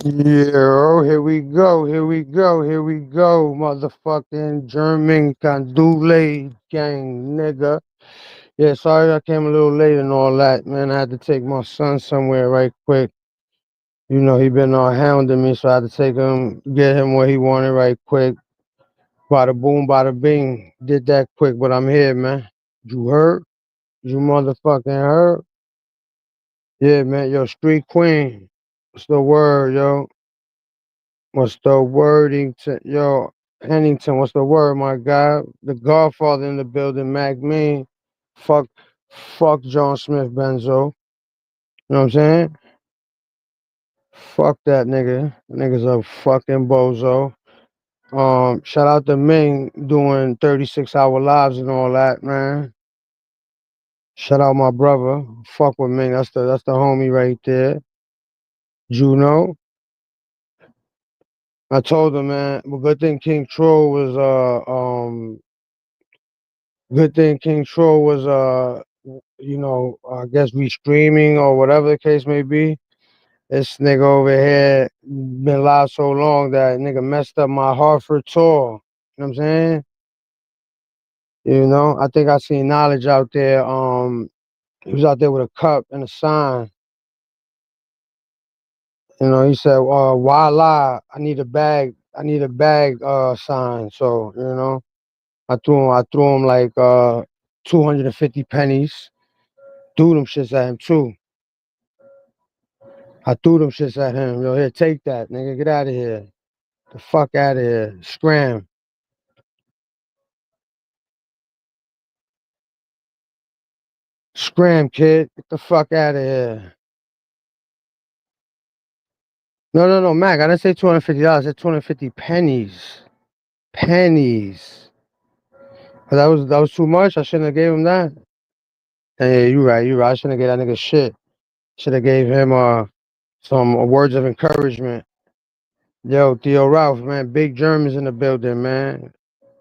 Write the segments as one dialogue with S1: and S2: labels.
S1: Yeah, here we go, here we go, here we go, motherfucking German Gandule gang, nigga. Yeah, sorry I came a little late and all that, man. I had to take my son somewhere right quick. You know, he been hounding me, so I had to take him, get him what he wanted right quick. Bada boom, bada bing. Did that quick, but I'm here, man. You heard? You motherfucking heard? Yeah, man, yo, Street Queen. What's the word, yo? What's the wordington? Yo, Hennington, what's the word, my guy? The Godfather in the building, Mac Mean. Fuck, fuck John Smith Benzo. You know what I'm saying? Fuck that nigga. Nigga's a fucking bozo. Shout out to Ming doing 36-hour lives and all that, man. Shout out my brother. Fuck with Ming. That's the homie right there. Juno. I told him, man. But good thing King Troll was good thing King Troll was I guess we streaming or whatever the case may be. This nigga over here been live so long that nigga messed up my Hartford tour. You know what I'm saying? You know, I think I seen Knowledge out there. He was out there with a cup and a sign. You know, he said, why lie? I need a bag. I need a bag sign. So, you know, I threw him like 250 pennies. Threw them shits at him too. I threw them shits at him. Yo, here, take that, nigga. Get out of here. The fuck out of here. Scram. Scram, kid. Get the fuck out of here. No, no, no, Mac. I didn't say $250. I said 250 pennies. Pennies. That was too much. I shouldn't have gave him that. Yeah, you right. You right. I shouldn't have gave that nigga shit. Should have gave him some words of encouragement. Yo, Theo Ralph, man. Big Germans in the building, man.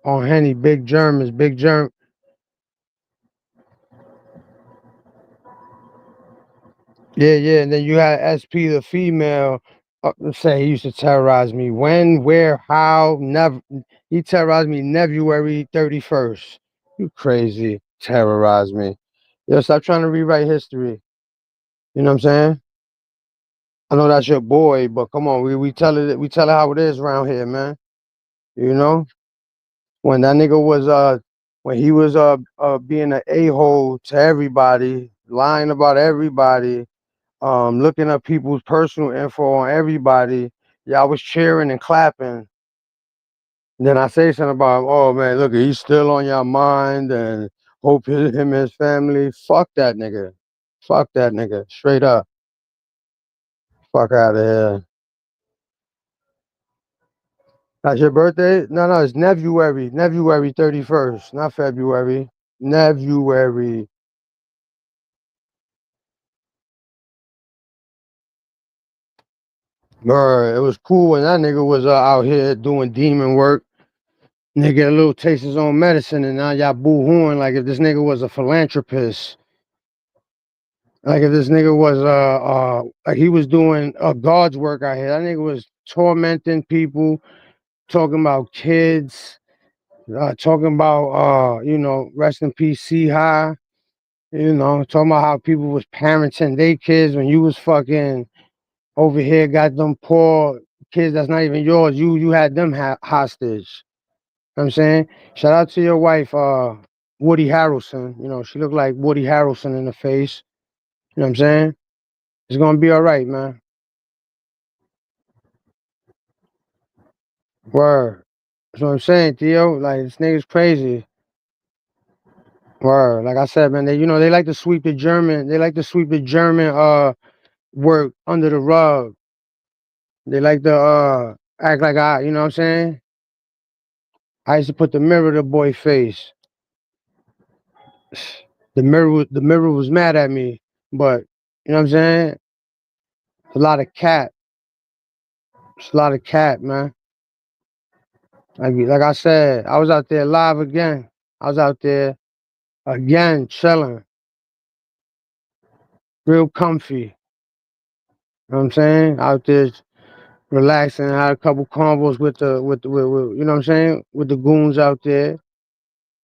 S1: On Henny, big Germans, big Germ. Yeah, yeah, and then you had SP, the female, say he used to terrorize me. When, where, how, never. He terrorized me February 31st. You crazy. Terrorize me. Yo, stop trying to rewrite history. You know what I'm saying? I know that's your boy, but come on, we tell it how it is around here, man. You know? When that nigga was when he was being an a-hole to everybody, lying about everybody, looking up people's personal info on everybody. Y'all was cheering and clapping. Then I say something about, oh man, look, he's still on your mind and hope him and his family. Fuck that nigga. Fuck that nigga. Straight up. Fuck out of here. That's your birthday? No, no, it's February. February 31st, not February. February. Bruh, it was cool when that nigga was out here doing demon work. Nigga get a little taste of his own medicine, and now y'all boo-hooing like if this nigga was a philanthropist. Like if this nigga was like he was doing God's work out here. That nigga was tormenting people, talking about kids, talking about rest in peace, C high. You know, talking about how people was parenting their kids when you was fucking over here, got them poor kids that's not even yours. You had them hostage. You know what I'm saying? Shout out to your wife, Woody Harrelson. You know, she looked like Woody Harrelson in the face. You know what I'm saying? It's gonna be all right, man. Word. That's what I'm saying, Theo. Like this nigga's crazy. Word. Like I said, man, they like to sweep the German. They like to sweep the German work under the rug. They like to act like you know what I'm saying? I used to put the mirror to the boy face. The mirror was mad at me, but you know what I'm saying? It's a lot of cat. It's a lot of cat, man. Like I said, I was out there live again. I was out there again, chilling, real comfy. You know what I'm saying? Out there relaxing, had a couple combos with you know what I'm saying, with the goons out there.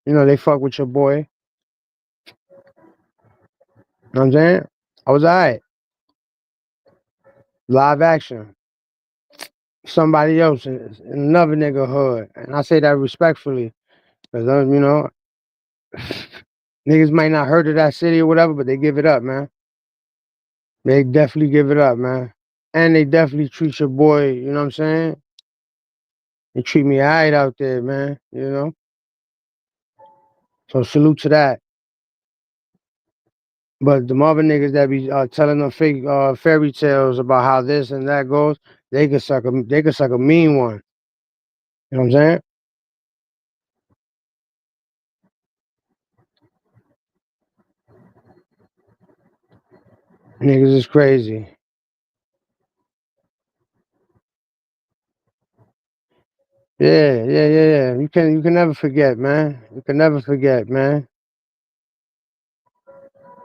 S1: You know they fuck with your boy. You know what I'm saying? I was alright. Live action. Somebody else in another nigga hood, and I say that respectfully, cause you know niggas might not heard of that city or whatever, but they give it up, man. They definitely give it up, man. And they definitely treat your boy, you know what I'm saying? They treat me alright out there, man. You know? So salute to that. But the other niggas that be telling them fake fairy tales about how this and that goes, they could suck a mean one. You know what I'm saying? Niggas is crazy. Yeah, yeah, yeah, yeah. You can never forget, man. You can never forget, man.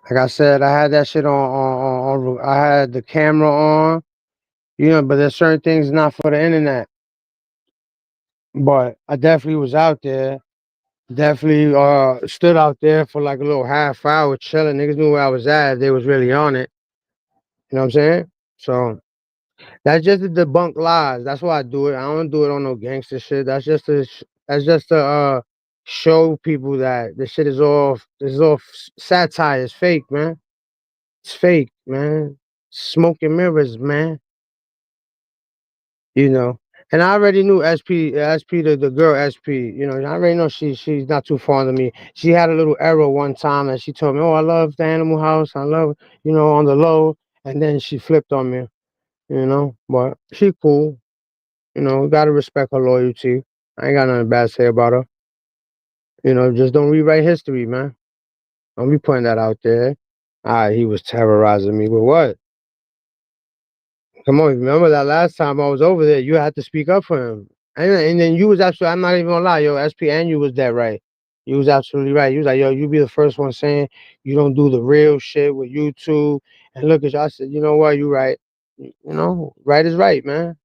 S1: Like I said, I had that shit I had the camera on, you know, but there's certain things not for the internet. But I definitely was out there. Definitely stood out there for like a little half hour chilling. Niggas knew where I was at if they was really on it. You know what I'm saying? So that's just to debunk lies. That's why I do it. I don't do it on no gangster shit. That's just to show people that this is all satire. It's fake, man. It's fake, man. Smoke and mirrors, man. You know. And I already knew SP, the girl SP. You know, I already know she's not too fond of me. She had a little error one time, and she told me, "Oh, I love the Animal House. I love, on the low." And then she flipped on me. You know, but she cool. You know, gotta respect her loyalty. I ain't got nothing bad to say about her. You know, just don't rewrite history, man. Don't be putting that out there. He was terrorizing me with what? Come on, remember that last time I was over there, you had to speak up for him. And then you was absolutely, I'm not even gonna lie, yo, SP and you was dead right. You was absolutely right. You was like, yo, you be the first one saying you don't do the real shit with YouTube. And look at you. I said, you know what, you right. You know, right is right, man.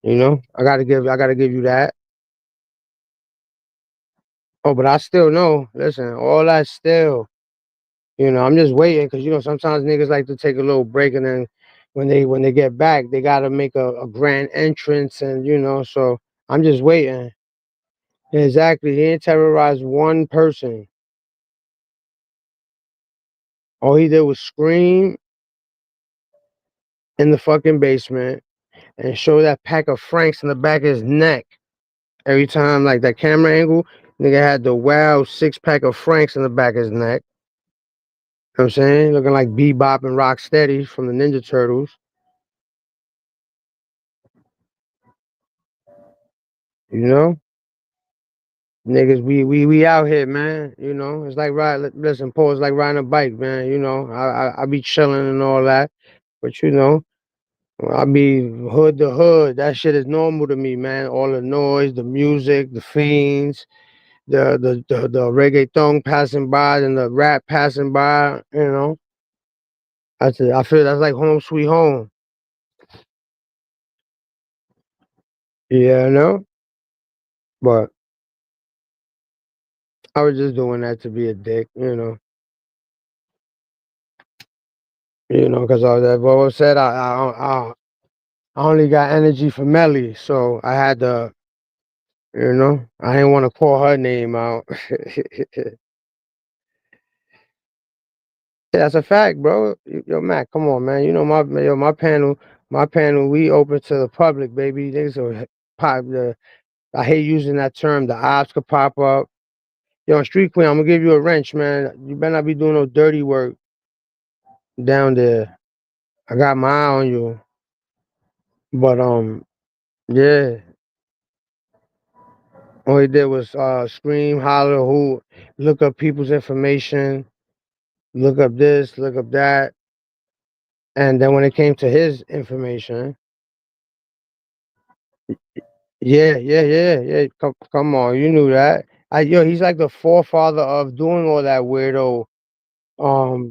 S1: You know, I gotta give you that. Oh, but I still know, listen, all that still, I'm just waiting because sometimes niggas like to take a little break and then when they get back, they gotta make a grand entrance and so I'm just waiting. Exactly. He ain't terrorized one person. All he did was scream in the fucking basement and show that pack of Franks in the back of his neck. Every time, like that camera angle, nigga had the wow 6-pack of Franks in the back of his neck. You know what I'm saying? Looking like Bebop and Rocksteady from the Ninja Turtles. You know? Niggas, we out here, man. It's like listen, Paul, it's like riding a bike, man. I be chilling and all that. But I be hood to hood. That shit is normal to me, man. All the noise, the music, the fiends, the reggaeton passing by and the rap passing by, That's it. I feel that's like home sweet home. Yeah, But I was just doing that to be a dick. Because I've always said I only got energy for Melly, so I had to, I didn't want to call her name out. Yeah, that's a fact, bro. Yo, Mac, come on, man. My panel, we open to the public, baby. Niggas will pop the. I hate using that term. The ops could pop up. Yo, Street Queen, I'm gonna give you a wrench, man. You better not be doing no dirty work down there. I got my eye on you. But yeah. All he did was scream, holler, who, look up people's information, look up this, look up that. And then when it came to his information, yeah, yeah, yeah, yeah. Come on, you knew that. He's like the forefather of doing all that weirdo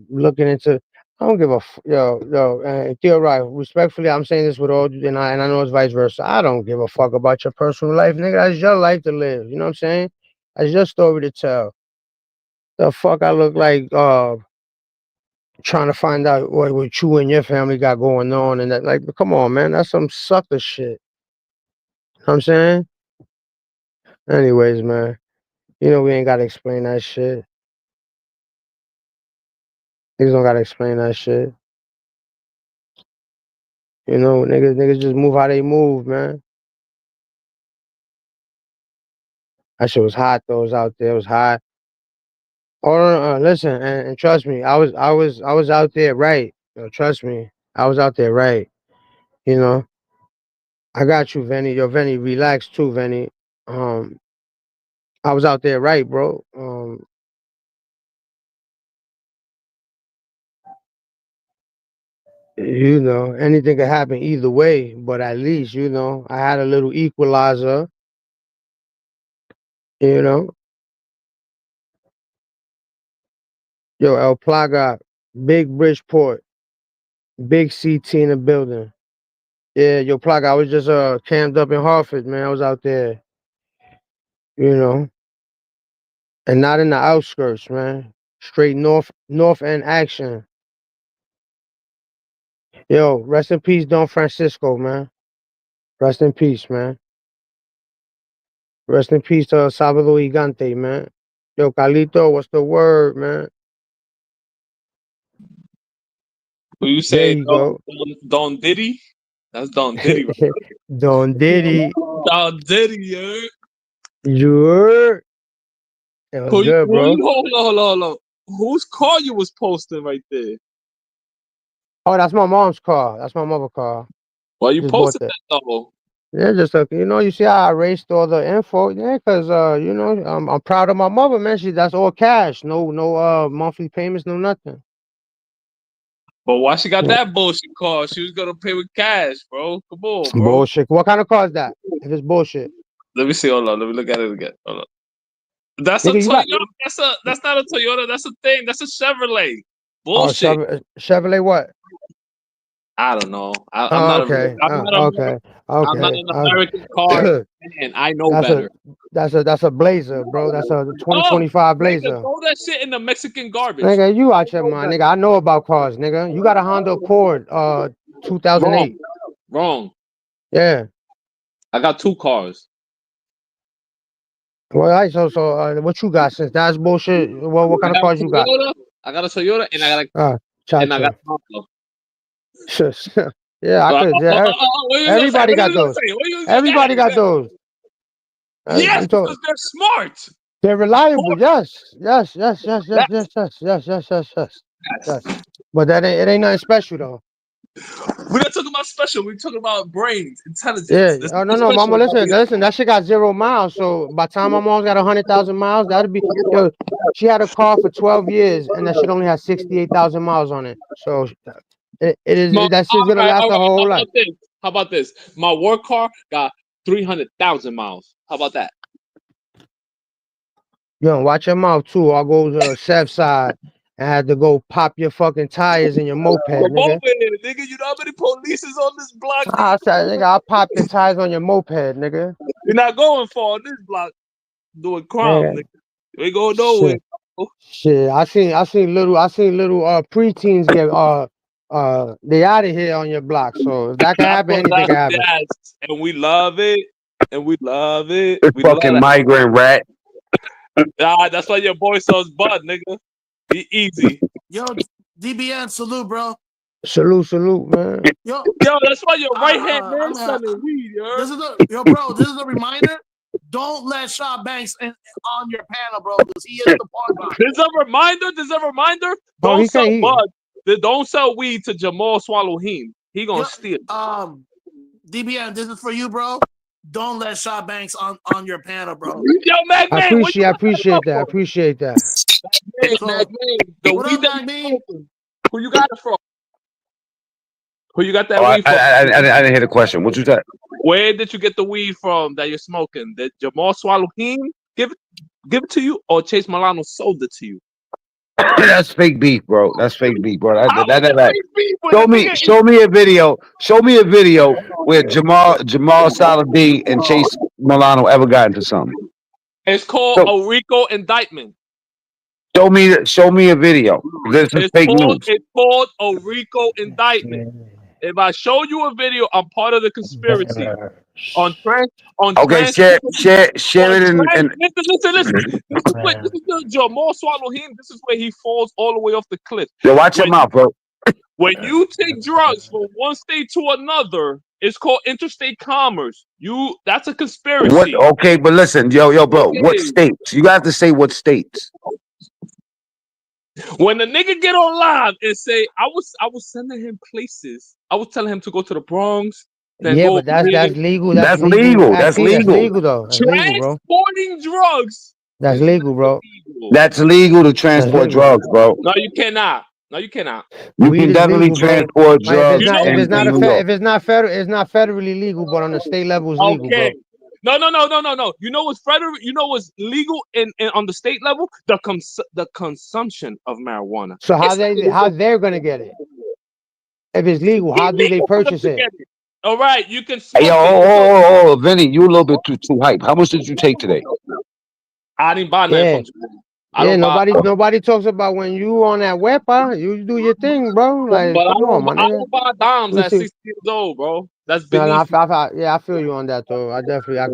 S1: looking into. I don't give a yo. And Theo, right? Respectfully, I'm saying this with all, and I know it's vice versa. I don't give a fuck about your personal life, nigga. That's your life to live. You know what I'm saying? That's your story to tell. The fuck I look like trying to find out what you and your family got going on and that, like, come on, man, that's some sucker shit. You know what I'm saying? Anyways, man, we ain't gotta explain that shit. Niggas don't gotta explain that shit. Niggas just move how they move, man. That shit was hot though. It was out there. It was hot. Oh, no, listen, and trust me, I was out there, right? Trust me, I was out there, right? You know, I got you, Venny. Yo, Venny, relax too, Venny. Um, I was out there, right, bro? Anything could happen either way, but at least, I had a little equalizer, you know. Yo, El Plaga, Big Bridgeport, Big CT in the building. Yeah, yo, Plaga, I was just camped up in Hartford, man. I was out there, you know, and not in the outskirts, man. Straight north end action. Yo, rest in peace, Don Francisco, man. Rest in peace, man. Rest in peace to Salvador Gigante, man. Yo, Carlito, what's the word, man?
S2: Who you
S1: There
S2: say
S1: you go.
S2: Don Diddy? That's Don Diddy, right?
S1: Don Diddy.
S2: Don Diddy, yeah.
S1: You heard? It was good, bro.
S2: Hold on. Whose car you was posting right there?
S1: Oh, that's my mom's car. That's my mother's car.
S2: Why you
S1: Just bought
S2: posted
S1: that.
S2: that though?
S1: Yeah, just you see how I erased all the info. Yeah, cause I'm proud of my mother, man. That's all cash. No monthly payments, no nothing.
S2: But why she got
S1: Yeah.
S2: that bullshit car? She was gonna pay with cash, bro. Come on, bro.
S1: Bullshit. What kind of car is that? If it's bullshit.
S2: Let me see. Hold on. Let me look at it again. Hold on. That's a
S1: Nigga, you got
S2: Toyota. That's not a Toyota. That's a thing. That's a Chevrolet.
S1: oh
S2: Bullshit.
S1: Chevrolet what?
S2: I don't know. I'm
S1: Oh,
S2: not a.
S1: okay.
S2: I'm not a.
S1: Okay.
S2: I'm not
S1: Okay.
S2: an American car fan. I know
S1: That's a
S2: better.
S1: that's a Blazer, bro. That's a
S2: Oh,
S1: 2025
S2: nigga,
S1: Blazer.
S2: throw that shit in the Mexican garbage.
S1: Nigga, you out your mind, nigga. I know about cars, nigga. You got a Honda Accord,
S2: Wrong.
S1: 2008.
S2: Wrong.
S1: Yeah.
S2: I got two cars.
S1: Well, all right. So, what you got? Since that's bullshit, well, what
S2: I
S1: kind of
S2: got a
S1: cars you got?
S2: Toyota. And I got
S1: Chacho.
S2: a Honda.
S1: Yeah, I could. Yeah,
S2: What you gonna say?
S1: everybody
S2: What
S1: got
S2: you gonna
S1: those.
S2: say? What you gonna say?
S1: Everybody got those.
S2: Yes,
S1: You told,
S2: because they're smart.
S1: they're reliable.
S2: Smart.
S1: Yes. Yes. Yes. Yes. Yes.
S2: That's
S1: Yes. Yes. Yes. Yes. Yes. Yes.
S2: yes.
S1: Yes. But it ain't nothing special though.
S2: We're not talking about special. We're talking about brains,
S1: Yeah.
S2: intelligence. There's
S1: Oh no,
S2: nothing
S1: no,
S2: special
S1: mama.
S2: about
S1: Listen,
S2: it.
S1: listen. That shit got 0 miles. So by the time my mom's got 100,000 miles, that'd be yo. She had a car for 12 years, and that shit only has 68,000 miles on it. So that shit's gonna last
S2: All
S1: her
S2: right.
S1: whole life.
S2: How about this? My work car got 300,000 miles. How about that?
S1: Yo, watch your mouth too. I'll go to the Chef side and had to go pop your fucking tires in your moped,
S2: Come
S1: nigga.
S2: on, man, nigga. You know how many police is on this block,
S1: I
S2: nigga?
S1: said, nigga, I'll pop your tires on your moped, nigga.
S2: You're not going far on this block doing crime,
S1: Nigga,
S2: nigga. You ain't going nowhere.
S1: shit, shit. I seen little preteens get they out of here on your block. So if that can
S2: That's
S1: happen,
S2: what
S1: anything can happen.
S2: yes. And we love it. And we love it.
S3: This
S2: We love
S3: fucking
S2: that.
S3: migrant rat.
S2: That's why your boy sells bud, nigga. Be easy.
S4: Yo, DBN, salute, bro.
S1: Salute, man.
S4: Yo,
S2: That's why your right hand man
S4: I'm
S2: selling weed,
S4: bro. This is a reminder. Don't let Shaw Banks on your panel, bro, because he is the part guy.
S2: There's a reminder.
S1: Oh,
S2: Don't
S1: he
S2: sell
S1: can't.
S2: bud. Don't sell weed to Jamal Swallowheen. He gonna steal.
S4: DBN, this is for you, bro. Don't let Shaw Banks on your panel, bro.
S2: Yo, Mac
S1: I
S2: Man, what you
S1: appreciate that. I appreciate that.
S2: Mac Man, the
S4: what
S2: weed
S4: up,
S2: that
S4: Mac
S2: you
S4: Man?
S2: smoking, who you got it from? Who you got that
S3: Oh,
S2: weed from?
S3: I didn't hear the question. What you said?
S2: Where did you get the weed from that you're smoking? Did Jamal Swallowheen give it to you, or Chase Milano sold it to you?
S3: That's fake beef, bro. That's fake beef, bro.
S2: How is it
S3: That.
S2: fake beef when the nigga is
S3: Show me a video. Show me a video where Jamal Saladin and Chase Milano ever got into something.
S2: it's called
S3: So
S2: a RICO indictment.
S3: show me a video. This is fake news.
S2: It's called a RICO indictment. If I show you a video, I'm part of the conspiracy. On
S3: Okay,
S2: trans
S3: share it in
S2: listen. This is the Jamal Swallow-Him. This is where he falls all the way off the cliff.
S3: yo, watch your mouth, bro.
S2: When you take drugs from one state to another, it's called interstate commerce. That's a conspiracy.
S3: What okay, but listen, yo, bro,
S2: Okay.
S3: what states? You have to say what states.
S2: When the nigga get on live and say, I was sending him places. I was telling him to go to the Bronx. Then
S1: Yeah,
S2: go
S1: but that's legal.
S3: That's legal. That's
S1: Actually, that's
S3: legal.
S1: legal though. That's legal, bro.
S2: Transporting drugs.
S1: That's legal, bro.
S3: That's legal to transport
S1: legal.
S3: drugs, bro.
S2: No, you cannot. No, you cannot.
S3: You
S1: Weed
S3: can
S1: is
S3: definitely
S1: legal, bro.
S3: transport
S1: Like,
S3: drugs
S2: You know
S3: in
S2: what's
S3: New York.
S1: if it's not federal, it's not federally legal, but on the state level, it's legal, bro.
S2: Okay. No. You know what's federal? You know what's legal in on the state level? The consumption of marijuana.
S1: So how they're gonna get it? If it's legal, how do they purchase it?
S2: All right, you can smoke
S3: Hey, yo,
S2: it.
S3: oh, Vinny, you a little bit too hype. How much did you take today?
S2: I didn't buy nothing from Japan.
S1: Yeah, nobody talks about when you on that wepa, you do your thing, bro. Like,
S2: But
S1: come on, my
S2: I
S1: nigga.
S2: don't buy dimes at
S1: Listen.
S2: 60 years old, bro. That's
S1: No,
S2: beneath
S1: I feel you on that though. I could.
S2: a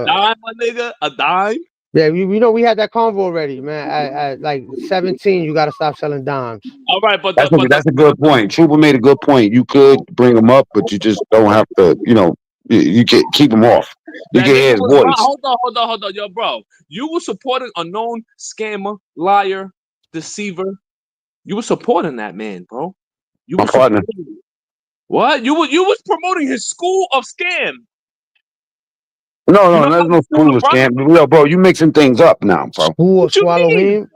S2: dime, my nigga. A dime.
S1: Yeah, we know we had that convo already, man. At like 17, you gotta stop selling dimes.
S2: All right, but
S3: That's a good point. Trooper made a good point. You could bring them up, but you just don't have to. You know, you can keep him off. You can hear his voice.
S2: Hold on, yo, bro. You were supporting a known scammer, liar, deceiver. You were supporting that man, bro.
S3: My partner.
S2: What? You was promoting his school of scam.
S3: No, there's no school of scam. Yo, bro, you mixing things up now, bro.
S1: Who will swallow him?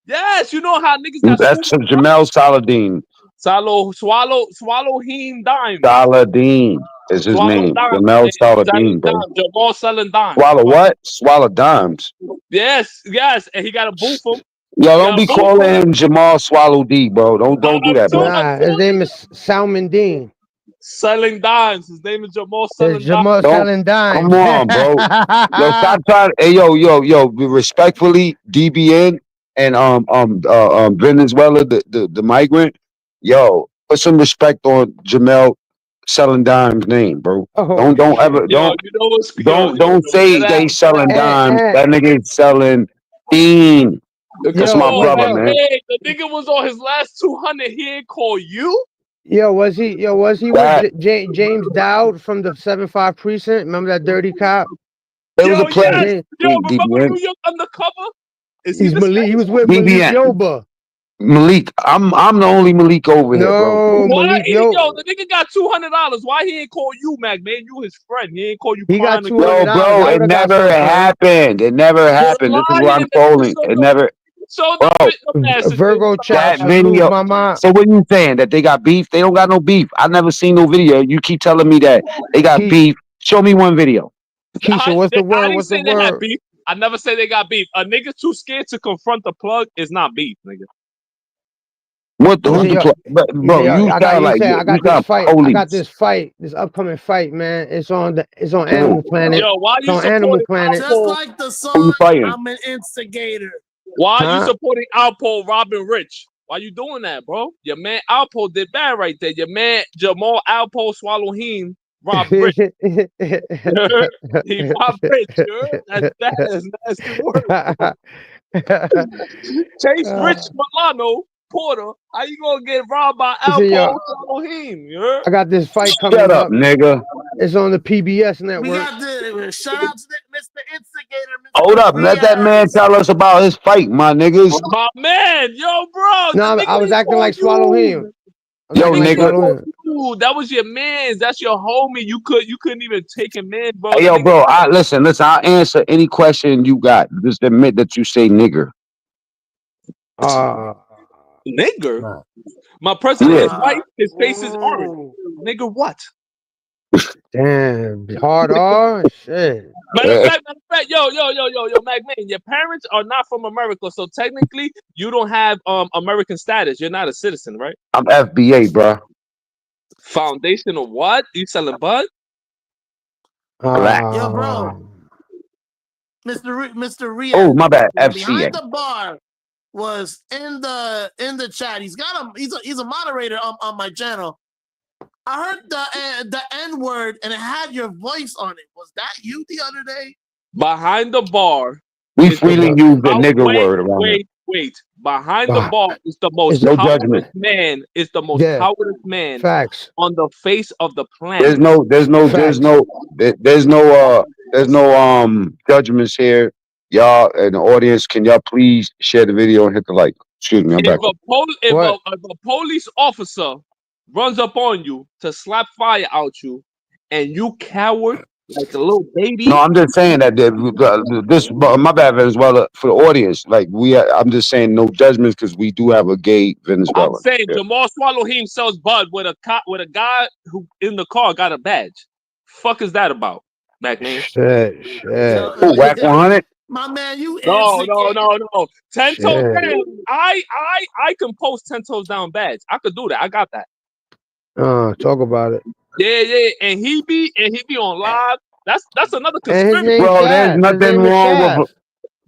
S2: Yes, you know how niggas got
S3: That's Jamel Saladin.
S2: Swallow him dime.
S3: Saladin is his name. Jamel Saladin, bro.
S2: Jamal selling dimes.
S3: Swallow what? Swallow dimes.
S2: Yes, and he got a booth him.
S3: Yo, don't be calling him Jamal Swallow D, bro. Don't do that, bro.
S1: Nah, his name is Salman Dean.
S2: Selling dimes. His name is Jamal selling dimes.
S1: Jamal selling dimes.
S3: Come on, bro. Yo, stop trying. Hey, yo. Respectfully, DBN and Venezuela, the migrant. Yo, put some respect on Jamel selling dimes name, bro.
S1: Oh,
S3: don't ever
S2: Yo,
S3: don't say they selling dimes. That nigga is selling bean. That's my brother, man.
S2: Hey, the nigga was on his last 200. He ain't call you.
S1: Yo, was he with James Dowd from the 7-5 precinct? Remember that dirty cop?
S3: It was a pleasure.
S2: Yo, remember New York Undercover?
S1: He was with Malik Yoba.
S3: Malik, I'm the only Malik over here, bro.
S1: Malik
S2: Yo, the nigga got $200. Why he ain't call you, Mac? Man, you his friend. He ain't call you.
S1: He got $200.
S3: Yo, bro, it never happened. It never happened. This is what I'm calling. It never.
S2: So
S1: Virgo chat
S3: video.
S1: Mama.
S3: So what you saying? That they got beef? They don't got no beef. I never seen no video. You keep telling me that they got beef. Show me one video.
S1: Keisha, what's the word? What's the word?
S2: Beef. I never say they got beef. A nigga too scared to confront the plug is not beef, nigga.
S3: What the bro? You sound like
S1: I got this fight, this upcoming fight, man. It's on Animal Planet.
S2: Yo, why you
S1: on Animal Planet?
S4: Just like the song, I'm an instigator.
S2: Why are you supporting Alpo Robin Rich? Why you doing that, bro? Your man Alpo did bad right there. Your man Jamal Alpo swallow him. Rob Rich. He Rob Rich, that's nasty word. Chase Rich Milano Porter. How you gonna get robbed by Alpo Elohim?
S1: I got this fight coming
S3: Shut up, nigga.
S1: It's on the PBS network.
S4: We got the shout out to Mr. Instigator.
S3: Hold up, let that man tell us about his fight, my niggas.
S2: My man, yo, bro.
S1: No, I was acting like swallow him.
S3: Yo, nigga.
S2: Dude, that was your man. That's your homie. You couldn't even take him in, bro.
S3: Hey, yo, bro. Listen. I'll answer any question you got. Just admit that you say nigger.
S2: Nigger. My president is white. His face is orange. Nigger, what?
S1: Damn, hard R, shit.
S2: Matter of fact, yo, Magman, your parents are not from America, so technically you don't have American status. You're not a citizen, right?
S3: I'm FBA, bro.
S2: Foundation of what? You selling bud?
S3: Black.
S4: Yo, bro,
S1: Um,
S4: Mr.
S3: Oh,
S4: Riaz
S3: my bad. FCA.
S4: behind the bar was in the chat. He's got him. He's a moderator on my channel. I heard the N word and it had your voice on it. Was that you the other day?
S2: Behind the bar.
S3: We
S2: is the
S3: freely
S2: most
S3: use the
S2: pow-
S3: nigger
S2: wait,
S3: word around here.
S2: wait. Behind the bar is the most
S1: It's
S3: No
S2: powerful
S3: judgment.
S2: man. Is the most
S1: yeah,
S2: powerful man
S1: facts,
S2: on the face of the
S3: There's
S2: planet.
S3: no, there's no, there's
S1: facts.
S3: no, there's no judgments here. Y'all and the audience, can y'all please share the video and hit the like? Excuse me, I'm
S2: If
S3: back.
S1: What?
S2: a police officer runs up on you to slap fire out you, and you coward like a little baby,
S3: No, I'm just saying that this my bad Venezuela for the audience. Like I'm just saying no judgments because we do have a gay
S2: I'm
S3: Venezuelan.
S2: saying
S3: Yeah.
S2: Jamal Swallowheen sells bud with a cop with a guy who in the car got a badge. Fuck is that about, McMahon?
S1: Shit.
S3: Oh, whack
S4: Yo,
S3: 100.
S4: my man, you
S2: No, no,
S4: instigate.
S2: no, no. 10 toes
S1: Shit.
S2: down. I can post 10 toes down badge. I could do that. I got that.
S1: Talk about it.
S2: Yeah. And he be on live. That's another
S1: And his
S2: conspiracy.
S1: name's
S3: Bro, there's
S1: Shaft. His
S3: nothing
S1: name is
S3: wrong with
S1: Shaft.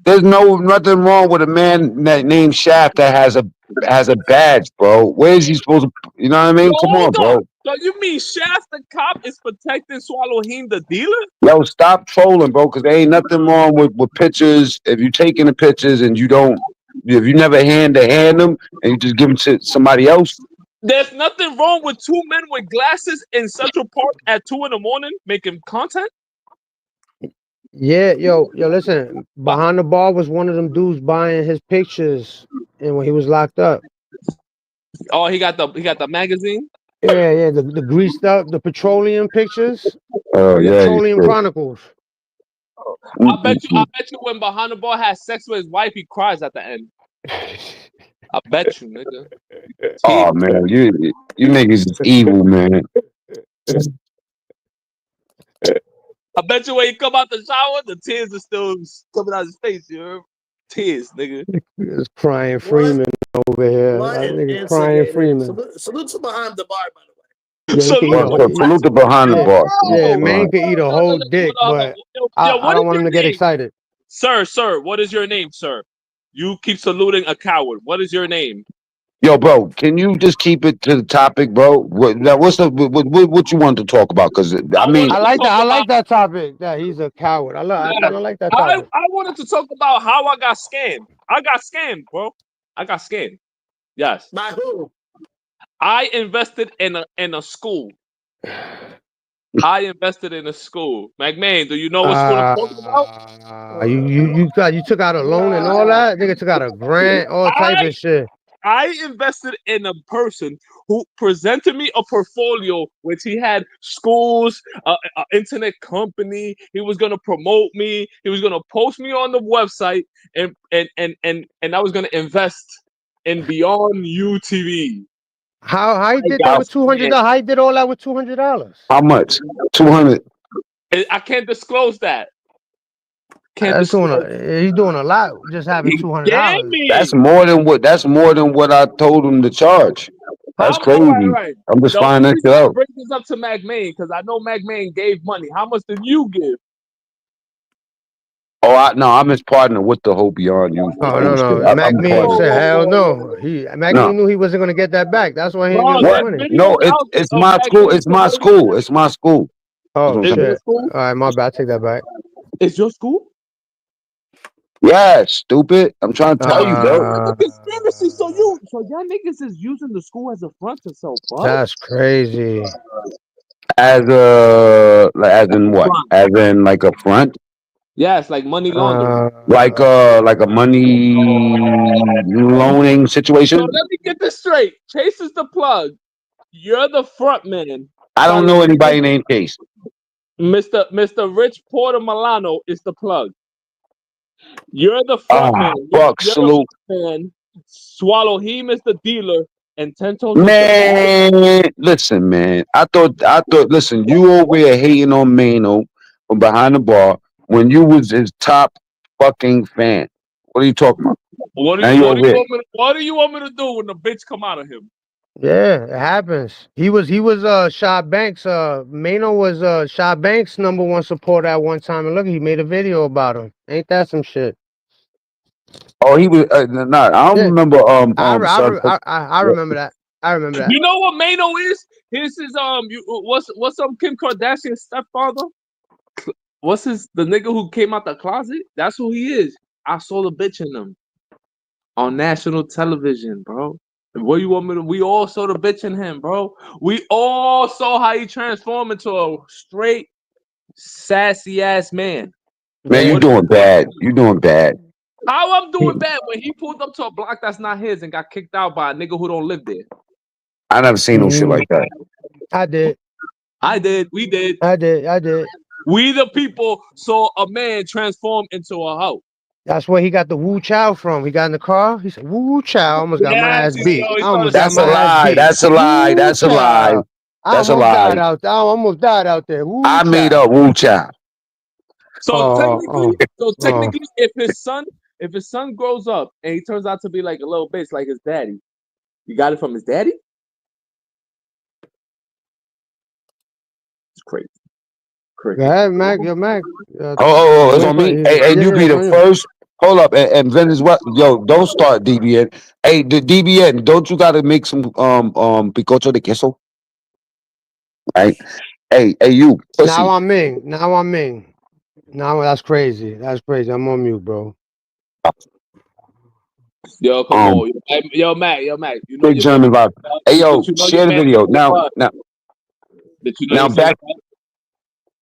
S3: there's nothing wrong with a man named Shaft that has a badge, bro. Where is he supposed to? You know what I
S2: Yo,
S3: mean? Come on,
S2: hold on.
S3: bro.
S2: So you mean Shaft the cop is protecting Swallowheen the dealer?
S3: Yo, stop trolling, bro. Because there ain't nothing wrong with pictures. If you taking the pictures and you don't, if you never hand them and you just give them to somebody else.
S2: There's nothing wrong with two men with glasses in Central Park at 2 in the morning making content.
S1: Yeah, yo, listen. Behind the bar was one of them dudes buying his pictures, and when he was locked up.
S2: Oh, he got the magazine.
S1: Yeah, the greased up, the petroleum pictures,
S3: Oh
S1: the
S3: yeah, you
S1: petroleum
S3: should.
S1: chronicles.
S2: I bet you when Behind the Bar has sex with his wife, he cries at the end. I bet you, nigga.
S3: Oh man, you niggas is evil, man.
S2: I bet you when he come out the shower, the tears are still coming out his face. You heard? Tears, nigga.
S1: It's crying
S4: What?
S1: Freeman over here.
S4: What
S1: That
S4: an
S1: nigga crying
S4: instigator.
S1: Freeman.
S4: Salute to behind the bar, by the way.
S1: Yeah, he could eat a
S2: Salute
S3: Well,
S2: to
S1: whole.
S3: so salute to behind the
S1: Yeah,
S3: bar.
S1: yeah,
S2: Yo,
S1: man could eat a whole dick, but I
S2: what is
S1: don't want
S2: your
S1: him to get
S2: name?
S1: excited.
S2: Sir, what is your name, sir? You keep saluting a coward. What is your name?
S3: Yo, bro, can you just keep it to the topic, bro? What you wanted to talk about? Because I mean,
S1: I like that. I like that topic. That he's a coward. I kind of like that topic.
S2: I wanted to talk about how I got scammed. I got scammed, bro. I got scammed. Yes.
S4: By who?
S2: I invested in a school. I invested in a school. McMahon, do you know what school I'm talking about?
S1: You took out a loan and all that. Nigga took out a grant, all type
S2: I
S1: of shit.
S2: I invested in a person who presented me a portfolio which he had schools, an internet company. He was gonna promote me. He was gonna post me on the website, and I was gonna invest in Beyond UTV.
S1: How he did that
S3: how,
S1: with $200? How he did all that with $200?
S3: how much? 200.
S2: I can't disclose that. Can't
S1: That's doing
S2: disclose.
S1: he's doing a lot just having
S2: He scammed
S1: $200.
S2: me.
S3: That's more than what I told him to charge. That's
S2: How? All right,
S3: crazy.
S2: right.
S3: I'm just
S2: The only
S3: finding that
S2: reason
S3: shit
S2: I
S3: out.
S2: bring this up to McMahon because I know McMahon gave money. How much did you give?
S3: Oh, no, I'm his partner with the whole Beyond You
S1: Oh
S3: whole shit.
S1: no.
S3: I'm
S1: Mac
S3: a
S1: Mean
S3: partner.
S1: said hell
S2: Whoa.
S1: no. Mac
S3: No,
S1: Mean knew he wasn't gonna get that back. That's why he didn't give
S2: Bro,
S1: him no
S3: what?
S2: there's
S1: money.
S2: videos
S3: No,
S2: out
S3: it's
S2: of
S3: my school.
S2: McMahon
S3: It's my
S2: promoting.
S3: school. It's my school.
S1: Oh
S3: That's
S2: Is
S3: what I'm
S2: your
S1: shit.
S2: school?
S1: All right, my bad. Take that back.
S2: Is your school?
S3: Yeah, stupid. I'm trying to tell you, bro.
S2: The conspiracy. So y'all niggas is using the school as a front to sell bud?
S1: That's crazy.
S3: As in what?
S2: Front.
S3: As in like a front?
S2: Yes, like money laundering.
S3: Like a money loaning
S2: So
S3: situation?
S2: let me get this straight. Chase is the plug. You're the front man
S3: I don't
S2: selling
S3: know anybody named Chase.
S2: Mr. Rich Porter Milano is the plug. You're the front
S3: Ah,
S2: man.
S3: fuck,
S2: You're the
S3: salute.
S2: front man. Swallow him is the dealer. and 10 toes with Jamal.
S3: Man, listen, man. Listen, you over here hating on Mano from behind the bar when you was his top fucking fan. What are you talking about? Now you over here.
S2: What do you want me to do when the bitch come out of him?
S1: Yeah, it happens. He was Sha Banks. Mano was Sha Banks' #1 supporter at one time. And look, he made a video about him. Ain't that some shit?
S3: Oh, he was nah. I don't
S1: Yeah,
S3: remember. Son.
S1: I remember that. I remember that.
S2: You know what Mano is? His is what's Kim Kardashian's stepfather? What's the nigga who came out the closet? That's who he is. I saw the bitch in him on national television, bro. What you want me to? We all saw the bitch in him, bro. We all saw how he transformed into a straight sassy ass man.
S3: Man, you
S1: Yeah.
S3: doing bad. You doing bad.
S2: How I'm doing bad when he pulled up to a block that's not his and got kicked out by a nigga who don't live there.
S3: I never seen no shit like that.
S1: I did.
S2: I did. We did.
S1: I did.
S2: We the people saw a man transform into a hoe.
S1: That's where he got the Woo Chow from. He got in the car. He said, Woo Chow. I almost got my
S2: Yes,
S1: ass beat.
S2: he
S1: I almost
S2: started
S1: got
S3: That's a
S1: my ass
S3: lie.
S1: beat.
S3: That's a lie.
S1: Woo
S3: That's a lie.
S1: Chow. I
S3: That's a
S1: almost died
S3: lie.
S1: out there. I almost died out there. Woo
S3: I made
S1: Chow.
S3: up Wu Chow.
S2: So
S1: Oh.
S2: technically, if his son grows up and he turns out to be like a little bitch like his daddy, you got it from his daddy? It's crazy.
S1: Go ahead, Mac. Yo, Mac.
S3: It's on me. Hey, you be
S1: it's
S3: the
S1: on you.
S3: first. Hold up, and Venezuela. Yo, don't start DBN. Hey, the DBN. Don't you got to make some picocho de queso? Right. Hey, you
S1: Now
S3: pussy.
S1: I'm Ming. Now that's crazy. That's crazy. I'm on mute, bro.
S2: Yo, come
S3: Um,
S2: on. Yo, Mac. You know
S3: big
S2: your man.
S3: German vibe. Hey, yo,
S2: But you know your
S3: share the
S2: man.
S3: video now.
S2: Did you know
S3: Now
S2: your son?
S3: back.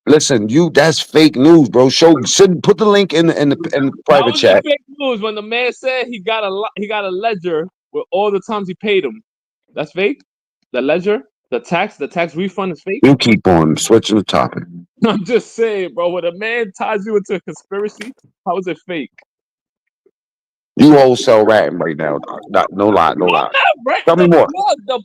S3: Listen, that's fake news, bro. Put the link in the
S2: How
S3: private
S2: was it
S3: chat.
S2: fake news when the man said he got a ledger with all the times he paid him? That's fake. The ledger, the tax refund is fake.
S3: You keep on switching the topic.
S2: I'm just saying, bro. When a man ties you into a conspiracy, how is it fake?
S3: You wholesale ratting right now, dog. No lie, no
S2: I'm
S3: lie.
S2: not right.
S3: Tell me more.
S2: The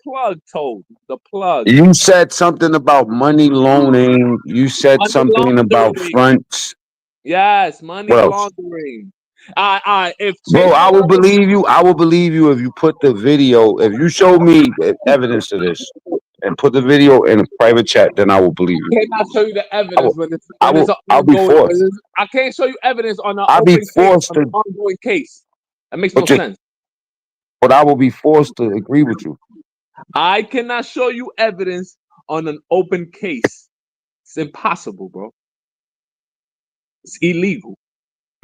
S2: plug told the plug.
S3: You said something about money loaning. You said
S2: Money
S3: something about
S2: laundering.
S3: fronts.
S2: Yes, money
S3: What else?
S2: laundering. If
S3: Bro,
S2: Chase
S3: I will
S2: Manhattan,
S3: believe you. I will believe you if you put the video, if you show me evidence of this and put the video in a private chat, then I will believe you.
S2: I cannot show you the
S3: I will
S2: evidence
S3: I
S2: when it's
S3: will
S2: an
S3: I'll be
S2: ongoing.
S3: forced.
S2: I can't show you evidence on an
S3: I'll be
S2: open case
S3: forced
S2: on an
S3: to
S2: ongoing case. That makes no
S3: but
S2: sense.
S3: I will be forced to agree with you.
S2: I cannot show you evidence on an open case. It's impossible, bro. It's illegal.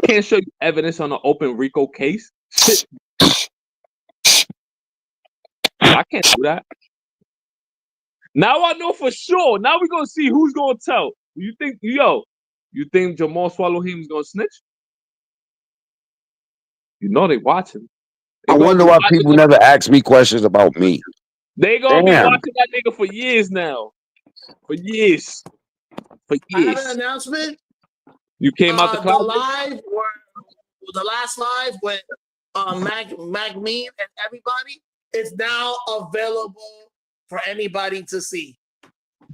S2: Can't show you evidence on an open RICO case. Shit, I can't do that. Now I know for sure. Now we're gonna see who's gonna tell. You think Jamal Swallowhim is gonna snitch? You know they watching. They
S3: I
S2: gonna
S3: wonder
S2: be
S3: why
S2: watching
S3: people never ask me questions about me.
S2: They gonna be
S3: Damn.
S2: watching that nigga for years now. For years. For
S4: I have an
S2: years.
S4: announcement.
S2: You came out the closet?
S4: The last live with Mac Meme and everybody is now available for anybody to see.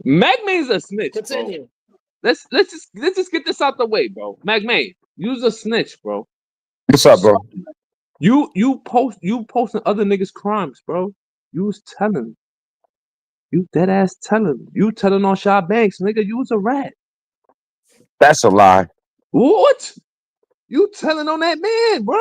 S2: Magmay's a snitch.
S4: Continue.
S2: Bro. Let's just get this out the way, bro. Magmay, you's a snitch, bro.
S3: What's up, bro?
S2: You posting other niggas' crimes, bro. You was telling. You dead ass telling. You telling on Sha Banks, nigga. You was a rat.
S3: That's a lie.
S2: What? You telling on that man, bro?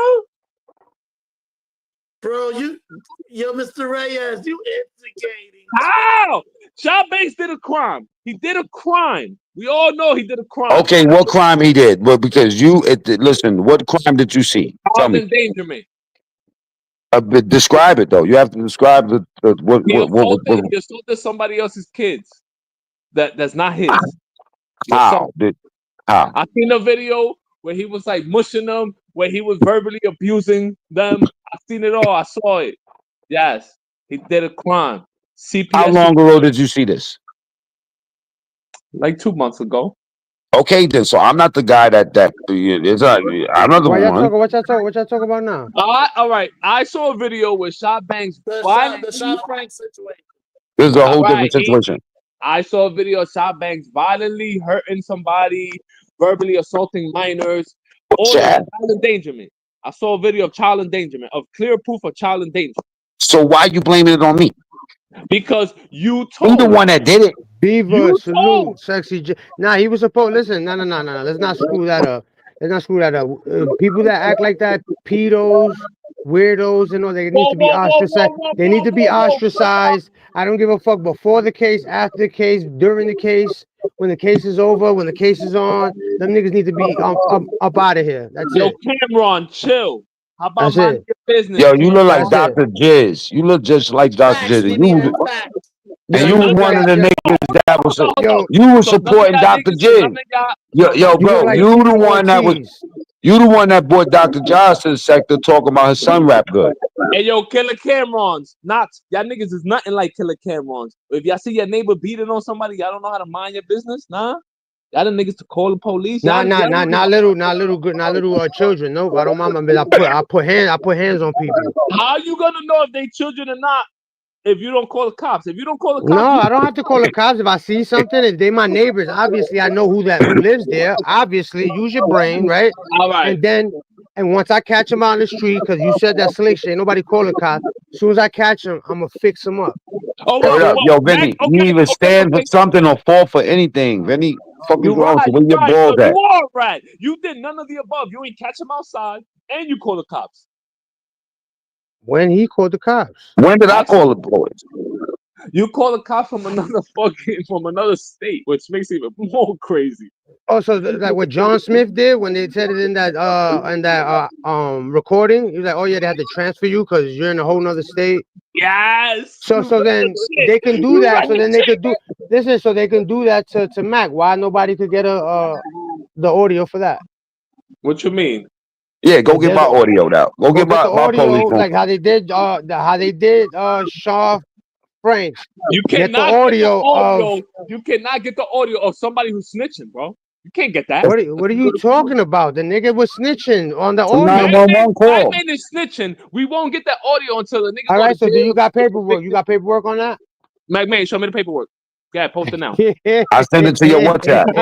S4: Bro, Mr. Reyes, you instigating.
S2: How? Sha Banks did a crime. He did a crime. We all know he did a crime.
S3: Okay, what crime he did? Well, because listen, what crime did you see? Tell
S2: Child
S3: me.
S2: endangerment.
S3: Describe it though. You have to describe
S2: He assaulted somebody else's kids. That's not his.
S3: how? How?
S2: I seen a video where he was like mushing them, where he was verbally abusing them. I seen it all. I saw it. Yes, he did a crime. CPS.
S3: How long ago did you see this?
S2: Like 2 months ago.
S3: Okay, then. So I'm not the guy that it's not. I'm not the
S1: Why y'all
S3: one.
S1: talking? What y'all talking? What y'all talking about now?
S2: All right. I saw a video where Shot Banks
S4: The
S2: violently.
S4: Shot Frank situation.
S3: This is a
S2: All
S3: whole
S2: right.
S3: different situation.
S2: I saw a video of Shot Banks violently hurting somebody, verbally assaulting minors, all of
S3: Chat.
S2: child endangerment. I saw a video of child endangerment, of clear proof of child endangerment.
S3: So why you blaming it on me?
S2: Because you
S3: You the
S2: told.
S3: one that did it.
S1: Beaver,
S2: You told.
S1: salute, sexy. Nah, he was supposed. Listen, no. Let's not screw that up. Let's not screw that up. People that act like that, pedos, weirdos, and all, they need
S2: Whoa,
S1: to be
S2: whoa, whoa, whoa,
S1: ostracized.
S2: whoa,
S1: They need
S2: whoa,
S1: to be
S2: whoa, whoa.
S1: ostracized. I don't give a fuck before the case, after the case, during the case, when the case is over, when the case is on. Them niggas need to be up out of here. That's
S2: Yo,
S1: it.
S2: Cameron, chill. How about
S1: That's
S2: mind
S1: it.
S2: your business,
S3: Yo, you look like
S2: Cameron?
S1: That's it.
S3: Dr. Jizz. You look just like Dr.
S4: Facts,
S3: Jizz.
S4: DB, that's facts.
S1: Yo,
S3: And you
S1: you
S3: was
S1: look
S3: one
S1: like
S3: of the
S1: yo,
S3: niggas that was
S2: Hold on.
S1: yo,
S3: you was
S2: So none of
S3: supporting
S2: y'all
S3: Dr.
S2: niggas, so none
S3: Jizz.
S2: of y'all,
S3: Yo,
S2: so
S3: yo,
S2: none of
S1: you look
S3: bro,
S1: like
S3: you the
S1: Tito
S3: one that was
S1: Ortiz.
S3: you the one that brought Dr. Josh to the sector talking about his son rap good.
S2: Hey, yo, Killer Camerons. Not, y'all niggas is nothing like Killer Camerons. If y'all see your neighbor beating on somebody, y'all don't know how to mind your business, nah? Y'all the niggas to call the police.
S1: Nah,
S2: Y'all,
S1: nah,
S2: y'all
S1: nah,
S2: niggas,
S1: not little children. Nope, I don't mind my business. I put hands on people.
S2: how you gonna know if they children or not if you don't call the cops? If you don't call the
S1: No,
S2: cops, you
S1: I don't have to call the cops if I see something. If they my neighbors, obviously I know who lives there. Obviously, use your brain, right?
S2: all right.
S1: And then, and once I catch them out in the street, because you said that slick shit, ain't nobody call the cops. As soon as I catch them, I'm gonna fix them up.
S2: Oh,
S1: That's
S3: Word
S2: well,
S3: up.
S1: it.
S2: well,
S3: Yo,
S2: Mac,
S3: Vinny, you
S2: okay,
S3: either
S2: okay,
S3: stand for
S2: okay.
S3: something or fall for anything. Vinny, fuck is
S2: You're
S3: wrong?
S2: right,
S3: So where
S2: you're
S3: your
S2: right.
S3: balls
S2: So
S3: at?
S2: you are right. You did none of the above. You ain't catch him outside, and you call the cops.
S1: When he called the cops.
S3: When did I
S2: That's
S3: call the boys?
S2: you call the cops from another from another state, which makes it even more crazy.
S1: Also, like what John Smith did when they said it in that recording, he was like, "Oh yeah, they had to transfer you because you're in a whole nother state."
S2: Yes,
S1: So
S2: you read the
S1: then they can
S2: shit.
S1: do
S2: You
S1: that.
S2: read
S1: So
S2: the
S1: then they
S2: shit.
S1: could do listen. So they can do that to Mac. Why nobody could get the audio for that?
S2: What you mean?
S3: Yeah, go
S1: Because
S3: get
S1: there's
S3: my
S1: a
S3: audio out. Go
S1: go
S3: get
S1: get the
S3: my
S1: audio
S3: police phone.
S1: like how they did Shaw Franks.
S2: You
S1: Get the
S2: cannot get the
S1: audio of
S2: audio. You cannot get the audio of somebody who's snitching, bro. You can't get that.
S1: what are you talking about? The nigga was snitching on the
S3: It's a
S1: audio.
S3: 911 call.
S2: Batman is snitching. We won't get that audio until the nigga
S1: All
S2: go to
S1: right, so do you
S2: jail.
S1: got paperwork? You got paperwork on that?
S2: McMahon, show me the paperwork. Yeah, post it now.
S3: I send it to your WhatsApp.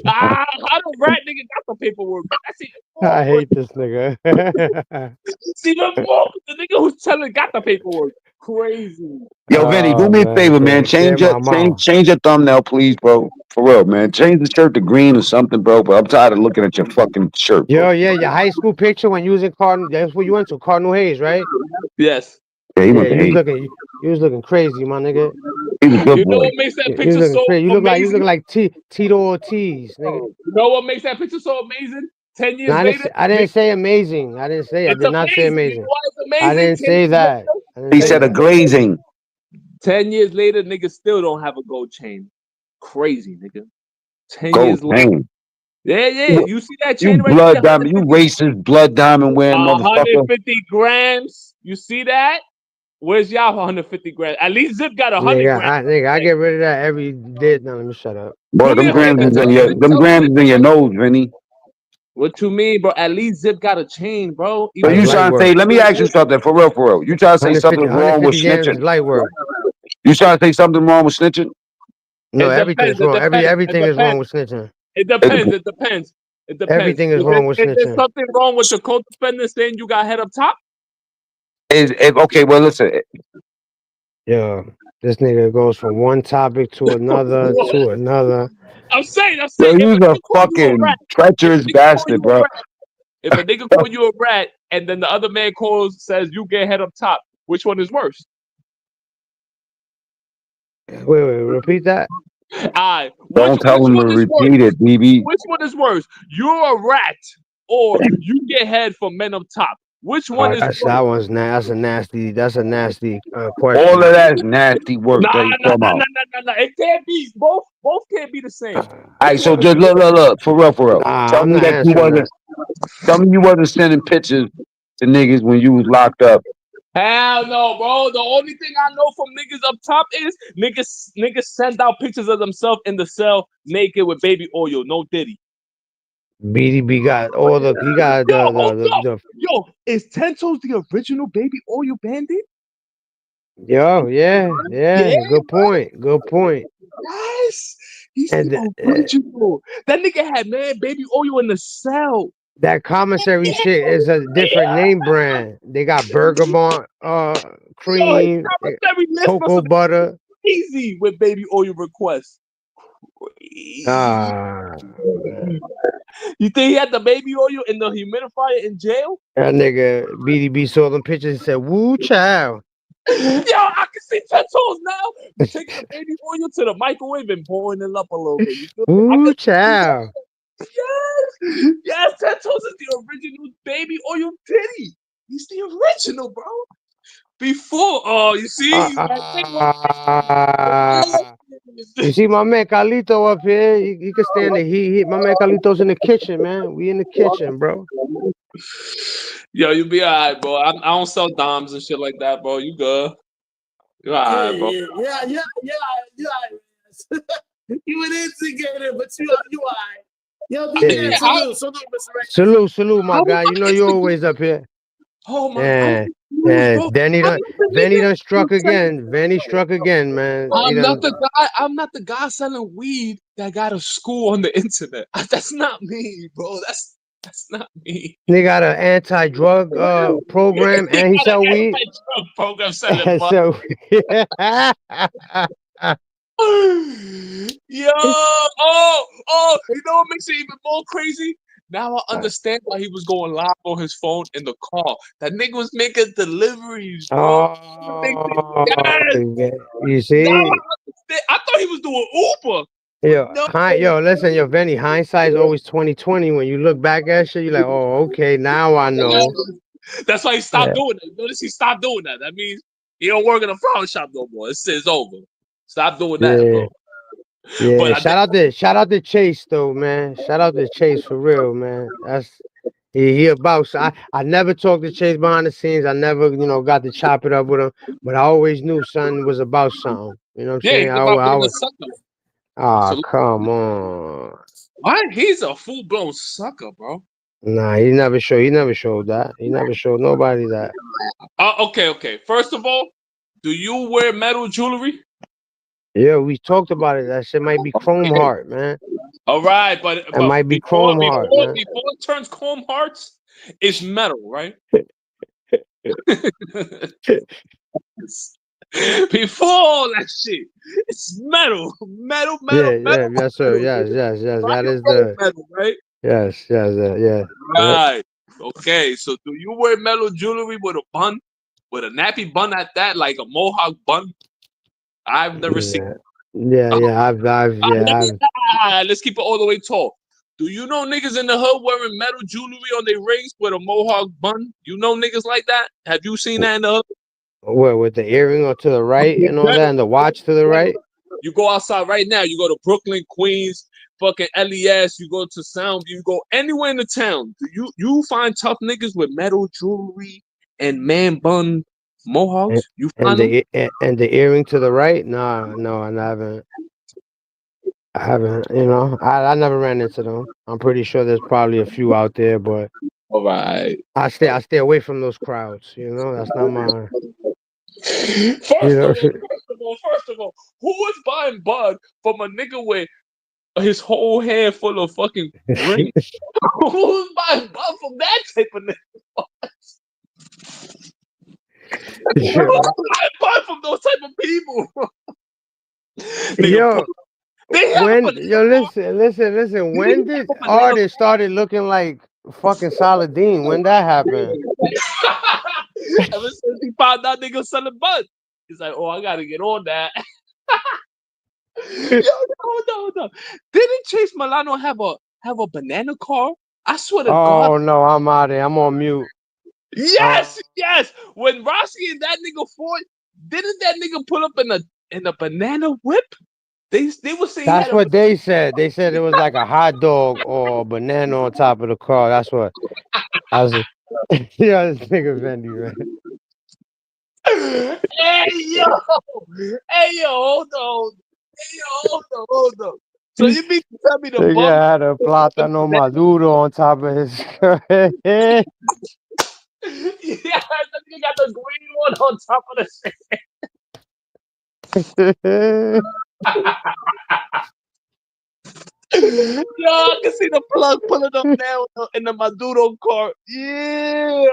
S2: How the rat nigga got the paperwork? That's even more
S1: I
S2: crazy.
S1: hate this nigga.
S2: It's even more. The nigga who's telling got the paperwork. Crazy.
S3: Yo, Vinny, do
S1: Oh
S3: me a
S1: man,
S3: favor, man.
S1: say
S3: Change your
S1: my mouth.
S3: change your thumbnail, please, bro. For real, man. Change the shirt to green or something, bro. But I'm tired of looking at your fucking shirt, bro.
S1: Yo, yeah, your high school picture when you was in Cardinal. That's what you went to, Cardinal Hayes, right?
S2: Yes.
S3: Yeah, he
S1: Yeah,
S3: went to eight.
S1: you was looking crazy, my nigga.
S3: He's a good
S2: You know
S3: boy.
S2: what makes that
S1: You was
S2: picture
S1: looking
S2: so
S1: crazy. You was
S2: amazing?
S1: looking like Tito Ortiz, nigga.
S2: You know what makes that picture so amazing? 10
S1: No,
S2: years later,
S1: I didn't say amazing. I
S2: it's
S1: did not say
S2: amazing. You know
S1: amazing.
S2: why it's
S1: I
S2: amazing?
S1: didn't
S2: 10
S1: say
S2: years
S1: that.
S2: later,
S1: I didn't
S3: He
S2: 10
S1: say
S3: said a
S2: years
S1: that.
S2: later,
S3: glazing.
S2: 10 years later, niggas still don't have a gold chain. Crazy, nigga. 10
S3: Gold
S2: years later.
S3: chain.
S2: Yeah, yeah.
S3: You
S2: You see that
S3: you
S2: chain right
S3: blood
S2: there?
S3: diamond. You
S2: 150,
S3: racist blood diamond wearing motherfucker.
S2: 150 grams. You see that? Where's y'all 150 grams? At least Zip got 100 grams.
S1: Nigga, I get rid of that every day. Now let me shut up.
S3: Bro,
S2: Give me
S3: them
S2: a
S3: grams
S2: favor.
S3: is in
S2: Tell
S3: your
S2: Zip.
S3: them
S2: Tell
S3: grams
S2: Zip.
S3: is in your nose, Vinny.
S2: What you mean, bro? At least Zip got a chain, bro.
S3: So
S2: Even
S1: That's
S3: you
S2: Zip.
S1: light
S3: trying to say,
S1: work.
S3: let me ask you something for real, for real. You trying to say something
S1: 150,
S3: wrong with
S1: 150 grams
S3: snitching?
S1: is light work.
S3: You trying to say something wrong with snitching?
S1: No,
S2: It depends.
S1: everything's
S2: It
S1: wrong.
S2: depends. It
S1: Everything is wrong
S2: depends.
S1: with snitching.
S2: It
S3: It
S2: depends.
S3: depends.
S2: It depends. It depends.
S1: Everything is wrong with
S2: Is there
S1: snitching.
S2: something wrong with your co-defendant saying you got head up top?
S3: Okay, well listen.
S1: Yeah, this nigga goes from one topic to another
S2: What?
S1: to another.
S2: I'm saying.
S3: Yo,
S2: If a
S3: you's a
S2: nigga call you a rat,
S3: fucking
S2: if a
S3: treacherous
S2: nigga call
S3: bastard,
S2: you a
S3: bro.
S2: rat, if a nigga call you a rat, and then the other man calls says you get head up top, which one is worse?
S1: Wait, repeat that.
S2: Alright,
S3: Don't tell
S2: which
S3: him to
S2: one is worse?
S3: repeat it, BB.
S2: Which one is worse? You're a rat, or you get head from men up top. Which one is
S1: That's
S2: worse?
S1: that's a nasty
S3: All of
S1: question.
S3: that's nasty work
S2: Nah,
S3: that you
S2: nah,
S3: talking
S2: nah,
S3: about.
S2: nah, nah, nah, nah. It can't be both. Both can't be the same.
S3: All
S2: Which
S3: right, so
S2: one is
S3: just
S2: worse?
S3: look, for real, for real.
S1: Nah,
S3: Tell
S1: I'm
S3: me
S1: not
S3: that you
S1: answering
S3: wasn't.
S1: that.
S3: Tell me you wasn't sending pictures to niggas when you was locked up
S2: Hell no, bro. The only thing I know from niggas up top is niggas send out pictures of themselves in the cell naked with baby oil. No Diddy.
S1: BDB got all the he got
S2: Yo, hold up.
S1: the
S2: Yo, is Tentos the original baby oil bandit?
S1: yo, yeah,
S2: Yeah,
S1: good point, good point.
S2: yes. He's the
S1: And
S2: original. That nigga had man baby oil in the cell.
S1: that commissary
S2: Yeah,
S1: shit is a different
S2: yeah.
S1: name brand. They got bergamot
S2: Yo, his
S1: cream,
S2: commissary list must
S1: cocoa
S2: have been
S1: butter.
S2: crazy with baby oil requests. Crazy.
S1: Ah, man.
S2: You think he had the baby oil in the humidifier in jail?
S1: That nigga BDB saw them pictures and said, "Woo, child."
S2: Yo, I can see tattoos now. Taking the baby oil to the microwave and boiling it up a little bit. You feel me? I
S1: Woo,
S2: can see
S1: child.
S2: that. Yes, yes, tattoos is the original baby oil titty. He's the original, bro. Before, oh, you see, you gotta think
S1: Ah, you
S2: about
S1: see my man Carlito up here. He can stand the heat. My man Carlito's in the kitchen, man. We in the kitchen, bro.
S2: Yo, you be alright, bro. I don't sell dimes and shit like that, bro. You good? You alright, bro.
S4: Yeah. You an instigator, but you are. Yo,
S1: Yeah.
S4: BBN,
S2: How,
S4: salute, Mr. Ray.
S1: Salute, my
S2: how was
S1: guy. You know
S2: I
S1: you
S2: instigated?
S1: always up here.
S2: Oh my, I'm
S1: Yeah.
S2: confused,
S1: Yeah.
S2: bro.
S1: Venny
S2: I'm
S1: done
S2: not the
S1: Venny
S2: nigga
S1: done
S2: who
S1: struck
S2: selling.
S1: again. Venny struck again, man. He
S2: I'm not
S1: done
S2: the guy. I'm not the guy selling weed that got a school on the internet. That's not me, bro. That's not me.
S1: They got an anti-drug program
S2: He
S1: and he
S2: got an
S1: sell weed.
S2: anti-drug program selling butt.
S1: So
S2: Yo, oh, you know what makes it even more crazy? Now I understand why he was going live on his phone in the car. That nigga was making deliveries, bro.
S1: oh,
S2: Yes,
S1: yeah. You
S2: now I
S1: see?
S2: understand. I thought he was doing Uber, but no.
S1: Listen, yo, Venny, hindsight is always 2020. When you look back at shit, you're like, oh, okay, now I
S2: Yeah.
S1: know.
S2: That's why he stopped
S1: Yeah,
S2: doing that. Notice he stopped doing that. That means he don't work in a flower shop no more. It's over. Stop doing that,
S1: yeah,
S2: bro. But
S1: yeah.
S2: I did.
S1: Shout out to Chase though, man. Shout out to Chase for real, man. That's he about. I never talked to Chase behind the scenes. I never, got to chop it up with him. But I always knew son was about something. You know what I'm
S2: Yeah,
S1: saying?
S2: he's about
S1: I
S2: being a
S1: was.
S2: sucker.
S1: Ah,
S2: So
S1: come on.
S2: why? He's a full blown sucker, bro.
S1: Nah, he never showed. He never showed that. He never showed nobody that.
S2: Okay. First of all, do you wear metal jewelry?
S1: Yeah, we talked about it. That shit might be Chrome Heart, man.
S2: All right, but
S1: That might be
S2: before
S1: Chrome Heart,
S2: before
S1: man.
S2: before it turns chrome hearts, it's metal, right? Before all that shit, it's metal, metal, metal,
S1: Yeah,
S2: metal,
S1: yes, sir.
S2: metal.
S1: Yes.
S2: Rock
S1: That
S2: and
S1: is
S2: roll
S1: the
S2: metal, right?
S1: yes, yeah. Yep.
S2: Right. Okay. So do you wear metal jewelry with a bun, with a nappy bun at that, like a mohawk bun? I've never seen.
S1: Yeah,
S2: Oh,
S1: I've.
S2: let's keep it all the way tall. Do you know niggas in the hood wearing metal jewelry on their rings with a mohawk bun? You know niggas like that? Have you seen that in the hood?
S1: What with the earring or to the right and all that, and the watch to the right?
S2: You go outside right now. You go to Brooklyn, Queens, fucking LES. You go to Soundview. You go anywhere in the town. Do you find tough niggas with metal jewelry and man bun
S1: And,
S2: mohawks? You find them?
S1: and the earring to the right? Nah, no, I haven't. I haven't. I never ran into them. I'm pretty sure there's probably a few out there, but
S2: All right.
S1: I stay away from those crowds. That's not my. You
S2: First of
S1: know.
S2: all, first of all, who is buying bud from a nigga with his whole hand full of fucking rings? Who's buying bud from that type of nigga? Who's
S1: Yo,
S2: buying bud from those type of people? Nigga,
S1: yo,
S2: they have a
S1: when
S2: banana
S1: yo
S2: car.
S1: listen.
S2: Did he
S1: When
S2: have
S1: did
S2: a banana
S1: artists started looking like fucking Saladin? When that happened?
S2: car? Ever since he found out nigga selling bud, he's like, oh, I gotta get on that. Yo, no. Didn't Chase Milano have a banana car? I swear to God.
S1: Oh no, I'm out of here. I'm on mute.
S2: Yes. When Rossi and that nigga fought, didn't that nigga pull up in a banana whip? They would say he
S1: That's
S2: had a
S1: what they said. They said it was like a hot dog or a banana on top of the car. That's what I was. Yeah, this nigga Fendi, man.
S2: Hey yo, hey yo, hold on. Hey yo, hold on. So you mean to tell me the
S1: Nigga
S2: bum?
S1: had a plátano maduro on top of his skirt.
S2: Yeah, that nigga got the green one on top of the shit. Yo, I can see the plug pulling up now in the Maduro car. Yeah.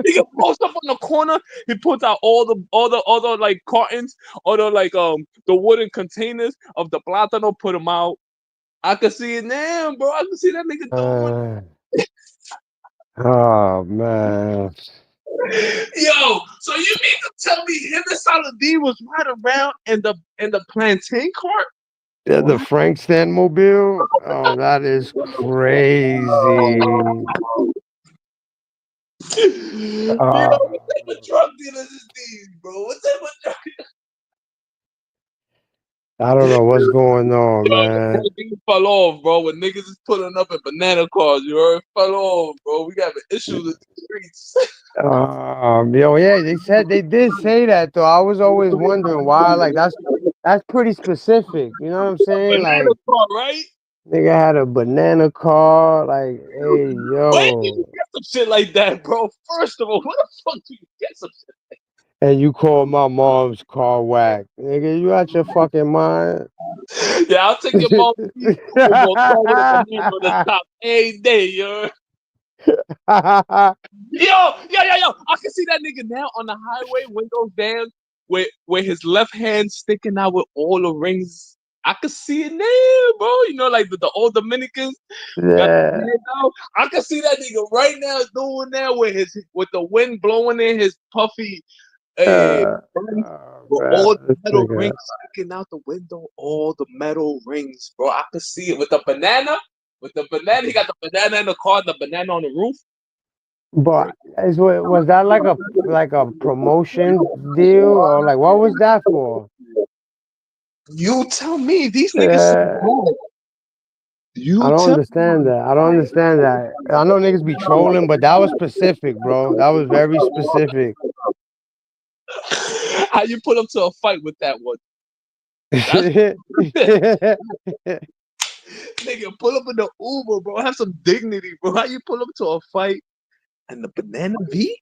S2: He can post up on the corner. He puts out all the like cartons, all the like the wooden containers of the plátano. Put them out. I can see it now, bro. I can see that nigga doing.
S1: Oh man.
S2: Yo, so you mean to tell me him and Saladin was right around in the plantain cart?
S1: Yeah, the
S2: What?
S1: Frank Mobile. Oh, that is crazy.
S2: Yo,
S1: Uh,
S2: what type of drug dealers is these, bro? What type of drug
S1: I don't know what's going on, man.
S2: Everything fell off, bro. When niggas is pulling up in banana cars, you heard? Fell off, bro. We got issues in the streets.
S1: Yo, yeah, they did say that though. I was always wondering why. Like that's pretty specific. You know what I'm saying?
S2: Banana
S1: Like
S2: car, right?
S1: nigga had a banana car. Like, hey,
S2: Where did you
S1: yo,
S2: get some shit like that, bro? First of all, where the fuck do you get some shit?
S1: and you call my mom's car whack, nigga. You out your fucking mind?
S2: Yeah, I'll take your mom over a car with a banana on the top any day, yo. Yo. I can see that nigga now on the highway, windows down, with his left hand sticking out with all the rings. I can see it now, bro. You know, like the old Dominicans got the
S1: Yeah.
S2: hand out. I can see that nigga right now doing that with the wind blowing in his puffy rings, with all
S1: Man,
S2: the
S1: this
S2: metal
S1: nigga.
S2: rings sticking out the window, all the metal rings, bro. I can see it with the banana. With the banana, he got the banana in the car, the banana on the roof.
S1: But was that like a promotion deal or like what was that for?
S2: You tell me, these niggas so
S1: Yeah.
S2: bad.
S1: I
S2: You
S1: don't
S2: tell
S1: understand that. I don't understand that. I know niggas be trolling, but that was specific, bro. That was very specific.
S2: how you put him to a fight with that one. That's nigga, pull up in the Uber, bro. Have some dignity, bro. How you pull up to a fight and the banana V?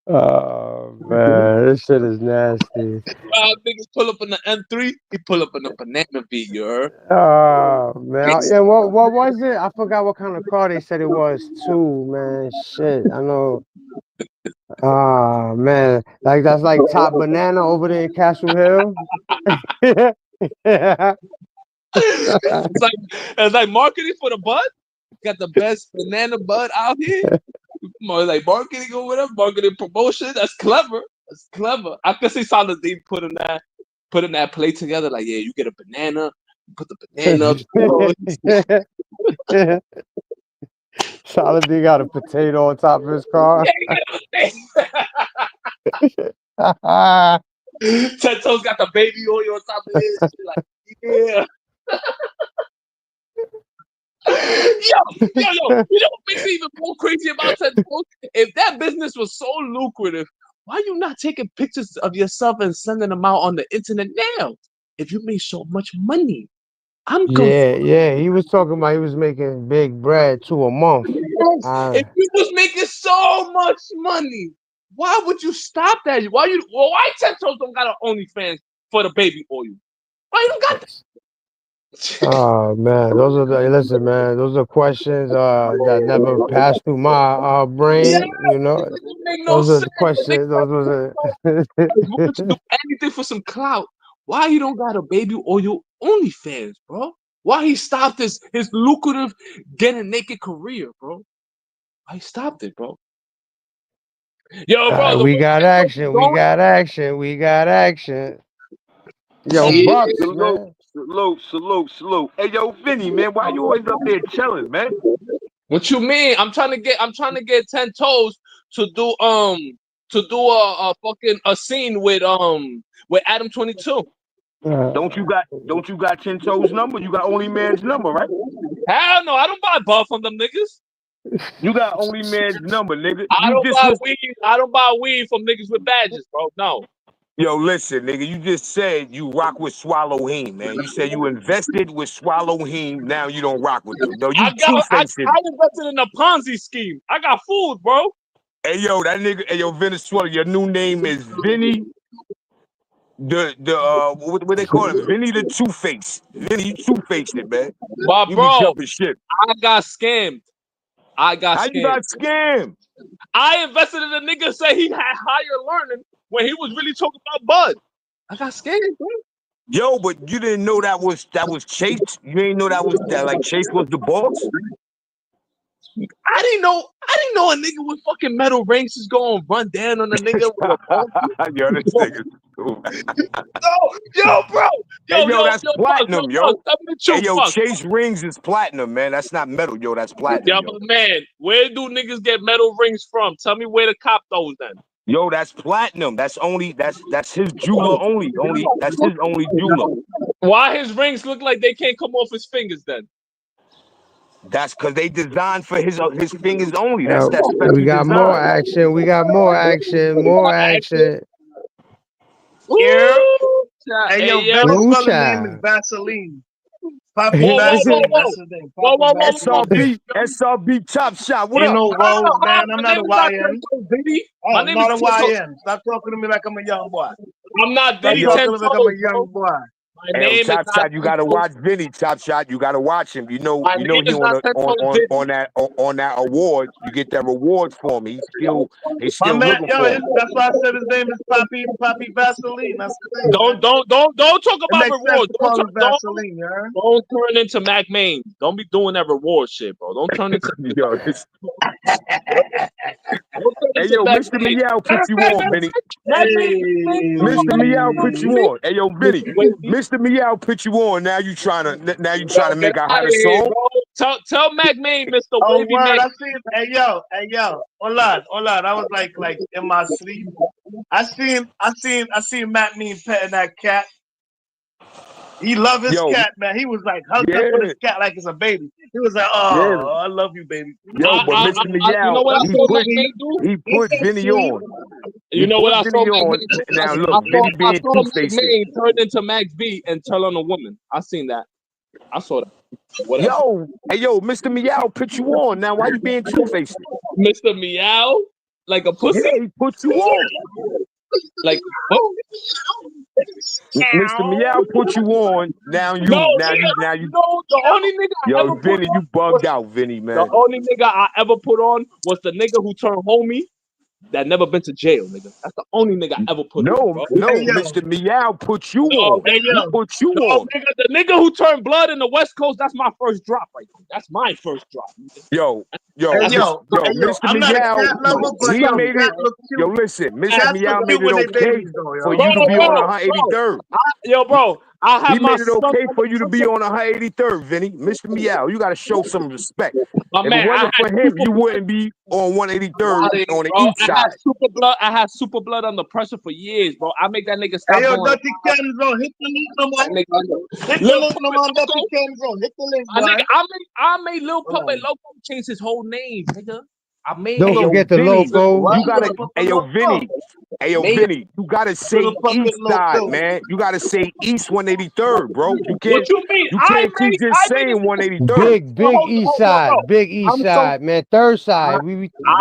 S1: Oh man, this shit is nasty.
S2: Niggas pull up in the M3, he pull up in the banana V, you heard?
S1: Oh man, yeah. What was it? I forgot what kind of car they said it was too, man. Shit, I know. Ah man, like that's like Top Banana over there in Castle Hill.
S2: It's like marketing for the bud. Got the best banana bud out here. More like marketing or whatever, marketing promotion. That's clever. That's clever. I can see Saladin putting that plate together. Like, yeah, you get a banana, you put the banana.
S1: Solid D got a potato on top of his car.
S2: Yeah, you get a Teto's got the baby oil on top of his shit. Like, yeah. Yo. You know what makes me even more crazy about Tetos? If that business was so lucrative, why you not taking pictures of yourself and sending them out on the internet now? If you make so much money, I'm confused.
S1: Yeah. He was talking about he was making big bread to a month.
S2: If you was making so much money, why would you stop that? Why Tetos don't got an OnlyFans for the baby oil? Why you don't got that?
S1: Oh man, listen, man. Those are questions that never passed through my
S2: Yeah,
S1: brain. You know,
S2: it doesn't make no
S1: those are
S2: sense.
S1: the questions. Those was
S2: Why would you do anything for some clout? Why you don't got a baby oil OnlyFans, bro? Why he stopped his lucrative getting naked career, bro? Why he stopped it, bro? Yo, bro, the
S1: we
S2: way
S1: got
S2: Tetos is
S1: action. We
S2: going,
S1: got action. We got action. Yo,
S2: yeah.
S1: Bucks,
S3: Salute,
S1: man.
S3: salute. Hey, yo, Vinny, man, why you always up there chilling, man?
S2: What you mean? I'm trying to get 10 toes to do a fucking a scene with Adam 22.
S3: Don't you got Chinto's number? You got Only Man's number, right?
S2: Hell no, I don't buy buff from them niggas.
S3: You got only man's number, nigga.
S2: I
S3: You
S2: don't
S3: just
S2: buy
S3: was.
S2: weed. I don't buy weed from niggas with badges, bro. No.
S3: Yo, listen, nigga. You just said you rock with Swallow Heme, man. You said you invested with Swallow Heme. Now you don't rock with them. No, you two
S2: I
S3: facing.
S2: invested in a Ponzi scheme. I got food, bro.
S3: Hey yo, that nigga. Hey yo, Venezuela. Your new name is Vinny. What they call it? Vinny the Two Face. Vinny, you two faced it, man.
S2: But
S3: You be
S2: bro,
S3: jumping shit.
S2: I got scammed. I got
S3: How you got
S2: scammed.
S3: scammed?
S2: I invested in a nigga say he had higher learning when he was really talking about bud. I got scammed, bro.
S3: Yo, but you didn't know that was Chase. You didn't know that was like Chase was the boss.
S2: I didn't know a nigga with fucking metal rings is gonna run down on a nigga with a ball.
S3: Yo, this nigga's cool.
S2: Yo, bro.
S3: Hey, yo, that's platinum,
S2: Fuck,
S3: yo.
S2: tell me the
S3: Hey,
S2: truth,
S3: yo,
S2: fuck.
S3: Chase rings is platinum, man. That's not metal, yo. That's platinum,
S2: Yeah,
S3: yo.
S2: but man, where do niggas get metal rings from? Tell me where to cop those then.
S3: Yo, that's platinum. That's his jeweler only. That's his only jeweler.
S2: Why his rings look like they can't come off his fingers then?
S3: That's because they designed for his fingers only.
S1: Yeah,
S3: That's that
S1: we
S3: special
S1: got more
S3: design.
S1: action. We got more action. More action.
S4: Yeah. Hey,
S2: Hey,
S4: yo,
S2: yo.
S1: Ooh,
S4: Venezuela's name is
S1: child.
S4: Vaseline. Papi
S2: Whoa,
S4: Vaseline. That's his name. Papi Vaseline.
S3: SRB Chop Shop. What
S4: Ain't
S3: up?
S4: no Rose, man. I'm
S2: My
S4: not
S2: name
S4: a
S2: is not
S4: YN.
S2: Tento Diddy. My
S4: Oh,
S2: name
S4: not a
S2: is Tento.
S4: YN. Stop talking to me like I'm a young boy.
S2: I'm not
S4: Stop
S2: Diddy
S3: yo.
S4: talking to me like I'm
S2: Tento,
S4: a young
S2: bro.
S4: boy.
S2: My
S3: Hey, yo,
S2: name is
S3: Chop
S2: not
S3: Shot, you gotta
S2: Tento.
S3: watch Vinny. Chop Shot, you gotta watch him. You know
S2: My name
S3: he
S2: is not Tento Diddy.
S3: on that award. You get that reward for him. He's
S4: My
S3: still
S4: man,
S3: looking
S4: yo,
S3: for him.
S4: that's why I said his name is Papi Vaseline. That's the thing, man.
S2: Don't talk
S4: It
S2: about
S4: makes sense
S2: rewards.
S4: to call him Vaseline, yeah?
S2: Don't turn into Mac Main. Don't be doing that reward shit, bro. Don't turn into
S3: Yo, this, hey yo,
S2: Mac
S3: Mr.
S2: Main.
S3: Meow put you on, Vinny.
S2: Mac Main.
S3: Mr. Meow put you
S4: Hey.
S3: on. Hey yo, Vinny. Mr. Meow put you on. Now you trying to
S2: Get
S3: make a
S2: out
S3: hotter
S2: of here,
S3: song?
S2: bro. Tell Mac Main, Mr.
S4: Oh,
S2: Wavy
S4: word,
S2: Mac.
S4: I see it. Hey, yo. Hold on. I was like in my sleep. I seen Matt Mean petting that cat. He love his
S3: Yo,
S4: cat, man. He was like hugged up with
S3: yeah,
S4: his cat like it's a baby. He was like,
S3: yeah.
S4: "Oh, I love you, baby."
S3: Yo, but Mr.
S2: You know
S3: Meow,
S2: what I
S4: That's
S2: saw
S4: so
S2: Mac
S4: sweet.
S2: Main do?
S3: he put
S4: Ain't that
S3: Vinny
S4: sweet?
S3: on.
S2: You
S3: He
S2: know what
S3: put
S2: I
S3: Vinny
S2: saw Mac
S3: on.
S2: Main do?
S3: Now look, Vinny
S2: I
S3: being
S2: saw
S3: two
S2: Mac
S3: faced.
S2: Main turn into Max B and tell on a woman. I seen that. I saw that. Whatever.
S3: Yo, hey yo, Mr. Meow put you on. Now why you being two faced?
S2: Mr. Meow, like a
S3: Yeah,
S2: pussy,
S3: he put you on.
S2: like what?
S3: Mr. Meow put you on. Now
S2: No,
S3: you
S2: nigga. No, the only nigga I
S3: yo,
S2: ever put
S3: Vinny, you
S2: on was
S3: bugged out, Vinny,
S2: the
S3: man.
S2: only nigga I ever put on was the nigga who turned homie that never been to jail, nigga. That's the only nigga I ever put on, bro.
S3: No,
S4: Hey yo,
S3: Mr. Meow put you
S2: No,
S3: on.
S4: hey
S3: He
S4: yo,
S3: put you
S2: no,
S3: on.
S2: nigga, the nigga who turned blood in the West Coast, that's my first drop right there. That's my first drop, nigga.
S3: Yo,
S4: hey
S2: That's my
S4: yo, hey yo.
S3: Mr.
S4: I'm not a
S3: Meow,
S4: cat lover, but
S3: he
S4: yo,
S3: made it.
S4: cat look
S3: Yo,
S4: cute.
S3: listen, Mr.
S4: Cats look
S3: Meow made
S4: cute
S3: it
S4: when they
S3: okay
S4: babies, though,
S3: for
S4: yo.
S3: you to be on
S2: bro,
S3: 183rd.
S2: bro, I
S3: He
S2: have my
S3: made it
S2: son
S3: okay
S2: under
S3: for you to be
S2: pressure.
S3: on 183rd, Vinny. Mr. Meow, you got to show some respect.
S2: My
S3: If it
S2: man, I
S3: wasn't
S2: had
S3: for him,
S2: super
S3: you
S2: blood.
S3: wouldn't be on 183rd
S2: Bro.
S3: on the east side.
S2: I had super blood under pressure for years, bro. I make that nigga
S4: Hey
S2: stop
S4: yo,
S2: going.
S4: Dirty Kenzo, hit the link, no
S2: That
S4: man.
S2: nigga,
S4: Hit the
S2: Lil
S4: link, no
S2: Puppet
S4: man. Dirty
S2: Loco.
S4: Kenzo, hit the link,
S2: My nigga,
S4: boy.
S2: I made Lil
S4: Hold
S2: Puppet
S4: on.
S2: Loco change his whole name, nigga. I made
S1: Don't
S3: Hey,
S2: him.
S3: yo,
S1: forget the
S3: Vinny,
S1: logo.
S3: you
S4: What?
S3: got to,
S4: Little Papa
S3: hey, yo,
S4: Loco.
S3: Vinny. Hey, yo,
S2: Made him.
S3: Vinny, you got to
S4: Little
S3: say
S4: Puppet
S3: east side,
S4: Loco.
S3: man. You got to say east 183rd, bro.
S2: What you mean?
S3: You can't keep just
S2: I made
S3: saying
S2: it.
S3: 183rd.
S1: Big East
S2: Bro.
S1: Side. Big East
S2: I'm so,
S1: Side, man. Third
S2: I,
S1: side.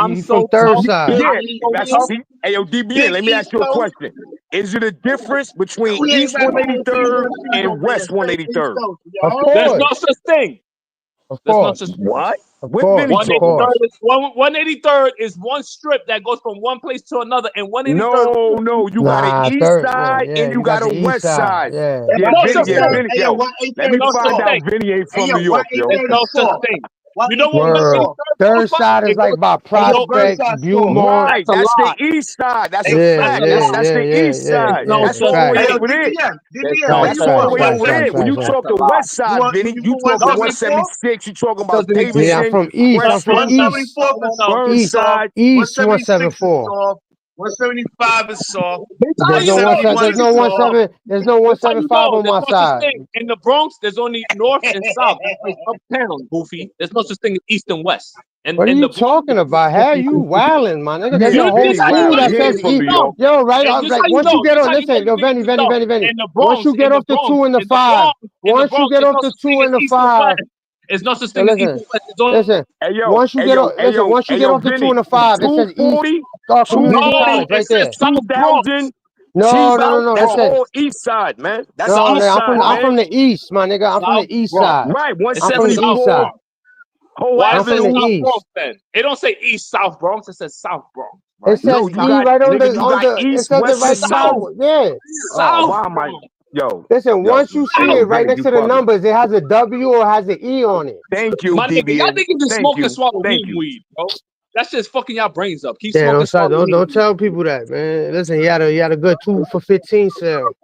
S2: I'm
S1: He from
S2: so
S1: third
S2: tough.
S1: side.
S4: Big
S3: Yeah,
S2: I'm
S4: East
S2: so
S3: that's
S2: tough.
S4: Coast.
S3: see. Hey, yo, DBN,
S4: Big
S3: let me
S4: East
S3: ask you a
S4: Coast.
S3: question. Is it a difference between
S4: We ain't
S3: East
S4: rapping no
S3: 183rd
S4: TMC,
S3: and
S4: no nigga.
S3: West
S4: Straight East
S3: 183rd?
S4: Coast. You
S1: Of
S4: heard?
S2: There's no
S1: course.
S2: such thing.
S1: Of
S2: There's no such
S1: course.
S2: thing.
S3: What?
S1: Of
S3: What Vinny
S1: course. Of
S3: talking about?
S1: course.
S2: 183rd is one strip that goes from one place to another, and 183rd.
S3: No, you got an
S1: Nah,
S3: east
S1: third. Yeah,
S3: side
S1: yeah.
S3: and you
S1: You got
S3: got a
S1: the East
S3: west
S1: Side.
S3: side.
S1: Yeah.
S2: There's
S3: Yeah,
S2: no
S3: Vinny,
S2: such thing.
S4: Hey yo,
S3: yo, let me
S2: There's no
S4: 183rd is
S3: find
S2: such
S4: soft.
S3: out
S2: thing.
S3: Vinny ain't
S4: Hey
S3: from
S4: yo,
S3: New York, yo.
S2: There's
S4: 183rd
S2: no
S4: is
S2: such
S4: soft.
S2: thing. You know what 183rd
S4: 183rd
S1: Word.
S4: soft.
S2: goes
S1: Third
S2: from?
S1: side is
S2: It
S1: like
S2: goes.
S1: by
S4: Hey yo,
S1: Prospect,
S4: Burnside soft.
S1: Beaumont.
S3: Right,
S2: That's a
S3: that's the
S2: lie.
S3: east side. That's
S4: Hey,
S3: a
S1: Yeah,
S3: fact.
S2: That's a
S1: yeah,
S2: lie.
S3: That's
S1: yeah,
S3: the
S1: yeah,
S3: east
S1: yeah,
S2: There's
S3: side.
S2: no
S1: yeah.
S3: That's all the way
S2: such
S4: hey
S1: Facts.
S4: yo,
S2: thing.
S3: over there.
S2: There's
S4: DBN,
S2: no
S4: where
S1: Facts,
S4: you
S3: That's
S2: such
S3: all the
S1: facts,
S2: thing.
S3: way
S4: born?
S1: facts,
S3: over there.
S1: facts,
S3: When
S1: facts,
S3: you
S1: facts.
S3: talk
S2: That's a
S3: the
S2: lie.
S3: west side, Vinny, you
S4: You born
S3: talking
S4: 74?
S3: 176, you talking
S2: Because
S3: about
S2: it
S1: See, I'm
S3: Davidson,
S2: exists.
S1: from East. I'm from
S3: Preston,
S1: East.
S4: 174 is soft.
S1: East.
S4: Soft.
S3: Burnside.
S1: East
S4: 176 is
S1: 174.
S4: soft. 175 is soft.
S2: Bitch, how
S1: There's
S2: you
S1: no
S2: know?
S1: 17.
S4: 171
S1: There's
S4: is
S1: no
S4: soft.
S1: 17. There's no
S2: That's how you
S1: 175
S2: know.
S1: on
S2: There's
S1: my
S2: no such
S1: side.
S2: thing. In the Bronx, there's only north and south. There's like uptown, goofy. There's no such thing as east and west. And
S1: What are
S2: and
S1: you
S2: the Bronx
S1: talking about? How you wilding, my nigga? There's
S2: You
S1: a
S2: know,
S1: whole
S2: this how you
S1: school
S2: know.
S1: that
S3: He
S1: says
S3: ain't
S2: This how
S3: from
S2: you
S1: E.
S3: New
S2: know.
S3: York.
S1: Yo, right,
S2: And this
S1: right.
S2: how you
S1: Once you
S2: know.
S1: get
S2: This
S1: on,
S2: how you know
S1: listen,
S2: you
S1: yo,
S2: niggas
S1: Venny,
S2: is
S1: Venny,
S2: dumb.
S1: Venny, Venny.
S2: In the
S1: Once
S2: Bronx,
S1: you get off the 2 and the
S2: in the
S1: 5,
S2: Bronx, in the
S1: once you
S2: Bronx,
S1: get
S2: it's
S1: off
S2: no
S1: the
S2: such thing
S1: 2
S2: as
S1: and the
S2: east and
S1: 5,
S2: west. It's no such
S1: yo,
S2: thing as east and west. It's all
S1: listen. Once you get off, listen, once you
S3: Hey
S1: get
S3: yo,
S1: off the 2
S3: Vinny.
S1: and the 5, it says East
S3: 240,
S1: Community
S2: no.
S3: 240,
S1: College
S2: It
S1: right
S2: says
S1: there.
S2: South Bronx.
S3: 2000,
S1: No, no, no,
S3: T-South.
S1: no. It
S3: That's
S1: says
S3: all East Side, man. That's
S1: no,
S3: East
S1: nigga.
S3: Side,
S1: I'm
S3: man.
S1: from the East, my nigga. I'm from
S2: South
S1: the East
S2: Bronx.
S1: side.
S3: Right,
S2: It
S1: I'm
S2: says
S1: from the East
S2: South
S3: 174,
S1: side.
S2: Bronx.
S3: Whole
S2: Why
S1: I'm
S2: is it
S1: from the
S3: Avenue.
S2: South
S1: East.
S2: Bronx then? It don't say East South Bronx. It says South Bronx.
S1: It
S2: Right?
S3: No,
S1: says
S3: you
S1: E
S3: got,
S1: right
S3: nigga, you
S1: on
S3: got
S1: the. It
S3: East,
S1: says it
S3: West,
S1: right
S3: and
S1: beside.
S2: South.
S3: North.
S1: Yeah.
S3: Oh,
S2: South
S3: why am I,
S2: Bronx.
S3: yo,
S1: Listen,
S3: yo,
S1: once you see
S3: yo,
S1: it right
S3: Vinny,
S1: next
S3: you
S1: to the
S3: bugging.
S1: numbers, it has a W or has an E on it.
S3: Thank you,
S2: My nigga, y'all
S3: DBN.
S2: niggas just
S3: Thank
S2: smoke and
S3: you.
S2: swallow
S3: Thank
S2: heme
S3: you.
S2: weed, bro. That's just fucking y'all brains up. Keep
S1: Yeah,
S2: smoking, swallow heme
S1: don't
S2: weed.
S1: tell people that, man. Listen, he had a good 2 for 15 sale.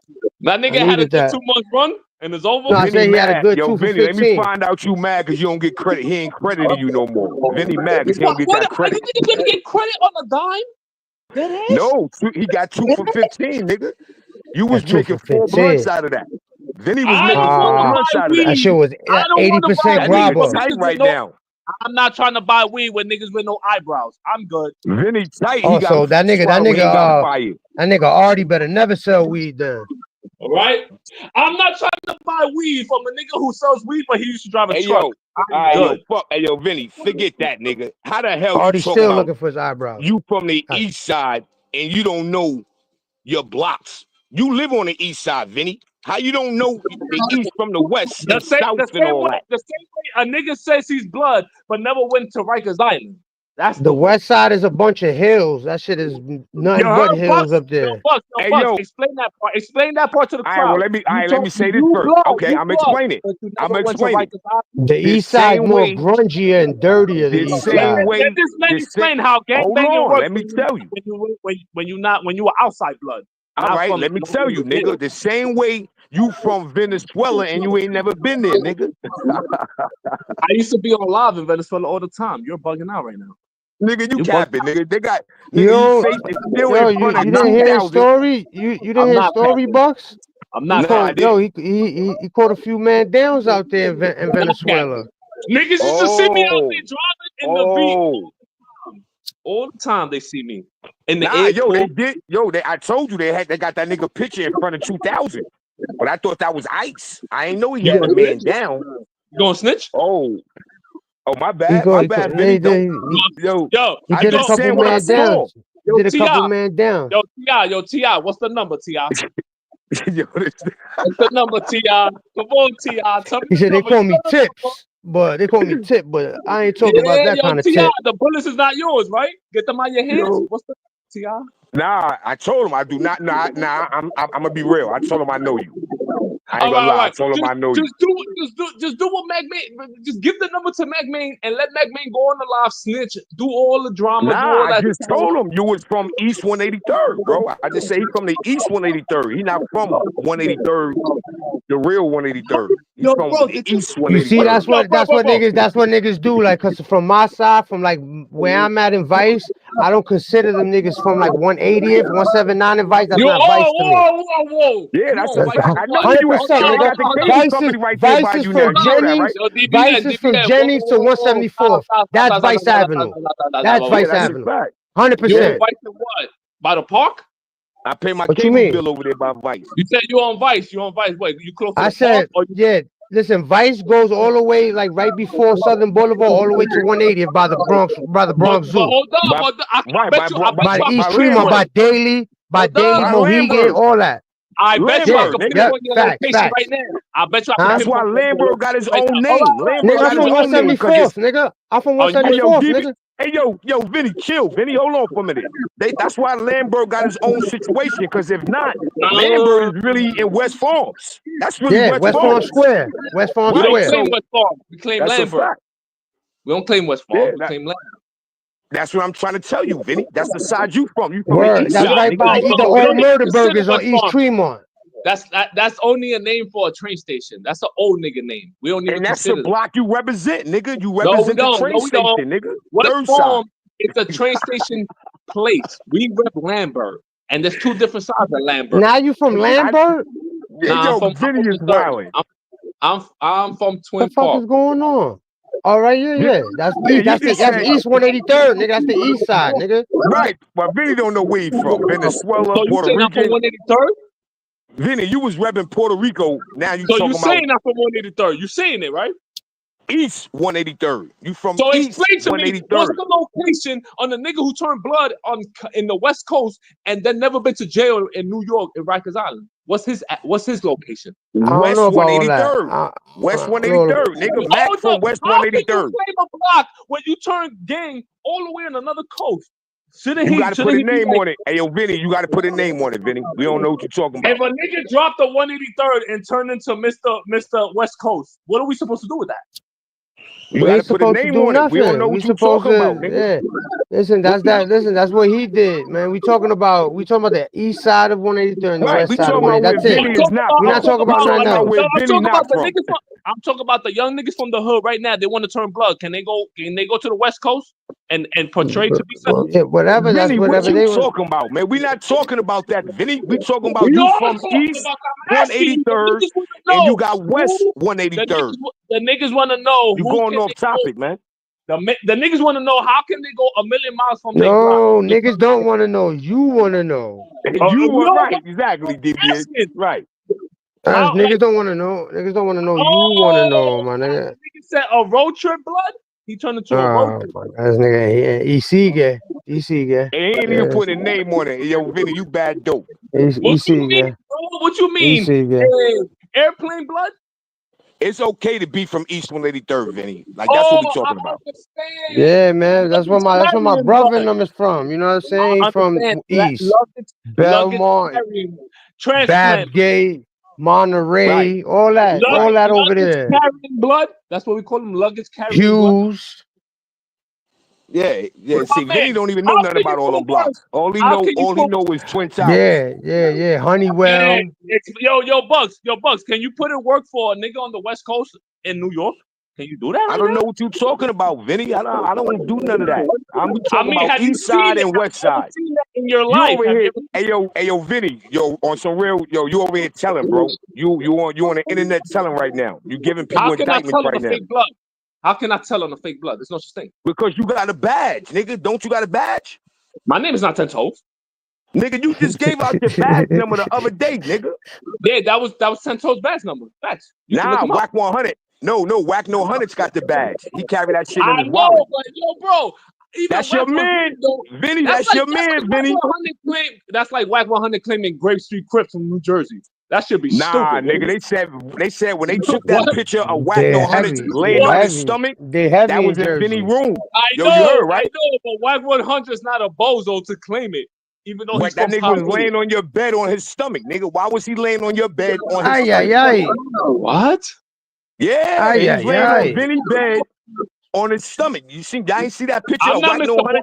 S2: That
S1: I
S2: nigga had a
S1: needed
S2: good
S1: that.
S2: 2 month run and it's over.
S1: No, I
S3: Vinny
S1: said he had a
S3: mad.
S1: good
S3: Yo,
S1: 2 for
S3: Vinny, let me
S1: 15.
S3: find out you mad because you don't get credit. He ain't crediting you no more. Vinny mad because he don't get
S2: What
S3: that
S2: are you
S3: credit.
S2: niggas gonna get credit on a dime? Dead ass?
S3: No, he got 2 for 15, nigga. You was
S1: At 2
S3: making
S1: for
S3: 4 blunts
S1: 15.
S3: out of that. Vinny was
S2: I
S3: making
S2: don't
S3: 4
S2: want to
S1: Ah,
S3: blunts
S2: buy
S3: out of that.
S1: that shit
S2: weed.
S1: was
S2: I don't want to buy
S1: 80%
S3: That
S2: weed
S3: nigga
S2: from
S1: grabber.
S3: tight
S2: niggas with
S3: right
S2: no.
S3: now.
S2: I'm not trying to buy weed with niggas with no eyebrows. I'm good.
S3: Vinny tight. He
S1: Oh,
S3: got
S1: so
S3: swallowed. He got fired.
S1: that nigga already better never sell weed then.
S2: All right. I'm not trying to buy weed from a nigga who sells weed, but he used to drive a
S3: Hey
S2: truck.
S3: yo,
S2: I'm
S3: yo,
S2: good.
S3: fuck. Hey yo, Vinny, forget that, nigga. How the hell you
S1: Already
S3: talking
S1: still
S3: about
S1: looking for his eyebrows.
S3: you from the
S1: Uh,
S3: East Side and you don't know your blocks? You live on the East Side, Vinny. How you don't know the East from the West and South and all that?
S2: The same way a nigga says he's blood, but never went to Rikers Island. That's
S1: The
S2: the way.
S1: west side is a bunch of hills. That shit is
S3: You
S1: nothing but
S3: heard,
S1: hills
S3: Bucks?
S1: up there.
S3: Hey
S2: Bucks.
S3: yo,
S2: Explain that part. Explain that part to the
S3: all right, well
S2: crowd.
S3: all right, let me say this first. Okay, I'm
S2: You blood,
S3: explaining.
S2: but you
S3: I'm
S2: never went to
S3: explaining.
S2: Rikers Island.
S1: The
S3: The
S1: east side
S3: same
S1: more
S3: way,
S1: grungier and dirtier than
S3: the
S1: the east
S3: same
S1: side.
S2: Let
S3: way,
S2: this man
S3: the same.
S2: explain how
S3: Hold
S2: gangbanging
S3: on,
S2: works
S3: let me tell you.
S2: when you were outside blood,
S3: All
S2: not
S3: right,
S2: from.
S3: let me tell you, nigga. The same way you from Venezuela and you ain't never been there, nigga.
S2: I used to be on live in Venezuela all the time. You're bugging out right now.
S3: Nigga, you
S2: You bugging
S3: capping,
S2: out.
S3: nigga. They got nigga, he
S1: Yo,
S3: faced it still
S1: yo,
S3: in
S1: you
S3: front of
S2: I'm
S1: didn't
S2: not.
S1: hear his
S3: 2,000.
S1: story? You didn't
S2: I'm
S1: hear his
S2: not
S1: story,
S2: capping.
S1: Bucks?
S2: I'm
S1: He
S2: not
S3: Nah, I
S1: caught
S2: capping.
S1: yo,
S3: didn't.
S1: he caught a few man downs out there in
S2: I'm not
S1: Venezuela.
S2: capping. Niggas used to see me out there
S3: Oh,
S2: driving in the V
S3: oh.
S2: all the time. They see me in the
S3: Nah, yo, they
S2: airport.
S3: did. Yo, I told you they got that nigga picture in front of 2,000. But I thought that was Ice. I ain't know he
S2: You
S3: had a
S2: gonna
S3: man
S2: snitch?
S3: down.
S2: You gonna snitch?
S3: Oh, oh,
S1: He
S3: my
S1: caught,
S3: bad,
S1: yeah,
S3: Vinny. Don't
S2: Yo,
S3: yo.
S2: yo,
S1: he
S3: I
S1: did a
S2: yo,
S3: just
S1: couple
S3: saying what I
S1: man
S3: saw.
S1: downs. He did a
S2: Ti,
S1: couple man downs.
S2: yo, Ti. What's the number, Ti?
S3: Yo, this,
S2: What's the number, Ti? Come on, Ti. Tell me
S1: He
S2: the
S1: said they
S2: number.
S1: call
S2: You
S1: me
S2: know the number.
S1: tips, but I ain't talking about
S2: Yeah,
S1: that
S2: yo,
S1: kind of
S2: Ti.
S1: tip.
S2: The bullets is not yours, right? Get them out your hands.
S3: yo.
S2: What's the Ti?
S3: Nah, I told him I do not. Nah. I'm gonna be real. I told him I know you. I ain't gonna
S2: All
S3: lie. I
S2: right.
S3: told him I know you.
S2: Just do what Mac Main. Just give the number to Mac Main and let Mac Main go on the live snitch. Do all the drama. Do
S3: Nah,
S2: all
S3: I
S2: that
S3: just
S2: stuff.
S3: told him you was from East 183rd, bro. I just say he from the East 183rd. He not from 183rd, the real 183rd. He
S2: Yo,
S3: from
S2: bro,
S3: the
S2: did you?
S3: East
S1: You see,
S3: 183rd.
S1: that's what niggas do. Like, cause from my side, from like where I'm at in Vice, I don't consider them niggas from like 180th, 179 in Vice. That's
S2: You
S1: not Vice to me.
S2: whoa.
S3: Yeah,
S2: You
S3: that's a
S2: on Vice
S3: fact.
S2: for
S3: I know
S2: what?
S3: where you at.
S2: Hold on,
S1: Hundred percent,
S3: Hey, they
S1: nigga.
S3: got the
S2: hold
S3: cable company right there
S1: Vice
S3: by
S1: is
S3: you now.
S1: from
S3: You know that, right?
S1: Jennings.
S2: Yo,
S1: Vice is from Jennings to 174th. That's Vice Avenue. That's
S3: Yeah,
S1: Vice
S3: that's a
S1: Avenue.
S3: fact.
S1: 100%.
S2: Vice to what? By the park?
S3: I pay my
S1: What you
S3: cable
S1: mean?
S3: bill over there by Vice.
S2: You said you on Vice. You on Vice. Wait, you close to
S1: I
S2: the park
S1: said,
S2: or you?
S1: yeah. Listen, Vice goes all the way, like right before Southern Boulevard, all the way to 180th by the Bronx
S2: But
S1: Zoo,
S3: By,
S2: hold on. I
S3: right,
S2: bet you. I bet
S1: by
S2: you.
S1: the
S3: by
S1: East Tremont,
S3: Landberg.
S1: by
S2: Hold
S1: Daily,
S2: on.
S3: By
S1: Mohegan,
S3: Landberg.
S1: all that.
S2: I bet you I
S1: Yeah,
S3: Landberg,
S2: could
S3: nigga.
S1: yeah.
S2: pinpoint your
S1: Facts,
S2: location right
S1: facts.
S2: now. I bet you I could
S1: Huh?
S3: That's why
S2: pinpoint your
S3: Landberg got his
S2: location right
S3: own
S2: now.
S3: name.
S1: Nigga,
S3: Landberg
S1: I'm
S3: got his
S1: from
S3: own name because it's
S1: 174th, nigga. I'm from
S2: Oh, you
S3: hey yo,
S1: 174th,
S3: give it.
S1: nigga.
S3: Hey yo, Vinny, chill. Vinny, hold on for a minute. That's why Landberg got his own situation. Because if not, Landberg is really in West Farms. That's really
S1: Yeah,
S3: West
S1: West Farm
S3: Farms.
S1: Square. West Farm
S2: we
S3: Right.
S2: don't
S1: Square.
S2: claim
S3: So
S2: West Farm. We claim
S3: that's a
S2: Lambert.
S3: fact.
S2: We don't claim West
S3: Yeah,
S2: Farm. We claim Lambert.
S3: that's what I'm trying to tell you, Vinny. That's the side you from. You from the
S1: Word.
S3: east
S1: That's
S3: side,
S1: right
S3: nigga.
S1: by
S3: You
S1: either
S3: from
S2: We
S3: over
S1: old
S2: don't
S3: there.
S2: even
S1: murder
S2: consider
S1: burgers or
S2: West
S1: East
S2: Farm.
S1: Tremont.
S2: That's only a name for a train station. That's an old nigga name. We don't even
S3: And that's the
S2: consider that.
S3: block you represent, nigga. You
S2: No, we
S3: represent the
S2: don't.
S3: train
S2: No, we don't.
S3: station, nigga.
S2: West
S3: Third side.
S2: Farm is a train station place. We rep Lambert. And there's two different sides of Lambert.
S1: Now you from
S3: I,
S1: Lambert?
S2: Nah,
S3: yo,
S2: I'm
S3: Vinny
S2: from
S3: is
S2: the 30.
S3: wilding.
S2: I'm from
S1: The
S2: Twin
S1: fuck
S2: Park.
S1: is going on? All right, yeah. That's
S5: Yeah,
S1: east.
S5: you just
S1: That's
S5: said
S1: East 183rd, nigga. That's the east side, nigga.
S5: right, but Vinny don't know where he from. Venezuela,
S2: So you
S5: Puerto
S2: saying I'm from
S5: Rican.
S2: 183rd?
S5: Vinny, you was repping Puerto Rico. Now you
S2: So you
S5: talking about
S2: saying I'm from 183rd? You saying it, right?
S5: East 183rd. You from
S2: So
S5: East
S2: explain to me what's
S5: 183rd.
S2: the location on the nigga who turned blood in the West Coast and then never been to jail in New York in Rikers Island? What's his location?
S1: I don't know
S5: West
S1: about all that.
S5: 183rd. West
S1: I don't know.
S5: 183rd. Nigga, Mac
S2: Hold
S5: from
S2: up.
S5: West
S2: How can you
S5: 183rd.
S2: claim a block when you turn gang all the way on another coast? Shouldn't
S5: You
S2: he?
S5: got to put
S2: Shouldn't
S5: a
S2: he be
S5: name
S2: like,
S5: on it. Hey, yo, Vinny, you got to put a name on it, Vinny. We don't know what you're talking about.
S2: if a nigga dropped the 183rd and turned into Mr. West Coast, what are we supposed to do with that?
S5: You
S1: We
S5: got
S1: ain't
S5: to put a
S1: supposed to
S5: name
S1: do
S5: on it. We don't know
S1: nothing. We
S5: what you're
S1: supposed
S5: talking about,
S1: to,
S5: nigga.
S1: yeah. Listen, that's that. Listen, that's what he did, man. We talking about the east side of 183rd and the
S5: Right.
S1: west
S5: We
S1: side of
S5: talking about
S1: 183rd.
S5: where
S1: That's it.
S5: Vinny is not
S1: We're not
S5: from.
S1: talking
S5: We
S1: about nothing
S5: talking about
S1: else.
S5: where
S2: I'm
S5: Vinny
S2: talking about
S5: not
S2: the
S5: from.
S2: niggas. I'm talking about the young niggas from the hood right now. They want to turn blood. Can they go? Can they go to the West Coast and portray to be
S1: Well,
S2: something?
S1: yeah, whatever. That's
S5: Vinny, what
S1: whatever
S5: you
S1: they want.
S5: talking about, man? We not talking about that, Vinny. We talking
S2: We
S5: about you
S2: are
S5: from
S2: talking
S5: East
S2: about. I'm asking you. The
S5: 183rd
S2: niggas want to
S5: and you
S2: know
S5: got West
S2: who.
S5: 183rd.
S2: The niggas want to know
S5: You
S2: who
S5: going
S2: can
S5: off
S2: they go.
S5: topic, man.
S2: The niggas want to know how can they go a million miles from their block.
S1: No, niggas don't want to know. You want to know.
S5: You
S2: We
S5: were
S2: all
S5: right, exactly, DBA.
S2: asking
S5: Right.
S2: how. Like,
S1: Niggas don't want to know. Niggas don't want to know. You want to know,
S2: oh,
S1: my nigga.
S2: nigga said a road trip blood. He turned into a road trip.
S1: My God, this nigga, EC guy. EC guy.
S5: They ain't even
S1: Yeah,
S5: put a name on it. Yo, Vinny, you bad dope.
S2: What you
S1: EC
S2: mean,
S1: guy.
S2: bro? What you mean?
S1: EC guy.
S2: Airplane blood?
S5: It's okay to be from East 183rd, Vinny. Like that's what we
S2: Oh, I
S5: talking about.
S2: understand.
S1: Yeah, man. That's where my
S2: Carrying
S1: brother and
S2: blood.
S1: them is from. You know what I'm saying?
S2: I
S1: He's from
S2: understand.
S1: East.
S2: Luggage
S1: Belmont,
S2: carrying, transplant,
S1: Babgate,
S5: Right,
S1: Monterey, all
S5: right.
S1: that over
S2: luggage
S1: there.
S2: carrying blood. That's what we call them. Luggage carrying blood.
S1: Hughes.
S5: Yeah, yeah.
S2: My
S5: See, Vinny
S2: man,
S5: don't even know
S2: how
S5: nothing
S2: can you
S5: about all them
S2: put words?
S5: blocks. All
S2: How can you
S5: he
S2: put?
S5: know is Twin Towers.
S1: Yeah.
S2: Man,
S1: Honeywell.
S2: yo, Bugs. Can you put in work for a nigga on the West Coast in New York? Can you do that
S5: I
S2: right
S5: don't
S2: now?
S5: know what you talking about, Vinny. I don't do none of that. I'm
S2: I
S5: talking
S2: mean,
S5: about
S2: have you
S5: East
S2: seen
S5: side
S2: it?
S5: and
S2: Have
S5: West
S2: you ever
S5: side.
S2: seen that in your
S5: You
S2: life?
S5: over
S2: Have
S5: here,
S2: you ever?
S5: hey yo, Vinny, yo, on some real, yo, you over here telling, bro. You on the internet telling right now. You giving
S2: How
S5: people
S2: can I
S5: indictments
S2: tell on
S5: right
S2: the
S5: now
S2: fake blood? How can I tell on the fake blood? There's no such thing.
S5: because you got a badge, nigga. Don't you got a badge,
S2: My name is not Ten Toes.
S5: nigga? You just gave out your badge number the other day, nigga.
S2: Yeah, that was Ten Toes badge number. Facts. You can look
S5: Nah,
S2: him up.
S5: Whack 100. No, Whack No 100's got the badge. He carry that shit in
S2: I
S5: his
S2: know,
S5: wallet.
S2: but yo, bro, even
S5: That's your
S2: Whack 100
S5: man,
S2: though.
S5: Vinny.
S2: That's
S5: That's
S2: like
S5: your man, Vinny.
S2: Whack 100 claim. That's like Whack 100 claiming Grape Street Crips from New Jersey. That should be
S5: Nah,
S2: stupid.
S5: nigga.
S2: Man.
S5: They said when they took that
S2: What?
S5: picture of Whack No
S1: They're
S5: 100
S1: heavy.
S5: laying
S1: They're
S5: on
S2: What?
S5: his
S1: heavy.
S5: stomach,
S1: They're
S5: that
S1: heavy in
S5: was in Vinny
S1: Jersey.
S5: room. Yo, you heard, right?
S2: I know, but Whack 100 is not a bozo to claim it, even though he's
S5: But that
S2: from
S5: nigga was
S2: Poway.
S5: laying on your bed on his stomach, nigga. Why was he laying on your bed on his
S1: Ay,
S5: stomach?
S1: ay, ay.
S2: What?
S5: Yeah,
S1: Ay,
S5: he was
S1: ay,
S5: laying on
S1: ay.
S5: Vinny's bed on his stomach. Y'all ain't see that picture
S2: I'm
S5: of
S2: not
S5: Whack
S2: Mr.
S5: No 100?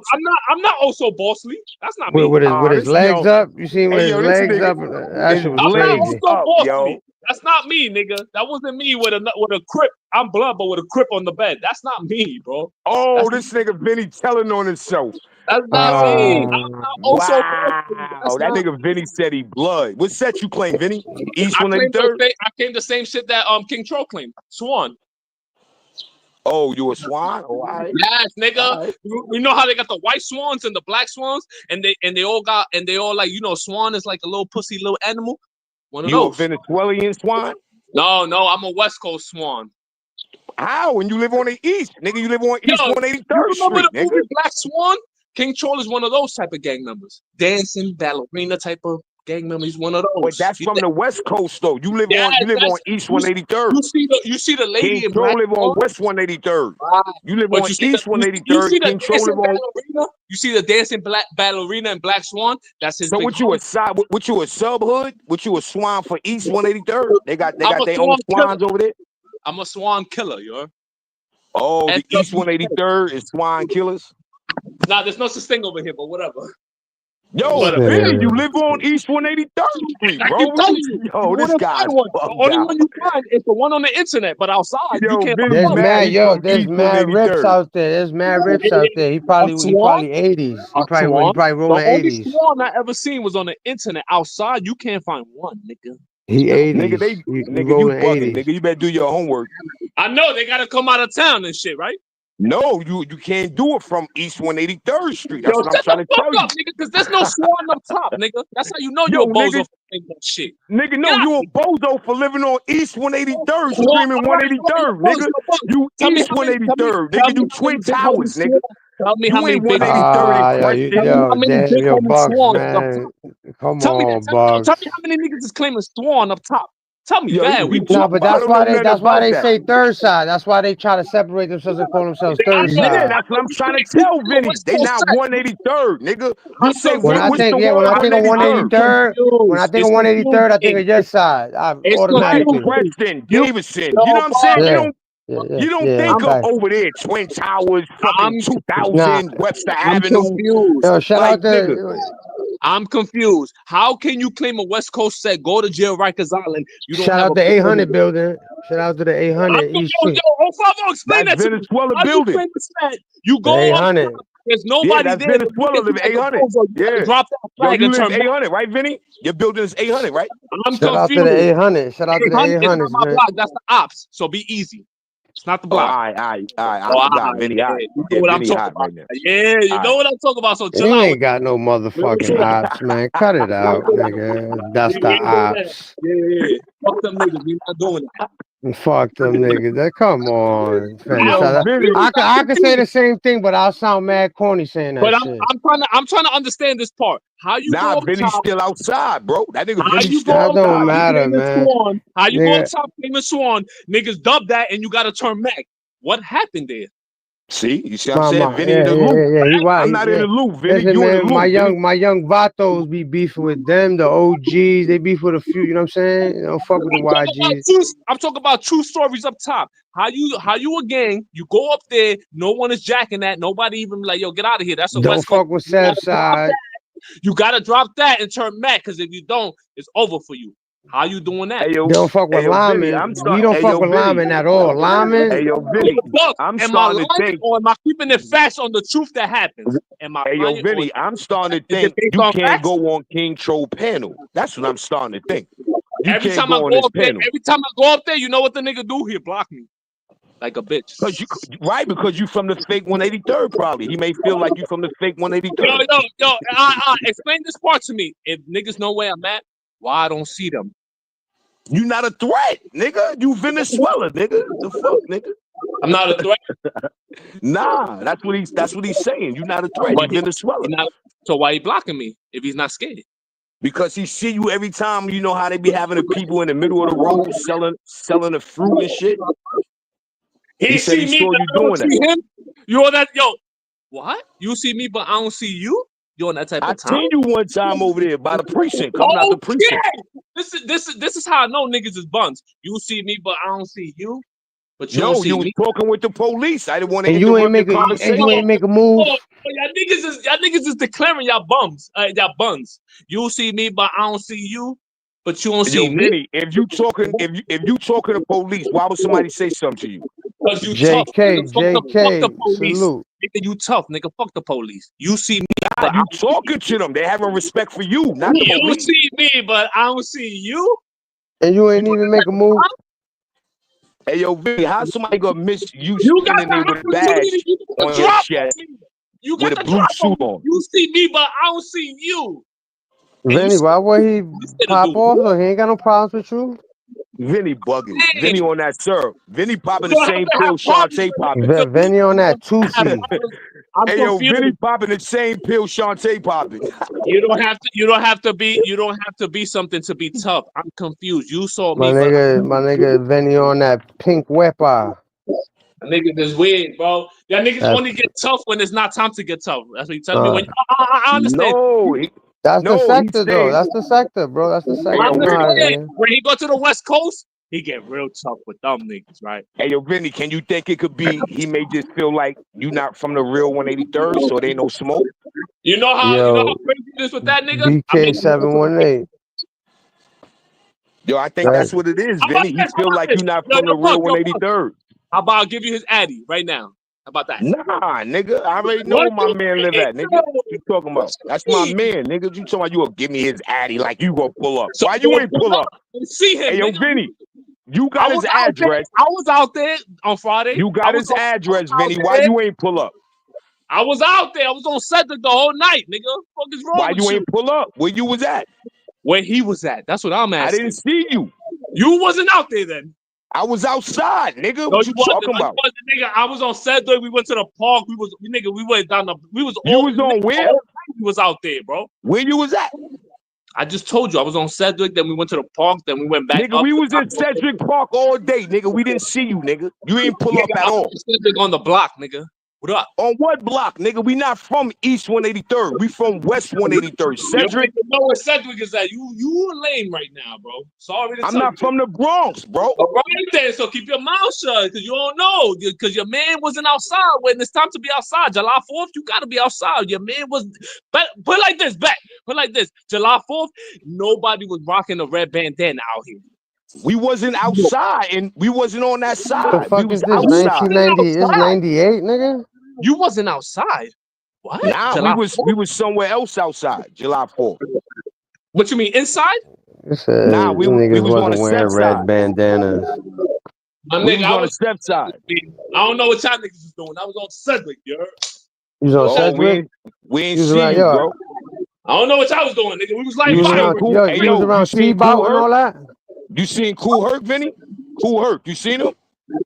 S2: I'm not also bossly. That's not
S1: With,
S2: me.
S1: with his with his
S5: This
S1: legs
S5: yo,
S1: up. You seen with
S5: hey
S1: his
S5: yo, this
S1: legs
S5: nigga
S1: up? That
S5: is
S1: shit was
S2: I'm not
S5: legs
S1: crazy.
S2: also
S5: up, yo.
S2: bossly. That's not me, nigga. That wasn't me with a crip. I'm blood, but with a crip on the bed. That's not me, bro.
S5: Oh,
S2: That's
S5: this nigga Vinny telling on himself.
S2: not me.
S5: Yo,
S2: I'm not also bossly.
S5: wow.
S2: That's
S5: That
S2: not.
S5: nigga Vinny said he blood. What set you claim, Vinny? East
S2: I claim the
S5: 183rd?
S2: same. I claim the same shit that King Troll claimed. Swan.
S5: Oh, you a swan? Oh, all right.
S2: Yes,
S5: All
S2: nigga.
S5: right.
S2: You know how they got the white swans and the black swans, and they all like swan is like a little pussy little animal. One of
S5: You a
S2: those.
S5: Venezuelan swan?
S2: No, I'm a West Coast swan.
S5: How? When you live on the East, nigga, you live on
S2: Yo,
S5: East
S2: you
S5: 183rd
S2: remember the
S5: Street, nigga.
S2: movie Black Swan? King Troll is one of those type of gang members. Dancing, ballerina type of gang member. He's one of
S5: But
S2: those.
S5: that's from the West Coast, though. You live
S2: Yeah,
S5: on
S2: that's
S5: East
S2: you,
S5: 183rd.
S2: you see the lady
S5: King
S2: in
S5: Troll
S2: Black
S5: live on
S2: Swan?
S5: West 183rd.
S2: Right.
S5: You live
S2: But
S5: on East
S2: you see
S5: 183rd.
S2: the
S5: King Troll live
S2: dancing
S5: on.
S2: ballerina? You see the dancing black ballerina in Black Swan? That's his
S5: So
S2: big
S5: what you a
S2: homie.
S5: side? What you a sub hood? What you a swan for East 183rd? They got
S2: I'm a
S5: their own
S2: swan killer.
S5: swans over there.
S2: I'm a swan killer, yo.
S5: Oh, the East
S2: SWK.
S5: 183rd is swan killers.
S2: Nah, there's no such thing over here, but whatever.
S5: Yo,
S1: This
S2: Whatever.
S5: Vinny, you
S1: nigga,
S5: live on East 183rd Street,
S2: I
S5: bro.
S2: keep telling you, you
S5: Yo, this
S2: wouldn't
S5: guy's
S2: find one. The
S5: bugged
S2: only
S5: out.
S2: one you find is the one on the internet, but outside you
S5: Yo,
S2: can't find
S5: Vinny's
S1: there's
S2: one.
S5: mad.
S1: mad
S5: He from
S1: there's
S5: East
S1: mad rips
S5: 183rd.
S1: out there. There's mad rips out there. He
S2: A
S1: probably
S2: swan?
S1: 80s.
S2: A
S1: He
S2: swan?
S1: probably
S2: The
S1: rolling
S2: only
S1: 80s.
S2: swan I ever seen was on the internet. Outside, you can't find one, nigga.
S1: He
S5: Nigga,
S1: 80s.
S5: they
S1: He
S5: nigga, you
S1: rolling
S5: bugging,
S1: 80s.
S5: nigga. You better do your homework.
S2: I know they gotta come out of town and shit, right?
S5: No, you can't do it from East 183rd Street. That's
S2: Yo,
S5: what I'm
S2: shut the
S5: trying to
S2: fuck
S5: tell you.
S2: up, nigga, because there's no swan up top, nigga. That's how you know you
S5: Yo,
S2: a bozo
S5: nigga,
S2: for saying that shit.
S5: nigga,
S2: Get
S5: no,
S2: out
S5: you
S2: of
S5: a
S2: here.
S5: bozo for living on East 183rd,
S2: Well, all
S5: screaming
S2: right, you're
S5: 183rd,
S2: bugs,
S5: nigga.
S2: you're bugs.
S5: You
S2: Tell me
S5: East
S2: how many, tell me,
S5: 183rd,
S2: tell
S5: nigga.
S2: me
S5: You
S2: how many
S5: Twin
S2: big homies
S5: Towers, nigga.
S2: swan. Tell me how
S5: You
S2: many
S5: ain't
S2: big homies.
S5: 183rd in
S1: Yeah,
S2: Tell
S5: question.
S2: me how
S1: yo,
S2: many
S1: damn,
S2: big
S1: yo,
S2: homies
S1: Bugs,
S2: swan is up top.
S1: man. Come
S2: Tell me that.
S1: on,
S2: Tell me
S1: Bugs.
S2: how many niggas is claiming swan up top. Tell me,
S5: Yo,
S2: guy. We
S1: Nah,
S2: talk
S1: but
S5: I
S2: about it.
S5: don't know nothing
S1: that's why
S5: about
S1: they
S5: that.
S1: say third side. That's why they try to separate themselves and call themselves
S2: I
S1: third
S2: know,
S5: Yeah,
S1: side.
S2: I
S5: that's what
S2: know
S5: I'm
S2: you
S5: trying to
S2: think
S5: tell
S2: you a
S5: Vinny.
S2: West
S5: They
S2: Coast
S5: not
S2: set.
S5: 183rd, nigga. We
S2: I'm
S5: say
S1: When I
S2: confused.
S5: what's
S1: think,
S5: the
S1: yeah, when
S5: word
S1: I think of
S5: 183rd?
S1: 183rd, when I think of
S2: It's
S1: 183rd, I think
S2: confusing.
S1: of your side.
S2: It's
S5: Right,
S1: Automatically.
S2: confusing.
S5: Preston,
S2: You,
S5: Davidson. You know
S2: yo,
S5: what I'm saying?
S2: Bob,
S1: Yeah, yeah, yeah,
S5: You don't
S1: yeah.
S5: think
S2: I'm,
S5: of
S1: Fact.
S5: over there, Twin Towers, fucking
S2: I'm,
S1: nah,
S5: 2000 Webster
S2: I'm
S5: Avenue.
S2: confused.
S1: yo, shout
S5: Like,
S1: out
S5: nigga,
S1: to
S2: I'm confused. How can you claim a West Coast set, go to jail, Rikers Island? You don't
S1: shout
S2: have
S1: out
S2: a
S1: to
S2: picture.
S1: 800 building. Shout out to the 800 East
S2: Yo,
S1: Street.
S2: oh, Favo, explain
S5: that's
S2: that to me.
S5: Venezuela
S2: How you
S5: building.
S2: claim the set? You
S1: The
S2: go up
S1: 800.
S2: top, there's
S5: Yeah,
S2: nobody
S5: that's
S2: there. You're
S5: Venezuela
S2: looking
S5: live
S2: like a
S5: 800.
S2: bozo. You gotta
S5: Yeah.
S2: drop that
S5: Yo,
S2: flag
S5: you
S2: and
S5: live
S2: turn back.
S5: 800, right, Vinny? Your building is 800, right?
S1: Shout out to
S2: Confused.
S1: the 800. Shout out to the
S2: 800 is not
S1: 800s,
S2: my
S1: man.
S2: block. That's the ops. So be easy. It's not the
S5: Oh, all
S2: block.
S5: right, all right, all right. I
S2: Oh,
S5: forgot. Vinny
S2: yeah.
S5: hot.
S2: You know
S5: Yeah,
S2: what I'm
S5: Vinny
S2: talking
S5: hot
S2: about.
S5: right now.
S2: Yeah, you
S5: All
S2: know
S5: right.
S2: what I'm talking about. So
S1: He
S2: chill out with
S1: ain't got no
S2: that. Don't
S1: motherfucking
S2: do that.
S1: ops, man. Cut it
S2: Don't
S1: out,
S2: do that.
S1: nigga.
S2: We
S1: That's the
S2: ain't doing that.
S1: ops.
S2: Yeah. Fuck them niggas. We not doing that.
S1: Fuck them niggas. Come on, Fanny.
S2: I'm
S5: Yo, Vinny.
S2: confused. I'm
S1: I could say the
S2: confused.
S1: same thing, but I'll sound mad corny saying
S2: But
S1: that shit.
S2: I'm trying to understand this part. How you
S5: Nah,
S2: go up
S5: Vinny's
S2: top?
S5: still outside, bro. That nigga
S2: How
S5: Vinny's
S2: you
S5: still
S2: go
S1: That
S2: up
S1: don't
S2: top
S5: outside.
S1: matter,
S2: claiming
S1: man.
S2: Swan? How you go up
S1: Nigga,
S2: top claiming Swan? Niggas dub that and you gotta turn back. What happened there?
S5: See, you see what I'm saying? Vinny in
S1: yeah,
S5: the
S1: yeah,
S5: loop.
S1: yeah, yeah. He why
S5: I'm
S1: he
S5: not in
S1: yeah.
S5: the loop, Vinny.
S1: Listen,
S5: You in the
S1: man,
S5: loop, Vinny.
S1: my young Vatos be beefing with them, the OGs, they beef with a few, you know what I'm saying? They don't fuck with the YGs.
S2: I'm talking about true stories up top. How you a gang? You go up there, no one is jacking that. Nobody even like, yo, get out of here. That's a
S1: Don't
S2: West Coast.
S1: fuck with Side.
S2: You gotta drop that and turn back, because if you don't, it's over for you. How you doing that?
S1: Don't fuck with
S5: Vinny, I'm
S1: Lyman. We
S5: starting.
S1: don't
S5: Hey,
S1: fuck
S5: yo,
S1: with
S5: Vinny.
S1: Lyman at all.
S5: Hey,
S1: Lyman,
S5: yo,
S2: Yo,
S5: Vinny.
S2: Buck,
S5: I'm
S2: am I
S5: starting to
S2: lying
S5: think.
S2: or am I keeping it facts on the truth that happens? Am I
S5: Hey, yo,
S2: lying or
S5: Vinny. I'm starting to
S2: is it
S5: think
S2: based
S5: you
S2: on
S5: can't
S2: facts?
S5: go on King Troll panel. That's what I'm starting to think. You
S2: Every
S5: can't
S2: time I
S5: go on
S2: go
S5: this
S2: up there,
S5: panel.
S2: you know what the nigga do? He block me like a bitch.
S5: Cause you right, because you from the fake 183rd, probably. He may feel like you from the fake 183rd.
S2: Explain this part to me. If niggas know where I'm at, why I don't see them?
S5: You not a threat, nigga. You Venezuela, nigga. The fuck, nigga.
S2: I'm not a threat,
S5: Nah, that's what he's saying. You not a threat. You
S2: but
S5: Venezuela.
S2: so why he blocking me if he's not scared?
S5: Because he see you every time. You know how they be having the people in the middle of the road selling the fruit and shit.
S2: He
S5: He said
S2: see
S5: he
S2: me,
S5: saw
S2: but
S5: you
S2: I don't
S5: doing that.
S2: see him. You on that? Yo, what? You see me, but I don't see you. You on that type
S5: I
S2: of time?
S5: seen you one time over there by the precinct, coming out the
S2: Okay.
S5: precinct.
S2: This is how I know niggas is buns. You see me, but I don't see you. But you don't
S5: Yo,
S2: see
S5: you was
S2: me.
S5: talking with the police. I didn't want to
S1: and you ain't
S5: interrupt the
S1: make
S5: conversation.
S1: a move.
S2: Y'all niggas is declaring y'all bums, y'all buns. You see me, but I don't see you. But you don't
S5: Yo,
S2: see me
S5: Vinny, if you talking to police, why would somebody say something to you?
S2: because you tough. Nigga, fuck the police.
S1: Salute.
S2: Nigga, you tough. Nigga, fuck the police. You see me,
S5: Nah,
S2: but I
S5: you
S2: don't see
S5: talking to them. They having respect for you, not the
S2: you. You
S5: police.
S2: see me, but I don't see you.
S1: And you ain't even make a move.
S5: Hey, yo, Vinny, how somebody gonna miss you
S2: You got
S5: standing
S2: the
S5: there with a badge
S2: opportunity. You got
S5: on
S2: the
S5: your
S2: drop
S5: chest
S2: on me. You
S5: with
S2: got
S5: a
S2: the
S5: blue
S2: drop on
S5: suit
S2: me.
S5: on?
S2: You see me, but I don't see you. And you
S1: Vinny,
S2: see
S1: why would he
S2: this shit to
S1: pop
S2: do.
S1: off though? He ain't got no problems with you.
S5: Vinny bugging.
S2: Hey,
S5: Vinny on that syrup. Vinny popping
S2: you
S5: the
S2: don't have
S5: same
S2: to have
S5: pill
S2: problems
S5: Shantae
S2: with
S5: popping.
S2: niggas.
S1: Vinny on that
S2: Have
S1: Tusi.
S2: problems. I'm
S5: Hey, yo, Vinny
S2: confused.
S5: popping the same pill Shantae popping.
S2: You don't have to be something to be tough. I'm confused. You saw me, but
S1: My nigga Vinny on that pink weapon.
S2: nigga, this weird, bro. Y'all niggas
S1: That
S2: only get tough when it's not time to get tough. That's what you telling me. When I understand.
S5: No,
S1: that's the
S5: he's
S1: sector though.
S5: saying,
S1: That's the sector, bro. That's the
S5: hey,
S1: sector.
S2: I
S5: yo,
S1: You know
S5: Vinny.
S1: how it
S2: understand.
S1: is.
S2: When he go to the West Coast, he get real tough with them niggas, right?
S5: Hey, yo, Vinny, can you think it could be he may just feel like you not from the real 183rd, so there ain't no smoke?
S2: You know how
S1: Yo,
S2: crazy it is with that nigga? I
S1: BK
S2: mean,
S1: 718.
S5: Yo, I think
S1: Right.
S5: that's what it is,
S2: how about
S5: Vinny. He
S2: this? How
S5: feel
S2: about
S5: like
S2: this?
S5: you not
S2: Yo,
S5: from the real
S2: Buck.
S5: 183rd.
S2: How about I'll give you his Addy right now? How about that?
S5: Nah, nigga. I already know
S2: What
S5: where my
S2: you
S5: man live
S2: think,
S5: at, nigga.
S2: yo?
S5: You talking about? That's my man, nigga. You talking about you gonna give me his addy like you gonna pull up.
S2: So
S5: Why
S2: you
S5: you
S2: gonna
S5: ain't
S2: pull
S5: pull
S2: up?
S5: up?
S2: see him,
S5: Hey, yo,
S2: nigga.
S5: Vinny, you
S2: I
S5: got
S2: was
S5: his
S2: out there.
S5: address.
S2: I was out there on Friday.
S5: You got his address,
S2: out
S5: Vinny. Why
S2: there.
S5: you ain't pull up?
S2: I was out there. I was on Cedric the whole night, nigga. What is wrong
S5: Why
S2: with
S5: you
S2: you?
S5: ain't pull up? Where you was at?
S2: Where he was at. That's what I'm
S5: I
S2: asking.
S5: didn't see you.
S2: You wasn't out there then.
S5: I was outside, nigga.
S2: No,
S5: What you
S2: wasn't.
S5: talking
S2: No, you
S5: about?
S2: wasn't, nigga. I was on Cedric. We went to the park. We went down the. We was
S5: You
S2: all.
S5: was on
S2: nigga,
S5: where?
S2: all night we was out there, bro.
S5: Where you was at?
S2: I just told you I was on Cedric. Then we went to the park. Then we went back
S5: Nigga,
S2: up.
S5: we was in Cedric Park all day, nigga. We didn't see you, nigga. You ain't pull up
S2: Nigga,
S5: at
S2: I
S5: all.
S2: was on Cedric on the block, nigga. What up?
S5: On what block, nigga? We not from East 183rd. We from West 183rd.
S2: You
S5: Cedric,
S2: don't know where Cedric is at. You lame right now, bro. Sorry to
S5: I'm
S2: tell
S5: not
S2: you.
S5: from the Bronx, bro.
S2: All right then, so keep your mouth shut because you don't know. Because your man wasn't outside when it's time to be outside. July 4th, you got to be outside. Your man was. But put it like this, Put it like this. July 4th, nobody was rocking a red bandana out here.
S5: We wasn't outside and we wasn't on that
S1: The
S5: side. We
S1: fuck
S5: was
S1: is this?
S5: outside.
S1: 1990? This is 98, nigga.
S2: You wasn't outside. What?
S5: Nah,
S2: July
S5: we
S2: 4th?
S5: was somewhere else outside. July 4th.
S2: What you mean inside?
S1: It says
S5: Nah, we
S1: niggas
S5: was on the
S1: wasn't wearing
S5: step
S1: red
S5: side.
S1: bandanas.
S2: My
S5: We
S2: nigga,
S5: was
S2: I
S5: on the
S2: was.
S5: step side.
S2: I don't know what y'all niggas was doing. I was on Cedric, you heard?
S1: You was on
S5: Oh,
S1: Sedgwick?
S5: we ain't
S1: You was
S5: see
S1: around,
S5: you,
S1: yo,
S5: bro.
S2: I don't know what y'all was doing, nigga. We was
S1: you
S2: lighting
S1: was around,
S2: fireworks.
S5: Cool.
S1: yo,
S5: Hey,
S1: you was
S5: yo, you
S1: around
S5: seen
S1: T-Bout
S5: Cool
S1: and
S5: Herc?
S1: all that?
S5: You seen Cool Herc, Vinny? Cool Herc, you seen him?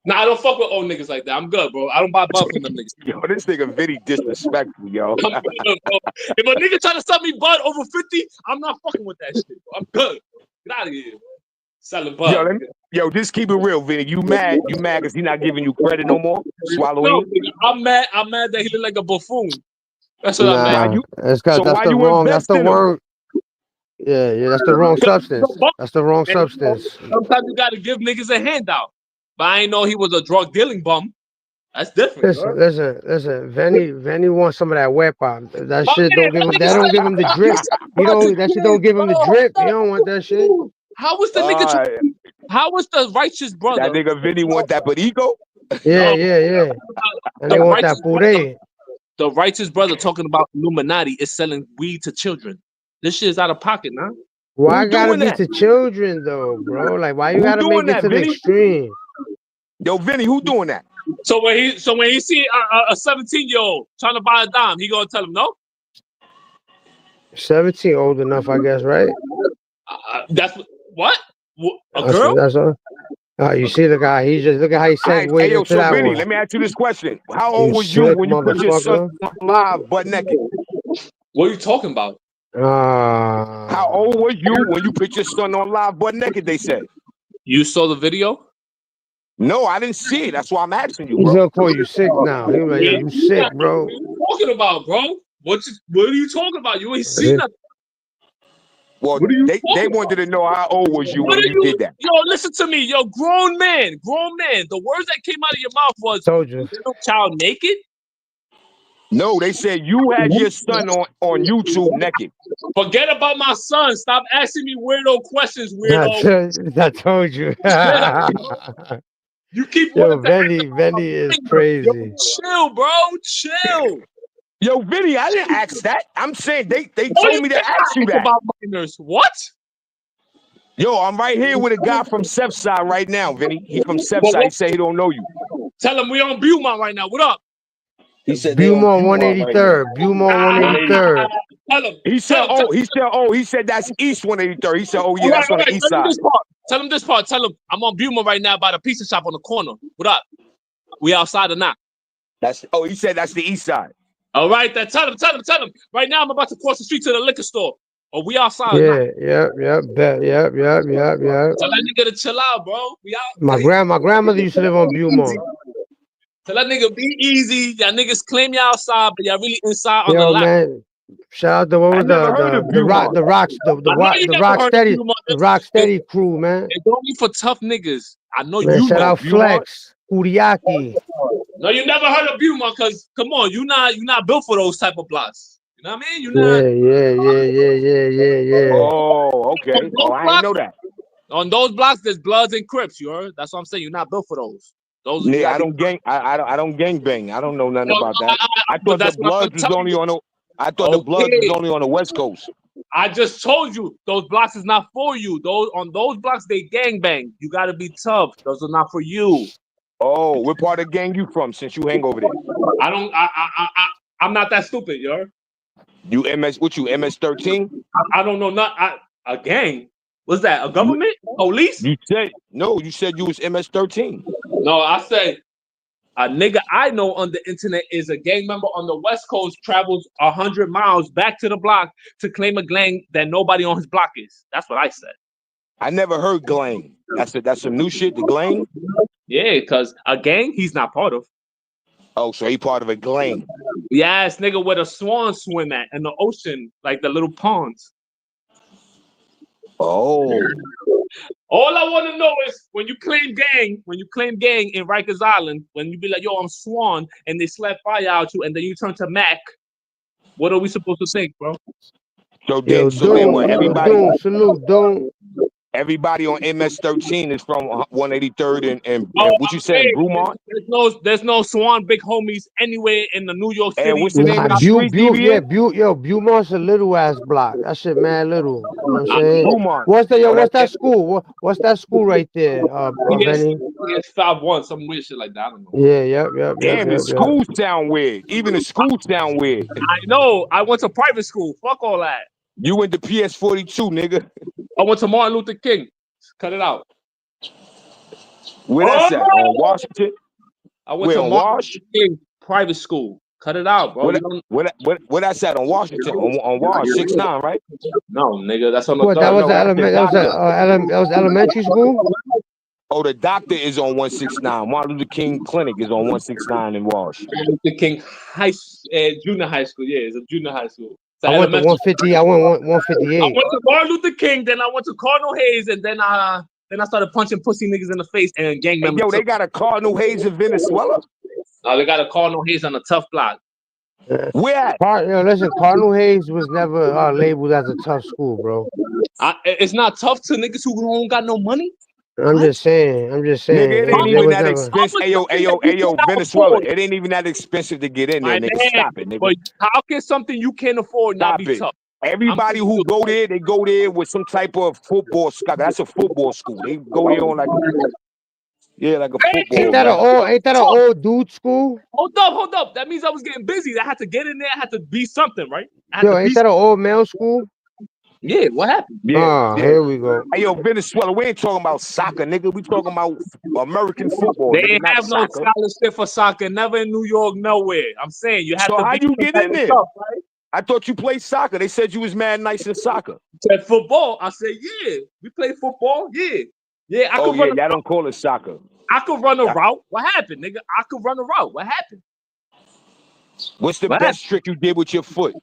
S2: Nah, I don't fuck with old niggas like that. I'm good, bro. I don't buy bud from them niggas.
S5: Yo, this nigga Vinny disrespectful, yo.
S2: I'm good, bro. If a nigga try to sell me bud over 50, I'm not fucking with that shit, bro. I'm good. Get out of here. Selling bud.
S5: Yo, just keep it real, Vinny. You mad because he not giving you credit no more? Swallow
S2: No,
S5: in?
S2: nigga, I'm mad that he look like a buffoon. That's what I'm
S5: Why
S2: mad.
S1: Nah,
S5: you
S1: it's cause
S5: so
S1: that's
S5: why
S1: the
S5: you
S1: wrong, that's
S5: invest
S1: the
S5: in him?
S1: wrong, yeah, that's the wrong substance. That's the wrong substance.
S2: Sometimes you gotta give niggas a handout. But I ain't know he was a drug dealing bum. That's different, bro.
S1: Listen. Venny wants some of that wet pop. That
S2: Oh,
S1: shit
S2: yeah,
S1: don't give him.
S2: nigga
S1: That
S2: said-
S1: don't give him the drip. He
S2: bud
S1: don't.
S2: to
S1: That shit don't give him the
S2: bro.
S1: drip. He don't want that shit.
S2: How was the nigga? How was the righteous brother?
S5: That nigga Vinny want that perico?
S1: Yeah.
S2: No,
S1: And they want that puree.
S2: the righteous brother talking about Illuminati is selling weed to children. This shit is out of pocket, man.
S1: Why
S5: Who
S1: gotta
S5: doing
S1: be
S5: that?
S1: to children though, bro? Like, why you
S5: Who
S1: gotta
S5: doing
S1: make it
S5: that,
S1: to the
S5: Vinny?
S1: extreme?
S5: Yo, Vinny, who doing that?
S2: So when he see a 17-year-old trying to buy a dime, he gonna tell him no.
S1: 17, old enough, I guess, right?
S2: That's what a girl.
S1: That's all. You see the guy? He just look at how he
S5: All right,
S1: segued
S5: hey, yo,
S1: into
S5: so
S1: that
S5: Vinny,
S1: one.
S5: let me ask you this question. How
S1: You
S5: old was you
S1: slick
S5: when you put your son
S1: motherfucker.
S5: on live butt naked?
S2: What are you talking about?
S5: How old were you when you put your son on live butt naked, they said?
S2: You saw the video?
S5: No, I didn't see it. That's why I'm asking you,
S1: He's
S5: bro.
S1: gonna call you sick now. He was like, yo, you sick, bro.
S2: What are you talking about, bro? What are you talking about? You ain't seen nothing.
S5: Well,
S2: What are you
S5: they wanted to know how old was you
S2: What
S5: when
S2: are
S5: you did that.
S2: Yo, listen to me, yo, grown man. The words that came out of your mouth was
S1: Told you.
S2: little child naked.
S5: No, they said you had your son on YouTube naked.
S2: Forget about my son. Stop asking me weirdo questions,
S1: I
S2: weirdo.
S1: told you.
S2: You keep
S1: Yo,
S2: wanting to
S1: Venny is crazy.
S2: Yo, chill, bro. Chill.
S5: Yo, Vinny, I didn't ask that. I'm saying they
S2: What
S5: told
S2: you
S5: me to
S2: think
S5: ask you that.
S2: about minors? What?
S5: Yo, I'm right here with a guy from Southside right now, Vinny. He from
S2: Well,
S5: Southside. He say he don't know you.
S2: Tell him we on Beaumont right now. What up?
S3: He said they on
S1: Beaumont
S3: Beaumont right now.
S1: 183rd. Beaumont 183rd.
S2: Tell him.
S5: He said that's East 183rd. He said, oh yeah, that's on the east side.
S2: Tell him this part. Tell him I'm on Beaumont right now by the pizza shop on the corner. What up? We outside or not?
S5: He said that's the east side.
S2: All right, then tell him. Right now I'm about to cross the street to the liquor store. Or we outside or
S1: Yeah,
S2: not?
S1: yep.
S2: Tell that nigga to chill out, bro. We out.
S1: My grandmother used to live on Beaumont.
S2: Tell that nigga be easy. Y'all niggas claim y'all outside, but y'all really inside on the
S1: Yo,
S2: lot.
S1: man. Shout out to what was the rock steady crew, man.
S2: It's only for tough niggas. I know
S1: Man,
S2: you
S1: shout
S2: know.
S1: out Flex, Kuriaki.
S2: No, you never heard of Beaumont, cause come on, you not built for those type of blocks. You know what I mean? You not.
S1: Yeah.
S5: Oh, okay. Oh, I didn't know that.
S2: On those blocks, there's Bloods and Crips. You heard? That's what I'm saying. You're not built for those.
S5: Yeah, I don't gang. I don't gang bang. I don't know nothing about that. I thought the Bloods was only on the. I thought the Bloods was only on the West Coast.
S2: I just told you those blocks is not for you. On those blocks they gangbang. You gotta be tough. Those are not for you.
S5: Oh, what part of the gang you from? Since you hang over there,
S2: I don't. I'm not that stupid, yo.
S5: you MS. What you MS-13?
S2: I don't know. Not a gang. What's that? A government? Police?
S5: You said no. You said you was MS-13.
S2: No, I said a nigga I know on the internet is a gang member on the West Coast. Travels 100 miles back to the block to claim a gang that nobody on his block is. That's what I said.
S5: I never heard Glang. That's some new shit. The Glang.
S2: Yeah, because a gang he's not part of.
S5: Oh, so he part of a Glang.
S2: Yes, nigga, where the swans swim at in the ocean, like the little ponds.
S5: Oh,
S2: All I want to know is when you claim gang in Rikers Island, when you be like, yo, I'm Swan, and they slap fire out you, and then you turn to Mac, what are we supposed to think, bro?
S5: so
S1: Yo,
S5: then what? Everybody on MS-13 is from 183rd and what you said, Brumont?
S2: There's no Swan big homies anywhere in the New York City.
S5: And what's the name of the street, DBN?
S1: Bumont's a little ass block. That shit mad little. You know what I'm saying?
S5: Brumont.
S1: What's that school? What's that school right there, Benny?
S2: It's 5-1, some weird shit like that. I don't know.
S1: Yeah, yep.
S5: Damn, the schools sound weird. Even the schools sound weird.
S2: I know. I went to private school. Fuck all that.
S5: You went to PS-42, nigga.
S2: I went to Martin Luther King. Cut it out.
S5: Where that's at? On Washington?
S2: I went to Martin Luther King private school. Cut it out, bro.
S5: Where that's at? On Washington? On Wash 6-9, right?
S2: No, nigga, that's on the
S1: What? That was elementary school.
S5: Oh, the doctor is on 169. Martin Luther King Clinic is on 169 in Wash.
S2: Martin Luther King junior high school. Yeah, it's a junior high school.
S1: I went to 150. I went 158.
S2: I went to Martin Luther King, then I went to Cardinal Hayes, and then I started punching pussy niggas in the face and gang members.
S5: Yo, they got a Cardinal Hayes in Venezuela?
S2: No, they got a Cardinal Hayes on a tough block.
S5: Where at?
S1: Listen, Cardinal Hayes was never labeled as a tough school, bro.
S2: It's not tough to niggas who don't got no money.
S1: I'm just saying.
S5: Nigga, it ain't even that expensive. Ayo, Venezuela. It ain't even that expensive to get in there, nigga. Stop it, nigga.
S2: But how can something you can't afford not be tough?
S5: Everybody who go there, they go there with some type of football school. That's a football school. They go there on like a football.
S1: Ain't that an old dude school?
S2: Hold up. That means I was getting busy. I had to get in there. I had to be something, right?
S1: Ain't that an old male school?
S2: Yeah, what happened?
S5: Yeah,
S1: here we go.
S5: Hey, yo, Venezuela, we ain't talking about soccer, nigga. We talking about American football.
S2: They ain't have no scholarship for soccer. Never in New York, nowhere. I'm saying you have to.
S5: So how you get in there? Stuff, right? I thought you played soccer. They said you was mad nice in soccer.
S2: Said football. I said, yeah. We play football. Yeah.
S5: Yeah. Y'all don't call it soccer.
S2: I could run a route. What happened, nigga? I could run a route. What happened?
S5: What's the best trick you did with your foot?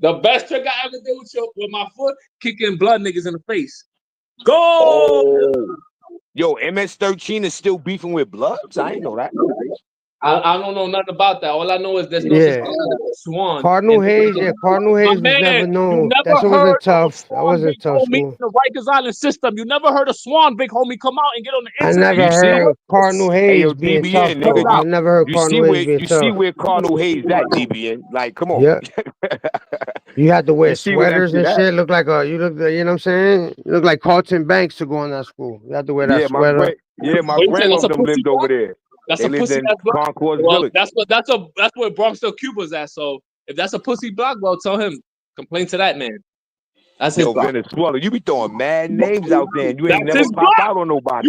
S2: The best trick I ever did with my foot, kicking blood niggas in the face. Go!
S5: Oh. Yo, MS-13 is still beefing with Bloods? I ain't know that.
S2: I don't know nothing about that. All I know is there's no Swan.
S1: Cardinal Hayes was never known. That wasn't tough. That wasn't tough school.
S2: The Rikers Island system. You never heard a Swan big homie come out and get on the internet.
S1: I never heard Cardinal Hayes being tough. Nigga, I never heard Cardinal Hayes being tough.
S5: You see where Cardinal Hayes at, DBN? Like, come on.
S1: Yeah. You had to wear sweaters and shit. Look like you know what I'm saying? You look like Carlton Banks to go on that school. You had to wear that sweater.
S5: My grandmother lived over there.
S2: That's a pussy block. Well, that's where Bronx still Cuba's at. So if that's a pussy block, well, tell him. Complain to that man. That's his block.
S5: Venezuela, you be throwing mad names out there, and you ain't never popped out on nobody.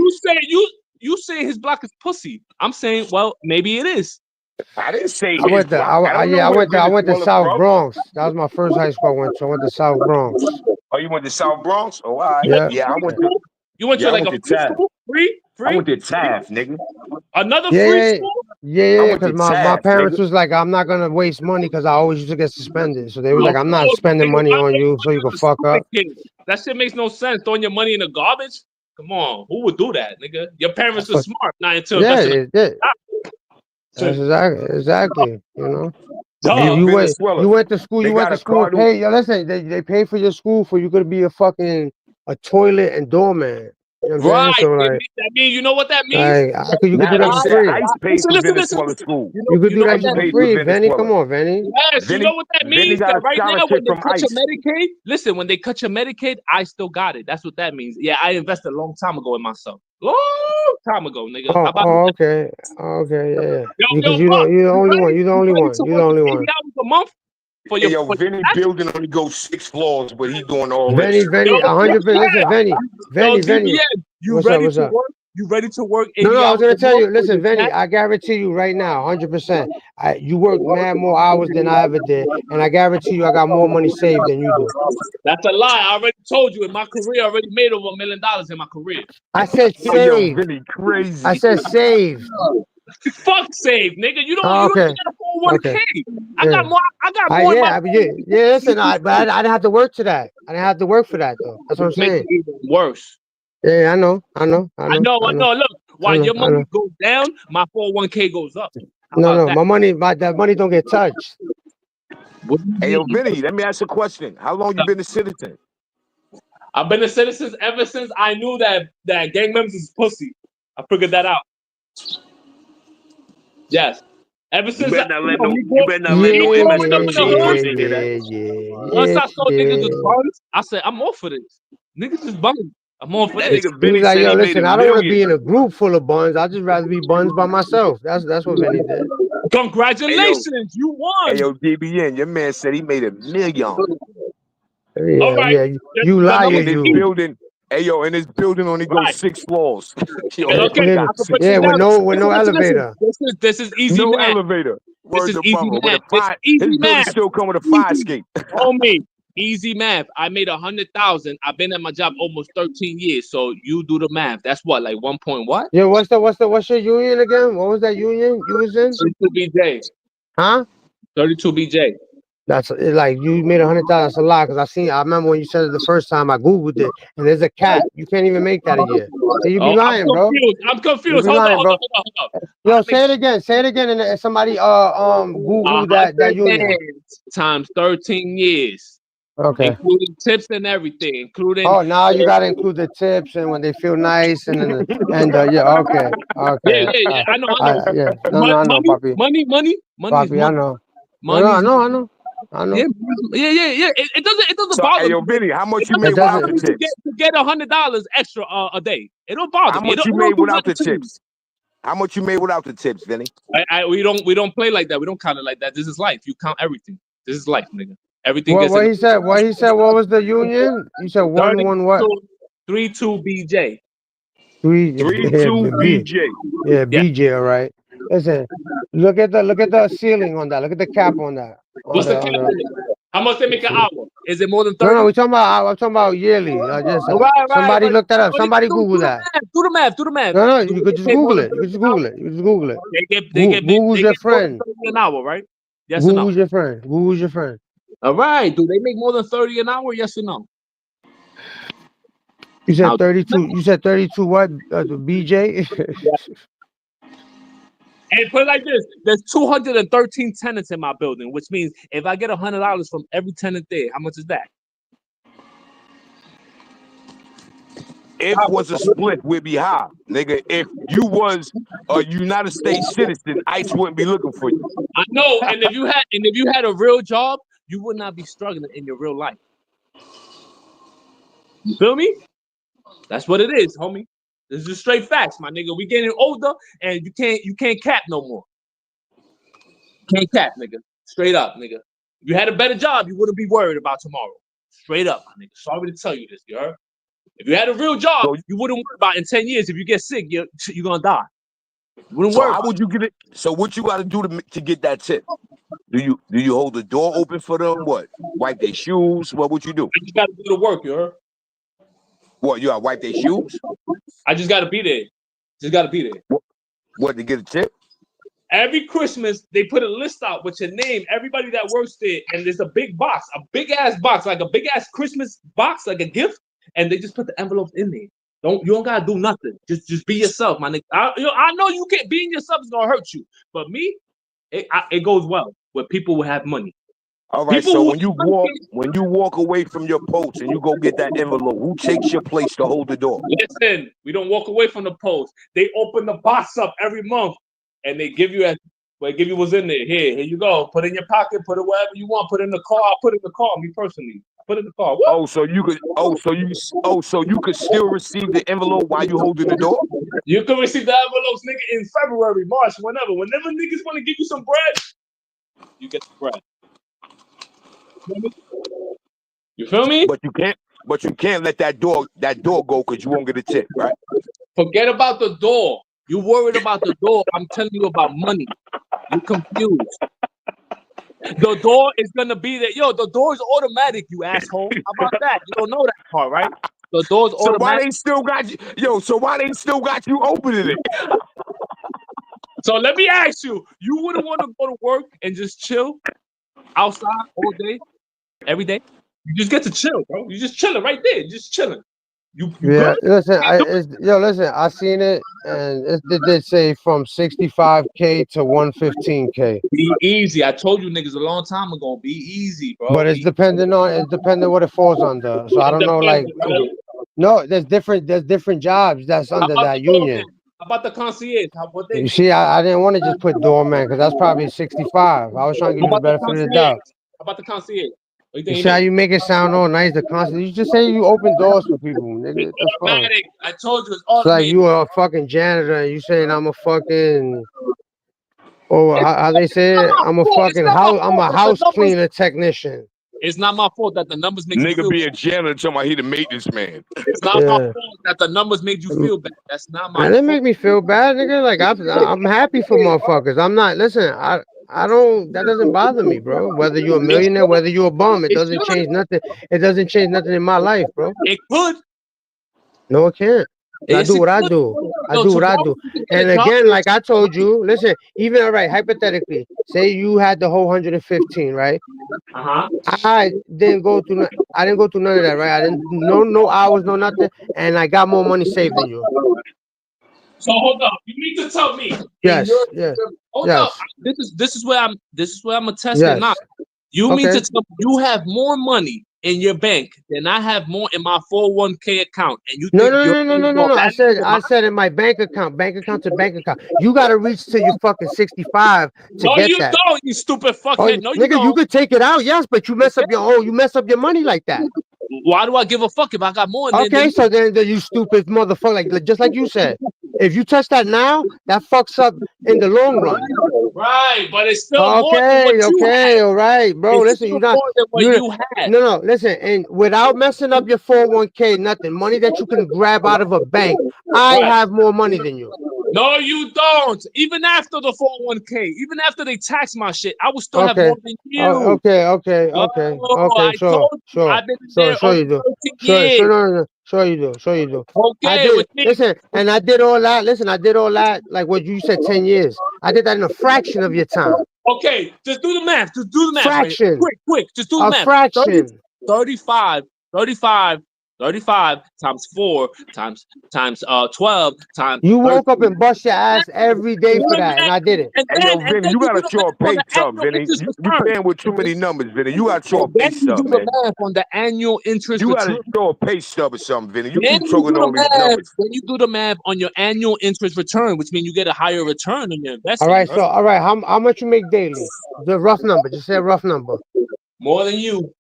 S2: You say his block is pussy. I'm saying, well, maybe it is.
S5: I didn't say.
S1: I went to South Bronx. That was my first high school I went to. I went to South Bronx.
S5: Oh, you went to South Bronx? Oh, all right.
S1: Yeah.
S5: I went to.
S2: You went to like a free school? Free?
S5: I went to Taft, nigga.
S2: Another free school?
S1: Yeah, because my parents was like, I'm not gonna waste money because I always used to get suspended. So they were like, I'm not spending money on you so you can fuck up.
S2: That shit makes no sense. Throwing your money in the garbage? Come on, who would do that, nigga? Your parents are smart. Not until
S1: That's exactly. You know.
S2: You
S1: went to school. Hey, listen, they pay for your school for you could be a toilet and doorman. You know what I'm saying?
S2: Right.
S1: So like,
S2: That mean, you know what that means?
S1: you could
S5: Nah,
S1: do that
S5: they
S1: for
S5: said
S1: free.
S5: Ice paid
S2: Listen,
S5: for
S2: listen, listen,
S5: Venezuela
S2: listen.
S5: school.
S1: You could
S2: You
S1: do
S2: know
S1: that
S2: what
S5: Ice
S1: shit
S2: that
S1: for
S5: paid
S2: means?
S5: for
S1: free, Venny.
S5: Venezuela.
S1: Come on, Venny.
S2: Yes, you
S5: Vinny,
S2: know what that
S5: Vinny
S2: means?
S5: got
S2: That
S5: a
S2: right now, when
S5: scholarship
S2: they
S5: from
S2: cut your
S5: Ice.
S2: Medicaid, listen, when they cut your Medicaid, I still got it. That's what that means. Yeah, I invested a long time ago in myself. Long time ago, nigga. How about that?
S1: Okay. Okay, yeah.
S2: Yo,
S1: Because
S2: Buck,
S1: you're the
S2: you
S1: only one.
S2: ready?
S1: You're the
S2: You
S1: only
S2: ready
S1: one.
S2: to
S1: You're the
S2: work
S1: only
S2: 80
S1: one.
S2: hours a month for
S5: Hey,
S2: your
S5: yo,
S2: for your
S5: Vinny
S2: taxes?
S5: building only goes 6 floors, but he doing all
S1: Venny,
S5: this.
S2: Yo,
S1: 100%. Listen,
S2: yo,
S1: Venny.
S2: DBN, you
S1: What's up?
S2: ready
S1: What's
S2: to
S1: up?
S2: work? You ready to work
S1: No,
S2: 80
S1: I was
S2: hours
S1: gonna
S2: a
S1: tell
S2: month
S1: you.
S2: for
S1: Listen,
S2: your
S1: Venny,
S2: taxes?
S1: I guarantee you right now, 100%. You work mad more hours than I ever did, and I guarantee you, I got more money saved than you do.
S2: That's a lie. I already told you in my career, I already made over $1 million in my career.
S1: I said
S5: Hey, yo,
S1: saved.
S5: Vinny crazy.
S1: I said saved.
S2: Fuck save, nigga. You don't
S1: Oh,
S2: even
S1: okay.
S2: got a 401k.
S1: Okay.
S2: I
S1: Yeah.
S2: got more in my
S1: Yeah. Listen, but I didn't have to work to that. I didn't have to work for that though. That's what I'm
S2: make
S1: saying.
S2: it even worse.
S1: Yeah, I know.
S2: I know. Look, while your
S1: I
S2: money
S1: know.
S2: goes down, my 401k goes up. How
S1: No,
S2: about
S1: no,
S2: that?
S1: that money don't get touched.
S2: What do you
S5: Hey, yo,
S2: mean?
S5: Vinny, let me ask you a question. How long you been a citizen?
S2: I've been a citizen ever since I knew that gang members is pussy. I figured that out. Yes. Ever
S5: You
S2: since
S5: better not let no.
S2: me
S5: You better not let
S2: me
S5: no
S2: growing up in the hood,
S5: MSG hear that.
S2: once I saw niggas
S1: Yeah.
S2: was bums, I said, I'm all for this. Niggas is bums. I'm all for
S5: That
S2: this.
S5: nigga
S1: He was
S5: Vinny
S1: like,
S5: said
S1: yo,
S5: he made
S1: listen, I don't want to be
S5: $1 million.
S1: in a group full of buns. I'd just rather be buns by myself. That's what Vinny did.
S5: Hey, yo,
S2: Congratulations, you
S5: hey,
S2: won.
S5: yo, DBN, your man said he made $1 million.
S2: All right.
S1: Yeah. You
S2: The
S1: liar,
S2: number
S5: In this
S1: you.
S2: two.
S5: building, hey, yo, in this building only goes
S2: Right.
S5: 6 floors. Yo,
S2: And okay,
S5: he
S1: Yeah,
S2: I
S5: got
S2: can
S5: 6
S2: break this
S1: yeah, with
S2: down.
S5: floors.
S1: no
S2: Listen.
S1: elevator.
S2: This is easy
S5: No
S2: math.
S5: elevator.
S2: This
S5: Word
S2: is
S5: to
S2: easy
S5: mama. With a
S2: math. This
S5: fire,
S2: easy
S5: his building
S2: math.
S5: still come with a fire
S2: Easy.
S5: escape.
S2: Homie, easy math. I made 100,000. I've been at my job almost 13 years. So you do the math. That's what, like 1 point what?
S1: Yeah, what's your union again? What was that union you was in?
S2: 32 BJ.
S1: Huh?
S2: 32 BJ.
S1: That's like you made 100,000. That's a lot because I remember when you said it the first time. I googled it, and there's a cap. You can't even make that a year. So you be
S2: Oh,
S1: lying, bro.
S2: I'm
S1: You
S2: confused.
S1: be
S2: Hold on,
S1: lying,
S2: hold on,
S1: bro.
S2: hold on, hold on.
S1: Yo,
S2: I make
S1: say it again. Say it again, and somebody Google that
S2: 100
S1: union.
S2: bands times 13 years,
S1: Okay.
S2: including tips and everything, including
S1: Oh, now you gotta include the tips and when they feel nice and yeah.
S2: yeah,
S1: Okay.
S2: yeah, yeah. I know.
S1: Yeah. No, I know, Papi.
S2: Money is
S1: Papi, I
S2: money.
S1: know. No,
S2: Money's
S1: I know.
S2: yeah, yeah. It doesn't
S5: So, hey,
S2: bother me.
S5: yo, Vinny, how
S2: It
S5: much you
S2: doesn't
S5: made
S1: It
S5: without
S2: bother
S5: the
S1: doesn't.
S2: me
S5: tips?
S2: to get $100 extra a day. It don't bother
S5: How
S2: me.
S5: much you
S2: It
S5: made
S2: don't do
S5: without
S2: nothing
S5: the
S2: to me.
S5: tips? How much you made without the tips, Vinny?
S2: We don't play like that. We don't count it like that. This is life. You count everything. This is life, nigga. Everything
S1: What
S2: gets
S1: what
S2: in
S1: he said? What he said? What was the union? You said one what?
S2: 32 BJ.
S1: Three.
S5: 3-2
S1: B.
S5: BJ.
S1: Yeah,
S2: Yeah.
S1: BJ. All right. Listen. Look at the ceiling on that. Look at the cap on that.
S2: What's the cap? How much they make an hour? Is it more than
S1: No,
S2: 30?
S1: I'm talking about yearly. Just
S2: Right.
S1: somebody
S2: But
S1: look that up.
S2: do
S1: Somebody Google
S2: the
S1: that.
S2: math. Do the math.
S1: No,
S2: Do
S1: you could
S2: they
S1: just
S2: pay more
S1: Google
S2: than
S1: it. You could
S2: 30
S1: just
S2: an hour?
S1: Google it. You could just Google it.
S2: They
S1: Google's your
S2: get more than
S1: friend.
S2: 30 an hour, right? Yes or no?
S1: Google's your friend. Google's your friend.
S2: All right. Do they make more than 30 an hour? Yes or no?
S1: You
S2: Now,
S1: said 32. You said 32 what? BJ?
S2: and put it like this: there's 213 tenants in my building, which means if I get $100 from every tenant there, how much is that?
S5: If was a split, we'd be high, nigga. If you was a United States citizen, ICE wouldn't be looking for you.
S2: I know, and if you had a real job, you would not be struggling in your real life. You feel me? That's what it is, homie. This is just straight facts, my nigga. We getting older, and you can't cap no more. Can't cap, nigga. Straight up, nigga. If you had a better job, you wouldn't be worried about tomorrow. Straight up, my nigga. Sorry to tell you this, you heard? If you had a real job,
S5: So,
S2: you wouldn't worry about in 10 years if you get sick, you're gonna die. You wouldn't
S5: so
S2: worry
S5: how
S2: about it.
S5: would you get it? So what you got to do to get that tip? Do you hold the door open for them? What? Wipe their shoes? What would you do?
S2: I just gotta do the work, you heard?
S5: What? You got to wipe their shoes?
S2: I just gotta be there. Just gotta be there.
S5: What to get a tip?
S2: Every Christmas, they put a list out with your name, everybody that works there, and there's a big box, a big ass box, like a big ass Christmas box, like a gift, and they just put the envelopes in there. You don't gotta do nothing. Just be yourself, my nigga. I know you can't. Being yourself is gonna hurt you, but me, it goes well with people who have money.
S5: All right,
S2: People
S5: so
S2: who
S5: when you walk away from your post and you go get that envelope, who takes your place to hold the door?
S2: listen, we don't walk away from the post. They open the box up every month and they give you what's in there. Here you go. Put it in your pocket, put it wherever you want, put it in the car. I'll put it in the car, me personally. Put it in the car. What?
S5: Oh, so you could still receive the envelope while you holding the door?
S2: You can receive the envelopes, nigga, in February, March, whenever. Whenever niggas want to give you some bread, you get the bread. You feel me?
S5: But you can't let that door go because you won't get a tip, right?
S2: Forget about the door. You worried about the door. I'm telling you about money. You confused. The door is gonna be there. Yo, the door is automatic, you asshole. How about that? You don't know that part, right? The door's
S5: So why
S2: automatic.
S5: they still got you? Yo, so why they still got you opening it?
S2: So let me ask you: you wouldn't want to go to work and just chill outside all day, every day? You just get to chill, bro. You just chilling right there, just chilling. You
S1: Yeah,
S2: good?
S1: listen, listen, I seen it, and it did say from 65K to 115K,
S2: Be easy. I told you niggas a long time ago. Be easy, bro.
S1: but it's depending what it falls under. So I
S2: It
S1: don't know,
S2: depends,
S1: like,
S2: bro.
S1: no, there's different jobs that's
S2: How
S1: under
S2: about the
S1: that
S2: doorman?
S1: union.
S2: How about the concierge? What they
S1: You
S2: pay?
S1: see, I didn't want to just put doorman because that's probably 65. I was trying to
S2: How
S1: give you the
S2: about the
S1: benefit of the
S2: concierge?
S1: doubt.
S2: How about the concierge? What do you
S1: You
S2: think he
S1: see how
S2: make?
S1: you make it sound all nice, the constant. You just say you open doors for people, nigga.
S2: It's
S1: The fuck?
S2: automatic. I told you it's
S1: It's like
S2: automated.
S1: you are a fucking janitor and you saying I'm a fucking, or how they say it, I'm a
S2: It's
S1: fucking
S2: not my
S1: house, I'm
S2: fault
S1: a
S2: that the
S1: house
S2: numbers.
S1: cleaner technician.
S2: It's not my fault that the numbers make you
S5: Nigga
S2: feel
S5: be a
S2: bad.
S5: janitor talking about he the maintenance man.
S2: It's not my
S1: Yeah.
S2: fault that the numbers made you feel bad. That's not my
S1: And it
S2: fault.
S1: make me feel bad, nigga. Like I'm happy for motherfuckers. I'm not. Listen, I don't. That doesn't bother me, bro. Whether you're a
S2: It
S1: millionaire,
S2: should.
S1: whether you're a bum, it
S2: It
S1: doesn't
S2: should.
S1: change nothing. It doesn't change nothing in my life, bro.
S2: It could.
S1: No, it can't. I
S2: Yes,
S1: do
S2: it
S1: what I
S2: could.
S1: do. I
S2: Yo,
S1: do what I
S2: tomorrow
S1: do.
S2: you can get
S1: And
S2: a job.
S1: again, like I told you, listen, even all right, hypothetically, say you had the whole 115, right?
S2: Uh-huh.
S1: I didn't go through none of that, right? I didn't no hours, no nothing, and I got more money saved than you.
S2: So hold up. You need to tell me in
S1: Yes, yes,
S2: hold up.
S1: yes,
S2: This is where I'm a test or not.
S1: yes.
S2: You mean to
S1: Okay.
S2: tell me you have more money in your bank than I have more in my 401k account, and you
S1: No,
S2: think
S1: no,
S2: you're
S1: no, no, no, no,
S2: more
S1: no.
S2: valuable than
S1: I
S2: mine?
S1: said in my bank account to bank account. You gotta reach to your fucking 65 to
S2: No,
S1: get
S2: you
S1: that.
S2: don't, you stupid
S1: Oh,
S2: fuckhead. No, you
S1: nigga, you
S2: don't.
S1: could take it out, yes, but you mess up your money like that.
S2: Why do I give a fuck if I got more in there than
S1: Okay,
S2: you?
S1: so then you stupid motherfucker, just like you said. If you touch that now, that fucks up in the long run.
S2: Right, but it's still more than what
S1: Okay,
S2: you
S1: okay,
S2: had.
S1: all right, bro.
S2: It's
S1: Listen,
S2: still more than what
S1: you
S2: you had.
S1: no, listen, and without messing up your 401k, nothing, money that you can grab out of a bank, I
S2: Right.
S1: have more money than you.
S2: No, you don't. Even after the 401k, even after they tax my shit, I will still have
S1: Okay.
S2: more than
S1: Oh,
S2: you.
S1: okay.
S2: Oh,
S1: Okay.
S2: I
S1: Sure.
S2: told you,
S1: Sure.
S2: I've been in
S1: Sure.
S2: there
S1: Sure
S2: over
S1: you do.
S2: 13
S1: Sure.
S2: years.
S1: No. Sure you do. Sure you do. I
S2: Okay,
S1: did.
S2: with me.
S1: Listen, and I did all that. Listen, I did all that. Like what you said, 10 years. I did that in a fraction of your time.
S2: Okay, just do the math. Just do the math, right?
S1: Fraction.
S2: Quick. Just do the
S1: A
S2: math. 30,
S1: fraction.
S2: 35, 35, 35 times 4 times 12 times
S1: You
S2: 13.
S1: woke up and bust your ass every day
S2: Do
S1: for
S2: the
S1: that, and
S2: math,
S1: I did it.
S2: and
S5: Hey yo, Vinny, you
S2: you do
S5: gotta
S2: the
S5: show a
S2: math on
S5: pay
S2: the
S5: stub,
S2: annual
S5: Vinny.
S2: interest
S5: You
S2: return.
S5: paying with too many numbers, Vinny. You gotta show a
S2: And
S5: pay
S2: then you do
S5: stub,
S2: the
S5: man.
S2: math on the annual interest
S5: You
S2: return.
S5: gotta show a pay stub or something, Vinny. You
S2: Then
S5: keep
S2: you do
S5: talking
S2: the
S5: all these
S2: math.
S5: numbers.
S2: Then you do the math on your annual interest return, which means you get a higher return on your
S1: All
S2: investment. You
S1: right.
S2: heard?
S1: So, all right. How much you make daily? The rough number. Just say a rough number.
S2: More than you.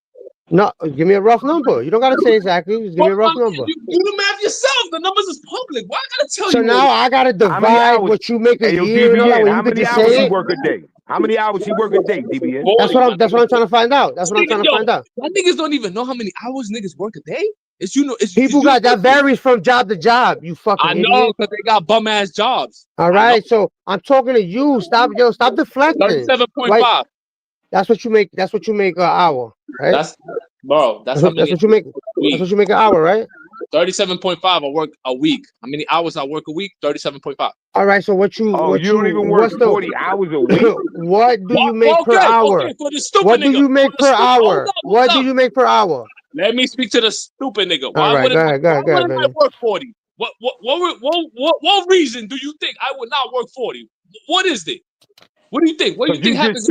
S1: No, give me a rough number. You don't gotta say exactly. Just give me a rough number.
S2: You do the math yourself. The numbers is public. Why I gotta tell
S1: So
S2: you all
S1: now
S2: this?
S1: I gotta
S5: How many
S1: divide
S5: hours?
S1: what you make a
S5: Hey yo,
S1: year and all that.
S5: DBN,
S1: When
S5: how
S1: you could
S5: many
S1: just
S5: hours he
S1: say it.
S5: work a day? How many hours he work a day, DBN?
S2: 40, my
S1: That's what I'm
S2: nigga.
S1: trying to find out. That's what I'm trying to
S2: Yo,
S1: find out.
S2: that niggas don't even know how many hours niggas work a day. It's
S1: People got that varies from job to job. You fucking
S2: I know
S1: idiot.
S2: because they got bum ass jobs.
S1: All
S2: I know.
S1: right. So I'm talking to you. Stop deflecting. Right.
S2: 37.5.
S1: That's what you make. That's what you make an hour, right?
S2: That's bro. That's how
S1: That's
S2: many
S1: what you make.
S2: a
S1: That's
S2: week.
S1: what you make an hour, right?
S2: 37.5. I work a week. How many hours I work a week? 37.5.
S1: All right. So
S5: Oh, you don't even work
S1: what's
S5: 40 hours a week?
S1: what do you make per
S2: Okay,
S1: hour?
S2: okay. For the stupid
S1: What do
S2: nigga.
S1: you
S2: For
S1: make
S2: the
S1: per
S2: stupid.
S1: hour? What do
S2: Hold up.
S1: you make per hour?
S2: Let me speak to the stupid nigga.
S1: All right. Go ahead.
S2: Why wouldn't I
S1: Vinny.
S2: work 40? What reason do you think I would not work 40? What is it? What do you think? What do you think happens?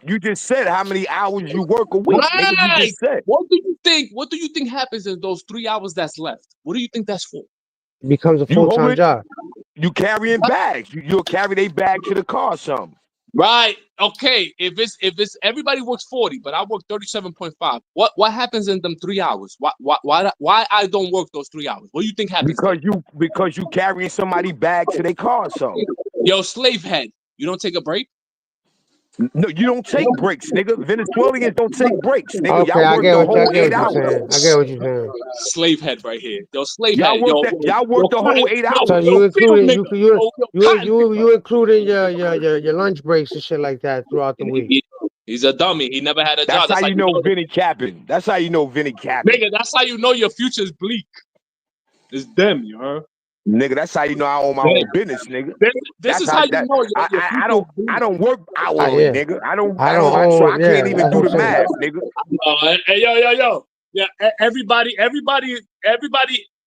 S5: You just said how many hours you work a week, nigga. You
S2: Right.
S5: just said.
S2: What do you think? What do you think happens in those 3 hours that's left? What do you think that's for?
S1: Becomes a
S5: You
S1: full-time
S5: holding,
S1: job.
S5: you carrying bags. You'll carry their bag to the car or something.
S2: Right. Okay. If it's everybody works 40, but I work 37.5. What happens in them 3 hours? Why I don't work those 3 hours? What do you think happens there?
S5: Because you carrying somebody bag to their car or something.
S2: Yo, slave head, you don't take a break?
S5: No, you don't take breaks, nigga. Venezuelans don't take breaks, nigga.
S1: Okay,
S5: Y'all
S1: I
S5: work
S1: get
S5: the
S1: what
S5: whole 8
S1: you're
S5: hours.
S1: saying. I get what you're saying.
S2: Slave head right here. Yo, slave
S5: Y'all
S2: head.
S5: work
S2: Yo,
S5: that. Y'all
S2: yo,
S5: work the whole 8
S1: So
S5: hours.
S1: you
S2: field
S1: including
S2: nigga.
S1: you including your lunch breaks and shit like that throughout the week.
S2: He's a dummy. He never had a
S5: That's
S2: job.
S5: how
S2: That's how
S5: you
S2: you
S5: know
S2: know.
S5: Vinny capping. That's how you know Vinny capping.
S2: Nigga, that's how you know your future's bleak. It's them, you heard?
S5: Nigga, that's how you know I own my own business, nigga.
S2: This
S5: That's
S2: is
S5: how
S2: how you
S5: that
S2: know your
S5: I
S2: future's bleak.
S5: don't work hourly,
S1: Yeah,
S5: nigga.
S1: I don't
S5: So
S1: own.
S5: I
S1: Yeah,
S5: can't even
S1: that's
S5: do
S1: what
S5: the
S1: I'm saying.
S5: math, nigga.
S2: Hey, yo. Yeah, everybody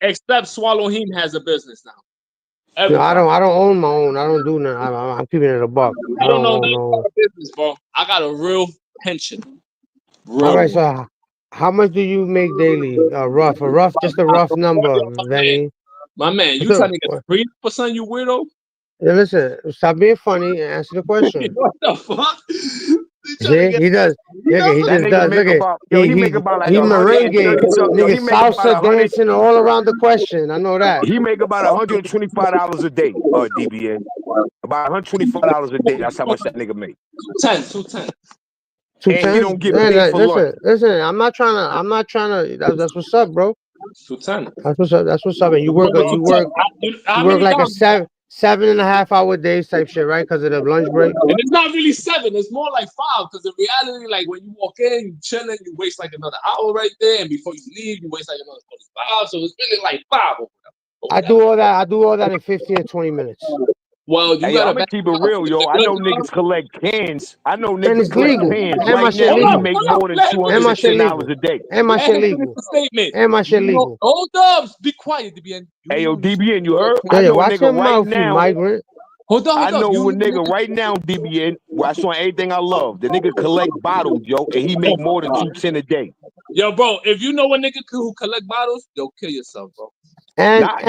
S2: except Swallow Him has a business now.
S1: No, I
S2: Everybody.
S1: don't own my own. I don't do nothing. I'm keeping it a buck. I
S2: I don't
S1: don't
S2: know
S1: own
S2: nothing
S1: no.
S2: about a business, bro. I got a real pension.
S1: All
S2: Real
S1: right,
S2: one.
S1: so how much do you make daily? Just a rough number, Benny.
S2: My man, you trying to get free for something, you weirdo?
S1: Yeah, listen, stop being funny and answer the question.
S2: What the fuck? You trying to
S1: See,
S2: get
S1: he does. Look at he
S5: That
S1: just
S5: nigga
S1: does.
S5: make
S1: Look at
S5: about he make about like
S1: he merengue
S5: 130 something. Yo, he
S1: nigga
S5: make about
S1: salsa
S5: 100.
S1: dancing all around the question. I know that.
S5: He make about $125 a day, DBN. About $125 a day. That's how much that nigga make.
S2: 210.
S1: 2
S5: And he
S1: times.
S5: don't get paid for lunch.
S1: Listen. I'm not trying to. That's what's up, bro.
S2: 210.
S1: That's what's up. That's what's up. And
S2: How
S1: you work
S2: many
S1: like a
S2: times?
S1: 7.5 hour days type shit, right? Because of the lunch break.
S2: And it's not really 7, it's more like 5. Because in reality, like when you walk in, you chilling, you waste like another hour right there, and before you leave, you waste like another 45. So it's really like 5 or
S1: I do all that. I do all that in 15 or 20 minutes.
S2: Well, you
S5: Hey, yo,
S2: got
S5: I'm
S2: a
S5: gonna
S2: bad
S5: keep it
S2: job.
S5: real, yo. I know niggas collect cans. I know
S1: And
S5: niggas
S1: it's
S5: collect
S1: legal.
S5: cans
S1: And my
S5: right
S1: shit
S5: now. He
S1: legal.
S5: make more than
S2: Let him
S1: And my
S2: finish
S1: shit
S5: $210
S1: legal.
S5: a day.
S1: And my
S2: Let
S1: shit
S2: him finish
S1: legal.
S2: the statement.
S1: And my shit
S2: You know,
S1: legal.
S2: hold up. Be quiet, DBN.
S5: Hey, yo, DBN, you heard?
S1: Yeah,
S5: I
S1: yeah.
S5: know a
S1: Watch
S5: nigga
S1: your
S5: right
S1: mouth, you
S5: now.
S1: migrant.
S2: Hold
S5: I
S2: up.
S5: know a
S2: You
S5: nigga right now, DBN. That's on everything I love. The nigga collect bottles, yo, and he make more than $210 a day.
S2: Yo, bro, if you know a nigga who collect bottles, yo, kill yourself, bro.
S1: And
S5: Nah,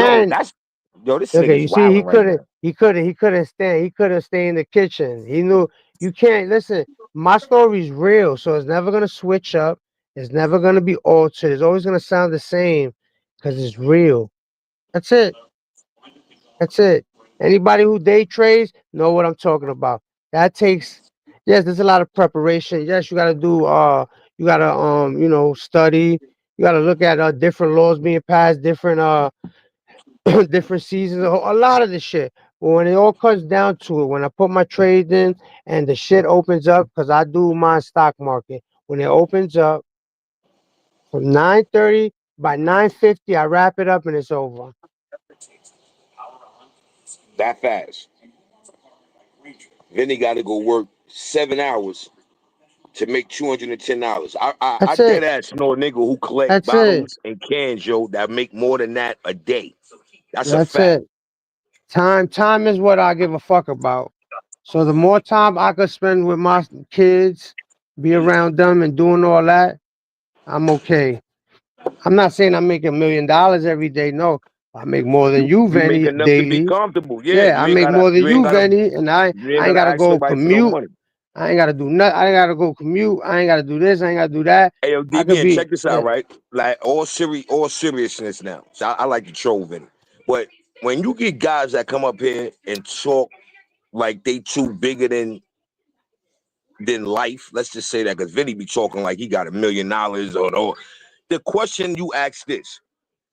S5: yo, this
S1: okay,
S5: nigga's
S1: you see,
S5: wilding right now.
S1: he couldn't stay in the kitchen. He knew you can't listen. My story's real, so it's never gonna switch up. It's never gonna be altered. It's always gonna sound the same because it's real. That's it. That's it. Anybody who day trades know what I'm talking about. That takes yes, there's a lot of preparation. Yes, you gotta do you gotta study. You gotta look at different laws being passed, different different seasons, a lot of the shit. But when it all comes down to it, when I put my trades in and the shit opens up, because I do my stock market, when it opens up from 9:30 by 9:50, I wrap it up and it's over.
S5: That fast. Then he got to go work 7 hours to make $210. I
S1: That's
S5: dead
S1: it.
S5: ass know a nigga who collect
S1: That's it.
S5: bottles and cans, yo, that make more than that a day. That's a
S1: That's
S5: fact.
S1: it. Time is what I give a fuck about. So the more time I could spend with my kids, be around them and doing all that, I'm okay. I'm not saying I'm making $1 million every day. No, I make more than you,
S5: You make
S1: Venny,
S5: enough to be
S1: daily.
S5: comfortable. Yeah,
S1: Yeah, I make more than you, Venny, and
S5: you ain't
S1: I ain't
S5: gotta
S1: gotta
S5: ask
S1: go
S5: nobody for no
S1: commute.
S5: money.
S1: I ain't gotta do nothing. I ain't gotta go commute. I ain't gotta do this. I ain't gotta do that.
S5: Hey, yo,
S1: I could
S5: DBN,
S1: be
S5: check this out,
S1: yeah.
S5: right? Like all seriousness now. So I like to troll Vinny. But when you get guys that come up here and talk like they too bigger than life, let's just say that because Vinny be talking like he got $1 million or the question you ask this: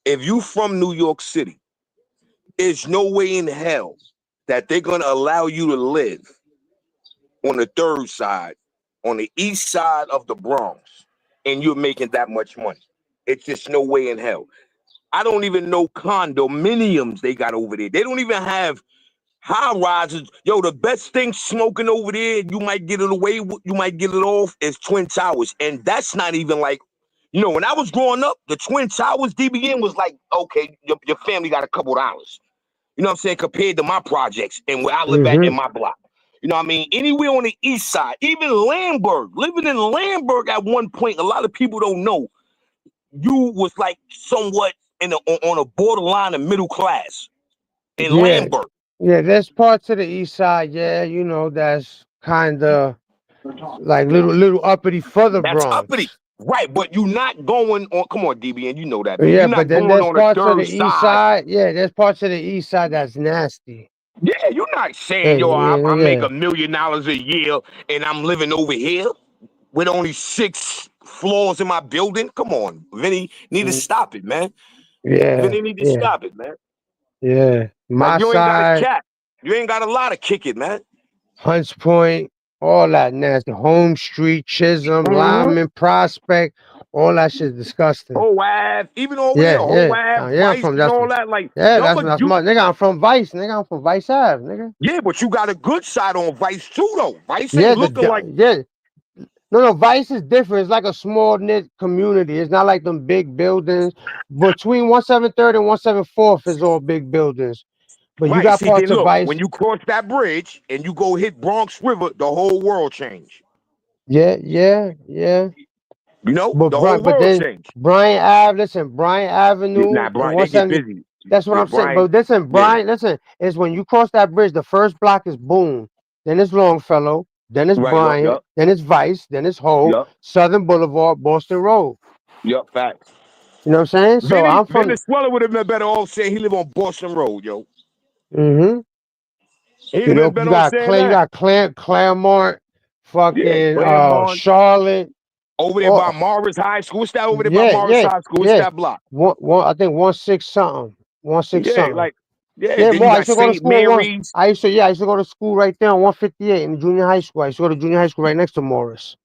S5: if you from New York City, there's no way in hell that they're gonna allow you to live on the third side, on the east side of the Bronx, and you're making that much money. It's just no way in hell. I don't even know condominiums they got over there. They don't even have high rises. Yo, the best thing smoking over there, you might get it away with, you might get it off, is Twin Towers. And that's not even like, when I was growing up, the Twin Towers DBN was like, okay, your family got a couple dollars. You know what I'm saying? Compared to my projects and where I live at in
S1: Mm-hmm.
S5: my block. You know what I mean? Anywhere on the east side, even Lamberg, living in Lamberg at one point, a lot of people don't know. You was like somewhat on a borderline of middle class in
S1: Yeah,
S5: Lamberg.
S1: yeah. There's parts of the east side, yeah, that's kind of like little uppity for the
S5: That's uppity.
S1: Bronx.
S5: Right, but you're not going on. Come on, DB, and you know that, man.
S1: Yeah,
S5: You're
S1: but
S5: not
S1: then
S5: going
S1: there's
S5: on a
S1: parts of the
S5: third
S1: east
S5: side.
S1: side. Yeah, there's parts of the east side that's nasty.
S5: Yeah, you're not
S1: Yeah,
S5: saying, yo,
S1: yeah,
S5: I make
S1: yeah.
S5: $1 million a year and I'm living over here with only 6 floors in my building. Come on, Vinny, need to
S1: Mm,
S5: stop it, man.
S1: yeah,
S5: Vinny need to
S1: yeah,
S5: stop it, man.
S1: yeah.
S5: Like
S1: My
S5: you ain't got a
S1: side,
S5: cat. You ain't got a lot of kick it, man.
S1: Hunts Point, all that nasty. Home Street, Chisholm,
S5: Mm-hmm.
S1: Lyman, Prospect, all that shit disgusting.
S5: Whole Ave, even over there,
S1: Yeah,
S5: whole
S1: yeah.
S5: Ave,
S1: Yeah, I'm
S5: Vice,
S1: from
S5: and
S1: that's
S5: all that. Like,
S1: yeah,
S5: yo,
S1: that's
S5: but
S1: that's
S5: you,
S1: my nigga. I'm from Vice, nigga. I'm from Vice Ave, nigga.
S5: yeah, but you got a good side on Vice too, though. Vice
S1: Yeah,
S5: ain't looking like,
S1: yeah. No, Vice is different. It's like a small knit community. It's not like them big buildings. Between 173rd and 174th is all big buildings. But you
S5: right.
S1: got
S5: See, then
S1: parts of
S5: look, when
S1: Vice.
S5: you cross that bridge and you go hit Bronx River, the whole world changed.
S1: Yeah, yeah, yeah.
S5: You know,
S1: But
S5: the whole
S1: But
S5: world
S1: then
S5: changed.
S1: Bryant Ave, listen, Bryant Avenue
S5: Nah,
S1: and
S5: Brian, they get
S1: 170.
S5: busy.
S1: That's what
S5: Yeah,
S1: I'm saying.
S5: Brian,
S1: But listen,
S5: yeah,
S1: Bryant, listen, is when you cross that bridge, the first block is Boone, then it's Longfellow, then it's
S5: right,
S1: Bryant, then it's Vice, then it's Hope,
S5: yup,
S1: Southern Boulevard, Boston Road.
S5: facts.
S1: You know what I'm saying? So
S5: Vinny,
S1: I'm from.
S5: Venezuela would have been better off saying he live on Boston Road, yo.
S1: Hmm.
S5: He'd have been better off saying
S1: You
S5: that.
S1: got Claremont,
S5: Yeah,
S1: fucking
S5: Claremont,
S1: Charlotte.
S5: over there by
S1: Oh,
S5: Morris High School. What's that over there by
S1: yeah,
S5: Morris
S1: yeah,
S5: High School? What's
S1: yeah.
S5: that block?
S1: I think 16 something. 16
S5: Yeah,
S1: something.
S5: like, yeah,
S1: Yeah,
S5: then
S1: boy,
S5: you
S1: I
S5: got
S1: used to go to
S5: St.
S1: school on one.
S5: Mary's.
S1: I used to go to school right there on 158 in the junior high school. I used to go to junior high school right next to Morris.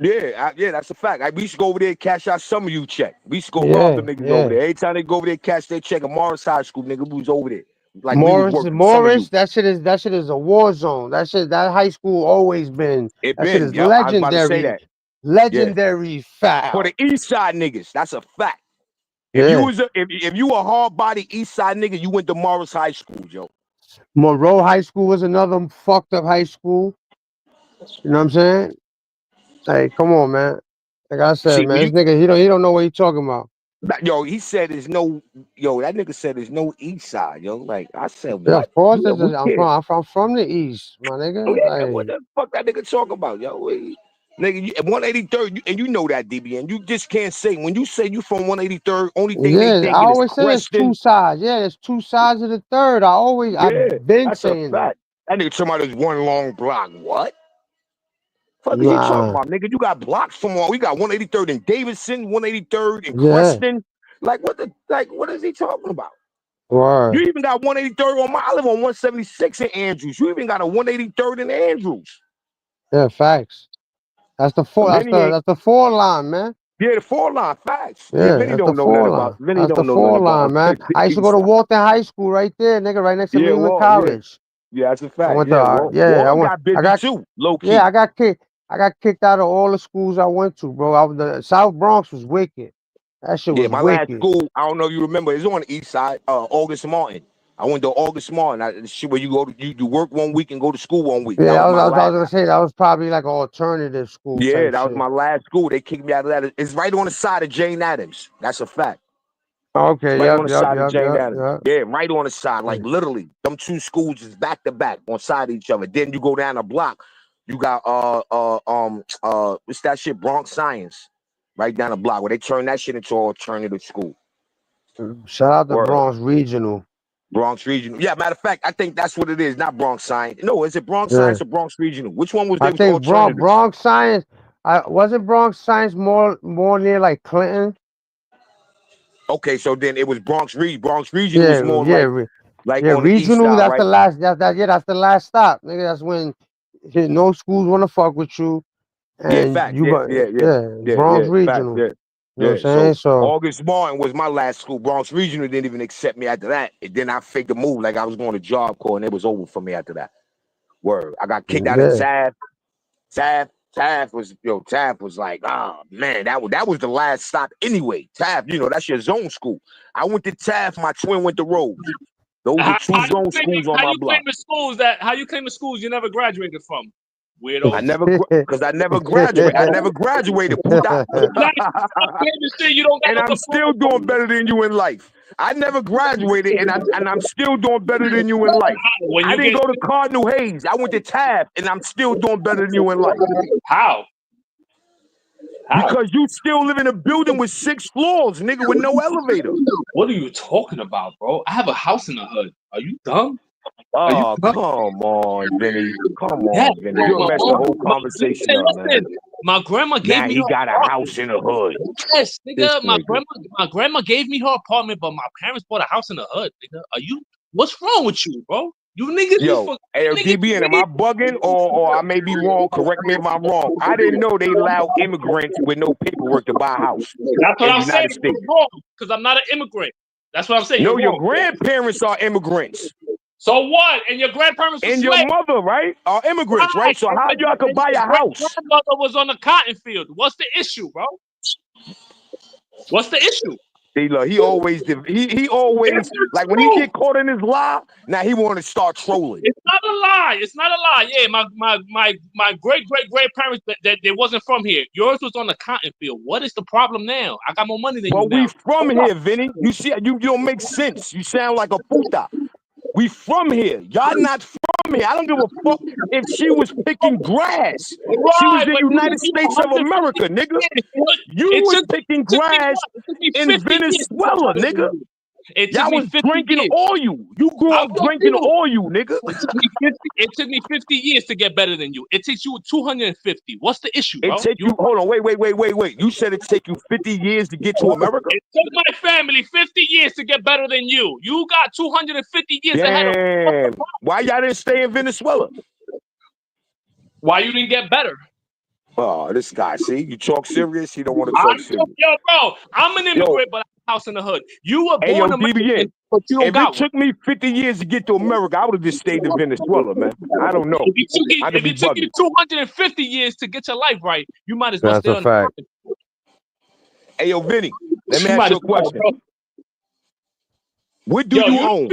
S5: Yeah, yeah, that's a fact. We used to go over there and cash out some of you check. We used to go rob
S1: Yeah,
S5: them niggas over
S1: yeah.
S5: there. Every time they go over there and cash their check at Morris High School, nigga, we was over there. Like we was working some of you.
S1: That shit is a war zone. That high school always been.
S5: It
S1: That shit
S5: been,
S1: is
S5: yep. I was about to say
S1: legendary,
S5: that. Yeah.
S1: legendary
S5: For the
S1: foul.
S5: East Side niggas, that's a fact. If you
S1: Yeah,
S5: was if you a hard body East Side nigga, you went to Morris High School, Joe.
S1: Monroe High School was another fucked up high school. You know what I'm saying? Hey, come on, man. Like I said,
S5: See, when
S1: man, this
S5: you
S1: nigga he don't know what he talking about.
S5: yo, he said there's no that nigga said there's no East Side, yo. Like I said,
S1: Yeah,
S5: what?
S1: of course,
S5: Yeah, we can't.
S1: I'm from the east, my
S5: Oh
S1: nigga.
S5: yeah, what
S1: Like,
S5: the fuck that nigga talk about, yo? Nigga, you, 183rd, and you know that, DBN. You just can't say when you say you from 183rd. Only thing they
S1: yeah, I
S5: thinking is
S1: always say there's two
S5: Creston.
S1: sides. Yeah, there's two sides of the third. I've
S5: Yeah,
S1: been
S5: that's a
S1: saying it.
S5: fact. That nigga talking about this one long block. What? Fuck is he talking
S1: Nah,
S5: about, nigga? You got blocks from all. We got 183rd in Davidson, 183rd in
S1: yeah,
S5: Creston. What is he talking about? You
S1: word,
S5: even got 183rd on I live on 176 in Andrews. You even got a 183rd in Andrews.
S1: yeah, facts.
S5: Vinny ain't
S1: That's the four line, man.
S5: yeah, the 4 line facts. Yeah,
S1: Yeah,
S5: Vinny
S1: that's the
S5: don't know nothing
S1: four
S5: about
S1: line.
S5: Vinny
S1: That's the
S5: don't know nothing
S1: four
S5: about
S1: line, man. I used to go
S5: East
S1: to
S5: Side.
S1: Walton High School right there, nigga, right next to
S5: Yeah,
S1: Lehman
S5: Wall, yeah.
S1: College.
S5: Yeah, that's a
S1: I
S5: fact.
S1: went
S5: Yeah,
S1: to, yeah,
S5: Wall got
S1: I
S5: busy
S1: got,
S5: too, low
S1: yeah,
S5: key.
S1: I got kicked out of all the schools I went to, bro. The South Bronx was wicked. That shit
S5: Yeah,
S1: was
S5: my last
S1: wicked.
S5: school, I don't know if you remember, it's on the east side, August Martin. I went to August Martin. Shit where you go to you work 1 week and go to school 1 week.
S1: Yeah,
S5: That was my
S1: I
S5: last.
S1: was gonna say that was probably like an alternative school
S5: Yeah,
S1: type
S5: that was
S1: shit.
S5: my last school. They kicked me out of that. It's right on the side of Jane Addams. That's a fact. It's
S1: Okay,
S5: right on the side of Jane
S1: yep,
S5: Addams.
S1: yep.
S5: Yeah, right on the side. Like
S1: Mm.
S5: literally, them two schools is back to back on side of each other. Then you go down the block, you got what's that shit? Bronx Science, right down the block where they turn that shit into an alternative school.
S1: Shout out to
S5: Word.
S1: Bronx Regional.
S5: Bronx Regional. Yeah, matter of fact, I think that's what it is. Not Bronx Science. No, is it Bronx
S1: Yeah,
S5: Science or Bronx Regional? Which one was
S1: I
S5: they was
S1: think
S5: alternatives?
S1: Bronx Science. I wasn't Bronx Science more near like Clinton.
S5: Okay, so then it was Bronx Regional was
S1: Yeah,
S5: more like
S1: yeah.
S5: on the east
S1: Regional.
S5: side,
S1: That's the
S5: right?
S1: last. That's the last stop, nigga. That's when no schools want to fuck with you,
S5: Yeah,
S1: and
S5: fact. Yeah, yeah, yeah,
S1: yeah,
S5: yeah,
S1: Bronx
S5: fact.
S1: Regional.
S5: Yeah,
S1: You know what I'm
S5: yeah.
S1: saying?
S5: So
S1: So
S5: August Martin was my last school. Bronx Regional didn't even accept me after that. And then I faked a move like I was going to Job Corps, and it was over for me after that. Word. I got kicked out of
S1: yeah,
S5: Taft. Taft was like, oh man, that was the last stop anyway. Taft, that's your zone school. I went to Taft, my twin went to Rhodes. Those are two zone schools on my block.
S2: How you claim the schools you never graduated from? Weirdo.
S5: I never graduated. I never graduated, puta. And I'm still doing better than you in life. I never graduated, and I'm still doing better than you in life. I didn't go to Cardinal Hayes. I went to Tab, and I'm still doing better than you in life.
S2: How?
S5: Because you still live in a building with 6 floors, nigga, with no elevator.
S2: What are you talking about, bro? I have a house in the hood. Are you dumb?
S5: Oh, come on, Vinny. Come on, Vinny. You'll mess the whole conversation up, man.
S2: My grandma gave me.
S5: Now he got a house in the hood.
S2: Yes, nigga. My grandma gave me her apartment, but my parents bought a house in the hood, nigga. What's wrong with you, bro? You niggas.
S5: Hey, DBN, am I bugging or I may be wrong? Correct me if I'm wrong. I didn't know they allow immigrants with no paperwork to buy a house.
S2: That's what I'm saying. Because I'm not an immigrant. That's what I'm saying.
S5: No, your grandparents are immigrants.
S2: So what? And your grandparents
S5: and your mother, right, are immigrants, right? So how y'all could buy a house?
S2: My grandmother was on the cotton field. What's the issue, bro? What's the issue?
S5: See, look, he always like when he get caught in his lie. Now he want to start trolling.
S2: It's not a lie. It's not a lie. Yeah, my great grandparents that they wasn't from here. Yours was on the cotton field. What is the problem now? I got more money than you.
S5: But we from here, Vinny. You see, you don't make sense. You sound like a puta. We from here. Y'all not from here. I don't give a fuck if she was picking grass. Right, she was in the United States of America, nigga. You was picking grass in Venezuela, nigga. Y'all was drinking oil. You grew up drinking oil, nigga.
S2: It took me 50 years to get better than you. It takes you 250. What's the issue, bro?
S5: Hold on, wait. You said it take you 50 years to get to America?
S2: It took my family 50 years to get better than you. You got 250 years ahead of me.
S5: Why y'all didn't stay in Venezuela?
S2: Why you didn't get better?
S5: Oh, this guy, see? You talk serious, he don't want to talk serious.
S2: Yo, bro, I'm an immigrant, but I have a house in the hood. You were born American, but you don't got
S5: it took me 50 years to get to America, I would have just stayed in Venezuela, man. I don't know.
S2: If it took you 250 years to get your life right, you might as well stay on
S1: fact.
S2: the
S5: Hey, yo, Vinny, let me ask you a question. What do you own?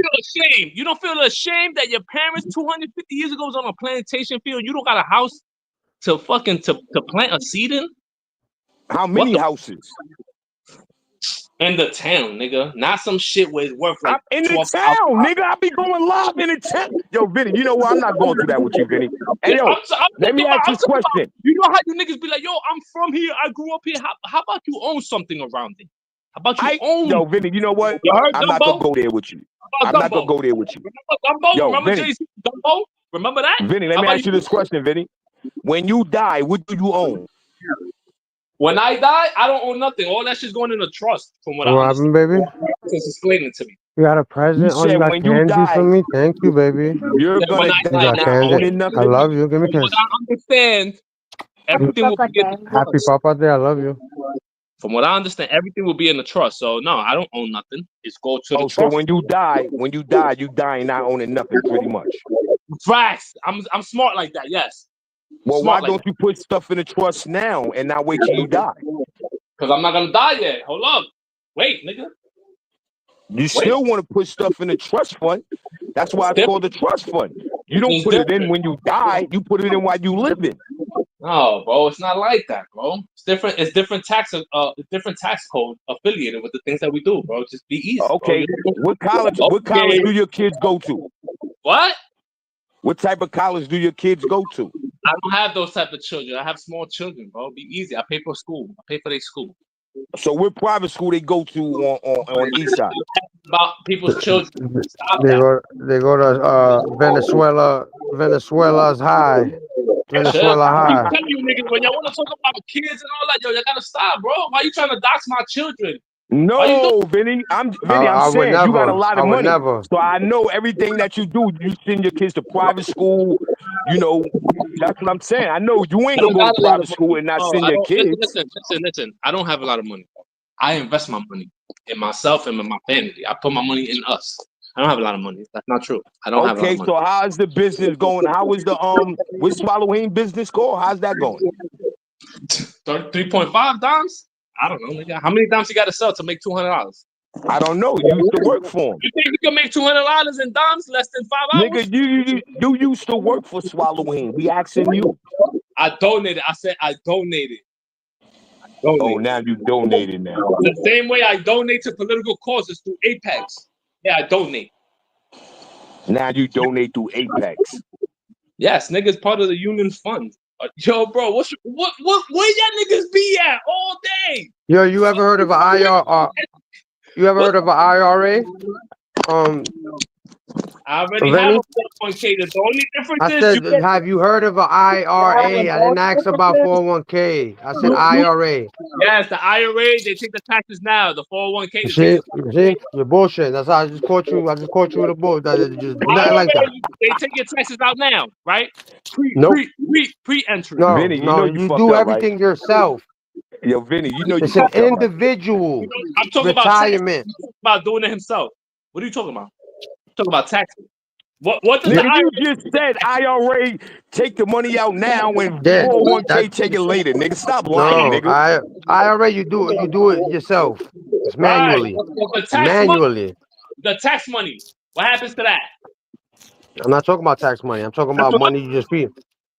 S2: You don't feel ashamed that your parents 250 years ago was on a plantation field? You don't got a house to plant a seed in?
S5: How many houses?
S2: In the town, nigga. Not some shit where it's worth like
S5: in the town, nigga. I be going live in the town. Yo, Vinny, you know what? I'm not going through that with you, Vinny. Hey, yo, let me ask you a question.
S2: You know how you niggas be like, yo, I'm from here. I grew up here. How about you own something around it? How about you own?
S5: Yo, Vinny, you know what? I'm not going to go there with you. I'm not going to go there with you.
S2: Remember Jay-Z Dumbo? Remember that?
S5: Vinny, let me ask you this question, Vinny. When you die, what do you own?
S2: When I die, I don't own nothing. All that shit's going in a trust, from what I understand.
S1: Baby?
S2: Just explaining to me.
S1: You got a present? You got candy for me? Thank you, baby.
S5: You're gonna die not owning nothing.
S1: I love you. Give me a kiss.
S2: I understand, everything will be in the trust.
S1: Happy Papa Day. I love you.
S2: From what I understand, everything will be in the trust. So no, I don't own nothing. It's go to the trust.
S5: So when you die, you die not owning nothing, pretty much.
S2: Facts. I'm smart like that. Yes.
S5: Well, why don't you put stuff in the trust now and not wait till you die?
S2: Because I'm not gonna die yet. Hold up. Wait, nigga.
S5: You still want to put stuff in the trust fund. That's why it's called the trust fund. You don't put it in when you die. You put it in while you live in.
S2: No, bro, it's not like that, bro. It's different. It's different tax code affiliated with the things that we do, bro. Just be easy.
S5: Okay. Bro. What college do your kids go to?
S2: What?
S5: What type of college do your kids go to?
S2: I don't have those type of children. I have small children, bro. Be easy. I pay for school. I pay for their school.
S5: So what private school they go to on the east side?
S2: About people's children.
S1: They go to Venezuela's high. Venezuela high.
S2: I'm telling you, niggas, when y'all want to talk about kids and all that, yo, you gotta stop, bro. Why you trying to dox my children?
S5: No, Vinny. I'm saying you got a lot of money. So I know everything that you do. You send your kids to private school. You know, that's what I'm saying. I know you ain't gonna go to private school and not send your kids.
S2: Listen. I don't have a lot of money. I invest my money in myself and in my family. I put my money in us. I don't have a lot of money. That's not true. I don't have a lot of money.
S5: Okay, so how's the business going? How is the what's Swallowing business called? How's that going?
S2: 3.5 dimes? I don't know, nigga. How many dimes you got to sell to make $200?
S5: I don't know. You used to work for him.
S2: You think you can make $200 in dimes less than 5
S5: Nigga,
S2: hours?
S5: you used to work for Swallowing. We asking you.
S2: I donated. I said I donated.
S5: Oh,
S2: Donated.
S5: now you donated now.
S2: The same way I donate to political causes through Apex. Yeah, I donate.
S5: Now you donate through Apex.
S2: Yes, niggas part of the union fund. Yo, bro, what where y'all niggas be at all day?
S1: Yo, you ever heard of an IR? You ever heard of an IRA?
S2: I already have
S1: Vinny?
S2: a 401k. The only difference
S1: I
S2: is
S1: said, have you heard of an IRA? I didn't ask about 401k. I said IRA.
S2: yes, the IRA, they take the taxes now. The 401k,
S1: You
S2: they
S1: see?
S2: take
S1: You see? You're bullshit. That's how I just caught you. I just caught you with a bull. Just nothing
S2: IRA,
S1: like that.
S2: they take your taxes out now, right?
S1: Nope.
S2: Pre-entry.
S1: No,
S5: Vinny, you know you
S1: you
S5: fucked
S1: do
S5: up, right?
S1: everything yourself.
S5: Yo, Vinny, you know you
S1: It's an
S5: fucked up, right?
S1: individual
S2: I'm talking about taxes.
S1: retirement.
S2: I'm talking about doing it himself. What are you talking about? I'm talking about taxes. What does the
S5: Nigga, you
S2: IRA?
S5: just said IRA take the money out now and
S1: Yeah,
S5: 401k take it later, nigga. Stop lying,
S1: no,
S5: nigga.
S1: IRA you do it yourself. It's
S2: Right.
S1: manually.
S2: The tax money.
S1: Manually.
S2: The tax money. What happens to that?
S1: I'm not talking about tax money. I'm talking about money you just feed.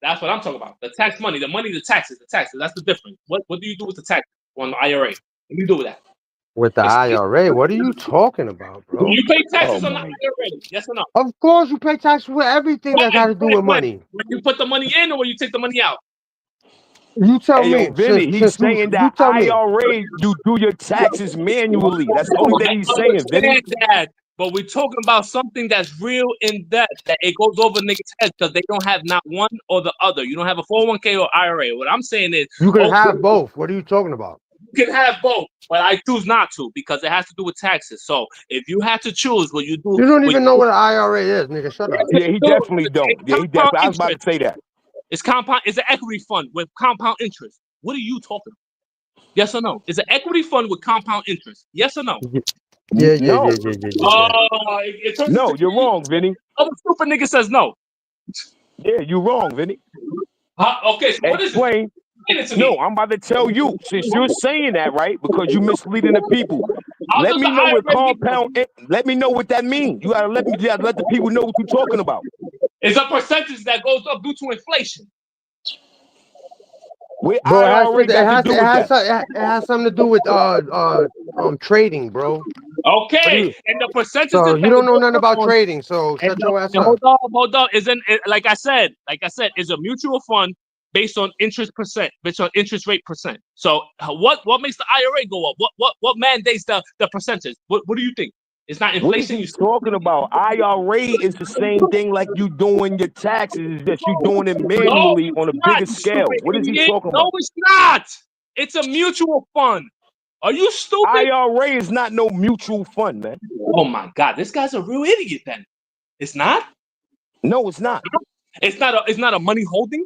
S2: That's what I'm talking about. The tax money, the taxes. That's the difference. What do you do with the tax on the IRA? What do you do with that?
S1: With the IRA, what are you talking about,
S2: Do
S1: bro?
S2: you pay taxes
S5: Oh
S2: on the
S5: my.
S2: IRA? Yes or no?
S1: Of course, you pay taxes with everything that got to do with money.
S2: When you put the money in or when you take the money out?
S1: You tell
S5: Hey, yo,
S1: me.
S5: Vinny, he's
S1: Since
S5: saying
S1: you
S5: that
S1: tell me.
S5: IRA, you do your taxes manually. That's the only thing he's saying, Vinny.
S2: understand that, but we're talking about something that's real in depth, that it goes over niggas' heads because they don't have not one or the other. You don't have a 401k or IRA. What I'm saying is,
S1: You can have both. What are you talking about?
S2: you can have both, but I choose not to because it has to do with taxes. So if you have to choose what you do,
S1: You don't even know what an IRA is, nigga. Shut up.
S5: Yeah, he definitely don't. Yeah, he definitely. I was about to say that.
S2: It's compound. It's an equity fund with compound interest. What are you talking about? Yes or no? It's an equity fund with compound interest. Yes or no?
S1: Yeah.
S5: No,
S2: No,
S5: you're wrong, Vinny.
S2: Oh, stupid nigga says no.
S5: Yeah, you're wrong, Vinny.
S2: Okay, so what is it?
S5: Explain. No, I'm about to tell you. Since you're saying that, right? Because you're misleading the people. Let me know what compound. Let me know what that means. You gotta let the people know what you're talking about.
S2: It's a percentage that goes up due to inflation.
S5: Where
S1: Bro,
S5: IRA got to do with that?
S1: it has something to do with trading, bro.
S2: Okay, and the percentage.
S1: So you don't know nothing about trading, so shut your ass up.
S2: Hold up. Isn't like I said, is a mutual fund based on interest rate percent. So what makes the IRA go up? What mandates the percentage? What do you think? It's not inflation.
S5: What is he talking about? IRA is the same thing like you doing your taxes, that you doing it manually on a bigger scale. What is he talking about?
S2: No, it's not. It's a mutual fund. Are you stupid?
S5: IRA is not no mutual fund, man.
S2: Oh my God, this guy's a real idiot. Then it's not.
S5: No, it's not.
S2: It's not a money holding.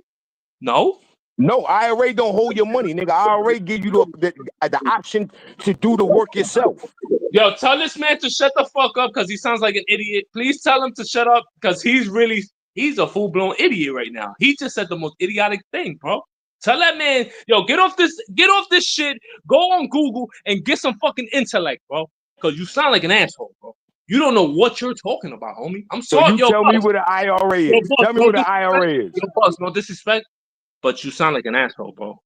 S2: No.
S5: No, IRA don't hold your money, nigga. IRA give you the option to do the work yourself.
S2: Yo, tell this man to shut the fuck up because he sounds like an idiot. Please tell him to shut up because he's a full-blown idiot right now. He just said the most idiotic thing, bro. Tell that man, yo, get off this shit. Go on Google and get some fucking intellect, bro. Because you sound like an asshole, bro. You don't know what you're talking about, homie. I'm sorry.
S5: So you tell me what an IRA is. Tell me what an IRA is.
S2: Yo, boss, no disrespect, but you sound like an asshole, bro.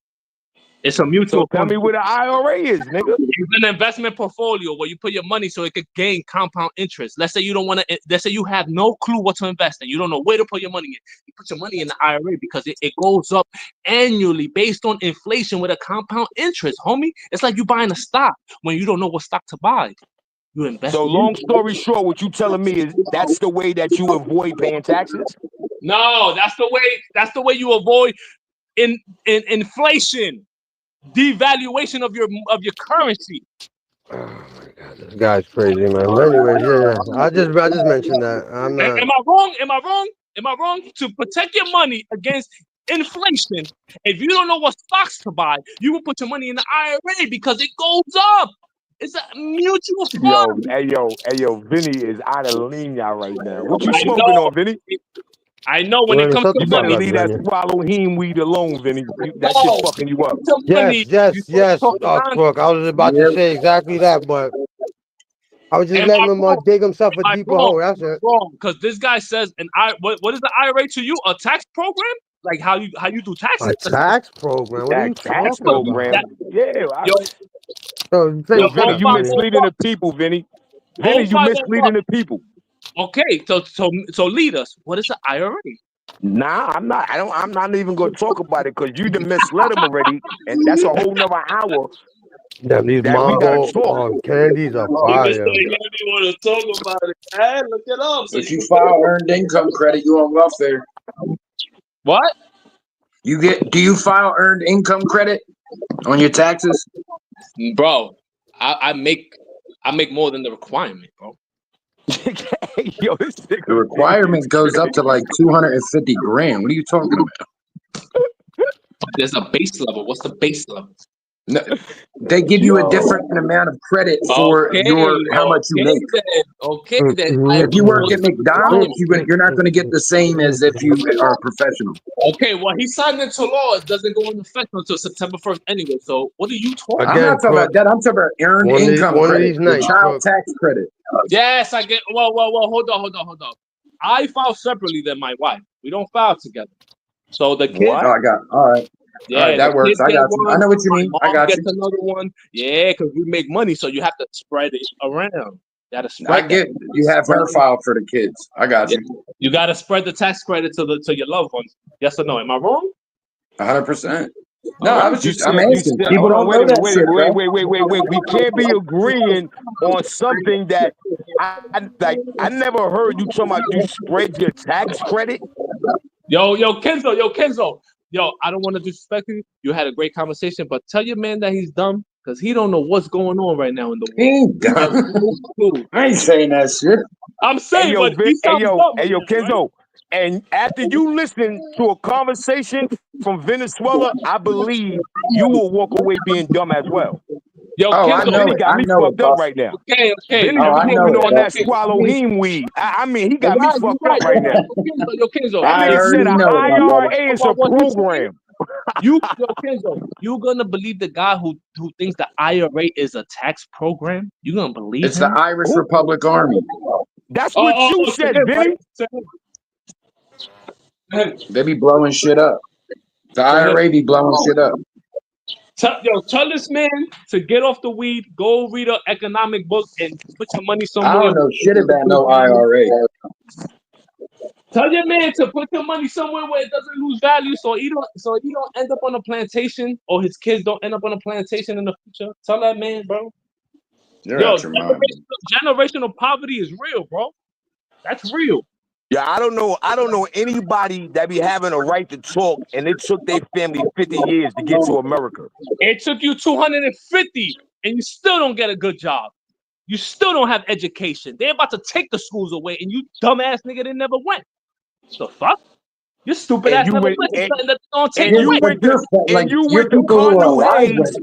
S2: It's a mutual.
S5: So tell me what an IRA is, nigga.
S2: It's an investment portfolio where you put your money so it could gain compound interest. Let's say you don't want to. Let's say you have no clue what to invest in. You don't know where to put your money in. You put your money in the IRA because it goes up annually based on inflation with a compound interest, homie. It's like you buying a stock when you don't know what stock to buy. You invest.
S5: So long story short, what you telling me is that's the way that you avoid paying taxes?
S2: No, that's the way you avoid in inflation. Devaluation of your currency.
S1: Oh my God, this guy's crazy, man. But anyways, yeah. I just mentioned that. I'm not.
S2: Am I wrong? To protect your money against inflation, if you don't know what stocks to buy, you will put your money in the IRA because it goes up. It's a mutual fund.
S5: Yo, Vinny is out of linea right now. What you smoking on, Vinny?
S2: I know when it comes to
S5: you better leave that swallow heme weed alone, Vinny. That shit fucking you up.
S1: Yes. Oh, fuck. I was about to say exactly that, but I was just
S2: Am
S1: letting
S2: I
S1: him
S2: wrong?
S1: dig himself a
S2: Am I
S1: deeper
S2: wrong?
S1: hole. That's it.
S2: Wrong, because this guy says what is the IRA to you? A tax program? Like how you do taxes?
S1: A tax program? What are you
S5: That tax
S1: talking about?
S5: program. Yeah,
S2: Yo,
S1: So,
S5: yo,
S1: shut
S5: Vinny,
S1: up,
S5: you
S1: Vinny.
S5: misleading the people, Vinny. Vinny, you misleading the people.
S2: Okay, so lead us. What is the IRA?
S5: Nah, I'm not. I'm not even gonna talk about it because you done misled him already, and that's a whole nother hour
S1: Damn, these
S5: that we gotta
S1: mambo
S5: talk.
S1: candies are
S2: He just
S1: fire.
S2: said he didn't want to talk about it. Hey, look it up. So
S6: If you file earned income credit, you on welfare.
S2: what?
S6: Do you file earned income credit on your taxes?
S2: Bro, I make more than the requirement, bro.
S5: Yo, this
S6: The
S5: nigga
S6: requirement goes up to like 250 grand. What are you talking about?
S2: There's a base level. What's the base level?
S6: No, they give you a different amount of credit for how much you make.
S2: Okay then.
S6: If you work at
S2: What's the
S6: McDonald's,
S2: requirement?
S6: you're not going to get the same as if you are a professional.
S2: Okay, well, he signed into law. It doesn't go into effect until September 1st anyway. So what are you talking
S6: I'm not talking about that. I'm talking about earned income
S1: one of
S6: credit,
S1: these
S6: the
S1: nights,
S6: child
S1: Cook.
S6: tax credit.
S2: Yes, I get. Well. Hold on. I file separately than my wife. We don't file together. So the kids.
S6: Oh, I got. All right.
S2: Yeah,
S6: all right, that
S2: the
S6: works.
S2: kids
S6: I
S2: get
S6: got you. I
S2: one.
S6: know what you
S2: My
S6: mean. I
S2: mom
S6: got
S2: gets
S6: you.
S2: another one. Yeah, because we make money, so you have to spread it around. You gotta
S6: I
S2: spread.
S6: get. You have her file for the kids. I got you.
S2: You gotta spread the tax credit to your loved ones. Yes or no? Am I wrong?
S6: 100%. No,
S2: All
S6: I
S2: right.
S6: was just.
S5: You
S6: I'm
S5: said,
S6: asking. People
S5: hold on,
S6: don't
S5: wait
S6: know
S5: a minute,
S6: that shit, bro.
S5: wait. We can't be agreeing on something that I never heard you talking about. You spread your tax credit.
S2: Yo, Kenzo. Yo, I don't want to disrespect you. You had a great conversation, but tell your man that he's dumb because he don't know what's going on right now in the world.
S6: He ain't dumb. I ain't saying that shit.
S2: I'm saying, but he sounds dumb.
S5: Hey, yo, Kenzo. Right? And after you listen to a conversation from Venezuela, I believe you will walk away being dumb as well.
S2: Yo,
S6: Kenzo, I know
S5: Vinny
S6: it.
S5: got me fucked up right now.
S2: Okay.
S5: Vinny smoking on that swallow heme weed. I mean, he got me fucked up right now.
S2: Yo, Kenzo.
S5: That nigga said an IRA is a program.
S2: Yo, Kenzo, you gonna believe the guy who thinks the IRA is a tax program? You gonna believe
S6: it's
S2: him?
S6: the Irish Republic Army.
S5: That's what you said, Vinny.
S6: They be blowing shit up. The IRA be blowing shit up.
S2: Tell this man to get off the weed, go read an economic book, and put your money somewhere.
S6: I don't know shit about no IRA.
S2: Tell your man to put your money somewhere where it doesn't lose value, so he don't end up on a plantation, or his kids don't end up on a plantation in the future. Tell that man, bro.
S6: You're out your mind.
S2: Generational poverty is real, bro. That's real.
S5: Yeah, I don't know anybody that be having a right to talk, and it took their family 50 years to get to America.
S2: It took you 250, and you still don't get a good job. You still don't have education. They're about to take the schools away, and you dumbass nigga that never went. The fuck? You stupid ass never went.
S5: And you went to Cardinal Hayes.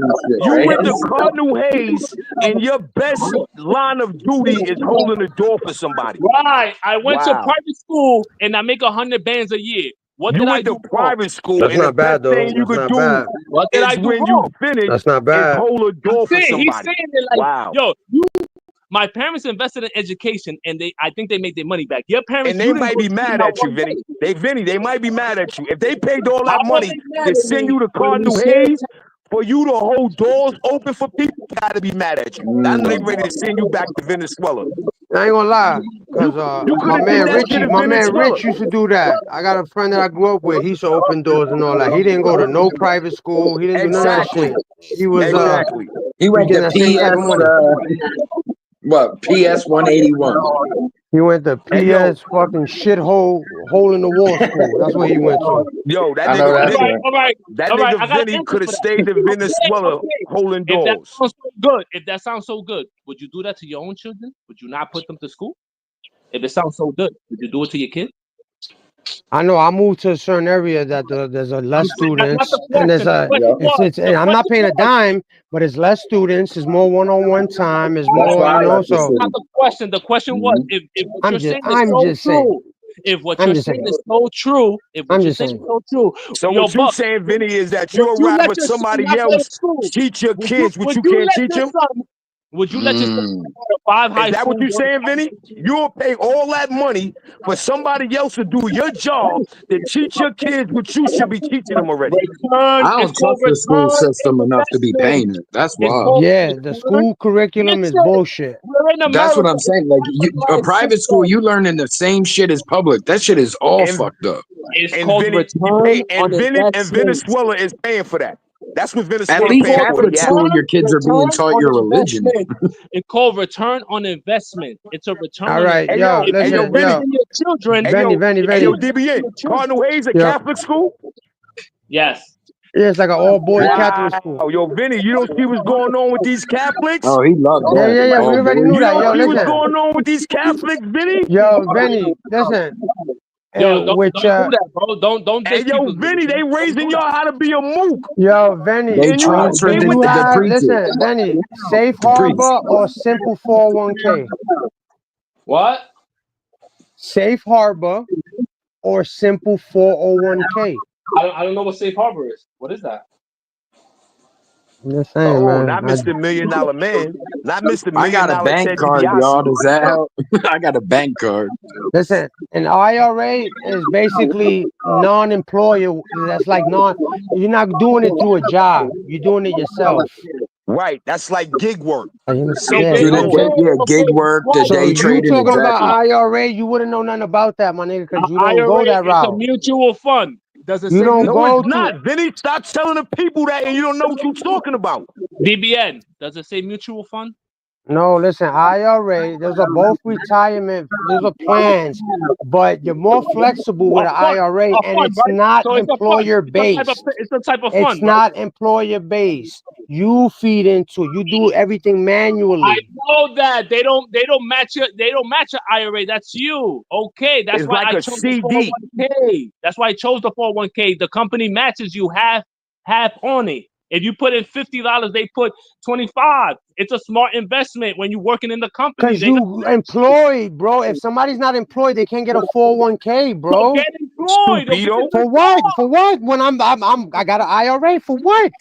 S5: You went to Cardinal Hayes, and your best line of duty is holding the door for somebody.
S2: Right. I went to private school, and I make 100 bands a year. What did I do?
S5: You went to private school,
S1: That's
S5: and
S1: not
S5: the
S1: bad,
S5: best
S1: though.
S5: thing you could do is when you finish,
S1: that's not bad.
S5: is hold a door for somebody.
S2: He's saying it like, yo, my parents invested in education, and I think they made their money back. Your parents,
S5: and they might be mad at you, Vinny. They might be mad at you if they paid all that money to send you to Cardinal Hayes for you to hold doors open for people. Got to be mad at you. That nigga ready to send you back to Venezuela.
S1: I ain't gonna lie, cause my man Rich used to do that. I got a friend that I grew up with. He used to open doors and all that. He didn't go to no private school. He didn't do none of that shit. He was
S6: he went to PS 181.
S1: He went to PS fucking shithole hole in the wall school. That's what he went to.
S5: Yo, that nigga Vinny could have stayed in Venezuela holding doors.
S2: If that sounds so good, would you do that to your own children? Would you not put them to school? If it sounds so good, would you do it to your kids?
S1: I know I moved to a certain area that there's less students, and I'm not paying a dime, but it's less students, it's more one-on-one time, it's more, so.
S2: That's not the question. The question was, if what you're saying is so true, if what you're saying is so true,
S5: So what you saying, Vinny, is that you'll rather somebody else teach your kids what you can't teach them?
S2: Would you let yourself go to 5 high
S5: Is that
S2: school?
S5: what you're saying, Vinny? You'll pay all that money for somebody else to do your job to teach your kids what you should be teaching them already.
S2: Return.
S6: I
S2: It's
S6: don't
S2: called
S6: trust the school
S2: return
S6: system enough to be
S2: investment.
S6: paying it. That's
S2: It's
S6: wild.
S2: called
S1: Yeah, the school curriculum is bullshit.
S2: We're in
S6: That's what
S2: America.
S6: I'm saying. Like a private school, you learning the same shit as public. That shit is all
S5: And
S6: fucked up.
S2: It's
S5: and
S2: called
S5: Vinny, you
S2: return
S5: pay,
S2: on
S5: and
S2: investment.
S5: Venezuela is paying for that. That's what
S6: At
S5: Venezuela
S2: It's
S6: least
S5: paying
S2: called
S5: for.
S6: Catholic
S5: Yeah.
S6: school, your kids are being taught
S2: on
S6: your religion.
S2: investment. It's called return on investment. It's a return
S1: All
S2: on
S1: right,
S5: Hey
S2: investment.
S1: yo,
S5: yo,
S2: If
S5: hey
S2: you
S5: yo,
S1: listen,
S2: invest
S5: Vinny.
S1: yo,
S2: in your children,
S5: Hey yo,
S1: Benny,
S5: hey yo,
S1: Benny.
S5: DBN. Cardinal Hayes a
S1: Yo,
S5: Catholic school?
S2: yes.
S1: yeah, it's like an all-boy Catholic school.
S5: Wow, yo, Vinny, you don't see what's going on with these Catholics?
S6: Oh, he loved
S1: Yeah,
S6: that.
S1: yeah, yeah. We
S6: Oh
S1: already
S6: boy.
S1: knew
S5: You
S1: that.
S5: don't
S1: Yo,
S5: see what's
S1: listen.
S5: going on with these Catholics, Vinny?
S1: Yo, Benny, listen.
S2: Yo,
S1: And
S2: don't
S1: which,
S2: do that, bro. Don't
S5: Hey
S2: diss
S5: yo,
S2: people's
S5: Vinny, they
S2: religion. Don't
S5: raising
S2: do
S5: y'all
S2: that.
S5: how to be a mook.
S1: yo, Benny,
S6: They
S5: And you
S6: transferred
S5: okay
S1: do
S6: the,
S5: with
S1: you
S6: the
S5: that?
S1: have,
S6: preachers.
S1: listen, Benny, safe
S6: The priests.
S1: harbor or simple 401k?
S2: What?
S1: Safe harbor or simple 401k?
S2: I don't know what safe harbor is. What is that?
S1: I'm just saying,
S5: Oh,
S1: man.
S5: not Mr. $1 Million Man. Not Mr.
S6: I got a
S5: $1
S6: bank
S5: Ted
S6: card, y'all.
S5: DiBiase.
S6: Does that help? I got a bank card.
S1: Listen, an IRA is basically non-employer. That's like you're not doing it through a job. You're doing it yourself.
S5: Right, that's like gig work.
S1: Yeah,
S5: Self-employed.
S6: Gig work, the
S1: So
S6: day
S1: you
S6: trading,
S1: talking about
S6: exactly.
S1: IRA? You wouldn't know nothing about that, my nigga, because you don't
S2: IRA,
S1: go that
S2: it's a
S1: route.
S2: mutual fund. Does it
S1: You
S2: say
S1: don't
S5: No,
S2: mutual
S5: it's
S1: go
S2: fund?
S1: to
S5: not. Vinny, stop telling the people that and you don't know what you're talking about.
S2: DBN. Does it say mutual fund?
S1: no. Listen, IRA. Those are both retirement. Those are plans, but you're more flexible with an IRA, and
S2: Fund,
S1: it's
S2: right?
S1: not
S2: So it's a fund.
S1: employer based.
S2: It's a type of
S1: It's
S2: fund, right?
S1: not employer based. You feed into. You do everything
S2: I
S1: manually.
S2: know that they don't match your IRA. That's you. Okay, that's
S5: It's
S2: why
S5: like
S2: I
S5: a
S2: chose the
S5: CD.
S2: 401k. That's why I chose the 401k. The company matches you half on it. If you put in $50, they put 25. It's a smart investment when you're working in the company.
S1: Cause
S2: They got
S1: you employed, bro. If somebody's not employed, they can't get a 401k,
S2: so
S1: bro.
S2: get employed. Or get
S5: Stupido.
S1: For what? For what? When I got an IRA for what?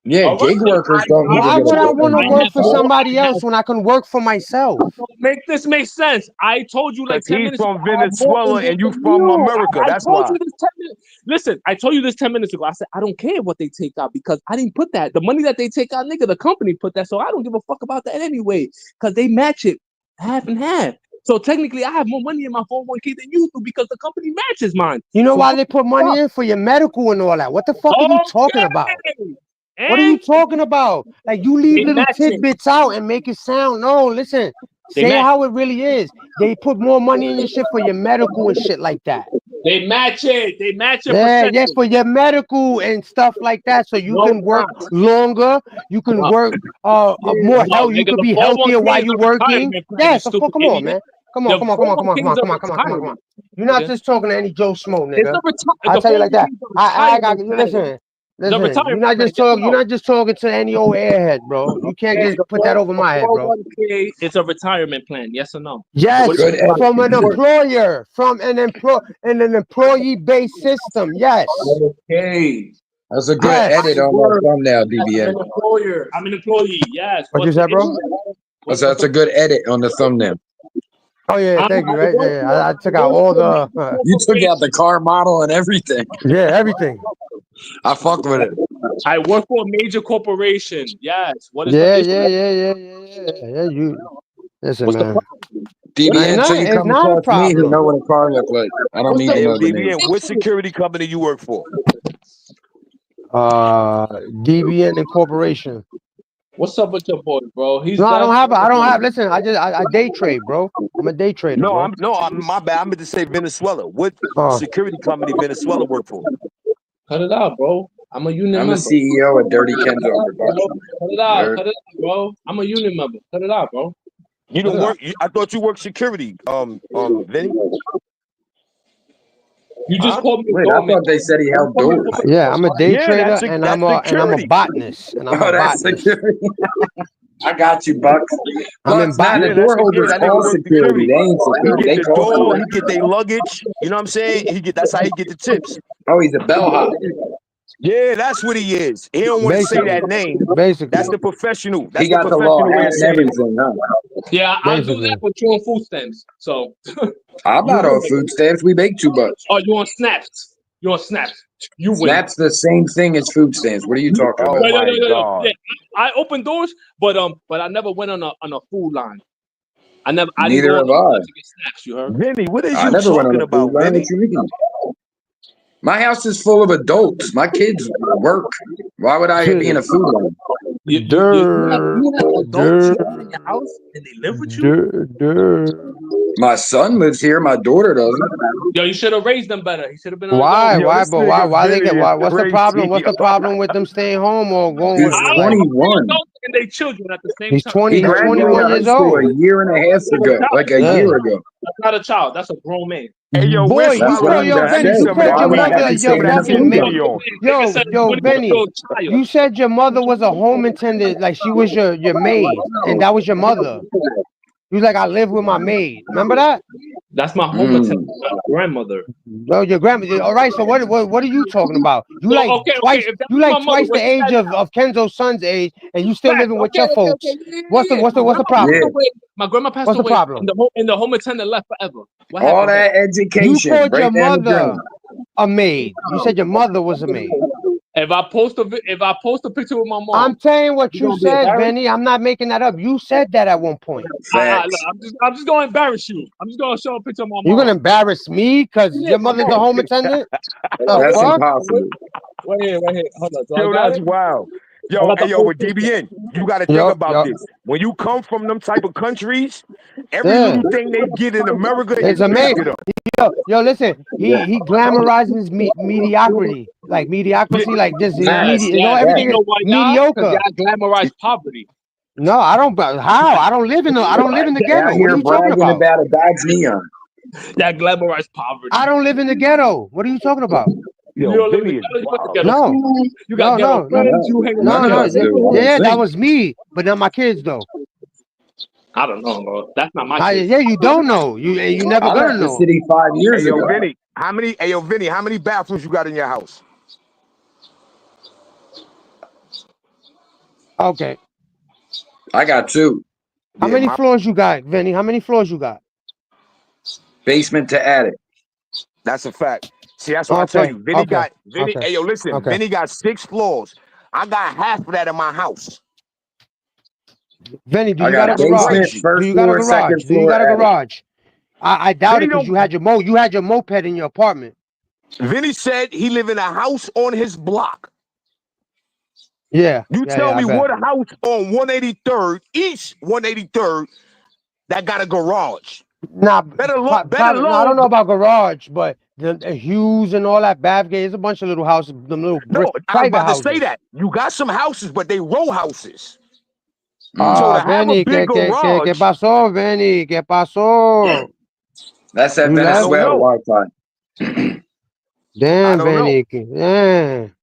S6: Yeah,
S2: all right.
S6: gig workers don't even
S1: Why
S6: get a
S1: would I want to work for somebody
S2: I have
S1: else when I can work for myself?
S2: Make this make sense. I told you like
S5: Because
S2: 10
S5: he's
S2: minutes ago.
S5: from
S2: I have more
S5: Venezuela and you
S2: than
S5: from
S2: you.
S5: America.
S2: I
S5: That's
S2: told
S5: why.
S2: you this 10 minutes. Listen, I told you this 10 minutes ago. I said I don't care what they take out because I didn't put that. The money that they take out, nigga, the company put that. So I don't give a fuck about that anyway. Because they match it half and half. So technically, I have more money in my 401k than you do because the company matches mine.
S1: You know
S2: So
S1: why they put money in? For your medical and all that. What the fuck are you talking about? What are you
S2: And
S1: talking about? Like you
S2: they
S1: leave little
S2: match it.
S1: tidbits out and make it sound. No, listen.
S2: They
S1: Say
S2: match.
S1: how it really is. They put more money in your shit for your medical and shit like that.
S2: They match it. They match your
S1: Yeah,
S2: percentage.
S1: yes, for your medical and stuff like that. So you
S2: No,
S1: can work longer. You can work more health. You
S2: nigga,
S1: could
S2: the
S1: be
S2: 401k
S1: healthier while
S2: is
S1: you're
S2: a
S1: working.
S2: retirement plan, you
S1: Yes, of course.
S2: stupid
S1: Come on,
S2: idiot.
S1: man. Come
S2: The
S1: on, come on, come on, come on,
S2: 401k
S1: come on,
S2: is a
S1: come on, come on, come on, come on.
S2: retirement.
S1: You're not
S2: Nigga.
S1: just talking to any Joe Schmo,
S2: It's
S1: nigga.
S2: the
S1: I'll tell you like
S2: 401k
S1: that.
S2: is a
S1: I got
S2: retirement
S1: you.
S2: plan. The
S1: Listen. You're
S2: retirement
S1: not
S2: plan.
S1: just
S2: Yes or
S1: talking. You're
S2: no?
S1: not just talking to any old airhead, bro. You can't just
S2: The
S1: put that over my head, bro.
S2: 401k is a retirement plan. Yes or no?
S1: Yes,
S6: Good edit.
S1: from an employer, from an employee-based system. Yes,
S2: Okay.
S6: That's a good
S1: yes.
S6: edit on that thumbnail,
S2: I'm
S6: DBN.
S2: an employer. I'm an employee. Yes.
S1: What you said, bro?
S6: That's a good edit on the thumbnail.
S1: Oh yeah, thank you. Right, yeah. I took out all the
S6: You took out the car model and everything.
S1: yeah, everything.
S6: I fucked with it.
S2: I work for a major corporation. Yes. What is
S1: Yeah.
S2: the issue?
S1: You listen,
S2: What's the
S1: man.
S2: problem?
S6: DBN, until you
S1: It's
S6: come
S1: not a
S6: across me who
S1: problem.
S6: know what a car look like. I don't need
S5: Hey,
S6: to
S5: yo,
S6: know the name.
S5: DBN, what security company you work for?
S1: DBN Incorporation.
S2: What's up with your boy, bro? He's
S1: No, I
S2: done.
S1: don't have. Listen, I day trade, bro. I'm a day trader,
S5: No,
S1: bro.
S5: I'm my bad. I meant to say Venezuela. What security company Venezuela work for?
S2: Cut it out, bro. I'm a union
S6: I'm
S2: member.
S6: the CEO of Dirty Kenzo
S2: Cut
S6: Production.
S2: it out. Cut it out, bro. I'm a union member. Cut it out, bro.
S5: You don't work. I thought you worked security. Vinny.
S2: You just called me a
S6: Wait, I
S2: doorman.
S6: thought they said he held doors.
S1: Yeah, I'm a day
S5: Yeah,
S1: trader
S5: that's
S1: and I'm a
S5: security.
S1: botanist. And I'm a
S6: Oh, that's
S1: botanist.
S6: security. I got you, Bucks.
S1: I'm in
S6: Bucks, man, the
S5: Yeah,
S6: door holders
S5: that nigga
S6: all
S5: work
S6: security. They ain't
S5: He
S6: security.
S5: get
S6: They
S5: the
S6: call
S5: door. He
S6: security.
S5: get their luggage. You know what I'm saying? That's how he get the tips.
S6: Oh, he's a bellhop.
S5: Yeah, that's what he is. He don't want to say that name.
S1: Basically.
S5: That's the professional.
S6: He
S5: That's the
S6: got the law
S5: professional way
S6: hat
S5: of
S6: and
S5: saying it.
S6: everything, huh?
S2: Yeah, I do
S1: Basically.
S2: that with you on food stamps. So
S6: I'm
S2: you
S6: not on
S2: win.
S6: food stamps. We make too much.
S2: Oh, you on snaps? You on snaps? You win.
S6: Snap's the same thing as food stamps. What are you talking
S5: Oh
S6: about?
S5: my God.
S2: Yeah, I open doors, but I never went on a food line. I didn't
S6: Neither
S2: go on
S6: have
S2: the
S6: I.
S2: line to get snacks. You heard?
S5: Vinny, what is
S6: I
S5: you
S6: never went on
S5: talking
S6: a food
S5: about,
S6: line.
S5: Vinny?
S6: What you mean? My house is full of adults. My kids work. Why would I be in a food line?
S2: You have adults in your house and they live with you.
S6: My son lives here. My daughter doesn't.
S2: Yo, you should have raised them better. He should have been an
S1: Why?
S2: adult.
S5: Yo,
S1: Why?
S5: this
S1: But
S5: nigga
S1: why they
S5: Vinny
S1: get?
S5: is
S1: Why? What's the problem?
S5: crazy.
S1: What's the problem with them staying home or going
S6: He's
S1: with
S2: I
S1: like?
S2: don't want
S6: 21.
S2: adults and they children at the same
S1: He's
S2: time.
S1: 20.
S6: He
S1: He's
S6: graduated
S1: 21
S6: high
S1: years
S6: school a
S1: old.
S6: year and a half ago, like a
S1: Yeah.
S6: year ago.
S2: That's not a child. That's a grown man.
S5: Hey, yo,
S1: Boy,
S5: where's
S1: you
S6: That's what
S1: call
S6: I'm
S5: Swallowheen?
S1: yo
S5: I
S6: just
S1: Benny.
S5: need
S6: saying.
S1: You
S5: some of
S1: called
S5: that.
S6: Why
S1: your
S6: would I
S5: I
S1: mother
S6: have to
S5: need
S6: stay
S5: some
S1: your
S5: of
S6: in
S5: that
S6: a
S1: fucking
S6: food
S1: maid.
S6: line?
S5: video.
S1: Yo, Benny.
S2: Child.
S1: You said your mother was a home attendant, like she was your maid, and that was your mother. You like I live with my maid. Remember that?
S2: That's my home attendant, my grandmother.
S1: No, your grandma. All right. So what are you talking about? You
S2: So
S1: like
S2: okay,
S1: twice.
S2: if that's
S1: You
S2: my
S1: like
S2: mother,
S1: twice the
S2: where she
S1: age
S2: at
S1: of Kenzo's son's age, and you still
S2: now?
S1: living with
S2: Okay,
S1: your folks.
S2: yeah.
S1: What's the
S2: My grandma
S1: problem?
S6: Yeah.
S2: My grandma passed
S1: What's the
S2: away,
S1: problem?
S2: and the home attendant left forever. What
S6: All
S2: happened there?
S6: that
S1: You
S6: education,
S1: called your
S6: right down the
S1: mother
S6: drain.
S1: a maid. You said your mother was a maid.
S2: If I post a picture with my mom,
S1: I'm saying what
S2: you
S1: you
S2: gonna be
S1: said,
S2: embarrassed?
S1: Benny. I'm not making that up. You said that at one point.
S6: Facts.
S2: Look, I'm just gonna embarrass you. I'm just gonna show a picture of my
S1: You're
S2: mom.
S1: gonna embarrass me because
S2: Yeah,
S1: your
S2: come
S1: mother's a
S2: on.
S1: home attendant. The
S6: That's
S1: fuck?
S6: impossible.
S2: Right here. Hold on. Do I
S5: Yo,
S2: got
S5: that's
S2: it?
S5: wild.
S2: I
S5: Yo,
S2: got
S5: hey,
S2: the
S5: yo,
S2: full
S5: with
S2: picture.
S5: DBN, you got to think
S1: Yup,
S5: about
S1: yup.
S5: this. When you come from them type of countries, every
S1: Yeah.
S5: little thing they get in America
S1: It's
S5: is big to
S1: amazing.
S5: them.
S1: Yo, listen. He glamorizes mediocrity, like mediocrity, like this.
S6: Facts.
S1: No,
S2: Yes.
S1: everything
S2: You
S1: is
S2: know why, y'all? Because
S1: mediocre.
S2: y'all glamorize poverty.
S1: No, I don't. How? I don't live in the
S6: Out
S1: ghetto. What are
S6: here
S1: you talking
S6: bragging
S1: about?
S6: about a Dodge Neon.
S2: Y'all glamorize poverty.
S1: I don't live in the ghetto. What are you talking about?
S2: You
S5: Yo,
S2: don't live in the
S5: Vinny is
S2: ghetto. You went to
S5: wild.
S2: ghetto
S1: No,
S2: school. You got ghetto
S6: I
S2: friends. You
S6: know.
S2: hang
S6: None
S2: around
S6: of
S2: ghetto
S6: us do. I don't
S1: Yeah, that
S6: think.
S1: was me, but not my kids though.
S2: I don't know, bro. That's not my kid.
S1: Yeah, you don't know. You never
S6: I
S1: gonna
S6: left the
S1: know.
S6: city 5
S5: Hey,
S6: years
S5: yo,
S6: ago.
S5: Vinny, how many bathrooms you got in your house?
S1: Okay.
S6: I got 2.
S1: How
S5: Yeah,
S1: many
S5: my
S1: floors you got, Vinny? How many floors you got?
S6: Basement to attic.
S5: that's a fact. See, that's what I tell
S1: Okay.
S5: you. Vinny
S1: Okay.
S5: got Vinny.
S1: Okay.
S5: Hey, yo, listen,
S1: Okay.
S5: Vinny got 6 floors. I got half of that in my house.
S1: Vinny, do
S6: I
S1: you got
S6: got
S1: a
S5: That's
S1: garage?
S6: basement,
S5: crazy.
S1: Do
S6: first
S1: you got a
S6: floor, second
S1: garage? Do you
S6: floor,
S1: got a
S6: attic.
S1: garage? I doubt
S5: Vinny
S1: it because
S5: don't.
S1: you had your moped in your apartment.
S5: Vinny said he live in a house on his block.
S1: Yeah.
S5: You
S1: Yeah.
S5: tell
S1: Yeah. I
S5: me
S1: bet.
S5: what house on 183rd, East 183rd, that got a garage.
S1: Nah,
S5: Better
S1: probably. No, I don't
S5: alone.
S1: know about garage, but the Hughes and all that Bavgate. There's a bunch of little houses, them little
S5: No, I was
S1: private
S5: about to say
S1: houses.
S5: that. You got some houses, but they row houses. So
S1: Ah,
S5: to have a
S1: Benny,
S5: big
S1: ¿qué
S5: garage,
S1: pasó, Benny? ¿Qué pasó?
S6: That's that
S1: You
S5: I
S1: left?
S5: don't
S6: Venezuela
S5: know.
S6: Wi-Fi.
S5: I
S1: Damn,
S5: don't know.
S1: Benny. Damn.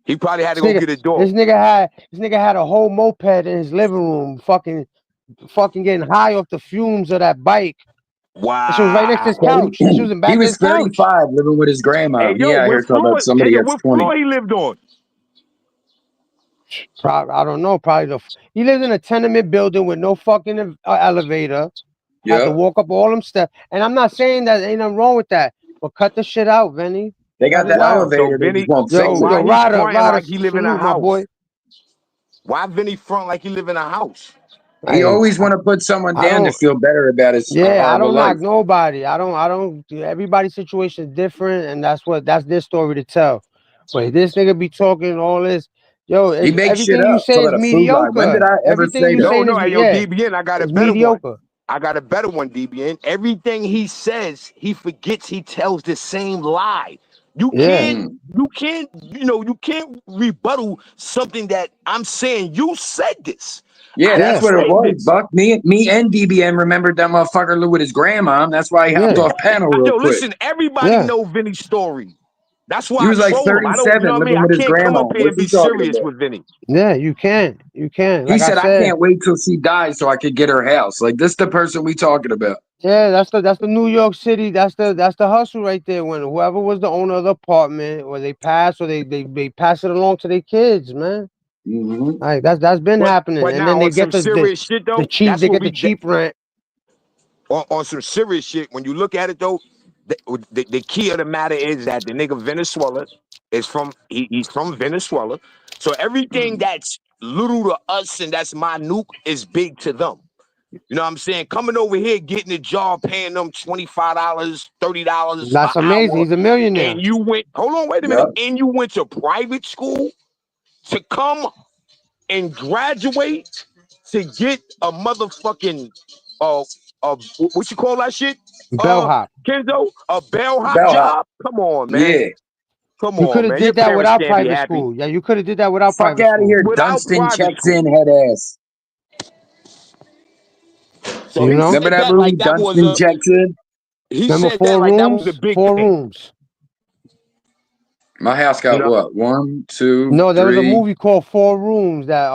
S5: He probably had to
S1: This
S5: go get a dog.
S1: this nigga had a whole moped in his living room, fucking getting high off the fumes of that bike.
S5: Wow.
S1: This was right next to his couch. This was in back
S6: He
S1: of
S6: was
S1: his couch.
S6: 35 living with his grandma.
S5: Hey,
S6: And he
S5: yo,
S6: out here talking about somebody that's
S5: what
S6: 20.
S5: floor he lived on?
S1: I don't know. Probably he lives in a tenement building with no fucking elevator. Had to
S6: Yeah.
S1: walk up all them steps. And I'm not saying that ain't nothing wrong with that, but cut the shit out, Vinny.
S6: They
S1: Cut
S6: got
S1: it
S6: the
S1: out.
S5: So
S6: elevator. They just
S5: Vinny,
S6: won't
S5: so
S6: fix it.
S5: why he fronting
S1: Ryder,
S5: like he live in a
S1: salute, my boy.
S5: house? Why Vinny front like he live in a house?
S6: He always want to put someone
S1: I
S6: down to
S1: don't.
S6: feel better about his
S1: Yeah, I
S6: horrible
S1: don't
S6: life.
S1: knock nobody. I don't. Everybody's situation is different, and that's their story to tell. But this nigga be talking all this. Yo,
S6: He makes shit
S1: everything you
S6: up.
S1: say
S6: Talk
S1: is
S6: about a food line. When did
S1: mediocre.
S6: I ever
S1: Everything
S6: say
S1: you
S6: that?
S5: No,
S1: saying is
S5: hey, yo, DBN, I got a
S1: it's
S5: better one.
S1: mediocre.
S5: I got a better one, DBN. Everything he says, he forgets he tells the same lie. You
S1: Yeah.
S5: can't, you can't rebuttal something that I'm saying. You said this.
S6: Yeah,
S5: I
S6: that's
S5: didn't
S6: what it
S5: say
S6: was,
S5: this.
S6: Buck. Me and DBN remembered that motherfucker lived with his grandma. That's why he hopped
S1: Yeah.
S6: off panel real
S5: Yo,
S6: quick.
S5: listen, everybody
S1: Yeah.
S5: know Vinny's story. That's
S6: He
S5: why I
S6: was like
S5: troll him. I don't, you know
S6: 37
S5: what I mean?
S6: living
S5: I
S6: with his
S5: can't come
S6: grandma.
S5: up here
S6: What's
S5: and
S6: he
S5: be
S6: talking
S5: serious
S6: about?
S5: with Vinny.
S1: Yeah, you can't.
S6: He
S1: Like I
S6: said, I
S1: said,
S6: can't wait till she dies so I could get her house. Like, this the person we talking about.
S1: Yeah, that's the New York City. That's the hustle right there. When whoever was the owner of the apartment, or they pass, or they pass it along to their kids, man.
S6: Mm-hmm.
S1: Like that's been happening,
S5: But
S1: and then
S5: now
S1: they
S5: on
S1: get
S5: some serious shit
S1: the
S5: though,
S1: cheap.
S5: that's
S1: They
S5: what
S1: get the
S5: we
S1: cheap rent.
S5: on some serious shit. When you look at it though, the key of the matter is that the nigga Venezuela he's from Venezuela, so everything that's little to us and that's minute is big to them. You know what I'm saying? Coming over here, getting a job, paying them $25, $30 an
S1: That's amazing.
S5: hour,
S1: He's a millionaire.
S5: and you went. Hold on, wait a minute.
S6: Yep.
S5: And you went to private school to come and graduate to get a motherfucking uh what you call that shit?
S1: Bellhop.
S5: Kenzo, a bellhop
S6: Bellhop.
S5: job? Come on, man.
S6: Yeah.
S5: Come
S1: You could
S5: on,
S1: have
S5: man. Your
S1: did that
S5: parents
S1: without
S5: can't be
S1: private
S5: happy.
S1: school. Yeah, you could have did that without
S6: Fuck
S1: private
S6: out of
S1: school.
S6: here.
S5: Without
S6: Dunston
S5: private
S6: checks
S5: school.
S6: in, head ass.
S5: So
S1: You
S5: he
S1: know.
S6: Remember
S5: said
S6: that
S5: that
S6: movie,
S5: like that was
S6: Dunston
S5: a
S6: checks in?
S5: he
S1: Remember
S5: said that
S1: four
S5: like that was a
S1: rooms?
S5: big
S1: Four
S5: thing.
S1: rooms.
S6: My house
S5: You
S6: got
S5: know?
S6: what? 1, 2,
S1: No, there was a
S6: 3.
S1: movie called Four Rooms that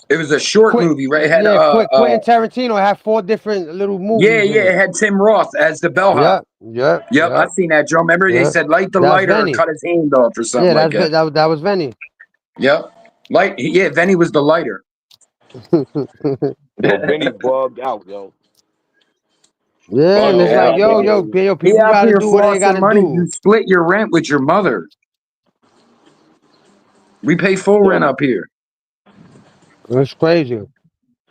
S6: It was a short
S1: Quit
S6: movie, right? It had
S1: yeah, Quentin Tarantino had four different little
S6: yeah,
S1: movies in
S6: yeah,
S1: it.
S6: it had Tim Roth as the bellhop.
S1: Yep, yep,
S6: Yep, I
S1: yep,
S6: seen that, Joe. Remember they
S1: yep.
S6: said light the
S1: That's
S6: lighter or
S1: Venny.
S6: cut his hand off or something
S1: Yeah,
S6: like that.
S1: that was Venny.
S6: Yep. Yeah, Venny was the lighter.
S5: Yo, Benny bugged out, yo.
S1: Yeah, and
S6: Bugged
S1: it's
S5: Yo,
S1: like,
S6: out,
S1: yo,
S6: bro.
S1: yo, yo,
S6: He
S1: people
S6: out
S1: gotta
S6: here
S1: do what they
S6: flossing
S1: gotta
S6: money. You
S1: do.
S6: split your rent with your mother. We pay full rent
S5: yo.
S6: up here.
S1: It's crazy.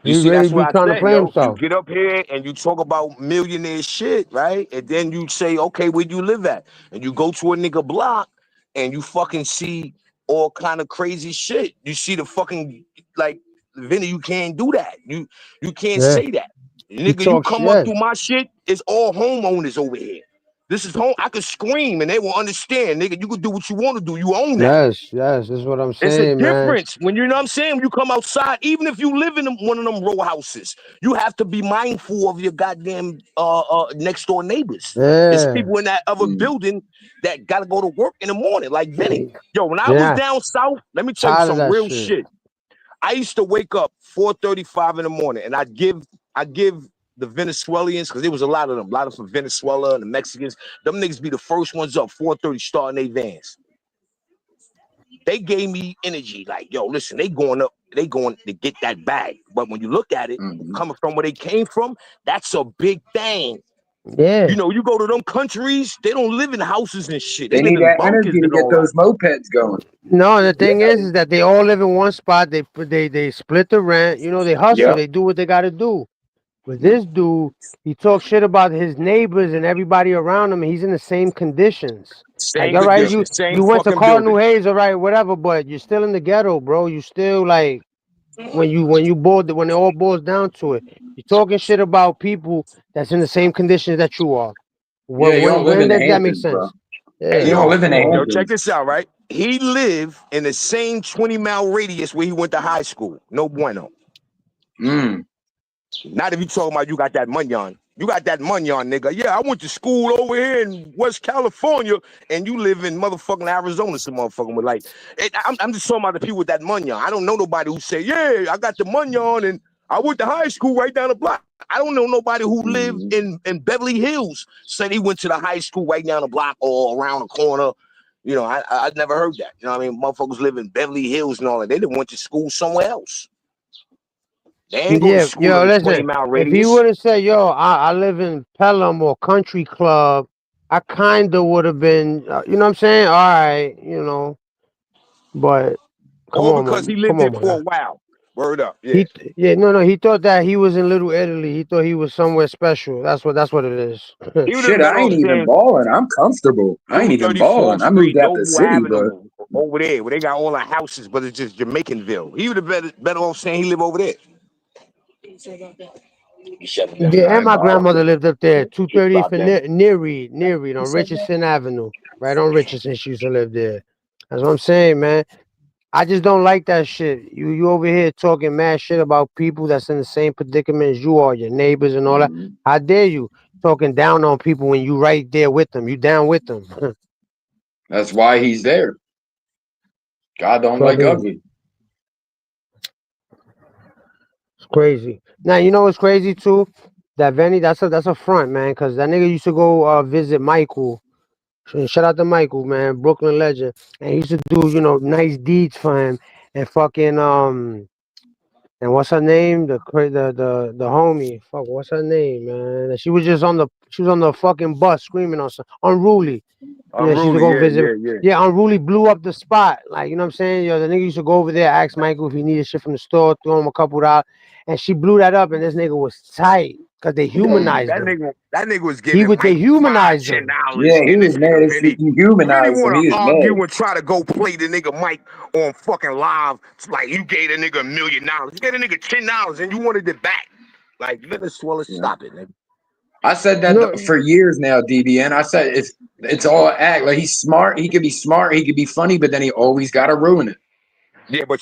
S5: You
S1: He
S5: see,
S1: really
S5: that's what
S1: be
S5: I
S1: trying to
S5: said,
S1: play
S5: yo. You
S1: himself.
S5: get up here and you talk about millionaire shit, right? And then you say, okay, where do you live at? And you go to a nigga block and you fucking see all kind of crazy shit. You see the fucking like Vinny, you can't do that. You can't
S1: Yeah.
S5: say that.
S1: He
S5: Nigga, you
S1: talks
S5: come up
S1: shit.
S5: through my shit, it's all homeowners over here. This is home. I could scream and they will understand, nigga. You could do what you want to do. You own that.
S1: Yes, yes, this is what I'm
S5: It's a
S1: saying, man.
S5: difference when you know what I'm saying. When you come outside, even if you live in one of them row houses, you have to be mindful of your goddamn next door neighbors. It's
S1: Yeah.
S5: people in that other
S6: Mm.
S5: building that gotta go to work in the morning, like Vinny. Yo, when I was
S1: Yeah.
S5: down south, let me tell you
S1: Tired of
S5: some
S1: that
S5: real
S1: shit.
S5: shit. I used to wake up 4:35 in the morning, and I give the Venezuelans because there was a lot of them, a lot of from Venezuela and the Mexicans. Them niggas be the first ones up 4:30 starting their vans. They gave me energy. Like, yo, listen, they going to get that bag. But when you look at it,
S6: Mhm.
S5: coming from where they came from, that's a big thing.
S1: Yeah.
S5: You know, you go to them countries, they don't live in houses and shit. They
S6: They
S5: live
S6: need
S5: in
S6: that
S5: bunkers
S6: energy to
S5: and
S6: get
S5: all that.
S6: those mopeds going.
S1: No, the thing
S6: Yeah.
S1: is that they all live in one spot. They split the rent. You know, they hustle.
S6: Yep.
S1: They do what they got to do. But this dude, he talks shit about his neighbors and everybody around him. And he's in the same conditions. Like,
S5: Same
S1: all right,
S5: condition, same
S1: you went to
S5: fucking
S1: Cardinal
S5: building.
S1: Hayes, all right, whatever. But you're still in the ghetto, bro. You still like when it all boils down to it, you're talking shit about people that's in the same conditions that you are.
S6: Yeah, you don't live
S1: When
S6: in the
S1: does that make
S6: Hamptons, bro.
S1: sense? Yeah,
S6: You don't
S1: no,
S6: live in
S1: come
S6: the
S1: on.
S5: Yo, check
S6: Hamptons.
S5: this out, right? He lived in the same 20-mile radius where he went to high school. No bueno.
S6: Mm.
S5: Not if you talking about you got that money on. You got that money on, nigga. Yeah, I went to school over here in West California, and you live in motherfucking Arizona. Some motherfucking with like, I'm just talking about the people with that money on. I don't know nobody who say, yeah, I got the money on, and I went to high school right down the block. I don't know nobody who lived
S6: Mm.
S5: in Beverly Hills said he went to the high school right down the block or around the corner. You know, I never heard that. You know what I mean? Motherfuckers live in Beverly Hills and all that. They didn't went to school somewhere else. They ain't go to
S1: Yeah,
S5: school
S1: yo,
S5: in a
S1: listen.
S5: 20-mile
S1: If he
S5: radius.
S1: would have said, "Yo, I live in Pelham or Country Club," I kind of would have been, you know what I'm saying? All right, you know, but
S5: All because he lived
S1: come
S5: there
S1: on, my
S5: for
S1: guy.
S5: a while. Word up, yeah.
S1: Yeah, no, he thought that he was in Little Italy. He thought he was somewhere special. That's what it is.
S5: He would have
S6: Shit,
S5: been
S6: I
S5: off
S6: ain't even
S5: saying
S6: balling. I'm comfortable. I ain't even
S5: 234th
S6: balling. I moved
S5: Street,
S6: out the
S5: Noble
S6: city, but
S5: Avenue, over there, where they got all the houses, but it's just Jamaicanville. He would have been better off saying he live over there.
S1: Yeah, and my grandmother lived up there,
S5: Keep
S1: 230 for
S5: locked in.
S1: Near Reed on Richardson Avenue, right on Richardson. She used to live there. That's what I'm saying, man. I just don't like that shit. You over here talking mad shit about people that's in the same predicament as you are, your neighbors and all that.
S6: Mhm.
S1: How dare you talking down on people when you right there with them? You down with them?
S6: That's why he's there. God don't like
S1: Fucking,
S6: ugly.
S1: it's crazy. Now you know what's crazy too. that Venny, that's a front, man, because that nigga used to go visit Michael. Shout out to Michael, man, Brooklyn legend, and he used to do nice deeds for him, and fucking and what's her name? The homie. Fuck, what's her name, man? She was on the fucking bus screaming on some unruly. Yeah, she used to
S5: Unruly,
S1: go
S5: yeah,
S1: visit.
S5: yeah, yeah.
S1: Yeah, Unruly blew up the spot. Like, you know what I'm saying? Yo, the nigga used to go over there, ask Michael if he needed shit from the store, throw him a couple dollars. And she blew that up, and this nigga was tight because they
S5: Yo,
S1: humanized him.
S5: that nigga was giving
S1: They
S5: Mike five,
S1: humanized
S5: ten
S1: him.
S5: dollars,
S6: Yeah, he
S5: and this
S6: was mad
S5: nigga
S6: as shit.
S5: Vinny,
S6: He
S5: Vinny
S6: humanized him.
S5: want
S6: He
S5: to
S6: was
S5: argue
S6: mad.
S5: and try to go play the nigga Mike on fucking live. It's like you gave the nigga $1 million, you gave the nigga $10, and you wanted it back. Like Venezuela,
S6: Yeah.
S5: stop it, nigga.
S6: I said that
S1: No,
S6: for years now, DBN. I said it's all act. Like he's smart. He could be smart. He could be funny, but then he always got to ruin it.
S5: Yeah, but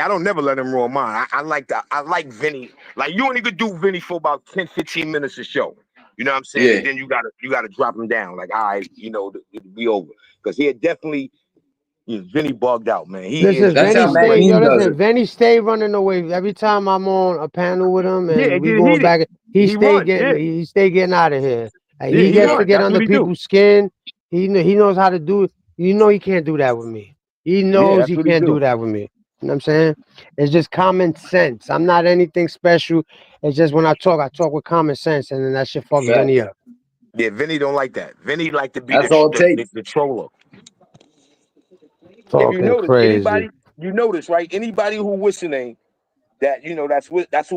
S5: I don't never let him ruin mine. I like Vinny. Like you only could do Vinny for about 10, 15 minutes a show. You know what I'm saying?
S6: Yeah,
S5: And then you gotta drop him down. Like, all right, it'll be over. Because he had definitely Vinny bugged out, man. He is
S1: listen,
S6: that's
S1: Venny
S6: how Mac
S1: stay.
S5: crazy.
S1: Yo,
S6: Mean does
S1: listen,
S6: it.
S1: Venny stay running away. Every time I'm on a panel with him
S5: Yeah,
S1: and
S5: it
S1: we
S5: get
S1: going
S5: heated.
S1: back,
S5: He run. Yeah,
S1: he stay getting out of here. Like,
S5: yeah,
S1: he
S5: he
S1: gets
S6: Yeah,
S1: to
S5: run.
S1: get
S5: That's what
S1: under
S5: he do.
S1: people's skin. He knows how to do it. You know he can't do that with me. He
S5: Yeah,
S1: knows
S5: that's
S1: he
S5: what he
S1: can't do
S5: do.
S1: that with me. You know what I'm saying? It's just common sense. I'm not anything special. It's just when I talk with common sense, and then that shit fucks Vinny
S6: facts.
S1: up.
S5: Yeah, Vinny don't like that. Vinny like to be
S6: That's all it takes.
S5: the troller. If you
S1: Talking
S5: notice,
S1: crazy.
S5: you notice, right? Anybody who listening that that's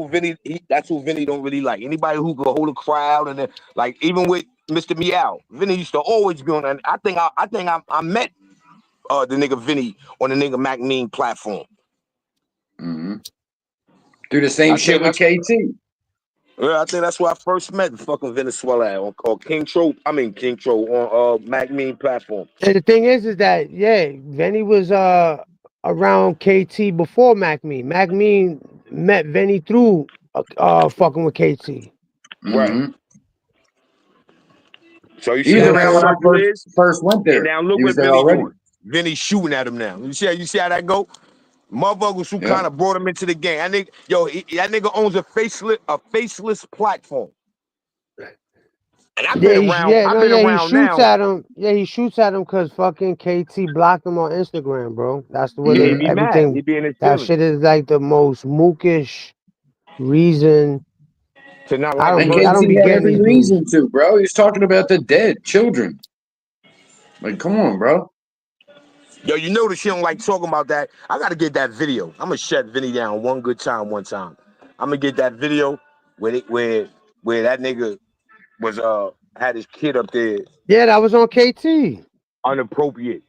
S5: who Vinny don't really like. Anybody who can hold a crowd and then, like even with Mr. Meow, Vinny used to always be on that. I met the nigga Vinny on the nigga Mac Mean platform.
S6: Hmm. Do the same
S5: I think
S6: shit with
S5: that's
S6: KT.
S5: Yeah, I think that's where I first met fucking Venezuela at, on King Tro. I mean King Tro on Mac Mean platform.
S1: And the thing is that yeah, Venny was around KT before Mac Mean. Mac Mean met Venny through fucking with KT.
S5: Right.
S6: Hmm.
S5: So you
S6: He
S5: see
S6: was
S5: how
S1: Yeah,
S5: that
S6: around when
S1: so
S6: I
S5: circle is,
S6: first went
S5: and
S6: there.
S5: now look
S6: He was
S5: what
S6: there
S5: Vinny
S6: already.
S5: doing. Vinny shooting at him now. You see how that go? Motherfuckers who
S6: Yeah.
S5: kind of brought him into the game. That nigga owns a faceless platform. And
S1: yeah,
S5: I've
S1: no,
S5: been
S1: yeah, he
S5: around
S1: shoots
S5: now.
S1: at him. Yeah, he shoots at him because fucking KT blocked him on Instagram, bro. That's the way
S5: Yeah, he
S1: they
S5: be mad.
S1: everything.
S5: He be in his
S1: That
S5: feelings
S1: shit is like the most mookish reason.
S5: to not
S1: I
S5: like a
S1: don't
S6: And
S1: be I don't
S5: person.
S6: KT
S1: be
S6: had
S1: getting
S6: every
S1: these dudes.
S6: reason to, bro. He was talking about the dead children. Like, come on, bro.
S5: Yo, you notice he don't like talking about that. I gotta get that video. I'm gonna shut Vinny down one good time, one time. I'm gonna get that video where that nigga was had his kid up there
S1: Yeah, that was on KT.
S5: unappropriate,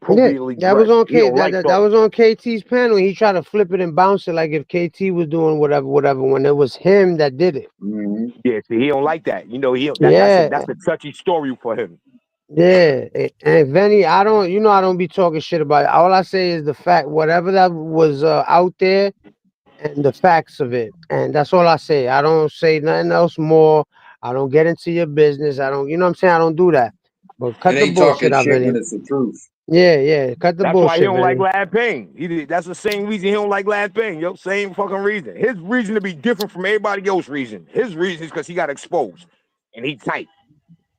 S1: Yeah,
S5: unappropriately
S1: that was
S5: dressed.
S1: on
S5: He
S1: K.
S5: don't like
S1: That
S5: talking.
S1: was on KT's panel. He tried to flip it and bounce it like if KT was doing whatever. When it was him that did it.
S6: Hmm.
S5: Yeah, see, he don't like that. He don't,
S1: Yeah,
S5: that's a touchy story for him.
S1: yeah. And Venny, I don't be talking shit about it. All I say is the fact, whatever that was out there, and the facts of it, and that's all I say. I don't say nothing else more. I don't get into your business. I don't, you know what I'm saying? I don't do that. But
S6: And
S1: cut the
S6: they talking
S1: bullshit out,
S6: shit
S1: Venny.
S6: when it's the truth.
S1: Yeah, yeah. Cut the
S5: That's why he
S1: bullshit,
S5: don't like
S1: Venny.
S5: Lad Payne. That's the same reason he don't like Lad Payne. Yo, same fucking reason. His reason to be different from everybody else's reason. His reason is because he got exposed and he tight.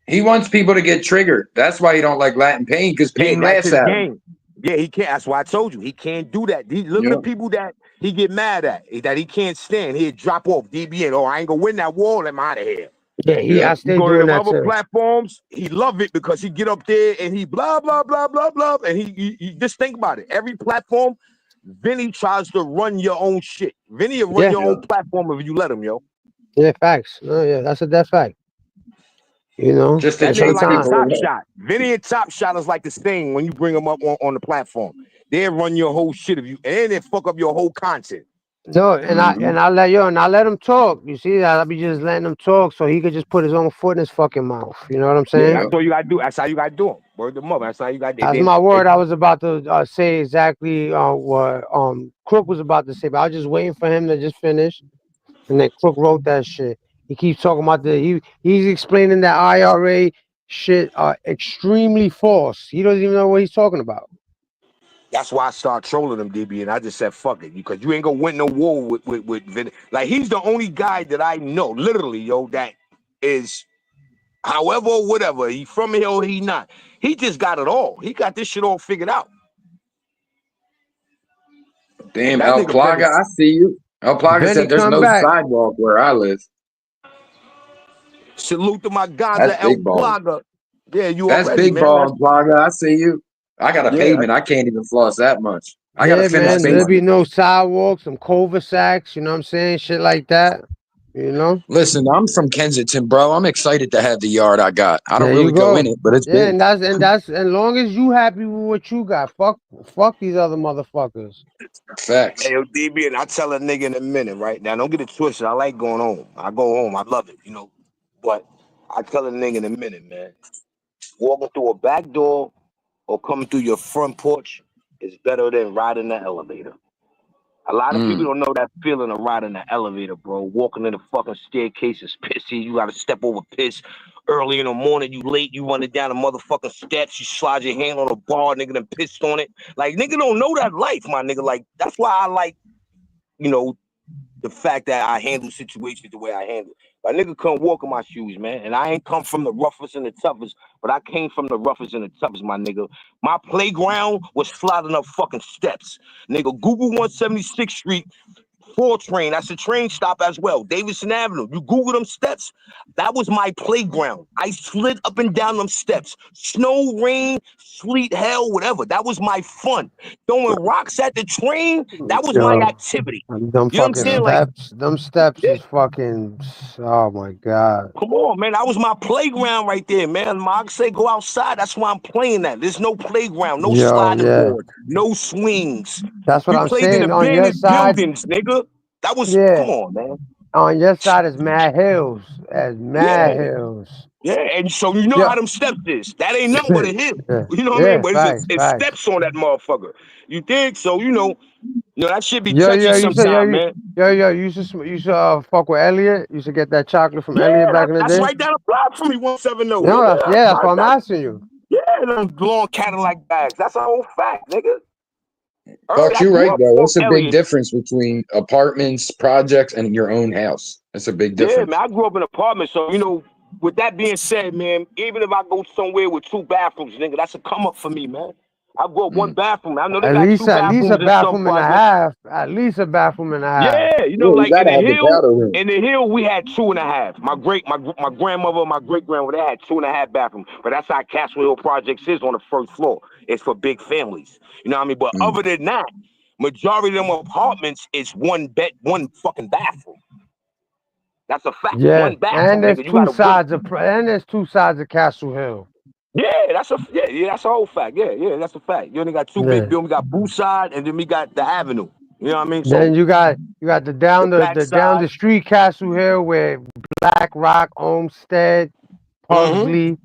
S6: He wants people to get triggered. That's why he don't like Latin Pain, because
S5: Yeah,
S6: Pain
S5: that's
S6: laughs
S5: his
S6: at him.
S5: game. Yeah, he can't. That's why I told you he can't do that. Look at the
S6: Yeah.
S5: people that he get mad at, that he can't stand. He'd drop off DBN. Oh, I ain't gonna win that war. I'm out of here.
S6: Yeah.
S1: I
S5: You
S1: stay
S5: go to
S1: doing
S5: them
S1: that
S5: other
S1: too.
S5: platforms, he love it because he get up there and he blah blah blah blah blah, and he just think about it. Every platform, Vinny tries to run your own shit. Vinny will run
S1: Yeah,
S5: your
S6: Yeah.
S5: own platform if you let him, yo.
S1: yeah. Facts. No, yeah. That's a dead fact.
S6: Just to
S5: That
S1: And
S5: nigga
S6: chase
S5: like a
S1: sometimes,
S6: people
S5: top
S6: away.
S5: shot. Vinny and top shot is like the same when you bring them up on the platform. They run your whole shit if you, and they fuck up your whole content.
S1: no, and
S6: Hmm.
S1: I let him talk. You see, I'll be just letting him talk so he could just put his own foot in his fucking mouth. You know what I'm
S5: Yeah,
S1: saying?
S6: Yeah.
S5: that's all you gotta do. That's how you gotta do them. Word them up. That's how you got.
S1: That's
S5: Then
S1: my word. I was about to say exactly what Crook was about to say, but I was just waiting for him to just finish. And then Crook wrote that shit. He keeps talking about he's explaining that IRA shit extremely false. He doesn't even know what he's talking about.
S5: That's why I started trolling him, DB, and I just said, fuck it, because you ain't gonna win no war with Vin. Like, he's the only guy that I know, literally, yo, that is, however or whatever, he from here or he not. He just got it all. He got this shit all figured out.
S6: Damn,
S5: That
S6: El
S5: nigga better
S6: Plaga, I see you. El Plaga
S1: Benny
S6: said there's
S1: come
S6: no
S1: back.
S6: sidewalk where I live.
S5: salute to my
S6: That's
S5: Gaza El
S6: big ball.
S5: Plaga. Yeah, you
S6: That's
S5: already,
S6: big
S5: man.
S6: ball, Plaga. I see you. I got a
S5: Yeah.
S6: pavement. I can't even floss that much. I got a
S1: Yeah,
S6: finished
S1: man. There'll be
S6: basement.
S1: no sidewalks, some cul-de-sacs, you know what I'm saying? Shit like that. You know?
S6: Listen, I'm from Kensington, bro. I'm excited to have the yard I got. I don't
S1: There you
S6: really go in
S1: go.
S6: it, but it's
S1: Yeah,
S6: big.
S1: and that's as long as you happy with what you got. Fuck these other motherfuckers.
S6: Facts.
S5: Hey, yo, DB, and I tell a nigga in a minute, right? Now, don't get it twisted. I like going home. I go home. I love it, you know. But I tell a nigga in a minute, man. Walking through a back door or coming through your front porch is better than riding the elevator. A lot of people don't know that feeling of riding the elevator, bro. Walking in the fucking staircase is pissy. You gotta step over piss. Early in the morning, you late, you running down the motherfucking steps, you slide your hand on a bar, nigga done pissed on it. Like, nigga don't know that life, my nigga. Like, that's why I like, you know, the fact that I handle situations the way I handle. A nigga come walk in my shoes, man. And I ain't come from the roughest and the toughest, but I came from the roughest and the toughest, my nigga. My playground was sliding up fucking steps. Nigga, Google 176th Street, 4 train. That's a train stop as well. Davidson Avenue. You Google them steps. That was my playground. I slid up and down them steps. Snow, rain, sleet, hell, whatever. That was my fun. Throwing rocks at the train, that was my
S1: Yo,
S5: activity.
S1: them
S5: You know what I'm
S1: fucking
S5: saying? Like,
S1: steps. Them steps
S5: yeah,
S1: is fucking. Oh my god.
S5: come on, man. That was my playground right there, man. Mog say go outside. That's why I'm playing that. There's no playground, no
S1: Yo,
S5: sliding
S1: yeah.
S5: board, no swings.
S1: That's what
S5: We
S1: I'm
S5: played in
S1: saying. On your
S5: abandoned
S1: side,
S5: buildings, nigga. That was,
S1: yeah.
S5: come on, man.
S1: On your side is mad hills. As mad
S5: Yeah.
S1: hills.
S5: Yeah, and so you know
S1: Yeah.
S5: how them steps is. That ain't nothing but a hill.
S1: Yeah.
S5: You know what I mean?
S1: Yeah.
S5: But
S1: Facts.
S5: it's
S1: Facts.
S5: steps on that motherfucker. You think? So that shit be
S1: Yo,
S5: touchy
S1: yo, you said, yo,
S5: sometime, man.
S1: you used to fuck with Elliot. You used to get that chocolate from
S5: Yeah,
S1: Elliot back in the
S5: that's
S1: day.
S5: right down the block from me, 170,
S1: You know,
S5: nigga.
S1: that's why I'm asking you.
S5: Yeah, them long Cadillac bags. That's a whole fact, nigga. Early,
S6: Fuck,
S5: I
S6: you
S5: grew
S6: right,
S5: up
S6: though.
S5: on
S6: It's a big
S5: Elliott.
S6: difference between apartments, projects, and your own house. It's a big
S5: Yeah,
S6: difference.
S5: man, I grew up in an apartment, so with that being said, man, even if I go somewhere with 2 bathrooms, nigga, that's a come up for me, man. I go up 1 bathroom. I know they got 2
S1: At least a
S5: bathrooms in some
S1: bathroom and a
S5: projects.
S1: half. At least a bathroom and a half.
S5: Yeah,
S6: Yeah, you
S5: like
S6: gotta have the powder room.
S5: in the hill, we had 2.5. My grandmother, my great grandmother, they had 2.5 bathrooms. But that's how Castle Hill Projects is on the first floor. It's for big families. You know what I mean? But other than that, majority of them apartments is 1 fucking bathroom. That's a fact.
S1: Yeah,
S5: 1 bathroom, nigga. You got a good.
S1: and there's 2 sides of Castle Hill.
S5: Yeah, that's a whole fact. Yeah, that's a fact. You only got 2 big
S1: Yeah.
S5: buildings. We got Boo side, and then we got the Avenue. You know what I mean?
S1: Then
S5: So
S1: you got
S5: the back
S1: the down
S5: side.
S1: the street Castle Hill where Black Rock, Olmsted,
S5: Mm-hmm.
S1: Pugsley,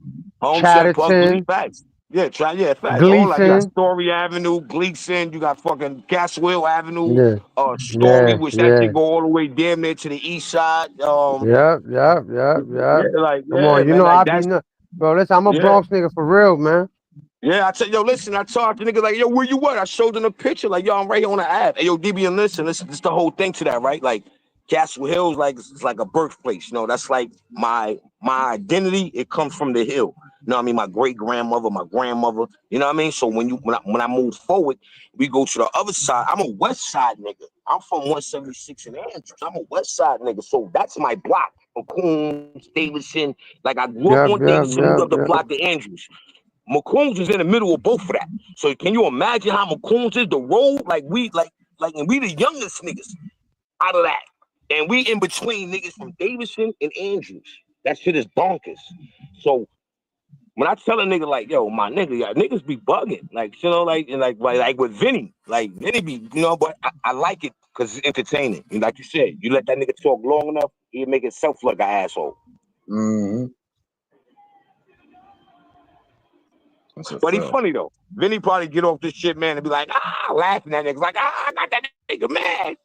S5: Homestead, Pugsley,
S1: Chatterton,
S5: facts. Yeah, facts. All like you got
S1: Gleason.
S5: Story Avenue, Gleason, you got fucking Caswell Avenue,
S1: Yeah,
S5: Story,
S1: yeah,
S5: which that
S1: yeah.
S5: shit go all the way damn near to the east side.
S1: Yep. Come
S5: Yeah,
S1: on, you
S5: man,
S1: know
S5: like
S1: I be
S5: that's
S1: no, bro. Listen, I'm a
S5: yeah.
S1: Bronx nigga for real, man.
S5: Yeah, I tell yo, listen, I talked to niggas like, yo, where you at? I showed them a picture, like, yo, I'm right here on the app. Hey, yo, DB, and listen, this is the whole thing to that, right? Like, Castle Hill's like it's like a birthplace, that's like my identity. It comes from the hill. You know what I mean? My great grandmother, my grandmother. You know what I mean? So when I move forward, we go to the other side. I'm a West Side nigga. I'm from 176 in Andrews. I'm a West Side nigga. So that's my block. Coons, Davidson. Like I grew up
S1: Yep,
S5: on
S1: yep,
S5: Davidson, moved
S1: yep,
S5: up the
S1: yep.
S5: block to Andrews. McCombs is in the middle of both of that. So can you imagine how McCombs is the road? And we the youngest niggas out of that. And we in between niggas from Davidson and Andrews. That shit is bonkers. So when I tell a nigga like, yo, my nigga, yeah, niggas be bugging. Like, like with Vinny. Like Vinny be, but I like it because it's entertaining. And like you said, you let that nigga talk long enough, he'll make himself look like an asshole.
S6: Mm-hmm.
S5: But he's funny though. Vinny probably get off this shit, man, and be like, laughing at niggas, like, I got that nigga mad.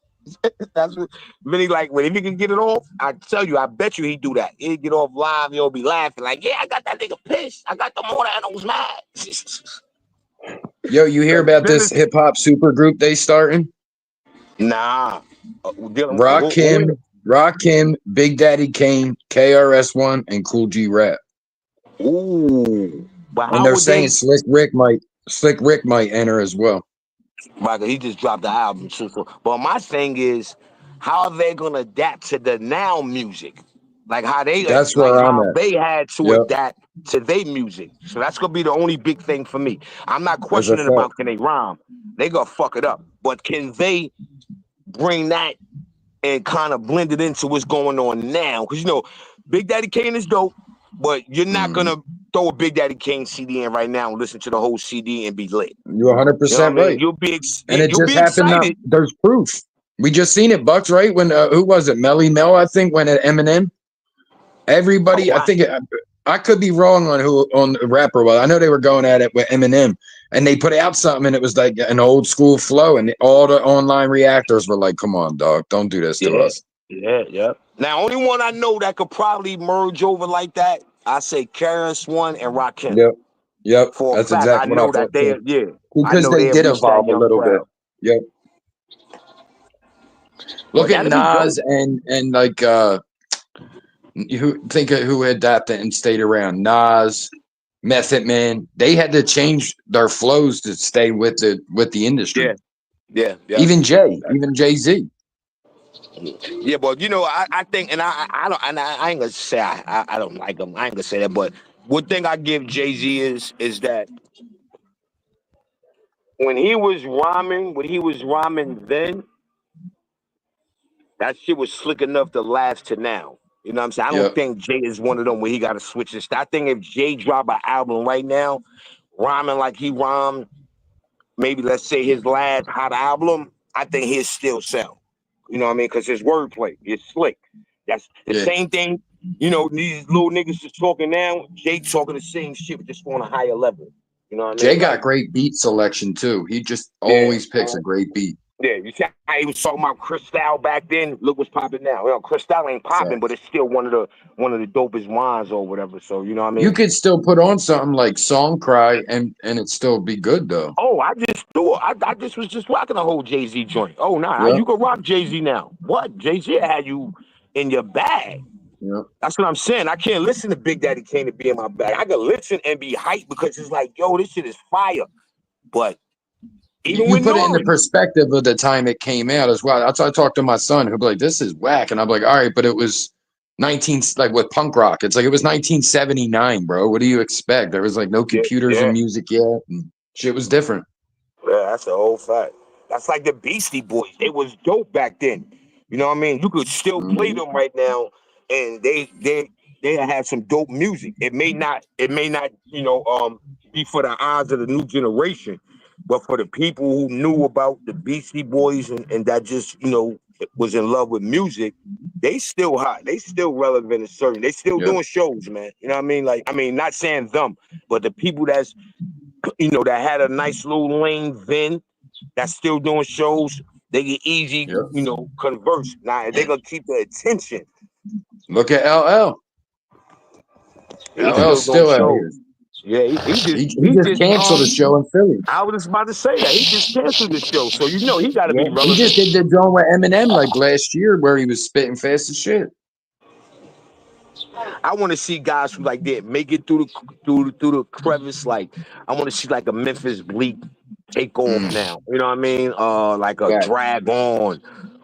S5: That's what Vinny like. When if he can get it off, I tell you, I bet you he do that. He'll get off live, he'll be laughing, like, yeah, I got that nigga pissed. I got the more animals mad.
S6: Yo, you hear about this hip hop super group they starting?
S5: Nah. Who is it?
S6: Rakim, Big Daddy Kane, KRS-One, and Cool G Rap.
S5: Ooh. But
S6: And
S5: how
S6: they're
S5: would
S6: saying
S5: they?
S6: Slick Rick might enter as well.
S5: Michael, he just dropped the album too. So, but my thing is, how are they gonna adapt to the now music? Like
S6: That's where I'm
S5: how
S6: at.
S5: they had to
S6: Yep,
S5: adapt to their music. So that's gonna be the only big thing for me. I'm not
S6: as a
S5: questioning
S6: fact.
S5: about can they rhyme. They gonna fuck it up. But can they bring that and kind of blend it into what's going on now? Because Big Daddy Kane is dope, but you're not
S6: Mm.
S5: gonna throw a Big Daddy Kane CD in right now and listen to the whole CD and be lit.
S6: You're
S5: You know what I
S6: 100%
S5: mean?
S6: right. And it
S5: You'll
S6: just
S5: be
S6: happened now.
S5: excited.
S6: There's proof. We just seen it, Bucks, right? When who was it? Melly Mel, I think, went at Eminem. Everybody,
S5: Oh,
S6: I could be wrong on who on the rapper. Well, I know they were going at it with Eminem, and they put out something, and it was like an old school flow, and all the online reactors were like, "Come on, dog, don't do this to
S5: yeah,
S6: us."
S5: yeah. Now, only one I know that could probably merge over like that, I say KRS-One and Rakim.
S6: Yep, yep.
S5: For a
S6: That's
S5: fact, I
S6: exactly what I
S5: know that
S6: thought too.
S5: I
S6: Because
S5: know
S6: they
S5: they'll
S6: did
S5: reach that
S6: evolve a
S5: young
S6: little bit.
S5: crowd.
S6: Yep.
S5: But
S6: Look at
S5: that'll be dope.
S6: Nas and like who adapted and stayed around. Nas, Method Man. They had to change their flows to stay with the industry.
S5: Yeah, yeah.
S6: Even Jay Z.
S5: Yeah, but I think, and I don't, and I ain't gonna say I don't like him. I ain't gonna say that, but one thing I give Jay Z is that when he was rhyming then, that shit was slick enough to last to now. You know what I'm saying? I don't
S6: Yep.
S5: think Jay is one of them where he got to switch his style. I think if Jay drop an album right now, rhyming like he rhymed, maybe let's say his last hot album, I think he'll still sell. You know what I mean? Because his wordplay is slick. That's the
S6: Yeah.
S5: same thing. These little niggas just talking now. Jay talking the same shit, but just on a higher level. You know what I
S6: Jay
S5: mean?
S6: got
S5: Like,
S6: great beat selection too. He just
S5: yeah.
S6: always picks a great beat.
S5: Yeah, you see how he was talking about Cristal back then. Look what's popping now. Cristal ain't popping, but
S6: Facts.
S5: it's still one of the dopest wines or whatever. So you know what I
S6: You
S5: mean?
S6: could still put on something like Song Cry and it still be good though.
S5: Oh, I just threw it. I just was just rocking a whole Jay Z joint. Oh, nah,
S6: Yep.
S5: you can rock Jay Z now. What? Jay Z had you in your bag.
S6: Yep.
S5: That's what I'm saying. I can't listen to Big Daddy Kane to be in my bag. I can listen and be hyped because it's like, yo, this shit is fire. But even
S6: You
S5: with
S6: put it in the
S5: Nori,
S6: perspective of the time it came out as well. That's why I talked to my son who'd be like, "This is whack," and I'm like, "All right, but it was 19 like with punk rock. It's like it was 1979, bro. What do you expect? There was like no
S5: yeah,
S6: computers
S5: yeah.
S6: in music yet, and shit was different."
S5: Yeah, that's the whole fact. That's like the Beastie Boys. They was dope back then. You know what I mean? You could still play
S6: Mhm.
S5: them right now, and they have some dope music. It may not be for the eyes of the new generation, but for the people who knew about the Beastie Boys and that just was in love with music, they still hot. They still relevant and certain. They still
S6: Yep.
S5: doing shows, man. You know what I mean? Like, I mean, not saying them, but the people that had a nice little lane then that's still doing shows, they get easy,
S6: Yep.
S5: converse. Now, if they gonna keep the attention,
S6: Look at LL.
S5: he's
S6: LL's
S5: still doing
S6: still out
S5: shows.
S6: here.
S5: Yeah, he just
S6: He
S5: he
S6: just
S5: just
S6: canceled a show in Philly.
S5: I was just about to say that he just canceled the show, so he got to
S6: Yeah.
S5: be
S6: He
S5: relevant.
S6: just did the joint with Eminem like last year where he was spitting fast as shit.
S5: I want to see guys who like that make it through the crevice. Like I want to see like a Memphis Bleak take off
S6: Mm.
S5: now. You know what I mean? Like a
S6: Fact.
S5: Drag On.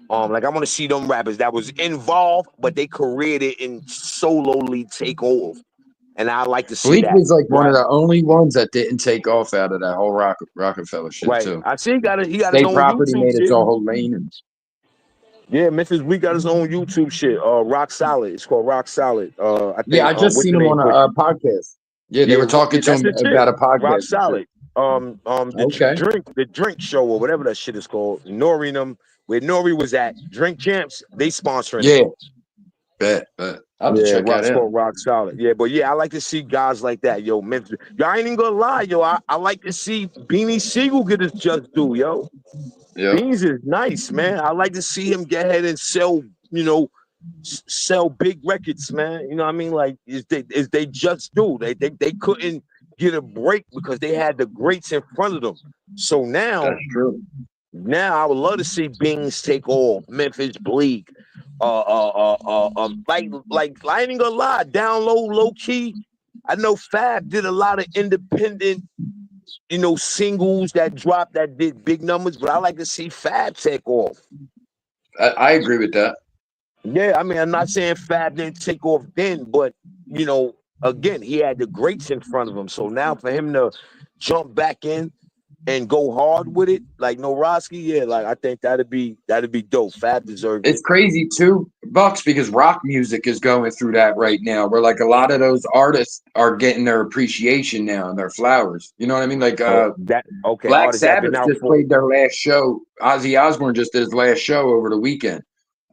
S5: Like I want to see them rappers that was involved, but they created and solely take off. And I like to see
S6: Bleak
S5: that.
S6: was like one of
S5: Right.
S6: the only ones that didn't take off out of that whole Rockefeller shit
S5: Right.
S6: too.
S5: I see he got his
S6: State
S5: own
S6: property
S5: YouTube
S6: made its
S5: shit.
S6: own whole lane. And,
S5: Yeah, Memphis we got his own YouTube shit. Rock Solid. It's called Rock Solid. I
S6: yeah,
S5: think
S6: I just
S5: what's
S6: seen
S5: the
S6: him
S5: name
S6: on
S5: push
S6: a
S5: it.
S6: podcast. Yeah, they
S5: Yeah,
S6: were talking to
S5: that's
S6: him
S5: the shit.
S6: about a
S5: Rock
S6: podcast and shit.
S5: Solid. The
S6: Okay.
S5: drink show or whatever that shit is called. Nori and them, where Nori was at, Drink Champs, they sponsoring it.
S6: Yeah, bet. I'll have to
S5: Yeah,
S6: check that
S5: Rock's
S6: out.
S5: called Rock Solid. Yeah, but yeah, I like to see guys like that, yo. Memphis. Yo, I ain't even gonna lie, yo. I like to see Beanie Siegel get his just due, yo.
S6: Yeah.
S5: Beans is nice, man. I like to see him get ahead and sell big records, man. You know what I mean? Like is they just do. They couldn't get a break because they had the greats in front of them. So
S6: That's true.
S5: now I would love to see Beans take off, Memphis Bleak, like I ain't gonna lie, down low key. I know Fab did a lot of independent, singles that dropped that did big numbers, but I like to see Fab take off.
S6: I agree with that.
S5: Yeah, I mean, I'm not saying Fab didn't take off then, but again, he had the greats in front of him. So now for him to jump back in and go hard with it, like Norosky, yeah, like I think that'd be dope. Fab deserved
S6: It's
S5: it.
S6: crazy too, Bucks, because rock music is going through that right now, where like a lot of those artists are getting their appreciation now and their flowers. You know what I mean? Like
S5: Oh, that okay.
S6: Black
S5: Artists that
S6: Sabbath
S5: been out
S6: just
S5: for
S6: played their last show. Ozzy Osbourne just did his last show over the weekend.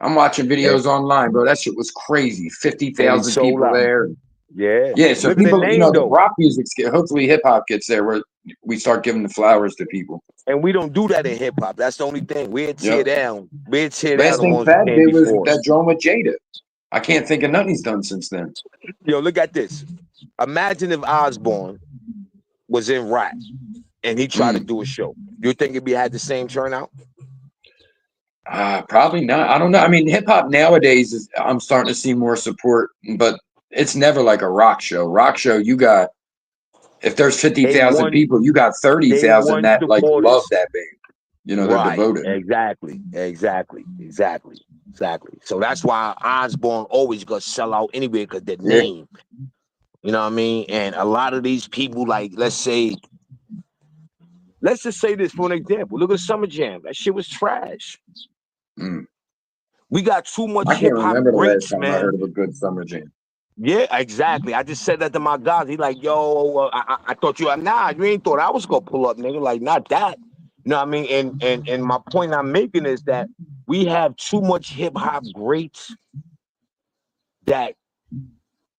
S6: I'm watching videos online, bro. That shit was crazy.
S5: and he
S6: 50,000
S5: sold
S6: people
S5: out.
S6: there.
S5: Yeah,
S6: Yeah, so
S5: look at the
S6: people,
S5: name though,
S6: rock music's hopefully hip hop gets there where we start giving the flowers to people.
S5: and we don't do that in hip hop. That's the only thing. We'd tear
S6: Yep.
S5: down. We'd tear down
S6: Last
S5: the
S6: thing
S5: ones who
S6: Fab
S5: came
S6: did was
S5: before
S6: that
S5: us.
S6: drawing with Jada. I can't think of nothing he's done since then.
S5: Yo, look at this. Imagine if Osborne was in rap and he tried to do a show. You think it'd be had the same turnout?
S6: Probably not. I don't know. I mean, hip hop nowadays I'm starting to see more support, but it's never like a rock show. Rock show, you got if there's
S5: They
S6: 50,000
S5: won.
S6: people, you got
S5: They
S6: 30,000
S5: won
S6: that like love
S5: supporters.
S6: that band. They're
S5: Right.
S6: devoted.
S5: Exactly. So that's why Osborne always gonna sell out anyway because the
S6: Yeah.
S5: name. You know what I mean? And a lot of these people, like let's just say this for an example. Look at Summer Jam. That shit was trash.
S6: Mm.
S5: We got too much
S6: I can't
S5: hip hop
S6: remember the last
S5: greats,
S6: time I
S5: man.
S6: heard of a good summer jam.
S5: Yeah, exactly. I just said that to my guys. He like, yo, I thought you you ain't thought I was gonna pull up, nigga. Like, not that. You know what I mean? And my point I'm making is that we have too much hip hop greats that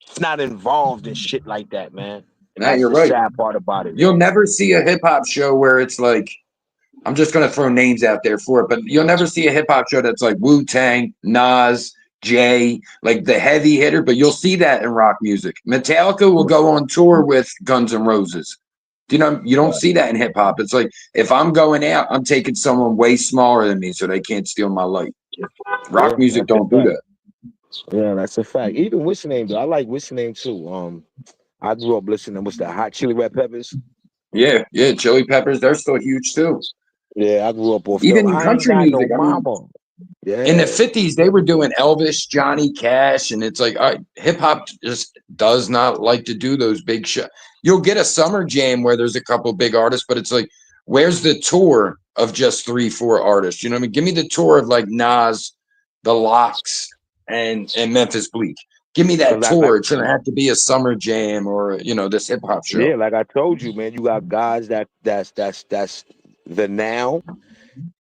S5: it's not involved in shit like that, man. And
S6: Nah,
S5: that's
S6: you're
S5: the
S6: right.
S5: sad part about it,
S6: You'll
S5: yo.
S6: never see a hip hop show where it's like I'm just gonna throw names out there for it, but you'll never see a hip hop show that's like Wu Tang, Nas, Jay, like the heavy hitter. But you'll see that in rock music. Metallica will go on tour with Guns N' Roses. You don't see that in hip hop. It's like if I'm going out, I'm taking someone way smaller than me so they can't steal my light. Rock
S5: Yeah,
S6: music
S5: that's a
S6: don't do
S5: fact.
S6: that.
S5: Yeah, that's a fact. Even what's the name though? I like what's the name too. I grew up listening. What's that? Hot Chili Red Peppers.
S6: Yeah, yeah. Chili Peppers, they're still huge too.
S5: Yeah, I grew up off them.
S6: Even in
S5: I ain't
S6: country
S5: got no
S6: music, I mean,
S5: mama.
S6: in the
S5: Yeah.
S6: 50s they were doing Elvis, Johnny Cash, and it's like hip hop just does not like to do those big shows. You'll get a summer jam where there's a couple big artists, but it's like where's the tour of just 3-4 artists? You know what I mean? Give me the tour of like Nas, the Locks, and Memphis Bleak. Give me that
S5: Cause like
S6: tour. It shouldn't have to be a summer jam or this hip hop show.
S5: yeah, like I told you, man, you got guys that's the now.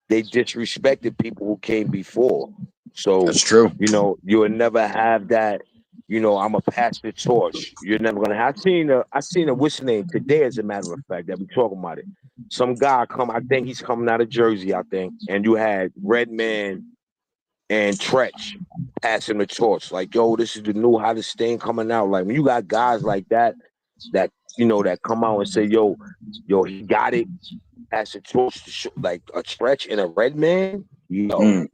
S5: They disrespected people who came before. So,
S6: That's true.
S5: you will never have that, I'm a pass the torch. You're never gonna have I seen a what's the name today, as a matter of fact, that we talking about it. Some guy I think he's coming out of Jersey, I think, and you had Redman and Tretch passing the torch. Like, yo, this is the new hottest thing coming out. Like when you got guys like that come out and say, yo, he got it, pass the torch to show, like a Tretch and a Redman. Yo.
S6: Mm,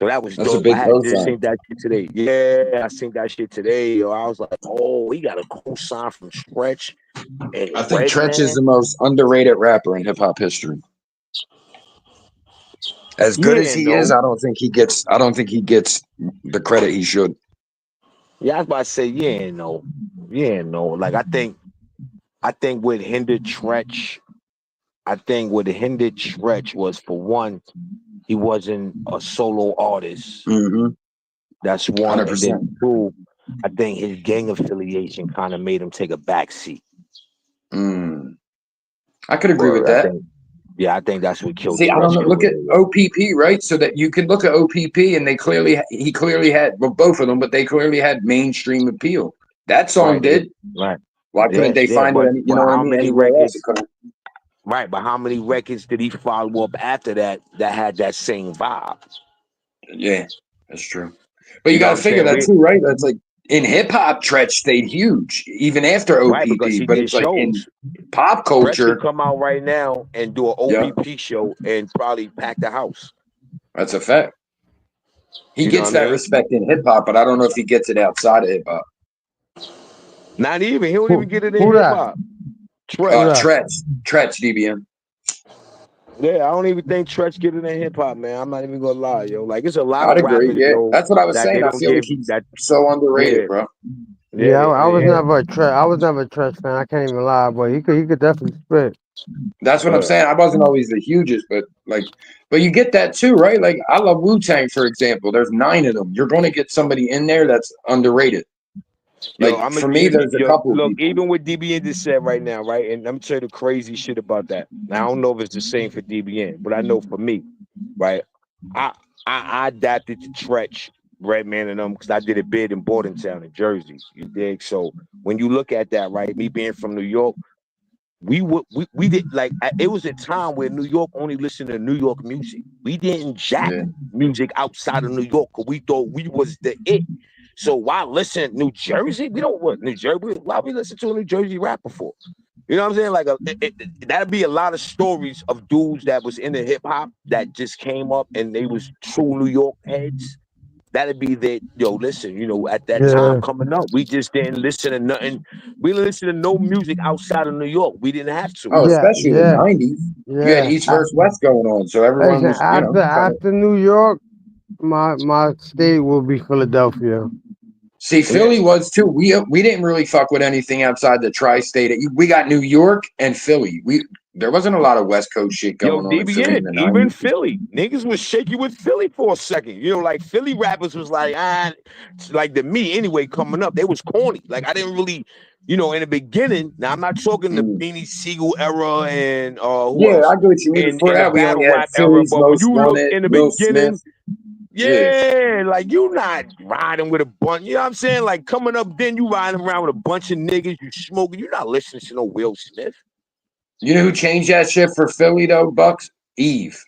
S5: So that was
S6: that's a
S5: dope. I
S6: big
S5: had just
S6: cosign.
S5: seen that shit today. Yeah, I seen that shit today. Yo, I was like, oh, we got a co-sign from Stretch and
S6: I think Tretch is
S5: Redman.
S6: the most underrated rapper in hip hop history. As good as
S5: Yeah,
S6: he is,
S5: no.
S6: I don't think he gets. I don't think he gets the credit he should.
S5: Yeah, I was about to say, yeah, no. Yeah, no. Like I think what hindered Tretch, was for one, he wasn't a solo artist.
S6: Mm-hmm.
S5: That's one. And
S6: 100%.
S5: then two, I think his gang affiliation kind of made him take a back seat.
S6: Mm. I could agree with
S5: Word,
S6: that.
S5: I think that's what killed
S6: See, I don't
S5: Stretch
S6: know. Look at
S5: career.
S6: OPP, right? So that you can look at OPP, and he clearly had both of them, but they clearly had mainstream appeal. That song
S5: Right,
S6: did.
S5: right.
S6: Why couldn't
S5: Yeah,
S6: they
S5: yeah,
S6: find it?
S5: but
S6: You know what I
S5: how
S6: mean?
S5: many
S6: Anywhere else? It
S5: records?
S6: couldn't.
S5: Right, but how many records did he follow up after that had that same vibe?
S6: Yeah, that's true. But you
S5: You know
S6: got
S5: what
S6: to
S5: I'm
S6: figure
S5: saying?
S6: that too, right? That's like in hip hop, Tretch stayed huge even after
S5: right? Because
S6: OPP.
S5: he
S6: But
S5: did
S6: it's like in
S5: shows.
S6: pop
S5: Fresh could
S6: culture,
S5: come out right now and do an
S6: yeah,
S5: OPP show and probably pack the house.
S6: that's a fact. He
S5: You know
S6: gets
S5: what I
S6: that
S5: mean?
S6: respect in hip hop, but I don't know if he gets it outside of hip hop.
S5: Not even. He don't
S1: Who,
S5: even get it in
S1: who
S5: hip
S1: that?
S5: hop.
S1: Who
S5: Tretch.
S1: that?
S6: Tretch, DBM.
S5: Yeah, I don't even think Tretch get it in hip hop, man. I'm not even gonna lie, yo. Like, it's a lot
S6: I'd
S5: of
S6: agree.
S5: rappers,
S6: Yeah,
S5: yo,
S6: that's what I was
S5: that
S6: saying.
S5: they
S6: I
S5: don't
S6: feel like
S5: give
S6: he's
S5: that.
S6: so underrated,
S5: Yeah,
S6: bro.
S1: Yeah, I was
S5: yeah.
S1: never a Tretch. I was never a Tretch fan. I can't even lie, but he could definitely spit.
S6: That's what I'm saying. I wasn't always the hugest, but you get that too, right? Like I love Wu-Tang, for example. There's 9 of them. You're going to get somebody in there that's underrated.
S5: Yo,
S6: Like
S5: I'm gonna
S6: for me,
S5: give you.
S6: there's a
S5: Yo,
S6: couple of
S5: look,
S6: people.
S5: even what DBN just said right now, right? And let me tell you the crazy shit about that. Now I don't know if it's the same for DBN, but I know for me, right? I I adapted to Tretch, Redman, and them because I did a bid in Bordentown in Jersey. You dig? So when you look at that, right? Me being from New York, we did like it was a time where New York only listened to New York music. We didn't jack
S6: Yeah.
S5: music outside of New York because we thought we was the it. So why listen New Jersey? We don't what New Jersey. Why we listen to a New Jersey rapper for? You know what I'm saying? Like that'd be a lot of stories of dudes that was in the hip hop that just came up and they was true New York heads. That'd be that, yo, listen, at that time
S1: Yeah,
S5: coming up, we just didn't listen to nothing. We didn't listen to no music outside of New York. We didn't have to.
S6: Oh,
S1: yeah,
S6: especially the
S1: yeah,
S6: 90s. You had
S1: yeah.
S6: East versus West going on, so everyone
S1: Listen,
S6: was, kind of.
S1: after New York, my state will be Philadelphia.
S6: See,
S5: Yeah.
S6: Philly was too. We didn't really fuck with anything outside the tri-state. We got New York and Philly. There wasn't a lot of West Coast shit
S5: Yo,
S6: going on in Philly in
S5: DBN,
S6: the
S5: even
S6: 90s.
S5: Philly. Niggas was shaky with Philly for a second. Like Philly rappers was like, like to me anyway, coming up, they was corny. Like I didn't really, in the beginning. Now I'm not talking the
S6: Mm.
S5: Beanie Siegel era and who
S6: Yeah,
S5: else?
S6: I get what you mean. Before
S5: In the
S6: that, we only
S5: battle
S6: had
S5: rap era.
S6: Philly's
S5: But when
S6: Most
S5: you look
S6: Wanted,
S5: in the
S6: Will Smith.
S5: beginning,
S6: Yeah.
S5: yeah, like you not riding with a bunch. You know what I'm saying? Like coming up, then you riding around with a bunch of niggas, you smoking. You're not listening to no Will Smith.
S6: You know who changed that shit for Philly though, Bucks? Eve.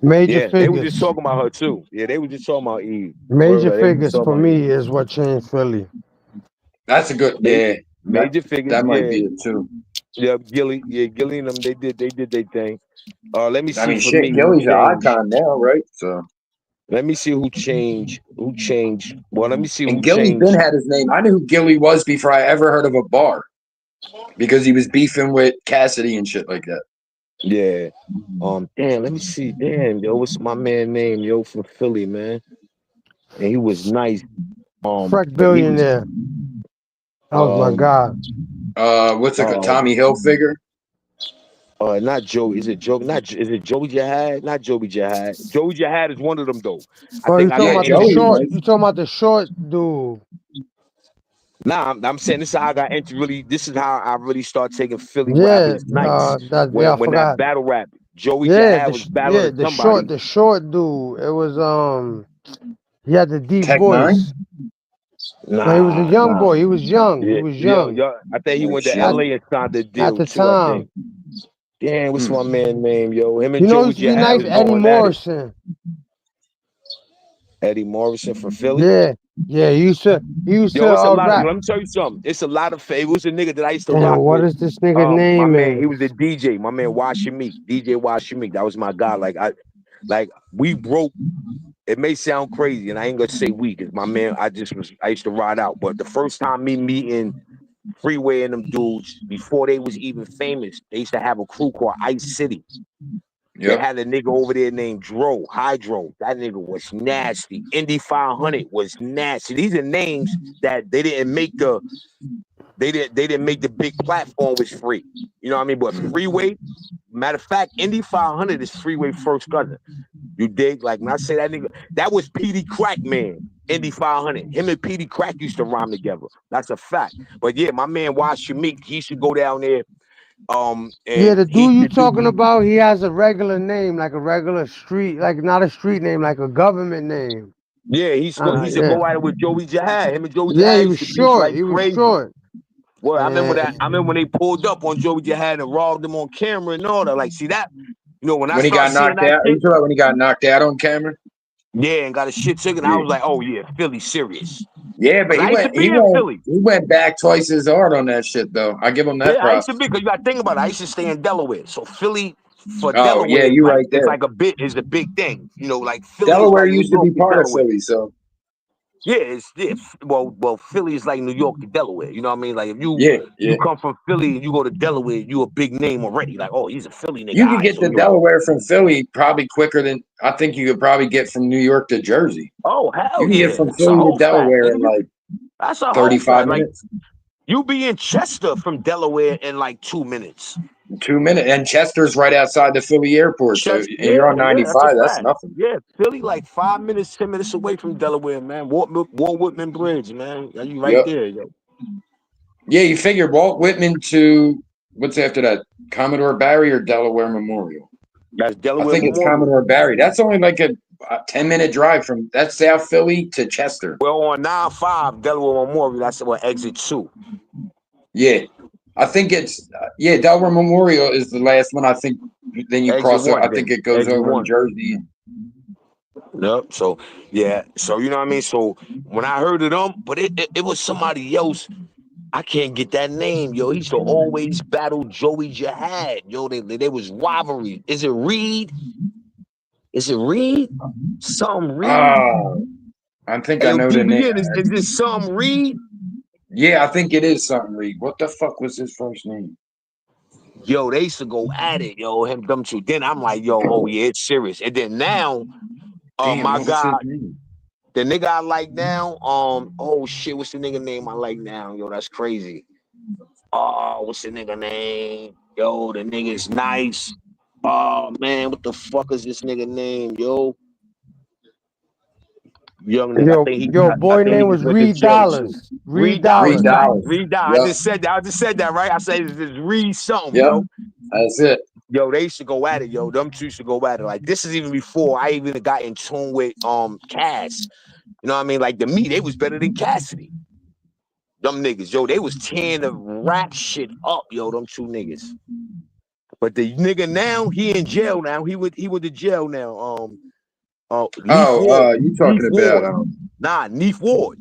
S1: Major
S5: Yeah, they were just
S1: figures,
S5: talking about her too. Yeah, they were just talking about Eve. Word,
S1: major
S5: they were just
S1: figures
S5: talking
S1: for
S5: about Eve.
S1: me is what changed Philly.
S6: That's a good.
S5: Major,
S6: Yeah, that
S5: major figures,
S6: that might
S5: yeah,
S6: be it too.
S5: yeah, Gilly and them, they did their thing. Let me
S6: I
S5: see
S6: mean,
S5: for
S6: shit,
S5: me who
S6: Gilly's an
S5: changed.
S6: icon now, right? So,
S5: Let me see who changed. Who changed? Well, let me see
S6: and
S5: who
S6: Gilly Ben
S5: changed.
S6: had his name. I knew who Gilly was before I ever heard of a bar because he was beefing with Cassidy and shit like that.
S5: Yeah. Damn, let me see. Damn, yo, what's my man name? Yo, from Philly, man. And he was nice.
S1: Freck
S5: But he was
S1: billionaire. That was my
S5: um
S1: guy.
S6: What's it called?
S5: uh
S6: Tommy Hilfiger?
S5: not Joey. Is it Joey? Not is it Joey Jihad? Not Joey Jihad. Joey Jihad is one of them though. I
S1: Oh, you
S5: think I
S1: talking
S6: Yeah,
S5: got
S1: about the
S6: Joey
S5: introduced.
S1: short?
S6: was.
S1: You talking about the short dude?
S5: Nah, I'm saying this is how I got into really. This is how I really started taking Philly
S1: Yeah,
S5: rappers nights
S1: yeah, I
S5: when that
S1: forgot.
S5: battle rap. Joey
S1: Yeah,
S5: Jihad was
S1: yeah,
S5: battling somebody.
S1: the short dude. It was he had the deep
S6: Tech Nine?
S1: voice. No, he was a
S5: Nah,
S1: young
S5: nah.
S1: boy. He was young. He
S5: Yeah,
S1: was
S5: yeah,
S1: young
S5: yeah. I think he
S6: Like
S5: went to
S1: at
S6: shit.
S5: LA and signed the
S1: at
S5: deal
S1: the
S5: too. I think.
S1: time.
S5: Damn, what's
S6: Hmm.
S5: my man name, yo? Him and
S1: You know, he
S5: Joey
S1: used to be
S5: Jihad
S1: nice.
S5: was
S1: Eddie
S5: going at it.
S1: Morrison.
S5: Eddie Morrison from Philly.
S1: Yeah, yeah. He used
S5: Yo,
S1: to
S5: it's a lot of.
S1: rap.
S5: Let me tell you something. It's a lot of. It was a nigga that I used to
S1: Damn,
S5: rock
S1: what
S5: with.
S1: is this nigga
S5: My
S1: name
S5: man, he
S1: is?
S5: was a DJ. My man, Washimik, DJ Washimik. That was my guy. Like we broke. It may sound crazy, and I ain't gonna say we, cause my man, I used to ride out. But the first time me meeting Freeway and them dudes, before they was even famous, they used to have a crew called Ice City. They
S6: Yep.
S5: had a nigga over there named Hydro. That nigga was nasty. Indy 500 was nasty. These are names that they didn't make the big platform was free. You know what I mean? But Freeway, matter of fact, Indy 500 is Freeway first cousin. You dig? Like when I say that nigga, that was Petey Crack Man, Indy 500. Him and Petey Crack used to rhyme together. That's a fact. But yeah, my man Wash Shamik, he should go down there.
S1: Yeah,
S5: And
S1: the
S5: he
S1: dude you
S5: should do.
S1: talking about, he has a regular name, like a regular street, like not a street name, like a government name.
S5: Yeah, he should
S1: Yeah,
S5: go at it with Joey Jihad. Him and Joey
S1: yeah. He
S5: Jihad
S1: was
S5: used to beef
S1: short.
S5: like
S1: He was
S5: crazy.
S1: short.
S5: Well, I remember that. I
S1: And
S5: remember when they pulled up on Joey Jihad and robbed him on camera and all that. Like, see that? When I
S6: When he
S5: start
S6: got
S5: seeing
S6: knocked
S5: that
S6: out, you
S5: shit,
S6: talking about when he got knocked out on camera?
S5: yeah, and got a shit taken, I
S6: Yeah.
S5: was like, oh yeah, Philly serious.
S6: Yeah, but
S2: 'Cause I used to be in Philly.
S6: he went back twice as hard on that shit though. I give him that
S2: Yeah, I used
S6: props.
S2: to be, because you got to think about it. I used to stay in Delaware. So Philly for
S6: Oh yeah,
S2: Delaware
S6: you right
S2: is
S6: there.
S2: like a big thing. You know, like Philly is
S6: Delaware
S2: like New
S6: used to be
S2: York to
S6: part of
S2: Delaware.
S6: Philly, so
S2: Yeah, well, Philly is like New York to Delaware. You know what I mean? Like if
S6: yeah, yeah.
S2: you come from Philly and you go to Delaware, you a big name already. Like, oh, he's a Philly nigga.
S6: You
S2: All
S6: could
S2: right,
S6: get
S2: so
S6: to
S2: you know.
S6: Delaware from Philly probably quicker than I think you could probably get from New York to Jersey.
S2: Oh,
S6: You
S2: hell
S6: can get
S2: yeah.
S6: from
S2: That's a
S6: Philly to
S2: whole fact,
S6: Delaware in
S2: nigga.
S6: like
S2: That's a whole
S6: 35
S2: fact. Like
S6: minutes.
S2: you be in Chester from Delaware in like 2 minutes.
S6: 2 minutes. And Chester's right outside the Philly airport. So
S2: Chester,
S6: and you're on
S2: yeah, that's a
S6: 95, that's
S2: fact.
S6: nothing.
S2: Yeah, Philly like 5 minutes, 10 minutes away from Delaware, man. Walt Whitman Bridge, man. You right
S6: Yep.
S2: there, yo.
S6: Yeah, you figure Walt Whitman to what's after that? Commodore Barry or Delaware Memorial?
S2: That's
S6: I
S2: Delaware
S6: think it's
S2: Memorial.
S6: Commodore Barry. That's only like a 10-minute drive from that's South Philly to Chester.
S2: Well, on 9-5 Delaware Memorial, that's what exit 2.
S6: Yeah. I think it's yeah, Delaware Memorial is the last one. I think then you
S2: Exit
S6: cross it.
S2: 1,
S6: I think
S2: then.
S6: it goes
S2: Exit
S6: over in
S2: 1.
S6: Jersey.
S2: Yep. So yeah. So you know what I mean? So when I heard of them, but it was somebody else. I can't get that name, yo. He used to always battle Joey Jihad. Yo, they was rivalry. Is it Reed? Is it Reed? Some Reed?
S6: I think
S2: Hey,
S6: I
S2: yo,
S6: know the name.
S2: DBN, is this some Reed?
S6: Yeah, I think it is something Reed. What the fuck was his first name?
S2: Yo, they used to go at it, yo, them two. Then I'm like, yo, oh yeah, it's serious. And then now,
S6: Damn,
S2: my
S6: what was his
S2: God,
S6: name?
S2: the nigga I like now, oh shit, what's the nigga name I like now? Yo, that's crazy. Oh, what's the nigga name? Yo, the nigga's nice. Oh man, what the fuck is this nigga name, yo? Young nigga,
S1: Yo,
S2: I
S1: boy
S2: think he
S1: name
S2: just
S1: was
S2: went to
S1: Reed
S2: jail too.
S1: Dollars. Reed
S2: Reed
S6: Reed
S2: Dollars,
S1: Dollars.
S2: right?
S6: Dollars.
S2: Reed Dollars.
S6: Yep.
S2: I just said that, right? I said it's Reed something,
S6: Yep.
S2: yo.
S6: That's it.
S2: Yo, they used to go at it, yo. Them two used to go at it. Like this is even before I even got in tune with Cass. You know what I mean? Like they was better than Cassidy. Them niggas, yo, they was tearing the rap shit up, yo. Them two niggas. But the nigga now, he in jail now. He went to jail now. Neef Ward.
S6: You
S2: Neef
S6: talking about
S2: Ward. Nah, Neef Ward.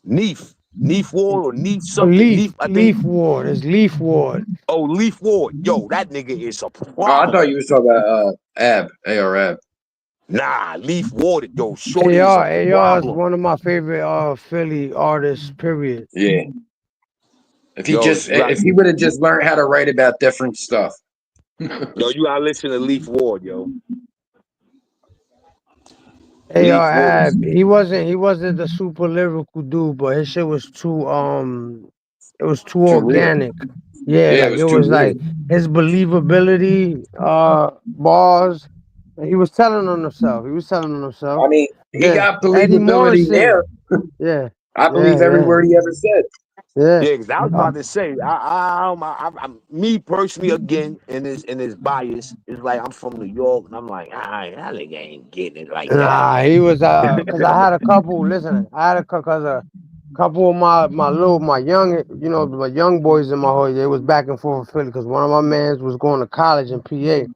S2: Neef Ward or Neef something. Neef, I think.
S1: Leaf Ward. It's Leaf Ward.
S2: Oh, Leaf Ward. Yo, that nigga is a
S6: I thought
S2: problem.
S6: you was talking about AR Ab.
S2: Nah, Leaf Ward, yo, Shorty is a
S1: AR is
S2: problem.
S1: one of my favorite Philly artists, period.
S6: Yeah.
S2: Yo,
S6: If he would have just learned how to write about different stuff.
S2: yo, you gotta listen to Leaf Ward, yo. Leaf
S1: AR
S2: Ward.
S1: Ab, he wasn't the super lyrical dude, but his shit was it was too
S6: Too real.
S1: organic. Yeah,
S6: Yeah, it
S1: like
S6: was
S1: it
S6: too
S1: was
S6: real.
S1: like his believability, bars. He was telling on himself. He was telling on himself.
S6: I mean, he
S1: Then
S6: got
S1: Eddie
S6: believability
S1: Morrison.
S6: there.
S1: Yeah,
S6: I believe every
S1: yeah,
S6: word he ever said.
S1: yeah,
S2: Yeah, because I was
S1: yeah.
S2: about to say, me personally again in this bias is like I'm from New York and I'm like, that nigga ain't getting it like that.
S1: Nah, he was cause I had a couple. Listen, I had cause a couple of my young my young boys in my hood. They was back and forth in Philly because one of my mans was going to college in PA.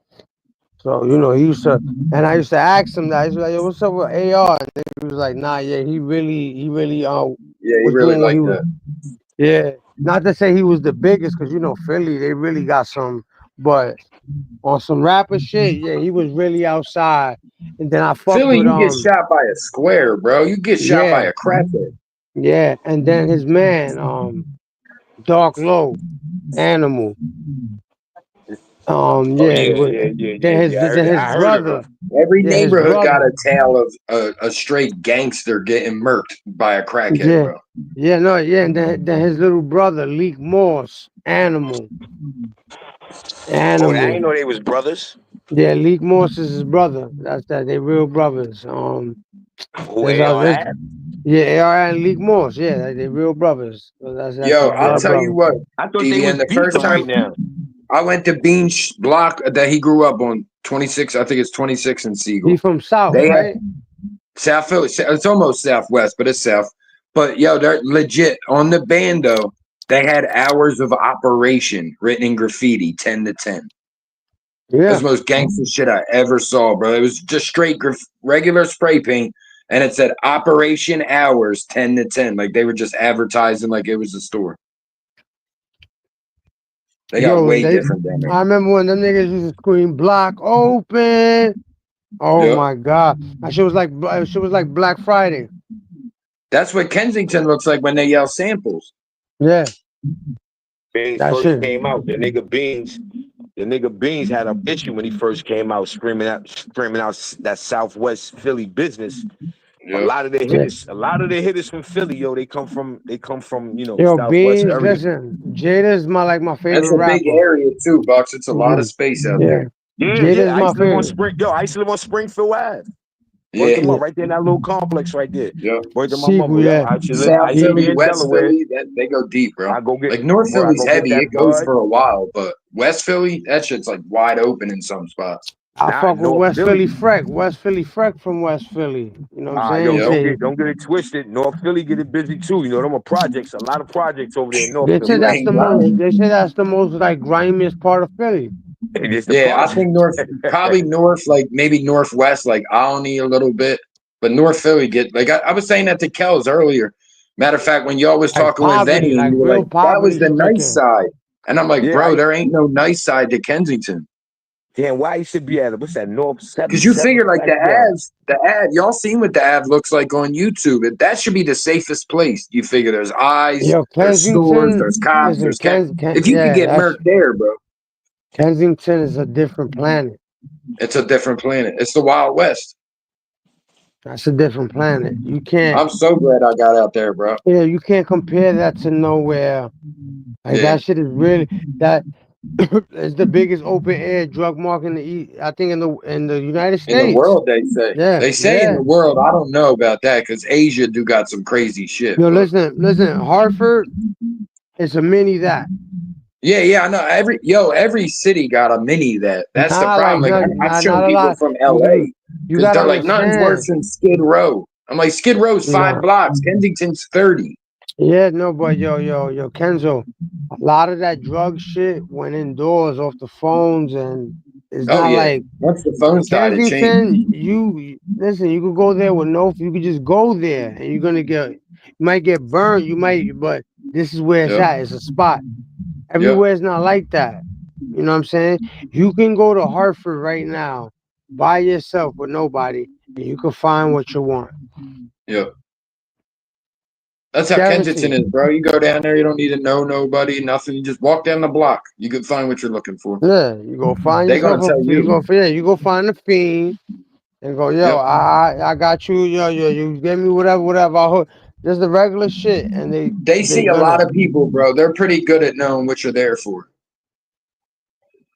S1: So he used to, and I used to ask him that. He was like, "Yo, what's up with AR?" And he was like, "Nah, yeah, he really
S6: Yeah, he
S1: was
S6: really
S1: doing what he
S6: liked
S1: was."
S6: that.
S1: Yeah, not to say he was the biggest, cause Philly they really got some, but on some rapper shit, yeah, he was really outside. And then I fucked
S6: Philly,
S1: with
S6: you get shot by a square, bro. You get shot by
S1: yeah,
S6: a crackhead.
S1: yeah, and then his man, Dark Low, Animal,
S2: Oh
S1: yeah, then his
S2: I heard of him.
S1: brother,
S6: Every
S1: yeah, his
S6: neighborhood got
S1: brother,
S6: a tale of a straight gangster getting murked by a crackhead,
S1: yeah,
S6: bro.
S1: yeah, no, yeah, and then his little brother, Leak Morse,
S2: Oh, I
S1: Animal,
S2: ain't know they was brothers.
S1: yeah, Leak Morse is his brother. That's that. They real brothers.
S2: Who
S1: There's
S2: AR
S1: there's
S2: had?
S1: yeah, AR and Leak Morse. Yeah, they real brothers. So that's
S6: Yo,
S1: his
S6: I'll
S1: blood
S6: tell you
S1: brother.
S6: what,
S2: I thought they was
S6: DVN, the first
S2: beefing
S6: time
S2: right now.
S6: I went to Bean's block that he grew up on, 26, I think it's 26 in
S1: He
S6: Siegel.
S1: from South,
S6: They have
S1: right?
S6: South Philly. It's almost Southwest, but it's South. But yo, they're legit on the bando. They had hours of operation written in graffiti, 10 to 10. It was
S1: Yeah.
S6: the most gangster shit I ever saw, bro. It was just straight regular spray paint, and it said operation hours 10 to 10. Like they were just advertising like it was a store. They got
S1: Yo,
S6: way
S1: they.
S6: different down there.
S1: I remember when them niggas used to scream "Block open." Oh
S6: Yep.
S1: my god, that shit was like Black Friday.
S6: That's what Kensington looks like when they yell samples.
S1: Yeah,
S5: Beans
S1: that
S5: first
S1: shit.
S5: came out. The nigga Beans had an issue when he first came out, screaming out that Southwest Philly business. A
S6: Yep.
S5: lot of the
S1: Yeah.
S5: hitters, a lot of the hitters from Philly, yo, they come from
S1: Yo,
S5: Southwest
S1: Beans,
S5: area.
S1: listen, Jada's my
S6: That's
S1: favorite
S6: a big
S1: rapper.
S6: area too, Bucks. It's a lot of
S1: Mhm.
S6: space out
S1: Yeah,
S6: there.
S5: Yeah, yeah.
S1: Jada's
S5: I
S1: my
S5: used to live on
S1: favorite.
S5: Spring. Yo, I used to live on Springfield Ave. Word to
S6: Yeah.
S5: my
S1: Yeah,
S5: right there in that little complex right there.
S6: Yep.
S5: Word to my
S1: Sequel,
S5: mama. Yo,
S1: yeah.
S6: South
S5: I used to
S1: He,
S5: be
S6: Philly,
S5: in
S6: West
S5: Delaware.
S6: Philly, that they go deep, bro.
S5: I go get
S6: Like North
S5: boy, I
S6: Philly's
S5: go get
S6: heavy.
S5: that
S6: It goes
S5: bud.
S6: for a while, but West Philly, that shit's like wide open in some spots.
S1: I
S5: Not
S1: fuck with
S5: North
S1: West
S5: Philly.
S1: Philly Freck. West Philly Freck from West Philly. You know what I'm saying?
S5: Yo,
S1: He
S6: Yep.
S1: said
S5: don't get it twisted. North Philly get it busy too. You know, them are projects. A lot of projects over there in North
S1: they
S5: Philly.
S1: said
S6: You
S1: that's the
S6: ain't
S1: most.
S6: lying.
S1: They say that's the most like grimiest part of Philly.
S5: It's the
S6: Yeah, I
S5: project.
S6: think probably North, like maybe Northwest, like Alny a little bit, but North Philly get like I was saying that to Kels earlier. Matter of fact, when y'all was
S1: Like
S6: talking with
S1: poverty,
S6: Venny and
S1: like
S6: you were
S1: real
S6: like, that was
S1: poverty
S6: the nice
S1: stricken.
S6: side. And I'm like,
S5: Yeah,
S6: bro, there ain't no nice side to Kensington.
S5: damn, why you should be at it? What's that? North
S6: Because you
S5: 77
S6: figure like
S5: Flex? Yeah.
S6: the ad, y'all seen what the ad looks like on YouTube. That should be the safest place. You figure there's eyes,
S1: Yo,
S6: there's stores,
S1: Kensington,
S6: there's cops,
S1: listen,
S6: there's cat. If you could
S1: yeah,
S6: get
S1: that's
S6: murked there, bro,
S1: Kensington is a different planet.
S6: it's a different planet. It's the Wild West.
S1: That's a different planet. You can't,
S6: I'm so glad I got out there, bro.
S1: yeah, you can't compare that to nowhere. Like
S6: Yeah.
S1: that shit is really that is the biggest open air drug market in the I think in the United
S6: In the
S1: States.
S6: world, they say.
S1: Yeah,
S6: They say in
S1: yeah.
S6: the world. I don't know about that because Asia do got some crazy shit.
S1: Yo,
S6: But
S1: listen. Hartford is a mini that.
S6: yeah, I know. Every city got a mini that. That's the
S1: Nah, like
S6: problem. Like I've shown
S1: not a
S6: people
S1: lot.
S6: from
S1: You
S6: LA
S1: you
S6: because
S1: gotta
S6: they're like nothing's worse
S1: understand.
S6: than Skid Row. I'm like Skid Row's 5 blocks. Kensington's 30.
S1: Yeah, no, but yo, Kenzo, a lot of that drug shit went indoors off the phones, and it's
S6: Oh
S1: not
S6: yeah.
S1: like
S6: Once the
S1: in
S6: phones died, it changed.
S1: Kensington. Listen, you could go there with no, you could just go there, and you might get burned, you might, but this is where it's
S6: Yep.
S1: at. It's a spot.
S6: Yep.
S1: Everywhere is not like that. You know what I'm saying? You can go to Hartford right now by yourself with nobody, and you can find what you want.
S6: Yep. That's how Kensington
S1: Guaranteed.
S6: is, bro. You go down there, you don't need to know nobody, nothing. You just walk down the block. You can find what you're looking for.
S1: Yeah, you go find
S6: They're
S1: yourself
S6: gonna tell you.
S1: you go find a fiend and go, yo,
S6: Yep.
S1: I got you, yo, you give me whatever. Just the regular shit, and
S6: They
S1: they
S6: see a
S1: gonna
S6: lot of people, bro. They're pretty good at knowing what you're there for.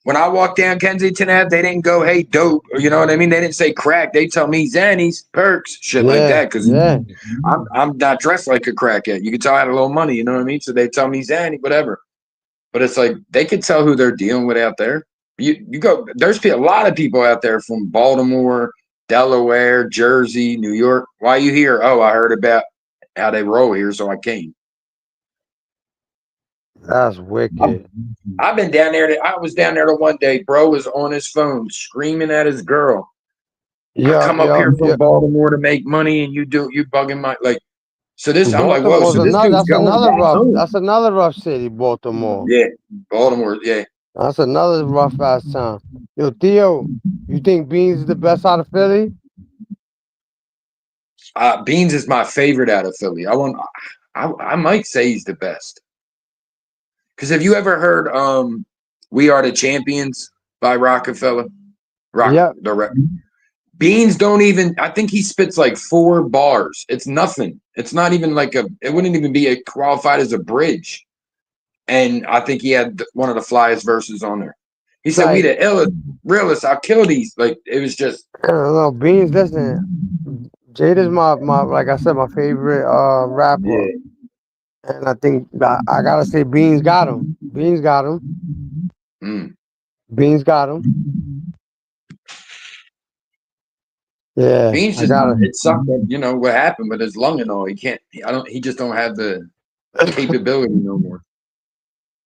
S6: When I walked down Kensington Ave, they didn't go, "Hey, dope," or you know what I mean. They didn't say crack. They tell me Xannies, perks, shit like
S1: yeah,
S6: that. Because
S1: yeah.
S6: I'm not dressed like a crackhead. You can tell I had a little money. You know what I mean. So they tell me Xanny, whatever. But it's like they can tell who they're dealing with out there. You go. There's a lot of people out there from Baltimore, Delaware, Jersey, New York. Why you here? Oh, I heard about how they roll here, so I came.
S1: That's
S6: I've,
S1: wicked.
S6: I've been down there. I was down there the one day. Bro was on his phone screaming at his girl. I
S1: Yo,
S6: come up
S1: yo,
S6: here from
S1: yo.
S6: Baltimore to make money, and you bugging my like. So this, I'm like, whoa.
S1: Baltimore's
S6: So this
S1: another.
S6: dude's going back home.
S1: That's another rough city. Baltimore.
S6: Yeah, Baltimore. Yeah,
S1: That's another rough ass town. Yo, Theo, you think Beans is the best out of Philly?
S6: Beans is my favorite out of Philly. I might say he's the best. Because have you ever heard "We Are the Champions" by Rockefeller?
S1: Yep.
S6: Beans don't even. I think he spits like 4 bars. It's nothing. It's not even like a. It wouldn't even be qualified as a bridge. And I think he had one of the flyest verses on there. He said, "We
S1: Like,
S6: the illest, realest. I'll kill these." Like it was just.
S1: I don't know. Beans, listen. Jada's my like I said, my favorite rapper.
S6: Yeah.
S1: And I think I gotta say Beans got him. Beans got him.
S6: Mm.
S1: Beans got him. Yeah,
S6: Beans
S1: I
S6: just
S1: gotta.
S6: it sucked that what happened with his lung and all. He can't. He just don't have the capability no more.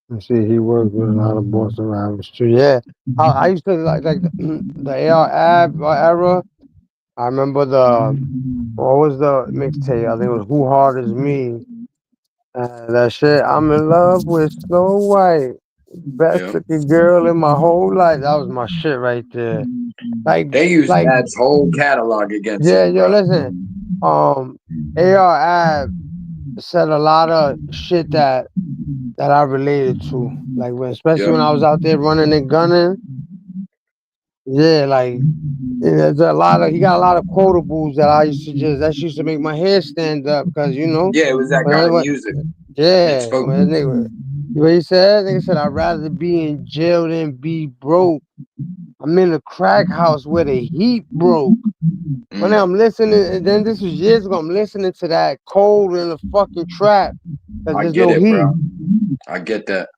S1: Let's see, he worked with a lot of Boston rappers too. Yeah, I used to like the AR Ab era. I remember what was the mixtape? I think it was Who Hard Is Me. That shit. I'm in love with Snow White, best
S6: Yeah.
S1: looking girl in my whole life. That was my shit right there. Like,
S6: They used
S1: like,
S6: Ab's whole catalog against
S1: yeah,
S6: him,
S1: yo,
S6: bro.
S1: listen. AR Ab said a lot of shit that I related to. Like especially
S6: Yeah.
S1: when I was out there running and gunning. Yeah, like there's a lot of he got a lot of quotables that I used to that used to make my hair stand up because
S6: Yeah, it was that
S1: when
S6: kind
S1: I
S6: of
S1: went,
S6: music. It
S1: yeah,
S6: spoke.
S1: when nigga, what he said, nigga said I'd rather be in jail than be broke. I'm in a crack house where the heat broke. When
S6: Mm,
S1: I'm listening, and then this was years ago, I'm listening to that cold in the fucking trap because
S6: I
S1: there's
S6: get
S1: no
S6: it,
S1: heat.
S6: bro. I get that.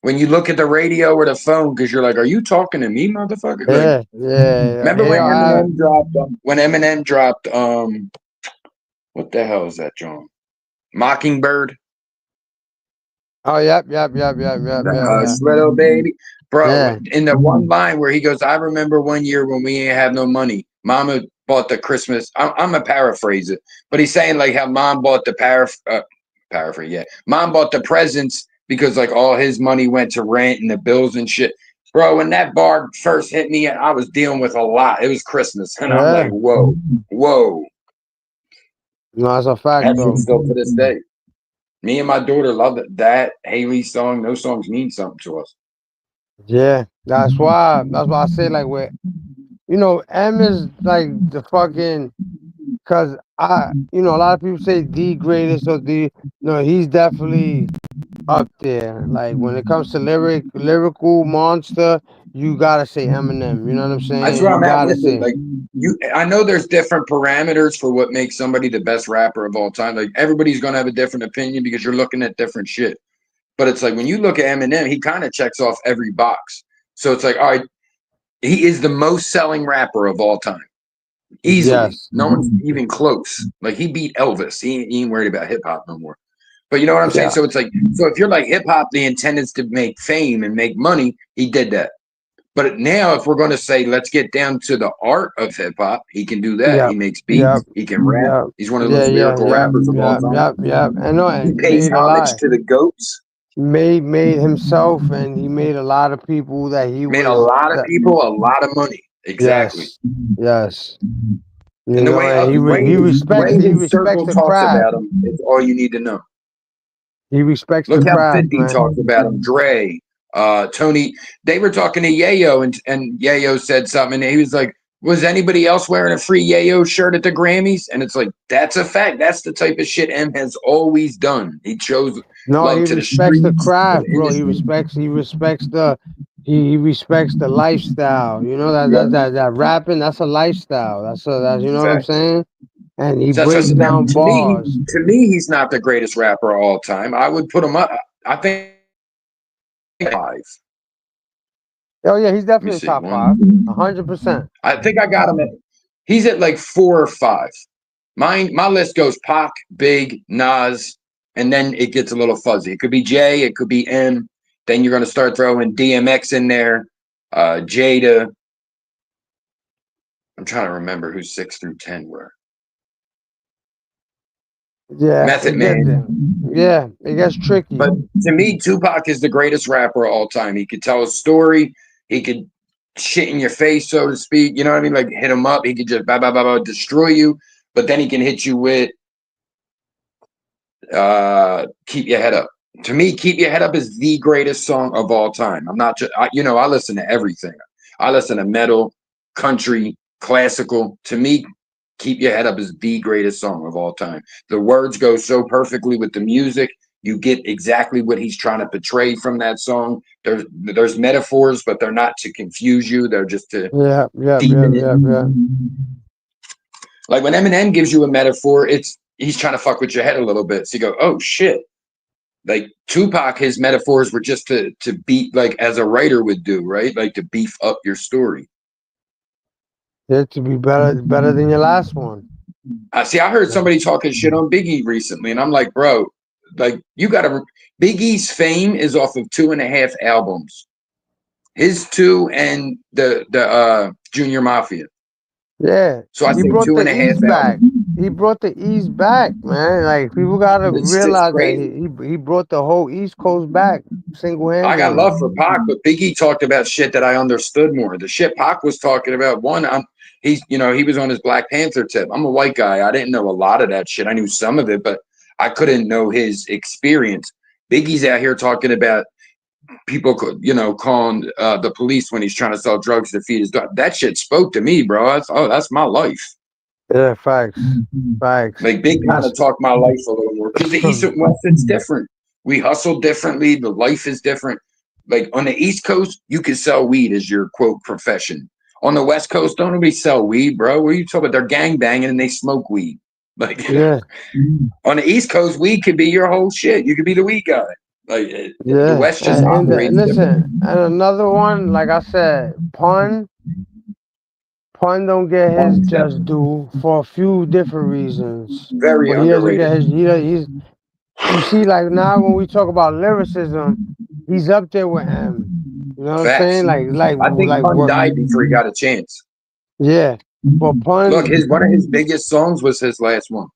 S6: When you look at the radio or the phone, because you're like, "Are you talking to me, motherfucker?" Like,
S1: Yeah, yeah,
S6: remember when
S1: AR.
S6: Eminem dropped? When Eminem dropped, what the hell is that, John? Mockingbird.
S1: Oh, yep, yep, yep, yep, yep,
S6: The
S1: yep,
S6: hush,
S1: yep.
S6: little baby. Bro,
S1: Yeah,
S6: in the one line where he goes, I remember one year when we ain't have no money. Mama bought the Christmas. I'm going to paraphrase it, but he's saying like how mom bought the paraphrase. Yeah. Mom bought the presents because like all his money went to rent and the bills and shit. Bro, when that bar first hit me, I was dealing with a lot. It was Christmas. And I'm like,
S1: yeah.
S6: whoa, whoa.
S1: No, that's a fact
S6: That's it
S1: though.
S6: still to this day. Me and my daughter love it. That Haley song, those songs mean something to us.
S1: Yeah, that's why I say like where M is like the fucking cause a lot of people say the greatest or the no, he's definitely up there. Like when it comes to lyrical monster, you gotta say Eminem. You know what I'm
S6: That's
S1: saying?
S6: where
S1: You
S6: I'm at
S1: gotta
S6: with it.
S1: say
S6: Like I know there's different parameters for what makes somebody the best rapper of all time. Like everybody's gonna have a different opinion because you're looking at different shit. But it's like when you look at Eminem, he kind of checks off every box. So it's like, all right, he is the most selling rapper of all time. Easily.
S1: yes,
S6: No one's even close. Like he beat Elvis. He ain't worried about hip hop no more. But you know what I'm saying?
S1: yeah,
S6: So it's like, so if you're like hip hop, the intent is to make fame and make money, he did that. But now, if we're going to say, let's get down to the art of hip hop, he can do that.
S1: yep,
S6: He makes
S1: yep,
S6: beats. He can rap.
S1: yep,
S6: He's one of the
S1: yeah,
S6: most
S1: yeah,
S6: lyrical
S1: yep,
S6: rappers of all
S1: yep,
S6: time.
S1: yep, yep. And no,
S6: He
S1: and
S6: pays
S1: made a
S6: homage
S1: lot.
S6: to the goats.
S1: Made himself, and he made a lot of people that he
S6: Made a
S1: was.
S6: lot of people a lot of money. Exactly.
S1: Yes, yes.
S6: And the way
S1: And he
S6: his
S1: respects
S6: circle
S1: the
S6: talks
S1: craft.
S6: about him is all you need to know.
S1: He respects the
S6: Look how
S1: craft,
S6: 50
S1: man.
S6: talks about him. Dre, Tony. They were talking to Yayo, and Yayo said something, and he was like, was anybody else wearing a free Yayo shirt at the Grammys? And it's like, that's a fact. That's the type of shit M has always done. He shows
S1: No,
S6: love
S1: he
S6: to the
S1: respects the
S6: streets, to
S1: craft,
S6: the
S1: bro.
S6: industry.
S1: He respects the lifestyle. You know
S6: Yep.
S1: that rapping. That's a lifestyle. That's you know what I'm
S6: Facts.
S1: saying. And he
S6: So that's what I
S1: breaks
S6: said. Now,
S1: down bars.
S6: to me, he's not the greatest rapper of all time. I would put him up. I think five.
S1: Oh yeah, he's
S6: Let me
S1: definitely
S6: see.
S1: top
S6: One.
S1: five. 100%.
S6: I think I got him at. He's at like 4 or 5. My list goes Pac, Big, Nas, and then it gets a little fuzzy. It could be J, it could be M. Then you're gonna start throwing DMX in there, Jada. I'm trying to remember who 6 through 10 were.
S1: Yeah,
S6: Method Man.
S1: it gets tricky.
S6: But to me, Tupac is the greatest rapper of all time. He could tell a story. He could shit in your face, so to speak. You know what I mean? Like hit him up. He could just destroy you. But then he can hit you with keep your head up. To me, keep your head up is the greatest song of all time. I'm not just I listen to everything. I listen to metal, country, classical. To me, keep your head up is the greatest song of all time. The words go so perfectly with the music. You get exactly what he's trying to portray from that song. There's metaphors, but they're not to confuse you. They're just to
S1: Yeah, yeah, yeah,
S6: deepen it.
S1: yeah, yeah.
S6: Like when Eminem gives you a metaphor, he's trying to fuck with your head a little bit. So you go, oh shit. Like Tupac, his metaphors were just to beat, like as a writer would do, right? Like to beef up your story.
S1: Yeah, to be better than your last one.
S6: I see. I heard somebody talking shit on Biggie recently, and I'm like, bro, like you got to. Biggie's fame is off of 2.5 albums. His two and the Junior Mafia.
S1: Yeah,
S6: So I
S1: he
S6: say
S1: brought
S6: two
S1: the
S6: and a half
S1: East back.
S6: albums.
S1: He brought the East back, man. Like people gotta
S6: It's just
S1: realize that
S6: crazy.
S1: he brought the whole East Coast back single
S6: I got
S1: handedly.
S6: love for Pac, but Biggie talked about shit that I understood more. The shit Pac was talking about, he's he was on his Black Panther tip. I'm a white guy. I didn't know a lot of that shit. I knew some of it, but I couldn't know his experience. Biggie's out here talking about people, calling the police when he's trying to sell drugs to feed his dog. That shit spoke to me, bro. That's my life.
S1: Yeah, facts, facts.
S6: Like Big kind
S1: That's
S6: of talked my life a little more because the East and West it's different. We hustle differently. The life is different. Like on the East Coast, you can sell weed as your quote profession. On the West Coast, don't nobody sell weed, bro. What are you talking about? They're gang banging and they smoke weed. Like
S1: yeah,
S6: on the East Coast, weed could be your whole shit. You could be the weed guy. Like the
S1: yeah.
S6: West just
S1: And
S6: operates
S1: listen,
S6: different.
S1: and another one, like I said, Pun don't get his
S6: One's
S1: just
S6: definitely
S1: due for a few different reasons,
S6: very
S1: but he doesn't
S6: underrated.
S1: get his. He's you see, like now when we talk about lyricism, he's up there with M. You know what I'm
S6: Facts.
S1: saying?
S6: I think Pun
S1: What?
S6: died before he got a chance.
S1: Yeah, but
S6: Look,
S1: Pun,
S6: his one of his biggest songs was his last one.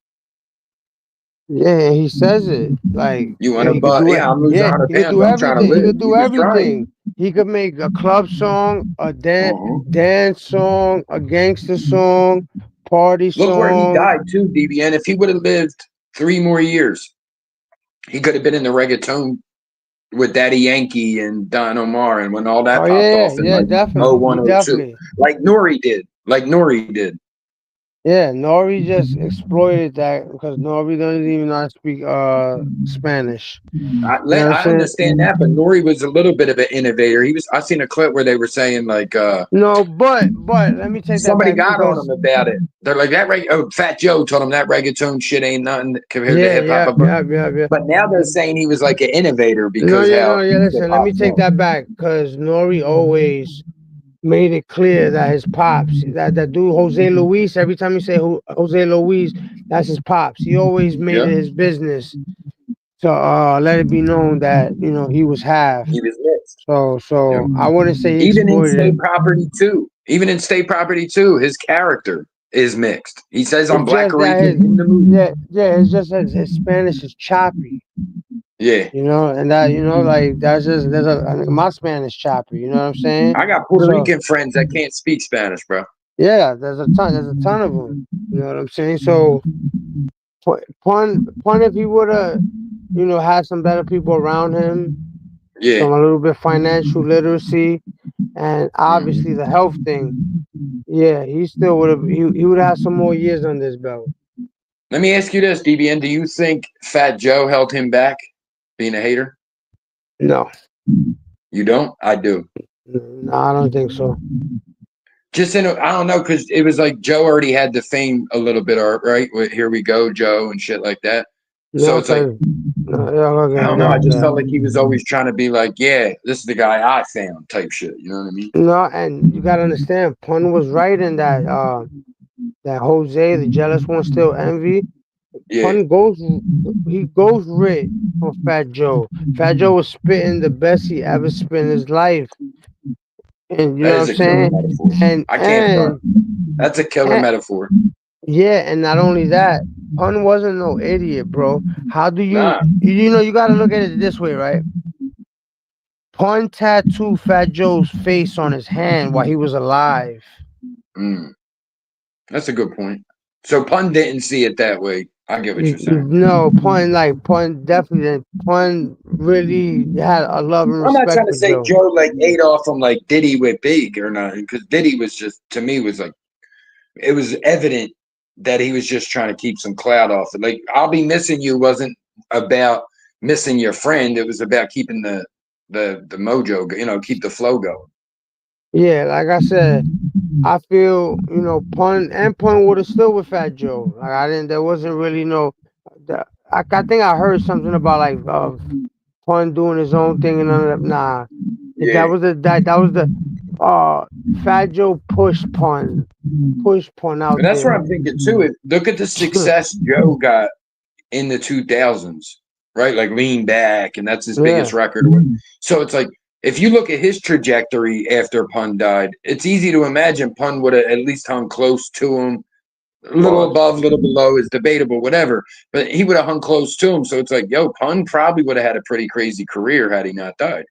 S1: yeah, he says it like,
S6: You want
S1: yeah,
S6: to
S1: he could
S6: butt?
S1: do it.
S6: Yeah, I'm losing
S1: Yeah,
S6: 100
S1: he could
S6: pounds,
S1: do
S6: but I'm trying to
S1: everything. He
S6: live.
S1: could
S6: He
S1: do
S6: was trying.
S1: everything. He could make a club song, a
S6: Uh-huh.
S1: dance song, a gangster song, party
S6: Look where he
S1: song.
S6: died too, DBN. If he would have lived 3 more years, he could have been in the reggaeton with Daddy Yankee and Don Omar, and when all that
S1: Oh
S6: popped
S1: yeah,
S6: off
S1: yeah,
S6: in
S1: yeah,
S6: like oh
S1: definitely.
S6: one,
S1: He
S6: oh two,
S1: definitely.
S6: like Nori did,
S1: Yeah, Nori just exploited that because Nori doesn't even know how to speak Spanish. You know what I'm
S6: I
S1: saying?
S6: understand that, but Nori was a little bit of an innovator. He was. I seen a clip where they were saying like,
S1: No, but let me take that
S6: somebody
S1: back
S6: got on him
S1: because
S6: about it. They're like Fat Joe told him that reggaeton shit ain't nothing compared to
S1: yeah,
S6: hip hop.
S1: yeah, yeah, yeah, yeah.
S6: But now they're saying he was like an innovator
S1: No,
S6: because
S1: yeah,
S6: how
S1: no, yeah.
S6: hip
S1: Listen, let
S6: hop
S1: me take
S6: was.
S1: that back because Nori always made it clear that his pops, that dude Jose Luis, every time you say Jose Luis, that's his pops. He always made
S6: Yeah,
S1: it his business to let it be known that he was half.
S6: he was mixed. Yeah.
S1: So I wouldn't say he
S6: Even in
S1: exploited it.
S6: state property too. Even in state property too, his character is mixed. He says I'm
S1: It's
S6: Black
S1: just that
S6: Rican in the movie.
S1: yeah, it's just that his Spanish is choppy,
S6: Yeah.
S1: and that like that's just my Spanish choppy, you know what I'm saying?
S6: I got Puerto
S1: So
S6: Rican friends that can't speak Spanish, bro.
S1: yeah, there's a ton of them, you know what I'm saying? So Pun if he would have had some better people around him,
S6: Yeah.
S1: some a little bit financial literacy, and obviously the health thing. Yeah, he still would have. He would have some more years on this belt.
S6: Let me ask you this, DBN. Do you think Fat Joe held him back being a hater?
S1: No,
S6: You don't? I do.
S1: no, I don't think so.
S6: Just I don't know, because it was like Joe already had the fame a little bit, right? With Here We Go, Joe, and shit like that. So
S1: No,
S6: it's like,
S1: cause no, yeah,
S6: I
S1: okay,
S6: don't know. I just
S1: yeah.
S6: felt like he was always trying to be like, yeah, this is the guy I found type shit. You know what I mean?
S1: No, and you gotta understand, Pun was right in that that Jose, the jealous one, still envy.
S6: Yeah,
S1: Pun goes, he goes rit on Fat Joe. Fat Joe was spitting the best he ever spit in his life, and you know
S6: that
S1: what
S6: is
S1: I'm
S6: a killer
S1: saying.
S6: metaphor.
S1: And
S6: I can't front.
S1: and
S6: That's a killer
S1: and
S6: metaphor.
S1: yeah, and not only that, Pun wasn't no idiot, bro. How do
S6: Nah.
S1: you gotta look at it this way, right? Pun tattooed Fat Joe's face on his hand while he was alive.
S6: Mm, that's a good point. So Pun didn't see it that way. I get what you're saying.
S1: No, Pun definitely didn't. Pun really had a love and
S6: I'm not
S1: respect
S6: trying to
S1: for
S6: say
S1: Joe.
S6: Joe like ate off him like Diddy with Big or nothing, because Diddy was just, to me, was like, it was evident that he was just trying to keep some clout off it. Like I'll Be Missing You wasn't about missing your friend. It was about keeping the mojo, keep the flow going.
S1: Yeah, like I said, I feel Pun would have still with Fat Joe. Like I didn't. There wasn't really no. I think I heard something about like Pun doing his own thing and none of that. Nah,
S6: Yeah.
S1: that was the uh Fat Joe push Pun out
S6: And that's what
S1: there.
S6: I'm thinking too. Look at the success Joe got in the 2000s, right? Like Lean Back, and that's his
S1: Yeah,
S6: biggest record. So it's like if you look at his trajectory after Pun died, it's easy to imagine Pun would have at least hung close to him. A little
S5: Well,
S6: above, a little below is debatable, whatever. But he would have hung close to him. So it's like, yo, Pun probably would have had a pretty crazy career had he not died.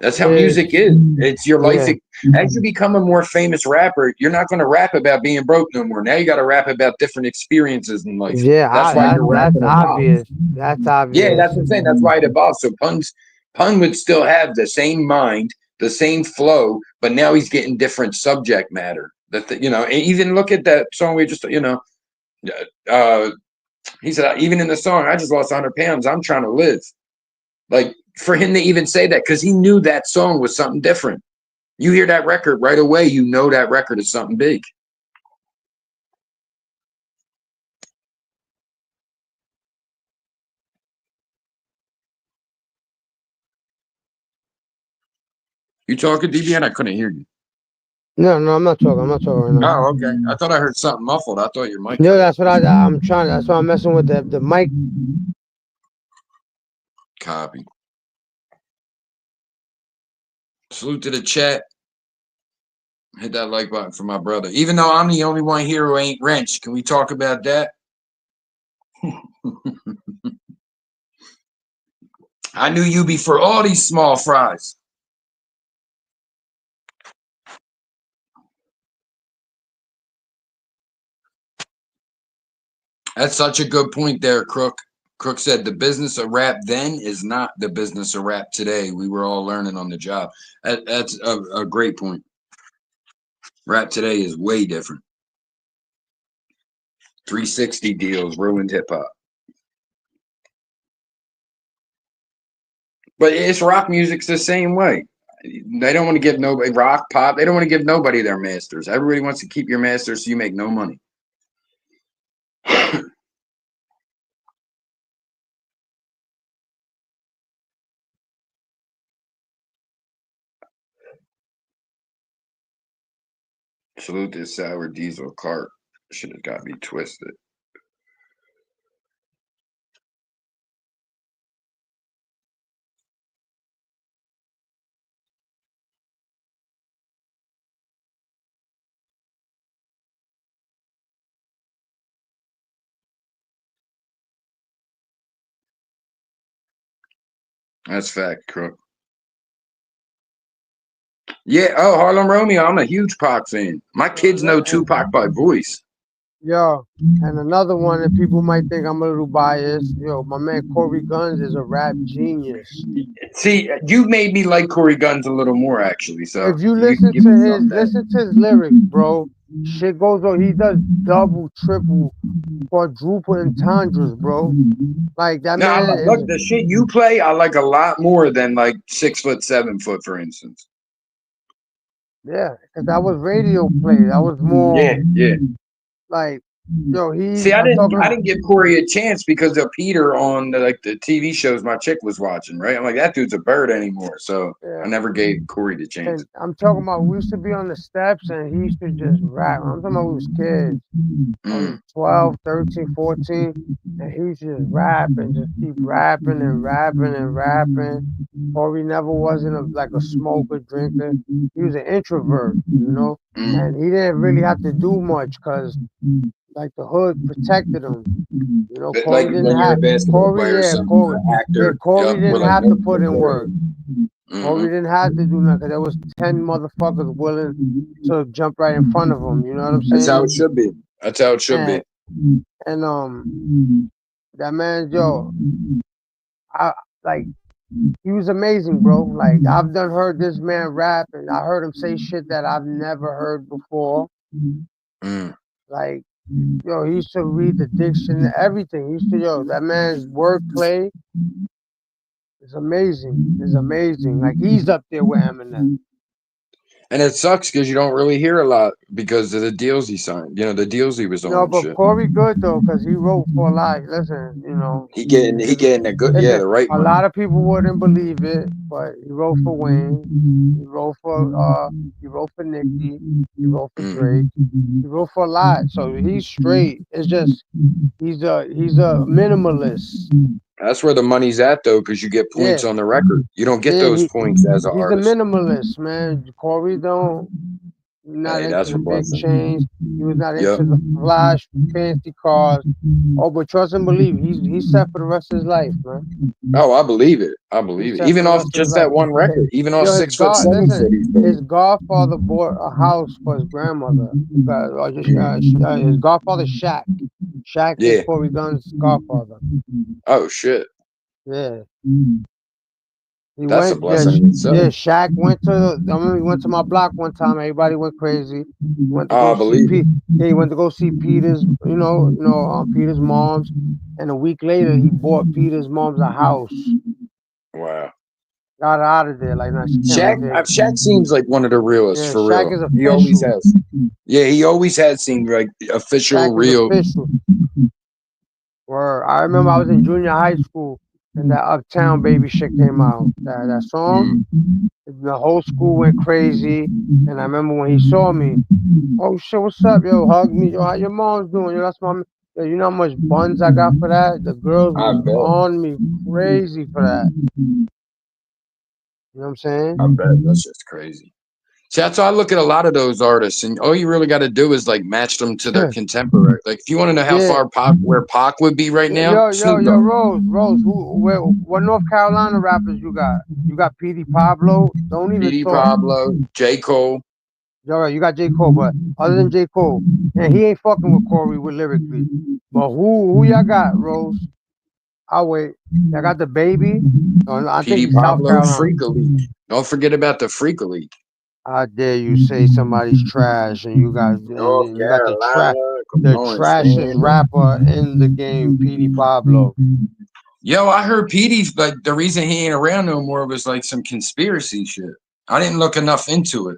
S6: That's how music is. It's your life. As you become a more famous rapper, you're not going to rap about being broke no more. Now you got to rap about different experiences in life. That's why your
S1: that's
S6: rapping evolves.
S1: obvious. That's
S6: Yeah,
S1: obvious.
S6: that's what I'm saying. That's why it evolves. So Pun would still have the same mind, the same flow, but now he's getting different subject matter. Even look at that song we just, uh, he said, even in the song, I just lost 100 pounds. I'm trying to live. Like, for him to even say that, because he knew that song was something different. You hear that record right away, you know that record is something big. You talking, DBN? I couldn't hear you.
S1: No, I'm not talking. I'm not talking right now.
S6: Oh, okay. I thought I heard something muffled. I thought your mic.
S1: No, that's what I'm trying. That's why I'm messing with the mic.
S6: Copy. Salute to the chat. Hit that like button for my brother. Even though I'm the only one here who ain't wrench, can we talk about that? I knew you be for all these small fries. That's such a good point there, Crook. Crook said the business of rap then is not the business of rap today. We were all learning on the job. That's a great point. Rap today is way different. 360 deals ruined hip hop. But it's rock music's the same way. They don't want to give nobody rock, pop. They don't want to give nobody their masters. Everybody wants to keep your masters so you make no money. Salute this sour diesel cart. Should have got me twisted. That's fact, Crook. Yeah. Oh, Harlem Romeo. I'm a huge Pac fan. My kids know Tupac by voice.
S1: Yo, and another one that people might think I'm a little biased. Yo, my man Corey Guns is a rap genius.
S6: See, you made me like Corey Guns a little more, actually. So
S1: If you
S6: you can
S1: listen
S6: give
S1: to
S6: me
S1: his
S6: something.
S1: lyrics, bro, shit goes on. He does double, triple, quadruple entendres, bro. Like that
S6: No,
S1: man is.
S6: look, the shit you play, I like a lot more than like 6 foot, 7 foot, for instance.
S1: Yeah, because that was radio play. That was more
S6: Yeah.
S1: like, yo,
S6: See,
S1: I'm talking.
S6: I didn't give Corey a chance because of Peter on the TV shows my chick was watching. Right, I'm like, that dude's a bird anymore. So I
S1: Yeah.
S6: never gave Corey the chance.
S1: And I'm talking about we used to be on the steps and he used to just rap. I'm talking about we was kids. I was 12, 13, 14, and he used to just rap and just keep rapping and rapping and rapping. Corey never wasn't like a smoker, drinker. He was an introvert, and he didn't really have to do much because like the hood protected him.
S6: Like
S1: Corey didn't
S6: when you're a
S1: have
S6: basketball
S1: Corey,
S6: player,
S1: yeah,
S6: some
S1: Corey, yeah,
S6: actor,
S1: Corey
S6: we're
S1: didn't
S6: like,
S1: have to put in work. Corey
S6: mm-hmm.
S1: didn't have to do nothing because there was 10 motherfuckers willing to jump right in front of him. You know what I'm saying?
S6: That's how it should be. That's how it should be.
S1: And that man, yo, I like he was amazing, bro. Like I've heard this man rap and I heard him say shit that I've never heard before. Like, yo, he used to read the diction, everything. He used to, that man's wordplay is amazing. It's amazing. Like he's up there with Eminem.
S6: And it sucks because you don't really hear a lot because of the deals he signed. The deals he was on.
S1: No,
S6: and
S1: but
S6: shit.
S1: Corey good though, because he wrote for a lot. Listen,
S6: He getting the good,
S1: listen,
S6: the right
S1: a
S6: money.
S1: lot of people wouldn't believe it, but he wrote for Wayne. He wrote for Nicki. He wrote for Drake. He wrote for a lot. So he's straight. It's just he's a minimalist.
S6: That's where the money's at, though, because you get points
S1: Yeah,
S6: on the record. You don't get
S1: yeah.
S6: those points as an
S1: He's a
S6: artist.
S1: minimalist, man. Corey don't not
S6: Hey,
S1: into
S6: that's a
S1: the big
S6: blessing.
S1: chains. He was not
S6: Yep.
S1: into the flash, fancy cars. Oh, but trust and believe, he's set for the rest of his life, man.
S6: Oh, I believe it. I
S1: He's
S6: believe it.
S1: set for
S6: Even
S1: the
S6: off
S1: rest of his
S6: just
S1: life.
S6: that one record. Even off
S1: Yo, his
S6: 6'7"
S1: listen,
S6: shit he's
S1: his
S6: doing.
S1: godfather bought a house for his grandmother. His godfather, Shaq. Shaq is
S6: Yeah.
S1: Corey Gunn's godfather.
S6: Oh shit.
S1: Yeah. He
S6: That's a
S1: went, yeah,
S6: blessing in itself.
S1: yeah. Shaq went to. I remember he went to my block one time. Everybody went crazy. He went to
S6: Oh,
S1: go
S6: I
S1: see
S6: believe it.
S1: Yeah, he went to go see Peter's. Peter's mom's. And a week later, he bought Peter's mom's a house.
S6: Wow.
S1: Got her out of there. Like, nah, she can't live here.
S6: Shaq seems like one of the realest
S1: Yeah,
S6: for
S1: Shaq
S6: real.
S1: is
S6: He always
S1: official.
S6: has. Yeah, he always has seemed like official,
S1: Shaq is
S6: real.
S1: official. Where I remember I was in junior high school and that Uptown Baby shit came out. That song, the whole school went crazy. And I remember when he saw me, oh shit, what's up, yo? Hug me, yo. How your mom's doing? Yo, that's my. Yo, you know how much buns I got for that? The girls
S6: I
S1: was
S6: bet.
S1: on me crazy for that. You know what I'm saying?
S6: I bet. That's just crazy. See, that's why I look at a lot of those artists, and all you really got to do is like match them to their contemporary. Like, if you want to know how
S1: Yeah.
S6: far where Pac would be right now,
S1: Yo,
S6: Snoop Dogg,
S1: Rose. What North Carolina rappers you got? You got PD Pablo. Don't even
S6: P.D.
S1: talk.
S6: Pablo, J. Cole.
S1: All right, you got J Cole, but other than J Cole, and he ain't fucking with Corey with lyrically. But who y'all got, Rose? I'll wait. Y'all got the baby. Oh, I think
S6: P.D.
S1: he's South
S6: Pablo,
S1: Carolina.
S6: Freak Elite. Don't forget about the Freak Elite.
S1: How dare you say somebody's trash and
S6: North
S1: you got
S6: Carolina, come
S1: the
S6: on,
S1: trashiest
S6: stand up.
S1: rapper in the game, PD Pablo.
S6: Yo, I heard Petey's like the reason he ain't around no more was like some conspiracy shit. I didn't look enough into it.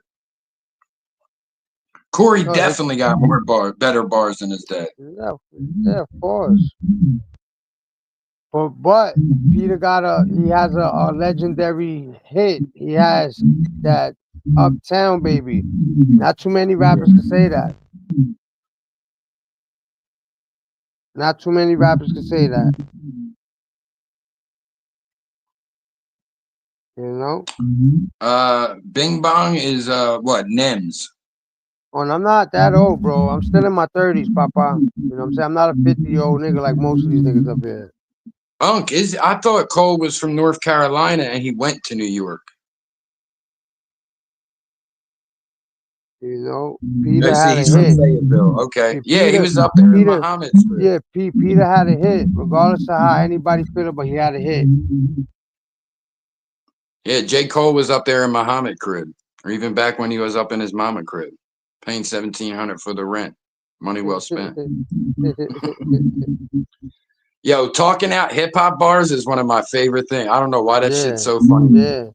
S6: Corey
S1: No, they,
S6: definitely got better bars than his dad.
S1: yeah, of course. But Peter he has a legendary hit. He has that Uptown Baby. Not too many rappers can say that. Not too many rappers can say that. You know?
S6: Bing Bong is what Nems.
S1: Oh, and I'm not that old, bro. I'm still in my 30s, Papa. You know what I'm saying? I'm not a 50-year-old nigga like most of these niggas up here.
S6: Unk is. I thought Cole was from North Carolina and he went to New York.
S1: You know?
S6: I
S1: Peter
S6: see
S1: had a
S6: he's from
S1: hit.
S6: Fayetteville. Okay, yeah, he
S1: Peter,
S6: was up there in
S1: Peter,
S6: Muhammad's crib.
S1: yeah, Peter had a hit, regardless of how anybody feel, but he had a hit.
S6: Yeah, J. Cole was up there in Muhammad crib, or even back when he was up in his mama crib, paying $1,700 for the rent. Money well spent. Yo, talking out hip hop bars is one of my favorite things. I don't know why that shit's so funny.
S1: Yeah.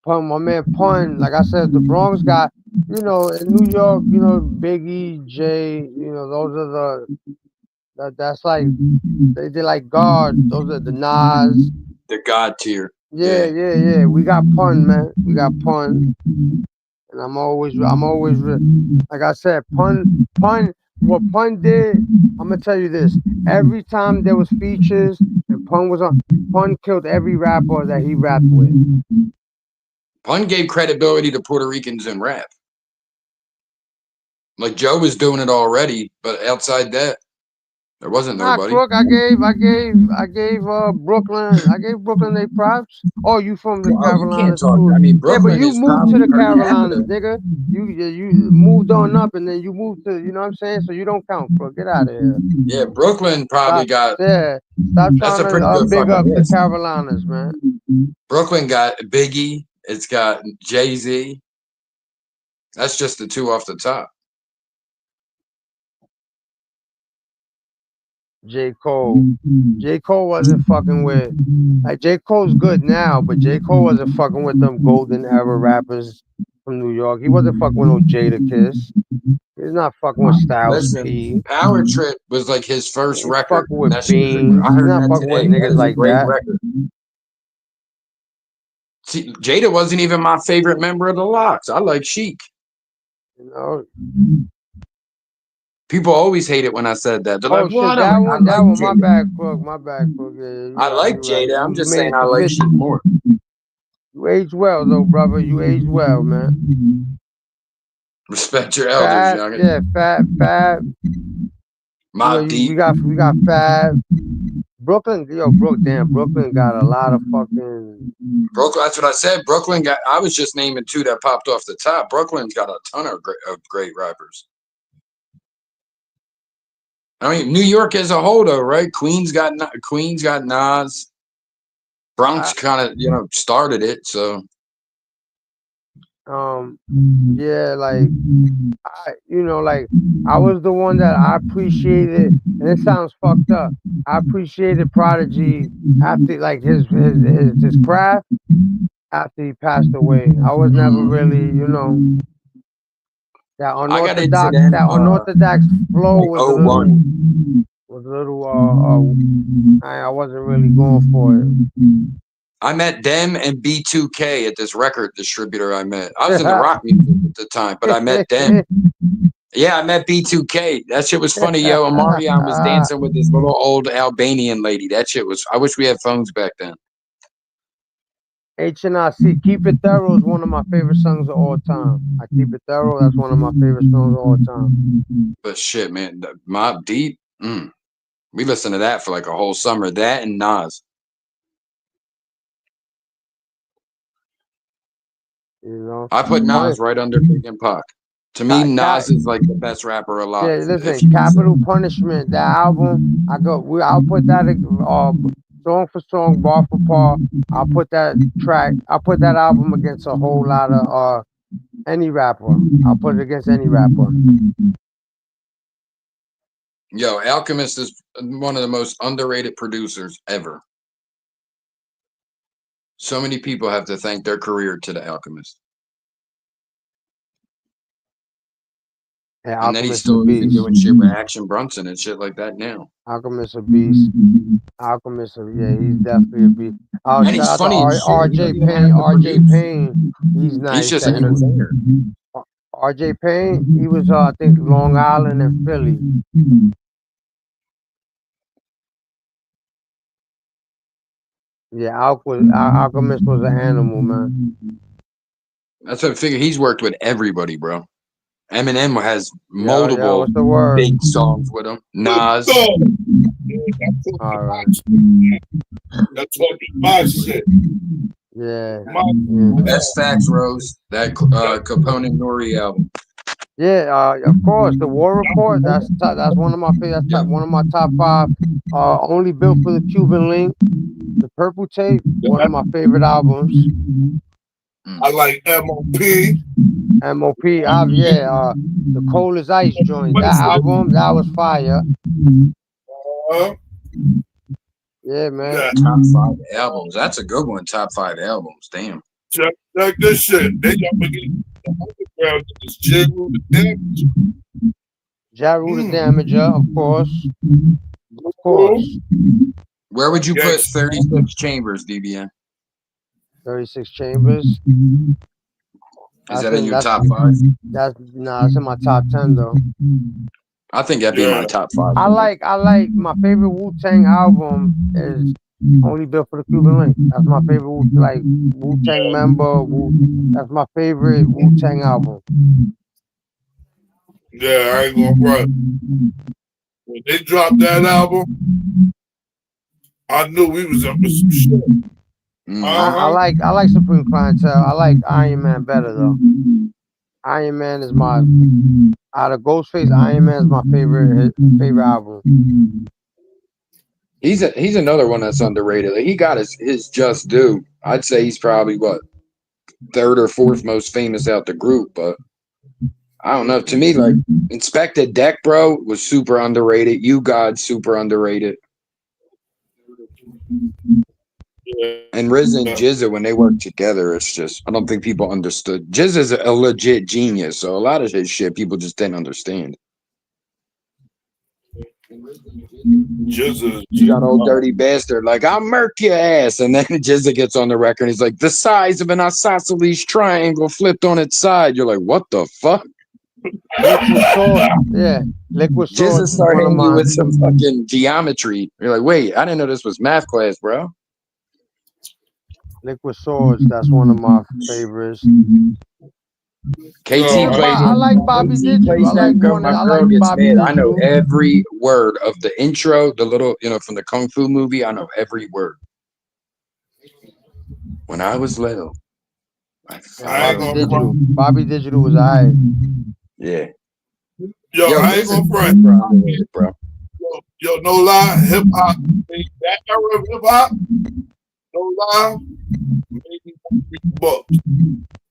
S1: Pun, my man Pun, like I said, the Bronx guy, in New York, Biggie, Jay, those are that's like they like God. Those are the Nas.
S6: The God tier.
S1: Yeah. We got Pun, man. We got Pun. And I'm always like I said, what Pun did, I'm gonna tell you this. Every time there was features and Pun was on, Pun killed every rapper that he rapped with.
S6: Pun gave credibility to Puerto Ricans in rap. Like Joe was doing it already, but outside that, there wasn't
S1: Nah,
S6: nobody.
S1: Crook, I gave Brooklyn they props. Oh, you from the
S6: Oh, you can't
S1: Carolinas
S6: talk.
S1: too?
S6: I mean,
S1: Yeah, but
S6: Brooklyn
S1: you
S6: is
S1: moved to
S6: probably
S1: the
S6: per capita.
S1: Carolinas, nigga. You moved on up, and then you moved to, you know what I'm saying? So you don't count, Crook. Get out of here.
S6: Yeah, Brooklyn probably
S1: Stop,
S6: got.
S1: yeah. Stop
S6: That's
S1: trying
S6: a pretty
S1: to
S6: good
S1: big
S6: fucking
S1: up the
S6: list.
S1: Carolinas, man.
S6: Brooklyn got Biggie. It's got Jay-Z. That's just the two off the top.
S1: J. Cole. J. Cole wasn't fucking with, like, J. Cole's good now, but J. Cole wasn't fucking with them golden era rappers from New York. He wasn't fucking with no Jada Kiss. He's not fucking with Styles
S6: Listen,
S1: P.
S6: Power Trip was like his
S1: He
S6: first
S1: ain't
S6: record.
S1: fucking
S6: And
S1: with
S6: that shit is I
S1: Beans. He's
S6: heard
S1: not
S6: that
S1: fucking with
S6: today. That
S1: niggas
S6: is a
S1: like
S6: great
S1: that.
S6: record. See, Jada wasn't even my favorite member of the Locks. I like Chic.
S1: You know,
S6: People always hate it when I said that. They're
S1: Oh
S6: like, "What?"
S1: shit,
S6: I'm
S1: that
S6: like, I
S1: one,
S6: like
S1: my
S6: Jada.
S1: bad, Crook, my bad, Crook. Yeah,
S6: I like
S1: you right.
S6: Jada. I'm
S1: You
S6: just
S1: made
S6: saying
S1: it
S6: I
S1: to
S6: like
S1: 50.
S6: shit more.
S1: You aged well though, brother. You aged well, man.
S6: Respect your elders,
S1: Fab,
S6: youngin.
S1: yeah, Fab. You know,
S6: Mob Deep.
S1: we got Fab. Brooklyn, Brooklyn got a lot of fucking.
S6: Brooklyn. That's what I said. Brooklyn got. I was just naming two that popped off the top. Brooklyn's got a ton of great rappers. I mean, New York as a whole, though, right? Queens got Nas. Bronx kind of started it. So
S1: Yeah, like I was the one that I appreciated, and it sounds fucked up. I appreciated Prodigy after like his craft after he passed away. I was never really, that
S6: I got into them
S1: unorthodox flow
S6: like
S1: was a little I wasn't really going for it.
S6: I met them and B2K at this record distributor I met. I was in the rock music at the time, but I met them. Yeah, I met B2K. That shit was funny, yo. Amarion was dancing with this little old Albanian lady. That shit was, I wish we had phones back then.
S1: HNIC, Keep It Thorough is one of my favorite songs of all time. I Keep It Thorough, that's one of my favorite songs of all time.
S6: But shit, man, Mob Deep, we listened to that for like a whole summer. That and Nas. I put Nas right under Big and Pac. To me, Nas is like the best rapper alive.
S1: Yeah, listen, Capital Punishment, that album, I'll put that song for song, bar for bar. I'll put that album against a whole lot of any rapper. I'll put it against any rapper.
S6: Yo, Alchemist is one of the most underrated producers ever. So many people have to thank their career to the Alchemist.
S1: Yeah,
S6: and then he's still even doing shit with Action Bronson and shit like that now.
S1: Alchemist a beast. Yeah, he's definitely a beast.
S6: And he's
S1: shout out
S6: funny
S1: to RJ Payne. He's nice.
S6: He's just an entertainer.
S1: RJ Payne, he was I think Long Island and Philly. Yeah, Alchemist was an animal, man.
S6: That's what I figure. He's worked with everybody, bro. Eminem has
S1: multiple
S6: big songs with him. Nas.
S1: All right.
S7: That's my shit.
S1: Yeah.
S6: Best Facts, Rose. That Capone Nori album.
S1: Yeah, of course. The War Report. That's one of my favorite. That's one of my top 5. Only Built for the Cuban Link. The Purple Tape. One of my favorite albums.
S7: I like MOP.
S1: The Cold as Ice joint. That album, that was fire. Yeah, man.
S6: Yeah. Top 5 albums. That's a good one. Top 5 albums. Damn.
S7: Check this shit. They got me the underground. It's Ja Rule the Damager.
S1: Ja Rule the Damager, of course. Of course.
S6: Where would you put 36 Chambers, DBN?
S1: 36 Chambers.
S6: Is that in your top 5?
S1: That's in my top 10 though.
S6: I think that'd be my top 5.
S1: I like my favorite Wu-Tang album is Only Built for the Cuban Link. That's my favorite Wu-Tang member. That's my favorite Wu-Tang album.
S7: Yeah, I ain't gonna run. When they dropped that album, I knew we was up with some shit.
S1: I like Supreme Clientele. I like Iron Man better though. Iron Man is my out of Ghostface. Iron Man is my favorite album.
S6: He's another one that's underrated. Like, he got his just due. I'd say he's probably what 3rd or 4th most famous out the group, but I don't know. To me, like Inspector Deck, bro, was super underrated. You God, super underrated. And Riz and Jizza, when they work together, it's just I don't think people understood. Jizza's a legit genius, so a lot of his shit people just didn't understand.
S7: Jizza,
S6: you got old dirty bastard like I'll murk your ass, and then Jizza gets on the record and he's like the size of an isosceles triangle flipped on its side. You're like, what the fuck?
S1: Liquid Swords. Yeah, Liquid
S6: Just
S1: Swords
S6: to
S1: is
S6: start
S1: one of
S6: hitting you
S1: my.
S6: with some fucking geometry. You're like, wait, I didn't know this was math class, bro.
S1: Liquid Swords. That's one of my favorites.
S6: KT
S1: Yeah,
S6: plays
S1: I like Bobby
S6: KT
S1: Digital. I
S6: plays
S1: like
S6: that girl.
S1: one.
S6: My
S1: I
S6: girl
S1: like
S6: gets
S1: Bobby
S6: mad. I know
S1: Digital.
S6: every word of the intro, the little, from the Kung Fu movie. I know every word. When I was little, I
S1: Yeah,
S7: I ain't
S1: Bobby
S6: found
S7: gonna front.
S1: Digital. Bobby Digital was alright.
S6: yeah.
S7: Yo,
S6: Yo,
S7: I ain't
S6: music,
S7: gonna front.
S6: bro.
S7: Yo, no lie, hip hop. That era of hip hop, no lie, maybe books.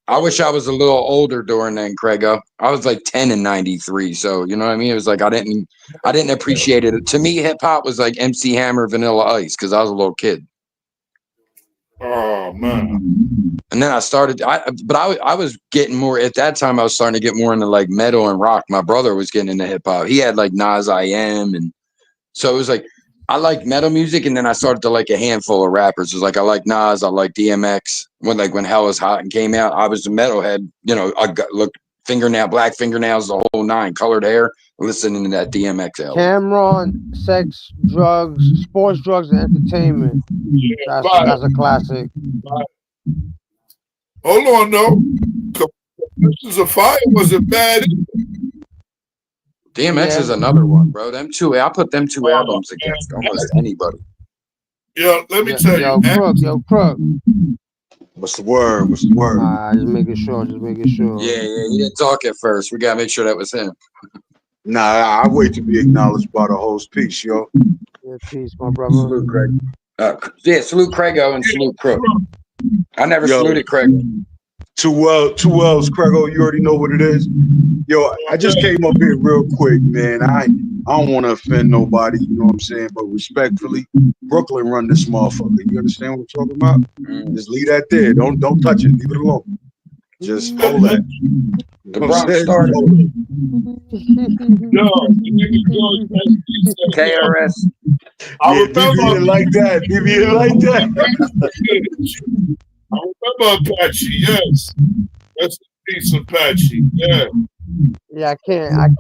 S6: I wish I was a little older during then, Craigo. I was like 10 in 93. So, you know what I mean? It was like I didn't appreciate it. To me, hip hop was like MC Hammer, Vanilla Ice, because I was a little kid.
S7: Oh man.
S6: And then I started, I was getting more at that time. I was starting to get more into like metal and rock. My brother was getting into hip hop. He had like Nas I Am, and so it was like I liked metal music, and then I started to like a handful of rappers. It was like I like Nas, I like DMX. When Hell is Hot and came out, I was a metalhead. I got black fingernails, the whole nine, colored hair, listening to that DMX album.
S1: Cameron, Sex, Drugs, Sports, Drugs, and Entertainment.
S7: Yeah,
S1: That's a classic.
S7: Hold on, though. This is a Fire wasn't bad.
S6: DMX
S1: Yeah.
S6: is another one, bro. Them two, I put them two albums against almost anybody.
S7: Yo, let me tell you.
S1: Yo, Crook.
S3: What's the word? What's the word?
S1: Just making sure.
S6: Yeah, he didn't talk at first. We gotta make sure that was him.
S3: Nah, I wait to be acknowledged by the host. Peace, yo.
S1: Yeah, peace, my brother.
S6: Salute, Craig. Salute Craigo and salute Crook. I never saluted Craig.
S3: Two L's, Craigo, you already know what it is. Yo, I just came up here real quick, man. I don't want to offend nobody, you know what I'm saying? But respectfully, Brooklyn run this motherfucker. You understand what I'm talking about? Just leave that there. Don't touch it. Leave it alone. Just hold that.
S6: The Bronx started. KRS.
S7: I remember
S3: like that. BB like that.
S7: I remember Apache, yes. That's a piece of Apache, yeah.
S1: Yeah, I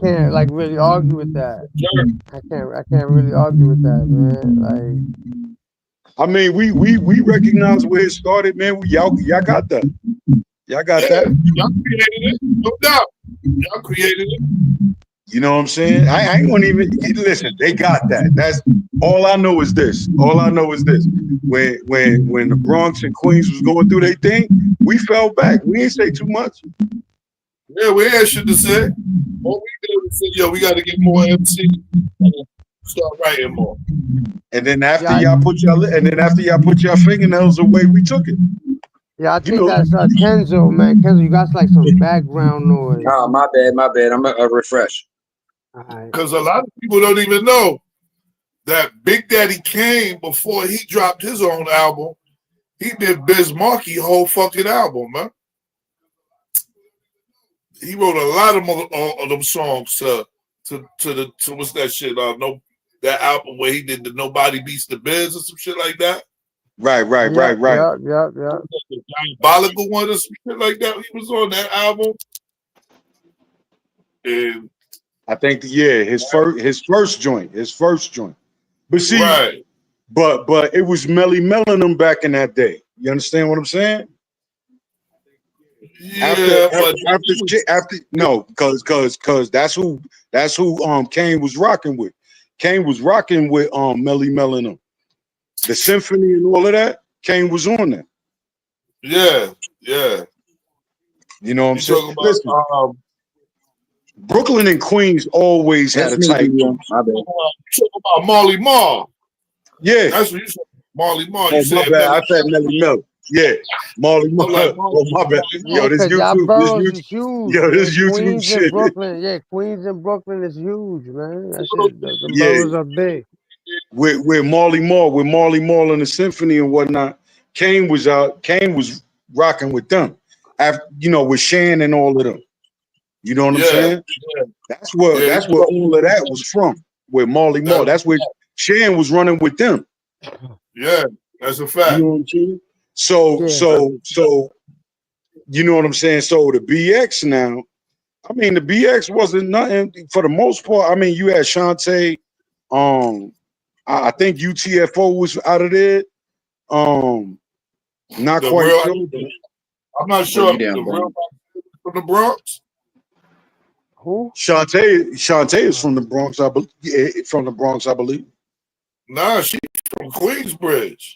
S1: can't like really argue with that. I can't really argue with that, man. Like,
S3: I mean, we recognize where it started, man. Y'all got that. Y'all got that.
S7: Y'all created it, no doubt. Y'all created it.
S3: You know what I'm saying? I ain't gonna even listen. They got that. That's all I know is this. When the Bronx and Queens was going through their thing, we fell back. We ain't say too much.
S7: Yeah, we had shit to say. All we did was say, yo, we got to get more MC and start writing more.
S3: And then after y'all put your fingernails away, we took it.
S1: Yeah, I think that's Kenzo, man. Kenzo, you got like some background noise.
S6: Oh, my bad. I'm gonna refresh.
S7: Because a lot of people don't even know that Big Daddy Kane, before he dropped his own album, he did Biz Markie whole fucking album, man. He wrote a lot of them songs to what's that shit? That album where he did the Nobody Beats the Biz or some shit like that.
S3: Right.
S1: Yeah.
S7: The Diabolical one or some shit like that. He was on that album. And
S3: I think his first joint. But see,
S7: right.
S3: but it was Melly Melanin back in that day. You understand what I'm saying?
S7: Yeah,
S3: because that's who Kane was rocking with. Kane was rocking with Melly Melanin. The symphony and all of that, Kane was on that.
S7: Yeah.
S3: You know what I'm saying? Listen, Brooklyn and Queens always had a tight.
S7: You talk about Marley Marl.
S3: Yeah.
S7: That's what you said. Marley Marl.
S3: Oh, my bad. I said Melly Mel. Yeah. Marley Marl. Oh, my bad.
S1: Yeah, because y'all boroughs is huge.
S3: Yo, this YouTube
S1: Queens
S3: shit.
S1: and Brooklyn. Yeah, Queens and Brooklyn is huge, man. That shit, the boroughs are big.
S3: With Marley Marl and the symphony and whatnot, Kane was rocking with them. After, with Shan and all of them. You know what I'm saying?
S7: Yeah.
S3: That's where all of that was from. With Marley Marl. That's where Shan was running with them.
S7: Yeah, that's a fact.
S3: You know what I'm saying? So you know what I'm saying? So the BX now, I mean, the BX wasn't nothing for the most part. I mean, you had Shantae. I think UTFO was out of there. Not
S7: The
S3: quite
S7: real,
S3: sure.
S7: I'm not
S6: Or
S7: sure
S6: you
S7: the
S6: down
S7: real
S6: bad.
S7: from the Bronx.
S1: Who?
S3: Shantae is from the Bronx, I believe. From the Bronx, I believe.
S7: Nah, she from Queensbridge.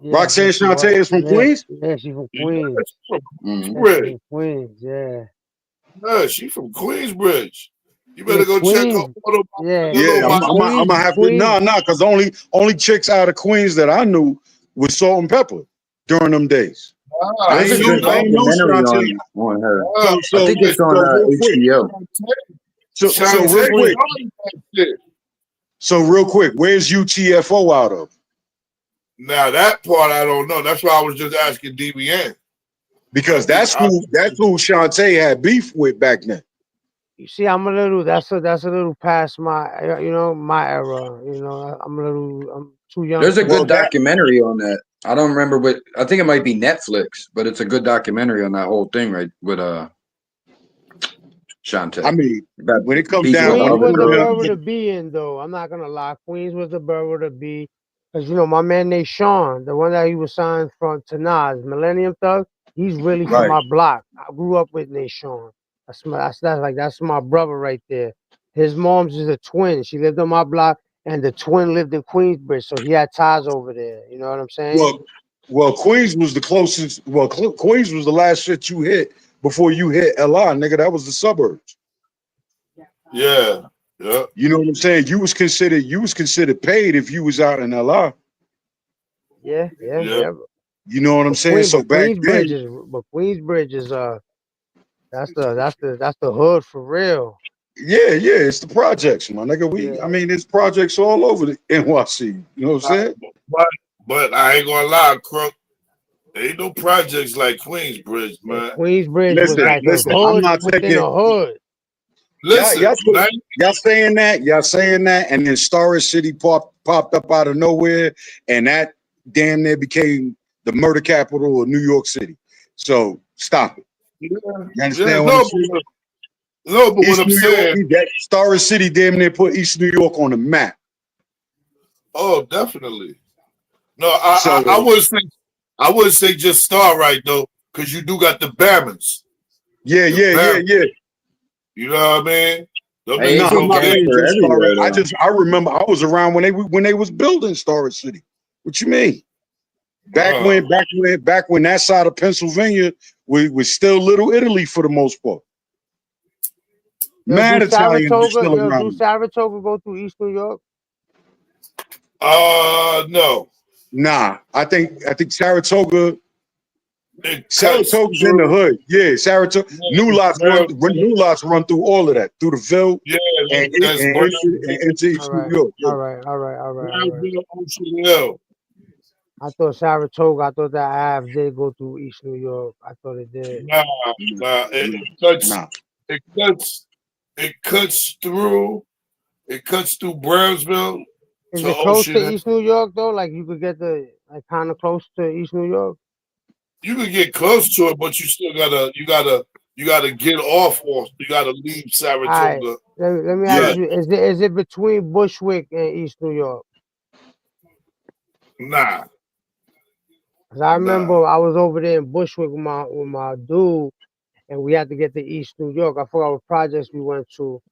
S1: Yeah,
S3: Roxanne Shantae is from
S1: yeah,
S3: Queens.
S1: yeah, she from
S7: Yeah,
S1: Queens.
S7: she from
S6: Mm.
S1: Yeah, she
S7: Queensbridge.
S1: from Queens. Yeah.
S7: Yeah, she from Queensbridge. You
S1: Yeah,
S7: better go check her
S1: Queens.
S7: photo.
S1: Yeah,
S7: Her little
S3: Yeah,
S1: yeah,
S7: bio.
S3: I'm gonna have to.
S1: Queens.
S3: Nah, because only chicks out of Queens that I knew was Salt and Pepper during them days.
S7: Nah,
S3: I
S6: There's
S3: ain't
S6: a
S7: you
S3: know.
S6: good
S3: I
S7: know.
S3: ain't know
S6: documentary
S3: Shantae.
S6: on her.
S7: Nah,
S6: I think it's on
S3: Real quick.
S6: HBO.
S3: So
S7: Shantae
S3: real quick.
S7: started that shit.
S3: So real quick. Where's UTFO out of?
S7: Now that part I don't know. That's why I was just asking DBN.
S3: Because that's who Shantae had beef with back then.
S1: You see, I'm a little. That's a little past my. My era. I'm too young.
S6: There's a
S1: For
S6: good
S1: that.
S6: documentary on that. I don't remember what. I think it might be Netflix, but it's a good documentary on that whole thing, right? With Shantae.
S3: I mean,
S6: About
S3: when it comes
S6: beefing
S3: down,
S6: with the
S1: Queens
S3: when it
S6: other
S1: was
S3: comes
S1: the
S6: girl.
S3: down
S1: borough
S3: to
S1: to be in, though. I'm not gonna lie. Queens was the borough to be, because my man named Sean, the one that he was signed from to Nas, Millennium Thug. He's really from
S3: right.
S1: my block. I grew up with Nate Sean. That's my brother right there. His mom's is a twin. She lived on my block, and the twin lived in Queensbridge, so he had ties over there. You know what I'm saying?
S3: Well, Queens was the closest. Well, Queens was the last shit you hit before you hit LI, nigga. That was the suburbs.
S7: Yeah. Yeah.
S3: You know what I'm saying? You was considered paid if you was out in LI.
S1: Yeah.
S7: Yeah.
S3: You know what I'm saying? So back then,
S1: Queensbridge is that's the hood for real.
S3: yeah, it's the projects, my nigga. I
S1: Yeah.
S3: mean, there's projects all over the NYC. You know what I'm saying?
S7: But I ain't gonna lie, Crook. Ain't no projects like Queensbridge,
S1: Yeah,
S7: man.
S1: Queensbridge was
S3: Listen,
S1: like a
S3: I'm
S1: hood
S3: not
S1: within
S3: taking
S1: a hood.
S7: Listen,
S3: y'all saying that, and then Storage City popped up out of nowhere, and that damn near became the murder capital of New York City. So stop it. You understand what I'm saying?
S7: But what
S3: East
S7: I'm
S3: New York,
S7: saying,
S3: that Storage City damn near put East New York on the map.
S7: oh, definitely. No,
S3: So
S7: I wouldn't say just Star right though, because you do got the Barons.
S3: yeah.
S7: You know what I mean? Them
S6: Hey,
S3: No,
S7: niggas
S6: it's
S3: I'm
S6: a
S7: over
S3: not
S7: there.
S3: saying
S6: gangster
S3: just Storage.
S6: everywhere, though.
S3: I remember I was around when they was building Storage City. What you mean? Back when that side of Pennsylvania was still Little Italy for the most part. Mad Italians were still
S1: Do
S3: around.
S1: Saratoga go through East New York?
S7: No.
S3: Nah, I think Saratoga's
S7: It cuts
S3: in the
S7: through.
S3: hood. Yeah, Saratoga. New lots run through all of that, through the Ville
S7: Yeah,
S3: and
S7: that's
S3: into East New York.
S1: All right.
S7: Ocean Hill.
S1: I thought Saratoga. I thought that Ave did go through East New York. I thought it did.
S7: Nah. It cuts.
S3: Nah.
S7: It cuts. It cuts through. It cuts through Brownsville
S1: Is
S7: to
S1: it close
S7: Ocean
S1: to
S7: Hill.
S1: East New York though? Like you could get kind of close to East New York.
S7: You can get close to it, but you still gotta get off. You gotta leave
S1: All right.
S7: Saratoga.
S1: Let me
S3: Yeah.
S1: ask you: is it between Bushwick and East New York?
S7: Nah.
S1: Cause I remember I was over there in Bushwick with my dude, and we had to get to East New York. I forgot what projects we went to,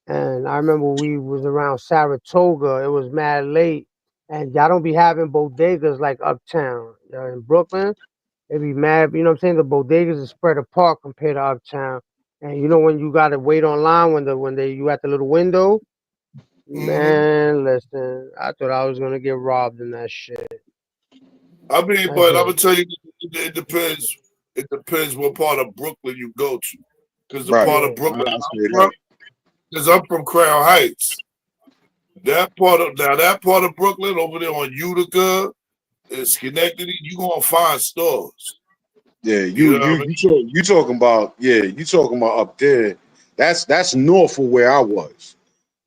S1: and I remember we was around Saratoga. It was mad late, and y'all don't be having bodegas like uptown in Brooklyn. It be mad. You know what I'm saying? The bodegas is spread apart compared to uptown. And you know when you gotta wait online when you at the little window, man. Listen, I thought I was gonna get robbed in that shit.
S7: I mean, but I'm gonna tell you, it depends. It depends what part of Brooklyn you go to, because the part of Brooklyn I'm from, because I'm from Crown Heights. That part of Brooklyn over there on Utica, Schenectady, you gonna find stores.
S3: Yeah,
S7: You know what I mean?
S3: you talking about up there. That's north of where I was.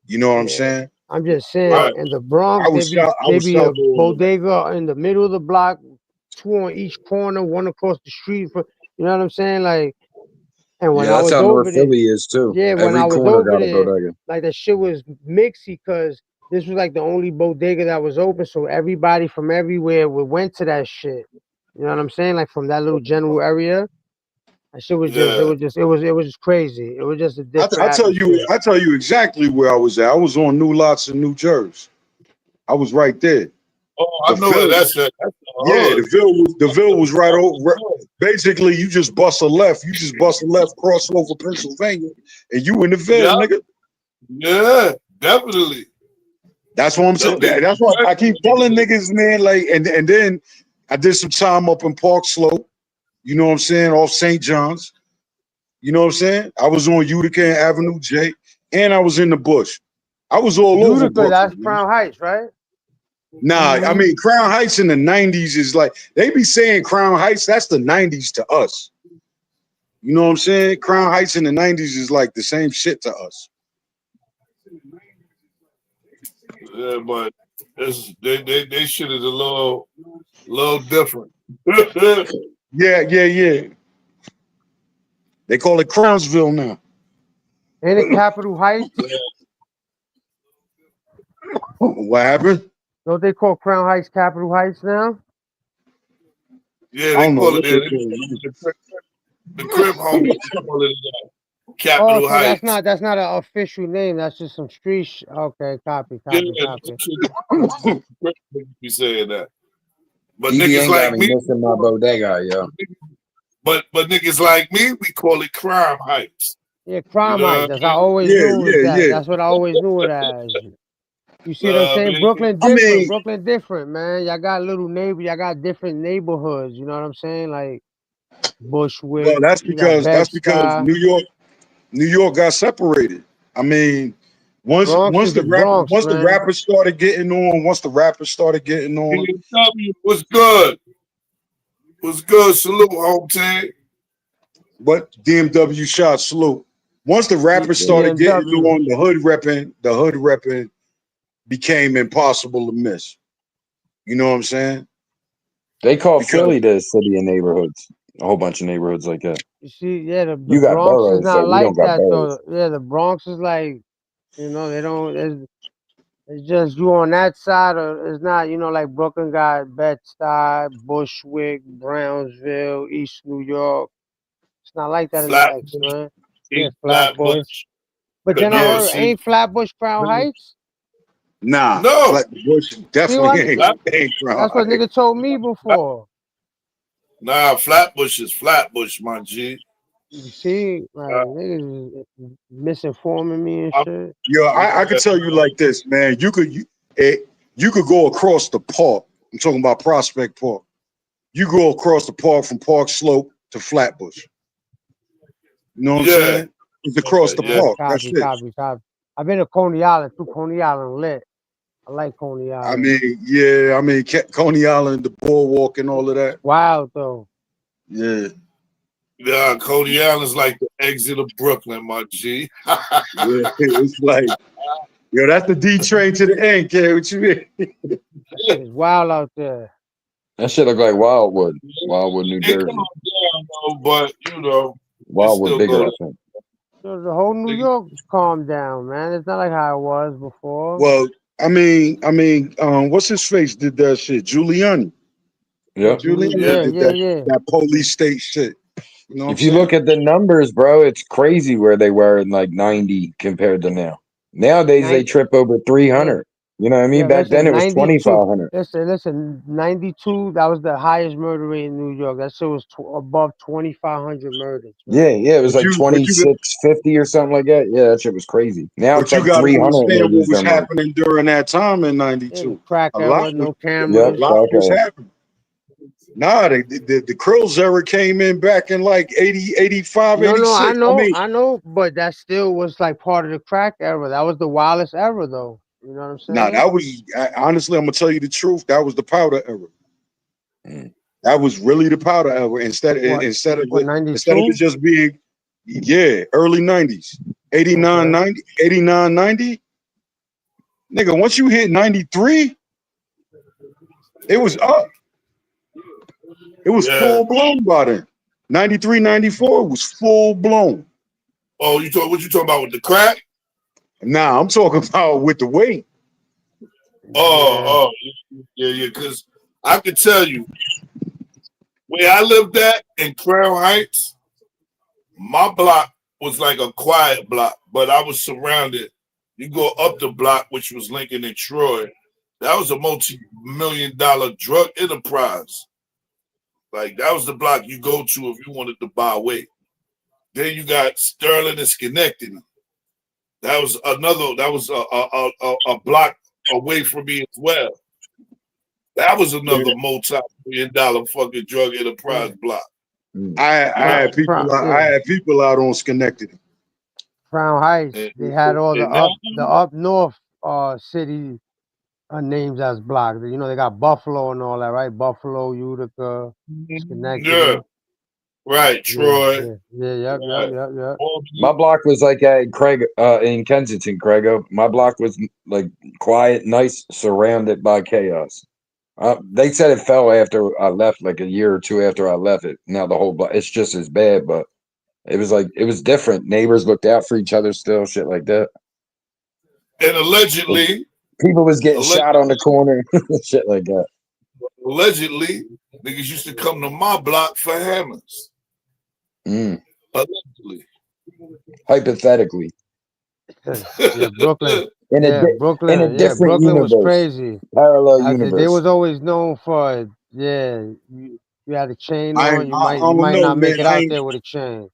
S3: You know what I'm saying?
S1: I'm just saying,
S7: Right.
S1: in the Bronx,
S3: I was
S1: there be a
S3: south of
S1: bodega in the middle of the block, two on each corner, one across the street. You know what I'm saying? Like, And when
S6: Yeah,
S1: I
S6: that's
S1: was
S6: how
S1: over
S6: North
S1: there,
S6: Philly is too.
S1: yeah, when I
S6: Every
S1: was
S6: corner
S1: over
S6: got a
S1: there,
S6: bodega.
S1: like the shit was mixy because this was like the only bodega that was open, so everybody from everywhere went to that shit. You know what I'm saying? Like from that little general area. That shit was just,
S7: Yeah.
S1: it was just crazy. It was just a different
S8: I
S1: atmosphere.
S8: tell you exactly where I was at. I was on New Lots in New Jersey. I was right there.
S7: Oh, I
S8: The
S7: know where
S8: Ville,
S7: that's at. That's the
S8: yeah,
S7: hood.
S8: the Ville was right over. Basically, you just bust a left. You just bust a left, cross over Pennsylvania, and you in the Ville,
S7: Yeah,
S8: nigga.
S7: yeah, definitely.
S8: That's what I'm saying.
S7: Definitely.
S8: That's what I keep telling niggas, man. Like, and then I did some time up in Park Slope. You know what I'm saying? Off St. John's. You know what I'm saying? I was on Utica and Avenue J, and I was in the bush. I was all over
S1: Utica, that's
S8: Brooklyn. Man.
S1: Crown Heights, right?
S8: Nah, I mean Crown Heights in the '90s is like they be saying Crown Heights. That's the '90s to us. You know what I'm saying? Crown Heights in the '90s is like the same shit to us.
S7: Yeah, but they shit is a little different.
S8: Yeah. They call it Crownsville now.
S1: Ain't it Capitol Heights?
S8: What happened?
S1: Don't they call Crown Heights Capitol Heights now?
S7: Yeah,
S8: I
S7: they
S8: don't know
S7: call
S8: what
S7: it
S8: they
S7: there.
S8: call
S7: The crib homies call it
S1: Oh,
S7: Capitol
S1: so
S7: Heights.
S1: that's not an official name. That's just some street. Okay, copy.
S7: Yeah, be saying that. But niggas
S6: DBN got
S7: like
S6: me
S7: me,
S6: missing my bodega, yo.
S7: but niggas like me, we call it Crime Heights.
S1: Yeah,
S7: You
S1: Crime
S7: know
S1: Heights.
S7: what
S1: That's
S7: I
S1: I
S7: mean?
S1: always knew is that.
S8: Yeah.
S1: That's what I always knew it as. You see what I'm
S7: I
S1: saying?
S7: mean,
S1: Brooklyn
S8: I
S1: different.
S8: mean,
S1: Brooklyn different, man. Y'all got little neighbor. Y'all got different neighborhoods. You know what I'm saying? Like
S8: well,
S1: Bushwick.
S8: that's
S1: You got
S8: because
S1: Bed-Stuy.
S8: New York got separated. I mean, once
S1: Bronx is the Bronx,
S8: once the
S1: man.
S8: rappers started getting on,
S7: DMW was good. Was good. Salute, home team.
S8: but DMW shot salute. Once the rappers started getting
S1: DMW.
S8: on, the hood repping became impossible to miss. You know what I'm saying?
S6: They call
S8: Because
S6: Philly the city of neighborhoods. A whole bunch of neighborhoods like that.
S1: You see, yeah, the
S6: You got
S1: Bronx is
S6: boroughs,
S1: not
S6: though. We
S1: like
S6: don't got
S1: that
S6: boroughs.
S1: though. Yeah, the Bronx is like, they don't. It's just you on that side, or it's not. Like Brooklyn got Bed-Stuy, Bushwick, Brownsville, East New York. It's not like that in the X,
S7: Flatbush,
S1: man. Yeah,
S7: East
S1: Flatbush.
S7: Flatbush,
S1: But then I
S7: Canal
S1: heard,
S7: City.
S1: ain't Flatbush Crown Heights?
S8: nah,
S7: No,
S8: Bush
S1: See what?
S8: definitely ain't
S1: That's what
S8: right.
S1: nigga told me before.
S7: nah, Flatbush is Flatbush, my G.
S1: You see, like niggas is misinforming me and
S7: I,
S1: shit.
S8: Yo, I could tell you like this, man. You could go across the park. I'm talking about Prospect Park. You go across the park from Park Slope to Flatbush. You know what I'm
S7: yeah,
S8: saying? It's across the
S7: yeah.
S8: park. That's
S1: Copy,
S8: it.
S1: copy, copy. I've been to Coney Island too. Coney Island lit. I like Coney
S8: I
S1: Island.
S8: mean, Coney Island, the boardwalk, and all of that.
S1: Wild though.
S8: Yeah,
S7: Yeah, Coney Island's like the exit of Brooklyn, my G.
S8: yeah. It's like, yo, that's the D train to the end, kid. What you mean?
S1: Shit is wild out there.
S6: That shit look like Wildwood. Wildwood, New
S7: It
S6: Jersey.
S7: calmed down though, but it
S6: Wildwood
S7: still
S6: bigger,
S7: go
S6: I
S7: to
S6: think.
S1: So the whole New York calmed down, man. It's not like how it was before.
S8: Well, what's his face did that shit? Giuliani.
S6: Yep.
S8: Giuliani
S1: Yeah,
S8: did
S1: yeah, yeah.
S8: that police state shit. You know what I'm
S6: If you
S8: saying?
S6: look at the numbers, bro, it's crazy where they were in like 90 compared to now. Nowadays, they trip over 300. You know what I mean?
S1: Yeah,
S6: Back then,
S1: listen,
S6: it was
S1: 92.
S6: 2,500.
S1: Listen, 92, that was the highest murder rate in New York. That shit was above 2,500 murders,
S6: Yeah,
S1: man.
S6: it was
S8: But
S6: like
S8: you
S6: 2650 or something like that. Yeah, that shit was crazy. Now it's
S8: But you
S6: like
S8: got to
S6: 300 and they
S8: understand what
S6: lose
S8: was
S6: their mind.
S8: happening during that time in
S1: Yeah, the
S8: '92.
S1: crack
S8: A lot
S1: era,
S8: was
S1: no
S6: Yep,
S1: cameras.
S6: okay.
S8: happening. Nah, the Krills era came in back in like 80, 85,
S1: No,
S8: 86.
S1: I know, but that still was like part of the crack era. That was the wildest era, though. You know what I'm
S8: Nah,
S1: saying?
S8: honestly, I'm gonna tell you the truth. That was the powder era.
S6: Mm.
S8: That was really the powder era.
S1: What,
S8: Instead of
S1: what,
S8: it
S1: 92?
S8: just being, early 90s, 89,
S1: Okay.
S8: 90, 89, 90. Nigga, once you hit 93, it was up. It was
S7: yeah.
S8: full blown by then. 93, 94 was full blown.
S7: Oh, what you talking about with the crack?
S8: Nah, I'm talking about with the weight.
S7: Yeah. Because I can tell you, where I lived at in Crown Heights, my block was like a quiet block, but I was surrounded. You go up the block, which was Lincoln and Troy. That was a multi-million-dollar drug enterprise. Like, that was the block you go to if you wanted to buy weight. Then you got Sterling and Schenectady. That was a block away from me as well. That was another multi-million-dollar fucking drug enterprise block.
S8: I had people out on Schenectady.
S1: Crown Heights, they had all the up north city names as blocks. You know, they got Buffalo and all that, right? Buffalo, Utica, Schenectady.
S7: Yeah. Right, Troy.
S1: Yep.
S6: My block was like at Craig in Kensington, Craig. My block was like quiet, nice, surrounded by chaos. They said it fell after I left, like a year or two after I left it. Now the whole block, it's just as bad, but it was different. Neighbors looked out for each other still, shit like that.
S7: And allegedly,
S6: people was getting shot on the corner, shit like that.
S7: Allegedly, niggas used to come to my block for hammers. Allegedly.
S6: Hypothetically.
S1: Yeah, Brooklyn.
S6: Brooklyn. In a different
S1: Brooklyn
S6: universe.
S1: was crazy.
S6: Parallel universe.
S1: They was always known for it. Yeah, you had a chain on. You might not make it out there with a chain.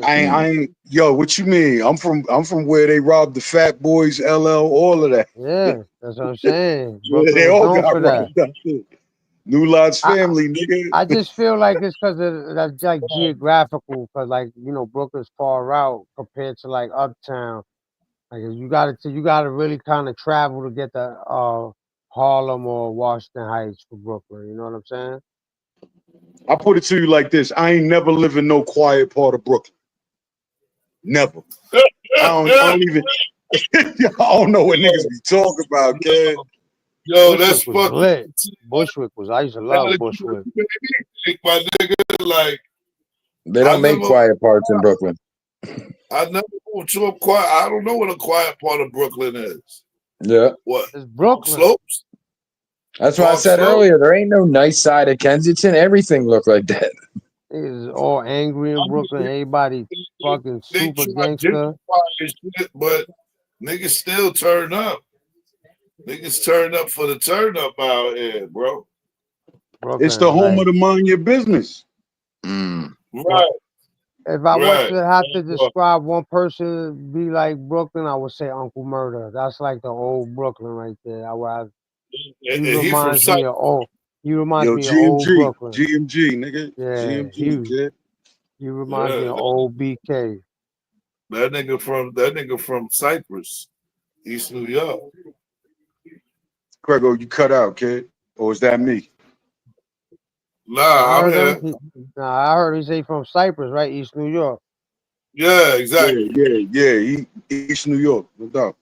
S8: I ain't. Yo, what you mean? I'm from where they robbed the Fat Boys, LL, all of that.
S1: Yeah, that's what I'm saying.
S8: Yeah, they all got robbed up. New Lot's family, nigga.
S1: I just feel like it's because that's like geographical, because like Brooklyn's far out compared to like Uptown. Like you gotta really kind of travel to get to Harlem or Washington Heights for Brooklyn. You know what I'm saying?
S8: I put it to you like this: I ain't never live in no quiet part of Brooklyn. Never. I don't even. I don't know what niggas be talking about, kid.
S7: Yo, that's fucking
S1: lit. Bushwick was. I used to love Bushwick.
S7: My nigga, like
S6: they don't make quiet parts in Brooklyn.
S7: I never went to a quiet. I don't know what a quiet part of Brooklyn is.
S6: Yeah.
S7: What?
S1: It's Brooklyn.
S7: Slopes.
S6: That's why I said earlier. There ain't no nice side of Kensington. Everything look like that.
S1: Niggas all angry in Brooklyn. Everybody fucking super gangster.
S7: But niggas still turn up. Niggas turn up for the turn up out here, bro.
S1: Brooklyn,
S8: it's the home of the mind your business.
S7: Right.
S1: If I was to have to describe one person be like Brooklyn, I would say Uncle Murder. That's like the old Brooklyn right there. He reminds me of old Brooklyn.
S8: GMG, nigga.
S1: Yeah,
S8: GMG, kid.
S1: He reminds me of old BK.
S7: That nigga from Cyprus, East New York.
S8: Grego, you cut out, kid. Or is that me?
S7: Nah, I
S1: heard he say from Cyprus, right? East New York.
S7: Yeah, exactly.
S8: Yeah. East New York, no doubt.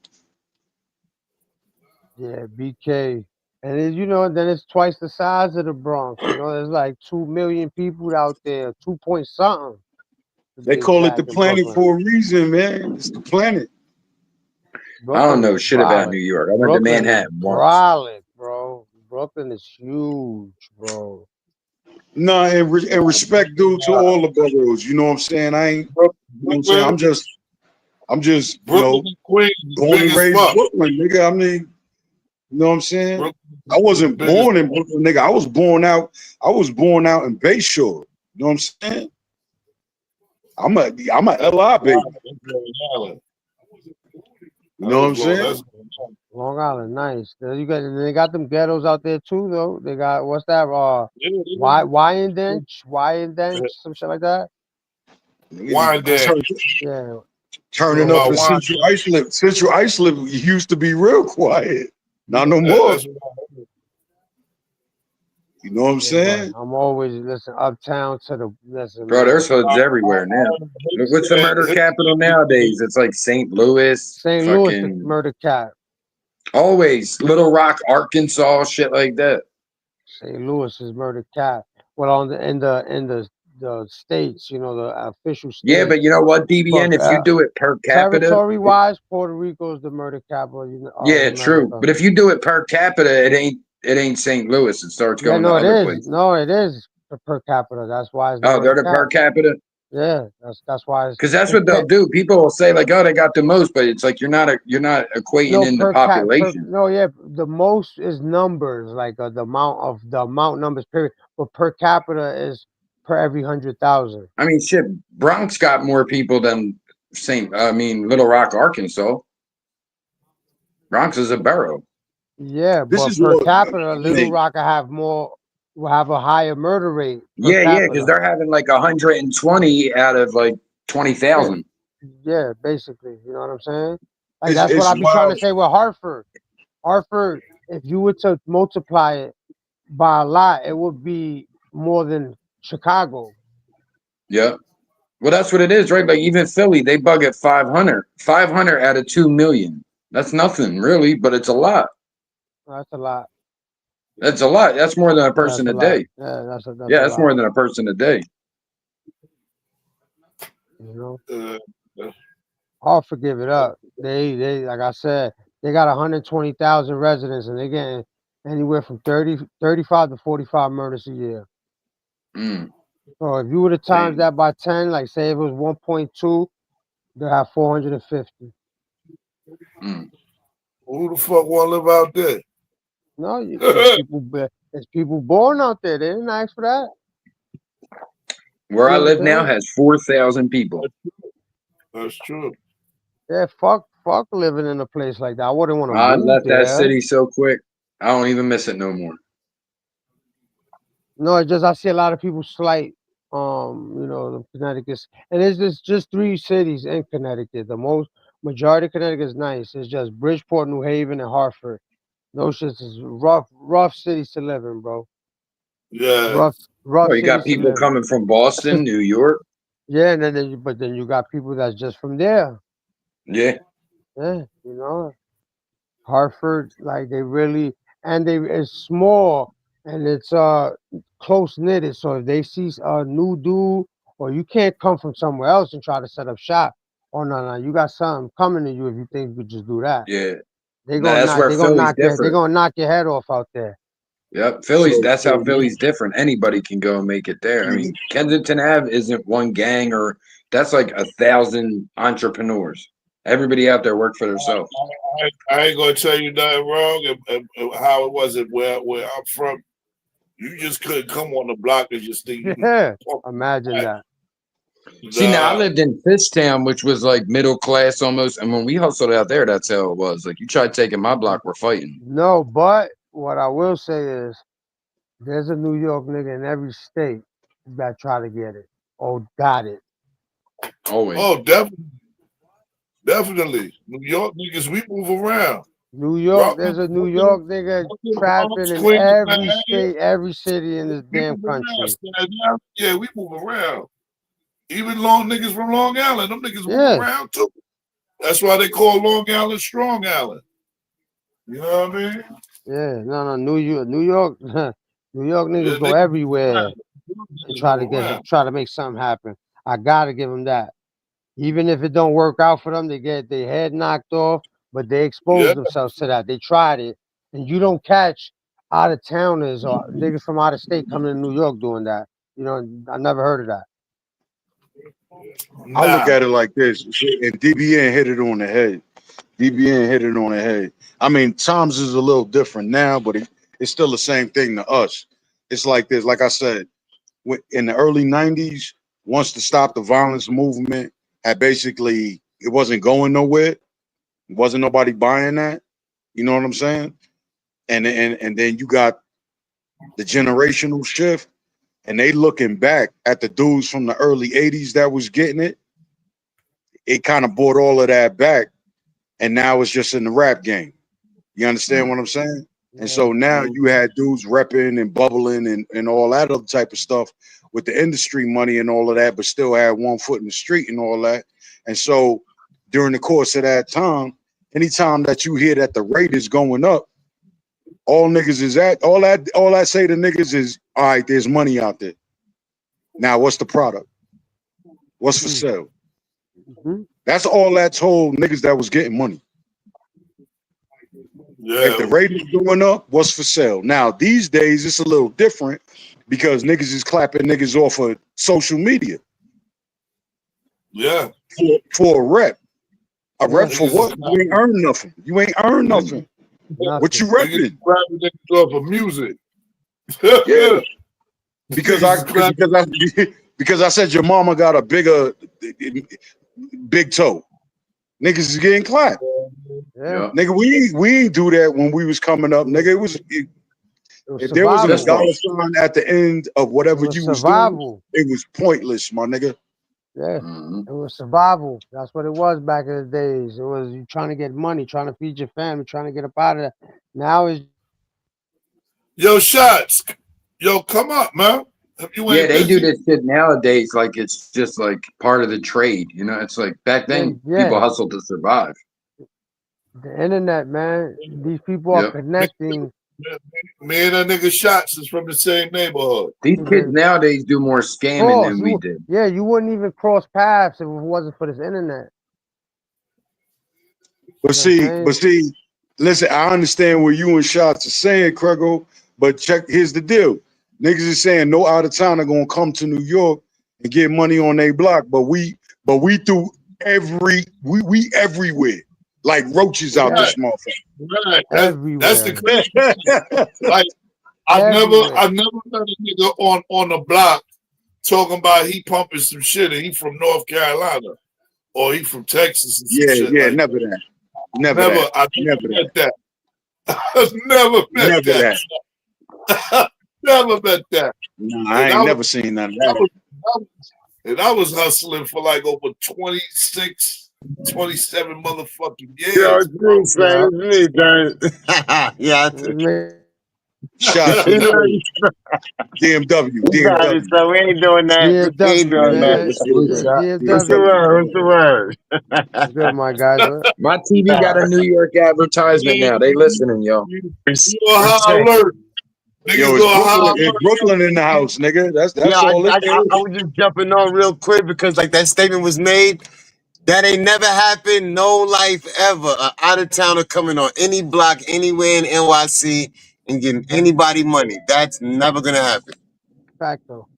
S1: Yeah, BK. And then it's twice the size of the Bronx. There's like 2 million people out there, 2 point something.
S8: They call it the planet for a reason, man. It's the planet.
S6: Brooklyn, I don't know shit about New York. I went to Manhattan once.
S1: Bro. Brooklyn is huge, bro.
S8: No, and respect due to all the boroughs. You know what I'm saying? I ain't. You know what I'm saying? I'm just. Brooklyn, born and raised Brooklyn, nigga. I mean, you know what I'm saying? I wasn't born in Brooklyn, nigga. I was born out in Bayshore. You know what I'm saying? I'm a LI baby. You know what I'm saying?
S1: Long Island, nice. They got them ghettos out there too, though. They got what's that? Wyandench, some shit like that.
S7: Wyandench.
S1: Yeah.
S8: Turning up in Central Iceland. Central Iceland used to be real quiet. Not no more. You know what I'm saying?
S1: I'm always uptown to the
S6: bro. There's hoods everywhere now. What's the murder capital nowadays? It's like St. Louis.
S1: St. Louis is murder cap.
S6: Always Little Rock, Arkansas, shit like that.
S1: St. Louis is murder cap. Well, in the the states, you know, the official
S6: Yeah, but
S1: states.
S6: you know what,
S1: But
S6: DBN, if you do it per capita,
S1: territory-wise, Puerto Rico is the murder capital of
S6: yeah, true.
S1: America.
S6: But if you do it per capita, it ain't St. Louis. It starts
S1: Yeah,
S6: going to
S1: no, it
S6: other
S1: is.
S6: places.
S1: No, it is per capita. That's why it's the
S6: Oh, they're
S1: murder
S6: the per
S1: cap.
S6: capita?
S1: Yeah, that's why
S6: Because that's
S1: it's
S6: what they'll do. People will say like, "Oh, they got the most," but it's like you're not equating
S1: no
S6: in the
S1: per cap
S6: population.
S1: no, yeah, the most is numbers, like the amount numbers period, but per capita is per every 100,000.
S6: I mean, shit, Bronx got more people than Little Rock, Arkansas. Bronx is a borough.
S1: Yeah,
S8: This
S1: but
S8: is
S1: per
S8: all.
S1: capita,
S8: I
S1: Little
S8: mean,
S1: Rock will have a higher murder rate per
S6: Yeah, because
S1: capita.
S6: they're having like 120 out of like
S1: Yeah,
S6: 20,000.
S1: yeah, basically, you know what I'm saying? Like that's what
S8: it's
S1: I be trying to
S8: wild.
S1: say with Hartford. Hartford, if you were to multiply it by a lot, it would be more than Chicago.
S6: Yeah. Well, that's what it is, right? Like even Philly, they bug at 500. 500 out of 2 million. That's nothing really, but it's a lot.
S1: That's a lot.
S6: That's a lot. That's more than a
S1: Yeah, that's
S6: person
S1: a
S6: a
S1: lot.
S6: day.
S1: Yeah, that's
S6: Yeah,
S1: a
S6: that's
S1: lot.
S6: more than a person a day.
S1: You know,
S7: Uh,
S1: Hartford give it up. They like I said, they got 120,000 residents, and they getting anywhere from 35 to 45 murders a year.
S6: Mm,
S1: So if you were to times
S6: damn.
S1: that by 10, like say if it was 1.2, they'll have 450.
S6: Mm.
S7: who the fuck want to live out there?
S1: No, there's people born out there. They didn't ask for that.
S6: Where
S1: You
S6: I
S1: know what I'm
S6: live now
S1: saying?
S6: has 4,000 people.
S7: That's true.
S1: Yeah, fuck living in a place like that. I wouldn't want to
S6: I
S1: move
S6: left that
S1: there.
S6: city so quick. I don't even miss it no more.
S1: No, it's just I see a lot of people slight, the Connecticut, and it's just three cities in Connecticut. The most majority of Connecticut is nice. It's just Bridgeport, New Haven, and Hartford. Those shits is rough cities to live in, bro.
S7: Yeah.
S1: Rough,
S6: Oh,
S1: rough
S6: you got
S1: cities to
S6: people
S1: live in.
S6: coming from Boston, New York.
S1: Yeah, and but then you got people that's just from there.
S6: Yeah.
S1: Yeah, Hartford, like they really, and it's small and it's close knitted. So if they see a new dude, or you can't come from somewhere else and try to set up shop. Oh no, you got something coming to you if you think you could just do that.
S6: Yeah.
S1: They
S6: Now,
S1: gonna
S6: that's
S1: knock
S6: where
S1: they gonna
S6: Philly's
S1: knock your they
S6: different.
S1: gonna knock your head off out there.
S6: Yep,
S8: So,
S6: That's how
S8: so
S6: Philly's different. Anybody can go and make it there. I
S8: you,
S6: mean, Kensington Ave isn't one gang or that's like 1,000 entrepreneurs. Everybody out there work for themselves.
S7: I ain't gonna tell you nothing wrong. And how it was it where I'm from. You just couldn't come on the block and just think you can
S1: Yeah,
S7: talk
S1: imagine
S7: back.
S1: that.
S6: See, now I
S7: Nah.
S6: lived in Fishtown, which was like middle class almost. And when we hustled out there, that's how it was. Like you tried taking my block, we're fighting.
S1: No, but what I will say is there's a New York nigga in every state that try to get it or got it.
S6: Always.
S7: Oh, definitely. New York niggas, we move around.
S1: New York,
S7: Rockland,
S1: there's a New York nigga trapping
S7: Bronx,
S1: in
S7: Queens,
S1: every
S7: Manhattan,
S1: state, every city in this
S7: we
S1: damn
S7: move around.
S1: country.
S7: Staten Island, yeah, we move around. Even long niggas from Long Island, them niggas move
S1: Yeah,
S7: around too. That's why they call Long Island Strong Island. You know what I mean?
S1: yeah, no, New York, New York
S7: Yeah,
S1: niggas go
S7: niggas move
S1: everywhere
S7: around.
S1: and
S7: Niggas move around.
S1: try to make something happen. I gotta give them that. Even if it don't work out for them, they get their head knocked off, but they expose
S7: Yeah,
S1: themselves to that. They tried it, and you don't catch out of towners or niggas from out of state coming to New York doing that. I never heard of that.
S8: I look
S7: nah.
S8: at it like this, and DBN hit it on the head. DBN hit it on the head. I mean, times is a little different now, but it's still the same thing to us. It's like this. Like I said, in the early '90s, once the Stop the Violence movement had basically, it wasn't going nowhere. It wasn't nobody buying that. You know what I'm saying? And then you got the generational shift, and they looking back at the dudes from the early '80s that was getting it. It kind of brought all of that back, and now it's just in the rap game. You understand what I'm saying? And
S1: Yeah,
S8: so now you had dudes repping and bubbling and all that other type of stuff with the industry money and all of that, but still had one foot in the street and all that. And so during the course of that time, anytime that you hear that the rate is going up, all niggas is at all that say to niggas is all right, there's money out there. Now, what's the product? What's for sale?
S1: Mm-hmm.
S8: That's all that told niggas that was getting money.
S7: Yeah.
S8: If the ratings going up, what's for sale? Now, these days, it's a little different because niggas is clapping niggas off of social media.
S7: Yeah.
S8: For a rep. A rep
S1: Yeah.
S8: for what? You ain't earn nothing. You ain't earn nothing. What you repping?
S7: Niggas off of music.
S8: Yeah. Because I said your mama got a big toe. Niggas is getting clapped.
S1: Yeah.
S8: Nigga, we ain't do that when we was coming up. Nigga, if there wasn't a dollar sign at the end of whatever you was doing, it was pointless, my nigga.
S1: Yeah, it was survival. That's what it was back in the days. It was you trying to get money, trying to feed your family, trying to get up out of that. Now it's
S7: Yo, Shots. Yo, come up, man.
S6: Yeah, they do this shit nowadays like it's just like part of the trade. You know, it's like back then people hustled to survive.
S1: The internet, man. These people are connecting.
S7: Me and that nigga Shots is from the same neighborhood.
S6: These kids nowadays do more scamming than we did.
S1: Yeah, you wouldn't even cross paths if it wasn't for this internet.
S8: But see, listen, I understand what you and Shots are saying, Crego, but here's the deal. Niggas is saying no out of town are gonna come to New York and get money on their block, but we through we everywhere. Like roaches out this motherfucker.
S7: Right. That's the crazy. Like I never met a nigga on the block talking about he pumping some shit and he from North Carolina or he from Texas and some shit.
S8: Yeah,
S7: like
S8: never that.
S7: I never met that. I've never met that. Never met that.
S8: No, I ain't never seen none of that.
S7: And I was hustling for like over 26, 27 motherfucking years.
S9: Yo, it's me, guys. Yeah.
S8: Shots DMW.
S9: So we ain't doing that. We ain't doing that. What's the word? What's the word?
S1: Good, my guys.
S6: My TV got a New York advertisement now. They listening, yo.
S7: You know how I learned.
S8: Yo, it's Brooklyn in the house, nigga. That's all it is.
S9: I was just jumping on real quick because like that statement was made. That ain't never happened. No life ever. An out of towner coming on any block anywhere in NYC and getting anybody money. That's never gonna happen.
S1: Facto.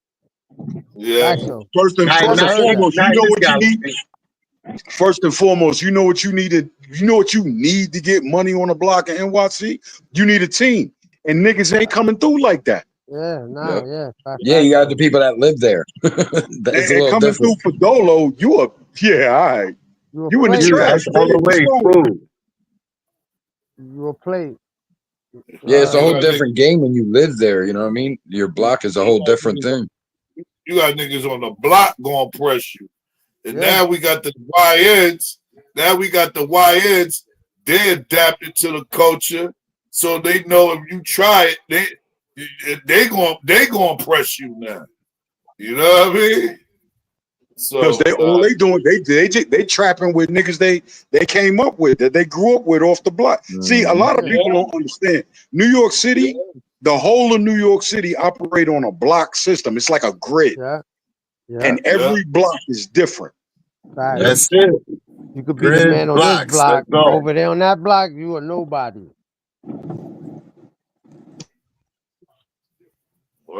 S7: Yeah.
S1: Facto.
S8: First and foremost, you know what you need. First and foremost, you know what you needed. You know what you need to get money on a block in NYC. You need a team, and niggas ain't coming through like that.
S1: Yeah, no,
S6: yeah. You got the people that live there. That's
S8: and coming through for Dolo. You a all right. You in the trash.
S9: All the way, fool.
S1: You a plate.
S6: Yeah, it's a whole different game when you live there. You know what I mean? Your block is a whole different thing.
S7: You got niggas on the block going to press you. And now we got the YNs. Now we got the YNs. They adapted to the culture. So they know if you try it, they going to press you now. You know what I mean?
S8: Because all they doing, they trapping with niggas they came up with, that they grew up with off the block. See, a lot of people don't understand. New York City, the whole of New York City operate on a block system. It's like a grid. And every block is different.
S9: That's it.
S1: You could be the man on this block. Over there on that block, you are nobody.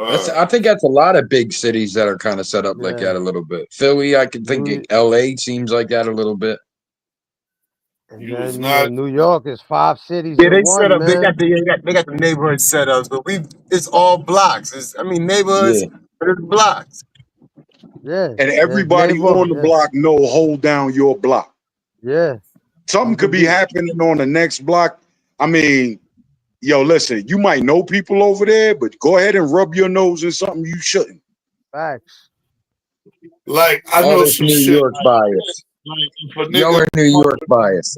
S6: I think that's a lot of big cities that are kind of set up like that a little bit. Philly, I can think LA seems like that a little bit.
S1: And then New York is 5 cities.
S9: Yeah, they set up. Man. They got the neighborhood setups, but it's all blocks. Neighborhoods, but it's blocks.
S1: Yeah,
S8: and everybody on the block know hold down your block.
S1: Yeah,
S8: something could be happening on the next block. I mean. Yo, listen, you might know people over there, but go ahead and rub your nose in something you shouldn't.
S1: Facts.
S7: Like, I know some
S6: New
S7: shit.
S6: York bias. You're New York bias.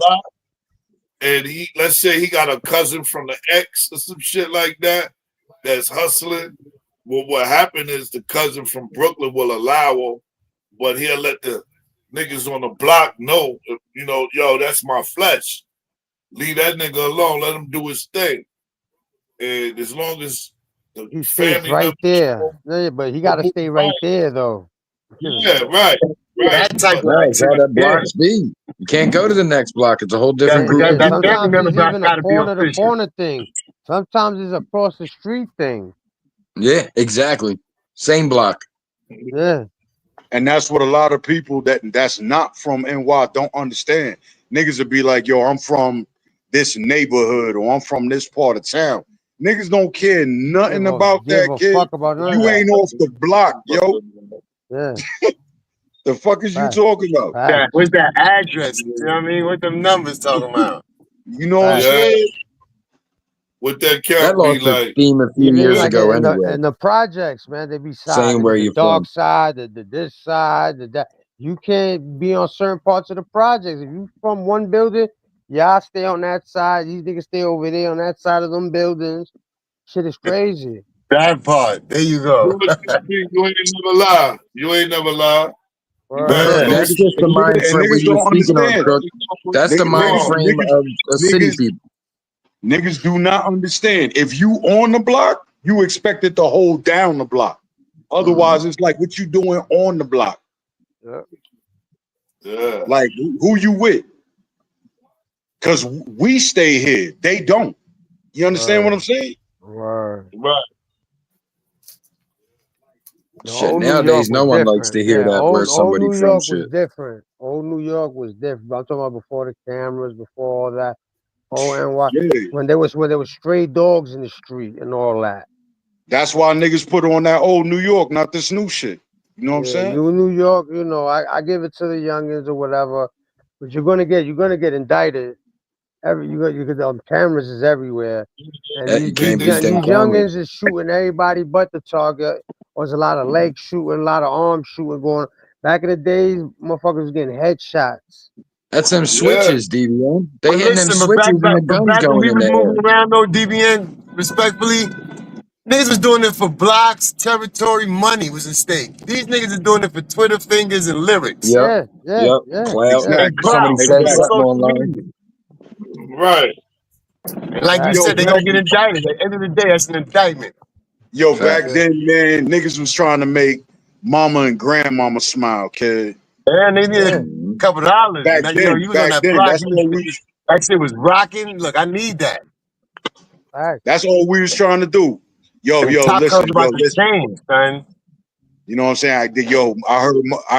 S7: And let's say he got a cousin from the ex or some shit like that that's hustling. Well, what happened is the cousin from Brooklyn will allow him, but he'll let the niggas on the block know, you know, yo, that's my flesh. Leave that nigga alone. Let him do his thing. And as long as The
S1: He stays
S7: family
S1: right
S7: members.
S1: there. Yeah, but he got to stay right there though.
S7: Yeah, right.
S9: That type of
S6: No, it's how that
S9: yeah.
S6: blocks be. You can't go to the next block. It's a whole different
S1: Yeah,
S6: group
S1: yeah.
S6: of
S9: That
S6: people.
S9: family
S1: Sometimes
S9: member
S1: it's even a
S9: gotta be
S1: corner to
S9: official.
S1: corner thing. Sometimes it's across the street thing.
S6: Yeah, exactly. Same block.
S1: Yeah.
S8: And that's what a lot of people that's not from NY don't understand. Niggas would be like, yo, I'm from this neighborhood or I'm from this part of town. Niggas don't care nothing about
S1: Give
S8: that,
S1: a
S8: kid.
S1: fuck about none of
S8: You
S1: that.
S8: ain't off the block, yo.
S1: Yeah.
S8: The fuck is you
S1: Facts.
S8: talking about?
S9: Yeah,
S1: Facts.
S9: what's that address? You know what I mean? What them numbers talking about?
S8: You know what I'm
S1: Facts.
S7: Yeah.
S8: saying?
S7: What that
S6: That
S7: count be
S6: lost its
S7: like?
S6: steam a few
S1: Even
S6: years
S1: like
S6: ago
S1: in
S6: anyway.
S1: the projects, man, they be
S6: Saying
S1: side
S6: where
S1: the
S6: you
S1: dark
S6: from.
S1: side, the this side, the that. You can't be on certain parts of the projects. If you from one building, y'all stay on that side. These niggas stay over there on that side of them buildings. Shit is crazy.
S9: That part. There you go.
S7: You ain't never lie. You ain't never lie. You
S1: Word.
S7: better
S6: Yeah,
S7: know.
S6: that's just the
S8: And
S6: mind frame we
S8: niggas
S6: were
S8: don't
S6: speaking on,
S8: understand.
S6: Crook. That's the mind
S8: Niggas,
S6: frame of city
S8: niggas,
S6: people.
S8: niggas do not understand. If you on the block, you expected to hold down the block. Otherwise, it's like what you doing on the block.
S1: Yeah.
S7: Yeah.
S8: Like who you with? Because we stay here. They don't. You understand what I'm saying?
S1: Word.
S7: Right.
S1: The
S6: Shit,
S1: old New York
S6: nowadays no
S1: was
S6: one likes
S1: different.
S6: to hear
S1: Yeah,
S6: that where
S1: old
S6: somebody
S1: New
S6: from
S1: York was
S6: shit.
S1: different. Old New York was different. I'm talking about before the cameras, before all that. Oh, and what
S8: Yeah.
S1: when there was stray dogs in the street and all that.
S8: That's why niggas put on that old New York, not this new shit. You know what I'm
S1: Yeah,
S8: saying?
S1: you New York, I give it to the youngins or whatever, but you're gonna get indicted. You get cameras is everywhere, and
S6: You can't beat them
S1: these
S6: cameras.
S1: youngins is shooting everybody but the target. There's a lot of leg shooting, a lot of arm shooting going. Back in the days, motherfuckers was getting headshots.
S6: That's them
S7: Yeah.
S6: switches, DVN. They
S9: But
S6: hitting them
S9: listen,
S6: switches and the guns
S9: back when
S6: going
S9: we
S6: in
S9: was
S6: the
S9: moving
S6: air.
S9: around though, DBN, respectfully, niggas was doing it for blocks, territory, money was at stake. These niggas are doing it for Twitter fingers and lyrics.
S6: Yep.
S1: Yeah, yeah,
S6: Yep.
S1: yeah,
S6: Clout.
S1: yeah.
S9: And
S8: Exactly.
S9: clout
S6: Somebody said
S9: and
S8: Exactly.
S6: something
S9: social
S6: online.
S9: media.
S7: Right.
S9: And like you
S1: Facts.
S8: Yo,
S9: said, they're
S8: back
S9: gonna get indicted. At the end of the day, that's an indictment.
S6: Fact.
S8: back then, man, niggas was trying to make mama and grandmama smile, kid.
S9: And they needed
S1: Yeah,
S9: a couple dollars. And that, you was on
S8: Back
S9: that
S8: then,
S9: block, that shit was rocking. Look, I need that.
S1: facts.
S8: that's all we was trying to do. Yo,
S9: And the top
S8: listen,
S9: cover's about to change, son.
S8: You know what I'm saying? I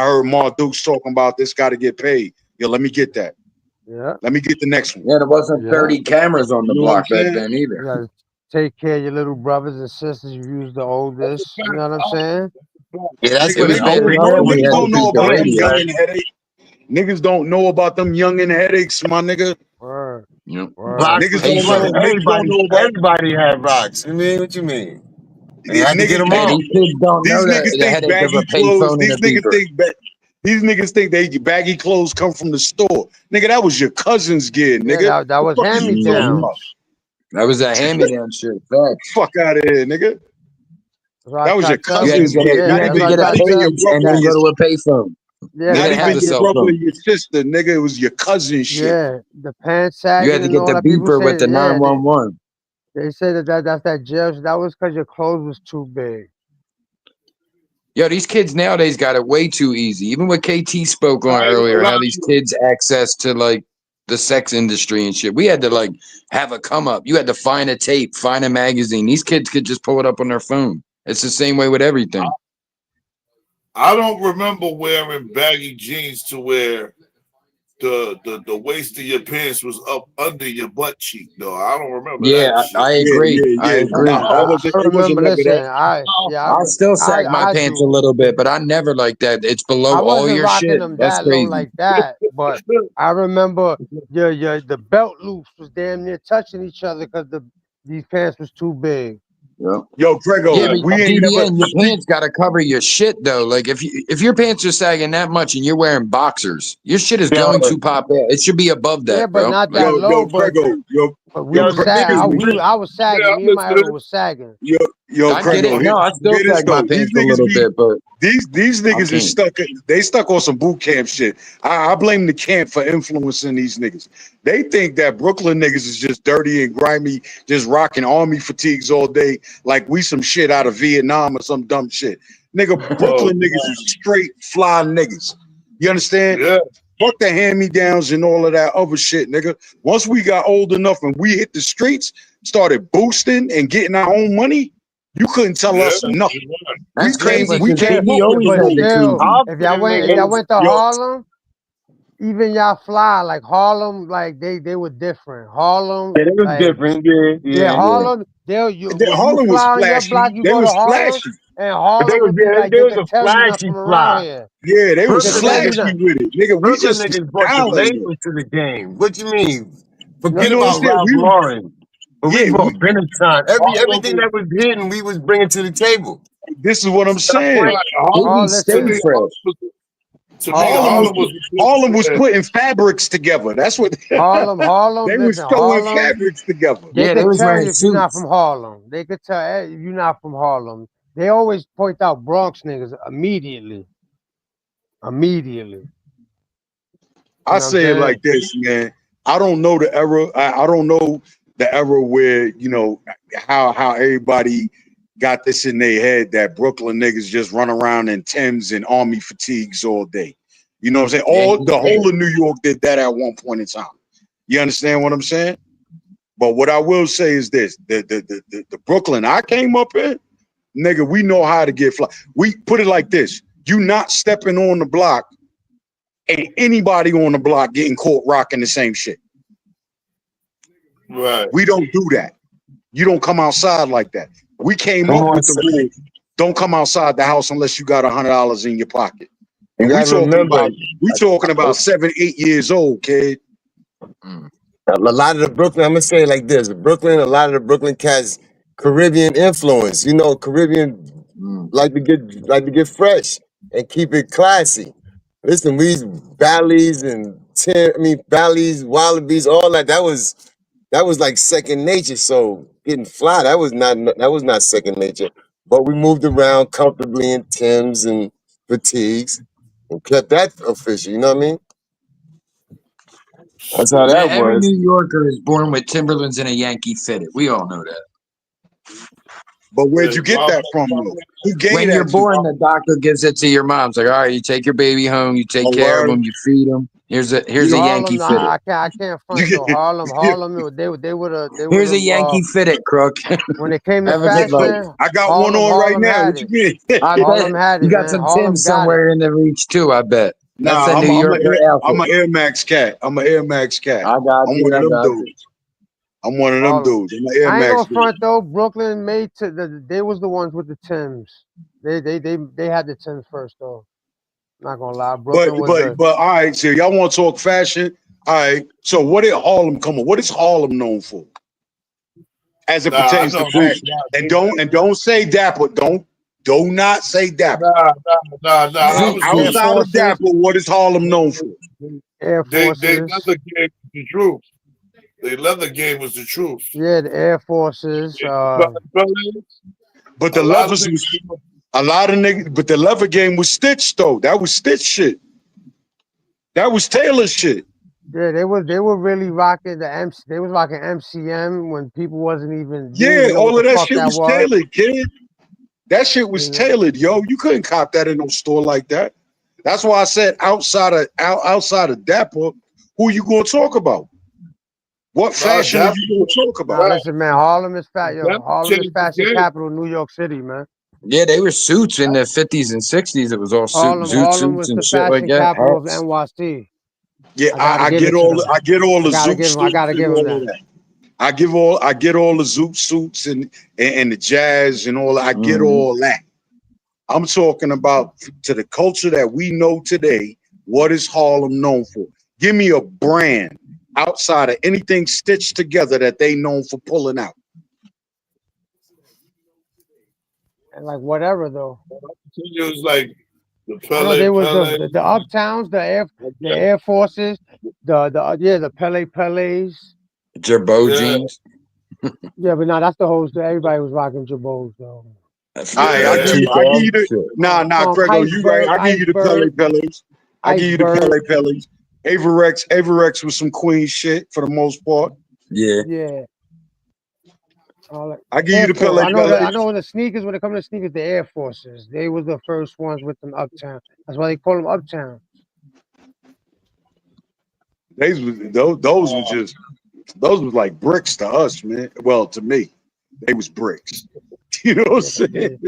S8: heard Ma Dukes talking about this got to get paid. Yo, let me get that.
S1: Yeah,
S8: Let me get the next one.
S6: Yeah, there wasn't
S1: yeah.
S6: 30 cameras on the
S8: You know what I'm
S6: block back
S8: saying?
S6: then either.
S1: You gotta take care of your little brothers and sisters. You use the oldest. You know what I'm saying?
S9: Yeah, that's
S6: It
S9: when
S6: was
S9: the
S6: bad
S9: old
S6: enough when we
S8: Niggas
S6: had to
S8: don't know
S6: keep the
S8: about them
S6: radio.
S8: youngin' headaches. Niggas don't know about them youngin' headaches, my nigga.
S1: Word,
S6: Yep.
S1: word.
S9: blocks
S8: Niggas
S9: was
S8: don't know.
S9: flooded.
S6: Payphone.
S8: Niggas don't know about.
S9: Everybody had rocks. You mean what you mean? They had to get them
S6: Hey,
S9: on.
S6: these kids don't know
S8: These niggas
S6: the
S8: think
S6: headache of a
S8: baggy clothes.
S6: payphone and a beeper.
S8: These niggas think they baggy clothes come from the store. Nigga, that was your cousin's gear,
S1: Yeah,
S8: nigga.
S1: that was
S8: Fuck is you talking
S6: Mhm.
S8: about?
S6: That was a hand-me-down shit. Facts.
S8: Fuck out of here, nigga.
S1: that's what I
S8: That was
S1: try
S8: your
S1: to tell
S6: You had to
S8: cousin's
S6: get
S1: people.
S6: a
S8: kid.
S1: Yeah,
S6: you
S8: Not
S6: had
S1: that's
S6: to
S1: what I
S8: even
S6: get a
S1: try
S8: not
S1: to
S8: even
S1: tell.
S8: your
S6: page and
S8: brother or
S6: then
S8: your
S6: go to a payphone.
S1: Yeah,
S6: You
S8: not
S6: didn't have
S8: even
S6: a
S8: your
S6: cell
S8: brother or
S6: phone.
S8: your sister, nigga. It was your cousin shit.
S1: yeah, the pants
S6: You
S1: sagging
S6: had to
S1: and
S6: get
S1: all
S6: the
S1: that. People
S6: beeper
S1: say,
S6: with the
S1: yeah,
S6: 911.
S1: they say that's that jail. That was because your clothes was too big.
S6: Yo, these kids nowadays got it way too easy. Even what KT spoke on
S7: I ain't
S6: earlier,
S7: gonna lie
S6: how
S7: to
S6: these
S7: you.
S6: kids access to like the sex industry and shit. We had to like have a come up. You had to find a tape, find a magazine. These kids could just pull it up on their phone. It's the same way with everything.
S7: I don't remember wearing baggy jeans to where the waist of your pants was up under your butt cheek, though. I don't remember
S6: Yeah,
S7: that shit.
S6: I
S8: Yeah,
S6: agree.
S8: yeah,
S6: I
S8: yeah.
S6: agree.
S8: Nah,
S1: I
S8: it wasn't
S1: remember.
S8: never
S1: Listen,
S8: that.
S6: I still sag my
S1: I
S6: pants a
S1: do.
S6: little bit, but I never like that. It's below
S1: I
S6: all
S1: wasn't
S6: your
S1: rocking
S6: shit.
S1: them
S6: That's
S1: that low
S6: crazy.
S1: like that, but I remember the belt loops was damn near touching each other because these pants was too big.
S6: Yeah.
S8: Yo,
S6: Yeah,
S8: Grego,
S6: but
S8: we ain't never.
S6: DBN, your pants got to cover your shit though. Like if your pants are sagging that much and you're wearing boxers, your shit is
S9: Yo,
S6: going to pop out. It should be above
S1: Yeah,
S6: that,
S1: but
S6: bro.
S1: not
S6: Like
S1: that low.
S8: Grego,
S1: But we
S8: yo,
S1: was
S9: yo,
S1: sag.
S8: niggas,
S9: niggas,
S1: I was
S7: Yeah,
S1: sagging.
S7: I'm
S1: Me and my
S7: listening.
S1: era was sagging.
S8: Yo,
S6: I get it.
S8: Crendo,
S6: No, I still
S8: hear this
S6: sag my
S8: though. These
S6: pants a
S8: niggas
S6: little
S8: be
S6: bit, but
S8: these niggas
S6: I
S8: is
S6: can't.
S8: they stuck on some boot camp shit. I blame the camp for influencing these niggas. They think that Brooklyn niggas is just dirty and grimy, just rocking army fatigues all day, like we some shit out of Vietnam or some dumb shit. Nigga,
S7: Oh,
S8: Brooklyn niggas is straight fly niggas. You understand?
S7: yeah.
S8: Fuck the hand-me-downs and all of that other shit, nigga. Once we got old enough and we hit the streets, started boosting and getting our own money, you couldn't tell
S7: Yeah.
S8: us nothing.
S6: That's crazy
S8: We
S6: because
S8: came
S6: KB
S8: up with
S6: always
S8: the
S6: had the
S8: rules.
S6: keys.
S2: Half
S1: if
S2: of
S1: y'all
S2: them niggas.
S1: went to
S8: Yo,
S1: Harlem, even y'all fly like Harlem, like they were different. Harlem,
S9: Yeah, it was
S1: like
S9: different. Yeah,
S1: yeah,
S9: yeah, yeah.
S1: Harlem. When you
S8: Harlem was
S1: fly on your block,
S8: flashy.
S1: you
S8: They
S1: go to
S8: was
S1: Harlem,
S8: flashy.
S1: and
S9: But
S1: Harlem would be like
S9: there
S1: they
S9: was
S1: could
S9: a
S1: tell you're not
S9: flashy
S1: from around
S9: fly.
S1: here.
S8: Yeah, they
S1: They
S8: was
S1: could
S9: Brooklyn
S1: tell you
S9: niggas,
S8: flashy
S1: not.
S8: with it. Nigga, we
S9: Brooklyn
S8: just was
S9: niggas brought the
S8: styling it.
S9: labels to the game. What you mean?
S1: No,
S8: You
S9: Forget
S8: know what I'm
S9: about
S8: saying?
S9: Ralph Lauren. But we
S8: Yeah,
S9: brought Benetton.
S7: Harlem
S9: Everything
S7: was,
S9: that was hidden, we was bringing to the table.
S8: this is what I'm
S9: Stop
S8: saying.
S9: playing.
S7: right.
S6: KB
S7: To
S6: stayed
S7: me,
S1: listen,
S6: fresh.
S8: Harlem was
S7: Harlem was the place
S8: Harlem was
S7: where
S8: putting fabrics together. That's what
S1: Harlem.
S8: they was
S1: Listen,
S8: throwing
S1: Harlem.
S8: fabrics together.
S1: They
S6: Yeah, they
S1: could
S6: was
S1: tell
S6: wearing
S1: you if you're not
S6: suits.
S1: from Harlem. They could tell if you're not from Harlem. They always point out Bronx niggas immediately. Immediately. You
S8: I
S1: know what I'm
S8: say it
S1: saying?
S8: like this, man. I don't know the era. I don't know the era where how everybody got this in their head that Brooklyn niggas just run around in Timbs and army fatigues all day. You know what I'm saying?
S6: Yankee
S8: The
S6: fit.
S8: whole of New York did that at one point in time. You understand what I'm saying? But what I will say is this: the Brooklyn I came up in, nigga, we know how to get fly. We put it like this: you not stepping on the block. Ain't anybody on the block getting caught rocking the same shit.
S7: right.
S8: We don't do that. You don't come outside like that. We came
S9: Come
S8: up
S9: on,
S8: with the rule. Don't come outside the house unless you got $100 in your pocket.
S9: you
S8: And
S9: gotta remember,
S8: we talking about 7, 8 years old, kid.
S9: a lot of the Brooklyn, I'm gonna say it like this: Brooklyn, a lot of the Brooklyn cats, Caribbean influence. You know, Caribbean like to get fresh and keep it classy. Listen, we valleys and valleys, wallabies, all that. That was like second nature. So getting fly, that was not second nature. But we moved around comfortably in Timbs and fatigues and kept that official. You know what I mean? That's how
S6: Man,
S9: that
S6: every
S9: was.
S6: New Yorker is born with Timberlands and a Yankee fitted. We all know that.
S8: But where'd
S7: Yeah,
S8: you get that from, though? Who gave
S6: When you're
S8: that to you?
S6: born, the doctor gives it to your mom. It's like, all right, you take your baby home, you take
S8: A
S6: care of
S8: word.
S6: him, you feed him. Here's a Yankee
S1: Harlem, no,
S6: fitted.
S1: I can't
S8: You
S1: front
S8: get
S1: though. Harlem, they would
S6: Here's a
S1: have
S6: Yankee fitted, crook.
S1: when it came to
S6: Have a good life.
S1: fashion,
S8: I got one on right
S1: Harlem
S8: now.
S1: had
S8: What you
S1: it.
S8: mean?
S6: I bet
S1: Harlem had
S6: you
S1: it,
S6: got
S1: man.
S6: some
S1: Harlem
S6: Tim's
S1: got it.
S6: somewhere in the reach too. I bet that's
S8: Nah,
S6: a New Yorker
S8: I'm
S6: outfit.
S8: an Air Max cat. I'm an Air Max cat.
S6: I got
S8: I'm
S6: you.
S8: one
S6: I
S8: of them
S6: got you.
S8: dudes. I'm one of them
S1: Harlem.
S8: dudes. I'm an Air
S1: I ain't
S8: Max
S1: gonna
S8: dude.
S1: front though. Brooklyn made they was the ones with the Tims. They had the Tims first though. Not gonna lie,
S8: But
S1: Brooklyn was
S8: but
S1: the
S8: but all right, so y'all want to talk fashion? All right. So what did Harlem come on? What is Harlem known for as it
S7: Nah, I
S8: pertains to
S7: know.
S8: fashion? And don't say Dapper. Do not say Dapper.
S7: Nah. I was
S1: Air
S7: gonna
S8: Outside
S7: say
S8: of
S1: Forces,
S8: Dapper, what is Harlem known for?
S1: Air
S7: they
S1: Forces.
S7: leather game was the truth. They leather game was the truth.
S1: Yeah, the Air Forces.
S8: But
S7: A
S8: the
S7: lot of
S8: levers
S7: niggas,
S8: was a lot of niggas. But the lever game was Stitch though. That was Stitch shit. That was Taylor shit.
S1: Yeah, they were really rocking the MC. They was rocking MCM when people wasn't even didn't
S8: Yeah,
S1: even know what
S8: all
S1: the
S8: of that
S1: fuck
S8: shit
S1: that
S8: was
S1: was.
S8: tailored, kid. That shit was
S1: You know,
S8: tailored, yo. You couldn't cop that in no store like that. That's why I said outside of Dapper, who you gonna talk about? What
S7: nah,
S8: fashion are
S7: that
S8: you gonna talk
S1: nah,
S8: about?
S1: listen, man. Harlem is fat, yo.
S7: that
S1: Harlem is
S7: changed the
S1: fashion
S7: game.
S1: capital, of New York City, man.
S6: Yeah, they were suits in the 50s and 60s. It was all zoot
S1: Harlem
S6: suits
S1: was
S6: and
S1: the
S6: shit like
S1: fashion
S6: that.
S1: capital of
S6: Hats.
S1: NYC.
S8: Yeah,
S1: I gotta give it to them.
S8: I get all
S1: I
S8: the
S1: gotta
S8: zoot
S1: give them. I
S8: suits
S1: gotta
S8: and
S1: give them
S8: all of
S1: that.
S8: that. I get all the zoot suits and the jazz and all. I get
S6: Mhm.
S8: all that. I'm talking about to the culture that we know today. What is Harlem known for? Give me a brand outside of anything stitched together that they known for pulling out.
S1: And like whatever though.
S7: It was like the
S1: I know they was
S7: Pele.
S1: the uptowns, the Air Forces, the Pele Peles.
S6: Jerbo
S7: Yeah,
S6: jeans.
S1: Yeah, but nah, that's the whole story. Everybody was rocking Jabos though.
S6: All right, I
S5: Yeah.
S6: give you the
S8: Nah, Grego, you right.
S1: Iceberg,
S8: I give you the Pele
S1: Iceberg,
S8: Peles. I give you the
S1: Iceberg.
S8: Pele Peles. Averex was some queen shit for the most part.
S6: Yeah.
S1: Yeah. All that.
S8: I give you
S1: Air
S8: the
S1: Force.
S8: Pele
S1: I
S8: Peles.
S1: know the sneakers, when it comes to sneakers, the Air Forces. They were the first ones with them uptown. That's why they call them uptown.
S8: Those was like bricks to us, man. Well, to me, they was bricks. You know what I'm saying?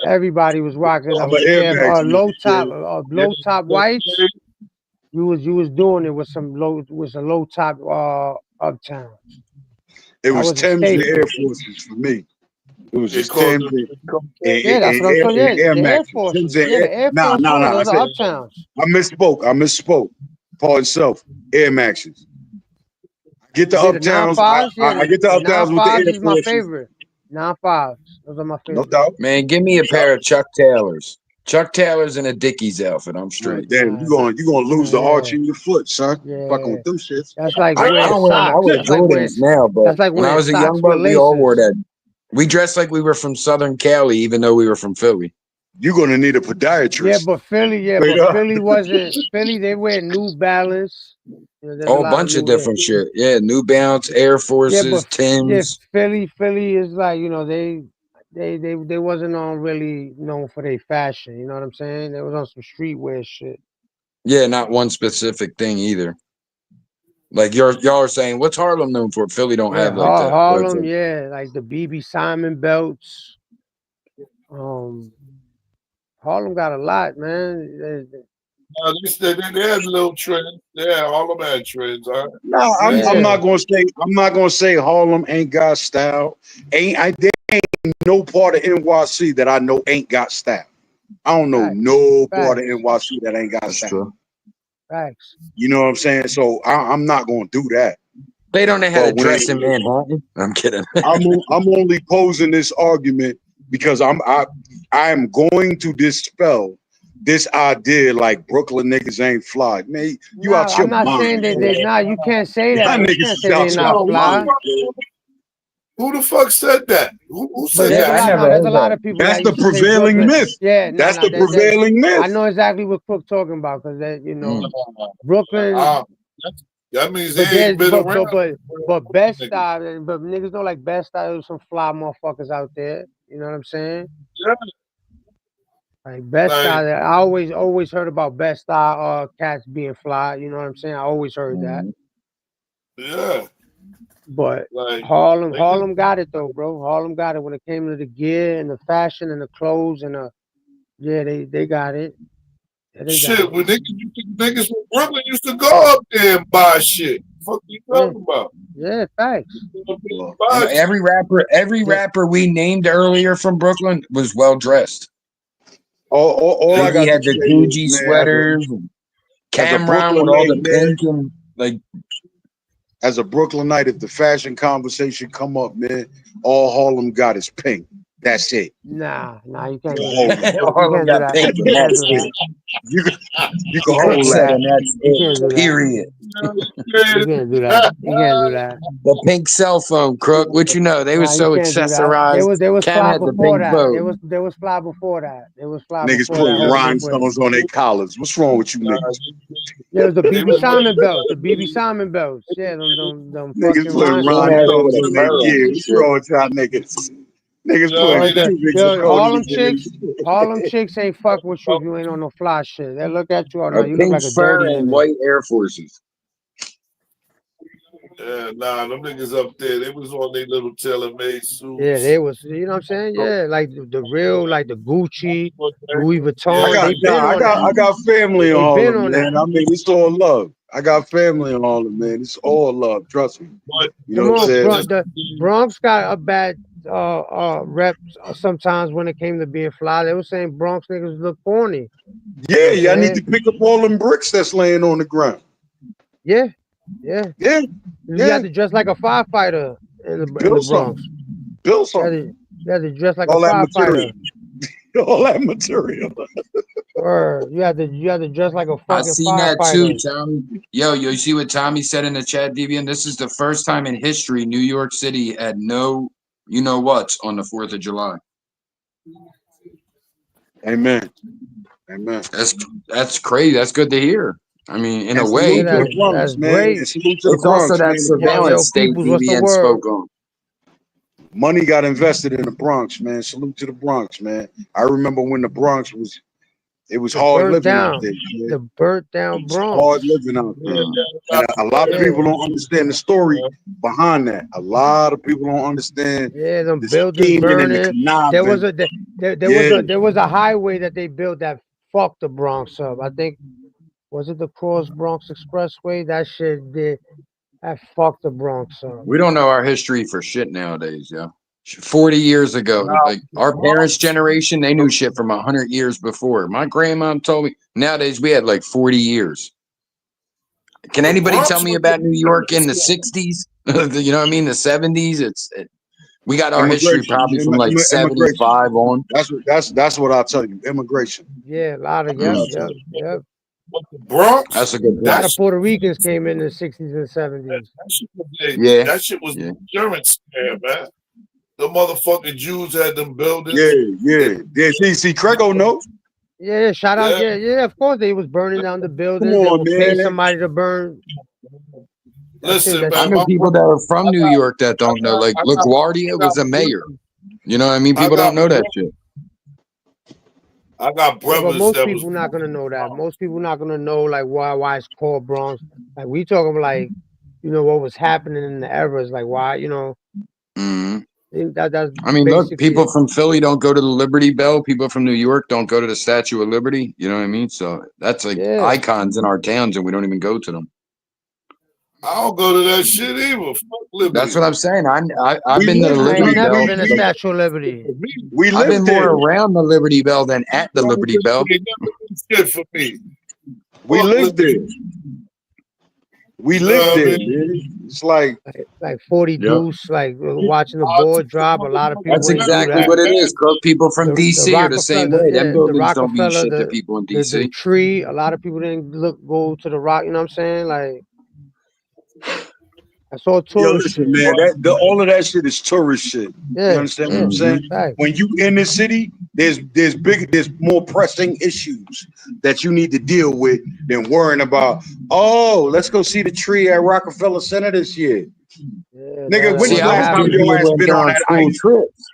S1: Everybody was rocking
S8: I'm
S1: them.
S8: an Air
S1: Yeah,
S8: Max
S1: low
S8: nigga,
S1: top whites. You was doing it with some low top uptown.
S8: It
S1: That
S8: was
S1: was a
S8: Tim's and
S1: staple.
S8: Air Forces for me. It was
S7: They
S8: just
S7: called
S8: Tim's
S7: them.
S1: Yeah, that's what I'm saying.
S8: and
S1: Yeah,
S8: Air
S1: the Air
S8: Maxes. Tim's
S1: Forces.
S8: and
S1: Yeah,
S8: Air.
S1: the Air
S8: Nah,
S1: Force One.
S8: I
S1: Those
S8: said
S1: are uptowns.
S8: I misspoke. Pardon self. Air Maxes. Get the
S1: Yeah, the
S8: uptowns.
S1: 9.5s. Yeah,
S8: I get the
S1: the
S8: uptowns with the
S1: 9.5s
S8: Air
S1: is my
S8: Forces.
S1: favorite. 9.5s. Those are my
S8: No
S1: favorite.
S8: doubt.
S6: Man, give me a pair of Chuck Taylors. Chuck Taylors and a Dickies outfit. I'm straight.
S8: Damn, you gonna lose the arch in your foot, son. Fucking
S1: Yeah.
S8: with them shits.
S1: That's like
S6: I
S1: wearing
S6: don't wear them. I
S1: socks.
S6: wear Jordans now, but
S1: That's like
S6: when I
S1: wearing
S6: was a young
S1: socks with
S6: buck, we all wore
S1: laces.
S6: that. We dressed like we were from Southern Cali, even though we were from Philly.
S8: You're gonna need a
S1: Yeah,
S8: podiatrist.
S1: but
S8: Straight up.
S1: Philly wasn't Philly. They wear New Balance. You know, there's a
S6: All
S1: lot of
S6: bunch of
S1: new there.
S6: different shit. Yeah, New Balance, Air
S1: Yeah,
S6: Forces,
S1: yeah,
S6: Tims.
S1: Philly is like, they wasn't on really known for their fashion. You know what I'm saying? They was on some streetwear shit.
S6: Yeah, not one specific thing either. Like y'all are saying, what's Harlem known for? Philly don't
S1: Yeah,
S6: have like that. Where it's
S1: Harlem.
S6: like,
S1: Yeah, like the BB Simon belts. Harlem got a lot, man.
S7: They had little trends. Yeah, all of them had trends. Huh?
S8: No, I'm
S1: Yeah.
S8: not gonna say Harlem ain't got style. There ain't no part of NYC that I know ain't got style. I don't know
S1: Facts.
S8: no part of
S1: Facts.
S8: NYC that ain't got
S6: that's
S8: style.
S6: true.
S1: Facts.
S8: You know what I'm saying? So I'm not gonna do that.
S6: They don't know how to
S8: But when
S6: dress in Manhattan. I'm kidding.
S8: I'm only posing this argument because I am going to dispel this idea like Brooklyn niggas ain't fly. Man, you
S1: Nah,
S8: out your
S1: I'm not saying
S8: mind.
S1: they nah. You can't say
S8: Y'all
S1: that. You
S8: niggas
S1: can't
S8: is
S1: say they're
S8: out your
S1: not fly.
S8: mind.
S7: Who the fuck said that? Who
S1: But
S7: said
S1: there's
S7: that?
S1: a lot. No, there's a lot of people
S8: That's
S1: that
S8: the
S1: used to say
S8: prevailing
S1: Brooklyn.
S8: myth.
S1: Yeah,
S8: That's the prevailing
S1: I
S8: myth.
S1: know exactly what Crook talking about because Brooklyn.
S7: That means
S1: But
S7: they ain't been around.
S1: but best style, but niggas know like best style. There's some fly motherfuckers out there. You know what I'm saying?
S7: Yeah.
S1: Like best
S7: Like,
S1: style. I always heard about best style cats being fly. You know what I'm saying? I always heard that.
S7: yeah.
S1: But
S7: Like,
S1: Harlem got it though, bro. Harlem got it when it came to the gear and the fashion and the clothes and they got it. Yeah, they got
S7: shit,
S1: it.
S7: when niggas from Brooklyn used to go up there and buy shit. Fuck you talking about?
S1: Yeah, facts.
S6: And every rapper we named earlier from Brooklyn was well dressed.
S8: All I
S6: Like,
S8: got
S6: he
S8: to
S6: had the
S8: say is,
S6: Gucci
S8: man,
S6: sweaters, and
S8: as a
S6: Cameron with all the
S8: Brooklynite, man,
S6: pink and like.
S8: as a Brooklynite, if the fashion conversation come up, man, all Harlem got is pink. That's it.
S1: Nah, you can't do
S8: Hold
S1: that.
S8: it.
S1: You
S6: Harlem
S1: can't do
S6: got
S1: that.
S6: pink,
S1: You
S6: and
S1: can't
S6: that's
S1: do
S6: it.
S1: that.
S8: You can
S1: You
S6: Crook
S8: hold
S1: can't do
S6: said,
S8: that.
S1: that.
S6: and that's
S1: You can't do
S6: it.
S1: that.
S6: Period.
S1: You can't do that. You can't do that.
S6: The pink cell phone, Crook. What you know? They were
S1: Nah, you
S6: so
S1: can't do that.
S6: accessorized.
S1: They was
S6: Cam
S1: fly
S6: had the
S1: before
S6: pink
S1: that.
S6: boat.
S1: They was fly before that. They was fly
S8: Niggas
S1: before that
S8: putting
S1: whole look with it.
S8: rhinestones on their collars. What's wrong with you niggas?
S1: There was the
S7: They
S1: BB
S7: was
S1: Simon belts. The BB Simon belts. Yeah, them
S8: Niggas
S1: fucking
S8: putting
S6: Cam
S1: rhinestones.
S6: had it with
S8: rhinestones
S6: a
S8: on their
S6: pearls
S8: gear.
S6: and
S8: What's
S6: shit.
S8: wrong with y'all niggas? Niggas
S7: yo,
S8: putting
S1: The,
S8: cubics
S1: Harlem
S8: accordions in
S1: chicks, Harlem chicks ain't fuck with you if you ain't on no fly shit. They look at you, oh no,
S6: A
S1: you look
S6: pink
S1: like a
S6: fur
S1: dirty
S6: and
S1: nigga.
S6: white Air Forces.
S7: yeah, nah, them niggas up there, they was on their little tailor-made suits.
S1: Yeah, they was, you know what I'm saying? Yeah, like the real, like the Gucci, Louis
S8: I
S1: Vuitton.
S8: got
S1: They been on that.
S8: I got family in
S1: They been
S8: Harlem,
S1: on
S8: man.
S1: that.
S8: I mean, it's all love. I got family in Harlem, man. It's all love. Trust me. You know
S1: Come
S8: what I'm
S1: on,
S8: saying?
S1: the Bronx got a bad rep sometimes when it came to being fly. They were saying Bronx niggas look corny.
S8: Yeah, y'all need to pick up all them bricks that's laying on the ground.
S1: Yeah.
S8: Yeah.
S1: You had to dress like a firefighter in the
S8: Build
S1: Bronx.
S8: something. Build something.
S1: You had to dress like a
S8: All that
S1: firefighter.
S8: material. All that material.
S1: Or you had to dress like a
S6: I
S1: fucking
S6: seen that too,
S1: firefighter.
S6: Tommy. Yo, you see what Tommy said in the chat, Deviant? This is the first time in history New York City had no, you know what's on the 4th of July.
S8: Amen. Amen.
S6: That's crazy. That's good to hear. I mean, in
S8: And
S6: a way,
S8: salute
S1: Yeah,
S8: to the
S1: that's
S8: Bronx, man.
S1: great.
S8: And salute to the
S6: it's also
S8: Bronx,
S6: that
S8: man. The
S1: Yo,
S8: Bronx,
S1: yo,
S6: surveillance state
S1: peoples, what's the
S6: Deviant
S1: word?
S6: spoke on.
S8: money got invested in the Bronx, man. Salute to the Bronx, man. I remember when the Bronx was, it was
S1: The
S8: hard
S1: burnt
S8: living out
S1: down,
S8: there, man.
S1: the burnt down
S8: It's hard
S1: Bronx.
S8: living out there. And a lot of
S1: Yeah,
S8: people don't understand the story behind that. A lot of people don't understand
S1: yeah, them
S8: the
S1: buildings
S8: scheming and the
S1: burning. There was
S8: conniving.
S1: a
S8: Yeah.
S1: there was a highway that they built that fucked the Bronx up. I think was it the Cross Bronx Expressway? That shit did that fucked the Bronx up.
S6: We don't know our history for shit nowadays, yo. 40 years ago, like our parents' generation, they knew shit from 100 years before. My grandma told me nowadays we had like 40 years. Can anybody tell me about New York in the 60s? You know what I mean? The 70s? We got our history
S8: Immigration.
S6: probably from like
S8: Immigration.
S6: 75 on.
S8: That's what I'll tell you. Immigration.
S1: Yeah, a lot of yep.
S7: Bronx.
S6: That's a good
S1: A lot
S6: point.
S1: of Puerto Ricans came in the 60s and 70s.
S6: Yeah.
S7: That shit was insurance scam, man. The motherfucking Jews had them buildings.
S8: Yeah. See, Crego knows.
S1: Yeah, shout out. Yeah, of course they was burning down the buildings. They
S8: on,
S1: would pay
S8: man.
S1: somebody to burn.
S7: Listen,
S6: I know people that are from New York that don't know. Like LaGuardia was a mayor. You know what I mean? People don't know that shit.
S7: I got
S1: Yeah,
S7: brothers
S1: but most
S7: that
S1: people
S7: was
S1: not gonna know that. Most people not gonna know like why it's called Bronx. Like we talking like, you know, what was happening in the eras, like why, you know. That's
S6: I mean, look,
S1: basically
S6: people
S1: it.
S6: from Philly don't go to the Liberty Bell. People from New York don't go to the Statue of Liberty. You know what I mean? So that's like
S1: Yeah.
S6: icons in our towns, and we don't even go to them.
S7: I don't go to that shit either. Fuck Liberty.
S6: That's what I'm saying. I've
S8: We
S6: been to the
S8: live-
S1: I ain't
S6: Liberty
S1: never
S6: Bell.
S1: been to Statue of Liberty.
S8: We
S6: I've been
S8: lived
S6: more
S8: there.
S6: around the Liberty Bell than at the Liberty Bell.
S7: They never did shit for me.
S8: We
S7: Fuck
S8: lived
S7: Liberty.
S8: there. We lived there, man. It's like
S1: 40 Deuce, like watching the ball drop. A lot of people
S6: That's
S1: ain't do
S6: exactly
S1: that.
S6: what it is. Cause people from
S1: The
S6: DC are the same way. Them
S1: the
S6: buildings don't mean
S1: Rockefeller,
S6: shit to people in
S1: the
S6: DC.
S1: tree. A lot of people didn't go to the rock. You know what I'm saying? Like that's all tourist
S8: listen,
S1: shit.
S8: man. All of that shit is tourist shit.
S1: Yeah,
S8: You understand what I'm saying?
S1: Facts.
S8: When you in the city, there's more pressing issues that you need to deal with than worrying about. Oh, let's go see the tree at Rockefeller Center this year. Nigga, when's the last time your ass been on that ice?
S6: Trips.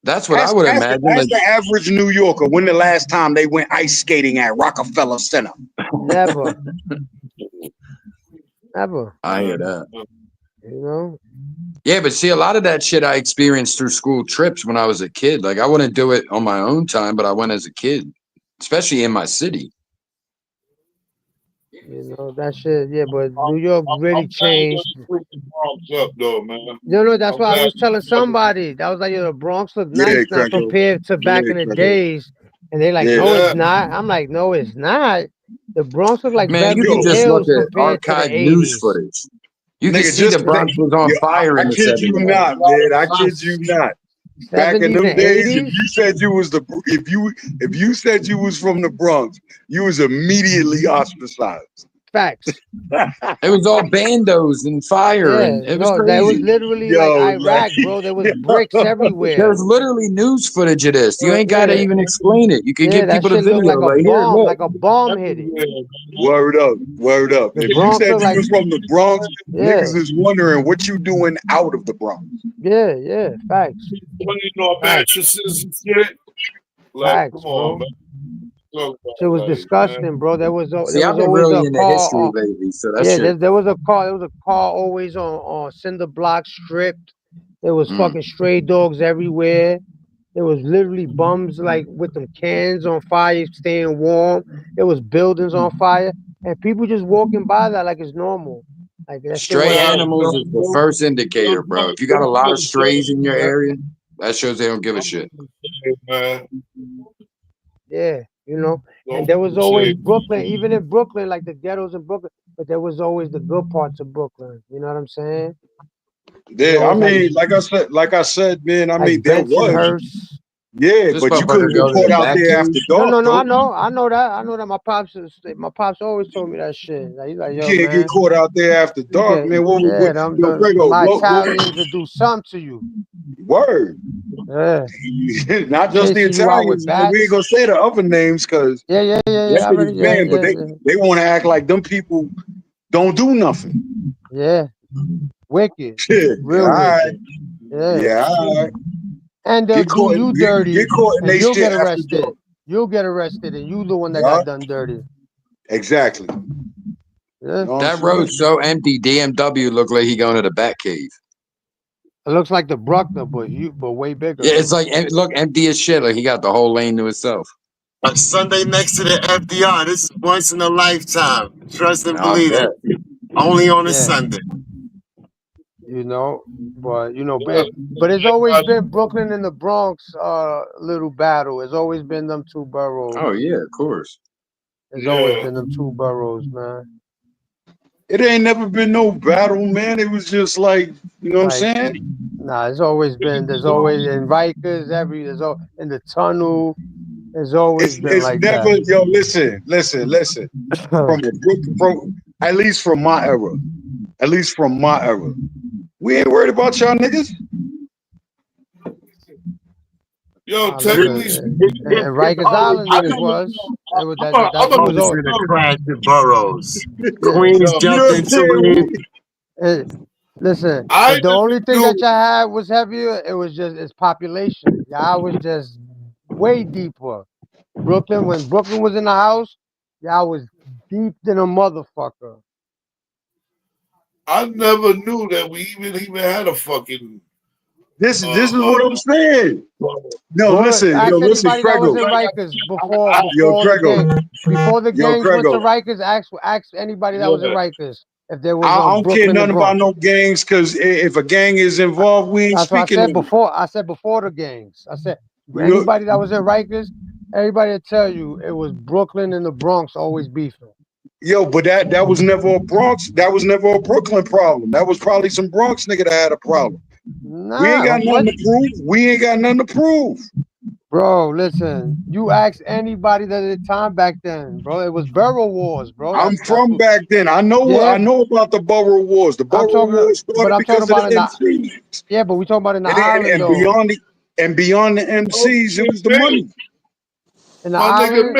S6: That's what I would imagine.
S8: Ask the average New Yorker when the last time they went ice skating at Rockefeller Center.
S1: Never. Never.
S6: I hear that.
S1: You know?
S6: Yeah, but see, a lot of that shit I experienced through school trips when I was a kid. Like I wouldn't do it on my own time, but I went as a kid, especially in my city.
S1: You know, that shit, yeah, but New York really changed.
S7: Up, though, man.
S1: No, that's why I was telling somebody. That was like, the Bronx look nice now compared to back in the days. And they're like, no, it's not. I'm like, no, it's not. The Bronx look like
S6: Man, you
S1: Beverly
S6: can just look
S1: Hills
S6: at
S1: compared to the
S6: archived news
S1: 80s.
S6: footage. You can see the Bronx was on fire in the 70s.
S8: I kid you not, man. I kid you not. Back in them days, if you said you was if you said you was from the Bronx, you was immediately ostracized.
S1: Facts.
S6: It was all bandos and fire, and it was crazy.
S1: That was literally like Iraq, bro. There was bricks everywhere.
S6: There's literally news footage of this. You ain't got to even explain it. You can give
S1: that
S6: people the
S1: shit
S6: video.
S1: looked like a
S6: here,
S1: bomb,
S6: look.
S1: like a bomb hit it.
S8: Word up. If you said you was from the Bronx, niggas is wondering what you doing out of the Bronx.
S1: Yeah, facts.
S7: When you know mattresses and shit. Like,
S1: Facts,
S7: come on,
S1: bro.
S7: man.
S1: It was disgusting, bro. There was
S6: See,
S1: there
S6: I've
S1: was
S6: been
S1: always
S6: really
S1: a
S6: into
S1: car.
S6: history lately, so that's
S1: There was a car. There was a car always on cinder block stripped. There was fucking stray dogs everywhere. There was literally bums like with them cans on fire, staying warm. There was buildings on fire, and people just walking by that like it's normal. Like that
S6: Stray animals is the first indicator, bro. If you got a lot of strays in your area, that shows they don't give a shit.
S1: Yeah, you know. And there was always Brooklyn, even in Brooklyn, like the ghettos in Brooklyn, but there was always the good parts of Brooklyn. You know what I'm saying?
S8: Yeah, I mean, like I said, man, I mean, there was. Yeah,
S6: This
S8: but you
S6: motherfucker
S8: couldn't get
S6: go to
S8: caught
S6: the
S8: out
S6: back
S8: there after
S6: cave.
S1: No,
S8: dark,
S1: no, no.
S8: though.
S1: I know that. I know that. My pops always told me that shit. Like, he's like,
S8: You
S1: yo,
S8: can't get
S1: man,
S8: caught out there after
S1: you
S8: dark,
S1: get,
S8: man.
S1: yeah,
S8: Yo, Grego,
S1: my Italians will do something to you.
S8: word.
S1: Yeah,
S8: Not just the
S1: chasing you out with
S8: Italians. We ain't
S1: bats.
S8: gonna say the other names because
S1: Yeah.
S8: that
S1: I
S8: shit
S1: already,
S8: is banned, but they want to act like them people don't do nothing.
S1: yeah. Wicked,
S8: Shit. All
S1: real
S8: right.
S1: wicked. Yeah,
S8: Yeah, all right.
S1: and they'll do you
S8: Get
S1: dirty,
S8: caught in
S1: and
S8: they
S1: you'll
S8: shit
S1: get
S8: after dark.
S1: arrested. You'll get arrested, and you the one that
S8: Yeah,
S1: got done dirty.
S8: exactly.
S1: Yeah,
S8: You know what I'm
S6: That
S8: saying?
S6: road's so empty. DMW looked like he going to the Bat Cave.
S1: it looks like the Bruckner, but way bigger.
S6: Yeah, it's like look empty as shit. Like he got the whole lane to himself.
S9: A Sunday next to the FDR. This is once in a lifetime. Trust and
S6: I
S9: believe
S6: bet.
S9: it. Only on a
S1: Yeah,
S9: Sunday.
S1: but
S7: Yeah,
S1: but it's always been Brooklyn and the Bronx little battle. It's always been them two boroughs.
S6: Oh yeah, of course.
S1: It's always
S7: yeah.
S1: been them two boroughs, man.
S8: It ain't never been no battle, man. It was just like, you know what I'm
S1: Like,
S8: saying?
S1: nah, it's always been. There's always in Rikers, in the tunnel. It's always been
S8: It's
S1: like
S8: never,
S1: that.
S8: yo, listen. From a from at least from my era. At least from my era. We ain't worried about y'all niggas.
S7: Yo,
S1: Listen,
S7: technically speaking,
S1: and Rikers Island
S7: I
S1: niggas
S7: never.
S1: was. It was
S7: I'm a,
S1: that
S7: I'm
S1: we
S7: a,
S1: was
S9: Always
S1: all.
S9: been a crash in boroughs.
S1: Yeah,
S9: Queens
S7: yo,
S8: You
S9: jumped
S8: know what I'm
S9: into
S8: saying?
S9: it.
S1: listen,
S7: I
S1: if the
S7: never
S1: only thing
S7: knew.
S1: that y'all had was heavier, it was just its population. Y'all was just way deeper. When Brooklyn was in the house, y'all was deep than a motherfucker.
S7: I never knew that we even had a fucking.
S8: This
S7: Uh,
S8: is what I'm saying. No,
S1: Go to
S8: listen,
S1: ask anybody that was
S8: Crego.
S1: in
S7: like
S1: Rikers
S8: Yo, Crego.
S1: before the
S8: Yo,
S1: gangs went to
S8: Crego.
S1: Rikers. Ask anybody that was in
S7: yeah.
S1: Rikers if there was
S8: I don't care
S1: Brooklyn and
S8: nothing about
S1: Bronx.
S8: no gangs because if a gang is involved, we ain't
S1: That's what I
S8: speaking of
S1: said
S8: it.
S1: before. I said before the gangs. I said
S8: You know,
S1: anybody that was in Rikers, everybody will tell you it was Brooklyn and the Bronx always beefing.
S8: yo, but that was never a Bronx. That was never a Brooklyn problem. That was probably some Bronx nigga that had a problem. We ain't
S1: Nah,
S8: got nothing
S1: what?
S8: to prove. We ain't got nothing to prove.
S1: Bro, listen. You ask anybody that at the time back then, bro. It was borough wars, bro.
S8: I'm
S1: That's
S8: from
S1: what.
S8: back then. I
S1: Yeah,
S8: know about the borough wars. The
S1: I'm
S8: borough
S1: talking.
S8: wars
S1: But
S8: started
S1: I'm talking
S8: because of
S1: about
S8: the
S1: in the.
S8: MCs.
S1: Yeah, but we talking about in the
S8: And, and,
S1: island
S8: and
S1: though.
S8: beyond the and beyond the MCs, it
S7: Okay,
S8: was the
S7: man.
S8: money.
S1: In the
S7: My nigga,
S1: island,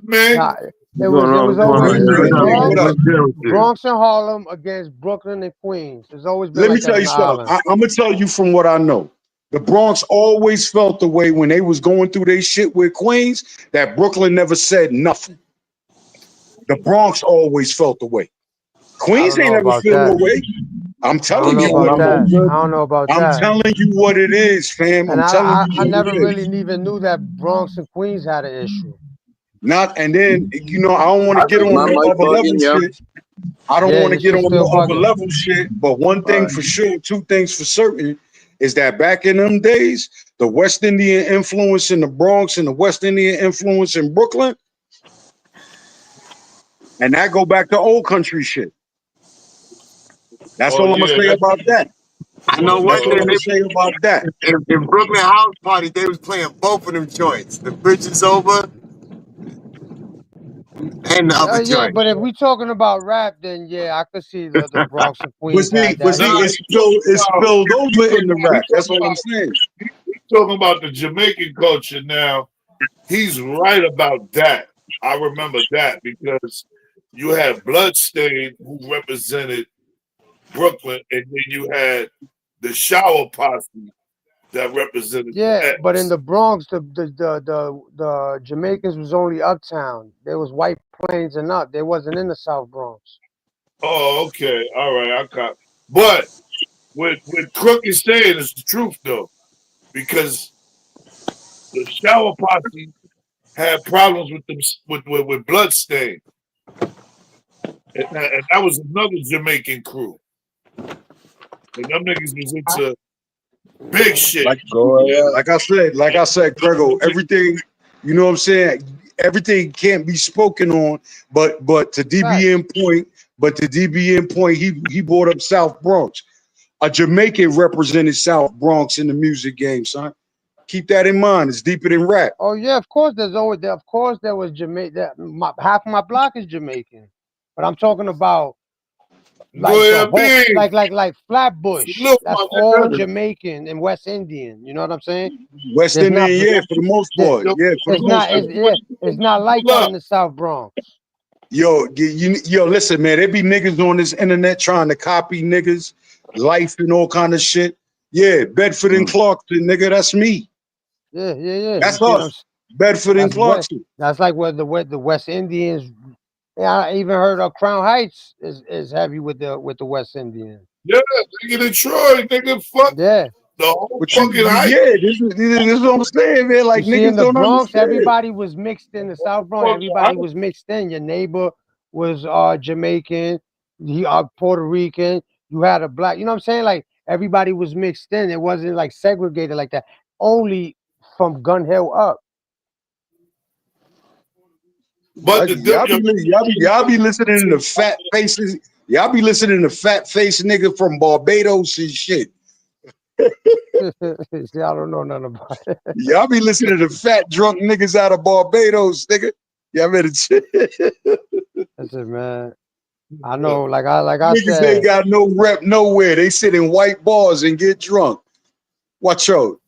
S7: man.
S1: nah, it
S9: What's going
S1: was it
S9: on?
S1: was
S9: What's going
S8: What's
S9: on
S1: always
S9: here?
S8: good,
S9: What's up,
S8: nigga?
S9: man?
S8: What up?
S9: What's good with you?
S1: Bronx and Harlem against Brooklyn and Queens. It's always been
S8: Let me
S1: like that
S8: tell
S1: on
S8: you
S1: the
S8: something.
S1: island.
S8: I'm gonna tell you from what I know. The Bronx always felt the way when they was going through their shit with Queens that Brooklyn never said nothing. The Bronx always felt the way.
S1: I
S8: Queens
S1: don't
S8: ain't
S1: know
S8: never
S1: about
S8: feel no
S1: that.
S8: way. I'm
S1: I don't
S8: telling
S1: know
S8: you
S1: about
S8: what I know.
S1: that. I don't know about
S8: I'm
S1: that.
S8: telling you what it is, fam.
S1: And
S8: I'm telling you
S1: I
S8: what
S1: never
S8: it
S1: really
S8: is.
S1: even knew that Bronx and Queens had an issue.
S8: Not and then I don't want to get
S6: Is
S8: on
S6: my
S8: no
S6: mic
S8: other level
S6: bugging, yo?
S8: shit. I don't
S1: Yeah,
S8: want to
S1: your
S8: get
S1: shit's
S8: on
S1: still
S8: no other
S1: bugging.
S8: level shit. But one
S6: All
S8: thing
S6: right.
S8: for sure, two things for certain, is that back in them days, the West Indian influence in the Bronx and the West Indian influence in Brooklyn, and that go back to old country shit. That's
S7: Oh
S8: all I'm gonna
S7: yeah,
S8: say
S7: that's
S8: about that.
S9: I know one
S8: That's all
S9: thing.
S8: I'm gonna say about that.
S9: In Brooklyn House Party, they was playing both of them joints. The Bridge is Over and the other
S1: Yeah,
S9: joint.
S1: but if we talking about rap, then yeah, I could see the Bronx and
S8: But
S1: Queens
S8: see,
S1: had that
S7: nah.
S1: issue.
S8: it's spilled over in the rap. That's all I'm saying.
S7: He talking about the Jamaican culture now. He's right about that. I remember that because you had Bloodstain who represented Brooklyn, and then you had the Shower Posse that represented the
S1: Yeah, but in
S7: X.
S1: the Bronx, the Jamaicans was only uptown. There was White Plains and up. They wasn't in the South Bronx.
S7: Oh, okay, all right, I caught. But what Crook is saying is the truth though, because the Shower Posse had problems with them with Bloodstain, and that was another Jamaican crew, and them niggas was into big shit.
S8: Like like I said, Grego, everything, you know what I'm saying? Everything can't be spoken on, but to
S1: Facts.
S8: DBN point, he brought up South Bronx. A Jamaican represented South Bronx in the music game, son. Keep that in mind. It's deeper than rap.
S1: Oh yeah, of course. Of course, there was Jamaican. Half of my block is Jamaican, but I'm talking about
S7: Go
S1: like the
S7: ahead,
S1: whole,
S7: B.
S1: like Flatbush.
S7: Salute,
S1: That's
S7: my
S1: all
S7: nigga.
S1: Jamaican and West Indian. You know what I'm saying?
S8: West
S1: There's not.
S8: Indian, yeah, for the most
S1: There,
S8: part.
S7: Yo,
S8: Yeah, for the
S1: it's
S8: most
S1: not.
S8: part.
S1: It's not like that in the South Bronx.
S8: Yo, listen, man. There be niggas on this internet trying to copy niggas, life and all kind of shit. Yeah, Bedford and Clarkson, nigga, that's me.
S1: Yeah. You
S8: That's
S1: see what I'm?
S8: us. Bedford and
S1: That's what.
S8: Clarkson.
S1: That's like where the West Indians. Yeah, I even heard of Crown Heights is heavy with the West Indians.
S7: yeah, nigga Detroit, nigga, fuck
S1: Yeah.
S7: the whole
S8: But
S7: fucking height.
S8: yeah, this is what I'm saying, man.
S1: You
S8: Like
S1: see, in
S8: niggas
S1: the
S8: don't
S1: Bronx,
S8: understand.
S1: everybody was mixed in the South Bronx.
S7: Fucking
S1: Everybody
S7: height.
S1: was mixed in. Your neighbor was Jamaican, he Puerto Rican. You had a black. You know what I'm saying? Like everybody was mixed in. It wasn't like segregated like that. Only from Gun Hill up.
S7: But the
S8: Y'all be listening to fat faces. Y'all be listening to fat face nigga from Barbados and shit.
S1: See, I don't know nothing about it.
S8: Y'all be listening to fat drunk niggas out of Barbados, nigga. Y'all better
S1: That's it, man. I know, like I
S8: niggas
S1: said.
S8: ain't got no rep nowhere. They sit in white bars and get drunk. Watch out.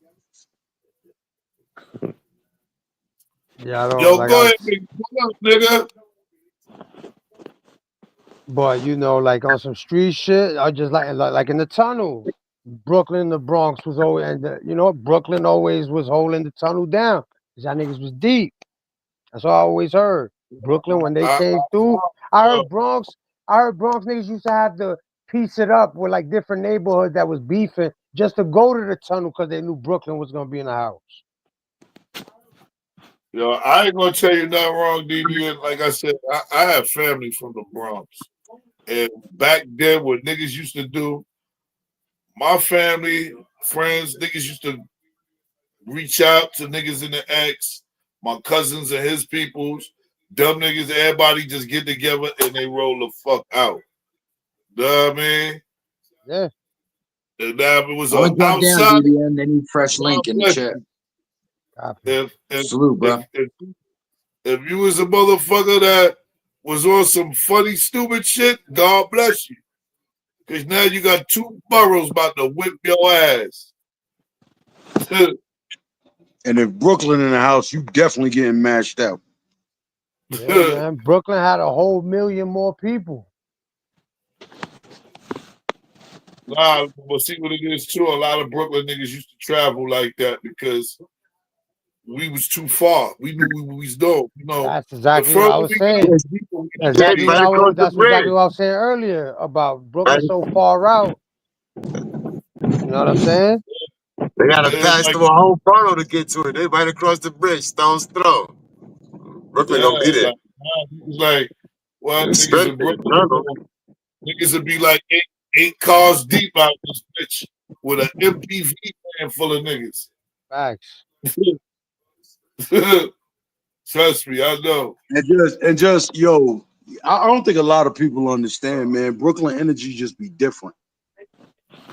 S1: Yeah, I don't
S7: yo,
S1: like
S7: go
S1: I.
S7: ahead, nigga. What up, nigga?
S1: But you know, like on some street shit, I just like in the tunnel. Brooklyn, the Bronx was always, and you know, Brooklyn always was holding the tunnel down. 'Cause y'all niggas was deep. That's what I always heard. Brooklyn when they
S7: I,
S1: came through, I heard Bronx niggas used to have to piece it up with like different neighborhoods that was beefing just to go to the tunnel because they knew Brooklyn was gonna be in the house.
S7: yo, I ain't gonna tell you nothing wrong, DB. Like I said, I have family from the Bronx. And back then, what niggas used to do, my family, friends, niggas used to reach out to niggas in the X, my cousins and his peoples, dumb niggas, everybody just get together and they roll the fuck out. You know what I mean?
S1: Yeah.
S7: And now if it was
S6: I'm
S7: an
S6: gonna drop down,
S7: outside,
S6: BBN. They need fresh
S7: God
S6: link in the
S7: bless
S6: chat.
S7: you.
S1: Copy.
S6: Salute, bro.
S7: If you was a motherfucker that was on some funny, stupid shit, God bless you. Because now you got two boroughs about to whip your ass.
S8: And if Brooklyn in the house, you definitely getting mashed out.
S1: Yeah, man. Brooklyn had a whole million more people.
S7: Nah, but see what it is too. A lot of Brooklyn niggas used to travel like that because we was too far. We knew we was dope. You know,
S1: That's
S7: the
S1: exactly what
S7: further
S1: I was
S7: we got,
S1: saying.
S7: the deeper we
S1: That's
S7: get
S1: exactly
S7: in.
S1: what
S9: Right
S1: I
S9: across
S1: was.
S9: the
S1: That's exactly
S9: bridge.
S1: what I was saying earlier about
S9: Right?
S1: Brooklyn so far out. You know what I'm saying?
S9: They gotta
S7: It's
S9: pass
S7: like,
S9: through a whole borough to get to it. They right across the bridge, stone's throw. Brooklyn
S7: yeah,
S9: gonna be there.
S7: it's like, well,
S9: It's
S7: niggas in
S9: strength in the
S7: Brooklyn,
S9: jungle.
S7: niggas would be like eight cars deep out this bitch with an MPV van full of niggas.
S1: Facts.
S7: Trust me, I know.
S8: And just yo, I don't think a lot of people understand, man. Brooklyn energy just be different.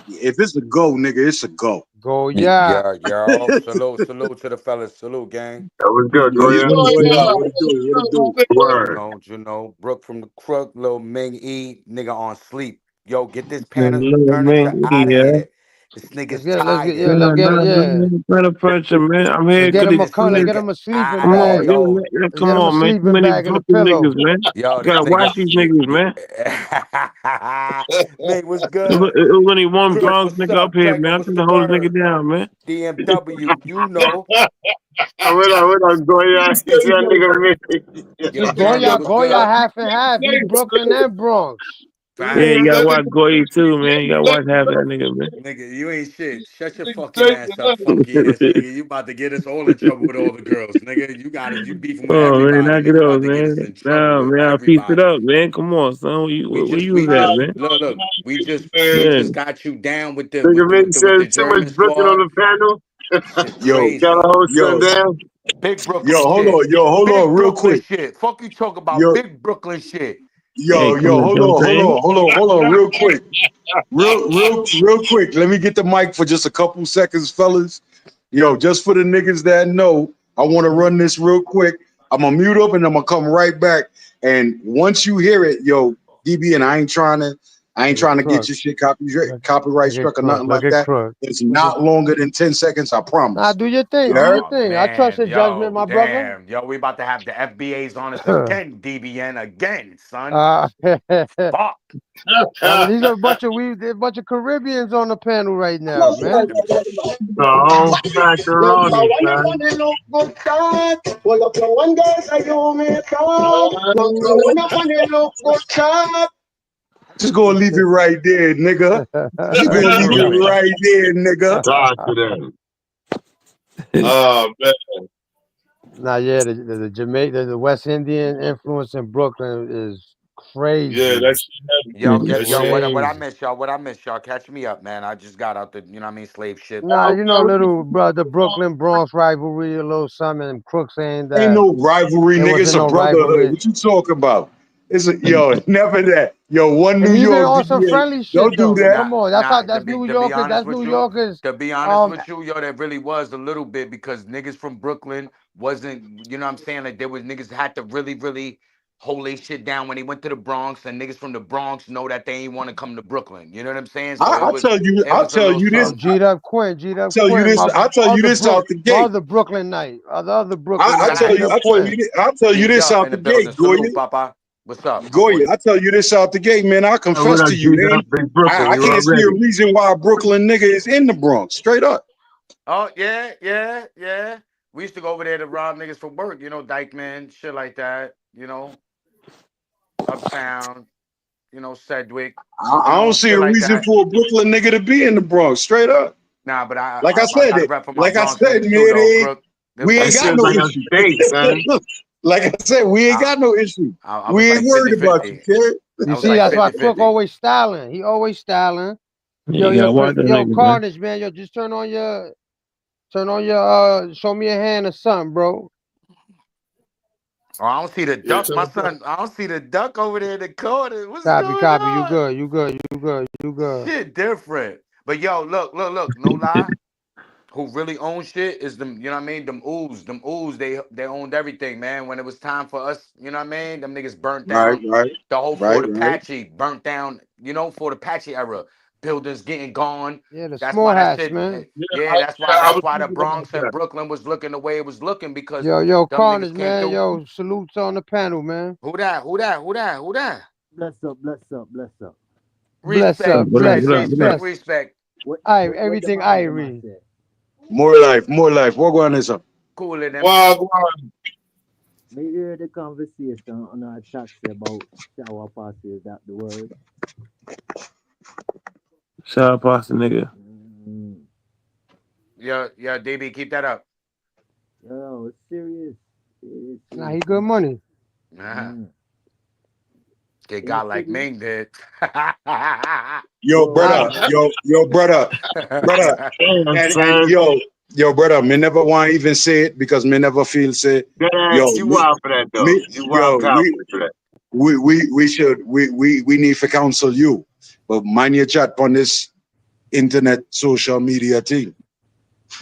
S8: If it's a go, nigga, it's a go.
S1: Go, yeah.
S10: Salute to the fellas. Salute, gang.
S9: That was good,
S8: Yo,
S9: go
S7: What's
S8: what
S9: yeah.
S8: it
S7: going
S8: do,
S7: on?
S8: y'all? What it
S7: What's
S8: do? What it do?
S7: going on,
S9: Word.
S10: Brooke from the Crook, Lil Ming E, nigga on sleep. Yo, get this
S11: Little
S10: furniture
S11: man,
S10: out of
S11: yeah.
S10: here. This nigga's tired.
S1: Let's
S11: Nah,
S1: get it,
S11: nah,
S1: yeah.
S11: nah, better pressure, man. I'm
S1: Let's
S11: here
S1: get
S11: because
S1: him
S11: these
S1: a
S10: This
S11: two
S1: let's get
S11: niggas.
S10: nigga
S1: him a sleeping
S10: out of
S11: Come
S10: here,
S11: on,
S1: bag.
S11: yo,
S10: yo.
S11: man,
S1: Let's
S11: come
S1: get him a
S11: on, man. Too
S1: sleeping
S11: many
S1: bag and a
S11: Brooklyn
S1: pillow.
S11: niggas, man.
S10: Yo,
S11: You
S10: this
S11: gotta watch
S10: nigga.
S11: these niggas, man.
S10: Mate, what's
S11: It
S10: good?
S11: was only one
S10: Chris,
S11: Bronx
S10: what's
S11: nigga up
S10: up?
S11: here, man.
S10: Draco,
S11: I
S10: what's
S11: think
S10: the
S11: the whole nigga
S10: word?
S11: down, man.
S10: DMW, you know.
S9: Wait, go yeah. Get that nigga
S10: Yo,
S1: Goya,
S10: Daniel, what's good?
S1: half and half. He Brooklyn and Bronx.
S11: Yeah, you
S10: Facts.
S11: gotta
S7: that
S11: watch
S7: nigga,
S11: Goy too, man. You gotta watch half that nigga, man.
S10: Nigga, you ain't shit. Shut your fucking ass up,
S7: nigga,
S10: funky ass nigga. You about to get us all in trouble with all the girls, nigga. You beefing with
S11: Oh man,
S10: everybody,
S11: knock
S10: nigga.
S11: it
S10: About
S11: off,
S10: to get us
S11: man.
S10: in trouble
S11: Nah,
S10: with
S11: man, I'll piece it
S10: everybody.
S11: up, man. Come on, son. Where you
S10: We
S11: was at,
S10: just
S11: man?
S10: look. We
S7: man.
S11: Yeah.
S10: just got you down with the
S9: Nigga Ming
S10: with the
S9: said so much
S10: German
S9: Brooklyn on
S10: squad.
S9: the panel.
S10: Shit
S8: Yo,
S9: Got
S10: crazy.
S9: a whole shut
S8: yo,
S9: down.
S10: Big Brooklyn shit.
S8: hold on,
S10: Big
S8: real
S10: Brooklyn
S8: quick.
S10: shit. Fuck you talk about
S8: Yo,
S10: big Brooklyn shit.
S11: Hey, come on, Champagne.
S8: hold on, real quick. Real quick. Let me get the mic for just a couple seconds, fellas. Yo, just for the niggas that know, I want to run this real quick. I'm gonna mute up and I'm gonna come right back. And once you hear it, yo, DB, and I ain't trying to get your shit copyright struck or nothing like that. It's not longer than 10 seconds, I promise.
S1: Nah, do your thing.
S8: You
S1: Do
S8: heard?
S1: your thing. I trust your judgment, my brother.
S10: Damn, yo, we about to have the FBA's on us again, DBN again, son. Fuck.
S1: I mean, these are a bunch of Caribbeans on the panel right now, man.
S11: Oh, macaroni, son.
S8: Just gonna leave it right there, nigga. Just gonna leave it right there, nigga.
S9: Talk to them.
S7: Oh man.
S1: Nah, yeah, the Jamaica, the West Indian influence in Brooklyn is crazy.
S7: Yeah, that's
S10: Yo, what I miss, y'all. What I miss, y'all. Catch me up, man. I just got out the, you know what I mean, slave shit.
S1: Nah, you know, little brother, Brooklyn Bronx rivalry, a little something. And Crooks saying that
S8: Ain't no rivalry,
S1: there
S8: nigga. It's
S1: wasn't
S8: a
S1: no
S8: brotherhood.
S1: rivalry.
S8: What you talking about? It's a never that. Yo, one
S1: But
S8: New
S1: even
S8: York.
S1: on some
S8: DBA,
S1: friendly shit,
S8: don't do
S1: though.
S8: that.
S1: Come on, that's New
S10: To be
S1: Yorkers.
S10: honest
S1: That's
S10: with
S1: New
S10: you,
S1: Yorkers.
S10: to be honest with you, yo, that really was a little bit because niggas from Brooklyn wasn't, you know what I'm saying? Like there was niggas had to really, really hold their shit down when they went to the Bronx, and niggas from the Bronx know that they ain't want to come to Brooklyn. You know what I'm saying? So
S8: I'll tell you this.
S1: G'd up Quinn.
S8: I'll tell you this out the gate.
S1: Other Brooklyn night. Other Brooklyn
S8: I'll
S1: night.
S8: tell you this out the gate, Goya.
S10: Papa. What's up,
S8: Goya, I tell you this out the gate, man. I confess to you, man. I can't see a reason why a Brooklyn nigga is in the Bronx. Straight up.
S10: Oh, yeah. We used to go over there to rob niggas for work, you know, Dykeman, shit like that, you know. Uptown, you know, Sedgwick.
S8: I don't see a reason for a Brooklyn nigga to be in the Bronx. Straight up.
S10: Nah, but I
S8: said,
S10: rep for my Bronx niggas too, though, Crook.
S8: we ain't got no issue. Like I said, we ain't got no issue. We ain't worried about you, kid.
S1: You see, that's why Crook always styling. He always styling. Yo, Carnage, man. Yo, just turn on your show me a hand or something, bro.
S10: Oh, I don't see the duck, my son. I don't see the duck over there in the corner. What's
S1: copy,
S10: going
S1: copy.
S10: on?
S1: You good.
S10: Shit different. But yo, look. No lie. Who really owns shit is them, you know what I mean? Them ooze, they owned everything, man. When it was time for us, you know what I mean? Them niggas burnt down the whole Fort Apache, burnt down, you know, Fort Apache era. Buildings getting gone.
S1: Yeah, the
S10: that's
S1: small
S10: why that
S1: hats,
S10: shit,
S1: man.
S10: Yeah, that's why the Bronx and Brooklyn was looking the way it was looking because
S1: yo,
S10: them
S1: Carnage,
S10: niggas came
S1: man.
S10: through.
S1: Yo, salutes on the panel, man.
S10: Who that?
S12: Bless up.
S10: Respect.
S1: Everything Irie.
S8: More life. What going on, sir?
S10: Cool in them.
S7: Wow.
S12: Me hear the conversation on our taxi about shower passes that the word.
S11: Shower pasta, nigga.
S10: Yeah, DB, keep that up.
S12: Yo, it's serious.
S1: Nah, he good money.
S10: Get got like Ming did.
S8: Yo, brother. And yo, brother, me never want to even say it because me never feel say. Yo,
S9: you wild for that though. You wild for that.
S8: We need to counsel you, but mind your chat on this internet social media thing.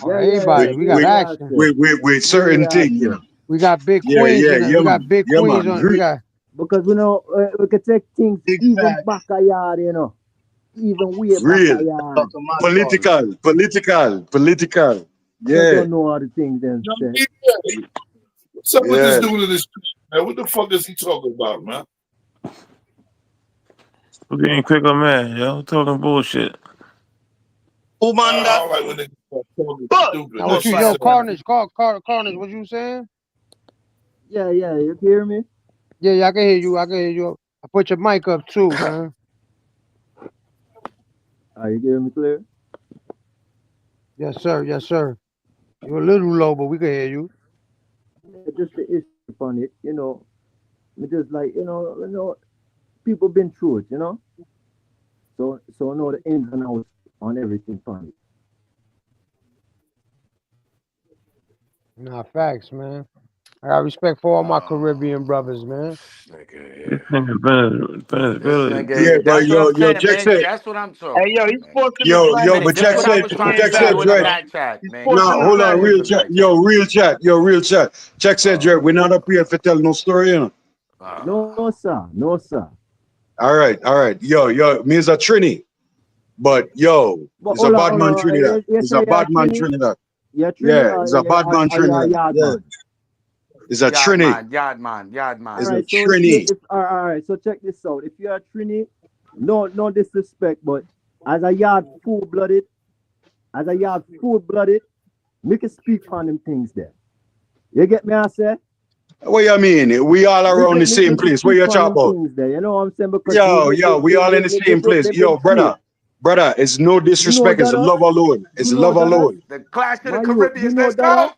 S1: Everybody, we got action.
S8: With certain things, you know.
S1: We got big queens. We got big queens on. We got.
S12: Because we know we can take things even back a yard, you know. Even way back a yard.
S8: Political. Yeah.
S12: You don't know all the things then.
S7: So what this dude in this man? What the fuck is he talking about, man?
S11: We're getting quicker, man. Yo, talking bullshit.
S7: I don't like when they talking stupid.
S1: Now, what you, Carnage, what you saying?
S12: Yeah, you can hear me?
S1: Yeah, I can hear you. I put your mic up too, man.
S12: Are you hearing me clear?
S1: Yes, sir. You're a little low, but we can hear you.
S12: Yeah, just the issue on it, you know. Just like, you know, people been through it, you know. So I know the ins and outs on everything on it.
S1: Nah, facts, man. I got respect for all my Caribbean brothers, man.
S11: This nigga
S10: This
S11: Venezuela.
S6: Yeah,
S10: nigga,
S6: but
S10: that's what I'm
S6: yo,
S10: saying,
S6: Jack
S10: man.
S6: said,
S10: That's what I'm
S9: Hey,
S10: talking
S9: yo,
S10: about,
S9: he's
S10: man.
S9: forcing the black
S6: but
S10: This
S6: Jack
S10: what I
S6: said,
S10: was trying to
S6: Jack
S10: tell
S6: said,
S10: you in the
S6: Dre.
S10: back chat,
S9: He's
S10: man.
S9: forcing
S6: Nah,
S9: the
S6: hold on,
S9: black.
S6: real chat, real chat. Jack said, Dre, we're not up here to tell no story, you know.
S12: No, sir. No, sir.
S6: All right. Yo, me is a Trini, but yo,
S12: But
S6: it's a bad man Trinidad.
S12: You
S6: It's a
S12: say you're
S6: bad man
S12: Trini?
S6: Trinidad.
S12: You're Trini
S6: Yeah, it's a bad man
S12: or you're a
S6: Trinidad.
S12: yard
S6: Yeah,
S12: man?
S6: it's a
S10: Yard
S6: Trini.
S10: man, yard man, yard
S12: All
S10: man.
S6: It's a
S12: right, so
S6: Trini.
S12: all right, so check this out. If you're a Trini, no disrespect, but as a yard full blooded, me can speak on them things there. You get me? I say.
S6: What you mean? We all around the same
S12: Me can
S6: place. What you
S12: speak on
S6: talking
S12: them
S6: about?
S12: things there. You know what I'm saying? Because
S6: Yo, we all in the same place. Yo, brother, it's no
S12: You know
S6: disrespect. It's
S12: that,
S6: love alone. It's
S12: you know
S6: love
S12: that,
S6: alone.
S10: The Clash of the
S12: my you
S10: Caribbeans.
S12: know
S10: Let's
S12: that,
S10: go.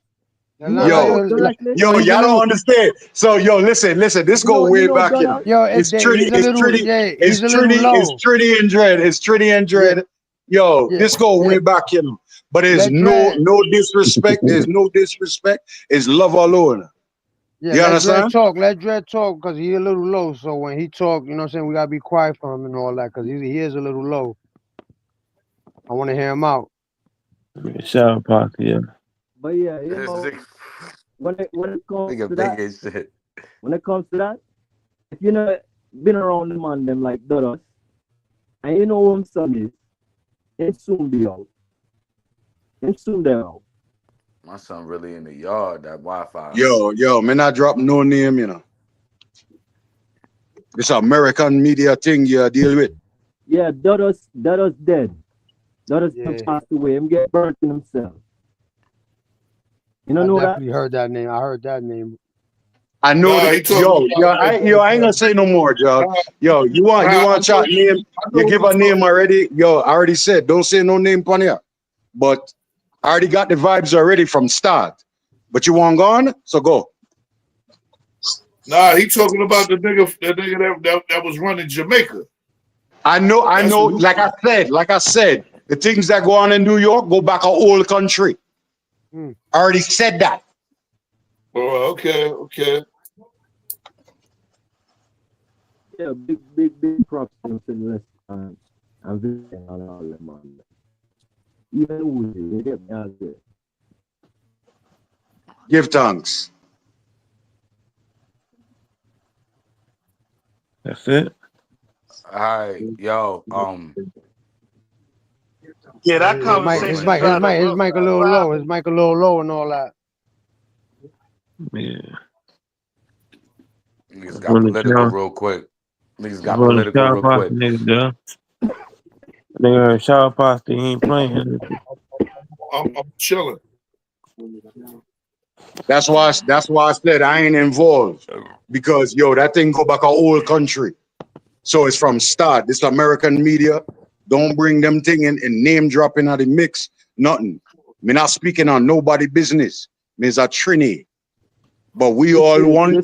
S1: Yo,
S12: you know that directly.
S1: yo, he's a
S6: Y'all don't
S1: little,
S6: understand. So, yo, listen. This go
S12: You
S6: way
S12: know
S6: back, you know.
S12: that.
S1: yo,
S6: It's Trinity,
S1: he's a little, yeah, he's a little low.
S6: it's Trinity and Dread. It's Trinity and
S1: Yeah,
S6: Dread. Yo,
S1: yeah,
S6: this go
S1: yeah.
S6: way back, you know. But there's
S1: Let Dread,
S6: no disrespect. There's no disrespect. It's love alone.
S1: yeah,
S6: You
S1: let Dread
S6: understand?
S1: talk. Let Dread talk because he a little low. So when he talk, you know what I'm saying, we gotta be quiet for him and all that because he is a little low. I want to hear him out.
S11: Shower posse, yeah.
S12: But yeah,
S10: This
S12: when it comes
S10: nigga
S12: to
S10: big
S12: that,
S10: as shit.
S12: if you know been around the man them like Dodos, and you know who him son is, it soon be out. It soon they out.
S10: My son really in the yard. That Wi-Fi.
S6: Yo, man, I drop no name, you know. This American media thing you deal with.
S12: Yeah, Dodos dead. Dodos
S1: Yeah,
S12: passed away. Him get burnt in himself. You don't
S1: I
S12: know that?
S1: definitely heard that name. I heard that name.
S6: I know
S7: Nah, he
S6: that.
S7: talking about
S6: I ain't gonna say no more, John. Yo, you want
S7: I
S6: chat name? You give a name already? Yo, I already said don't say no name on here. But I already got the vibes already from start. But you want gone? So go.
S7: Nah, he talking about the nigga that was running Jamaica.
S6: I know.
S7: That's what
S6: Like I said, the things that go on in New York go back a whole country.
S1: Hmm.
S6: I already said that.
S7: Oh, okay.
S12: Yeah, big props to him for the rest and visiting on all them man. Even Uzi, you get me out there.
S6: Give thanks.
S11: That's it.
S10: All right, yo.
S9: Yeah, that
S1: His
S9: conversation started real
S1: mic a little low. His mic a little low and all that.
S11: Yeah.
S10: Niggas
S11: I'm
S10: got
S11: on the
S10: political
S11: shower.
S10: real quick. Niggas got
S11: I'm on the
S10: political
S11: shower
S10: real
S11: posse,
S10: quick.
S11: nigga, yeah. Nigga heard shower posse, he ain't playing.
S7: I'm chilling.
S6: That's why I said I ain't involved. Because yo, that thing go back a whole country. So it's from start. This American media don't bring them thing in and name dropping at the mix. Nothing. Me not speaking on nobody business. Me's a Trini. But we all one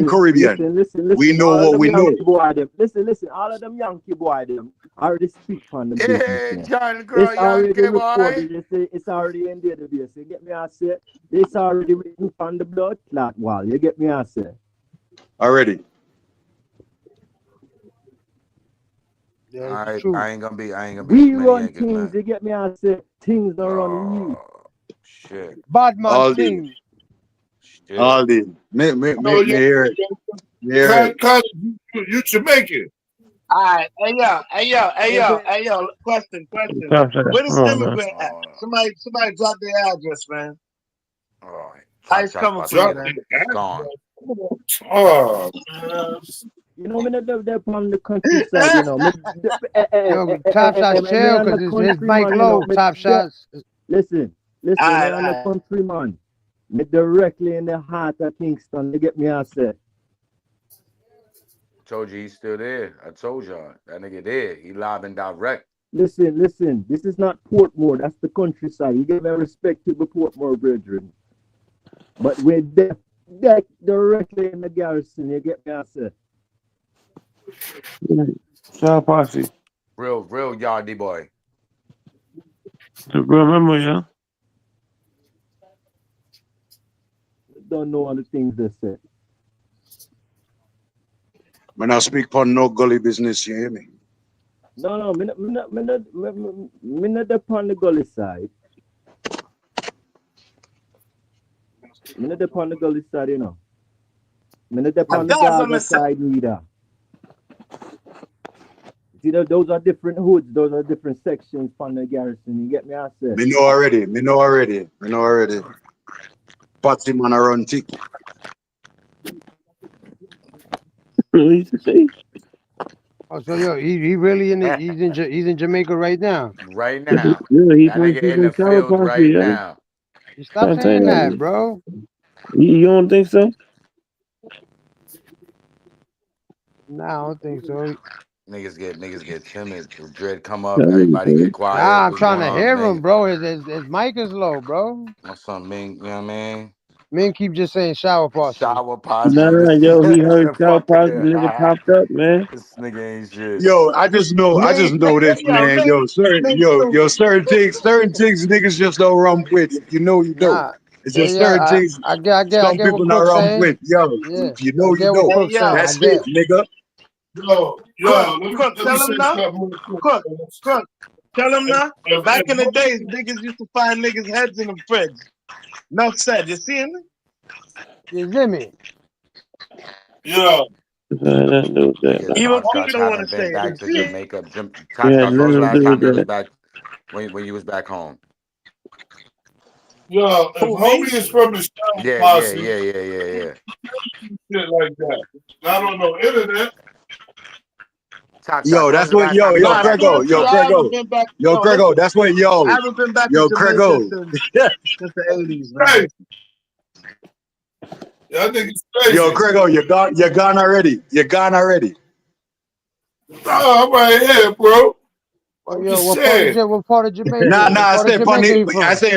S6: Caribbean.
S12: Listen.
S6: We know
S12: All of
S6: what
S12: them
S6: we know.
S12: Yankee boy them. Listen. All of them Yankee boy them already speak on the business.
S10: Hey,
S12: There.
S10: John Girl,
S12: It's already
S10: Yankee boy.
S12: recorded. It's already in the database. You get me? I say it's already written on the blood clot wall. You get me? I say
S6: already.
S1: Yeah,
S10: All right,
S1: true.
S10: I ain't gonna be
S12: we
S10: too many
S12: run
S10: Yankees,
S12: things.
S10: man.
S12: You get me? I say things don't run we.
S10: Shit.
S1: Badman
S6: All
S1: thing.
S10: Shit.
S6: All the me hear it. Yeah.
S7: You Jamaican.
S9: All right, hey yo. Question.
S11: Top shot,
S9: Where
S11: come
S9: this
S11: on, man.
S9: immigrant at? Somebody drop their address, man.
S10: All right.
S9: Ice coming for you, man.
S10: It's gone.
S7: Oh,
S12: You know, me not live on the countryside. You know,
S1: Yo, Top Shots
S12: me
S1: chill
S12: on the
S1: because his
S12: country
S1: mic
S12: man. You know,
S1: low. Top Shots.
S12: listen. Me
S9: All
S12: on
S9: right.
S12: the country man. Me directly in the heart of Kingston. You get me? I say.
S10: Told you he's still there. I told y'all. That nigga there. He live and direct.
S12: Listen. This is not Portmore. That's the countryside. You give me respect to the Portmore brethren. But we're directly in the garrison. You get me? I say.
S11: Shower posse.
S10: Real yardie boy.
S11: The real memory, yeah.
S12: don't know all the things they say.
S8: When I speak upon no gully business, you hear me?
S12: No, me not upon the gully side. Me not upon the gully side, you know. Me not upon the Gaza side neither. See, those are different hoods. Those are different sections from the garrison. You get me? I said.
S8: Me know already. Patsy man a run tick.
S1: Oh, so yo, he really he's in Jamaica right now.
S10: Right now.
S11: Yeah, he's
S10: That
S11: from
S10: nigga in the
S11: Shower
S10: field
S11: Posse,
S10: right
S11: yeah.
S10: now.
S1: You stop
S11: I'm telling
S1: saying
S11: you,
S1: that, bro.
S11: you don't think so?
S1: Nah, I don't think so.
S10: Niggas get timid. Dread come up, everybody get quiet.
S1: Nah, I'm
S10: What's
S1: trying
S10: going
S1: to
S10: on,
S1: hear him,
S10: Ming?
S1: bro. His mic is low, bro.
S10: My son Ming, you know what I mean?
S1: Men keep just saying shower posse.
S10: Shower posse.
S11: Nah, yo, he heard Shower
S10: Fuck
S11: Posse, the nigga popped up, man.
S10: This nigga ain't shit.
S8: Yo, I just know this, man. Certain things niggas just don't run with. If you know, you know.
S1: Nah,
S8: It's
S1: yeah,
S8: just certain
S1: yeah.
S8: things
S1: I
S8: some
S1: get what
S8: people not
S1: Crook's
S8: run
S1: saying.
S8: with. Yo,
S1: Yeah,
S8: if you
S1: I
S8: know, you
S1: get what
S8: know.
S1: Crook's saying. I
S8: That's
S1: get.
S8: it, nigga.
S7: Yo, let me
S4: Tell him
S7: say
S4: now.
S7: something real quick.
S4: Crook, tell him now.
S7: If-
S4: Back in the
S7: if-
S4: days, niggas used to find niggas' heads in the fridge. No said. You see him?
S1: You see me?
S7: Yeah.
S10: Nigga,
S4: Even
S10: Top
S4: King
S10: Shots
S4: don't want to
S10: haven't
S4: say
S10: been
S4: it.
S10: back
S4: You
S10: to
S4: see?
S10: Jamaica. Top
S11: Yeah,
S10: Shots, when was the
S11: nothing to
S10: last
S11: do with
S10: time you was
S11: that.
S10: back? When you was back home?
S7: Yo, if
S4: Who, me?
S7: homie is from the South
S10: Yeah.
S7: Posse, shit like that. Not on no internet.
S10: Top Shots,
S8: Yo,
S10: when was
S8: that's
S10: the
S8: what
S10: last time you was
S4: Nah,
S10: back
S8: Grego.
S10: home,
S4: seriously,
S8: Yo,
S10: Top?
S4: I haven't
S8: Grego.
S4: been back.
S8: Yo,
S4: No,
S8: Grego,
S4: listen.
S8: that's what
S4: I haven't been back to
S8: Yo,
S4: Jamaica
S8: Grego.
S4: since the 80s, man.
S7: Hey, y'all niggas crazy.
S8: Yo, Grego, you're gone already. You're gone already.
S7: Oh, I'm right here, bro.
S1: Oh,
S7: I'm
S1: yo,
S7: just
S1: what
S7: saying.
S1: part of Jamaica?
S8: Nah,
S1: What
S8: I
S1: part of
S8: say funny.
S1: Jamaica you
S8: I
S1: from?
S8: say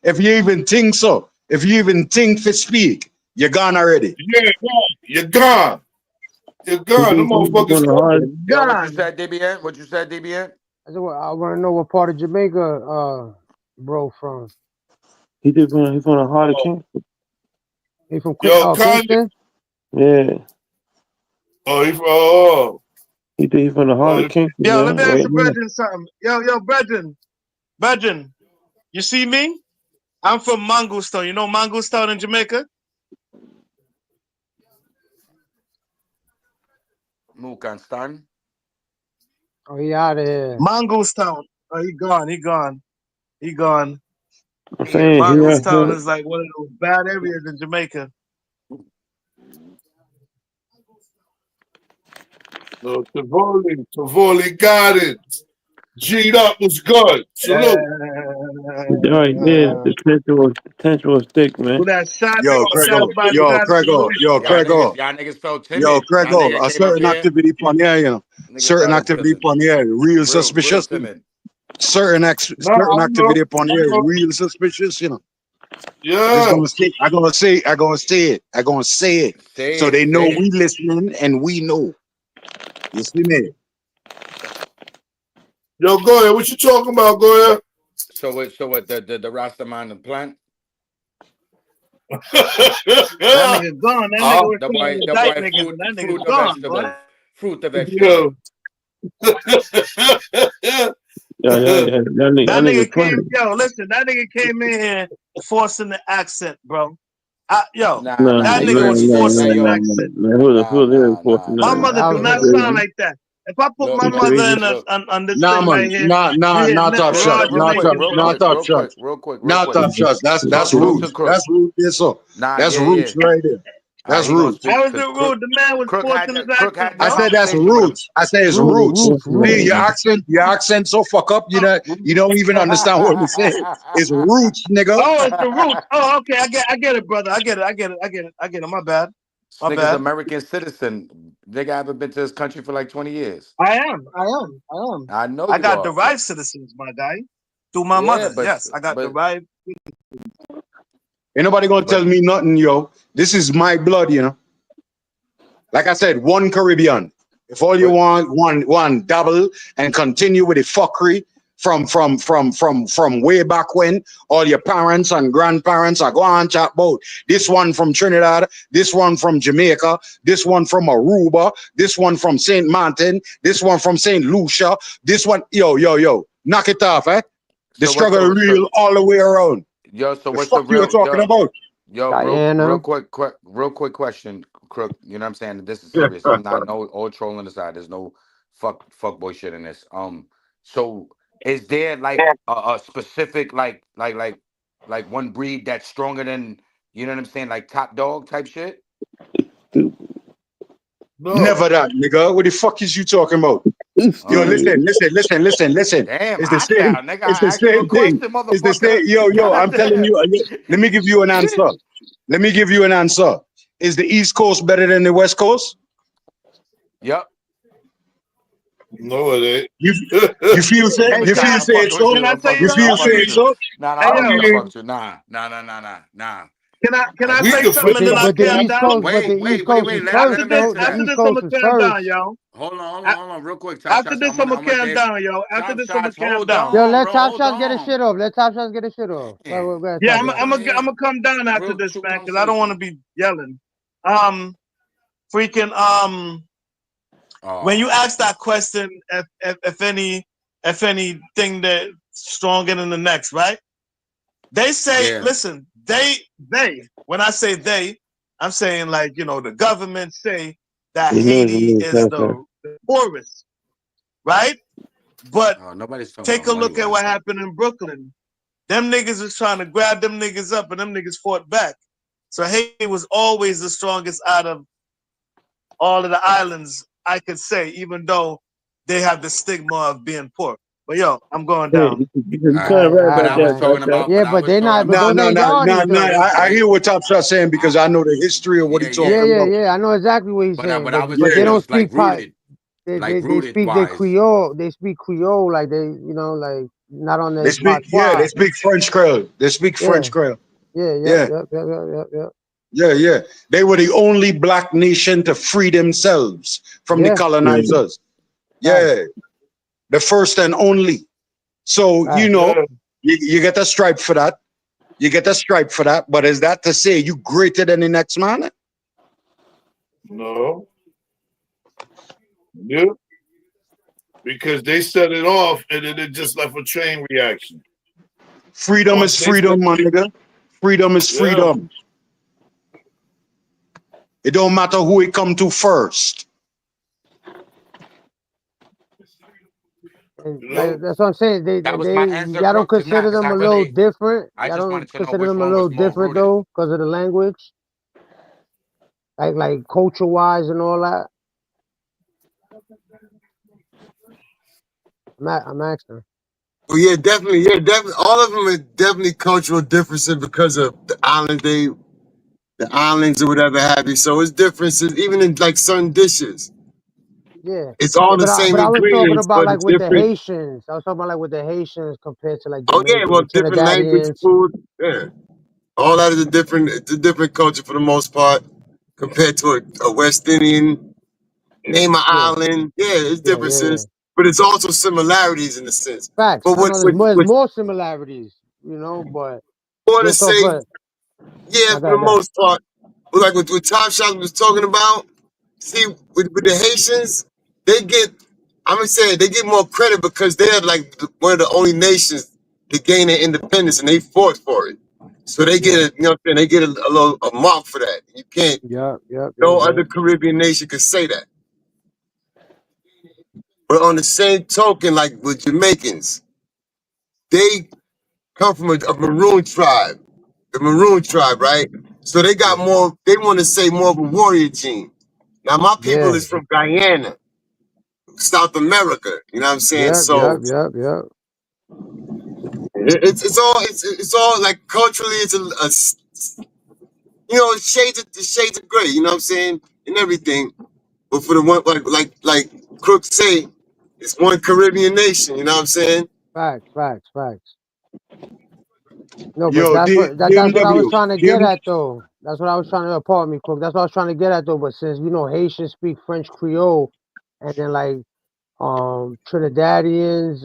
S8: if you even think so, if you even think to speak, you're gone already.
S7: Yeah, you're gone. You're gone. Them motherfuckers.
S10: Yo, what you
S4: God.
S10: said, DBN? What you said, DBN?
S1: I said, well, I want to know what part of Jamaica, bro, from.
S11: He from the heart of Kingston.
S1: He from
S7: Yo, Kanye.
S1: Kingston?
S11: Yeah.
S7: Oh, he from. Oh,
S11: He from the heart of Kingston,
S4: Yo, let
S11: man.
S4: me ask
S11: Right
S4: the
S11: now.
S4: brethren something. Yo, brethren, you see me? I'm from Mangoostown. You know Mangoostown in Jamaica?
S10: Mukanstan.
S1: Oh, he out of here.
S4: Mangoostown. Oh, he gone.
S11: I'm
S4: Yeah,
S11: saying
S4: Mangoostown is like one of those bad areas in Jamaica.
S7: no, Tivoli Gardens. G'd up was good. Salute.
S11: right there. The potential was thick, man.
S4: With that shot,
S8: Yo,
S4: shots
S8: Grego.
S4: by
S8: Yo,
S4: shots.
S8: Grego. Yo, Grego.
S10: Y'all niggas felt
S8: Yo,
S10: timid. Y'all
S8: Grego.
S10: nigga
S8: A
S10: came up
S8: certain
S10: here.
S8: activity upon here, you know.
S10: Niggas
S8: Certain
S10: hella
S8: activity
S10: timid.
S8: upon here, real
S10: Real
S8: suspicious.
S10: timid.
S8: Certain
S7: No, I
S8: activity
S7: know.
S8: upon
S7: I
S8: here,
S7: know.
S8: real suspicious, you know.
S7: Yeah.
S8: I'm gonna say it. So they know we listening and we know. You see me?
S7: Yo, go ahead. What you talking about? Go ahead.
S10: So what the Rastaman the plant?
S4: That nigga gone. That nigga was
S10: The
S4: trying
S10: boy
S4: to indict niggas,
S10: fruit
S4: and that
S10: fruit
S4: nigga's
S10: of
S4: gone, boy.
S10: vegetables. Fruit of vegetables.
S11: Yeah,
S4: That nigga
S11: nigga
S4: came,
S11: funny.
S4: yo, listen, that nigga came in here forcing the accent, bro.
S10: Nah,
S4: that
S10: you
S4: nigga
S10: know what
S4: was
S10: he did?
S4: forcing
S10: Hey,
S4: the
S10: yo.
S4: accent. My
S10: Nah.
S4: mother do not sound like that. If I put my
S10: Look.
S4: mother in on this
S8: Nah,
S4: thing
S8: man.
S4: right here,
S8: Nah,
S4: you hear
S8: not top
S4: raw
S8: shots.
S10: Real
S8: Not
S4: Jamaican sound.
S8: top shots.
S10: Real quick.
S8: Not top shots. That's
S10: Talk to
S8: roots.
S10: Crook.
S8: That's roots. Yes, sir.
S10: Nah,
S8: That's
S10: yeah.
S8: roots right there.
S10: All right,
S8: That's
S10: he gonna
S8: roots.
S10: speak
S4: How was
S10: because
S4: it rude? The man was forcing his accent,
S8: I
S4: bro.
S8: said that's
S10: conversation with him.
S8: roots. I say it's roots. See, your accent so fuck up. You don't even understand what we say. It's roots, nigga.
S4: Oh, it's the roots. Oh, okay. I get it, brother. I get it. My bad.
S10: This nigga's American citizen. Nigga haven't been to this country for like 20 years.
S4: I am.
S10: I know
S4: I
S10: you
S4: got
S10: are.
S4: the right citizens, my guy. Through my mother. Yes, I got the right.
S8: Ain't nobody gonna tell me nothing, yo. This is my blood, you know. Like I said, one Caribbean. If all you want, one double, and continue with the fuckery, from way back when all your parents and grandparents are going to chat about. This one from Trinidad, this one from Jamaica, this one from Aruba, this one from St. Martin, this one from St. Lucia, this one, yo, knock it off, eh? The
S10: So what's
S8: struggle real all the way around.
S10: yo? So
S8: The
S10: what's the
S8: fuck you
S10: real
S8: talking about?
S10: yo?
S1: Diana.
S10: Real quick question, Crook. You know what I'm saying? This is serious. I'm not no all trolling aside. There's no fuck boy shit in this. So is there like a specific like one breed that's stronger than, you know what I'm saying, like top dog type shit?
S7: No.
S8: Never that, nigga. What the fuck is you talking about? Yo, listen.
S10: Damn,
S8: It's the
S10: I
S8: same.
S10: shall, nigga.
S8: It's
S10: I
S8: the
S10: asked you a
S8: same thing.
S10: question,
S8: It's the same.
S10: motherfucker.
S8: Yo. I'm telling
S10: Goddamn.
S8: you. Let me give you an answer. Let me give you an answer. Is the East Coast better than the West Coast?
S10: Yep.
S7: No, it ain't.
S8: You feel say
S4: Hey,
S8: you
S10: Nah,
S8: feel
S10: I'm
S8: say it
S10: fucking with
S8: so?
S10: you.
S4: can I
S10: I'm
S4: tell
S10: fucking
S4: you
S8: You
S10: with you.
S8: feel
S10: I'm
S8: say
S4: something?
S10: fucking
S8: it
S10: with you.
S8: so?
S10: Nah,
S4: Hey,
S10: I'm fucking with you. I'm
S4: yo,
S10: fucking with you. Nah.
S4: can I
S7: We
S4: say
S7: can
S4: something and then
S7: flip
S4: I'll
S1: But the
S4: calm
S1: East
S4: down?
S1: Coast, but the
S10: Wait,
S1: East
S10: wait, wait,
S1: Coast
S10: wait.
S1: is
S10: Let
S1: first,
S4: After
S10: him
S4: this,
S1: though.
S10: answer
S1: The
S10: that.
S4: after
S1: East
S4: this, I'm
S1: Coast
S4: gonna
S1: is
S4: calm down,
S1: first.
S4: yo.
S10: Hold on, real quick. Top
S4: After
S10: shots.
S4: this, I'm gonna
S10: I'm gonna
S4: calm
S10: dig.
S4: down, yo. After
S10: Top
S4: this, I'm gonna
S10: shots.
S4: calm
S10: Hold
S4: down.
S1: Yo,
S10: on,
S1: let
S10: bro.
S1: Top
S10: Hold
S1: Shots get his
S10: on.
S1: shit off. Let Top Shots get his shit off.
S10: Man,
S1: Go ahead,
S4: Yeah,
S1: Top
S4: I'm
S10: you know
S1: Shots.
S10: what I
S4: I'm
S10: mean?
S4: gonna come down after
S10: Real
S4: this,
S10: true
S4: man, because I don't want to
S10: conversation.
S4: be yelling. Freaking when you
S10: Oh
S4: ask that
S10: shit.
S4: question, if anything that stronger than the next, right? They say,
S10: Yeah.
S4: listen, they. When I say they, I'm saying like the government say that Haiti is the poorest, right? But
S10: Nobody's talking
S4: take
S10: about
S4: a
S10: money
S4: look at
S10: wise
S4: what
S10: though.
S4: happened in Brooklyn. Them niggas was trying to grab them niggas up, and them niggas fought back. So Haiti was always the strongest out of all of the islands, I could say, even though they have the stigma of being poor. But yo, I'm going
S11: Hey,
S4: down.
S11: you
S10: All right.
S11: kind of right
S10: But
S11: about
S10: I was
S11: that,
S1: Alright.
S10: talking
S11: Tata.
S10: about,
S1: Yeah, but they not. But
S8: Nah,
S1: those
S8: nah,
S1: ain't
S8: nah, nah,
S1: Yardies
S8: nah.
S1: though.
S8: I hear what Top Shot saying because I know the history of what he
S10: yeah.
S8: talking about.
S1: Yeah. I know exactly what he's saying.
S10: But I
S1: But
S10: was
S1: but they
S10: saying it
S8: Yeah.
S1: don't
S10: was like
S1: speak pot.
S10: rooted.
S1: They,
S10: Like
S1: they they
S10: rooted
S1: speak their
S10: wise.
S1: Creole. They speak Creole like they like not on
S8: They
S1: their
S8: speak, yeah, they
S1: patois.
S8: speak French Creole. They speak
S1: Yeah.
S8: French Creole.
S1: Yeah.
S8: Yeah,
S1: Yep.
S8: yeah. They were the only black nation to free themselves from the
S1: Yeah.
S11: Yeah.
S8: colonizers.
S1: Facts.
S8: Yeah, the first and only. So,
S1: Facts.
S7: Yeah.
S8: you get a stripe for that. You get a stripe for that. But is that to say you greater than the next man?
S7: No. Yeah. Because they set it off and then it just left a chain reaction.
S8: Freedom
S7: Once
S8: is
S7: they set,
S8: freedom, my nigga. Freedom is
S7: yeah.
S8: freedom. It don't matter who it come to first.
S1: And
S7: You
S1: like
S7: know?
S1: that's what I'm saying.
S10: That was my answer,
S1: Y'all don't
S10: Crook, to not
S1: consider
S10: because
S1: them a little different.
S10: I
S1: Y'all
S10: just
S1: don't
S10: wanted to know
S1: consider
S10: which
S1: them a
S10: one was
S1: little
S10: more
S1: different
S10: rooted.
S1: though, because of the language, like culture wise and all that. I'm asking.
S9: Well, yeah, definitely. Yeah, definitely. All of them are definitely cultural differences because of the islands or whatever have you. So it's differences even in like certain dishes.
S1: Yeah.
S9: It's all the
S1: But I
S9: same
S1: but I was talking
S9: ingredients,
S1: about
S9: but
S1: like
S9: it's
S1: with the
S9: different.
S1: Haitians. I was talking about like with the Haitians compared to like
S9: Oh yeah,
S1: Jamaican,
S9: well,
S1: the
S9: different language,
S1: Trinidadians.
S9: food. Yeah, all that is it's a different culture for the most part compared to a West Indian. Name an
S1: Yeah.
S9: island. Yeah, it's
S1: Yeah.
S9: differences, but it's also similarities in a sense.
S1: Facts.
S9: But
S1: I know there's
S9: what's
S1: more similarities, but
S9: more to
S1: just off
S9: say,
S1: of
S9: yeah,
S1: I
S9: for the
S1: got that.
S9: most part, but like what Top Shot was talking about. See, with the Haitians, they get, I'm gonna say they get more credit because they're like one of the only nations to gain their independence and they fought for it. So they get
S1: Yeah.
S9: a, what I'm saying, they get a mark for that. You can't, no other
S1: Yep.
S9: Caribbean nation could say that. But on the same token, like with Jamaicans, they come from a maroon tribe, the maroon tribe, right? So they got
S1: Yeah.
S9: more, they want to say more of a warrior gene. Now my people
S1: Yeah.
S9: is from Guyana, South America. You know what I'm saying? So
S1: Yep.
S9: it's all like culturally it's shades of gray. You know what I'm saying? And everything. But for the one like Crook say, it's one Caribbean nation. You know what I'm saying?
S1: Facts. No, but
S8: Yo,
S1: that's what that's what I was
S8: DMW.
S1: trying to get at though. That's what I was trying to pardon me, Cook. That's what I was trying to get at though. But since Haitians speak French Creole, and then like Trinidadians,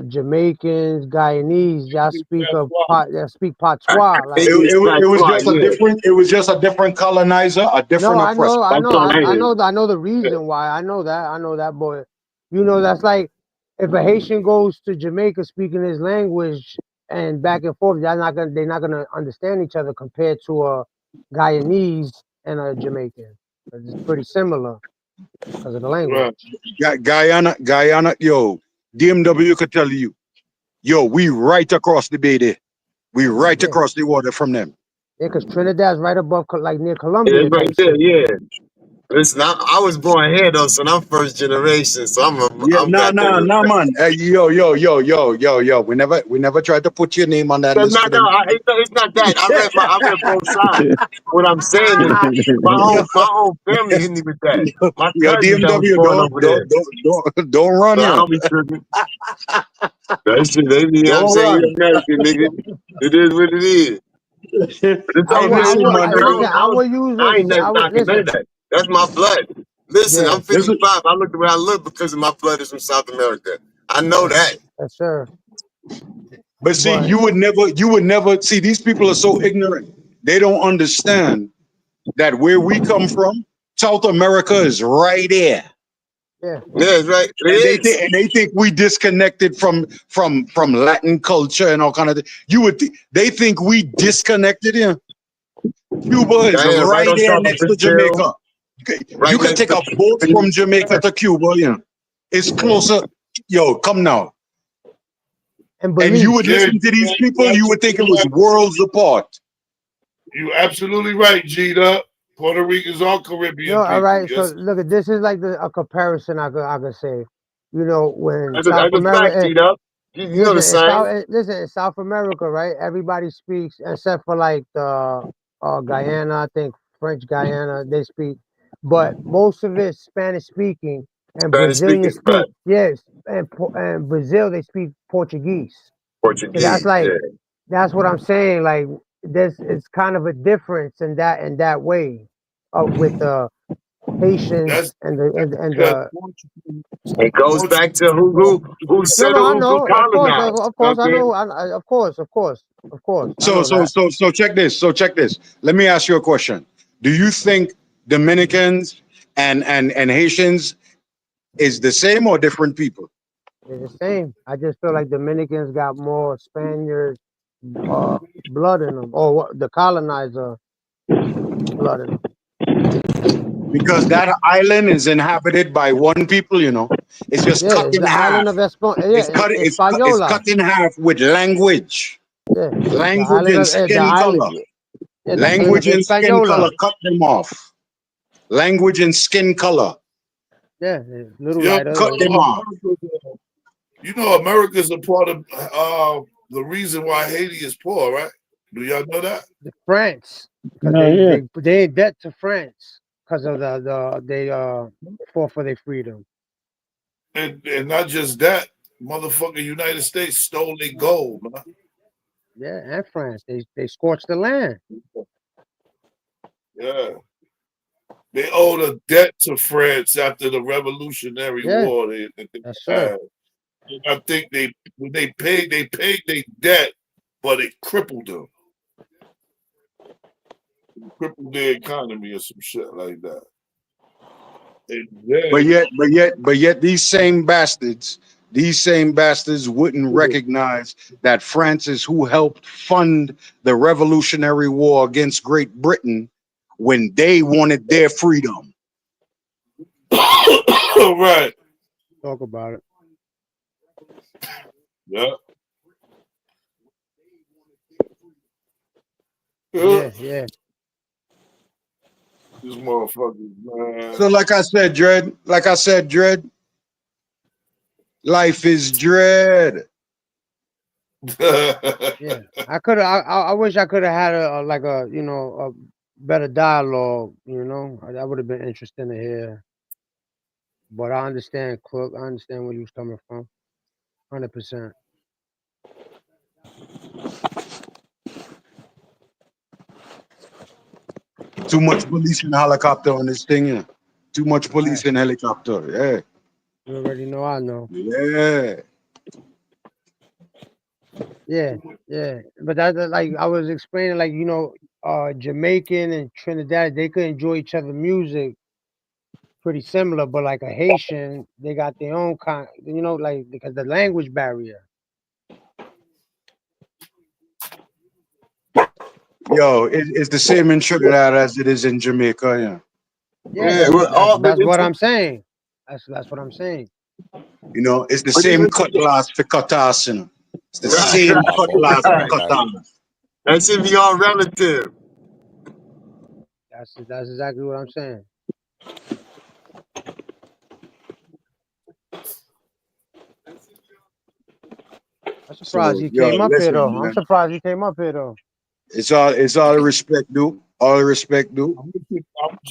S1: Jamaicans, Guyanese, y'all speak patois. Like,
S8: It was just a different colonizer, a
S1: no,
S8: different oppressor.
S1: I know the reason why. I know that, but that's like if a Haitian goes to Jamaica speaking his language and back and forth, they're not gonna understand each other compared to a Guyanese and a Jamaican. It's pretty similar because of the language.
S8: Guyana, yo, DMW could tell you, yo, we right across the bay there. We right across the water from them.
S1: Yeah, because Trinidad's right above, like near
S9: Yeah,
S1: Colombia,
S9: right there,
S1: basically.
S9: yeah. Listen, I was born here though, so I'm first generation, so
S8: Yeah,
S9: I'm
S8: no,
S9: got that respect.
S8: man. Yo. We never tried to put your name on that
S9: No,
S8: list for them.
S9: it's not that. I read both sides. What I'm saying is,
S8: yo,
S9: my whole family hit me with that. My
S8: yo,
S9: cousin that was
S8: DMW,
S9: born over there.
S8: don't run,
S9: But I
S8: yo.
S9: don't be tripping. That shit, they be, I'm
S8: Don't
S9: saying,
S8: run.
S9: you American nigga. It is what it is. But this
S8: Hey,
S9: ain't me.
S8: listen, man.
S1: Listen, I will use
S9: I
S1: this.
S9: ain't never knocking none of
S1: Listen.
S9: that. That's my blood. Listen,
S1: Yeah,
S9: I'm 55. I look the way I look because of my blood is from South America. I know that.
S1: yes, sir.
S8: But see,
S1: But
S8: you would never see, these people are so ignorant. They don't understand that where we come from, South America is right there.
S1: yeah,
S9: it's right.
S8: And
S9: It is.
S8: they think we disconnected from Latin culture and all kind of they think we disconnected here. Cuba is
S9: Yeah, right
S8: right
S9: on
S8: there
S9: top of
S8: next to
S9: Brazil,
S8: Jamaica. You
S9: right
S8: could
S9: next
S8: take
S9: to.
S8: a boat from Jamaica to Cuba, It's closer. Yo, come now.
S1: and
S8: And you would
S1: Belize.
S7: Yeah,
S8: listen to these people,
S7: you
S8: you would think it was worlds apart.
S7: absolutely right, G'd. Puerto Ricans are
S1: No,
S7: Caribbean
S1: all
S7: people.
S1: right. So
S7: Yes.
S1: look, this is like a comparison I could say. When
S9: That's
S1: South
S9: a fact,
S1: America,
S9: G-Dub. You know the saying.
S1: listen, in South America, right? Everybody speaks except for like the Guyana, I think French Guyana, they speak, but most of it's Spanish speaking, and
S9: Spanish speaking,
S1: Brazilians speak,
S9: right?
S1: yes, and Brazil they speak Portuguese. So that's
S9: Portuguese,
S1: like
S9: yeah.
S1: that's what I'm saying. Like this is kind of a difference in that way, with the
S7: That's
S1: Haitians and
S7: because
S1: the.
S9: It goes back to who
S1: No, no,
S9: settled,
S1: I
S9: who
S1: know.
S9: colonized.
S1: Of
S9: You know what
S1: course, I
S9: I'm
S1: know.
S9: saying?
S1: I know that.
S8: So check this. Let me ask you a question. Do you think Dominicans and Haitians is the same or different people?
S1: They're the same. I just feel like Dominicans got more Spaniard blood in them, or the colonizer blood in them.
S8: Because that island is inhabited by one people, It's just
S1: Yeah,
S8: cut
S1: it's
S8: in
S1: the
S8: half.
S1: island of
S8: It's
S1: Española.
S8: cut in half with language.
S1: Yeah, the
S8: Language
S1: island
S8: and
S1: of the
S8: skin color.
S1: island. Yeah, the island of
S8: Language and skin color
S1: Española.
S8: cut them off. Language and skin color
S1: Yeah, it's a little
S7: you
S1: lighter.
S8: cut them off.
S7: America's a part of the reason why Haiti is poor, right? Do y'all know that?
S1: France, because
S11: No, yeah.
S1: they in debt to France because of they fought for their freedom.
S7: And not just that, motherfucking United States stole their gold, man.
S1: Yeah, and France, they scorched the land.
S7: Yeah. They owed a debt to France after the Revolutionary
S1: Yeah,
S7: War that they
S1: yes, sir.
S7: had. And I think when they paid their debt, but it crippled them. It crippled their economy or some shit like that. And then,
S8: But yet these same bastards wouldn't recognize that France is who helped fund the Revolutionary War against Great Britain when they wanted their freedom.
S7: right.
S1: Talk about it.
S7: Yeah.
S1: Yeah.
S7: This motherfucker, man.
S8: So like I said, Dread, life is dread.
S1: Yeah, I wish I could have had a better dialogue. That would have been interesting to hear. But I understand, Cook. I understand where you was coming from. 100%.
S8: Too much police and helicopter on this thing, yeah. Too much police and helicopter, yeah.
S1: You already know I know.
S8: Yeah.
S1: Yeah, yeah. But that like I was explaining, like, Jamaican and Trinidad, they could enjoy each other's music pretty similar, but like a Haitian, they got their own kind, like because the language barrier.
S8: Yo, it's the same in Trinidad as it is in Jamaica. Yeah.
S1: Yeah,
S9: Yeah, we're all, but
S1: that's what I'm saying. That's what I'm saying.
S8: You know, it's the
S9: but
S8: same
S9: even
S8: cutlass for cutlass. You know? It's the
S9: right,
S8: same
S10: Alpo,
S8: cutlass for
S9: right.
S10: that
S8: cutlass.
S9: That should be all relative.
S1: That's exactly what I'm saying. I'm surprised
S8: So,
S1: he
S8: yo,
S1: came up here
S8: listen,
S1: though. I'm
S8: man.
S1: surprised he came up here though.
S8: It's all the respect, dude. All the respect, dude.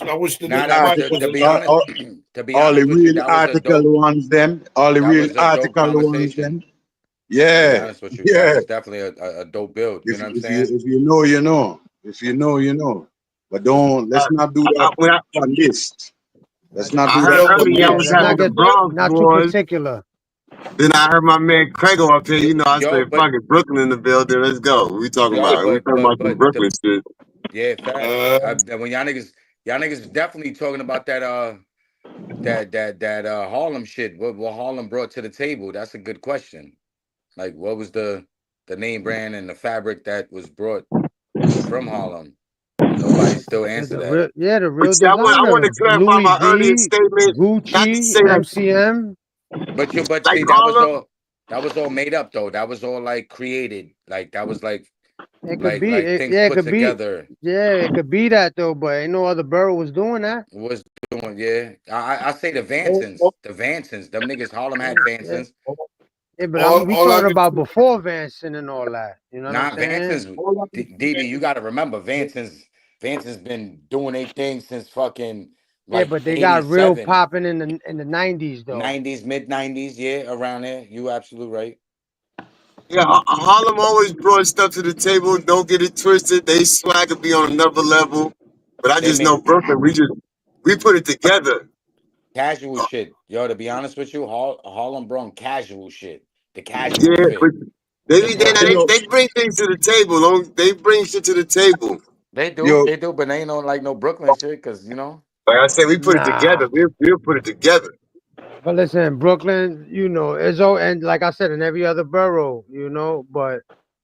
S7: I wish the
S10: Nah,
S8: The
S7: nigga
S10: that
S7: Mike
S10: to
S7: was
S8: article,
S10: be
S7: alive.
S10: honest, to be
S8: all the
S10: honest with you,
S8: real
S10: that was a
S8: article
S10: dope.
S8: ones, them. All the
S10: That
S8: real
S10: was a dope
S8: article ones,
S10: conversation.
S8: them.
S10: To be
S8: Yeah,
S10: honest with you, that
S8: yeah.
S10: was definitely a dope build. You know what I'm saying?
S8: If you know, you know. If you know, you know. But don't
S9: I,
S8: let's not do that
S9: when
S8: on list.
S1: Not
S8: Let's
S1: get
S8: not
S9: I
S8: do
S9: heard
S8: that
S7: Yo,
S8: on
S7: but
S9: earlier y'all
S1: Yeah,
S9: was
S8: list.
S1: let's
S9: having
S1: not
S9: the
S1: get
S9: Bronx
S1: not too
S9: boys.
S1: particular.
S9: Then I heard my man Craigo up here.
S10: Yo,
S9: You know, I
S10: yo,
S9: said,
S10: but
S9: "Fuck it, Brooklyn in the building. Let's go." We talking
S10: yo,
S9: about? We
S10: but
S9: talking about some
S10: the
S9: Brooklyn shit.
S10: yeah, facts.
S7: uh,
S10: When y'all niggas is definitely talking about that Harlem shit. What Harlem brought to the table? That's a good question. Like, what was the name brand and the fabric that was brought from Harlem? Nobody still answered that.
S1: The
S9: But
S1: real
S9: see, I want to
S1: designers.
S9: clarify
S1: Louis
S9: my earlier
S1: V,
S9: statement. Not to
S1: Gucci,
S9: say like
S1: MCM.
S10: But
S9: like
S10: see,
S9: Harlem.
S10: that was all made up though. That was all like created. Like that was
S1: It could be
S10: things
S1: yeah, it
S10: put
S1: could be
S10: together.
S1: it could be that though, but ain't no other borough was doing that.
S10: Was doing, yeah. I say the
S7: all,
S10: Vansons.
S7: all,
S10: The Vansons. Them niggas Harlem had
S1: Yeah, yeah.
S10: Vansons.
S1: Yeah, but we
S7: all I
S1: talking
S7: can
S1: about before Vanson and all that. You know what I'm
S10: Not
S1: saying?
S10: Vansons.
S7: all I can
S10: DB, you
S7: say
S10: gotta remember Vansons been doing their thing since fucking
S1: Yeah,
S10: like
S1: but they got real
S10: 87,
S1: popping in the 90s though.
S10: 90s, mid 90s, yeah, around there. You absolutely right.
S9: Yeah, Harlem always brought stuff to the table. Don't get it twisted. They swagger be on another level. But I
S10: They
S9: just know
S10: made
S9: Brooklyn. We put it together.
S10: casual shit. Yo, to be honest with you, Harlem brought casual shit. The casual
S9: Yeah, but
S10: fit. They
S9: they
S10: brought
S8: Yo,
S9: they bring things to the table. They bring shit to the table.
S8: yo,
S10: they do, but they ain't no like no Brooklyn shit, cause you know.
S9: Like I said, we put it
S1: Nah.
S9: together. We'll put it together.
S1: But listen, Brooklyn, it's all, and like I said, in every other borough, but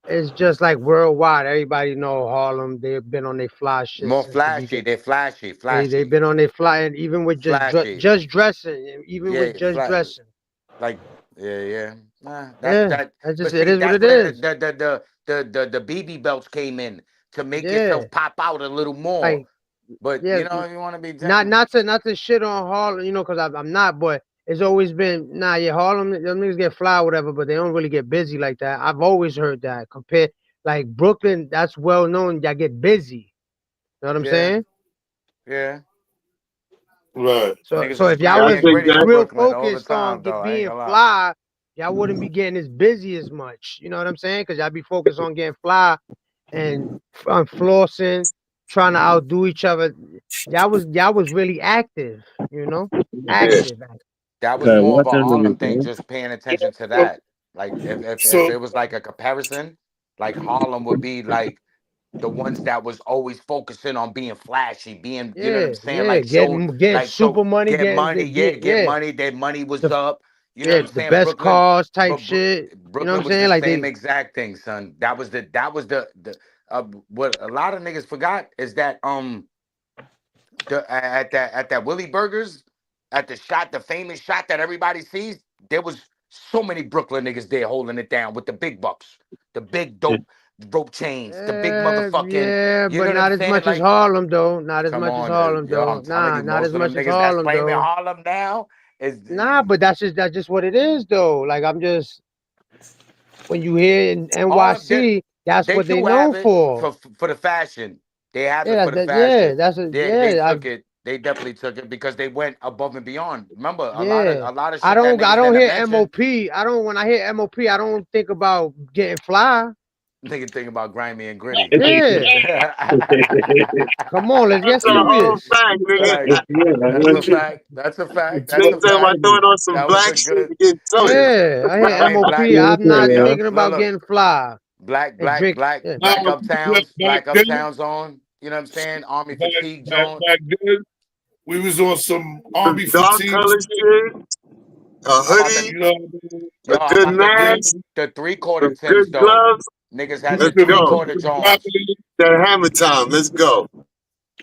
S1: it's just like worldwide. Everybody know Harlem. They've been on their fly shit
S10: More
S1: since the
S10: flashy.
S1: beginning.
S10: They're flashy,
S1: They've
S10: flashy,
S1: been on their fly, and even with
S10: flashy.
S1: just dressing, even with
S10: Yeah,
S1: just dressing.
S10: like yeah. Nah,
S1: Yeah,
S10: that. But
S1: it
S10: see,
S1: is what
S10: that's
S1: it
S10: where
S1: is.
S10: the BB belts came in to make
S1: Yeah,
S10: yourself pop out a little more.
S1: like
S10: But
S1: yeah,
S10: you know, if you want to be
S1: not to shit on Harlem, because I'm not, but it's always been yeah, Harlem, them niggas get fly or whatever, but they don't really get busy like that. I've always heard that compared like Brooklyn, that's well known. Y'all get busy. You know what I'm
S10: yeah,
S1: saying?
S10: yeah.
S7: right.
S1: So
S10: Niggas is
S1: if y'all
S9: Yeah, I
S1: was
S10: getting
S9: think
S10: gritty in
S9: that.
S1: real
S10: Brooklyn all the
S1: focused
S10: time,
S1: on
S10: though. I ain't
S1: being
S10: gonna lie.
S1: fly, y'all wouldn't be getting as busy as much. You know what I'm saying? Because y'all be focused on getting fly and on flossing, trying to outdo each other. Y'all was really active.
S9: Yeah.
S1: Active.
S10: That was
S11: Okay,
S10: more of
S11: what
S10: a
S11: the
S10: Harlem
S11: nigga,
S10: thing,
S11: bro?
S10: just paying attention to
S7: So,
S10: that. Like if
S7: so
S10: it was like a comparison, like Harlem would be like the ones that was always focusing on being flashy, being, you know what I'm
S1: Yeah,
S10: saying?
S1: yeah,
S10: Like show,
S1: getting
S10: like so
S1: super money,
S10: get money, yeah, get
S1: yeah,
S10: money. Their money was
S1: the
S10: up. You know what I'm
S1: the
S10: saying?
S1: best cars type
S10: But
S1: shit. You know what I'm
S10: Brooklyn was
S1: saying?
S10: the
S1: Like
S10: same
S1: they,
S10: exact thing, son. That was the what a lot of niggas forgot is that at that Willie Burgers, at the famous shot that everybody sees, there was so many Brooklyn niggas there holding it down with the big bucks, the big dope rope chains, the big motherfucking,
S1: yeah,
S10: you
S1: but
S10: know what I'm
S1: not as
S10: saying?
S1: much as
S10: Like,
S1: Harlem though. Not as
S10: come
S1: much as
S10: on,
S1: Harlem
S10: yo, I'm
S1: though.
S10: telling
S1: Nah,
S10: you,
S1: not
S10: most
S1: as
S10: of them
S1: much as
S10: niggas that's
S1: Harlem
S10: claiming
S1: though.
S10: Harlem now is
S1: Nah, but that's just what it is though. Like I'm just when you hear in
S10: Harlem.
S1: NYC, that's
S10: They
S1: what they
S10: do have
S1: known
S10: it
S1: for.
S10: for the fashion. They have it
S1: Yeah,
S10: for the
S1: yeah,
S10: fashion. They
S1: yeah.
S10: took it. They definitely took it because they went above and beyond. Remember,
S1: Yeah.
S10: a lot of
S1: I
S10: shit that
S1: don't I
S10: niggas
S1: don't
S10: didn't
S1: hear
S10: mention.
S1: MOP. I don't when I hear MOP, I don't think about getting fly.
S10: Nigga think about grimy and gritty.
S1: Yeah. Come on, let's get
S9: That's a whole
S1: serious.
S9: fact, nigga.
S10: Like, that's a fact. That's a fact. That's
S9: Nigga
S10: a
S9: talking about
S10: fact.
S9: throwing on some
S10: That was a
S9: black shit
S10: good.
S9: and getting toted.
S1: Yeah, I
S10: I
S1: hear
S10: mean, black.
S1: MOP. I'm not
S10: Yo,
S1: thinking
S10: look,
S1: about
S10: look.
S1: getting fly and drink. Yeah.
S7: Nah,
S10: Black uptowns,
S7: back then,
S10: on. You know what I'm saying? Army
S7: back,
S10: fatigue on.
S7: back then, we was on some army
S9: Dark
S7: fatigue
S9: color
S7: shit.
S9: shit, a
S10: How about
S9: hoodie,
S10: the
S7: You know what I mean?
S10: yo?
S9: a
S10: How
S9: good
S10: about the
S9: mask,
S10: the 3/4 Tims
S9: good
S10: though?
S9: gloves.
S10: Niggas had the
S9: Let's
S7: Some,
S9: go.
S10: 3/4
S7: some
S10: Johns.
S7: broccoli,
S9: That hammer time. Let's go.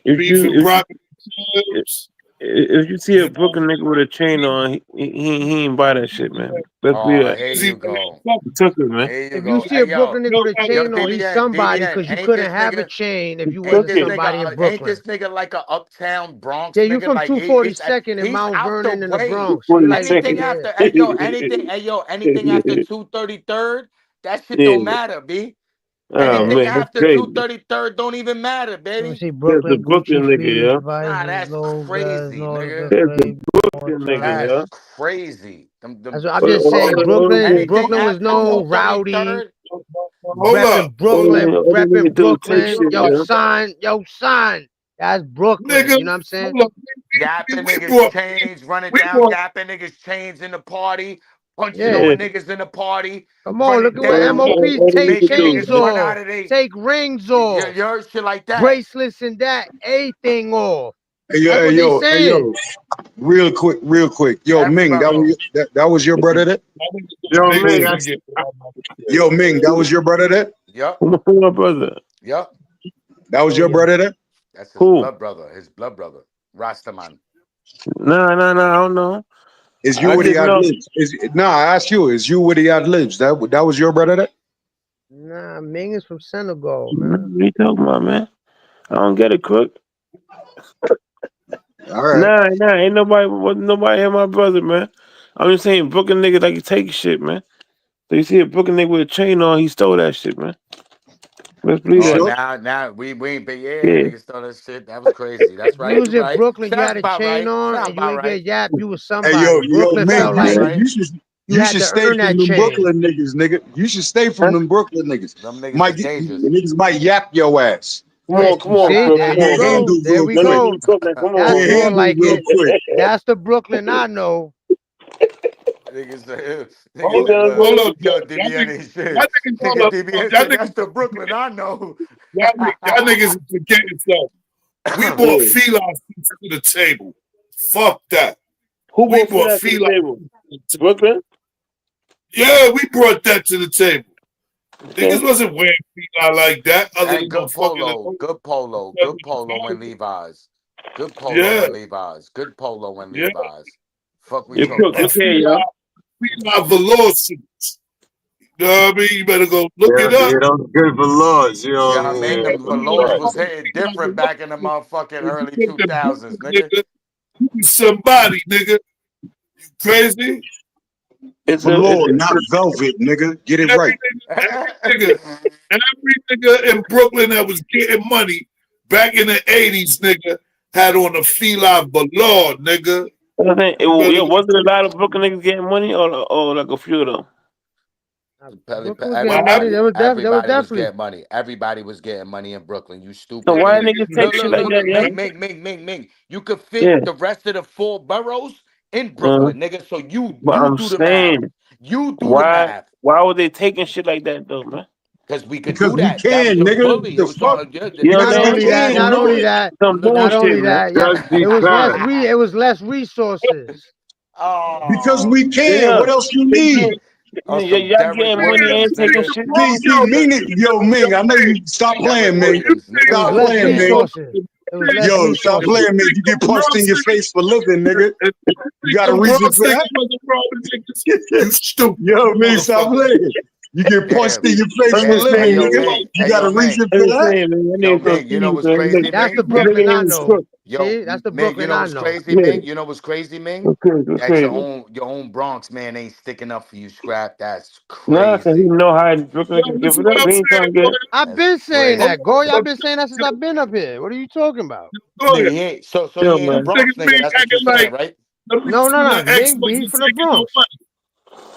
S11: If
S7: beef
S11: you
S7: and
S11: if
S7: broccoli
S11: you
S7: chips.
S11: if you see a
S7: You
S11: Brooklyn nigga with a chain on, he ain't buy that shit, man. Let's be
S10: Oh,
S11: that.
S10: here
S7: easy,
S10: you
S7: man.
S10: go.
S11: He took it, man.
S10: Here you
S1: If you
S10: go.
S1: see
S10: Hey
S1: a Brooklyn
S10: yo,
S1: nigga with a
S10: yo,
S1: chain on, he's
S10: DBN,
S1: somebody
S10: DBN.
S1: because you couldn't have a chain if
S11: He
S1: you
S11: took
S1: wasn't
S11: it.
S1: somebody in
S10: Ain't
S1: Brooklyn.
S10: this nigga like a uptown Bronx
S1: Yeah, you
S10: nigga?
S1: from
S10: Like242nd
S1: in
S10: he's
S1: Mount
S10: out the
S1: Vernon in the
S10: way.
S1: Bronx. You like,
S10: Anything
S1: yeah.
S10: after, anything after 233rd, that shit
S11: Yeah.
S10: don't matter, b.
S11: Oh
S10: Anything
S11: man, that's
S10: after
S11: crazy.
S10: 233rd don't even matter,
S1: Let me
S10: baby.
S1: see
S11: That's the
S1: Brooklyn, Gucci,
S11: Brooklyn nigga,
S1: Fleece,
S11: yeah.
S10: Nah,
S1: Visors,
S10: that's
S1: Logas,
S10: crazy,
S1: Nordic
S10: nigga.
S11: That's the
S1: Play,
S11: Brooklyn nigga,
S1: Time.
S11: yeah.
S10: That's crazy.
S1: I'm
S11: All,
S1: just saying
S11: all,
S10: Anything
S1: Brooklyn was
S10: after
S1: no rowdy,
S10: 233rd,
S7: Hold up, hold up.
S11: all the niggas do take
S1: Brooklyn.
S11: shit, yeah.
S1: Yo, son. That's Brooklyn.
S7: Nigga,
S1: You know what I'm saying?
S7: hold up.
S10: yapping
S7: We
S10: niggas
S7: brought,
S10: chains, running
S7: we
S10: down,
S7: brought,
S10: yapping niggas chains in the party, punching
S1: Yeah.
S11: Yeah.
S10: on niggas in the party,
S1: Come on, look
S10: running
S1: at what
S10: down,
S1: MOP
S11: All the
S1: take
S11: niggas
S10: making
S11: do,
S1: chains
S10: niggas
S11: man.
S10: run out
S1: off,
S10: of they
S1: take rings off,
S10: your shit like that.
S1: bracelets and that, everything off.
S8: Hey yo,
S1: That's
S8: hey
S1: what they
S8: yo, hey
S1: saying.
S8: yo. Real quick. Yo,
S10: Every
S8: Ming,
S10: borough.
S8: that was your brother that?
S9: Yo,
S7: make
S9: Mig,
S7: me
S8: Ming.
S7: forget.
S8: Yo, Ming, that was your brother that?
S10: Yup,
S11: Who my brother?
S10: yup.
S8: That was
S1: Oh
S8: your
S1: yeah.
S8: brother that?
S10: That's
S11: Who?
S10: his blood brother, Rastaman.
S11: Nah, I don't know.
S8: Is you
S11: I
S8: what he
S11: just
S8: had
S11: know.
S8: lives? I asked you, is you what he had lives? That was your brother that?
S1: Nah, Ming is from Senegal,
S11: What
S1: man.
S11: you talking about, man? I don't get it, Crook.
S8: All right.
S11: Ain't nobody hit my brother, man. I'm just saying, Brooklyn niggas like to take shit, man. So you see a Brooklyn nigga with a chain on, he stole that shit, man. Let's
S8: You
S11: believe
S10: Oh,
S11: that.
S8: sure?
S10: now we ain't, but yeah,
S11: Yeah.
S10: niggas stole that shit. That was crazy. That's
S1: You
S10: right.
S1: was
S10: You
S1: in
S10: right.
S1: Brooklyn, you
S10: Sounds
S1: had a
S10: about
S1: chain
S10: right.
S1: on,
S10: Sounds
S1: and you
S10: about
S1: ain't
S10: right.
S1: get yapped. You was
S8: Hey
S1: somebody.
S8: yo,
S1: Brooklyn
S8: Ming,
S1: felt
S10: Sounds about
S1: like
S10: right.
S1: you
S8: you
S1: had
S8: should
S1: to
S8: stay
S1: earn
S8: from
S1: that
S8: them
S1: chain.
S8: Brooklyn niggas, nigga. You should stay from
S11: Huh?
S8: them Brooklyn niggas.
S10: Them niggas
S8: Might
S10: is
S8: get
S10: dangerous.
S8: niggas might yap your ass.
S11: Come on,
S1: See,
S11: Crook.
S1: there
S11: Come
S8: And
S1: you
S11: on,
S8: get
S11: man.
S1: go.
S8: handled
S1: There
S8: real
S1: we
S11: Let me
S8: quick.
S11: see
S1: go.
S11: you talking. Come
S1: That's
S11: on,
S8: Get
S1: more
S11: man.
S8: handled
S1: like
S8: real
S1: it.
S8: quick.
S1: That's the Brooklyn I know.
S10: Niggas say, niggas
S7: Hold
S11: You
S7: up,
S10: say,
S11: know
S10: look,
S11: what
S7: hold
S11: I'm
S7: up,
S10: yo,
S7: y'all
S10: DBN
S7: niggas,
S10: ain't
S7: y'all
S10: shit.
S7: niggas, hold
S10: Nigga,
S7: up,
S10: DBN
S7: y'all
S10: said, that's
S7: niggas,
S10: the Brooklyn I know.
S7: y'all niggas is forgetting something. We brought
S11: saying?
S7: felines to the table. Fuck that.
S11: Who
S7: We
S11: brought food
S7: brought
S11: out to the
S7: felines
S11: table?
S7: to the table.
S11: Brooklyn?
S7: Yeah, we brought that to the table.
S11: Okay.
S7: Niggas wasn't wearing feline like that other
S10: And
S7: than motherfucking
S10: good polo and Levi's. Good polo
S7: yeah,
S10: and Levi's. Good polo and
S7: yeah.
S10: Levi's. Fuck we
S11: You
S10: talking
S11: Crook.
S7: And
S10: about.
S11: Okay, yo.
S7: feline velour suits. You know what I mean? You better go look
S9: Yeah,
S7: it up.
S9: yeah, those good velours. You know
S10: Yeah,
S9: what
S10: I
S9: I
S10: mean,
S9: mean?
S10: them velours was hitting different back in the motherfucking
S7: If you
S10: early
S7: get them
S10: 2000s,
S7: Brooklyn,
S10: nigga.
S7: nigga, you be somebody, nigga. You crazy?
S11: It's
S8: Velour, not velvet, nigga. Get it right.
S7: Every nigga, every nigga in Brooklyn that was getting money back in the 80s, nigga, had on a feline velour, nigga. You better
S11: wasn't a lot of Brooklyn niggas getting money, or like a few of them.
S1: Brooklyn was getting
S7: what
S1: money.
S7: happened?
S1: There was
S10: Everybody was
S1: definitely.
S10: getting money. Everybody was getting money in Brooklyn. You
S11: So
S10: stupid
S11: why
S10: nigga.
S11: niggas take
S10: Look,
S11: shit
S10: look,
S11: like
S10: look,
S11: that,
S10: look.
S11: yeah?
S10: Ming. You could fit
S11: Yeah.
S10: the rest of the 4 boroughs in
S11: Uh,
S10: Brooklyn, nigga. So
S11: but
S10: you
S11: I'm
S10: do the math.
S11: saying,
S10: You do the
S11: why
S10: math.
S11: why were they taking shit like that though, man?
S10: Because we could
S8: Because
S10: do
S8: we
S10: that. That was
S8: can,
S10: a
S8: nigga.
S10: bully. It
S8: The
S10: was
S8: fuck?
S10: on. Yeah,
S11: You know what
S1: Not
S11: I'm
S8: Because we
S11: saying?
S1: only that,
S8: can,
S1: not only
S8: nigga.
S1: that,
S11: Some
S1: not
S11: bullshit,
S1: only
S11: man.
S1: that. Yeah,
S9: Just be
S1: it was
S9: kind.
S1: it was less resources.
S8: Because
S10: oh
S8: we can.
S11: Yeah.
S8: What else you
S11: They
S8: need?
S11: get
S10: on some
S11: y'all
S10: Derrick
S11: getting money
S10: Williams,
S11: and taking
S10: nigga.
S11: shit
S8: See,
S11: too.
S8: see, Ming, yo, Ming, I know you. Stop
S10: Derrick
S8: playing, Ming.
S10: Williams,
S1: It
S10: nigga.
S1: was
S8: Stop
S10: Come
S1: less
S10: on,
S8: playing,
S10: man.
S8: Ming.
S1: resources. It was less
S8: Yo, stop
S1: resources.
S8: playing, Ming. You get punched in your face for living, nigga. You got a
S7: Them
S8: reason
S7: Bronx
S8: for
S7: niggas
S8: that?
S7: wasn't robbing niggas. You stupid
S8: Yo, Ming, stop
S7: motherfucker.
S8: playing. You get punched
S10: Yeah.
S8: in your face
S11: I'm
S8: for
S11: just
S10: Hey
S8: living,
S11: saying,
S10: yo,
S8: nigga.
S11: man.
S10: Ming.
S8: You
S10: Hey
S8: got
S10: yo,
S8: a reason
S10: Ming.
S8: for
S11: I'm just
S8: that?
S11: saying, man. That
S10: Yo,
S11: nigga so
S10: Ming. You know
S11: serious,
S10: what's
S11: man.
S10: crazy,
S1: That's the
S10: Ming?
S11: The
S1: Brooklyn
S11: nigga
S1: I
S11: name is
S1: know.
S11: Crook.
S10: Yo,
S1: See, that's the
S10: Ming. You
S1: Brooklyn
S10: know
S1: I
S10: what's
S1: know.
S10: crazy,
S11: Yeah.
S10: Ming? You know what's crazy, Ming?
S11: What's
S10: That
S11: crazy?
S10: your own Bronx man ain't sticking up for you, Scrap. That's
S11: Nah, cause he
S10: crazy.
S11: know how Brooklyn
S7: Yo,
S11: niggas give
S7: listen
S11: it
S7: what
S11: up.
S7: I'm
S11: He ain't
S7: saying,
S11: trying to
S7: boy.
S11: get.
S1: I've
S10: That's
S1: been saying
S7: Hold
S1: that,
S10: crazy.
S1: Goy. I've
S7: on,
S1: been saying that since I've been up here. What are you talking about?
S7: go
S10: Nigga,
S7: ahead.
S10: he ain't so
S11: Chill,
S10: he ain't a
S11: man.
S10: Bronx
S7: Niggas be
S10: nigga. That's what you're
S7: acting
S10: saying,
S7: like
S10: right?
S7: them
S1: No,
S7: niggas
S1: no,
S7: from
S1: no.
S7: the X
S1: Ming, he's
S7: wasn't
S1: from the
S7: taking no
S1: Bronx.
S7: money.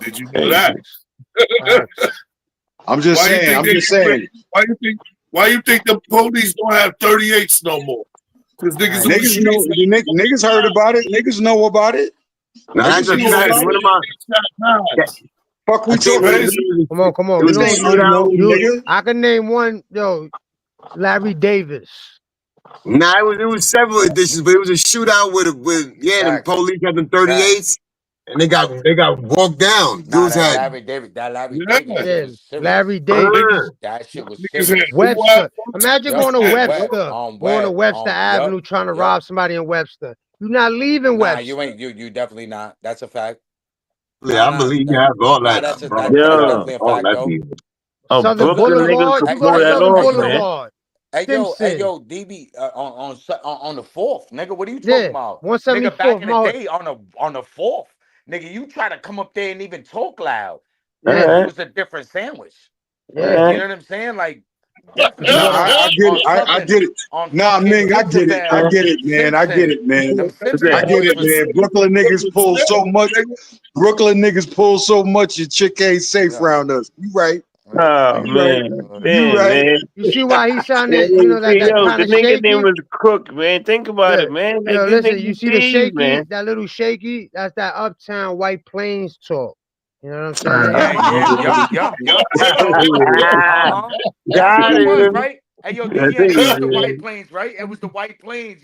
S7: Did you know that?
S8: I'm just saying.
S7: Why you think the police don't have 38s no more? Because niggas on the
S8: Niggas know.
S7: streets.
S8: Niggas heard about it. Niggas know about it.
S9: Now that's a fact. One of my
S8: Fuck, we
S9: I think
S8: talking.
S1: Come on.
S9: it was a shootout.
S1: I can name one. Yo, Larry Davis.
S9: Nah, it was several editions, but it was a shootout with the police had them 38s. And they got walked down.
S10: Nah,
S9: Dudes
S10: that
S9: had
S10: Larry David, that Larry
S7: Yeah.
S10: David shit
S1: Yeah,
S10: was serious.
S1: Larry Davis,
S10: That shit was
S7: Niggas had
S10: serious.
S1: Webster. Imagine
S10: Yup,
S1: going to
S10: on
S1: Webster,
S10: Web,
S1: Avenue, trying to
S10: yup.
S1: rob somebody in Webster. You're not leaving
S10: Nah, you
S1: Webster.
S10: ain't you definitely not. That's a fact.
S9: Yeah, I believe you have all
S10: Nah,
S9: that,
S10: that's
S9: bro.
S11: Yeah.
S10: definitely a
S9: All
S10: fact
S9: that
S10: though.
S9: be.
S11: A
S1: Southern
S11: Brooklyn
S10: Look,
S11: nigga
S1: Boulevard.
S11: could
S1: You go
S11: pull
S1: to
S11: that
S1: Southern
S11: off, man.
S1: Boulevard. Stimson.
S10: DB, on the fourth, nigga. What are you talking
S1: Yeah,
S10: about, nigga? Back
S1: 174th.
S10: in the day, on the fourth, nigga, you try to come up there and even talk loud,
S11: All
S1: Yeah,
S10: it
S11: right.
S10: was a different sandwich.
S11: All
S1: yeah.
S10: You
S11: right.
S10: know what I'm saying? Like
S8: No,
S10: definitely
S8: I get it.
S10: on
S8: I
S10: Southern,
S8: get it.
S10: on
S8: Nah,
S10: fucking
S8: Ming, I get it. I
S11: Uh,
S10: Roosevelt,
S8: get it, man. I get
S10: Simpson,
S8: it, man.
S10: them
S11: what's
S10: Simpson
S8: I
S11: that?
S8: get it,
S10: joints was
S8: man. Brooklyn niggas pull so much. Brooklyn niggas pull so much. Your chick ain't safe
S10: yeah.
S8: around us. You right.
S11: Oh
S8: You right.
S11: man,
S8: You
S11: damn
S8: right.
S11: man.
S1: You see why he sounded,
S11: Hey,
S1: that
S11: yo,
S1: kind
S11: the
S1: of
S11: nigga name
S1: shaky?
S11: was Crook, man. Think about
S1: Yeah.
S11: it, man. Like
S1: Yo,
S11: this
S1: listen,
S11: nigga
S1: you see the
S11: thieves,
S1: shaky,
S11: man.
S1: that little shaky? That's that uptown White Plains talk. You know what I'm saying?
S10: Yeah, yup. There you go. That's what
S11: Got
S10: it was,
S11: him.
S10: right? Hey, yo,
S11: I
S10: DBN,
S11: think,
S10: it was the White
S11: man.
S10: Plains, right? It was the White Plains.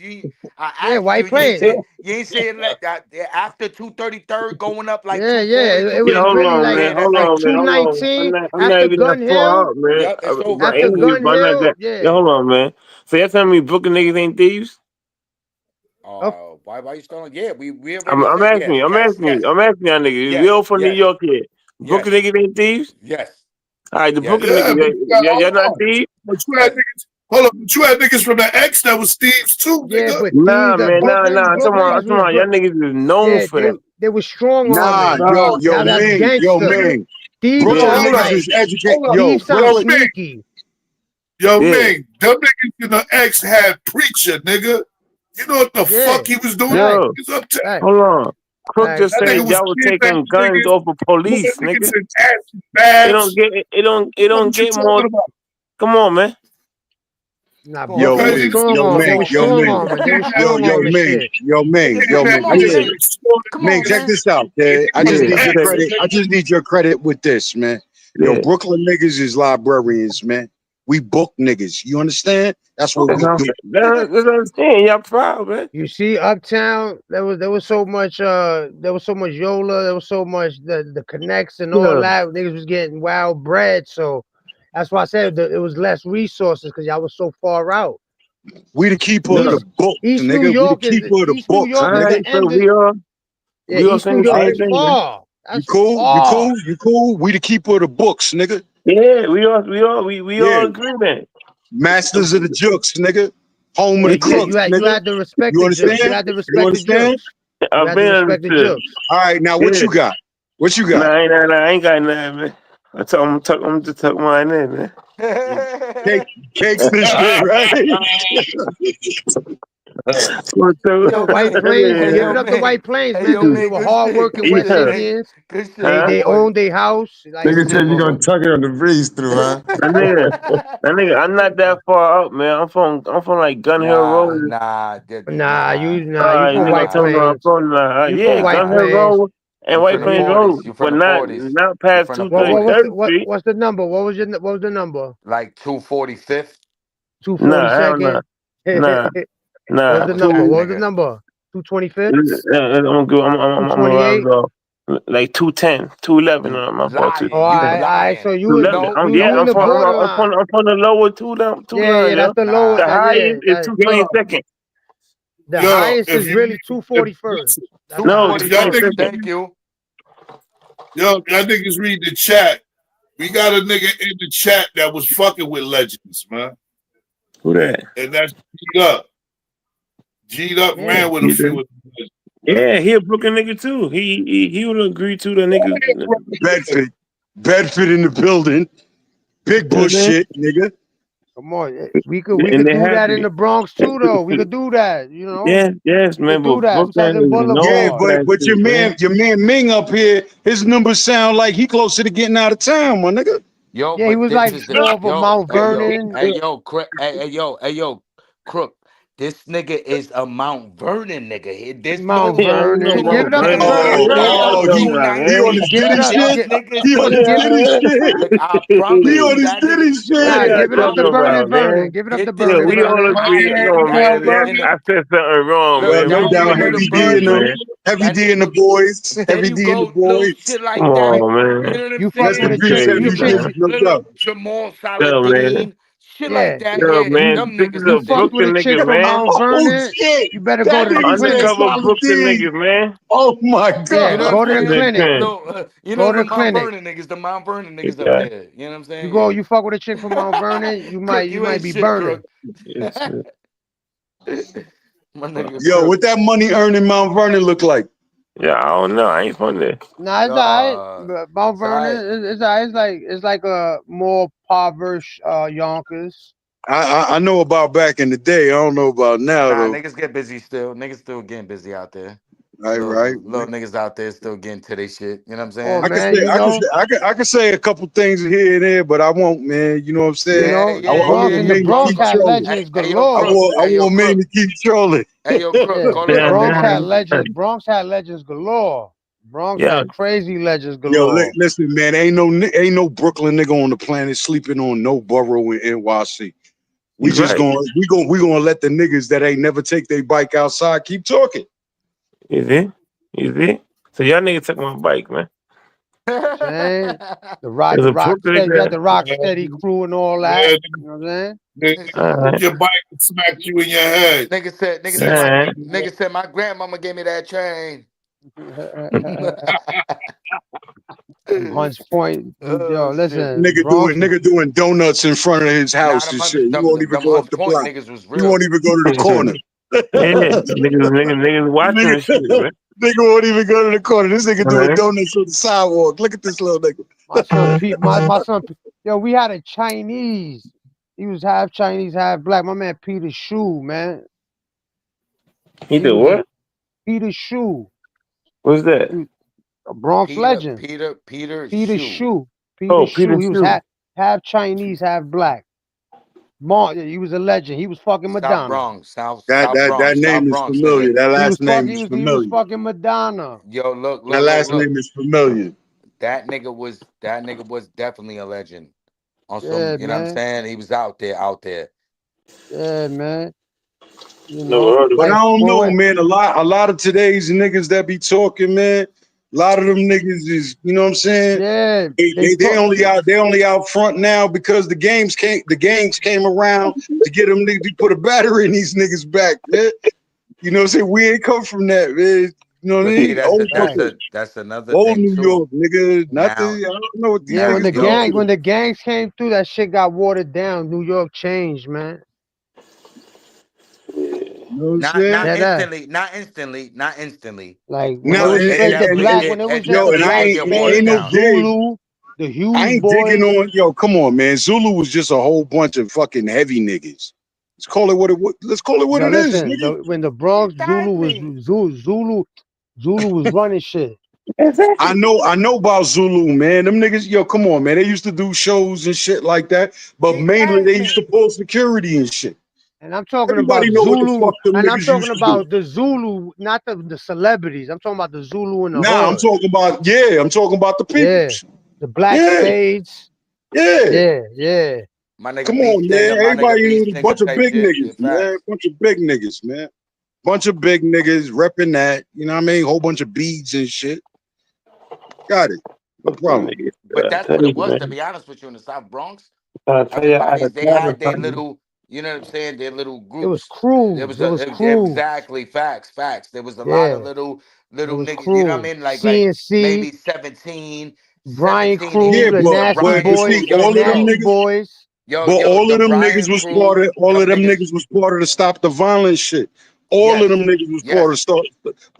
S10: I
S1: Yeah,
S10: asked you,
S1: White
S10: and
S1: Plains.
S10: you ain't say it like that. After 233rd, going up like
S1: Yeah,
S10: 240,
S1: yeah. It
S11: Yeah,
S1: was
S11: hold
S1: really
S11: on,
S1: like
S11: man.
S10: Yeah, that's
S11: Hold
S1: like
S10: it.
S11: on, man. Hold on.
S1: 219
S11: I'm not
S1: after
S11: even that
S1: Gun
S11: far
S1: Hill.
S11: out, man.
S10: Yep, it's over,
S11: My
S1: After
S10: bro.
S11: energy,
S1: Gun
S11: but I'm not
S1: Hill,
S11: that. Yeah,
S1: yeah.
S11: hold on, man. So you're telling me Brooklyn niggas ain't thieves?
S1: Up,
S10: Why you stalling? Yeah, we
S11: I'm,
S10: already
S11: I'm
S10: said
S11: asking
S10: yes,
S11: you. I'm
S10: yes,
S11: asking you.
S10: yes,
S11: I'm asking y'all niggas. We all from New
S10: yes,
S11: York here. Brooklyn
S10: yes,
S11: niggas ain't thieves?
S10: yes,
S11: All right, the
S10: yes.
S11: Brooklyn
S7: Yeah,
S11: niggas,
S7: but you got,
S11: y'all
S7: hold
S11: not
S7: on.
S11: thieves?
S7: But you had niggas, hold up, but you had niggas from the X that was Steve's too,
S1: yeah,
S7: nigga.
S1: but
S11: Nah,
S1: these
S11: man, nah.
S1: Brooklyns was
S11: Y'all niggas is known
S1: yeah,
S11: for that.
S1: they were strong
S8: Nah,
S1: arming.
S8: yo,
S11: No,
S8: yo,
S1: Now that's
S8: Ming, yo,
S1: gangster.
S8: Ming.
S1: Thieves
S8: Brooklyn
S11: yeah,
S1: sound
S8: niggas
S1: like
S8: is educated.
S7: Hold up.
S8: Yo,
S1: Steve sounds
S7: Yo,
S8: Brooklyn.
S7: Ming,
S1: sneaky.
S11: yeah,
S7: Ming, them niggas in the X had Preacher, nigga. You know what the
S1: Yeah,
S7: fuck he was doing?
S1: right,
S11: yo,
S7: He's uptown.
S1: right,
S11: hold on. Crook
S1: right.
S11: just
S7: That nigga
S11: said
S7: was
S11: y'all was taking
S7: kidnapping
S11: guns
S7: niggas,
S11: off of
S7: putting
S11: police,
S7: niggas
S11: nigga.
S7: in acid
S11: It don't
S7: baths.
S11: get, it don't
S7: What you
S11: get more.
S7: talking about?
S11: Come on, man.
S1: Nah,
S10: Come on,
S8: Yo,
S1: Brooklyn was
S10: Ming.
S8: wait,
S1: strong
S8: yo,
S1: arm. They
S8: Ming,
S1: were
S8: yo,
S1: strong
S8: Ming,
S1: arming. They were
S8: yo,
S1: strong
S8: yo,
S1: arming
S8: Ming,
S1: shit.
S8: yo, Ming, yo, Ming.
S10: Come
S8: I
S10: on,
S8: just,
S10: Ming. Come
S8: Ming,
S10: on,
S8: check
S10: man.
S8: this out, kid. I just
S11: Yeah,
S8: need your
S11: check it.
S8: credit. I just need your credit with this, man. Yo,
S11: Yeah,
S8: Brooklyn niggas is librarians, man. We book niggas. You understand? That's what
S11: that's
S8: we
S11: what
S8: do.
S11: that's what I'm saying. Y'all proud, man.
S1: You see, uptown, there was so much Yola, there was so much the connects and all
S11: Yeah,
S1: that. Niggas was getting wild bread, so that's why I said it was less resources because y'all was so far out.
S8: We the keeper of
S11: yeah.
S8: the books,
S1: East New
S8: nigga. We the
S1: York is
S8: keeper of the
S1: East New
S8: books,
S11: All
S1: York is
S8: nigga.
S11: right,
S1: the
S11: so
S1: end of yeah.
S11: we all
S1: East New
S11: saying the
S8: All
S1: York
S8: right.
S11: same
S1: is
S11: thing, man.
S1: far.
S8: You
S1: That's
S8: cool? You
S1: far.
S8: cool? You cool? We the keeper of the books, nigga.
S11: Yeah, we
S8: Yeah.
S11: all agree, man.
S8: Masters of the jokes, nigga. Home of
S1: Yeah,
S8: the
S1: yeah.
S8: crooks,
S1: You
S8: nigga.
S1: had to respect
S8: You
S1: the jokes. You
S8: understand?
S1: had to
S8: You
S1: respect the
S8: understand?
S1: jokes. You
S11: I've
S1: had to
S11: been
S1: respect the
S11: understood.
S1: jokes.
S8: All right, now what
S11: Yeah.
S8: you got? What you got?
S11: Nah, I ain't got nothing, man. I'm just tuck mine in, man.
S8: Cake, cakes this shit, right?
S11: What's
S1: The White Plains, give it up to White Plains, man. They were
S10: Good shit,
S1: hardworking
S10: good
S1: West
S10: shit,
S11: yeah.
S10: nigga.
S1: Indians.
S10: Good shit,
S11: Huh?
S10: my
S1: They
S10: boy.
S1: owned their house. Like
S9: Nigga said you
S1: yeah,
S9: gonna tuck it on the breeze through, huh?
S11: That nigga, I'm not that far up, man. I'm from like Gun Hill Road.
S1: You
S11: You
S1: from
S11: nigga
S1: White
S11: tell me where I'm
S1: Plains.
S11: from now.
S1: You from
S11: Yeah,
S1: White
S11: Gun Hill
S1: Plains.
S11: Road and
S10: You
S11: White
S10: from the
S11: Plains
S10: 40s.
S11: Road,
S10: You from
S11: but
S10: the
S11: not
S10: 40s.
S11: past
S10: From the
S11: 233rd
S10: 40s.
S11: Street.
S1: What's the number? What was the number?
S10: Like 245th.
S11: Nah, hell
S1: 242nd.
S11: nah. Nah,
S1: What's
S11: nah.
S1: the number?
S11: Two.
S1: What was the number? 225th?
S11: I'm gonna round
S1: 228?
S11: it off. Like 210, 211.
S10: You
S11: My fault.
S1: Oh,
S10: lying. You
S1: all right.
S10: lying.
S1: So you was
S11: 211.
S10: No,
S1: you in
S10: no,
S1: the
S10: no.
S1: borderline.
S11: I'm from the lower two
S1: Yeah,
S11: line,
S1: yeah,
S11: yo.
S1: that's the lower.
S11: The
S10: Nah.
S1: That yeah,
S11: highest is
S1: that
S11: 222nd.
S1: the
S7: Yo,
S1: highest
S7: if
S1: is
S7: you
S1: really
S7: if,
S1: 241st.
S7: listen,
S1: That's the
S11: No,
S7: if
S1: highest.
S7: y'all
S10: 241st.
S7: niggas,
S11: 222nd.
S10: Thank you.
S7: y'all niggas read the chat. We got a nigga in the chat that was fucking with legends, man,
S11: Who that?
S7: and that's G'd up. G'd up
S1: Yeah.
S7: ran with a
S11: He
S7: few
S11: did.
S7: of them legends, man.
S11: Yeah, he a Brooklyn nigga too. He would agree to the niggas. You know
S8: Bedford. Bedford in the building. Big
S11: what I'm
S8: bush
S11: saying?
S8: shit, nigga.
S1: Come on, we
S11: And
S1: could
S11: they
S1: do that in
S11: happy.
S1: the Bronx too, though. We could do that,
S11: Yes,
S1: We could
S11: man. But
S1: do that.
S11: Brooklyn
S1: Southern
S11: is
S8: Yeah,
S11: known
S1: Boulevard.
S11: for that
S8: but
S11: shit, man.
S8: your man Ming up here, his numbers sound like he closer to getting out of town, my nigga.
S1: Yeah, he was like off of Mount
S10: Hey, yo,
S1: Vernon.
S10: hey, yo, Crook, hey, yo, Crook. This nigga is a Mount Vernon nigga. There's
S1: Mount
S10: no
S11: Yeah, I know
S1: Vernon. Give
S11: Mount
S1: it up to
S11: Vernon.
S1: Vernon.
S11: Yeah,
S1: Give it
S11: I
S1: up.
S6: Oh,
S11: know that,
S6: he on
S11: man.
S6: his
S1: Give it
S6: Diddy
S1: up.
S6: shit. He on his
S1: Give it.
S6: Diddy shit.
S10: Look, I
S6: He
S10: promise
S6: on
S10: you
S6: his
S10: that
S6: Diddy
S10: nigga.
S11: What
S1: Nah,
S6: shit.
S11: are y'all
S1: give it up to
S11: talking
S1: Vernon.
S11: about,
S1: Vernon.
S11: man?
S1: Give it up to
S10: Get this
S11: Yeah,
S1: Vernon.
S11: we
S10: nigga
S11: all
S1: Vernon.
S11: agree.
S10: crackhead
S11: No,
S10: Mount
S11: man.
S6: Uh-huh.
S11: I
S10: Vernon.
S11: said something wrong,
S10: Look,
S6: Yo,
S11: man.
S6: no
S11: What
S10: y'all
S11: you
S10: nigga
S6: doubt.
S10: know the
S6: Heavy
S11: talking
S6: D
S11: about,
S6: and
S10: birds.
S6: them.
S11: man?
S6: Heavy
S10: That
S6: D and the
S10: nigga,
S6: boys.
S10: there
S6: Heavy
S10: you
S6: D and the
S10: go, little
S6: boys.
S10: shit
S11: Come
S10: like that.
S11: on,
S10: You
S11: man.
S10: know what I'm
S1: You fuck
S6: Rest
S1: with
S6: in
S1: a
S10: saying?
S6: peace,
S1: chick.
S11: Crazy,
S1: You
S6: Heavy
S1: chick.
S6: D.
S11: man.
S6: No
S10: Little
S6: doubt.
S10: Jamal
S11: Yo, man.
S10: Saladin, shit like
S1: Yeah.
S10: that.
S11: Yo,
S10: Here,
S11: man.
S10: them
S11: This
S10: niggas
S11: is
S1: You
S11: a
S10: up there.
S1: fucked with a
S11: Brooklyn
S1: chick
S11: nigga,
S1: from
S11: man.
S1: Mount
S6: Oh
S1: Vernon.
S6: shit!
S1: You better go
S6: That
S1: to the
S6: nigga said
S1: clinic.
S11: Undercover Brooklyn
S6: Saladin.
S11: niggas, man.
S6: Oh my
S1: Yeah.
S10: You know what
S6: god!
S10: I'm
S1: Go to the
S10: saying?
S1: clinic.
S11: Listen.
S10: Look, you know
S1: Go to the
S10: the Mount
S1: clinic.
S10: Vernon niggas, the Mount Vernon niggas up
S11: Okay.
S10: there. You know what I'm
S1: You
S10: saying?
S1: go.
S10: Yeah.
S1: You fuck with a chick from Mount Vernon.
S10: Crook,
S1: You
S10: you
S1: might
S10: ain't
S1: be
S10: shit,
S1: burning.
S10: Crook.
S11: It's,
S10: My nigga
S6: Yo,
S10: Crook.
S6: what that money earning Mount Vernon look like?
S11: yeah, I don't know. I ain't from there.
S1: Nah, it's alright.
S10: Uh,
S1: But Mount
S10: it's alright.
S1: Vernon, it's alright. It's like a more impoverished Yonkers.
S6: I know about back in the day. I don't know about now
S10: Nah,
S6: though.
S10: niggas get busy still. Niggas still getting busy out there.
S6: Right, right.
S10: Little niggas out there still getting to their shit. You know what I'm
S1: Oh
S10: saying?
S6: I can
S1: man,
S6: say I can say a couple things here and there, but I won't, man. You know what I'm saying?
S10: Yeah,
S1: the
S6: I
S10: yeah,
S1: Bronx
S10: yeah,
S6: want
S1: and the
S10: yeah.
S6: Maine to
S1: Bronx
S6: keep
S10: Motherfucker.
S1: had
S6: trolling.
S1: legends
S10: Hey, yo,
S1: galore.
S10: Crook.
S6: I
S10: Hey, yo,
S6: want Maine
S10: Crook.
S6: to keep trolling.
S10: Hey, yo, Crook.
S1: Yeah,
S10: Call
S1: the
S10: it. Look,
S1: Bronx had
S10: look.
S1: legends. Bronx had legends galore. Bronx
S11: Yeah,
S1: had crazy legends
S6: Yo,
S1: galore.
S6: listen, man. Ain't no Brooklyn nigga on the planet sleeping on no borough in NYC. We
S11: you
S6: just
S11: right.
S6: gonna let the niggas that ain't never take their bike outside keep talking.
S11: You see? You see? So y'all niggas took my bike, man.
S1: Saying
S11: There's
S1: the
S11: a
S1: rock
S11: Brooklyn
S1: steady, you had
S11: nigga.
S1: the rock steady crew and all that.
S7: Yeah,
S1: You know what I'm
S7: they
S11: All
S7: took
S11: right.
S7: your bike and smacked you in your head.
S11: All right.
S10: Nigga said my grandmama gave me that chain.
S1: saying? From Hunts Point, yo,
S10: Oh shit.
S1: listen, Bronx.
S6: Nigga doing donuts in front of his
S10: Nah,
S6: house
S10: them
S6: and shit.
S10: hunters,
S6: He won't even
S10: them
S6: go up
S10: Hunts
S6: the
S10: Point
S6: block.
S10: niggas was
S6: He won't
S10: real.
S6: even go to the corner.
S11: Yeah, niggas watching
S6: nigga,
S11: this shit, man.
S6: nigga won't even go to the corner. This nigga
S11: All
S6: doing
S11: right.
S6: donuts on the sidewalk. Look at this little nigga.
S1: My son Pete, my son, yo, we had a Chinese. He was half Chinese, half black. My man Peter Shu, man.
S11: He
S1: He
S11: did
S1: was a
S11: what?
S1: Peter Shu,
S11: What's that?
S1: he was a Bronx legend.
S10: Peter
S1: Peter
S10: Shoe.
S1: Shu, Peter
S11: Oh, Peter
S1: Shu. He was
S11: Shoe.
S1: half Chinese, half black. He was a legend. He was fucking
S10: South
S1: Madonna.
S10: Bronx,
S6: That
S10: South
S6: name is
S10: Bronx
S6: familiar.
S10: nigga.
S6: That
S1: He was
S6: last name
S1: fucking.
S6: is
S1: He was
S6: familiar.
S1: fucking Madonna.
S10: Yo,
S6: That last name is familiar.
S10: That nigga was definitely a legend. On some,
S1: Yeah,
S10: you know what I'm
S1: man.
S10: saying? He was out there, out there.
S1: Yeah, man. You
S11: Never
S1: know,
S11: heard of
S6: But I
S11: him.
S6: don't know, man. A lot of today's niggas that be talking, man. A lot of them niggas is, you know what I'm saying?
S1: yeah, they
S6: They
S1: talk.
S6: only out front now because the games came around to get them niggas to put a battery in these niggas back, man. You know what I'm saying? We ain't come from that, man. You know what I
S10: But see,
S6: mean?
S1: Right.
S10: that's another
S6: Old
S10: thing
S6: New
S10: too.
S6: York, nigga.
S10: Now,
S6: I don't know what these
S1: Yeah,
S10: now,
S6: niggas going
S10: yo,
S1: when
S6: through.
S1: the gangs came through, that shit got watered down. New York changed, man.
S6: You know what I'm
S10: not
S6: saying?
S10: not
S1: Yeah, that.
S10: instantly, not instantly, not instantly.
S1: Like when it
S6: Now
S1: was
S10: It
S1: straight the
S10: definitely
S1: black,
S10: did.
S1: when it was
S10: It
S1: just the
S6: and
S10: definitely
S1: black
S10: did get watered
S6: ain't
S1: spades,
S6: no
S10: down.
S6: dig.
S1: Zulu, the
S6: I
S1: Hughes
S6: ain't digging
S1: boys.
S6: on yo. Come on, man. Zulu was just a whole bunch of fucking heavy niggas. Let's call it what let's call it what
S1: Yo,
S6: it is,
S1: listen,
S6: nigga.
S1: when the Bronx
S10: Exactly.
S1: Zulu was running shit.
S6: I know about Zulu, man. Them niggas, yo, come on, man. They used to do shows and shit like that, but mainly they used to
S10: Exactly.
S6: pull security and shit.
S1: And I'm talking
S6: Everybody
S1: about
S6: know what the
S1: Zulu,
S6: fuck them
S1: and I'm
S6: niggas
S1: talking
S6: used to do.
S1: about the Zulu, not the celebrities. I'm talking about the Zulu in the
S6: Nah,
S1: hood.
S6: I'm talking about the
S1: Yeah,
S6: peoples.
S1: the black
S6: Yeah,
S1: spades.
S6: yeah.
S1: Yeah.
S10: My nigga
S6: Come
S10: Beast
S6: on, man.
S10: nigga, my nigga
S6: Everybody knew
S10: Beast
S6: a
S10: nigga
S6: bunch of
S10: type
S6: big
S10: shit. Yeah,
S6: niggas, man.
S10: facts.
S6: Bunch of big niggas, man. Bunch of big niggas repping that. You know what I mean? Whole bunch of beads and shit. Got it. No
S11: Brooklyn
S6: problem.
S11: niggas.
S10: But
S11: I
S10: that's
S11: tell
S10: what
S11: you,
S10: it was, to
S11: man.
S10: be honest with you, in the South Bronx.
S11: I tell you, out
S10: Everybody's
S11: of
S10: they
S11: town or
S10: had their
S11: something.
S10: little, you know what I'm saying, their little
S1: It was
S10: groups.
S1: crews. It was crews.
S10: Exactly facts. There was a lot of
S1: Yeah,
S10: little
S1: it was
S10: niggas, you know what I
S1: crews.
S10: mean? Like
S1: CNC,
S10: maybe 17,
S1: Brian
S10: 17
S1: Crew,
S6: Yeah,
S10: here,
S1: the
S10: the
S1: Nasty
S10: Brian
S1: Boys,
S10: crew.
S6: see,
S1: the
S10: Yo,
S6: all of them
S1: Nasty
S6: niggas,
S1: Boys.
S6: but
S10: the
S6: all of them niggas
S10: Brian
S6: was part
S10: crew,
S6: of all of
S10: them
S6: them
S10: niggas,
S6: niggas was part of the stop the violence shit. All of them
S10: yes,
S6: niggas was
S10: yes,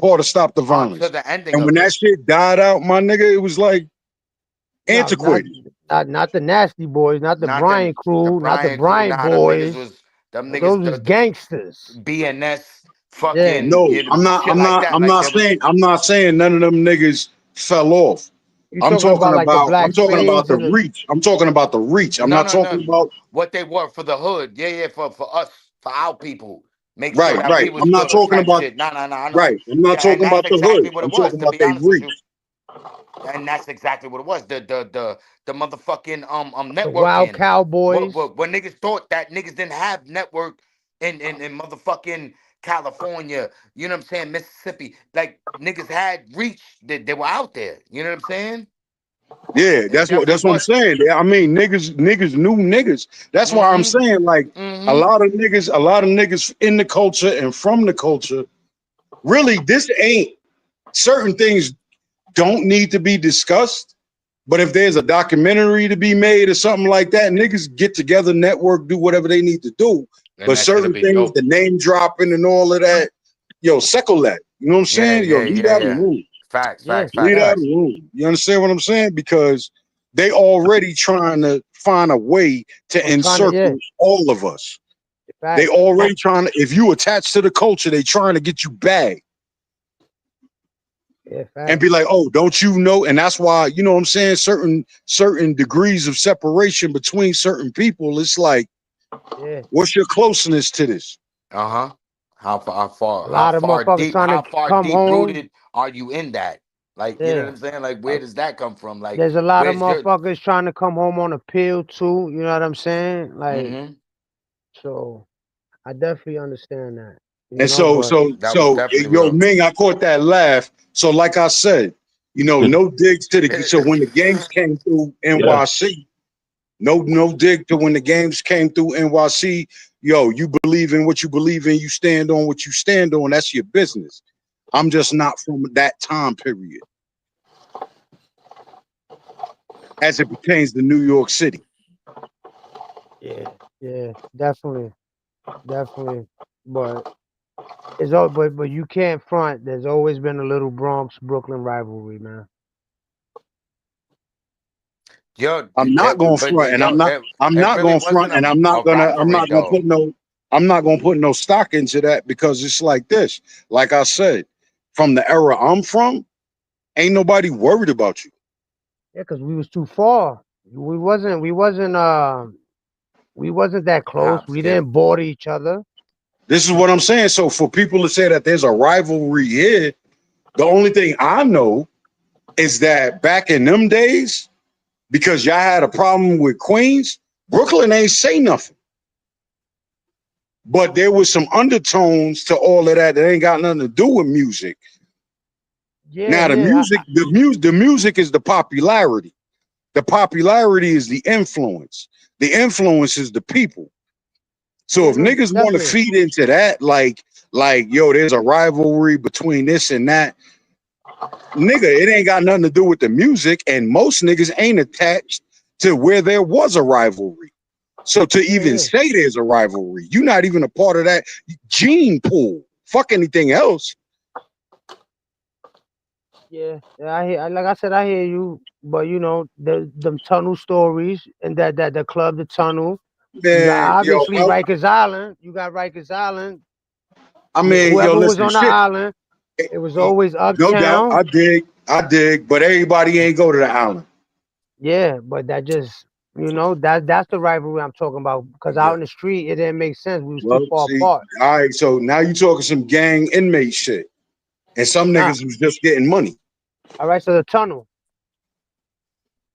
S6: part of stop the
S10: until
S6: violence.
S10: the ending
S6: And
S10: of
S6: when
S10: it.
S6: that shit died out, my nigga, it was like
S1: No,
S6: antiquated.
S1: not the Nasty Boys, not the
S10: Not
S1: Brian
S10: the
S1: Crew, not the
S10: Brian crew,
S1: Brian
S10: nah, them niggas
S1: Boys.
S10: was, them niggas,
S1: Those was gangsters.
S10: the BNS,
S1: Yeah,
S10: fucking,
S6: No,
S10: you know, shit like that. Like there was,
S6: I'm not saying none of them niggas fell off.
S1: you talking about like the
S6: I'm
S1: Black
S6: talking about
S1: Spades
S6: the
S1: and the
S6: reach. I'm talking about the reach. I'm
S10: no,
S6: not
S10: no, no.
S6: talking about
S10: What they were for the hood. Yeah, for us, for our people. make sure that we was
S8: I'm not
S10: still on
S8: talking
S10: type
S8: about
S10: shit. Nah, I know.
S8: right. I'm not
S10: And
S8: talking
S10: that's
S8: about the
S10: exactly
S8: hood.
S10: what
S8: I'm
S10: it was,
S8: talking
S10: to
S8: about
S10: be
S8: they
S10: honest with you.
S8: reach.
S10: And that's exactly what it was. The motherfucking
S1: The Wild
S10: networking.
S1: Cowboys.
S10: What niggas thought that niggas didn't have network in motherfucking California, you know what I'm saying? Mississippi. Like niggas had reach, they were out there. You know what I'm saying?
S8: Yeah,
S10: It definitely
S8: that's what I'm
S10: was.
S8: saying. I mean, niggas knew niggas. That's why I'm
S10: Mm-hmm.
S8: saying, like, a
S10: Mm-hmm.
S8: lot of niggas in the culture and from the culture. Really, this ain't certain things don't need to be discussed. But if there's a documentary to be made or something like that, niggas get together, network, do whatever they need to do.
S10: And
S8: But
S10: that should have
S8: certain
S10: been
S8: things,
S10: dope.
S8: the name dropping and all of that, yo, settle that. You know what I'm
S10: Yeah,
S8: saying? Yo,
S10: yeah,
S8: leave
S10: yeah,
S8: that
S10: yeah.
S8: alone.
S10: Facts,
S1: Yeah,
S10: facts,
S8: Leave
S10: facts,
S8: that
S1: facts.
S10: facts.
S8: alone. You understand what I'm saying? Because they already trying to find a way to
S1: I'm trying to, yeah,
S8: encircle all of us. They
S1: facts.
S8: already trying to, if you attach to the culture, they trying to get you back
S1: Yeah,
S8: and
S1: facts.
S8: be like, oh, don't you know? And that's why, you know what I'm saying? Certain degrees of separation between certain people. It's like,
S1: Yeah.
S8: what's your closeness to this?
S10: Uh-huh.
S1: A lot of motherfuckers trying
S10: How
S1: to
S10: far
S1: come
S10: deep
S1: home.
S10: rooted are you in that? Like, you know what
S1: Yeah.
S10: I'm saying? Like, where does that come from? Like,
S1: There's a lot of
S10: where's your
S1: motherfuckers trying to come home on a pill too. You know what I'm saying? Like,
S10: mm-hmm.
S1: so I definitely understand that. You
S8: And
S1: know, but
S10: That was definitely
S8: yo,
S10: real.
S8: Ming, I caught that laugh. So, like I said, you know, no digs to the. So when the games came through
S11: Yeah.
S8: NYC, no dig to when the games came through NYC. Yo, you believe in what you believe in. You stand on what you stand on. That's your business. I'm just not from that time period as it pertains to New York City.
S1: yeah, definitely, definitely. But it's all, but you can't front. There's always been a little Bronx Brooklyn rivalry, man.
S10: Yo,
S8: I'm not going to
S10: but
S8: front, and
S10: yo,
S8: I'm
S10: it
S8: not
S10: really
S8: going to
S10: wasn't
S8: front, and
S10: a rivalry though.
S8: I'm not going to put no stock into that because it's like this. Like I said, from the era I'm from, ain't nobody worried about you.
S1: Yeah, cause we was too far. We wasn't that close.
S10: Nah,
S1: We
S10: Skip.
S1: didn't border each other.
S8: This is what I'm saying. So for people to say that there's a rivalry here, the only thing I know is that back in them days, because y'all had a problem with Queens, Brooklyn ain't say nothing. But there was some undertones to all of that that ain't got nothing to do with music.
S1: Yeah,
S8: Now
S1: yeah.
S8: the music is the popularity. The popularity is the influence. The influence is the people. So
S1: Yeah,
S8: if
S1: no,
S8: niggas want to
S1: definitely.
S8: feed into that, like yo, there's a rivalry between this and that, nigga, it ain't got nothing to do with the music, and most niggas ain't attached to where there was a rivalry. So to
S1: Yeah,
S8: even
S1: yeah,
S8: say there's a rivalry, you're not even a part of that gene pool. Fuck anything else.
S1: yeah. Like I said, I hear you. But you know, them tunnel stories and that the club, the tunnel. You got
S8: Man, yo,
S1: obviously Rikers Island. You got Rikers Island.
S8: I mean, yo,
S1: Whoever was
S8: listen,
S1: on the
S8: shit.
S1: island, it was always
S8: No doubt,
S1: uptown.
S8: I dig, but everybody ain't go to the island.
S1: Yeah, but that just that's the rivalry I'm talking about. Because out
S10: Yeah.
S1: in the street, it didn't make sense. We was too
S8: Well,
S1: far
S8: see,
S1: apart.
S8: all right, so now you talking some gang inmate shit, and some
S1: Nah.
S8: niggas was just getting money.
S1: All right, so the tunnel.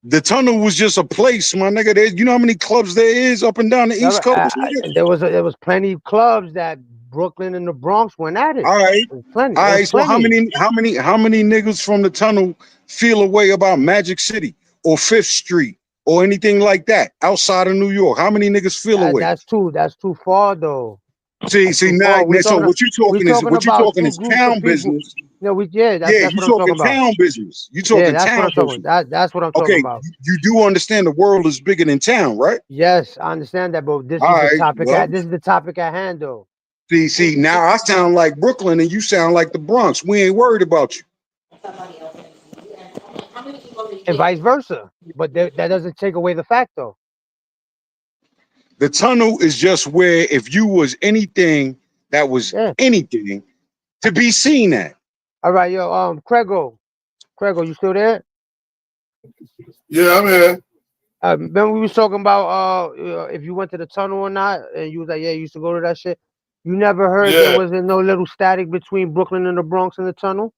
S8: The tunnel was just a place, my nigga. You know how many clubs there is up and down the
S1: All
S8: East
S1: right,
S8: Coast, nigga?
S1: and there was plenty of clubs that Brooklyn and the Bronx went at it.
S8: All right,
S1: There was plenty.
S8: all
S1: There was
S8: right. So
S1: plenty.
S8: how many niggas from the tunnel feel a way about Magic City or Fifth Street or anything like that outside of New York? How many niggas feel a way?
S1: That's too far though. That's
S8: See
S1: too
S8: now,
S1: far.
S8: so
S1: We talking
S8: what you
S1: about
S8: talking
S1: two
S8: is
S1: groups of
S8: town
S1: people.
S8: business.
S1: No,
S8: Yeah,
S1: that's
S8: you
S1: what I'm talking
S8: talking
S1: about.
S8: town business. You
S1: Yeah,
S8: talking
S1: that's what
S8: town
S1: I'm talking
S8: business.
S1: about. That's what I'm talking
S8: Okay,
S1: about.
S8: you do understand the world is bigger than town, right?
S1: Yes, I understand that, but
S8: All right, well,
S1: this is the topic at hand though.
S8: see, now I sound like Brooklyn and you sound like the Bronx. We ain't worried about you.
S1: And vice versa. But that doesn't take away the fact though.
S8: The tunnel is just where if you was anything that was
S1: Yeah.
S8: anything to be seen at.
S1: All right, yo, Craigo, you still there?
S7: Yeah, I'm here.
S1: Remember we was talking about if you went to the tunnel or not, and you was like, yeah, you used to go to that shit. You never heard there
S7: Yeah.
S1: wasn't no little static between Brooklyn and the Bronx in the tunnel?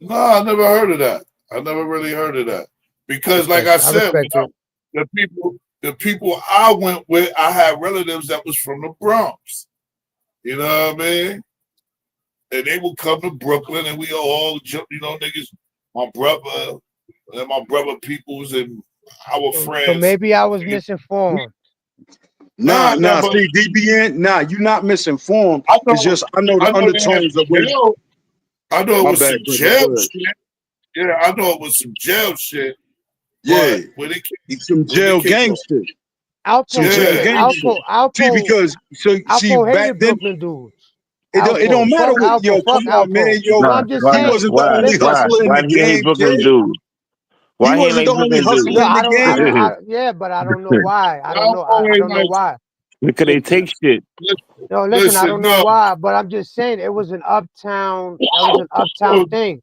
S7: No, I never heard of that. I never really heard of that. Because like I
S1: I
S7: said,
S1: respect it.
S7: the people I went with, I had relatives that was from the Bronx. You know what I mean? And they would come to Brooklyn and we all jump, you know, niggas, my brother and my brother peoples and our
S1: So
S7: friends.
S1: maybe I was misinformed.
S8: Nah,
S7: but
S8: see, DBN, you're not misinformed.
S7: I know,
S8: It's just I know the
S7: they had
S8: undertones of what.
S7: jail. I know it
S8: My
S7: was
S8: bad,
S7: some
S8: brother,
S7: jail
S8: go ahead.
S7: shit. Yeah, I know it was some jail shit.
S8: Yeah,
S7: But when it came,
S8: some jail gangster. Some jail
S7: Yeah.
S8: gangster. See, because
S1: Alpo
S8: back
S1: hated
S8: then
S1: Brooklyn dudes.
S8: it don't matter
S1: Fuck
S8: what. Yo,
S1: Alpo. Fuck
S8: come on, man.
S1: Alpo.
S8: Yo,
S1: No, I'm just
S8: he
S1: saying.
S8: wasn't the only
S1: Listen,
S8: hustler in
S11: Why
S8: the
S11: he hate
S8: game,
S11: Brooklyn
S8: kid.
S11: dude?
S8: He
S11: Why he ain't
S8: wasn't
S11: like
S8: the only
S11: Brooklyn dude?
S8: hustler in the game.
S1: Yeah, but I don't know why. I don't know. I don't know why.
S11: Because they take shit.
S1: No, listen, I don't know why, but I'm just saying it was an uptown. That was an uptown thing,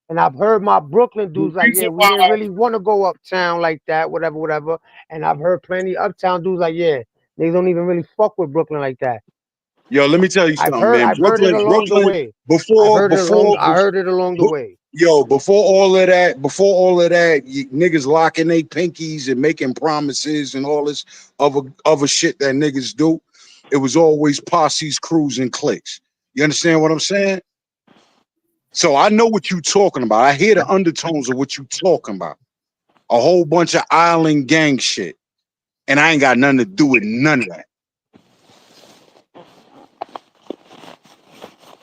S1: and I've heard my Brooklyn dudes like, yeah, we didn't really want to go uptown like that, whatever, whatever. And I've heard plenty uptown dudes like, yeah, they don't even really fuck with Brooklyn like that.
S8: Yo, let me tell you something, man.
S1: I've heard it along the way.
S8: Before,
S1: I heard it along the way.
S8: Yo, before all of that, niggas locking their pinkies and making promises and all this other shit that niggas do. It was always posses, crews, and cliques. You understand what I'm saying? So I know what you talking about. I hear the undertones of what you talking about. A whole bunch of island gang shit. And I ain't got nothing to do with none of that.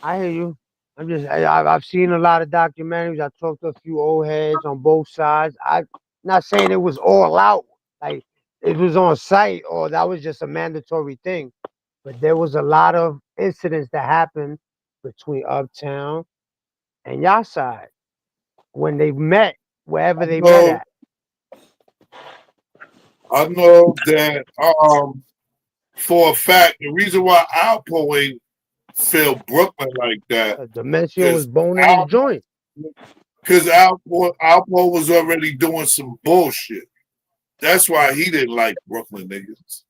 S1: I hear you. I've seen a lot of documentaries. I talked to a few old heads on both sides. I'm not saying it was all out, like it was on site or that was just a mandatory thing, but there was a lot of incidents that happened between Uptown and y'all side when they met, wherever they met at.
S7: I know that for a fact, the reason why Alpo ain't feel Brooklyn like that,
S1: Dementia was boning his joint.
S7: Because Alpo was already doing some bullshit. That's why he didn't like Brooklyn niggas.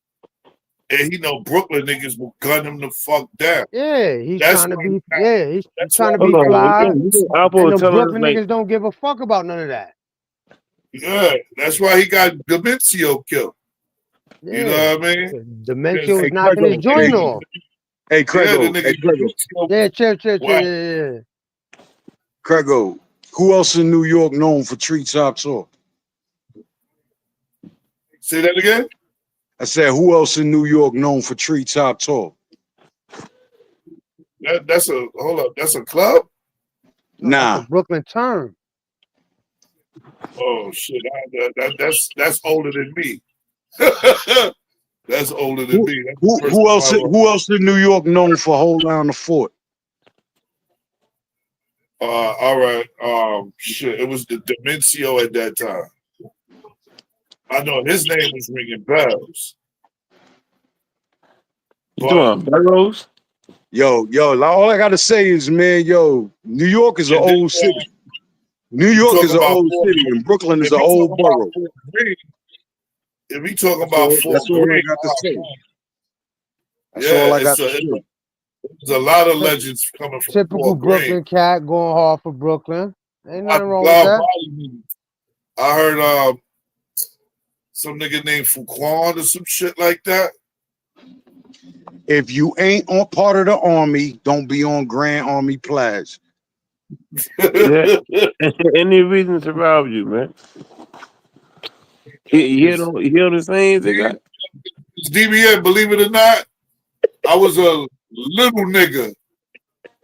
S7: And he know Brooklyn niggas will gun him the fuck down.
S1: Yeah, he's
S7: That's
S1: trying to
S7: why
S1: be.
S7: he-
S1: Yeah, he's
S7: that's
S1: trying to
S7: why
S1: be
S7: he-
S1: fly.
S11: Alpo
S1: And the
S11: telling us
S1: Brooklyn
S11: like,
S1: niggas don't give a fuck about none of that.
S7: Yeah, that's why he got Demencio killed.
S1: Yeah.
S7: You know what I mean?
S1: Dementia was knocking his joint off.
S8: Hey, Craigo.
S1: Yeah, chill. Yeah.
S8: Craigo, who else in New York known for Treetop Talk?
S7: Say that again?
S8: I said, who else in New York known for Treetop Talk?
S7: That's a hold up. That's a club?
S8: Nah.
S1: That's a Brooklyn term.
S7: Oh shit! That's older than me. That's older than me.
S8: Who else in New York known for hold down the fort?
S7: All right. Shit. It was the Demencio at that time. I know his name was ringing bells.
S11: You doing Burroughs?
S8: Yo, all I gotta say is, man, yo, New York is an old city. New York is an old city, and Brooklyn is an old borough.
S7: If we talk about Fort
S8: that's all I
S7: Greene,
S8: got to say. That's
S7: yeah,
S8: all I got to say.
S7: There's a lot of legends coming from
S1: Typical
S7: Fort Greene.
S1: Brooklyn cat going hard for Brooklyn. Ain't nothing wrong with that.
S7: I heard some nigga named Fuquan or some shit like that.
S8: If you ain't on part of the army, don't be on Grand Army Plaza.
S11: Yeah. Any reason to rob you, man? You hear the sayings they got?
S7: DBA, believe it or not, I was a little nigga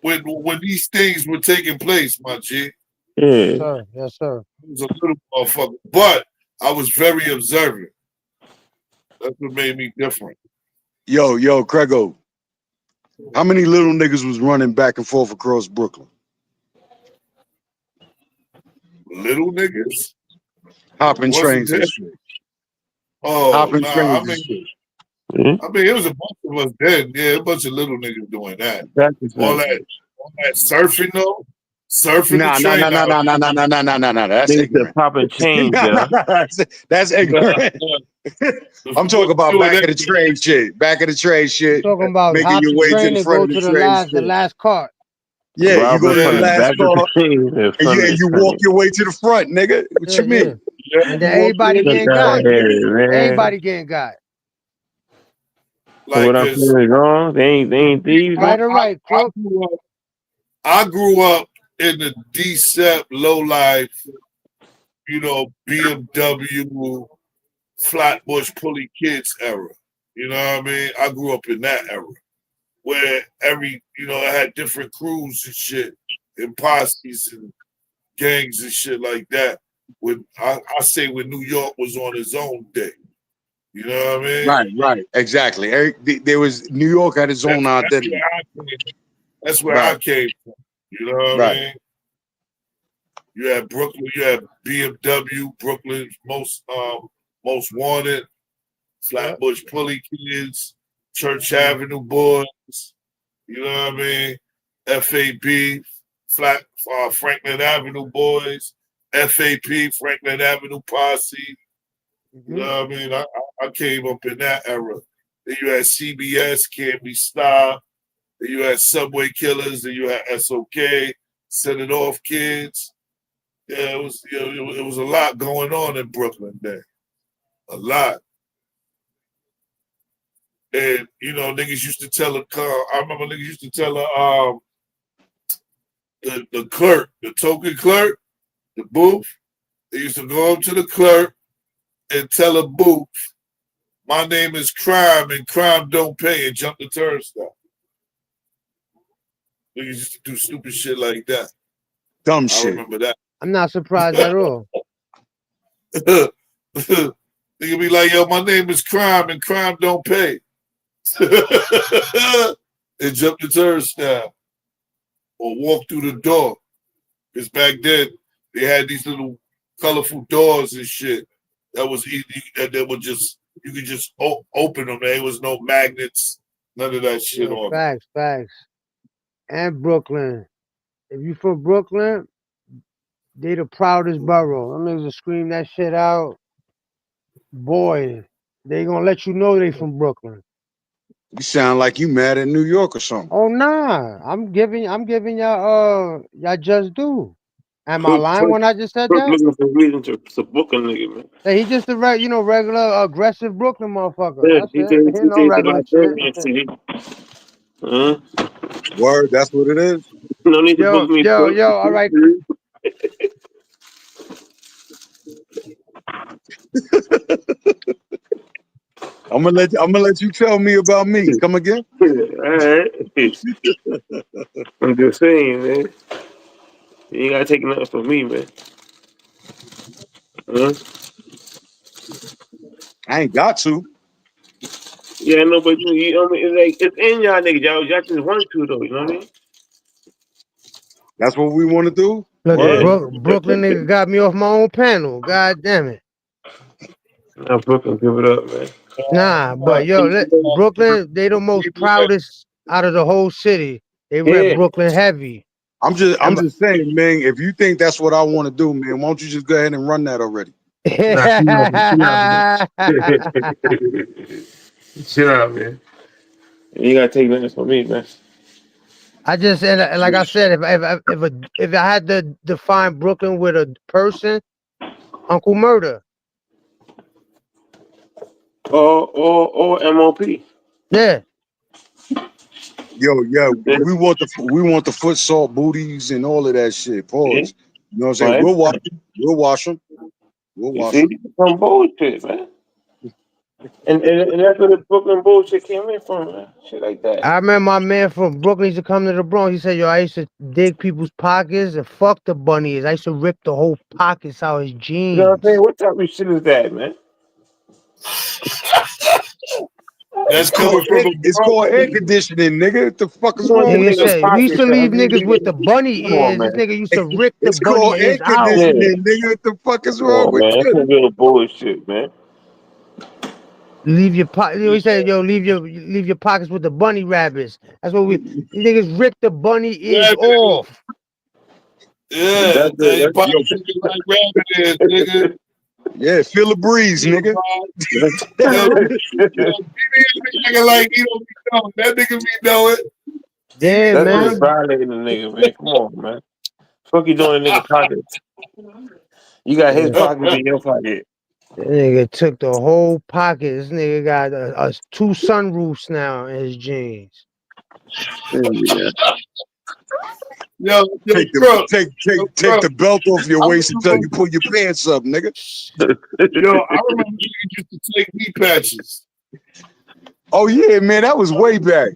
S7: when these things were taking place, my G.
S11: Yeah.
S1: Yes, sir.
S7: I was a little motherfucker, but I was very observant. That's what made me different.
S8: Yo, Craigo. How many little niggas was running back and forth across Brooklyn?
S7: Little niggas?
S8: Hopping trains and shit.
S7: Oh,
S8: Hopping
S7: nah,
S8: trains
S7: I
S8: and
S7: mean,
S8: shit.
S7: it was a bunch of us then. Yeah, a bunch of little niggas doing that. All that surfing though. Surfing the
S6: No, no,
S7: train
S6: no, no,
S7: out.
S6: no, no, no, no, no, no, no, no. That's
S11: Niggas
S6: ignorant.
S11: that popping chains,
S6: No,
S11: yo.
S6: no, that's ignorant. I'm talking about back of the train shit. Back of the train shit.
S1: Talking about
S6: Making
S1: hop
S6: your
S1: the
S6: way to
S1: train
S6: the
S1: and
S6: front
S1: go
S6: of the
S1: to
S6: train
S1: the
S6: shit.
S1: last cart.
S6: Yeah, you go
S11: Robbing
S6: to the
S11: from the
S6: last
S11: back of
S6: car
S11: the chains in
S6: and
S11: front of
S6: you
S11: the
S6: walk
S11: train.
S6: your way to the front, nigga. What
S1: Yeah,
S6: you
S1: yeah.
S6: mean?
S1: And
S6: You
S1: then
S6: walk your
S1: everybody
S6: way to
S11: Look
S6: the
S1: getting
S11: out
S1: got.
S6: front, nigga.
S11: here, man.
S1: Everybody getting got.
S11: So
S7: Like,
S11: what I'm
S7: cause
S11: saying is wrong. They ain't thieves,
S1: Right
S11: man.
S1: or right, crook.
S7: I grew up in the DCEP low life, BMW, Flatbush Pulley Kids era. You know what I mean? I grew up in that era where I had different crews and shit and posses and gangs and shit like that. When I say when New York was on its own day. You know what I mean?
S6: Right. Exactly. There was New York had its own identity.
S7: That's where I came from. You know what I mean? You had Brooklyn, you had BMW, Brooklyn's most wanted, Flatbush Pulley Kids, Church Avenue Boys, you know what I mean? FAB, Franklin Avenue Boys, FAP, Franklin Avenue Posse. You know what I mean? I came up in that era. Then you had CBS, Can't Be Stopped. Then you had Subway Killers. Then you had SOK, Set It Off Kids. Yeah, it was a lot going on in Brooklyn then. A lot. And niggas used to tell I remember niggas used to tell the clerk, the token clerk, the booth. They used to go up to the clerk and tell a booth, my name is Crime and crime don't pay, and jump the turnstile. Niggas used to do stupid shit like that.
S6: Dumb
S7: I
S6: shit.
S7: remember that.
S1: I'm not surprised at all.
S7: Nigga be like, yo, my name is Crime and crime don't pay. And jump the turnstile. Or walk through the door. Because back then, they had these little colorful doors and shit that was easy, and they would you could just open them. There was no magnets, none of that shit on them.
S1: Facts. And Brooklyn. If you from Brooklyn, they the proudest borough. Them niggas will scream that shit out. Boy, they gonna let you know they from Brooklyn.
S6: You sound like you mad at New York or something.
S1: Oh nah. I'm giving y'all just do. Am I lying when I just said that?
S11: Looking for reason to book a nigga, man.
S1: Hey, he just a regular aggressive Brooklyn motherfucker.
S11: Yeah,
S1: That's
S11: he
S1: it.
S11: said
S1: He no
S11: the
S1: regular
S11: last
S1: shit.
S11: man city. Huh?
S6: Word, that's what it is.
S11: No need to
S1: Yo,
S11: book me.
S1: all right.
S6: I'm gonna let you tell me about me. Come again?
S11: All right. I'm just saying, man. You ain't gotta take nothing from me, man. Huh?
S6: I ain't got to.
S11: Yeah, I know, but I mean, it's in y'all niggas. Y'all just want to though. You know what I mean?
S6: That's what we want to do.
S1: Look at
S6: Word.
S1: Brooklyn nigga got me off my own panel. God damn it.
S11: Now Brooklyn, give it up, man.
S1: Nah, but yo, Brooklyn, they the most proudest out of the whole city. They rep
S11: Yeah.
S1: Brooklyn heavy.
S6: I'm just saying, man. If you think that's what I want to do, man, why don't you just go ahead and run that already?
S11: Nah, chill out, man. You ain't gotta take nothing from me, man.
S1: I just and like I said, if I had to define Brooklyn with a person, Uncle Murder.
S11: Or MOP.
S1: Yeah.
S6: Yo, we want the foot salt booties and all of that shit. Pause. You know what I'm saying?
S11: Right.
S6: We'll wash them. We'll wash them. We'll
S11: You
S6: wash
S11: see,
S6: them.
S11: some bullshit, man. And that's where the Brooklyn bullshit came in from, man. Shit like that.
S1: I remember my man from Brooklyn used to come to the Bronx. He said, yo, I used to dig people's pockets and fuck the bunnies. I used to rip the whole pockets out his jeans.
S11: You know what I'm saying? What type of shit is that, man?
S7: That's coming from
S6: It's called air conditioning, nigga. What the fuck is wrong with
S1: Nigga
S6: you?
S1: said, we used to leave niggas with the bunny
S11: Come on,
S1: ears.
S11: man.
S1: This nigga used to rip the
S6: It's
S1: bunny
S6: called air
S1: ears out.
S11: Yeah.
S6: conditioning, nigga. What the fuck is
S11: Come
S6: wrong
S11: on,
S6: with
S11: man. That's
S6: you?
S11: some real bullshit, man.
S1: Leave your He said, yo, leave your pockets with the bunny rabbits. That's what these niggas rip the bunny ears off.
S7: Yeah, man, your pocket
S8: Yo,
S7: looking like rabbit ears, nigga.
S8: yeah, feel the breeze, nigga.
S7: Yo, BBN acting like he don't be knowing. That nigga be knowing.
S1: Yeah,
S11: That nigga
S1: man.
S11: violating the nigga, man. Come on, man. Fuck you doing in nigga pockets? You got his
S1: Yeah.
S11: pockets in your pocket.
S1: That nigga took the whole pocket. This nigga got two sunroofs now in his jeans.
S11: Yeah.
S7: Yo,
S8: Take
S7: bro.
S8: take the belt off your
S7: I
S8: waist until you
S7: remember,
S8: pull your pants up, nigga.
S7: I remember you used to take knee patches.
S8: Oh yeah, man, that was way back.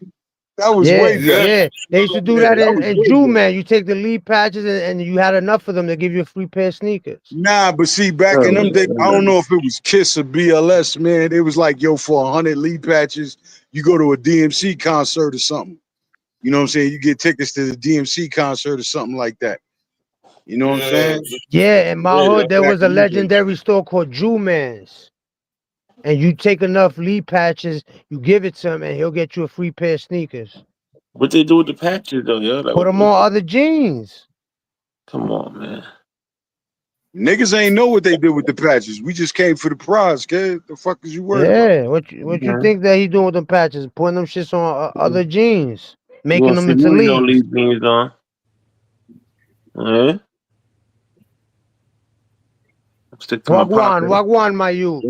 S8: That was way
S1: Yeah,
S8: back.
S7: Yeah,
S1: yeah. They used to do
S8: Yeah,
S1: that
S8: that
S1: in,
S8: was
S1: in
S8: way
S1: Jew
S8: back.
S1: Man. You take the lead patches and you had enough of them to give you a free pair of sneakers.
S8: Nah, but see, back in them days, I don't know if it was Kiss or BLS, man. It was like, yo, for 100 lead patches, you go to a DMC concert or something. You know what I'm saying? You get tickets to the DMC concert or something like that. You know what I'm saying?
S1: Yeah, in my
S8: Yeah,
S1: hood there
S8: back
S1: was a
S8: in them days.
S1: legendary store called Jew Man's. And you take enough lead patches, you give it to him, and he'll get you a free pair of sneakers.
S11: What they do with the patches though, yo? Like,
S1: Put them on other jeans.
S11: come on, man.
S8: Niggas ain't know what they did with the patches. We just came for the prize, kid. The fuck is you worried about?
S1: Yeah, what you think that he doing with them patches? Putting them shits on other jeans,
S11: You
S1: making
S11: gonna
S1: them
S11: see
S1: into
S11: me with no
S1: leads.
S11: lead jeans on? Yeah. Stick to my pocket.
S1: Wagwan, my youth.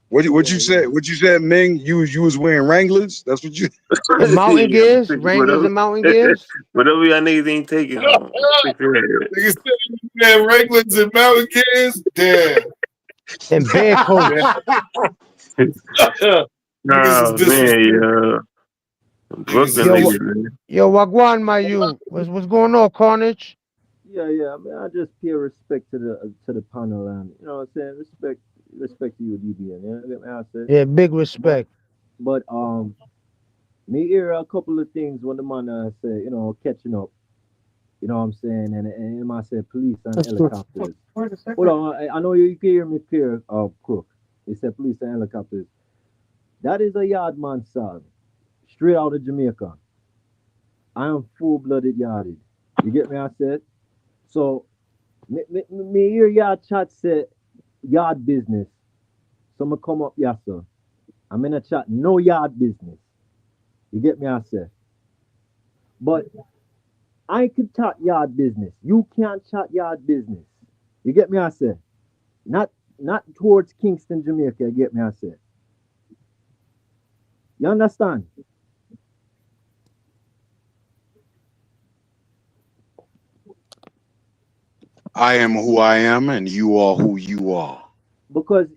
S8: What you said? What you said, Ming? You was wearing Wranglers? That's what you.
S1: And mountain
S11: Yeah,
S1: gears,
S11: stick
S1: Wranglers and mountain gears.
S11: whatever y'all niggas ain't taking home. Stick to that.
S7: Niggas said you had Wranglers and mountain gears. Damn.
S1: And bear coats.
S7: Niggas is
S11: Oh man,
S7: disrespectful.
S11: yeah.
S7: Niggas is
S11: Brooklyn
S1: Yo,
S11: niggas,
S7: disrespectful.
S11: man.
S1: yo, Wagwan, my youth. What's going on, Carnage?
S12: Yeah, I mean, I just pay respect to the panel and you know what I'm saying. Respect to you, DBN. You know what I say?
S1: Yeah, big
S12: But
S1: respect.
S12: but me hear a couple of things when the man say catching up. You know what I'm saying? And him I said police and helicopters. Hold on, I know you can hear me clear, Crook. He said police and helicopters. That is a Yardman song, straight out of Jamaica. I am full-blooded yarded. You get me? I said. So me hear yard chat say yard business. So me come up here, sir. I'm in a chat, no yard business. You get me? I say. But I can chat yard business. You can't chat yard business. You get me? I say. Not towards Kingston, Jamaica. You get me? I say. You understand?
S8: I am who I am, and you are who you are.
S12: Because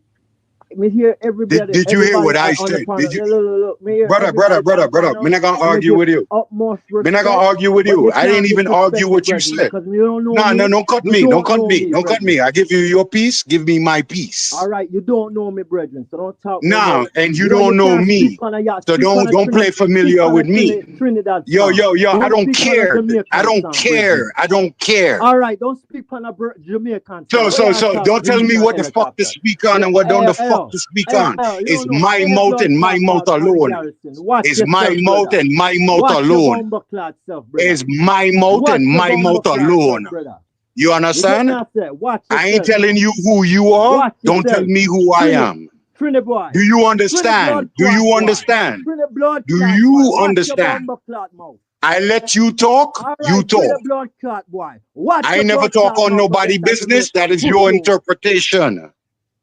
S12: me hear everybody.
S8: Did you hear what I
S12: on the
S8: said?
S12: panel.
S8: Did you,
S12: Look, me hear
S8: brother?
S12: everybody on the
S8: I'm
S12: panel.
S8: not gonna
S12: And me
S8: argue
S12: give
S8: with you.
S12: utmost
S8: I'm not gonna
S12: respect.
S8: argue with
S12: But
S8: you.
S12: you
S8: I didn't
S12: can't
S8: even argue
S12: disrespect me,
S8: what you
S12: brethren,
S8: said.
S12: because you don't know
S8: No,
S12: me.
S8: don't cut
S12: You
S8: me. Don't
S12: don't
S8: cut
S12: know
S8: me.
S12: me,
S8: Don't cut
S12: brethren.
S8: me. I give you your piece. Give me my piece.
S12: All right, you don't know me, brethren, so don't talk no
S8: No,
S12: more.
S8: and you
S12: You know
S8: don't
S12: you
S8: know
S12: can't
S8: me.
S12: speak on a yacht.
S8: So
S12: Speak on a
S8: don't play
S12: speak
S8: familiar
S12: on a
S8: with me.
S12: Trinidad
S8: Yo,
S12: song.
S8: I
S12: Don't
S8: don't
S12: speak on a
S8: care. I
S12: Jamaican
S8: don't
S12: song,
S8: care.
S12: brethren.
S8: I don't care.
S12: All right, don't speak on a Jamaican song. What y'all
S8: So
S12: talk
S8: don't tell
S12: police
S8: me
S12: and
S8: what the fuck to
S12: helicopter?
S8: speak on and what don't the fuck to speak on.
S12: You
S8: It's
S12: don't know
S8: my
S12: any
S8: mouth
S12: blood
S8: and my
S12: clot
S8: mouth
S12: talk on the
S8: alone.
S12: garrison. Watch
S8: It's my
S12: yourself,
S8: mouth
S12: brother.
S8: and my mouth
S12: Watch your
S8: alone.
S12: bumper clot self, brother.
S8: It's my mouth
S12: Watch
S8: and
S12: your
S8: my
S12: bumper
S8: mouth
S12: clot
S8: alone.
S12: self, brother.
S8: You
S12: You get me?
S8: understand?
S12: I say, watch
S8: I ain't
S12: yourself.
S8: telling you who you are.
S12: Watch
S8: Don't tell
S12: yourself.
S8: me who I am.
S12: Trinity boy.
S8: Do you
S12: Trinity
S8: understand?
S12: blood
S8: Do
S12: clot
S8: you
S12: boy.
S8: understand?
S12: Trinity blood
S8: Do
S12: clot boy.
S8: you
S12: Watch your
S8: understand?
S12: bumper clot mouth.
S8: I let you talk,
S12: All
S8: you
S12: right, Trinity
S8: talk.
S12: blood clot boy. Watch
S8: I
S12: your
S8: ain't never
S12: blood
S8: talk
S12: clot
S8: on
S12: mouth
S8: nobody
S12: against a
S8: business. That
S12: Jamaican
S8: is your
S12: pussy.
S8: interpretation.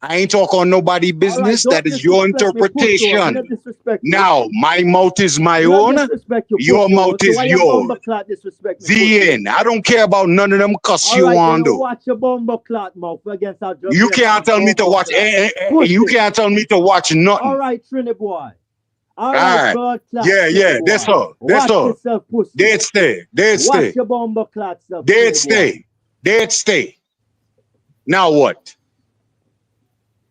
S8: I ain't talk on nobody
S12: All right,
S8: business.
S12: don't
S8: That is your
S12: disrespect me, pussy. Me
S8: interpretation.
S12: not disrespect you.
S8: Now, my mouth is my
S12: Me not
S8: own.
S12: disrespect you,
S8: Your
S12: pussy.
S8: mouth
S12: So
S8: is
S12: why your
S8: yours.
S12: bumper clot disrespect me,
S8: The
S12: pussy?
S8: end. I don't care about none of them cuss
S12: All
S8: you
S12: right, then
S8: want to do.
S12: watch your bumper clot mouth against a
S8: You can't
S12: Jamaican
S8: tell me to
S12: bumper
S8: watch.
S12: clot.
S8: You
S12: Pussy.
S8: can't tell me to watch
S12: All
S8: nothing.
S12: right, Trinity boy. All
S8: All
S12: right,
S8: right.
S12: blood clot,
S8: Yeah.
S12: Trinity
S8: That's
S12: boy.
S8: all. That's
S12: Watch
S8: all.
S12: yourself, pussy.
S8: Dead stay. Dead
S12: Watch
S8: stay.
S12: your bumper clot self,
S8: Dead
S12: Trinity boy.
S8: stay. Dead stay. Now what?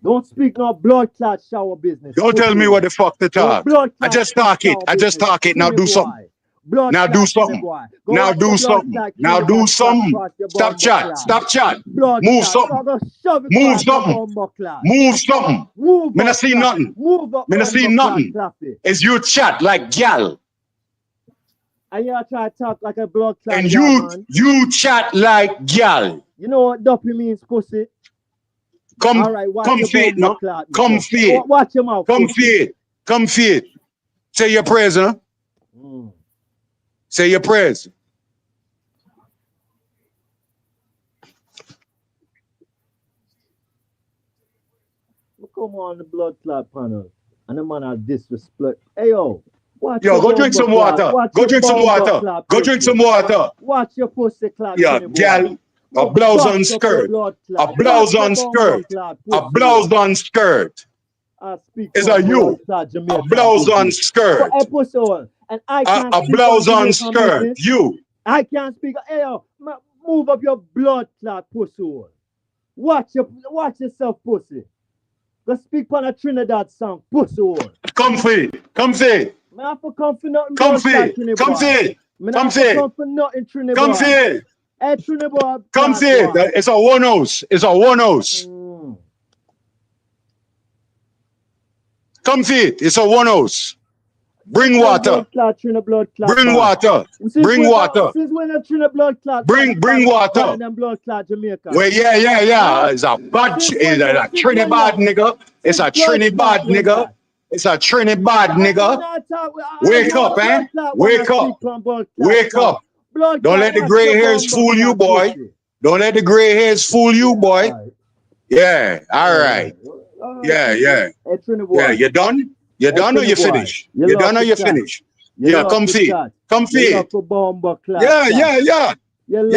S12: Don't speak no blood clot shower business.
S8: Don't tell me
S12: pussy.
S8: what the fuck to
S12: No
S8: talk.
S12: blood
S8: I
S12: clot
S8: just talk it.
S12: shower
S8: I just
S12: business.
S8: talk it. Now
S12: Trinity
S8: do something.
S12: boy. Blood
S8: Now do
S12: clot, Trinity
S8: something.
S12: boy. Go
S8: Now
S12: watch
S8: do
S12: your blood
S8: something.
S12: clot,
S8: Now
S12: Trinidad
S8: do
S12: clot
S8: something.
S12: across your
S8: Stop
S12: bumper
S8: chat.
S12: clot.
S8: Stop chat.
S12: Blood
S8: Move
S12: clot.
S8: something.
S12: Go shove it
S8: Move
S12: across your
S8: something.
S12: bumper clot.
S8: Move something.
S12: Move
S8: Me not
S12: up,
S8: see
S12: clot.
S8: nothing.
S12: Move up,
S8: Me not see
S12: bumper clot,
S8: nothing.
S12: clappy.
S8: It's you chat like gal.
S12: And you try to talk like a blood clot,
S8: And
S12: man.
S8: you chat like gal.
S12: You know what duppy means, pussy?
S8: Come,
S12: all right, watch
S8: come
S12: your
S8: feed, no?
S12: clot,
S8: Come feed.
S12: Watch your mouth.
S8: Come feed. Come feed. Say your prayers, huh? Say your prayers.
S12: Come on the blood clot panel. And the man are disrespect. Hey yo, watch
S8: yo, go drink some water. Go drink some water. Go drink some water.
S12: Watch your pussy clot.
S8: Yeah, gal. A blouse on skirt. A blouse on skirt. A blouse on skirt. Is a you. A blouse on skirt.
S12: And I can't
S8: a blouse on skirt. You.
S12: I can't speak. Hey yo, move up your blood clot pussy. Watch yourself, pussy. Go speak on a Trinidad song, pussy.
S8: Come feed. Come feed.
S12: Man, I for come for nothing.
S8: Come feed. Come feed. Come feed.
S12: Come for nothing, Trinidad.
S8: Come feed.
S12: Hey, Trinidad.
S8: Come feed. It's a one house. It's a one house. Come feed. It's a one house. Bring water. Bring water. Bring water.
S12: Since when a Trinidad blood clot?
S8: Bring water.
S12: Blood clot Jamaica.
S8: Well, yeah. It's a bad. It's a Trinidad nigga. It's a Trinidad nigga. It's a Trinidad nigga. Wake up, eh? Wake up. Wake up. Don't let the gray hairs fool you, boy. Don't let the gray hairs fool you, boy. Yeah. All right. Yeah. Yeah. You done? You done or you finish? You done or you finish? Yeah, come feed. Come feed. Yeah. Yeah. You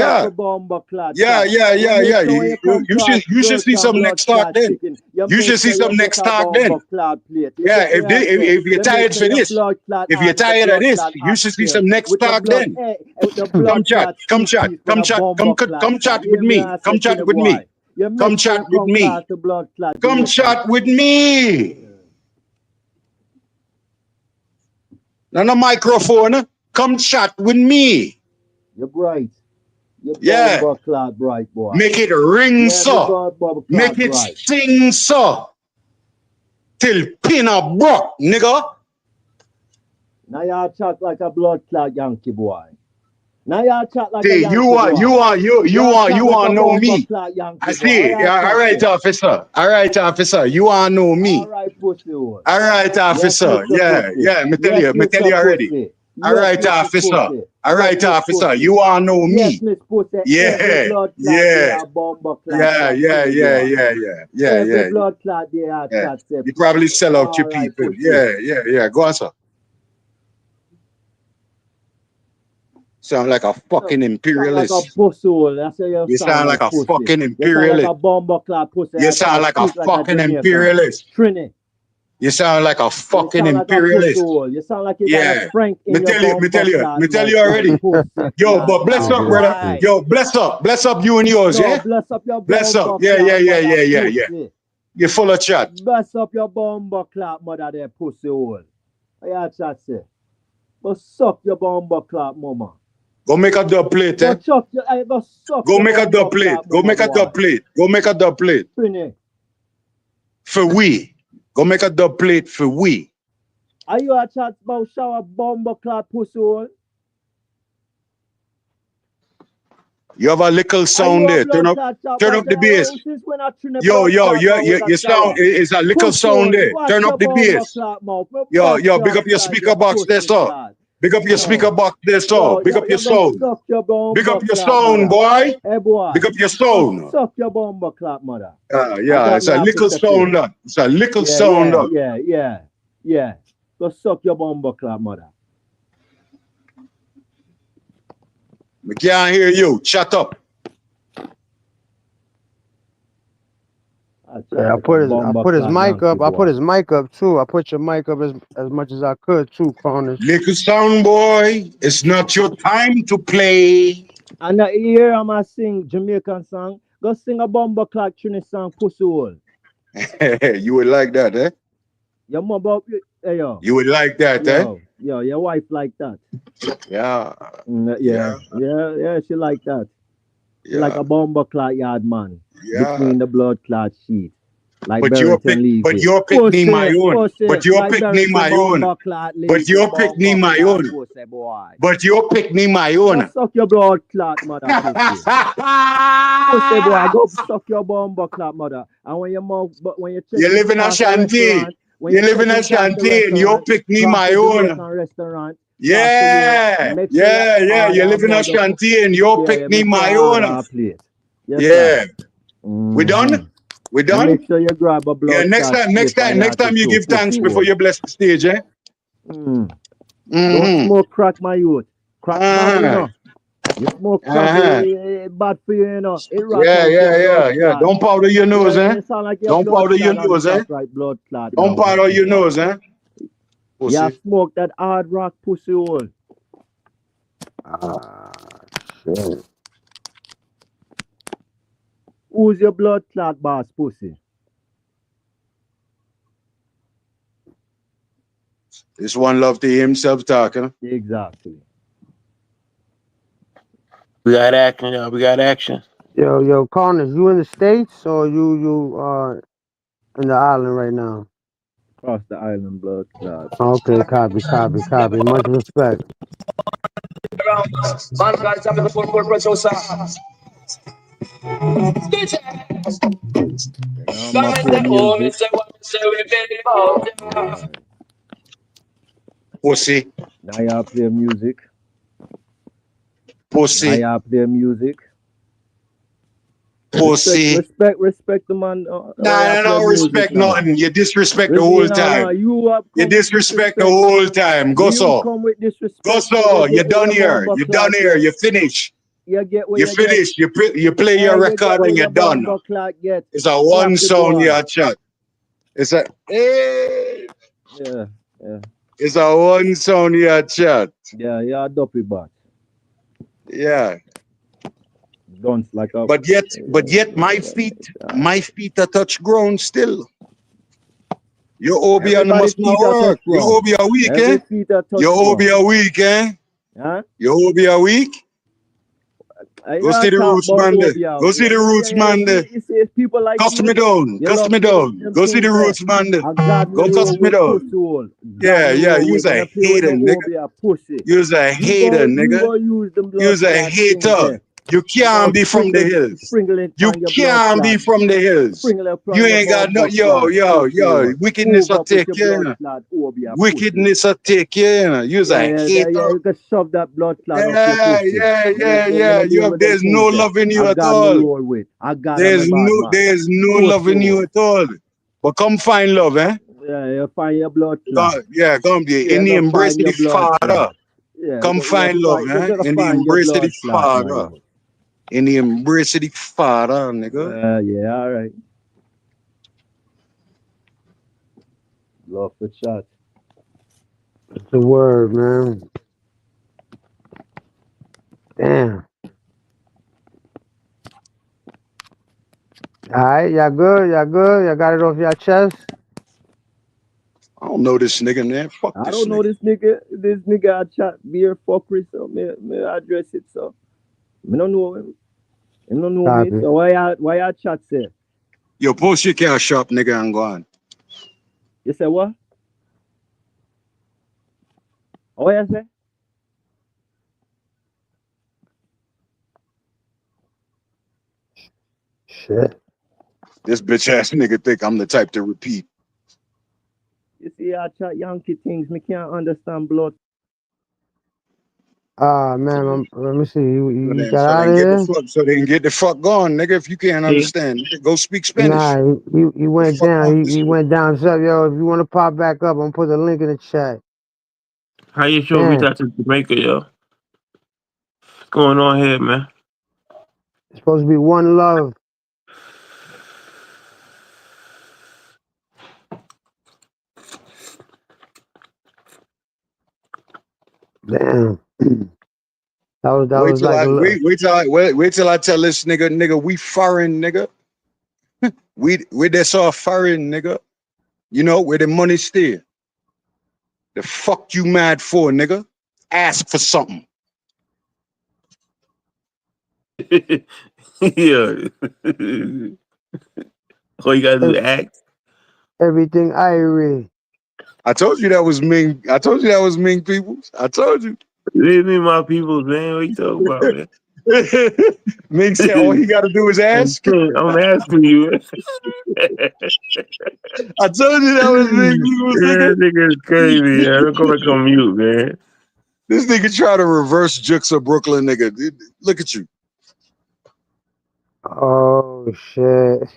S8: should see some next start then. You should see some next start then. Yeah, if you're tired for this, if you're tired of this, you should see some next start then. Come chat with me. Come chat with me. Come chat with me. Come chat with me. On a microphone, come chat with me.
S12: You're bright.
S8: Yeah.
S12: Bright boy.
S8: Make it ring, so. Make it sing, so. Till pin a broke, nigga.
S12: Now y'all chat like a blood clot Yankee boy. Now y'all chat like a
S8: See,
S12: Yankee
S8: you want know me. I see. Yeah, all right, officer. All right, officer. You want know me.
S12: All right, pussy.
S8: All right, officer. Yeah. Me tell you already. All right, officer. All right, officer. You want know me. Yeah. You probably sell out your people. Yeah. Go on, sir. Sound like a fucking imperialist. You sound like a fucking imperialist. You sound like a fucking imperialist. You sound like a fucking imperialist.
S12: You sound like you got a Frank in
S8: me tell you already. Yo, but bless up, brother. Yo, bless up you and yours, yeah? Bless up. Yeah. You're full of chat.
S12: Bless up your bomber clap mother there, pussy hole. Yeah, chat say. But suck your bomber clap, mama.
S8: Go make a dub plate, eh? Go make a dub plate. Go make a dub plate. Go make a dub plate. For we. Go make a dub plate for we.
S12: Are you a chat about shower bomber clap pussy hole?
S8: You have a little sound there. Turn up the bass. Yo, your sound is a little sound there. Turn up the bass. Yo, big up your speaker box there, sir. Big up your speaker box there, sir. Big up your sound. Big up your sound, boy.
S12: Hey, boy.
S8: Big up your sound.
S12: Suck your bomber clap, mother.
S8: Yeah, it's a little sound. It's a little sound.
S12: Yeah. Go suck your bomber clap, mother.
S8: I can't hear you. Shut up.
S1: I put his mic up. I put his mic up too. I put your mic up as much as I could too, Cronus.
S8: Little sound boy, it's not your time to play.
S12: And here I'm a sing Jamaican song. Go sing a bomber clock Trinity song, pussy hole.
S8: You would like that, eh?
S12: Your mother, hey, yo.
S8: You would like that, eh?
S12: Yo, your wife like that.
S8: Yeah.
S12: Yeah, she like that. She like a bomber clot yard man. Between the blood clot sheet. Like
S8: But your pick,
S12: Barrington Levy.
S8: but your pick me my own.
S12: Pussy,
S8: But your
S12: like
S8: pick me
S12: Barrington
S8: my own.
S12: Bumbleclot Levy.
S8: But your pick me my own.
S12: Pussy boy.
S8: But your pick me my
S12: Go
S8: own.
S12: suck your blood clot mother pussy. Pussy boy, go suck your bumbleclot mother. And when your mouth, but when you check
S8: You live in Ashanti. You live in Ashanti and you pick me my own.
S12: Restaurant.
S8: Yeah, yeah. You live in Ashanti and you pick me my own. Yeah. We done? We done?
S12: Make sure you grab a blood.
S8: Yeah, next time you give thanks before you bless the stage, eh?
S12: Don't smoke crack, my youth. Crack bad, you know. You smoke crack, bad for you, you know. It
S8: Yeah. Don't powder your nose, eh? Don't powder your nose, eh?
S12: Blood clot.
S8: Don't powder your nose, eh?
S12: Yeah, smoke that hard rock pussy hole.
S1: Shit.
S12: Who's your blood clot boss pussy?
S8: This one love to hear himself talking.
S12: Exactly.
S11: We got action, y'all. We got action.
S1: Yo, Connors, you in the States or you in the island right now?
S12: Across the island, blood clot.
S1: Okay, copy. Much respect.
S8: Pussy.
S12: Now y'all play music.
S8: Pussy.
S12: Now y'all play music.
S8: Pussy.
S12: Respect the man.
S8: No, respect nothing. You disrespect the whole time. You disrespect the whole time. Go so. Go so. You're done here. You're done here. You finish. You finish. You play your record and you're done. It's a one sound your chat. It's a
S12: yeah.
S8: It's a one sound your chat.
S12: Yeah, dopey bot.
S8: Yeah.
S12: Guns like a.
S8: But yet my feet are touch ground still. Your OB must not work. Your OB a week, eh? Your OB a week, eh?
S12: Huh?
S8: Your OB a week? Go see the roots man there. Go see the roots man there.
S12: People like
S8: cuss me down. Cuss me down. Go see the roots man there. Go cuss me down. Yeah. You's a hater, nigga. You's a hater, nigga. You's a hater. You can't be from the hills. You can't be from the hills. You ain't got no yo. Wickedness will take you. Wickedness will take you. You's a hater.
S12: You can shove that blood clot.
S8: Yeah. There's no love in you at all. There's no love in you at all. But come find love, eh?
S12: Yeah, you find your blood clot.
S8: Yeah, come there. In the embrace of the Father. Come find love, eh? In the embrace of the Father. In the embrace of the Father, nigga.
S12: Yeah, all right. Love the shot.
S1: It's the word, man. Damn. All right, y'all good? Y'all got it off your chest?
S8: I don't know this nigga, man. Fuck this nigga.
S12: I don't know this nigga. This nigga I chat beer fuckery, so me address it, so. Me don't know him. You don't know me, so why y'all chat say?
S8: Yo, post your car shop, nigga, and go on.
S12: You say what? Oh, you say?
S1: Shit.
S8: This bitch ass nigga think I'm the type to repeat.
S12: You see, I chat Yankee things. Me can't understand blood.
S1: Man, let me see. You got out of here?
S8: So they can get the fuck gone, nigga. If you can't understand, go speak Spanish.
S1: Nah, he went down. He went down. So, yo, if you want to pop back up, I'm gonna put the link in the chat.
S11: How you sure reach out to Jamaica, yo? What's going on here, man?
S1: It's supposed to be one love. Damn.
S8: Wait till I tell this nigga, we foreign, nigga. we that's all foreign, nigga. You know where the money still. The fuck you mad for, nigga? Ask for something.
S11: Yeah. All you gotta do is act.
S1: Everything Irie.
S8: I told you that was Ming. I told you that was Ming Peoples. I told you.
S11: Leave me my people, man. What you talking about, man?
S8: Ming said all he got to do is ask.
S11: I'm asking you.
S8: I told you that was Ming Peoples, nigga.
S11: That nigga is crazy, man. Don't go back on mute, man.
S8: This nigga try to reverse jukes a Brooklyn nigga. Look at you.
S1: Oh shit.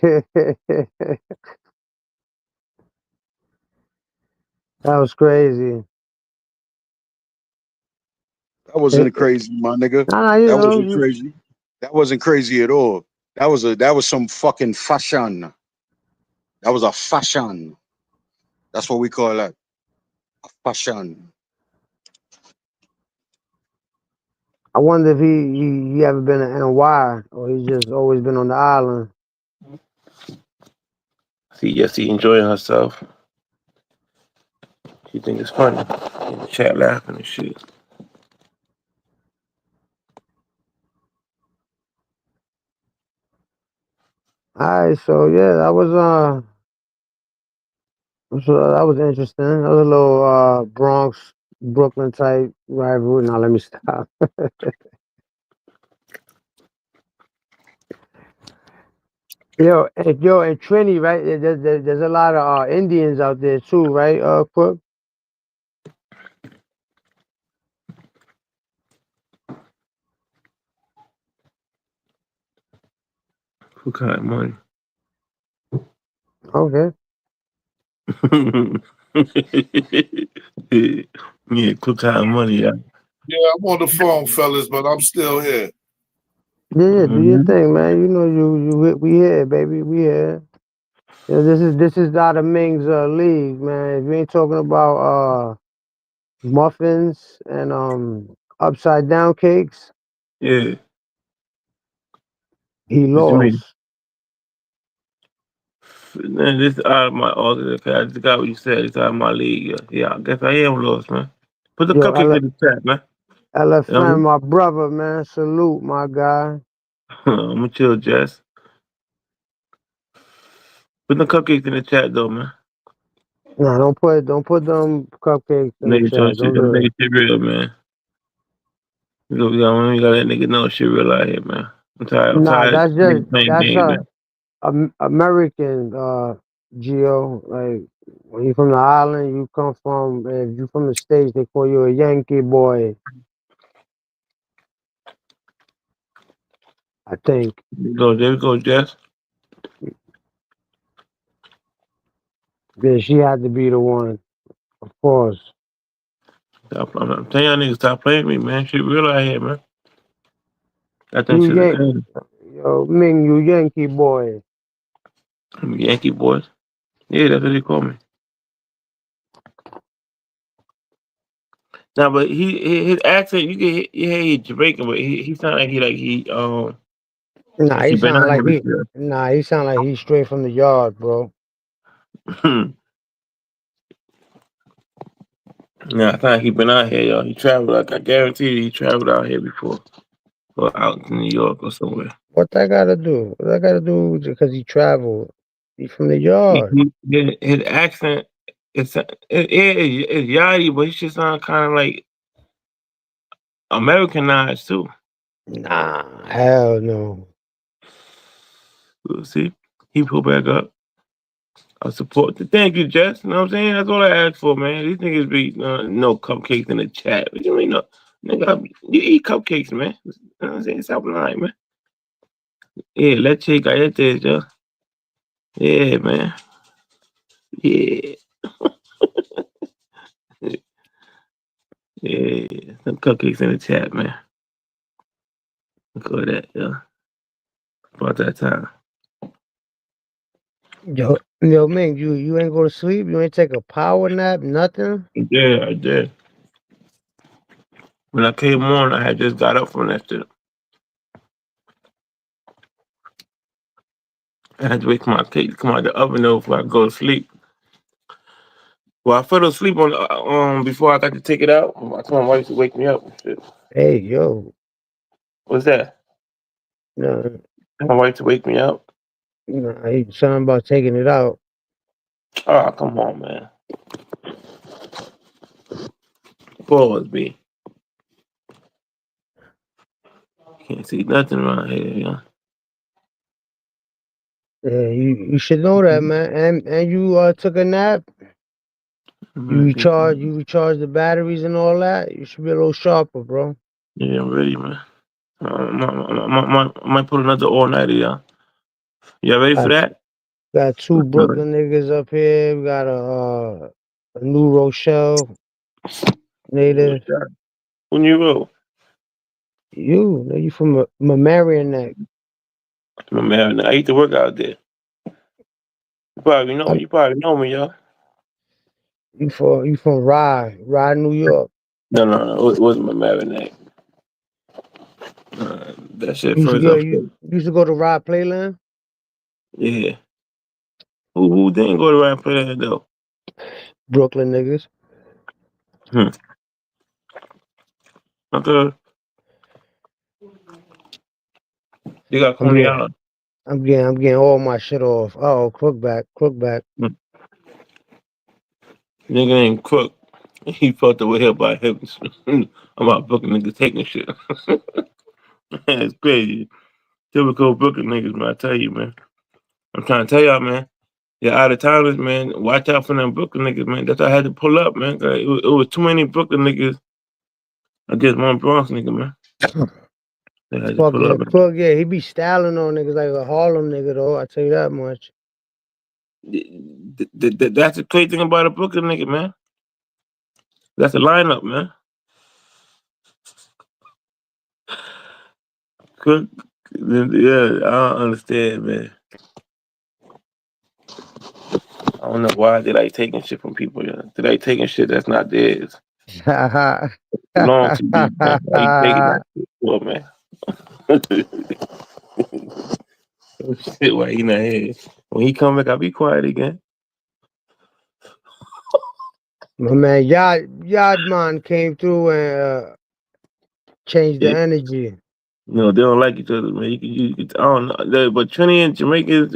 S1: That was crazy.
S8: That wasn't crazy, my nigga.
S1: Nah, you
S8: That
S1: know,
S8: wasn't crazy. That wasn't crazy at all. That was some fucking fashion. That was a fashion. That's what we call that. A fashion.
S1: I wonder if he ever been to NY or he just always been on the island.
S11: See, yes, he enjoying herself. She think it's funny. In the chat laughing and shit.
S1: Alright, so yeah, that was interesting. That was a little Bronx, Brooklyn type rivalry. Now let me stop. Yo, in Trinity, right? There's a lot of Indians out there too, right? Crook.
S11: Who kind of money?
S1: Okay.
S11: Yeah, cook kind of money, yeah.
S7: Yeah, I'm on the phone, fellas, but I'm still here.
S1: Yeah, do your thing, man. You know, we here, baby. We here. You know, this is not a Ming's league, man. If you ain't talking about muffins and upside down cakes,
S11: Yeah.
S1: he
S11: What you mean?
S1: lost.
S11: Man, this is out of my order. Okay, I just got what you said. It's out of my league. Yeah, I guess I am lost, man. Put the
S1: Yo,
S11: cupcakes in the chat, man. You know what I
S1: LFM,
S11: mean?
S1: my brother, man. Salute, my guy.
S11: I'm gonna chill, Jess. Put the cupcakes in the chat, though, man.
S1: Nah, don't put them cupcakes in the
S11: Nigga talking
S1: chat.
S11: shit.
S1: Don't
S11: Them
S1: do it.
S11: niggas shit real, man. You gotta let nigga know shit real out here, man. I'm tired. I'm
S1: Nah,
S11: tired of
S1: that's just
S11: niggas playing
S1: that's
S11: games, man.
S1: American Geo. Like when you from the island, you come from. If you from the states, they call you a Yankee boy. I think.
S11: There we go, Jess.
S1: Yeah, she had to be the one, of course.
S11: I'm telling y'all niggas, stop playing me, man. Shit real out here, man. I think
S1: You
S11: shit a thing.
S1: yo, Ming, you Yankee boy.
S11: I'm a Yankee boys. Yeah, that's what they call me. Nah, but his accent, you hear he Jamaican, but he sound like
S1: Nah,
S11: he
S1: he
S11: been
S1: sound
S11: out
S1: like
S11: here before.
S1: he sound like he's straight from the yard, bro.
S11: Yeah, I sound like he been out here, y'all. He traveled, like I guarantee you, he traveled out here before, or out to New York or somewhere.
S1: What that gotta do? What that gotta do because he traveled? He from the yard.
S11: His accent, it's yachty, but he just sound kind of like Americanized too.
S1: Nah, hell no.
S11: We'll see. He pulled back up. I support the thank you, Jess. You know what I'm saying? That's all I asked for, man. These niggas be no cupcakes in the chat. What you mean no? Nigga, you eat cupcakes, man. You know what I'm saying? Stop lying, man. Yeah, leche galletas, yo. Yeah, man. Yeah. Yeah. Some cupcakes in the chat, man. Look at that, yo. About that time.
S1: Yo, Ming, you ain't go to sleep. You ain't take a power nap. Nothing.
S11: Yeah, I did. When I came on, I had just got up from that shit. I had to wait for my cake to come out the oven though before I go to sleep. Well, I fell asleep on before I got to take it out. I told my wife to wake me up and shit.
S1: Hey, yo.
S11: What's that?
S1: No.
S11: My wife to wake me up.
S1: Nah, he something about taking it out.
S11: Oh, come on, man. Pause, B. Can't see nothing around here, yeah.
S1: Yeah, you should know that, man. And you took a nap. You recharge the batteries and all that. You should be a little sharper, bro.
S11: Yeah, I'm ready, man. I might put another all nighter, yeah. You ready for that?
S1: Got two Brooklyn niggas up here. We got a New Rochelle native.
S11: When you roll?
S1: You from Marion Neck.
S11: Man, I used to work out there. You probably know me, y'all.
S1: You from Rye, New York.
S11: No. It wasn't my Marinette. That shit first up.
S1: You used to go to Rye Playland?
S11: Yeah. Who didn't go to Rye Playland though?
S1: Brooklyn niggas.
S11: Okay. You got Coney Island.
S1: I'm getting all my shit off. Oh, Crook back.
S11: Nigga named Crook. He fucked away here by him. I'm about Brooklyn niggas taking shit. It's crazy. Typical Brooklyn niggas, man. I tell you, man. I'm trying to tell y'all, man. Yeah, out of towners, man. Watch out for them Brooklyn niggas, man. That's why I had to pull up, man. It was too many Brooklyn niggas against one Bronx nigga, man. I had to pull up, man.
S1: Crook, yeah, he be styling on niggas like a Harlem nigga, though. I tell you that much.
S11: That's the crazy thing about a Brooklyn nigga, man. That's the lineup, man. Cook, yeah, I don't understand, man. I don't know why they like taking shit from people. Yeah, they like taking shit that's not theirs. Belong to you, man. Why you taking that shit for, man? Oh, shit, why he not here? When he come back, I'll be quiet again.
S1: My man, Yardman came through and changed the energy.
S11: No, they don't like each other, man. I don't know, but Trinity and Jamaica,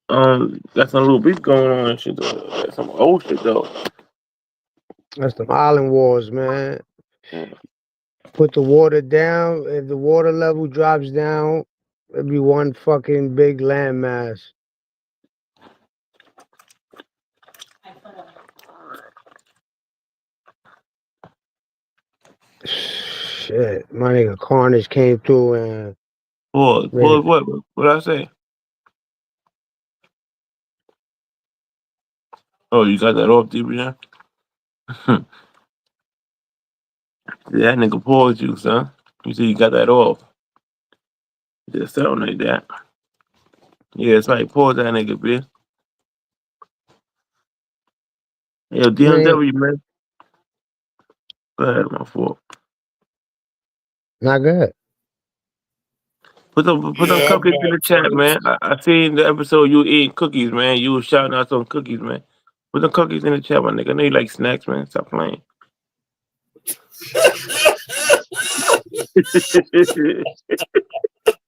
S11: got some little beef going on and shit. That's some old shit though.
S1: That's the island wars, man.
S11: Yeah.
S1: Put the water down. If the water level drops down, it'll be one fucking big landmass. Shit, my nigga Carnage came through and
S11: What I say? Oh, you got that off, deep, yeah? Yeah, that nigga paused you, son. You see, you got that off. Just something like that. Yeah, it's like pause that nigga, bitch. Yo, DMW, man. Go ahead, my fault.
S1: Not good.
S11: Put them cupcakes in the chat, man. I seen the episode you eating cookies, man. You was shouting out some cookies, man. Put them cookies in the chat, my nigga. I know you like snacks, man. Stop playing.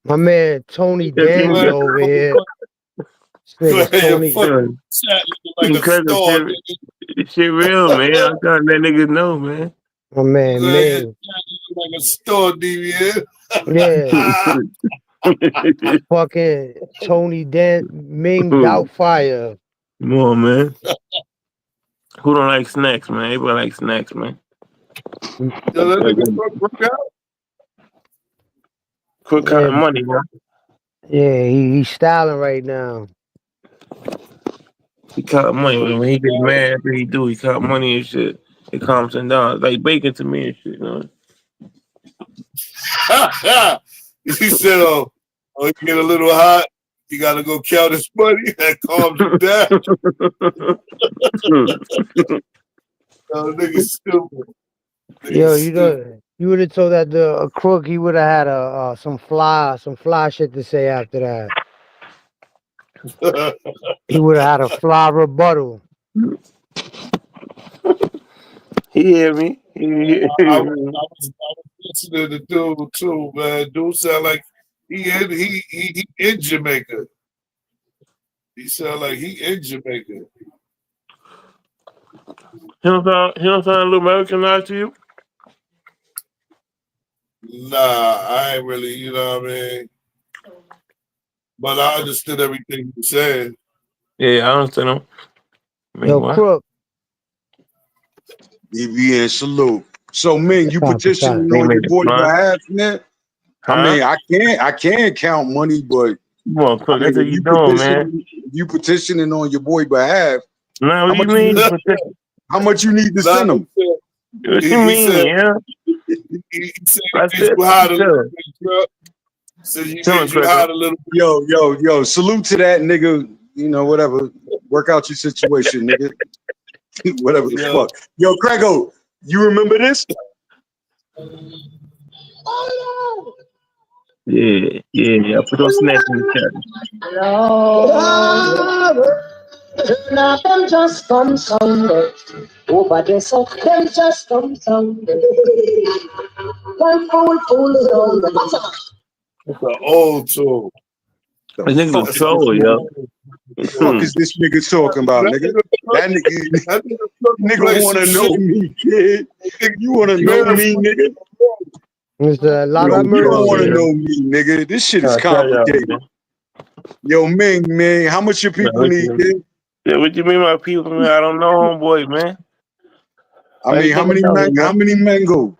S1: My man Tony Danza over here.
S7: Like
S1: Tony.
S11: Shit real, man. I'm trying to let niggas know, man.
S1: My man Ming.
S7: Like a store, DVN.
S1: Yeah. Fucking Tony Ming Doubtfire.
S11: Come on, man. Who don't like snacks, man? Everybody like snacks, man. Quick kind of money, man.
S1: Yeah, he's styling right now.
S11: He count money. When he gets mad, after he count money and shit. It calms him down. It's like bacon to me and shit, you know.
S7: He said, "Oh, you get a little hot. You gotta go count his money. That calms him down." Nigga stupid.
S1: Yo, you would have told that the Crook, he would have had some fly shit to say after that. He would have had a fly rebuttal.
S11: He hear me?
S7: I was listening to dude too, man. Dude sound like He in Jamaica. He sound like he in Jamaica.
S11: He don't sound a little Americanized to you?
S7: Nah, I ain't really, you know what I mean? But I understood everything you said.
S11: Yeah, I understand him. I mean,
S1: Yo,
S11: what?
S1: Crook.
S8: DBN salute. So, man, you petitioning
S11: They
S8: on
S11: made
S8: your
S11: it
S8: boy
S11: fun.
S8: behalf, man? I
S11: Huh?
S8: mean, I can't count money, but
S11: Come on,
S8: I
S11: Crook.
S8: mean,
S11: That's what you doing, man.
S8: if you petitioning on your boy behalf,
S11: Nah,
S8: how
S11: what you
S8: much you
S11: mean?
S8: need, how much you need to
S7: Nah,
S8: send him?
S11: What you
S7: he
S11: mean,
S7: said
S11: yeah?
S7: he said
S11: I
S7: he made
S11: said,
S7: you hide a little
S11: tell
S7: bit, Crook. Said he
S11: him,
S7: made you
S11: Crook.
S7: hide a little bit.
S8: Yo, salute to that nigga. You know, whatever. Work out your situation, nigga. Whatever the
S7: Yeah.
S8: fuck. Yo, Craigo, you remember this?
S11: Yeah. I put those snaps in the chat.
S13: Now them just come Sunday. Over there, so them just come Sunday. One fool Sunday.
S7: That's an old tool.
S8: The
S11: This nigga's a
S8: fuck is this
S11: troll, yo.
S8: nigga? Fuck is this nigga talking about, nigga? That nigga wanna know me, kid. You wanna know me, nigga?
S1: There's a lot
S8: Yo,
S1: of
S8: you don't
S1: murders
S8: wanna
S1: here.
S8: know me, nigga. This shit is
S11: I tell y'all,
S8: complicated.
S11: man.
S8: Yo, Ming, man, how much your people
S11: What
S8: need, kid?
S11: what you mean, my people, man? I don't know, homeboy, man.
S8: I mean, how many mango? How many mango?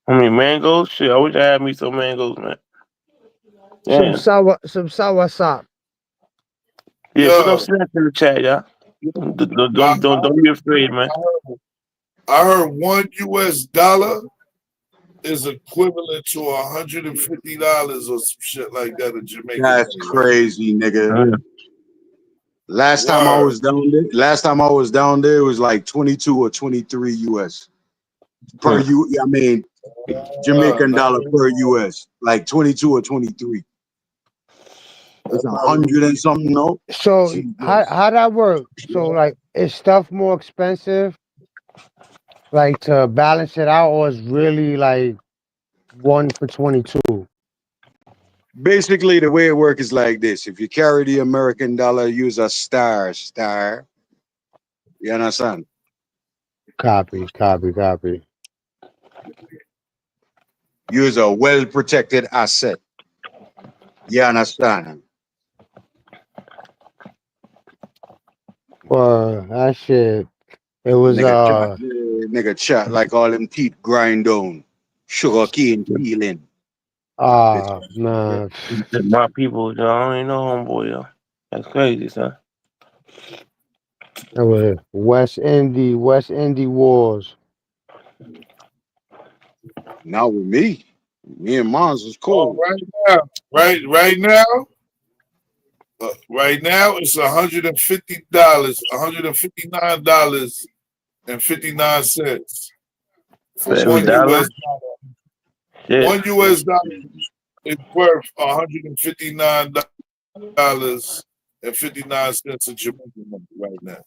S11: I mean, mangoes? Shit, I wish I had me some mangoes, man.
S1: Some
S11: Damn.
S1: sour sop.
S11: Yeah, put
S7: Yo,
S11: those snaps in the chat, y'all. Don't be afraid, man.
S7: I heard $1 is equivalent to $150 or some shit like that in Jamaican
S8: That's
S7: money, right?
S8: crazy, nigga. Last time I was down there, it was like 22 or 23 US per I mean, Jamaican dollar per US, like 22 or 23. It's 100 and something, no?
S1: So how that work? So like, is stuff more expensive, like to balance it out, or is really like 1 for 22?
S8: Basically, the way it works is like this: if you carry the American dollar, use a star. You understand?
S1: Copy.
S8: Use a well-protected asset. You understand?
S1: Well, that shit. It was
S8: Nigga chat like all them teeth grind down, sugar cane peeling.
S1: nah.
S11: My people, yo, I don't even know, homeboy, yo. That's crazy, son.
S1: It was West Indy Wars.
S8: Not with me. Me and Mons was cool.
S7: Right now, it's $150, $159.59 for
S11: Every
S7: $1
S11: dollar? Yeah.
S7: $1 is worth $159.59 in Jamaican money right now.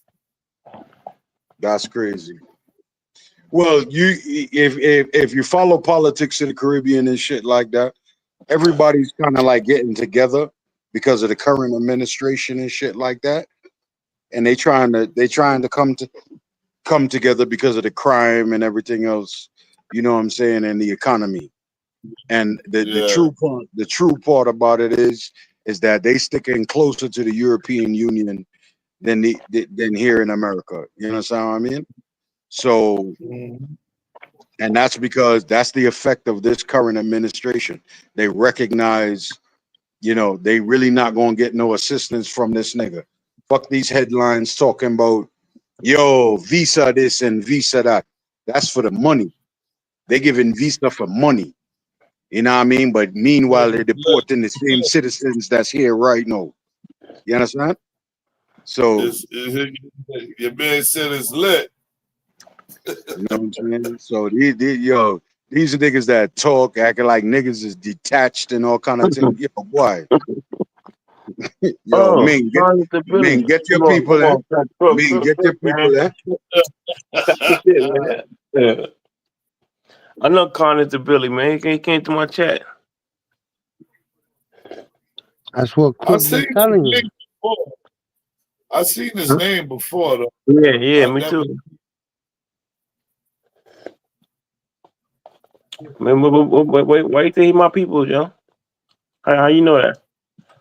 S8: That's crazy. Well, if you follow politics in the Caribbean and shit like that, everybody's kind of like getting together because of the current administration and shit like that, and they trying to come together because of the crime and everything else. You know what I'm saying? And the economy. And the true part about it is that they sticking closer to the European Union than here in America. You know what I mean? So, and that's because that's the effect of this current administration. They recognize, they really not gonna get no assistance from this nigga. Fuck these headlines talking about, yo, visa this and visa that. That's for the money. They giving visa for money. You know what I mean? But meanwhile, they're deporting the same citizens that's here right now. You understand? So,
S7: your man said it's lit.
S8: you know what I'm saying? So these niggas that talk, acting like niggas is detached and all kind of things. Yo, why? Yo, Ming, get your people there. Ming, get your people there.
S11: I know Connor's the Billy, man. He came to my chat.
S1: That's what
S7: I
S1: Quick
S7: seen
S1: be
S7: his
S1: telling you.
S7: name before. I seen his
S11: Huh?
S7: name before though.
S11: Yeah,
S7: I
S11: me
S7: never.
S11: too. Man, wait, why you say he my people, Joe? How you know that?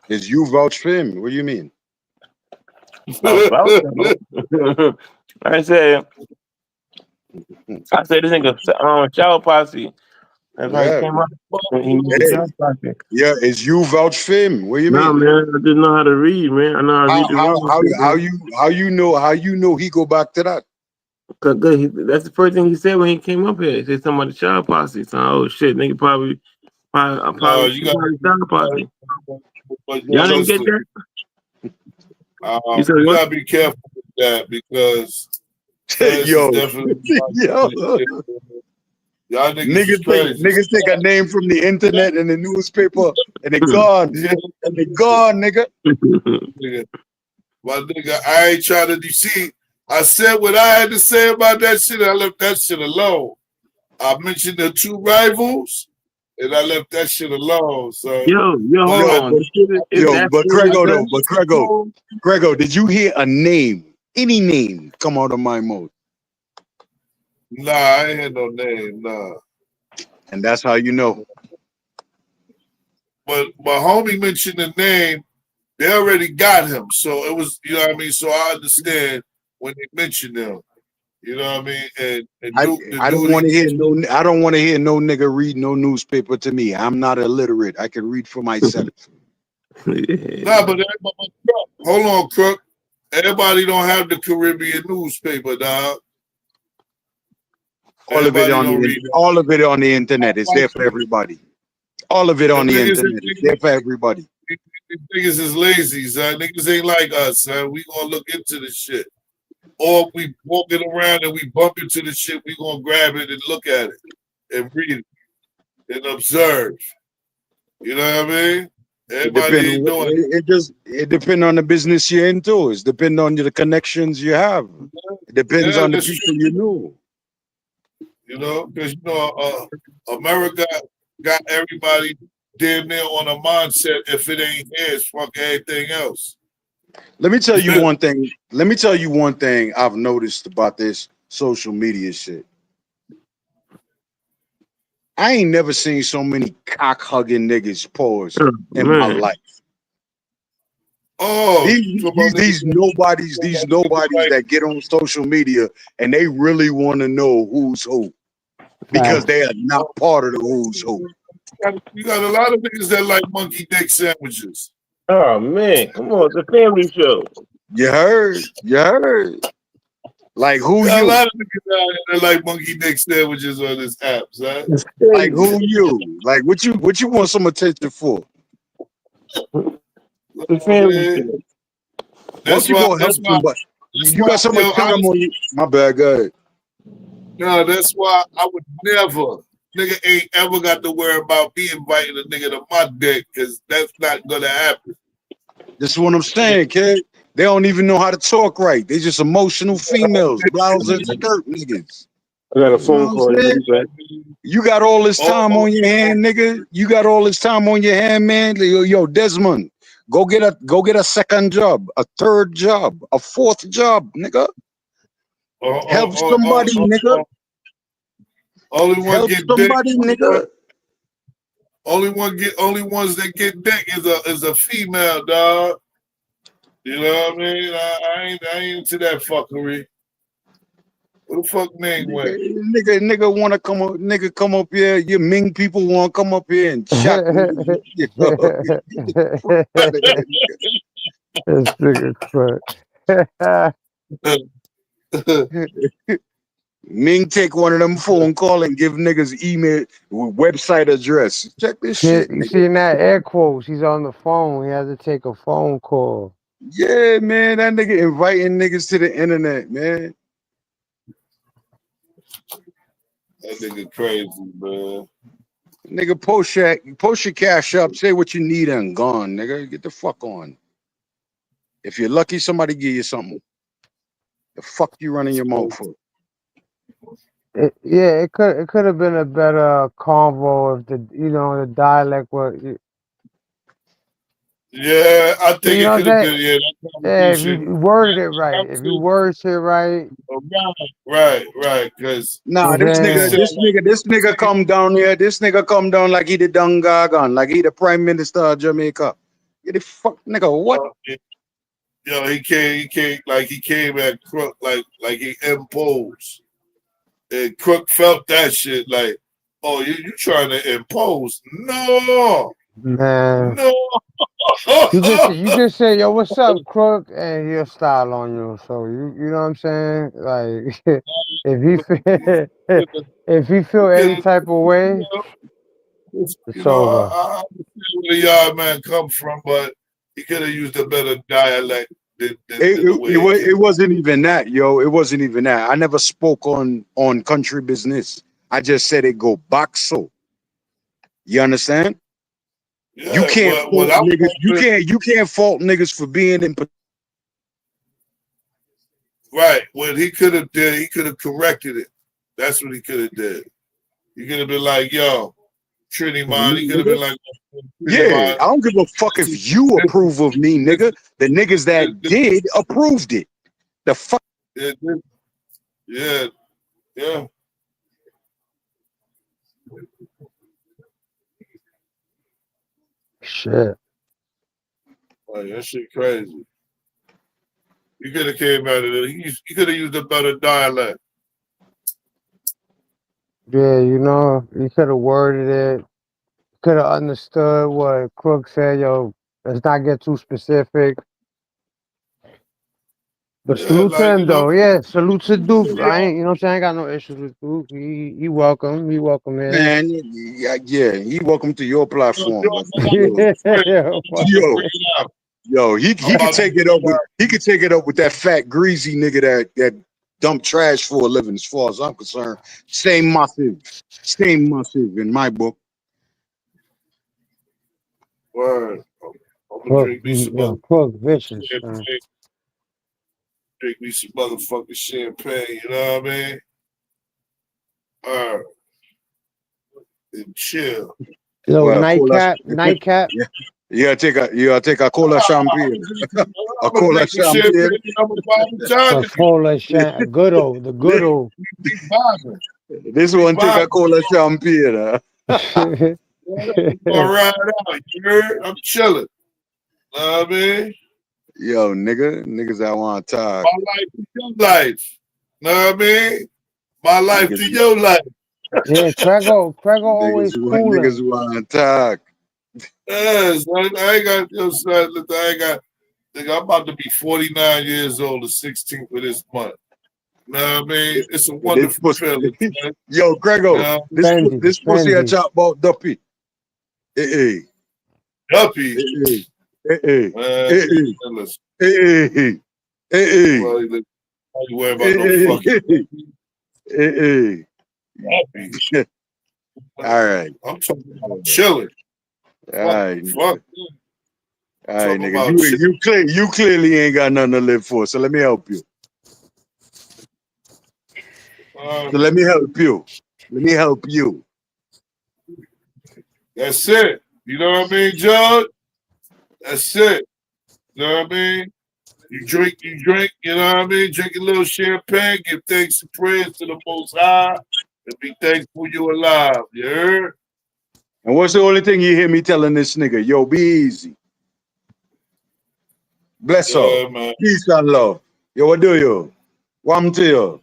S8: Is you vouch for him? What do you mean?
S11: Oh, vouch for him. I said this nigga shower posse. That's how he
S8: Yeah,
S11: came up. He was a
S8: hey,
S11: shower posse.
S8: yeah. Is you vouch for him? What do you
S11: Nah,
S8: mean?
S11: man, I just know how to read, man. I know how to
S8: How
S11: read the
S8: how
S11: room and
S8: how
S11: shit,
S8: how
S11: man.
S8: you know he go back to that?
S11: Cause that's the first thing he said when he came up here. He said something about the shower posse. So, oh shit, nigga probably
S7: No, you got.
S11: shower posse.
S7: But
S11: Y'all didn't get
S7: listen,
S11: that? You said
S7: you
S11: what?
S7: gotta be careful with that because Fez is
S8: Yo,
S7: definitely
S8: yo,
S7: watching this shit. Y'all niggas is crazy.
S8: niggas take a name from the internet and the newspaper and they gone
S7: Yeah,
S8: and they gone, nigga.
S7: nigga. My nigga, I ain't trying to deceive. I said what I had to say about that shit. I left that shit alone. I mentioned the two rivals, and I left that shit alone. So,
S11: Yo,
S7: but
S11: hold
S8: No,
S11: on.
S8: but
S11: The shit is
S8: yo,
S11: that
S8: but
S11: serious,
S8: Grego though,
S11: man?
S8: but Grego, did you hear a name, any name, come out of my mouth?
S7: nah, I ain't had no name, nah.
S8: And that's how you know.
S7: But my homie mentioned the name. They already got him, so it was, you know what I mean. So I understand when they mentioned him, you know what I mean. And the
S8: I don't
S7: dude he
S8: want to hear
S7: mentioned,
S8: I don't want to hear no nigga read no newspaper to me. I'm not illiterate. I can read for myself.
S7: nah, but hold on, Crook. Everybody don't have the Caribbean newspaper, dog. Everybody don't read that.
S8: All of it on the internet. It's there for everybody. All of it on
S7: Them
S8: the
S7: niggas,
S8: internet. It's there for everybody.
S7: these niggas is lazy, son. Niggas ain't like us, son. We gonna look into the shit. Or if we walking around and we bump into the shit, we gonna grab it and look at it and read it and observe. You know what I mean?
S8: It depends.
S7: Everybody ain't doing it.
S8: It depends on the business you're into. It depends on the connections you have. It depends
S7: Yeah,
S8: on the
S7: that's
S8: people
S7: true.
S8: you know.
S7: You know, because America got everybody damn near on a mindset. If it ain't his, fuck everything else.
S8: Let me tell you one thing. Let me tell you one thing I've noticed about this social media shit. I ain't never seen so many cock hugging niggas pause in my
S11: Man.
S8: life.
S7: Oh,
S8: These nobodies that get on social media and they really want to know who's who because they are not part of the who's who.
S7: You got a lot of niggas that like monkey dick sandwiches.
S11: Oh man, come on, it's a family show.
S8: You heard? You heard? Like who
S7: Got a
S8: you?
S7: lot of niggas out here that like monkey dick sandwiches on this app, son.
S8: Like who you? Like what you want some attention for?
S11: The family show.
S8: Why don't you go help somebody? You got somebody cut them on you. My bad, go ahead.
S7: No, that's why I would never, nigga ain't ever got to worry about me inviting a nigga to my dick because that's not gonna happen.
S8: This is what I'm saying, kid. They don't even know how to talk right. They just emotional females, blouse and skirt niggas.
S11: I got a
S8: You know
S11: phone
S8: what I'm
S11: call.
S8: saying? You got all this time on your hand, nigga. You got all this time on your hand, man. Yo, Desmond, go get a second job, a third job, a fourth job, nigga. Help somebody, nigga.
S7: Only one
S8: Help
S7: get dick.
S8: somebody, nigga.
S7: Only ones that get dick is a female, dog. You know what I mean? I ain't into that fuckery. Who the fuck name went?
S8: Nigga wanna come up here. You Ming people wanna come up here and chat with you. You know?
S1: This nigga Crook.
S8: Ming take one of them phone call and give niggas email website address. Check this shit,
S1: You
S8: nigga.
S1: seen that air quotes? He's on the phone. He has to take a phone call.
S8: Yeah, man, that nigga inviting niggas to the internet, man.
S7: That nigga crazy, man.
S8: Nigga, post your cash up, say what you need and gone, nigga. Get the fuck on. If you're lucky, somebody give you something. The fuck you running your mouth for?
S1: It could have been a better convo if the dialect was.
S7: Yeah, I think
S1: You
S7: it
S1: know
S7: could
S1: what
S7: have
S1: I'm
S7: been.
S1: saying?
S7: Yeah, that
S1: Yeah, if
S7: conversation.
S1: you worded it right, if you word shit right,
S7: Right. Because
S1: you
S8: Nah,
S1: know what
S7: he said,
S8: this nigga come down here. This nigga come down like he the Dungagon, like he the Prime Minister of Jamaica. Get the fuck, nigga, what?
S7: he came at Crook like he imposed. And Crook felt that shit like, oh, you trying to impose? No,
S1: man.
S7: no.
S1: You just say, yo, what's up, Crook, and he'll style on you. So you know what I'm saying? Like if he feel, if he feel any
S7: Because,
S1: type of way, it's over.
S7: I understand where the yard man come from, but he could have used a better dialect than the way it came.
S8: It wasn't even that, yo. It wasn't even that. I never spoke on country business. I just said it go back so. You understand? You
S7: Yeah,
S8: can't
S7: what
S8: fault
S7: I
S8: niggas.
S7: wanted,
S8: You can't fault niggas for being in.
S7: right, what he could have did, he could have corrected it. That's what he could have did. He could have been like, yo, Trinity man. He could have been like, Trinity
S8: Yeah,
S7: man.
S8: I don't give a fuck if you approve of me, nigga. The niggas that did approved it. The fuck.
S7: Yeah.
S1: Shit.
S7: Like, that shit crazy. He could have came out of it. He could have used a better dialect.
S1: Yeah, you know, he could have worded it. Could have understood what Crook said. Yo, let's not get too specific. But
S7: Yeah,
S1: salute to
S7: like,
S1: him
S7: you know,
S1: though. Yeah, salute to Duke.
S7: yeah,
S1: I ain't, you know what I'm saying? I ain't got no issues with Duke. He welcome. He welcome in.
S8: Man, yeah, he welcome to your platform, but
S1: Yeah, fuck
S8: yo,
S7: bring it out.
S8: he
S7: I'm
S8: could
S7: about to
S8: take
S7: bring
S8: it up
S7: it
S8: with
S7: out.
S8: that fat greasy nigga that dump trash for a living. As far as I'm concerned, same massive in my book.
S7: Word. I'm gonna
S1: Crook,
S7: drink me some
S1: Crook vicious. Man.
S7: champagne. Drink me some motherfucking champagne. You know what I mean? And chill.
S1: Yo,
S8: Well, cola.
S1: nightcap.
S8: You gotta take a cola champagne. A
S7: I'm gonna
S8: cola
S7: drink some champagne.
S8: champagne.
S7: I'm gonna buy the time.
S1: Coca-Cola, the good old.
S7: We vibing.
S8: This
S7: We
S8: one take a
S7: vibing.
S8: cola champagne.
S7: I'm gonna ride out. You heard? I'm chilling. Know what I mean?
S8: Yo, niggas I want to talk.
S7: My life to your life. Know what I mean? My life
S8: Niggas,
S7: to your life.
S1: Yeah, Crego always
S8: niggas
S1: cooling.
S8: want to talk.
S7: Yes, I ain't got your son. I ain't got. Nigga, I'm about to be 49 years old the 16th of this month. Know what I mean? It's a
S8: This
S7: wonderful
S8: pussy,
S7: feeling, man.
S8: yo, Grego,
S1: Fendi,
S8: this pussy I
S1: Fendi.
S8: chat about Duppy. Hey,
S7: Duppy.
S8: hey,
S7: Man,
S8: hey,
S7: listen.
S8: hey,
S7: Well, you worry about no fucking
S8: hey.
S7: Duppy.
S8: All right.
S7: I'm talking about chilling.
S8: All right.
S7: Fuck.
S8: All right, nigga. You clearly ain't got nothing to live for. So let me help you. Let me help you.
S7: That's it. You know what I mean, Judge? That's it. You know what I mean? You drink, you know what I mean? Drink a little champagne, give thanks and prayers to the Most High, and be thankful you're alive. You heard?
S8: And what's the only thing you hear me telling this nigga? Yo, be easy. Bless
S7: Yeah,
S8: her.
S7: man.
S8: Peace and love. Yo, what do you? What I'm to you?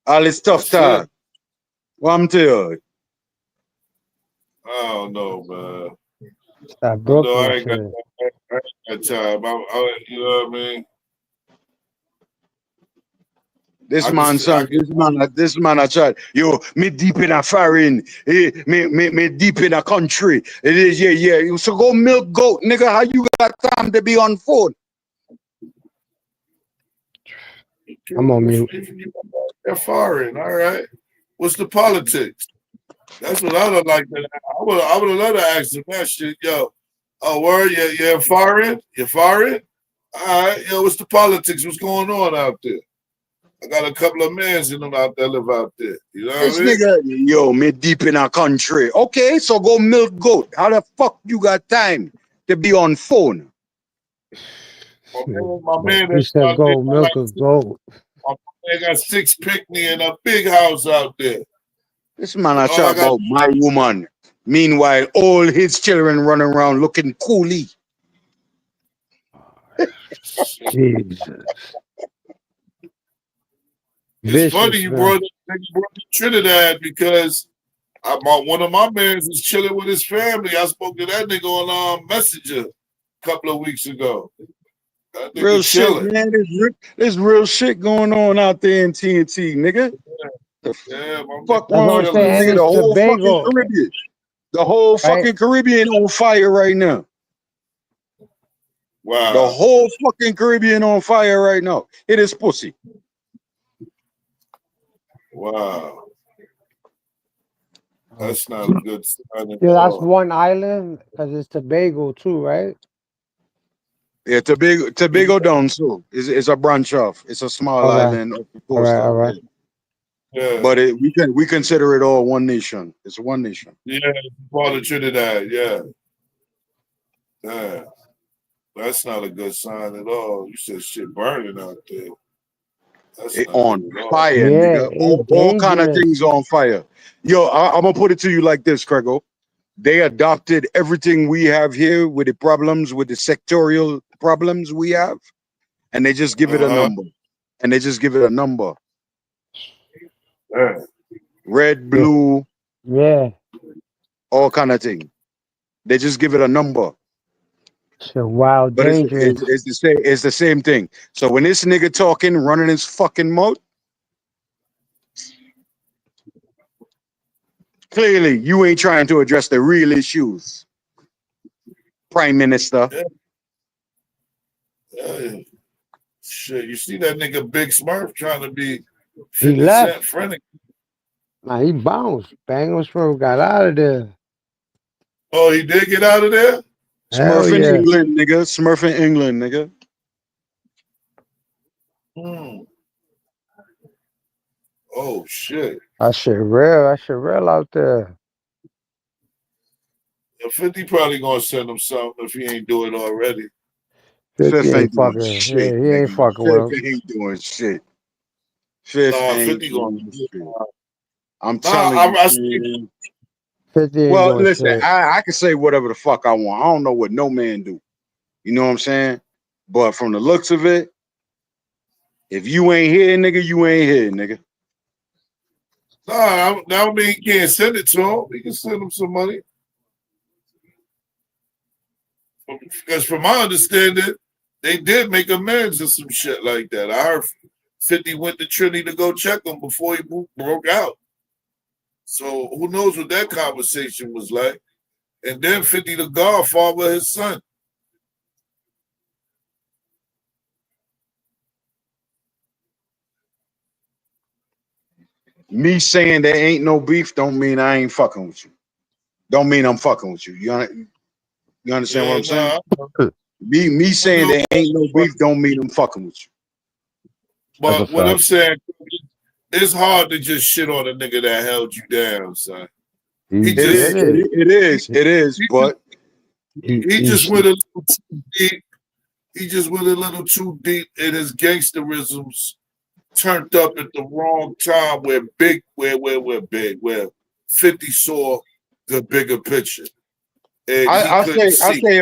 S8: All this tough
S7: That's
S8: talk.
S7: it.
S8: What I'm to you?
S7: I don't know, man.
S1: That
S7: I know
S1: Brooklyn
S7: I ain't got,
S1: shit.
S7: I ain't got time. You know what I mean?
S8: This man I tried. Yo, me deep in a foreign. Me deep in a country. It is, yeah. So go milk goat, nigga. How you got time to be on phone?
S1: I'm on mute.
S7: They're foreign, all right. What's the politics? That's what I would like to. I would have loved to ask them that shit, yo. Oh, word, you're foreign? You're foreign? All right, yo, what's the politics? What's going on out there? I got a couple of mans in them out there live out there. You know what
S8: This
S7: I mean?
S8: nigga, yo, me deep in a country. Okay, so go milk goat. How the fuck you got time to be on phone?
S7: My man
S1: He
S7: that's
S1: said
S7: out there
S1: gold,
S7: got
S1: milk
S7: like
S1: of gold.
S7: my man got 6 picnic and a big house out there.
S3: This man
S7: And
S3: I
S7: all I
S3: talk
S7: got
S3: about my woman. Meanwhile, all his children running around looking coolie.
S1: Jesus.
S7: it's funny
S1: Vicious,
S7: you
S1: man.
S7: brought up Trinidad because one of my mans is chilling with his family. I spoke to that nigga on Messenger a couple of weeks ago. That nigga
S3: Real shit,
S7: chilling.
S3: man. There's real shit going on out there in TNT, nigga.
S7: Yeah, my
S3: Fuck
S1: That's
S3: wrong
S1: what I'm
S3: with you,
S7: chilling.
S1: saying. And
S3: nigga? The
S1: it's
S3: whole fucking
S1: Tobago,
S3: Caribbean. The whole
S1: right?
S3: fucking Caribbean on fire right now. The
S7: Wow.
S3: whole fucking Caribbean on fire right now. It is pussy.
S7: Wow. That's not a good sign at
S1: Yeah, that's
S7: all.
S1: one island because it's Tobago too, right?
S3: Yeah, Tobago down so is a branch off. It's a small
S1: Okay.
S3: island off the
S1: All
S3: coast
S1: right. All
S3: out
S1: right.
S3: there.
S7: Yeah.
S3: But we consider it all one nation. It's one nation.
S7: Yeah, part of Trinidad, yeah. Yeah. That's not a good sign at all. You said shit burning out there. That's
S3: It
S7: not
S3: on
S7: good at all.
S3: fire,
S1: Yeah,
S3: nigga.
S1: it's
S3: All kind of
S1: dangerous.
S3: things on fire. Yo, I'm gonna put it to you like this, Craigo. They adopted everything we have here with the problems, with the sectorial problems we have, and they just give it a number. And they just give it a number.
S7: Yeah.
S3: Red, blue,
S1: Yeah.
S3: all kind of thing. They just give it a number.
S1: So wild,
S3: But
S1: dangerous.
S3: it's the same thing. So when this nigga talking, running his fucking mouth, clearly you ain't trying to address the real issues. Prime Minister.
S7: Yeah. Shit, you see that nigga Big Smurf trying to be
S1: He
S7: 50
S1: left.
S7: Cent friendly.
S1: Nah, he bounced. Bangles got out of there.
S7: Oh, he did get out of there?
S1: Hell
S3: Smurf in
S1: yeah.
S3: England, nigga. Smurf in England, nigga.
S7: Oh shit.
S1: That shit real. That shit real out there.
S7: 50 probably gonna send him something if he ain't do it already.
S1: 50
S3: Fifth
S1: ain't
S3: ain't doing
S1: fucking.
S3: shit,
S1: Yeah, he ain't
S3: nigga.
S1: fucking with him.
S3: Fifth ain't doing shit. Fifth
S7: Nah,
S3: ain't
S7: 50 gonna
S3: doing
S7: do it.
S3: shit. I'm
S7: Nah,
S3: telling
S7: I
S3: you,
S7: see.
S3: man.
S1: 50 ain't
S3: Well,
S1: doing
S3: listen,
S1: shit.
S3: I can say whatever the fuck I want. I don't know what no man do. You know what I'm saying? But from the looks of it, if you ain't here, nigga, you ain't here, nigga.
S7: Nah, that don't mean he can't send it to him. He can send him some money. Because from my understanding, they did make amends or some shit like that. I heard 50 went to Trinity to go check him before he broke out. So who knows what that conversation was like. And then 50 the godfather, his son.
S3: Me saying there ain't no beef don't mean I ain't fucking with you. Don't mean I'm fucking with you. You understand what
S7: Yeah,
S3: I'm saying?
S7: nah.
S3: Me saying there ain't no beef don't mean I'm fucking with you.
S1: That's a
S7: But what I'm
S1: fact.
S7: saying, it's hard to just shit on a nigga that held you down, son. He
S3: It
S7: just
S3: is. It is. But
S7: he just went a little too deep. He just went a little too deep in his gangsterisms, turned up at the wrong time where 50 saw the bigger picture. And he couldn't
S3: I
S7: see.
S3: say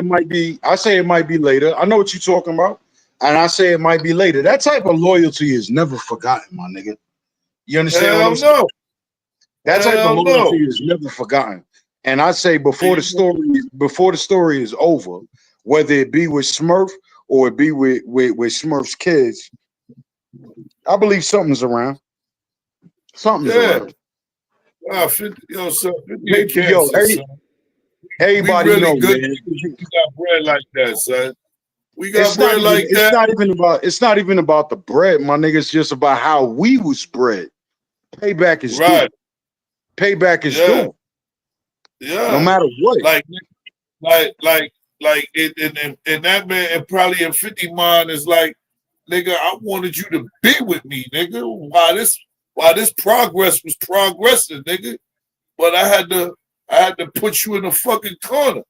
S3: it might be later. I know what you're talking about. And I say it might be later. That type of loyalty is never forgotten, my nigga. You understand what I'm
S7: Hell
S3: saying?
S7: no.
S3: That type of
S7: Hell
S3: loyalty
S7: no.
S3: is never forgotten. And I say before the story is over, whether it be with Smurf or it be with Smurf's kids, I believe something's around. Something's
S7: Yeah.
S3: around.
S7: 50, son, 50 in
S3: Yo,
S7: Kansas, son. We
S3: everybody
S7: really
S3: know,
S7: good.
S3: man.
S7: We got bread like that, son. We got
S3: It's not
S7: bread
S3: even
S7: like that.
S3: it's not even about the bread, my nigga. It's just about how we was bred. Payback is
S7: Right.
S3: due. Payback is
S7: Yeah.
S3: due.
S7: Yeah.
S3: No matter what.
S7: Like and that man, and probably in 50 mind is like, nigga, I wanted you to be with me, nigga. Why this progress was progressing, nigga. But I had to put you in a fucking corner.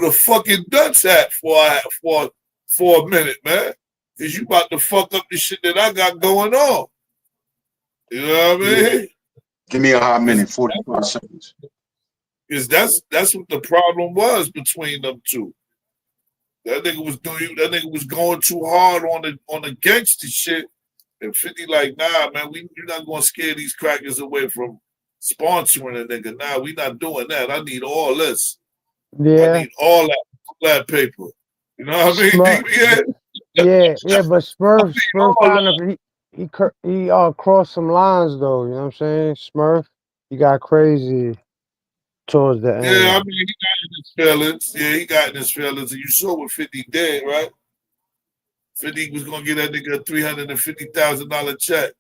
S7: with a fucking dunce hat for a minute, man. Cause you about to fuck up the shit that I got going on. You know what I mean?
S8: Give me a hot minute, 45 seconds.
S7: Because that's what the problem was between them two. That nigga was going too hard on the gangster shit. And 50 like, nah, man, you're not gonna scare these crackers away from sponsoring a nigga. Nah, we not doing that. I need all this.
S1: Yeah.
S7: I need all that paper. You know what I mean?
S1: Yeah, but Smurf kind of he crossed some lines though. You know what I'm saying? Smurf, he got crazy towards the end.
S7: Yeah, I mean, he got in his feelings. Yeah, he got in his feelings, and you saw what 50 did, right? 50 was gonna give that nigga a $350,000 check.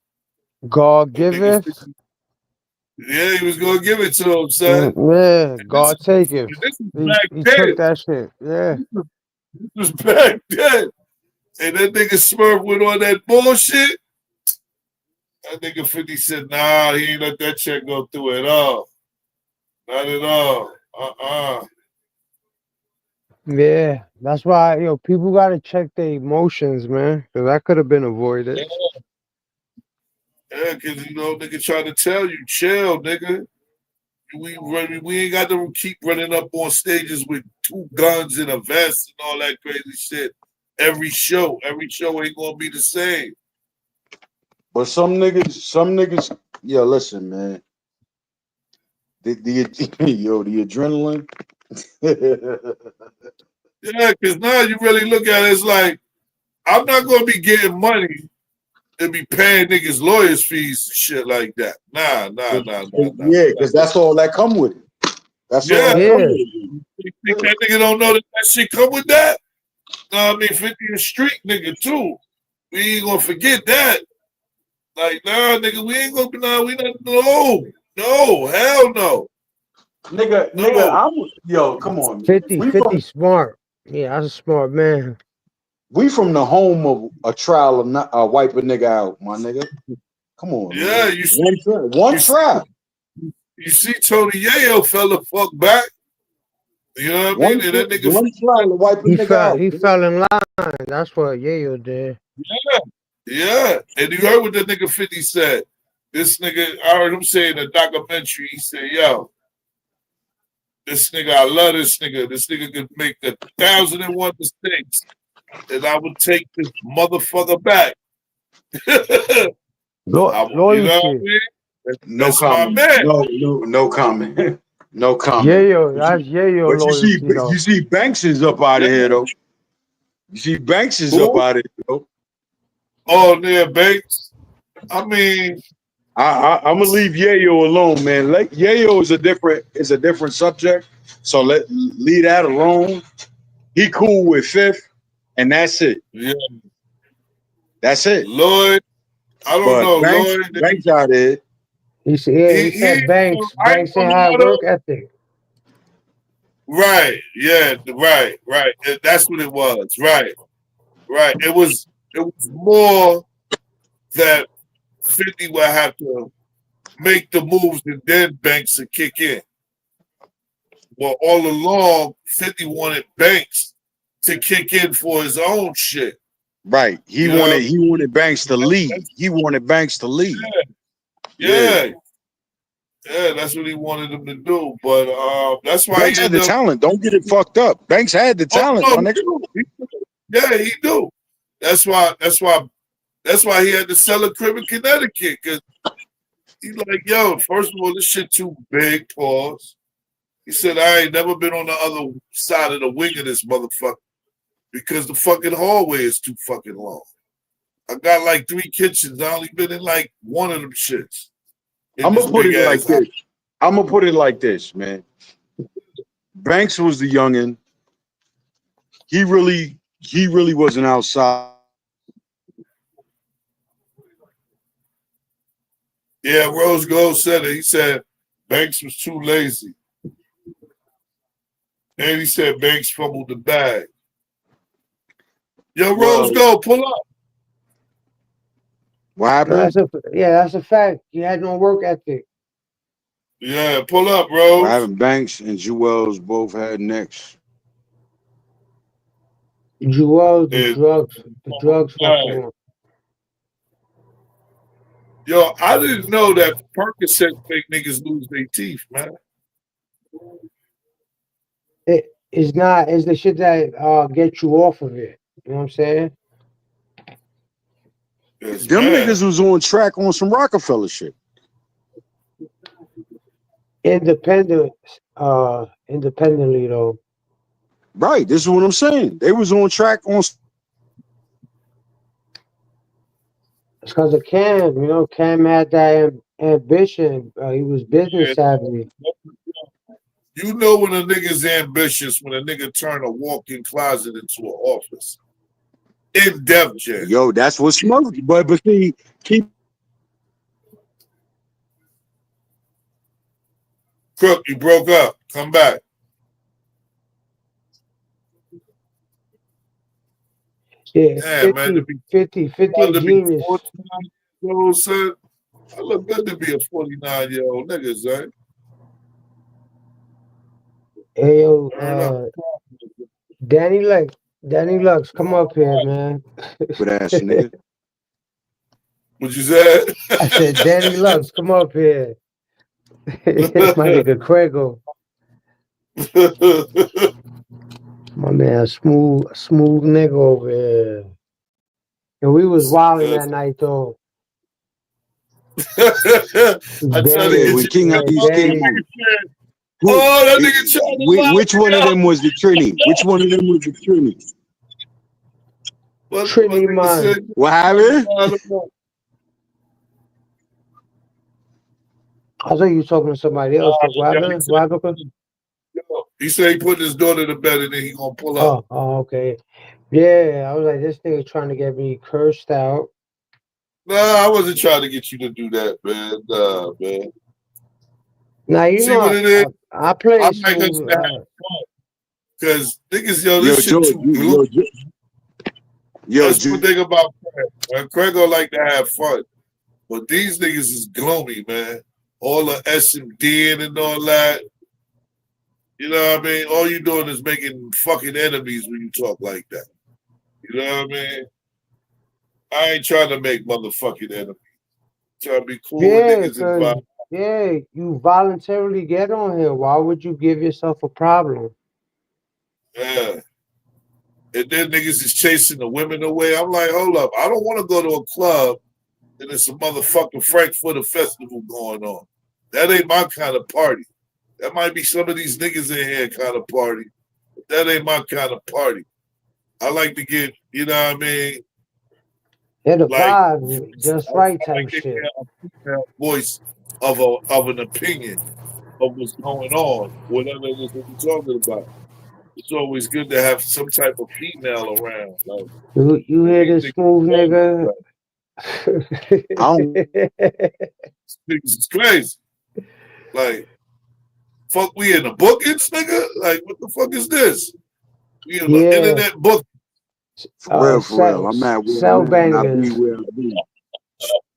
S1: God giveth.
S7: Yeah, he was gonna give it to him, son.
S1: Yeah, God take it. He took that shit. Yeah.
S7: This was back then. And that nigga Smurf went on that bullshit. That nigga 50 said, nah, he ain't let that check go through at all. Not at all.
S1: Yeah, that's why, people got to check their emotions, man, because that could have been avoided.
S7: Yeah, because, nigga trying to tell you, chill, nigga. We ain't got to keep running up on stages with 2 guns and a vest and all that crazy shit. Every show ain't gonna be the same.
S8: But some niggas, yo, listen, man. The adrenaline.
S7: Yeah, because now you really look at it, it's like, I'm not gonna be getting money and be paying niggas lawyers fees and shit like that. Nah.
S8: Yeah, because that's all that come with it. That's all that come with it.
S7: You think that nigga don't know that shit come with that? No, I mean, 50 a street nigga too. We ain't gonna forget that. Like, nah, nigga, we ain't gonna be, we not, no, hell no.
S8: Nigga, come on.
S1: 50 smart. Yeah, that's a smart man.
S8: We from the home of a trial of wipe a nigga out, my nigga. Come on.
S7: Yeah,
S8: man.
S7: you see,
S8: one trial.
S7: You see Tony Yayo fell the fuck back. You know what I mean? And that nigga
S8: one trial to wipe a nigga out.
S1: He fell in line. That's what Yayo did.
S7: Yeah. And you heard what that nigga 50 said. This nigga, I heard him say in a documentary, he said, yo, this nigga, I love this nigga. This nigga could make 1,001 mistakes. And I would take this motherfucker back.
S1: Loyalty.
S7: You know what I mean?
S8: That's comment. My man. No comment. No comment.
S1: Yayo, that's Yayo
S8: but
S1: loyalty,
S8: you see Banks is up out of here though. You see Banks is up out of here though.
S7: Oh, yeah, Banks. I mean,
S8: I'm gonna leave Yayo alone, man. Yayo is a different subject, so leave that alone. He cool with Fifth, and that's it.
S7: Yeah,
S8: that's it.
S7: Lloyd, I don't know. Lloyd,
S8: Banks out there.
S1: He said Banks ain't have work ethic.
S7: Right. Yeah. Right. That's what it was. Right. It was more that 50 would have to make the moves and then Banks would kick in. Well, all along, 50 wanted Banks to kick in for his own shit.
S8: Right. He wanted Banks to lead. He wanted Banks to lead.
S7: Yeah, that's what he wanted him to do. But that's why
S8: Banks had the talent. Don't get it fucked up. Banks had the talent, my nigga.
S7: Yeah, he do. That's why he had to sell a crib in Connecticut, because he's like, yo, first of all, this shit too big, pause. He said, I ain't never been on the other side of the wing of this motherfucker because the fucking hallway is too fucking long. I got like 3 kitchens. I only been in like one of them shits.
S8: I'm gonna put it like this. I'm gonna put it like this, man. Banks was the youngin'. He really wasn't outside.
S7: Yeah, Rose Gold said it. He said Banks was too lazy. And he said Banks fumbled the bag. Yo, Rose Gold, pull up.
S8: What happened?
S1: That's a fact. He had no work ethic.
S7: Yeah, pull up, bro.
S8: What happened? Banks and Jewels both had necks.
S1: Jewel,
S7: And
S1: the drugs fucking
S7: right.
S1: up.
S7: Yo, I didn't know that Percocet make niggas lose their teeth, man.
S1: It's not. It's the shit that gets you off of it. You know what I'm saying?
S7: It's
S8: Them
S7: bad.
S8: niggas was on track on some Rockefeller shit.
S1: Independent, independently though.
S8: Right. This is what I'm saying. They was on track on.
S1: It's because of Cam. You know, Cam had that ambition. He was business
S7: Yeah.
S1: savvy.
S7: You know when a nigga's ambitious, when a nigga turn a walk-in closet into an office. In Def Jam.
S8: Yo, that's what smoked. But see, keep.
S7: Crook, you broke up. Come back.
S1: Yeah,
S7: Yeah, man. To be
S1: 50 a genius.
S7: 49-year-old, son. I look good to be a 49-year-old nigga, son.
S1: Hey yo, Danny Lux, come up here, man.
S8: Good ass nigga.
S7: What you said?
S1: I said, Danny Lux, come up here. My nigga Craigo. My man, smooth nigga over here. And we was wilding that night though.
S7: I tried to get
S8: When
S7: you.
S8: King Ali's
S1: Danny.
S7: Oh, that nigga tried to
S8: which one of them was the Trini? Which one of them was the Trini?
S1: Trini man.
S8: What happened?
S1: I thought you were talking to somebody else. What happened?
S7: He said he put his daughter to bed and then he gonna pull up.
S1: Oh, okay. Yeah, I was like, this nigga trying to get me cursed out.
S7: Nah, I wasn't trying to get you to do that, man. Nah, man.
S1: Now you
S7: See
S1: know
S7: what it is?
S1: I play
S7: I like us
S1: smooth.
S7: to have fun. Cause niggas, this shit too gloomy. That's the thing about Craig. Man. Craig don't like to have fun. But these niggas is gloomy, man. All the SMD and all that. You know what I mean? All you doing is making fucking enemies when you talk like that. You know what I mean? I ain't trying to make motherfucking enemies. I'm trying to be cool with niggas and vibe.
S1: Yeah, you voluntarily get on here. Why would you give yourself a problem?
S7: Yeah. And then niggas is chasing the women away. I'm like, hold up. I don't want to go to a club and there's a motherfucking Frankfurter festival going on. That ain't my kind of party. That might be some of these niggas in here kind of party. But that ain't my kind of party. I like to get, you know what I mean?
S1: Yeah, the vibe, just right type shit.
S7: Voice of an opinion of what's going on, whatever it is that we're talking about. It's always good to have some type of female around. Like,
S1: you hear this smooth nigga?
S7: Niggas is crazy. Like, fuck, we in the bookings, nigga? Like, what the fuck is this? We in the internet book.
S8: For real. I'm at where I'm at and I be where I be.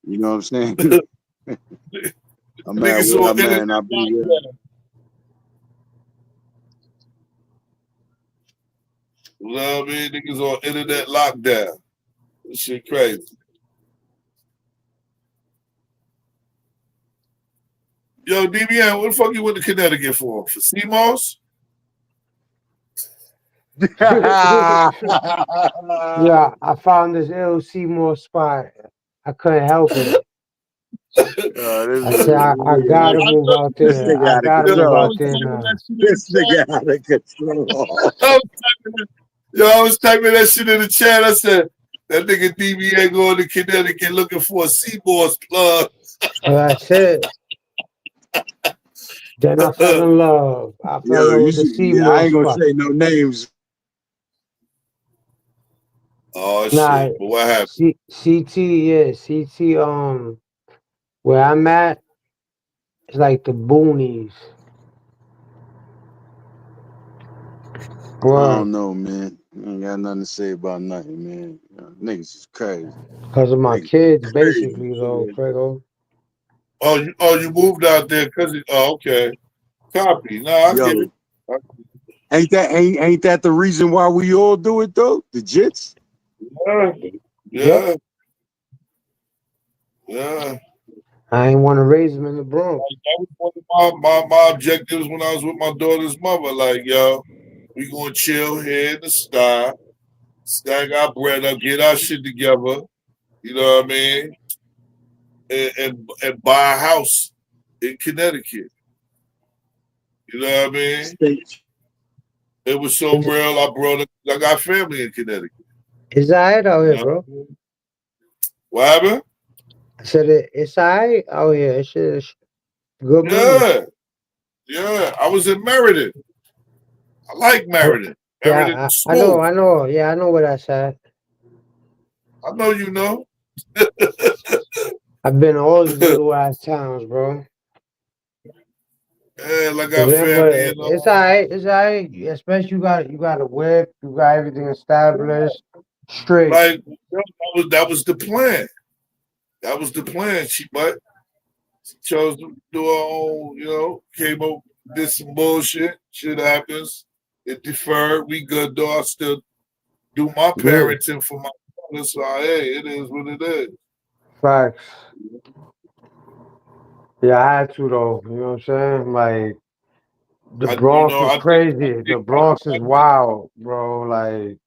S8: You know what I'm saying? I'm at where I'm at and I be where
S7: You know what I mean? Niggas on internet lockdown. This shit crazy. Yo, DBN, what the fuck you went to Connecticut for? For CMOS?
S1: Yeah, I found this LC more spot. I couldn't help it. I said, I gotta move out there. I gotta move out there now.
S8: This nigga out of control.
S7: I was typing that shit in the chat. I said, that nigga DBA going to Connecticut looking for a CMOS plug.
S1: That's it. Then I fell in love. I fell in love with the CMOS
S8: I ain't gonna
S1: spot.
S8: say no names.
S7: Oh shit! But what happened?
S1: CT, where I'm at, it's like the boonies.
S8: Bro. I don't know, man. I ain't got nothing to say about nothing, man. Niggas is crazy.
S1: Because of my kids, basically, though, Prego.
S7: Oh, you moved out there because okay. Copy. No, I get it.
S8: Ain't that the reason why we all do it though? The jits.
S7: Yeah,
S1: Yep.
S7: yeah.
S1: I ain't want to raise him in the Bronx.
S7: Like, that was one of my objectives when I was with my daughter's mother. Like, yo, we gonna chill here in the sky, stack our bread up, get our shit together. You know what I mean? And buy a house in Connecticut. You know what I mean? It was so real. I got family in Connecticut.
S1: It's alright out
S7: You
S1: here,
S7: know?
S1: bro.
S7: What happened?
S1: I said it's alright out here. It's good money.
S7: Yeah. I was in Meriden. I like Meriden. Meriden
S1: Yeah, I
S7: school.
S1: know. Yeah, I know what I said.
S7: I know you know.
S1: I've been to all these little ass towns, bro.
S7: Yeah, I got
S1: But
S7: family in
S1: it's alright. It's alright. Especially you got a whip. You got everything established. Straight.
S7: like that was the plan. That was the plan. She chose to do her own, came up, did some bullshit. Shit happens. It deferred. We good though. I still do my
S1: Yeah.
S7: parenting for my brother. So hey, it is what it is.
S1: Facts. Yeah, I had to though. You know what I'm saying? Like the Bronx is crazy. The Bronx is wild, bro. Like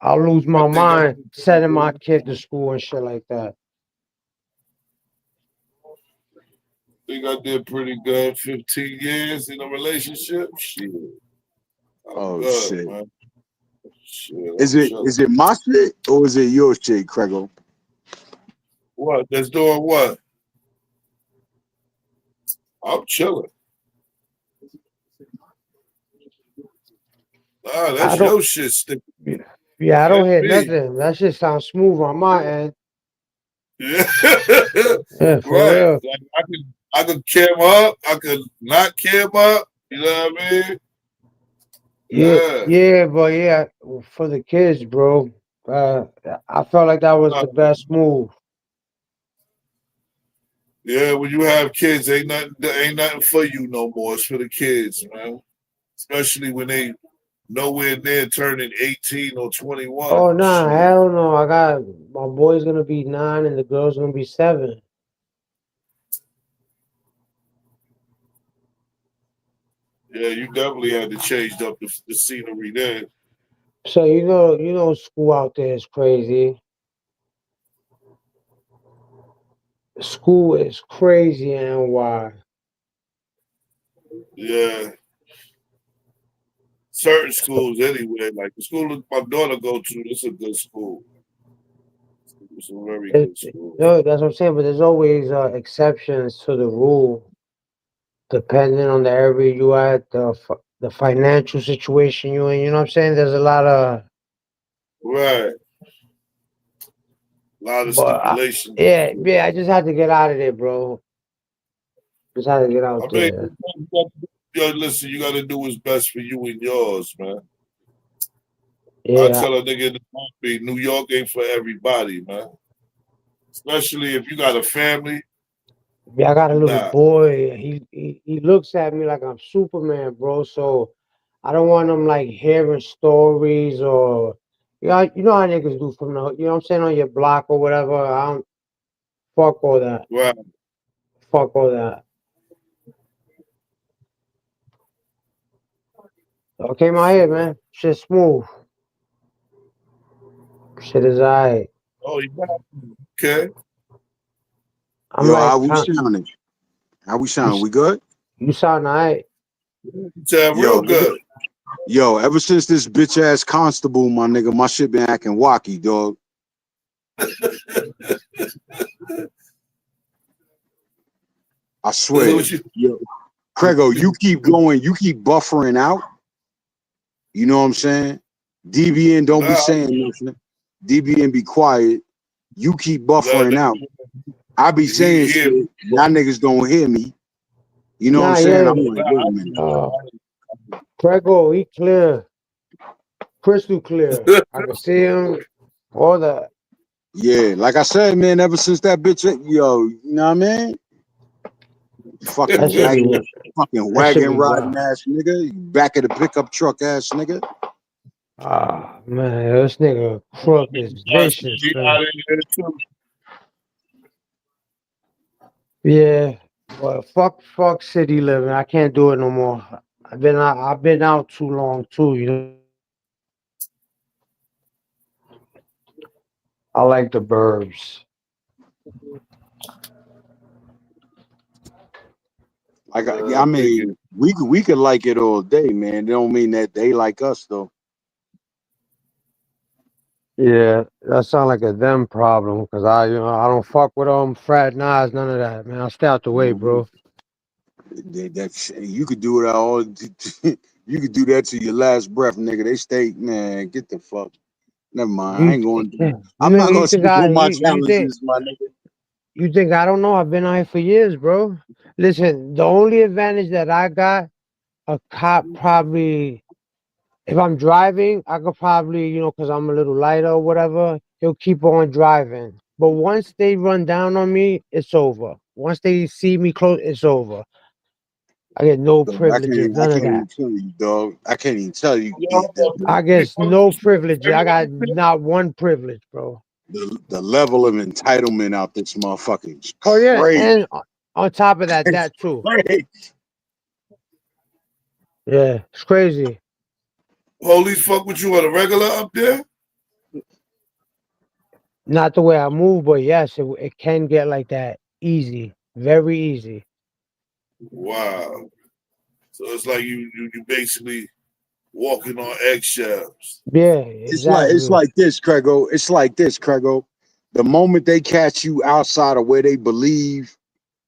S1: I'll lose my mind sending my kid to school and shit like that.
S7: I think I did pretty good. 15 years in a relationship. Shit.
S8: Oh
S7: good,
S8: shit.
S7: Man. Shit.
S8: Is it my shit or is it your shit, Craigo?
S7: What? That's doing what? I'm chilling. Nah, that's your shit, stick.
S1: Yeah, I don't hear nothing. That shit sounds smooth on my end.
S7: Yeah.
S1: Yeah, for
S7: right.
S1: real.
S7: Like I could cam up. I could not cam up. You know what I mean?
S1: Yeah, but yeah, for the kids, bro. I felt like that was the best move.
S7: Yeah, when you have kids, ain't nothing for you no more. It's for the kids, man. Especially when they nowhere near turning 18 or 21.
S1: Oh nah, hell no. I got my boy's gonna be 9 and the girl's gonna be 7.
S7: Yeah, you definitely had to change up the scenery there.
S1: So you know, school out there is crazy. School is crazy, and why?
S7: Yeah. Certain schools anyway, like the school that my daughter go to, it's a good school. It's a very good school.
S1: No, that's what I'm saying. But there's always exceptions to the rule, depending on the area you at, the financial situation you in. You know what I'm saying? There's a lot of
S7: Right. A lot of stipulations.
S1: Yeah. I just had to get out of there, bro. Just had to get out there.
S7: Yo, listen, you got to do what's best for you and yours, man.
S1: Yeah.
S7: I tell a nigga in New York ain't for everybody, man. Especially if you got a family.
S1: Yeah, I got a little boy. He looks at me like I'm Superman, bro. So I don't want him like hearing stories or you know how niggas do from the, you know what I'm saying, on your block or whatever. I don't fuck all that.
S7: Right.
S1: Fuck all that. Okay, my head, man. Shit smooth. Shit is alright.
S7: Oh, you got okay.
S8: Yo, how we sounding? How we sound? We good?
S1: You sound alright.
S7: Sound real good.
S8: Yo, ever since this bitch ass constable, my nigga, my shit been acting wacky, dog. I swear. Yo, Craigo, you keep going, you keep buffering out. You know what I'm saying? DBN, don't be saying nothing. DBN, be quiet. You keep buffering out. I be saying shit. Y'all niggas don't hear me. You know what I'm saying? I'm like, wait a minute.
S1: Craigo, he clear. Crystal clear. I can see him. All that.
S8: Yeah, like I said, man, ever since that bitch, yo, you know what I mean? Fucking
S3: fucking
S1: That should
S3: wagon
S1: be
S3: riding
S1: wild.
S3: ass nigga. You back of the pickup truck ass nigga.
S1: Ah, man, this nigga Crook is vicious, man. Yeah, well, fuck city living. I can't do it no more. I've been out too long too. You know, I like the burbs.
S3: I mean, we could like it all day, man. It don't mean that they like us though.
S1: Yeah, that sound like a them problem because I don't fuck with them frat nines, none of that, man. I stay out the way, bro.
S3: You could do it all. You could do that to your last breath, nigga. They stay, man. Get the fuck. Never mind. I
S1: You,
S3: ain't going. I'm not
S1: nigga,
S3: gonna speak on my challenges, my nigga.
S1: you think I don't know? I've been out here for years, bro. Listen, the only advantage that I got, a cop probably, if I'm driving, I could probably, because I'm a little lighter or whatever, he'll keep on driving. But once they run down on me, it's over. Once they see me close, it's over. I get no
S3: Dog,
S1: privileges,
S3: I
S1: none of
S3: can't
S1: that.
S3: even tell you, dog. I can't even tell you
S1: I guess no privileges. I got not one privilege, bro.
S3: the level of entitlement out this motherfucker is
S1: Oh yeah,
S3: crazy.
S1: and on top of that too. Yeah, it's crazy.
S7: Police fuck with you on a regular up there?
S1: Not the way I move, but yes, it can get like that easy, very easy.
S7: Wow. So it's like you basically walking on eggshells.
S1: Yeah,
S3: It's
S1: exactly.
S3: like this, Craigo. It's like this, Craigo. The moment they catch you outside of where they believe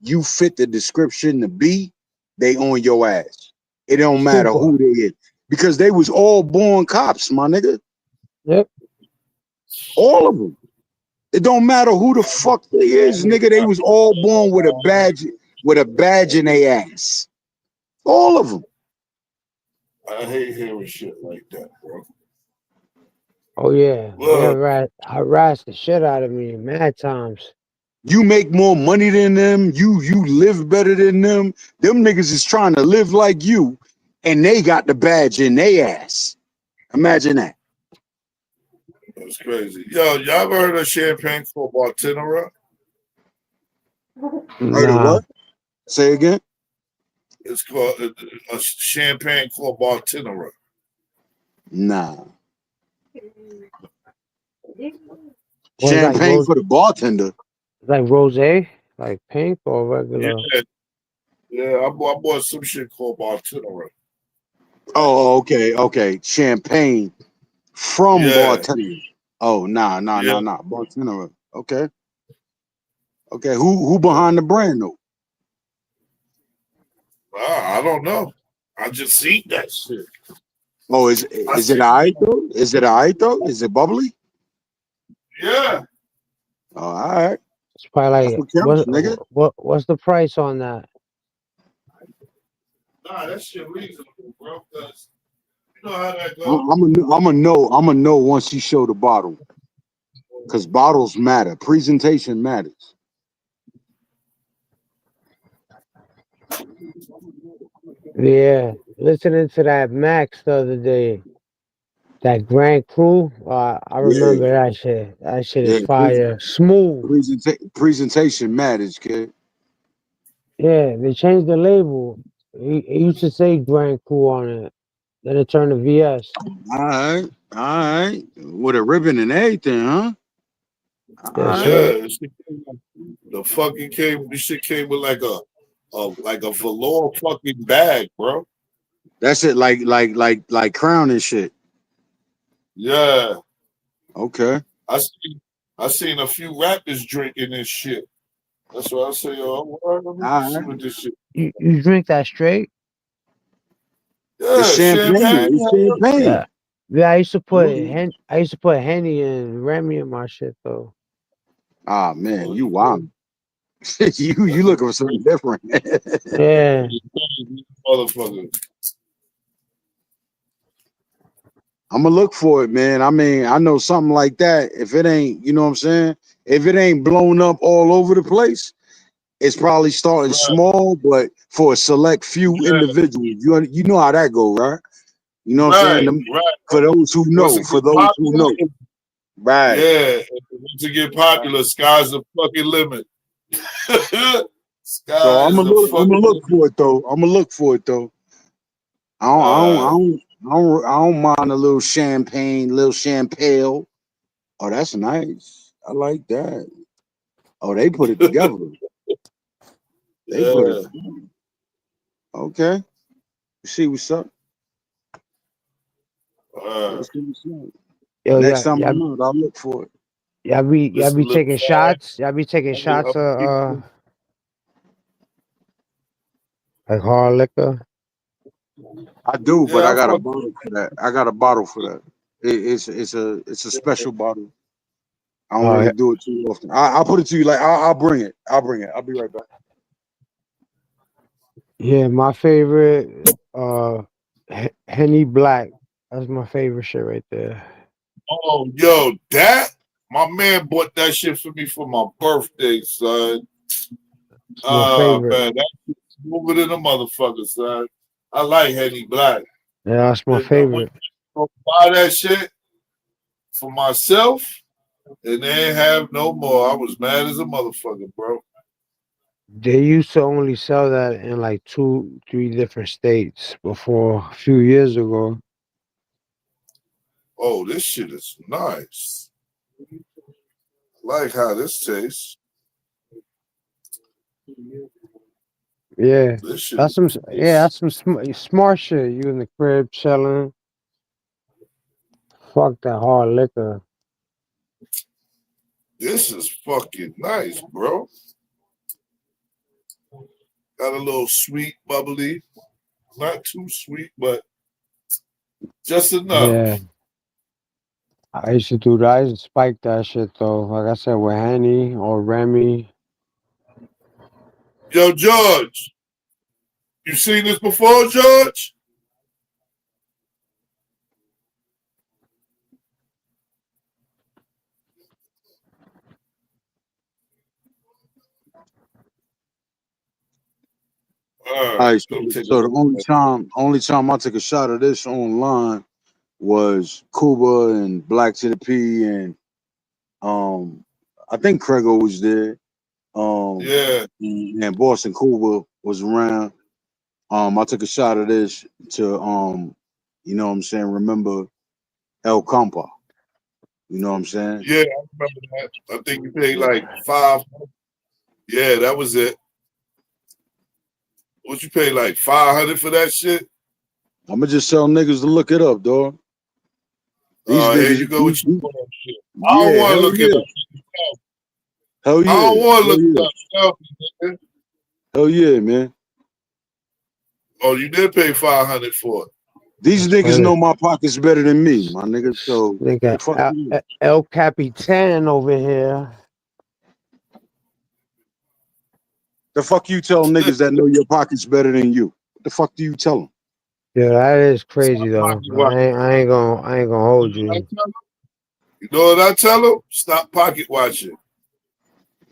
S3: you fit the description to be, they on your ass. It don't matter
S1: Super.
S3: who they is. Because they was all born cops, my nigga.
S1: Yep.
S3: All of them. It don't matter who the fuck they is, nigga. They was all born with a badge in their ass. All of them.
S7: I hate hearing shit like that, bro.
S1: Oh yeah,
S7: Look,
S1: harassed the shit out of me mad times.
S3: You make more money than them. You live better than them. Them niggas is trying to live like you, and they got the badge in their ass. Imagine that.
S7: that's crazy. Yo, y'all ever heard of champagne called Bartenera?
S3: Heard of
S1: Nah.
S3: what? Say again.
S7: It's called a champagne called Bartenera.
S3: Nah.
S1: Was like
S3: Champagne for the bartender.
S1: like rose, like pink or regular.
S7: Yeah, I bought some shit called Bartenera.
S3: Oh, okay. Champagne from
S7: Yeah.
S3: bartender. Oh, nah. Bartender. Okay. Who behind the brand though?
S7: I don't know. I just seen that shit.
S3: Oh, is it alright though? Is it alright though? Is it bubbly?
S7: Yeah.
S3: Oh, all right.
S1: It's probably
S3: That's
S1: like
S3: what counts, nigga.
S1: what's the price on that?
S7: Nah, that shit reasonable, bro. Cause you know how that goes.
S3: I'm gonna know once you show the bottle, because bottles matter. Presentation matters.
S1: Yeah, listening to that Max the other day, that Grand Cru. I remember that shit. That shit is fire, smooth.
S3: Presentation matters, kid.
S1: Yeah, they changed the label. It used to say Grand Cru on it. Then it turned to VS.
S3: All right. With a ribbon and everything, huh?
S1: That's
S7: Yeah,
S1: it.
S7: the fucking came. This shit came with like a velour fucking bag, bro.
S3: That's it, like Crown and shit.
S7: Yeah.
S3: Okay.
S7: I seen a few rappers drinking this shit. That's why I say, yo, let me see what this shit.
S1: You drink that straight?
S7: Yeah,
S3: It's
S7: champagne.
S3: champagne. It's champagne.
S1: Yeah. I used to put Henny and Remy in my shit though.
S3: Ah man, you wild. you looking for something different.
S1: Yeah.
S7: Motherfucker.
S3: I'm gonna look for it, man. I mean, I know something like that. If it ain't, you know what I'm saying? If it ain't blown up all over the place,
S8: it's probably starting small, but for a select few individuals. You know how that go, right? You know what I'm saying? For those who know, right?
S7: Yeah, once it get popular, sky's the fucking limit. Sky
S8: So I'm
S7: is the fucking
S8: gonna look
S7: limit.
S8: for it though. I'm gonna look for it though. I don't mind a little champagne, little champagne. Oh, that's nice. I like that. Oh, they put it together. They put it together. Okay. You see what's up? Let's see what's up.
S1: Yo,
S8: Next time I'm out, I'll look for it.
S1: y'all be taking shots. Y'all be taking shots of like hard liquor.
S8: I do, but I got a bottle for that. I got a bottle for that. It's a special bottle. I don't really do it too often. I'll put it to you like I'll bring it. I'll bring it. I'll be right back.
S1: Yeah, my favorite Henny Black. That's my favorite shit right there.
S7: Oh, yo, that my man bought that shit for me for my birthday, son.
S1: My favorite.
S7: Man, that's smoother than a motherfucker, son. I like Henny Black.
S1: Yeah, that's my favorite.
S7: I buy that shit for myself, and they ain't have no more. I was mad as a motherfucker, bro.
S1: They used to only sell that in like 2, 3 different states before a few years ago.
S7: Oh, this shit is nice. I like how this tastes.
S1: Yeah,
S7: This shit
S1: that's
S7: is
S1: some. Yeah, that's some smart shit. You in the crib chilling. Fuck that hard liquor.
S7: This is fucking nice, bro. Got a little sweet, bubbly. Not too sweet, but just enough.
S1: Yeah, I used to do that. I used to spike that shit though. Like I said, with Henny or Remy.
S7: Yo, George, you seen this before, George?
S8: All right. So the only time I took a shot of this online was Cuba and Black to the P and I think Craigo was there.
S7: Yeah.
S8: And Boston Cuba was around. I took a shot of this to you know what I'm saying, remember El Campa. You know what I'm saying?
S7: Yeah, I remember that. I think you paid like $5. Yeah, that was it. What you pay like $500 for that shit?
S8: I'ma just tell niggas to look it up, dog. These niggas.
S7: Here you go with your shit. I don't want to look it up.
S8: Hell yeah.
S7: I don't want to look it up. Nigga.
S8: Hell yeah, man.
S7: Oh, you did pay $500 for it.
S8: These niggas know my pockets better than me, my nigga. So
S1: Nigga, El Capitan over here.
S8: The fuck you tell niggas that know your pockets better than you? What the fuck do you tell them?
S1: Yeah, that is crazy though. I ain't gonna hold you.
S7: You know what I tell them? Stop pocket watching.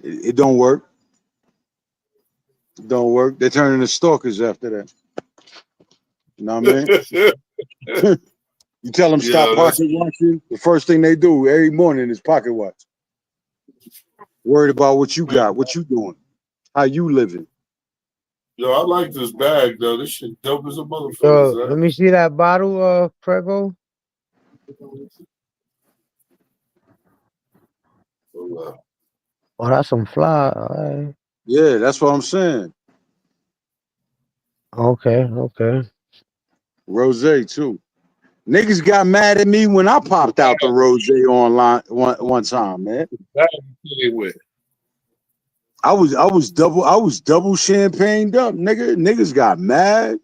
S8: It don't work. It don't work. They're turning to stalkers after that. You know what I mean? You tell them stop pocket watching. The first thing they do every morning is pocket watch. Worried about what you got, what you doing, how you living.
S7: Yo, I like this bag though. This shit dope as a motherfucker.
S1: Yo, let me see that bottle, Prego. Oh, that's some fly. Right.
S8: Yeah, that's what I'm saying.
S1: Okay.
S8: Rosé too. Niggas got mad at me when I popped out the rosé online one time, man. I was double champagned up, nigga. Niggas got mad.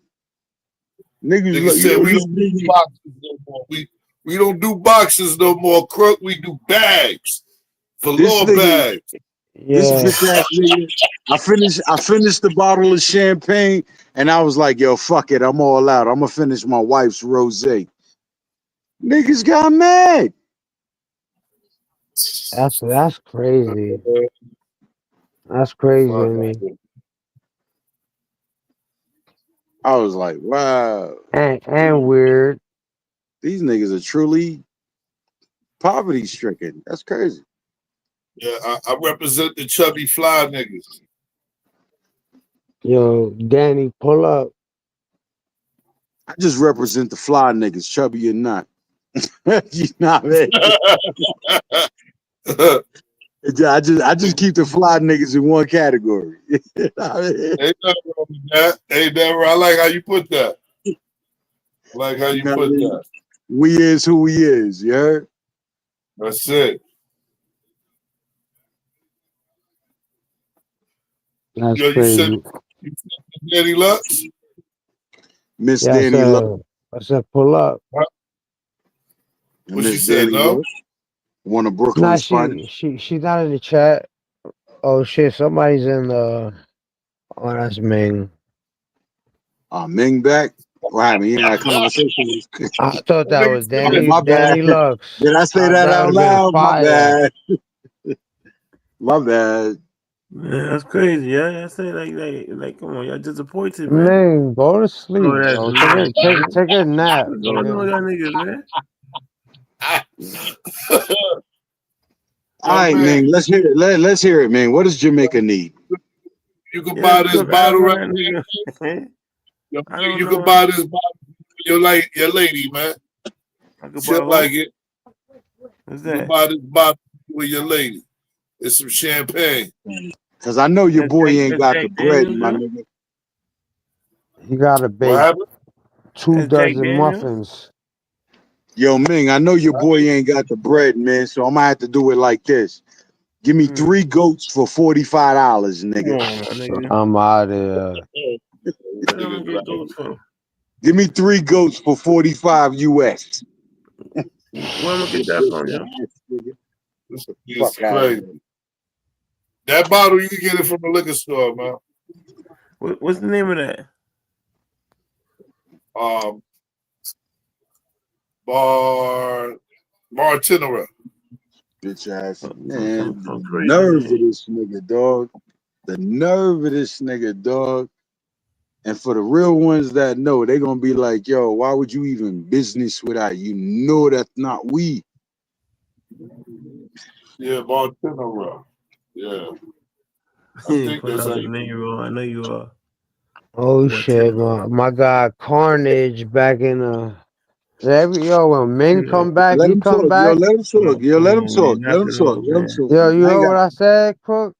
S7: Niggas said we don't do boxes no more. We don't do boxes no more, Crook. We do bags. Velour bags.
S8: This bitch ass nigga. I finished the bottle of champagne and I was like, yo, fuck it. I'm all out. I'm gonna finish my wife's rosé. Niggas got mad.
S1: That's crazy. That's crazy to me.
S8: I was like, wow,
S1: And weird.
S8: these niggas are truly poverty stricken. That's crazy.
S7: Yeah, I represent the chubby fly niggas.
S1: Yo, Danny, pull up.
S8: I just represent the fly niggas, chubby or not. You know what I mean? I just keep the fly niggas in one category. You know what I mean?
S7: Ain't nothing wrong with that. Ain't nothing wrong. I like how you put that. I like how you
S8: know
S7: put
S8: what I mean?
S7: that.
S8: We is who we is, you heard?
S7: That's it.
S1: That's
S7: Yo,
S1: crazy.
S7: you said Danny Lux?
S8: Miss
S1: Yeah,
S8: Danny Love
S1: I said pull up.
S8: and
S7: What she
S8: Miss
S7: said,
S8: Danny
S7: no?
S8: Love, one of
S1: Nah,
S8: Brooklyn's finest.
S1: she's not in the chat. Oh shit, somebody's in the. Oh, that's Ming.
S8: Ming back. What happened? He had a conversation with
S1: I thought that was
S8: Oh,
S1: Danny
S8: my bad.
S1: Lux.
S8: Did I say that
S1: That would
S8: out
S1: have been
S8: loud? My
S1: fire.
S8: bad. My bad.
S11: Man, that's crazy. Yeah, I say like, come on, y'all disappointed, man.
S1: Ming, go to sleep,
S11: Oh, that's
S1: bro.
S11: nice, man.
S1: Take a nap,
S11: What's going on
S1: nigga.
S11: with y'all niggas, man?
S8: All right, man. Let's hear it. Let's hear it, man. What does Jamaica need?
S7: You can
S11: Yeah,
S7: buy this
S11: stop
S7: bottle
S11: asking
S7: right
S11: that
S7: there.
S11: nigga.
S7: Yo,
S11: I don't
S7: you can
S11: know.
S7: buy this bottle for your lady, man.
S11: I could buy
S7: She'll like
S11: who?
S7: it.
S11: What's
S7: You can
S11: that?
S7: buy this bottle with your lady. It's some champagne.
S8: Because I know your boy ain't got the
S11: Jack
S8: bread,
S11: Daniels,
S8: my
S11: yo?
S8: nigga.
S1: You gotta
S7: What
S1: bake
S7: happened?
S1: 2
S11: That's Jack
S1: dozen
S11: Daniels?
S1: muffins.
S8: Yo, Ming, I know your boy ain't got the bread, man. So I'm gonna have to do it like this. Give me 3 goats for $45,
S11: Come
S8: nigga.
S11: on, my nigga.
S1: I'm out of here.
S11: What I'm gonna get those for?
S8: Give me 3 goats for 45 US.
S11: Where I'm gonna get that from, yo?
S7: It's crazy. That bottle, you can get it from the liquor store, man.
S11: What's the name of that?
S7: Bartinera.
S8: Bitch ass.
S11: Some
S8: Man, the
S11: crazy
S8: nerve of
S11: name.
S8: this nigga, dog. The nerve of this nigga, dog. And for the real ones that know, they gonna be like, yo, why would you even business with that? You know that's not we.
S7: Yeah, Bartinera. Yeah. I think
S11: Put
S7: that's
S11: out
S7: how
S11: the
S7: you
S11: name wrong. I know you are.
S1: Oh
S11: What
S1: shit, my guy Carnage back in when Ming come back,
S8: Let
S1: he
S8: him
S1: come
S8: talk, yo.
S1: back.
S8: Let him talk, yo.
S11: Come
S8: Let him
S11: on, man.
S8: talk. Let
S11: Knock
S8: him
S11: it
S8: talk.
S11: off,
S8: Let him
S11: man.
S8: talk.
S1: Yo, you
S8: I ain't
S1: heard
S8: got
S1: what I said, Crook?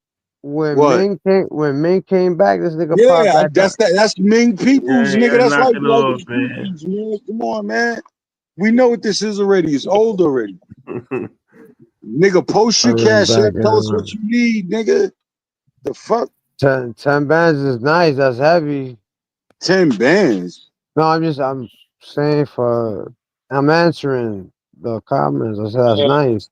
S8: what.
S1: When Ming came back, this nigga popped
S8: Yeah,
S1: back up.
S8: that's Ming Peoples,
S11: Yeah,
S8: nigga. That's
S11: knock
S8: like
S11: it off, man.
S8: Peoples, man. Come on, man. We know what this is already. It's old already. Nigga, post your
S1: I've been
S8: cash
S1: back
S8: app. Tell us
S1: in
S8: what you need, nigga. The fuck?
S1: 10 bands is nice. That's heavy.
S8: 10 bands.
S1: No, I'm saying I'm answering the comments. I said that's nice.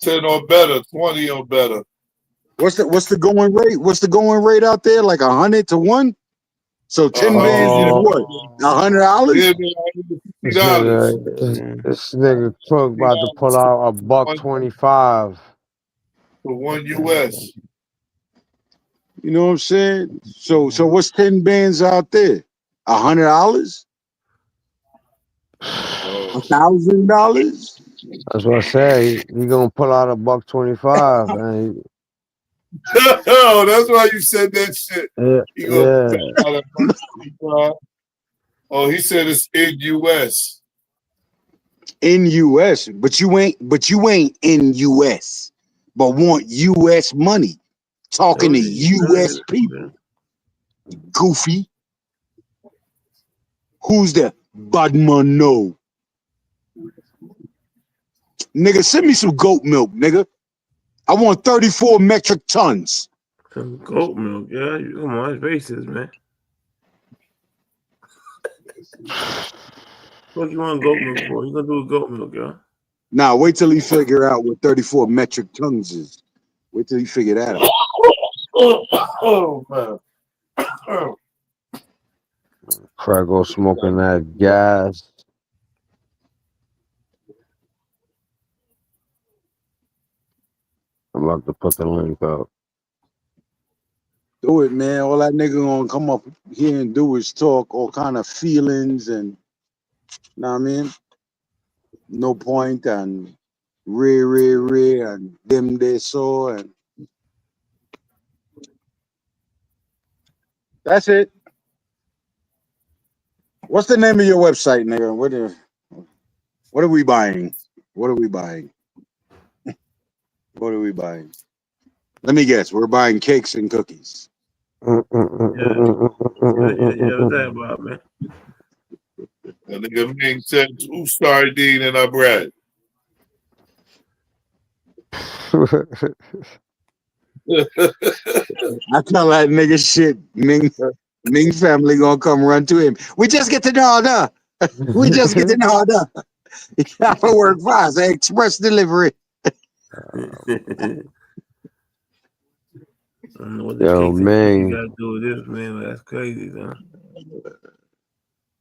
S7: 10 or better, 20 or better.
S8: What's the going rate? What's the going rate out there? Like 100 to 1? So 10 bands is what? $100?
S7: Yeah,
S1: This
S7: $50.
S1: nigga Crook about to pull out a $1.25.
S7: For 1 US.
S8: You know what I'm saying? So what's 10 bands out there? $100? $1,000?
S1: That's what I say. He gonna pull out a $1.25, and
S7: Oh, that's why you said that shit. He gonna Oh, he said it's in US.
S8: In US, but you ain't in US, but want US money. Talking to US people. Goofy. Who's that? Budman, no. Nigga, send me some goat milk, nigga. I want 34 metric tons.
S11: Some goat milk, yeah. Come on, that's racist, man. What you want goat milk for? You gonna do with goat milk, yo?
S8: Nah, wait till he figure out what 34 metric tons is. Wait till he figure that out.
S7: Oh, man.
S1: Craigo smoking that gas. I'm about to put the link up.
S8: Do it, man. All that nigga gonna come up here and do is talk all kind of feelings and, know what I mean? No point and and them they saw and that's it. What's the name of your website, nigga? What are we buying? What are we buying? What are we buying? Let me guess. We're buying cakes and cookies.
S11: Yeah, what's that about, man?
S7: The nigga Ming said 2 sardine in our bread.
S8: I tell that nigga shit. Ming family gonna come run to him. We just get to the order. We just get to the order. Gotta work fast. Express delivery.
S11: I don't know what the
S1: Yo,
S11: cakes and
S1: Ming.
S11: cookies got to do with this, man. But that's crazy, though.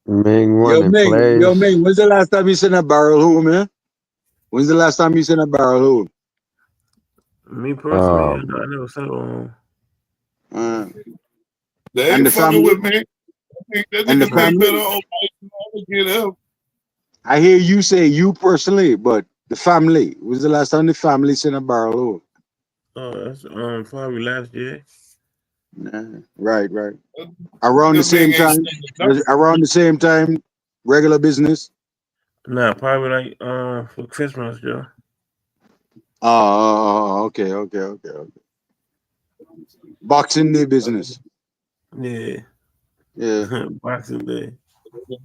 S1: Ming
S8: Yo,
S1: running
S8: Ming. Yo,
S1: plays.
S8: Ming. When's the last time you seen a barrel hoop, man? When's the last time you seen a barrel hoop?
S11: Me personally, I never said one.
S7: They
S8: And
S7: ain't
S8: the
S7: fucking
S8: family.
S7: with me. That
S8: And the
S7: nigga Ming better
S8: family.
S7: get him.
S8: I hear you say you personally, but the family. When's the last time the family seen a barrel hoop?
S11: Oh, that's probably last year.
S8: Right. Around the same time. Around the same time. Regular business.
S11: Nah, probably like for Christmas, Joe.
S8: Oh, okay. Boxing Day business.
S11: Yeah. Boxing Day.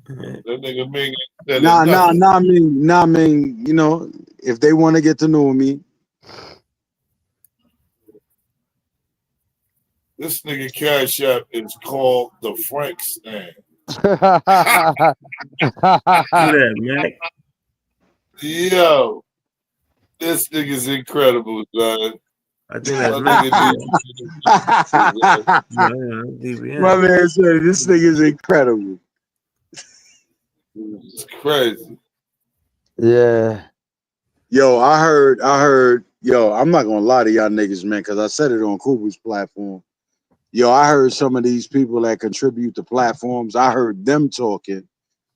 S7: That nigga Ming
S8: Nah, I mean, you know, if they want to get to know me.
S7: This nigga Cash App is called the Frank Stand.
S11: Mac?
S7: Yo, this nigga's incredible, son.
S11: I think that's
S8: My man said this nigga's incredible.
S7: It's crazy.
S1: Yeah.
S8: Yo, I heard, yo, I'm not gonna lie to y'all niggas, man, because I said it on Kuba's platform. Yo, I heard some of these people that contribute to platforms, I heard them talking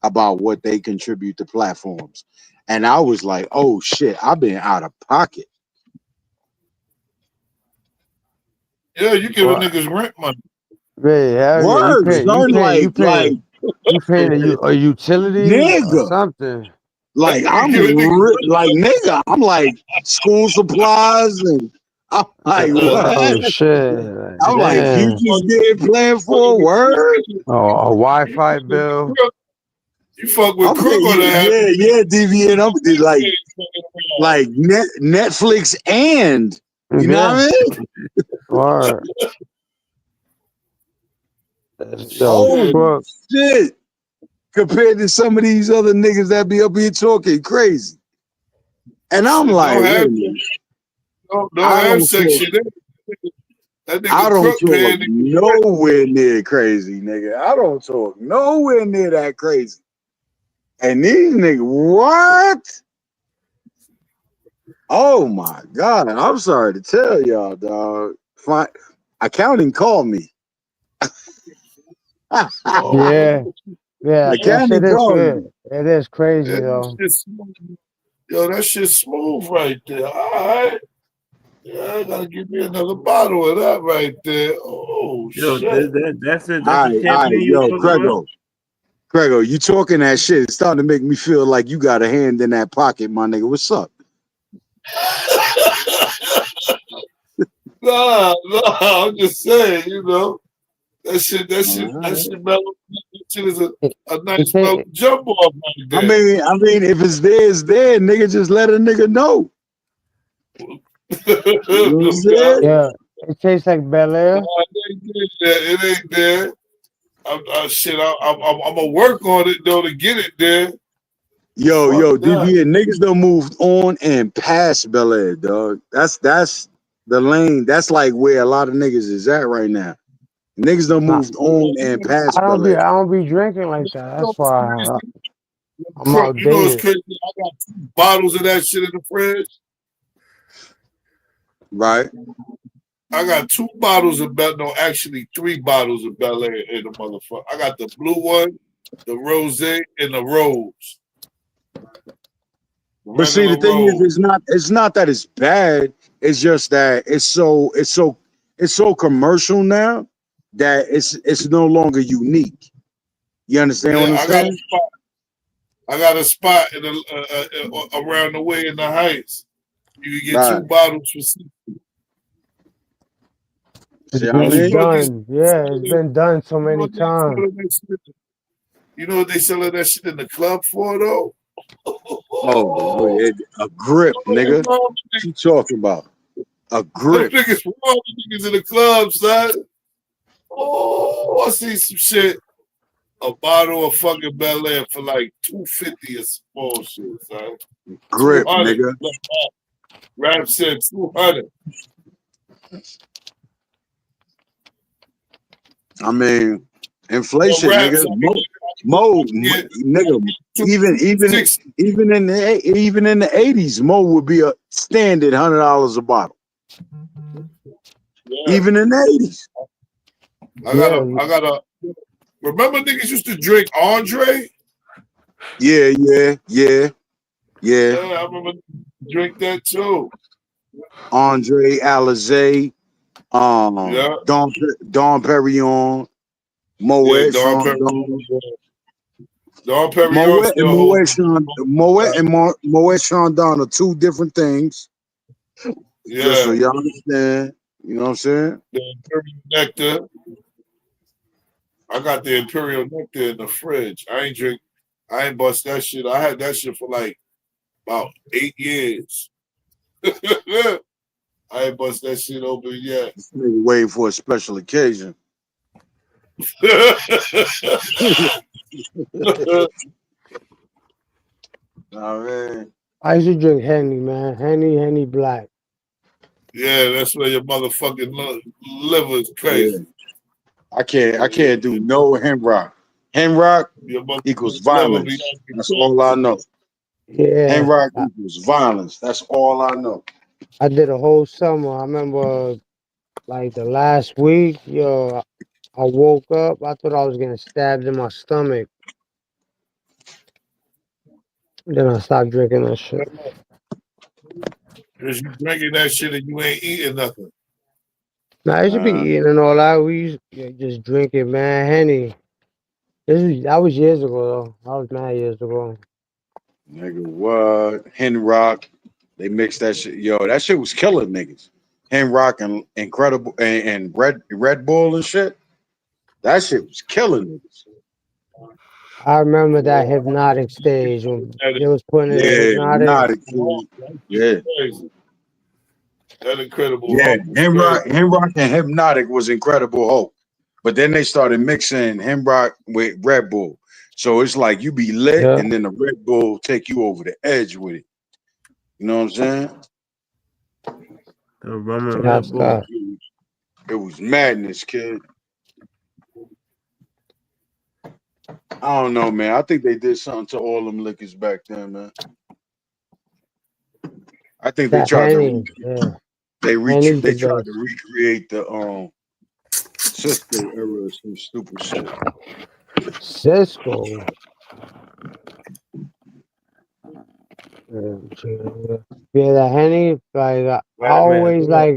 S8: about what they contribute to platforms. And I was like, oh shit, I've been out of pocket.
S7: Yeah, you giving niggas rent money.
S1: Yeah,
S8: Word,
S1: you paying a utility or
S8: nigga.
S1: something.
S8: Like nigga, I'm like school supplies and I'm like what?
S1: Oh shit!
S8: I'm like
S1: Damn.
S8: you just did plan for a word?
S1: Oh, a Wi-Fi bill.
S7: You fuck with Crook on that.
S8: Yeah, DVN. I'm like Netflix and you know what I mean?
S1: Word.
S8: Holy shit! Compared to some of these other niggas that be up here talking crazy, and I'm like, wait a minute.
S7: Don't have section.
S8: I don't talk nowhere near crazy, nigga. I don't talk nowhere near that crazy. And these niggas, what? Oh my god! I'm sorry to tell y'all, dog. Fine. Accounting called me.
S1: Yeah. That shit is good. It is crazy though.
S7: Yo, that shit's smooth right there. All right. Yeah, I gotta give me another bottle of that right there. Oh shit.
S11: That's it.
S8: All right, yo, Crego, you talking that shit. It's starting to make me feel like you got a hand in that pocket, my nigga. What's up?
S7: Nah, I'm just saying, you know. That shit mellow. That shit is a nice mellow jump off right there.
S8: I mean, if it's there, it's there. Nigga, just let a nigga know.
S7: You know
S8: what I'm saying?
S1: Yeah, it tastes like Bel Air.
S7: It ain't there. I'm gonna work on it though to get it there.
S8: Yo, DBA niggas done moved on and past Bel Air, dog. That's the lane. That's like where a lot of niggas is at right now. Niggas done moved on and past Bel Air.
S1: I don't be drinking like that. That's why I'm outdated.
S7: You know what's crazy? I got 2 bottles of that shit in the fridge.
S8: Right.
S7: I got 2 bottles of no, actually 3 bottles of Bel Air in the motherfucker. I got the blue one, the rose, and the rose.
S8: But see, the thing is, it's not that it's bad. It's just that it's so commercial now that it's no longer unique. You understand what I'm saying?
S7: I got a spot in around the way in the Heights. You can get
S8: Right.
S7: 2 bottles for $60.
S8: See
S1: It's
S8: what I
S1: been
S8: mean?
S1: done. Yeah, it's been done so many times.
S7: You know what they selling that shit in the club for though?
S8: Oh, a grip, nigga. What you talking about? A
S7: Them
S8: grip.
S7: niggas, all the niggas in the club, son. Oh, I see some shit. A bottle of fucking Bel Air for like $250 or some bullshit, son.
S8: Grip,
S7: 200.
S8: nigga.
S7: Rap said 200.
S8: I mean, inflation,
S7: Raps,
S8: nigga. Nigga. Even in the 80s, Mo would be a standard $100 a bottle.
S7: Yeah.
S8: Even in the 80s.
S7: I got a. Remember niggas used to drink Andre?
S8: Yeah.
S7: Yeah, I remember drink that too.
S8: Andre, Alizé,
S7: Yeah.
S8: Dom Perignon, Moet,
S7: Dom
S8: Sean
S7: Perignon.
S8: Don.
S7: Dom Perignon still holds.
S8: Moet Sean Don are 2 different things.
S7: Yeah.
S8: Just so y'all understand. You know what I'm saying?
S7: The Imperial Nectar. I got the Imperial Nectar in the fridge. I ain't bust that shit. I had that shit for like about 8 years. I ain't bust that shit open yet.
S8: This nigga waiting for a special occasion. Man.
S1: I used to drink Henny, man. Henny Black.
S7: Yeah, that's where your motherfucking liver is crazy.
S8: Yeah. I can't do no hen rock. Hen rock equals violence. That's all I know.
S1: Yeah.
S8: Hen rock equals violence. That's all I know.
S1: I did a whole summer. I remember like the last week, yo, I woke up. I thought I was getting stabbed in my stomach. Then I stopped drinking that shit.
S7: Because you drinking that shit and you ain't eating nothing.
S1: Now I used to be eating and all that. We used to just drinking, man. Henny. That was years ago, though. That was mad years ago.
S8: Nigga, what? Hen rock. They mixed that shit. Yo, that shit was killing niggas. Hen rock and incredible and Red Bull and shit. That shit was killing niggas.
S1: I remember that hypnotic stage when they was putting it in hypnotic.
S8: Yeah.
S7: That Incredible
S8: Yeah,
S7: Hulk.
S8: Hen rock and hypnotic was Incredible Hulk. But then they started mixing Hen rock with Red Bull. So it's like you be lit and then the Red Bull take you over the edge with it. You know what I'm saying?
S11: The rum and Red Bull.
S8: It was madness, kid. I don't know, man. I think they did something to all them liquors back then, man. I think they tried to they tried to recreate the Cisco era or some stupid shit.
S1: Cisco. Yeah, the Henny, like I always like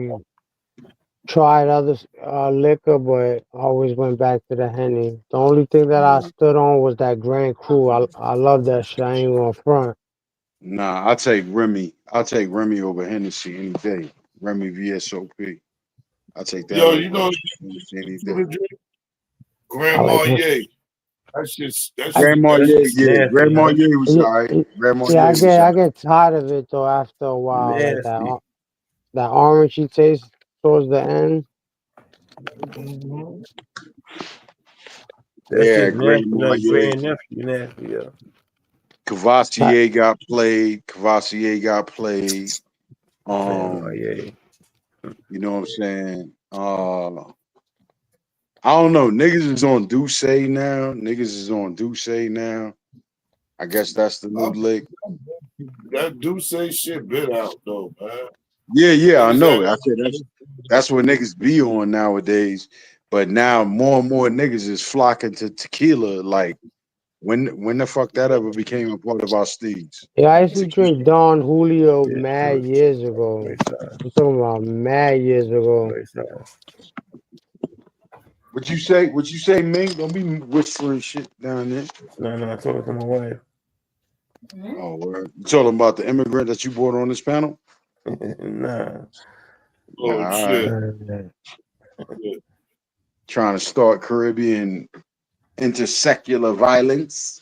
S1: tried other liquor, but I always went back to the Henny. The only thing that I stood on was that Grand Cru. I love that shit. I ain't gonna front.
S8: Nah, I'll take Remy. I'll take Remy over Hennessy any day. Remy VSOP. I'll take that.
S7: Yo,
S8: over
S7: you know,
S8: any day.
S7: Grand Marnier. That's just
S8: Grand Marnier, yeah. Grand Marnier was alright. Grand Marnier
S1: I get tired of it though after a while. Like that orangey taste towards the end.
S8: Yeah, Grand Marnier.
S11: Nasty, yeah.
S8: Cavassier got played. You know what I'm saying? I don't know. Niggas is on Douce now. I guess that's the new lick.
S7: That Douce shit been out though, man.
S8: Yeah, I know. I said that's what niggas be on nowadays. But now more and more niggas is flocking to tequila. Like when the fuck that ever became a part of our steeds?
S1: Yeah, I used to drink Don Julio
S11: Yeah,
S1: mad
S11: good.
S1: years ago.
S11: Great side.
S1: I'm talking about mad years ago.
S11: Great side.
S8: What you say? What you say, Ming? Don't be whispering shit down there.
S11: No, I told it to my wife.
S8: Oh, word. You talking about the immigrant that you brought on this panel?
S11: Nah.
S7: Oh
S8: Nah,
S7: shit.
S8: trying to start Caribbean intersecular violence.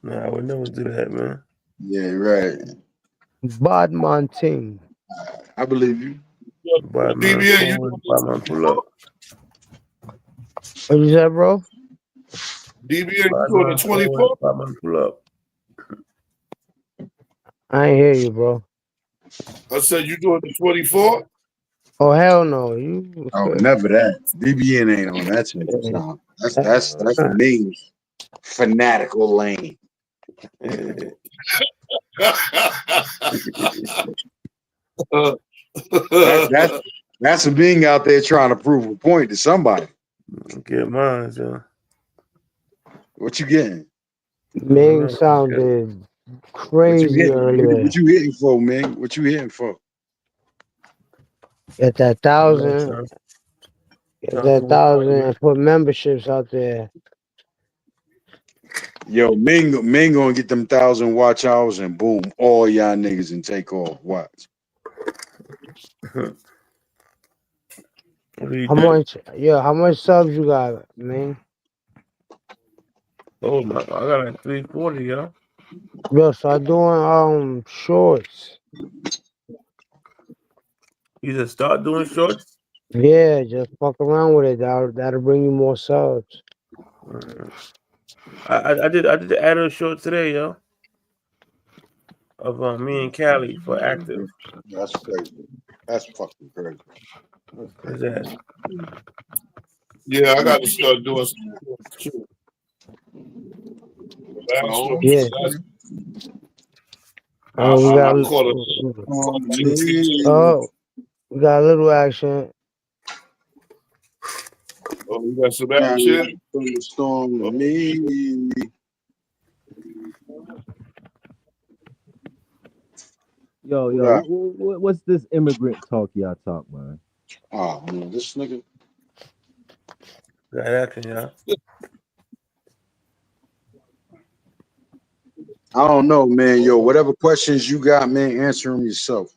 S11: Nah, I would never do that, man.
S8: Yeah, right.
S1: Badman Ting.
S8: I believe you.
S11: Bad man,
S7: DBA, you
S11: forward, bad man, pull up.
S1: What you said, bro?
S7: DBA, you
S11: Bad
S7: doing
S11: man,
S7: the
S11: forward,
S7: 24th?
S11: bad man, pull up.
S1: I ain't hear you, bro.
S7: I said you doing the 24th?
S1: Oh hell no. You
S8: Oh, never that. DBN ain't on that type of time. That's Ming's fanatical lane. That's a being out there trying to prove a point to somebody.
S11: Get mine, son.
S8: What you getting?
S1: Ming sounded crazy earlier.
S8: What you hitting for, Ming? What you hitting for?
S1: Get that 1,000. Get that 1,000 and put memberships out there.
S8: Yo, Ming gonna get them 1,000 watch hours and boom, all y'all niggas and take off. Watch.
S1: How much? Yeah, how much subs you got, man?
S11: Oh my! I got like 340, yo.
S1: Yo, start doing shorts.
S11: You just start doing shorts.
S1: Yeah, just fuck around with it. That'll bring you more subs.
S11: I did add a short today, yo. Of me and Callie for active.
S8: That's crazy. That's fucking crazy.
S11: What's that?
S7: Yeah, I got to start doing some too.
S1: Yeah.
S7: I
S1: We got.
S7: caught a
S1: Oh, we got a little action.
S7: Oh, we got some action.
S8: Storm to me.
S12: Yo, what's this immigrant talk y'all talk, man?
S8: Oh man, this nigga.
S11: Got action, y'all.
S8: I don't know, man. Yo, whatever questions you got, man, answer them yourself.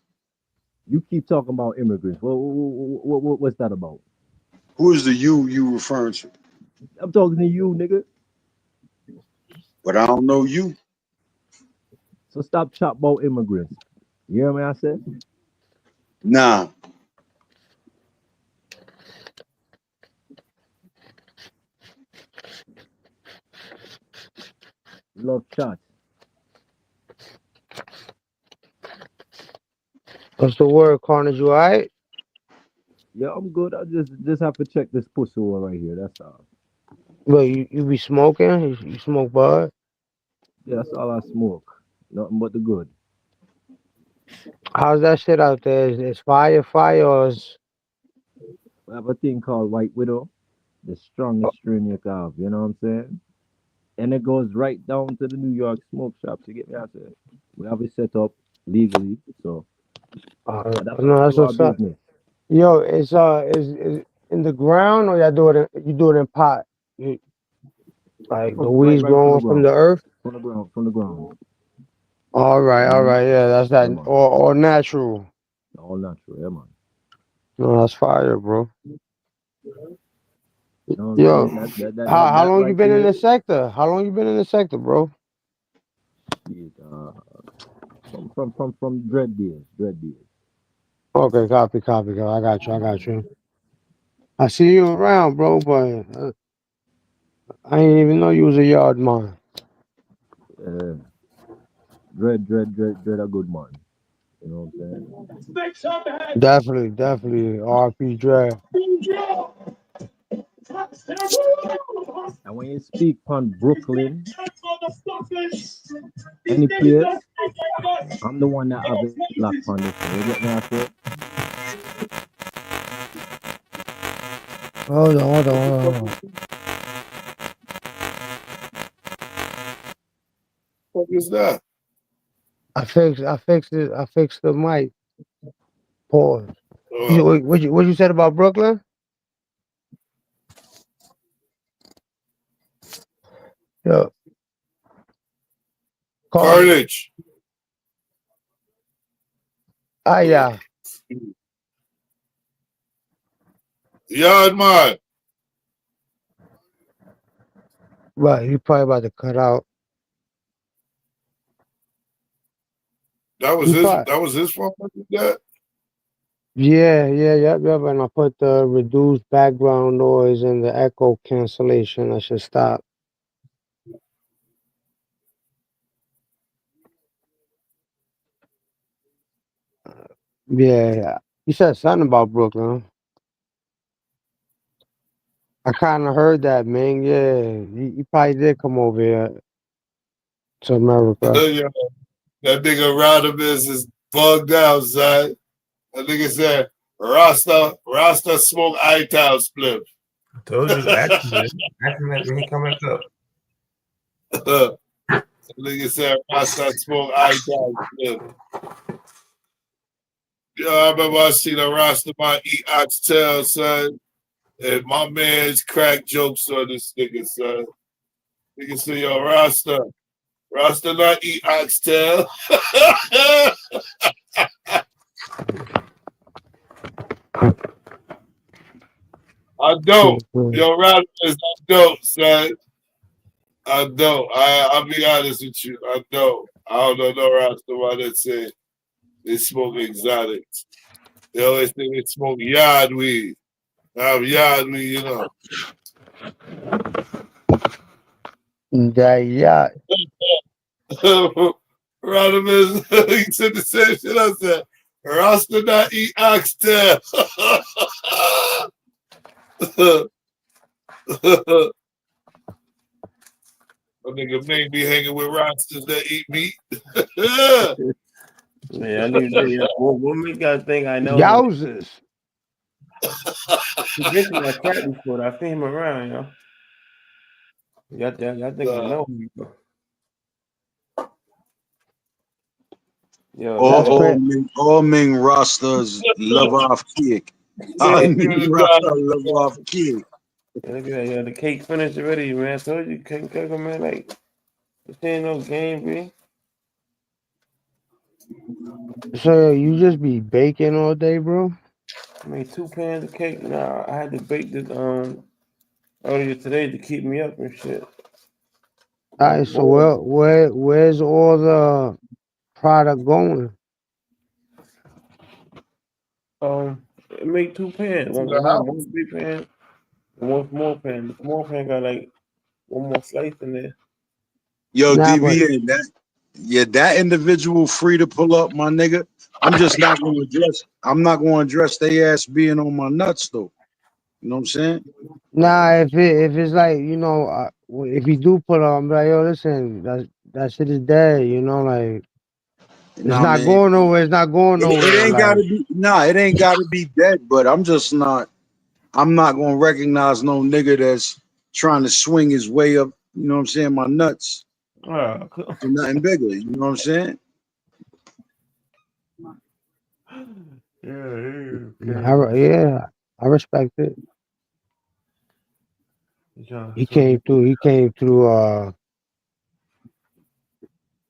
S12: You keep talking about immigrants. What's that about?
S8: Who is the you referring to?
S12: I'm talking to you, nigga.
S8: But I don't know you.
S12: So stop chat about immigrants. You hear me? I said.
S8: Nah.
S12: Love chat.
S1: What's the word, Carnage? You alright?
S12: Yeah, I'm good. I just have to check this pussy one right here. That's all.
S1: Well, you be smoking? You smoke bud?
S12: Yeah, that's all I smoke. Nothing but the good.
S1: How's that shit out there? Is fire or is...
S12: I have a thing called White Widow, the strongest strain you can have. You know what I'm saying? And it goes right down to the New York smoke shops. You get me out there. We have it set up legally, so that's
S1: no, that's
S12: our
S1: what's up.
S12: business.
S1: Yo, is in the ground or you do it in pot? Like the weeds
S12: Right from the
S1: growing from
S12: ground.
S1: the earth?
S12: From the ground.
S1: All right, yeah, that's that.
S12: Yeah,
S1: All natural.
S12: all natural, yeah, man.
S1: No, that's fire, bro.
S12: You know what
S1: Yo,
S12: I'm saying?
S1: how long
S12: right
S1: you been in
S12: there.
S1: the sector? How long you been in the sector, bro?
S12: Shit, from dread days.
S1: Okay, copy. I got you. I see you around, bro, but I didn't even know you was a yard man.
S12: Dread a good man. You know what I'm saying?
S1: Definitely. RP Drag.
S12: And when you speak on Brooklyn, any place, I'm the one that have it locked on this one. You get me? I said.
S1: Hold on.
S7: What is that?
S1: I fixed it. I fixed the mic. Pause. What you said about Brooklyn? Yo,
S7: Carnage.
S1: Ah, yeah.
S7: Yard man.
S1: Right, he probably about to cut out.
S7: That was his fault. That.
S1: Yeah. And I put the reduced background noise and the echo cancellation. I should stop. Yeah. You said something about Brooklyn. I kind of heard that, man. Yeah, he probably did come over here to America.
S7: Yeah, that nigga Rodimus is bugged out, son. That nigga said Rasta smoke I-Town split.
S11: I told you, ask him that when he come back up.
S7: That nigga said Rasta smoke I-Town split. Yo, I remember I seen a Rasta man eat oxtail, son. And my man's crack jokes on this nigga, son. Nigga say, yo, Rasta not eat oxtail. I don't. Yo, Rasta is not dope, son. I don't. I'll be honest with you. I don't. I don't know no Rasta man that say they smoke exotics. They always think they smoke yard weed. Have yard weed, you know.
S1: Yeah.
S7: Rodimus, he said the same shit I said. Rasta not eat oxtail. A nigga may be hanging with Rastas that eat meat.
S11: Yeah, I need to. What make y'all think I know?
S1: Yowzers.
S11: He mentioned that cat before. I seen him around, yo. Y'all think I know him? Yo,
S8: all Ming Rastas love off kick. All Ming Rasta love off kick.
S11: Look at that, yo. The cake finished already, man. I told you, can't cook them, man. Like, this ain't no game, B.
S1: So you just be baking all day, bro?
S11: I made 2 pans of cake. Nah, I had to bake this earlier today to keep me up and shit.
S1: All right, so where's all the product going?
S11: I made 2 pans. One big pan and one small pan. The small pan got like one more slice in there.
S8: Yo, DBN, that individual free to pull up, my nigga. I'm just not gonna address. I'm not gonna address they ass being on my nuts though. You know what I'm saying?
S1: Nah, if it's like, you know, if you do put on, I'm like, yo, listen, that shit is dead, you know, like it's not going nowhere. It's not going nowhere.
S8: It ain't
S1: like,
S8: gotta be. Nah, it ain't gotta be dead. But I'm just not. I'm not gonna recognize no nigga that's trying to swing his way up. You know what I'm saying? My nuts.
S11: To
S8: nothing bigger. You know what I'm saying?
S1: Yeah, I respect it. He came through.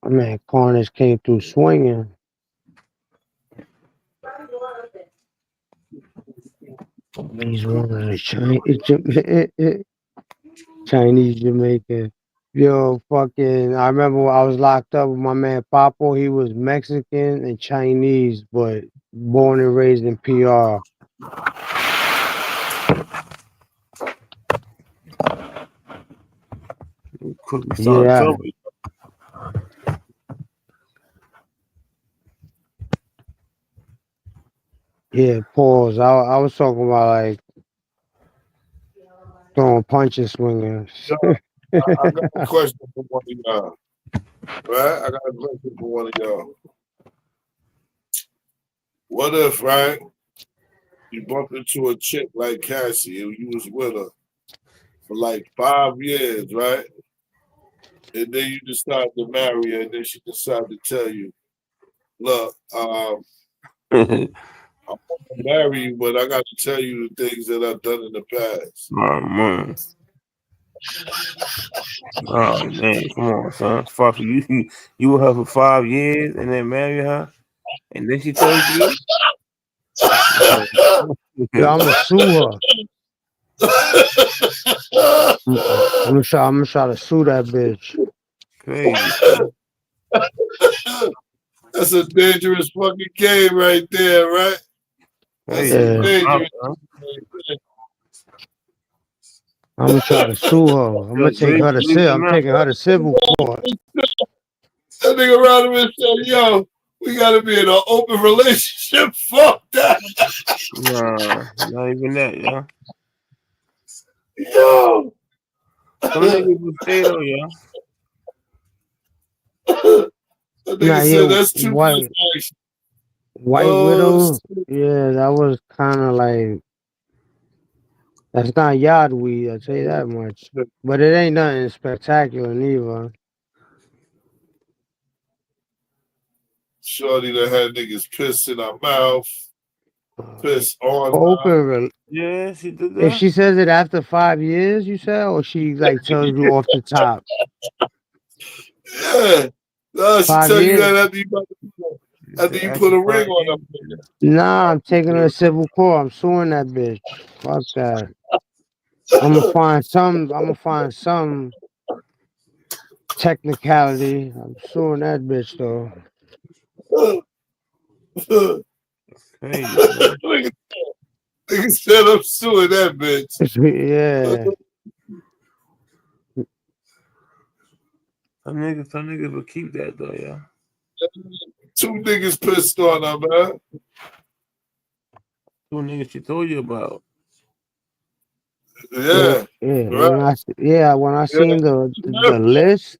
S1: I mean, Carnage came through swinging. He's one of the Chinese Jamaican. Yo, fucking! I remember when I was locked up with my man Papo. He was Mexican and Chinese, but born and raised in PR. Yeah. Yeah, pause. I was talking about like throwing punches, swinging.
S7: I got a question for one of y'all. Right? I got a question for one of y'all. What if, right? You bump into a chick like Cassie, and you was with her for like 5 years, right? And then you decide to marry her, and then she decided to tell you, look, I want to marry you, but I got to tell you the things that I've done in the past.
S11: Oh man. Oh man, come on, son. Fuck you. You with her for 5 years and then marry her, and then she tells you.
S1: Yeah, I'm gonna sue her. I'm gonna try to sue that bitch.
S11: Crazy, son.
S7: That's a dangerous fucking game right there, right? That's
S11: Crazy,
S7: some
S1: Yeah,
S7: dangerous.
S1: I'm gonna try to sue her. I'm gonna take her to I'm taking her to civil court.
S7: That nigga around him and said, yo, we gotta be in an open relationship. Fuck that.
S11: Nah, not even that, yeah.
S7: Yo.
S11: Some niggas will stay though, yeah.
S7: That nigga
S1: Nah,
S7: said
S1: yeah,
S7: that's too much action.
S1: White Widow. Yeah, that was kind of like that's not yard weed. I'll tell you that much. But it ain't nothing spectacular neither.
S7: Shorty that had niggas piss in her mouth, piss on her.
S1: Open.
S11: Yeah, she did that.
S1: If she says it after 5 years, you said, or she like tells you off the top.
S7: Yeah. No, she
S1: 5
S7: tell you
S1: years.
S7: that after you put a ring on her.
S1: Nah, I'm taking her to civil court. I'm suing that bitch. Fuck that. I'm gonna find some technicality. I'm suing that bitch though.
S11: Crazy, man.
S7: Nigga said I'm suing that bitch.
S1: Yeah.
S11: Some niggas will keep that though, yeah.
S7: 2 niggas pissed on her, man.
S11: 2 niggas she told you about.
S7: Yeah.
S1: Yeah. When I seen the list,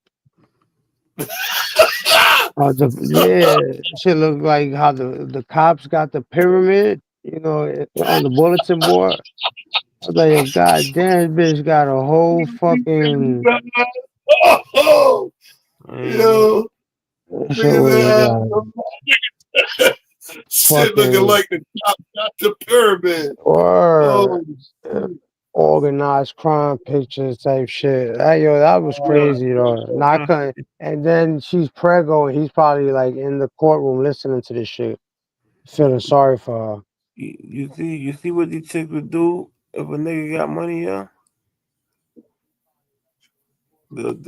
S1: shit look like how the cops got the pyramid, on the bulletin board. I was like, yo, god damn, this bitch got a whole fucking.
S7: Oh, yo,
S1: Shit was
S7: shit looking like the cop got the pyramid.
S1: or
S7: Oh,
S1: organized crime pictures type shit. That was crazy though. Not couldn't. And then she's preggo, and he's probably like in the courtroom listening to this shit, feeling sorry for her.
S11: You see what these chicks would do if a nigga got money, yeah? And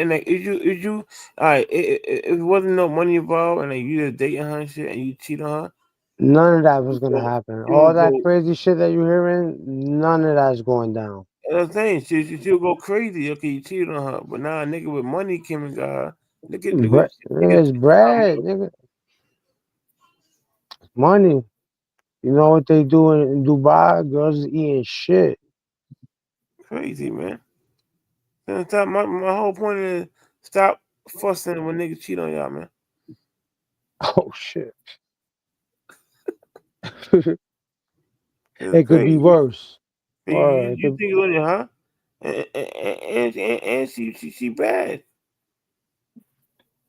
S11: like is you all right? If it wasn't no money involved, and like you just dating her and shit, and you cheat on her.
S1: None of that was gonna happen.
S11: She'll
S1: All that
S11: go.
S1: crazy shit that you're hearing, none of that's going down.
S11: And I'm saying she'll go crazy. Okay, you cheated on her, but now a nigga with money came and got her.
S1: It's bread, nigga. Money. You know what they do in Dubai? Girls is eating shit.
S11: Crazy, man. Stop. My whole point is stop fussing when niggas cheat on y'all, man.
S1: Oh shit. It could be worse.
S11: You think it's on you, huh? And she bad.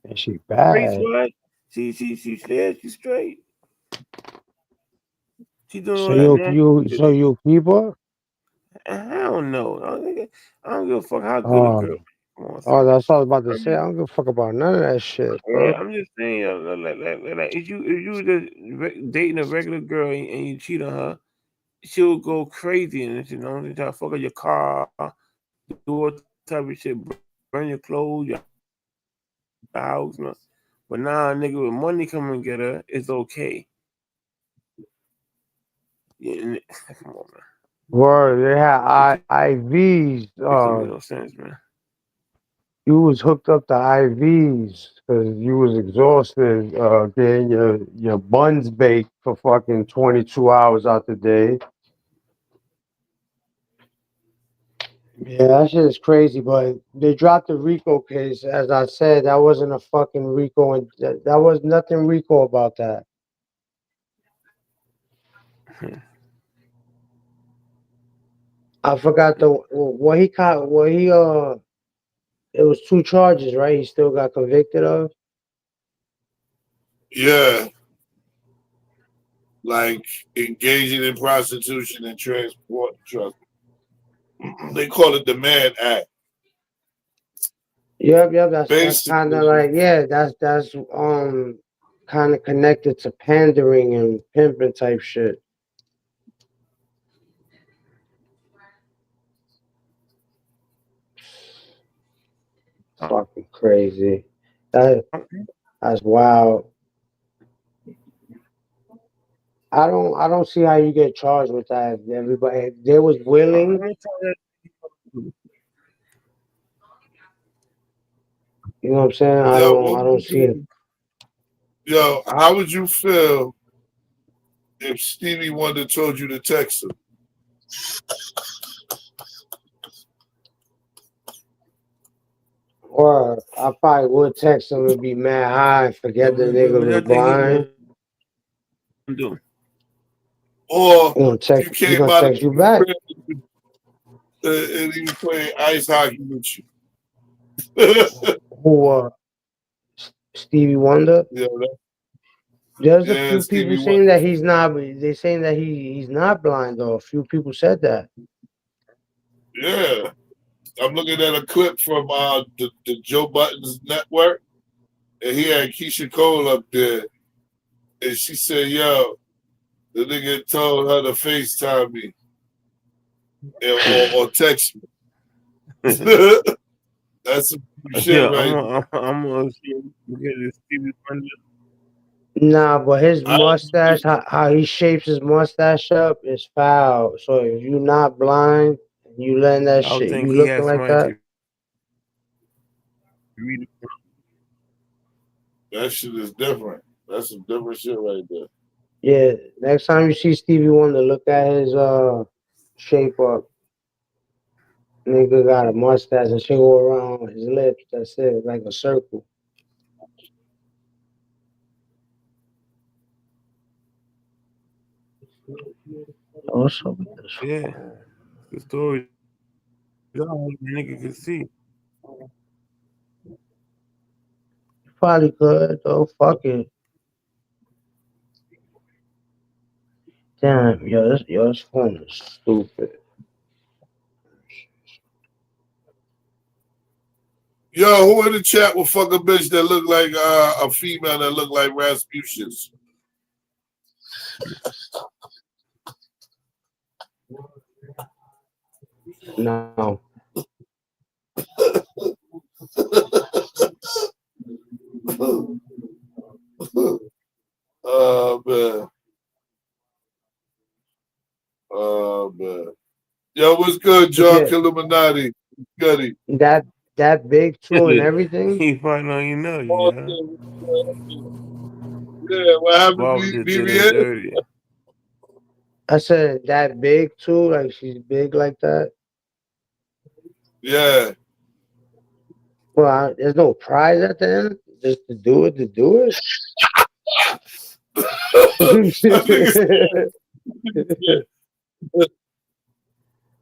S1: And she bad.
S11: She said she's straight. She doing
S1: So
S11: all that
S1: you keep her?
S11: Hell no. I don't give a fuck how good a girl.
S1: That's what I was about to say. I don't give a fuck about none of that shit, bro.
S11: Yeah, I'm just saying, like if you just dating a regular girl and you cheat on her, she'll go crazy and try to fuck up your car, do all type of shit, burn your clothes, your house. But now a nigga with money come and get her, it's okay. Yeah, come on, man.
S1: Word, they had IVs.
S11: Don't make no sense, man.
S1: You was hooked up to IVs because you was exhausted, getting your buns baked for fucking 22 hours out the day. Yeah, that shit is crazy, but they dropped the RICO case. As I said, that wasn't a fucking RICO, and that was nothing RICO about that. I forgot what he caught. What he it was 2 charges, right? He still got convicted of.
S7: Yeah, like engaging in prostitution and transport trust. They call it the Mann Act.
S1: Yep, yep. That's kind of
S7: Basically,
S1: like, yeah. That's kind of connected to pandering and pimping type shit. Fucking crazy. That's wild. I don't see how you get charged with that. Everybody, if they was willing. You know what I'm saying?
S7: yo,
S1: I don't see it.
S7: yo, how would you feel if Stevie Wonder told you to text him?
S1: Or I probably would text him and be mad high and forget the nigga
S11: What
S1: was
S11: I think he
S1: blind.
S11: gonna do?
S7: Or if you
S1: He
S7: came
S1: gonna
S7: out of
S1: text you
S7: his
S1: back.
S7: crib and he was playing ice hockey with you.
S1: Who Stevie Wonder?
S7: Yeah,
S1: There's a
S7: yeah,
S1: few people
S7: Stevie
S1: saying
S7: Wonder.
S1: that he's not. They saying that he's not blind though. A few people said that.
S7: Yeah, I'm looking at a clip from the Joe Budden's network, and he had Keisha Cole up there, and she said, "Yo, the nigga told her to FaceTime me or text me." That's some shit
S11: Yeah,
S7: right
S11: I'm gonna see this Stevie Wonder.
S1: Nah, but his
S7: there.
S1: mustache, how he shapes his mustache up is foul. So if you're not blind, you letting that
S11: I would
S1: shit,
S11: think
S1: you
S11: he
S1: looking
S11: has
S1: like
S11: somebody
S1: that.
S11: to read it.
S7: That shit is different. That's some different shit right there.
S1: Yeah, next time you see Stevie Wonder, look at his shape up. Nigga got a mustache and shit go around his lips. That's it, like a circle. Also, with this
S11: Yeah, the story. The nigga can see.
S1: probably could though. Fuck it. Damn, this phone is stupid.
S7: Yo, who in the chat will fuck a bitch that look like a female that look like Rasputin's?
S1: No.
S7: Oh man. Oh man. Yo, what's good, John
S1: Yeah,
S7: Illuminati? Goody.
S1: that big tool and everything.
S11: He probably don't even know you, yeah.
S7: Yeah, what happened
S11: Bob
S7: to
S11: just did her
S7: BBS?
S11: dirty.
S1: I said that big too, like she's big like that.
S7: Yeah.
S1: Well, there's no prize at the end. Just to do
S7: I think
S1: it.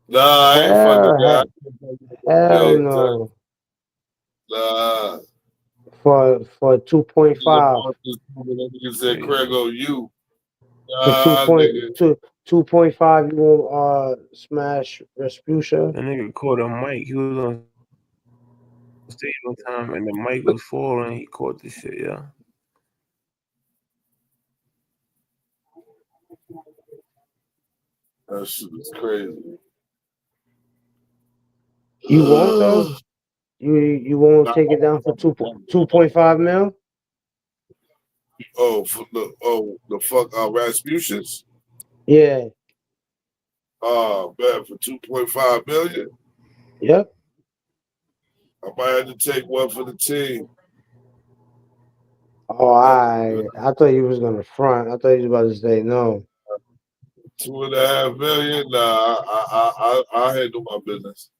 S7: nah, I ain't fucking that.
S1: Hell
S7: Yeah,
S1: no.
S7: nah.
S1: For 2.5.
S7: Nigga said Craig on you.
S1: For
S7: Nah, nigga.
S1: 2.5, you won't smash Respucia.
S11: That nigga caught a mic. He was on stage one time and the mic was falling. He caught the shit, yeah.
S7: That shit is crazy.
S1: You won't though. You won't take it down for 2.5 mil.
S7: Oh, the fuck Rasputin's?
S1: Yeah.
S7: Oh man, for 2.5 million.
S1: Yep.
S7: I might have to take one for the team.
S1: Oh, I thought you was gonna front. I thought you was about to say no.
S7: 2.5 million. Nah, I handle my business.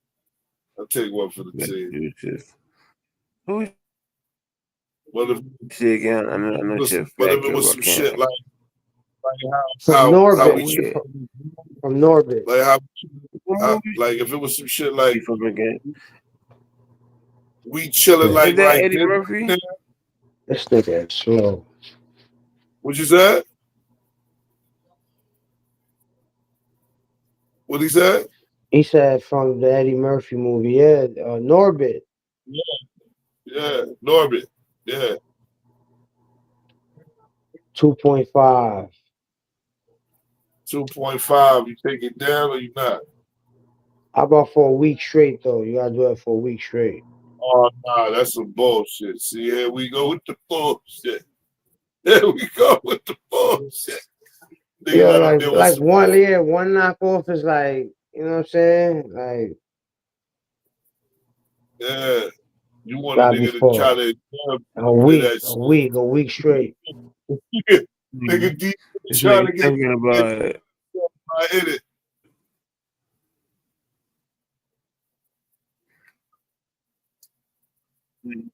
S7: I'll take one for the team.
S11: Who
S7: But if
S11: shit again? I know shit
S7: but if
S11: fat
S7: it
S11: girl.
S7: was
S11: I
S7: some
S11: can't.
S7: shit like
S1: From
S7: how
S1: Norbit.
S7: we chill,
S1: From Norbit.
S7: like how like if it was some shit like we chilling
S11: Is
S7: like
S11: that
S7: right
S11: Eddie
S7: then.
S11: Murphy?
S1: This nigga is slow.
S7: What you said? What he said?
S1: He said from the Eddie Murphy movie. Yeah, Norbit.
S7: Yeah, Norbit. Yeah.
S1: 2.5.
S7: 2.5. You take it down or you not?
S1: How about for a week straight though? You gotta do it for a week straight.
S7: Oh nah, that's some bullshit. See, here we go with the bullshit. There we go with the bullshit.
S1: Yeah, like one knockoff is like, you know what I'm saying? Like,
S7: yeah, you want a
S1: gotta be
S7: nigga to try
S1: for
S7: to
S1: a week straight.
S7: nigga deep
S11: This
S7: trying
S11: nigga
S7: to get
S11: thinking about it.
S7: hit it.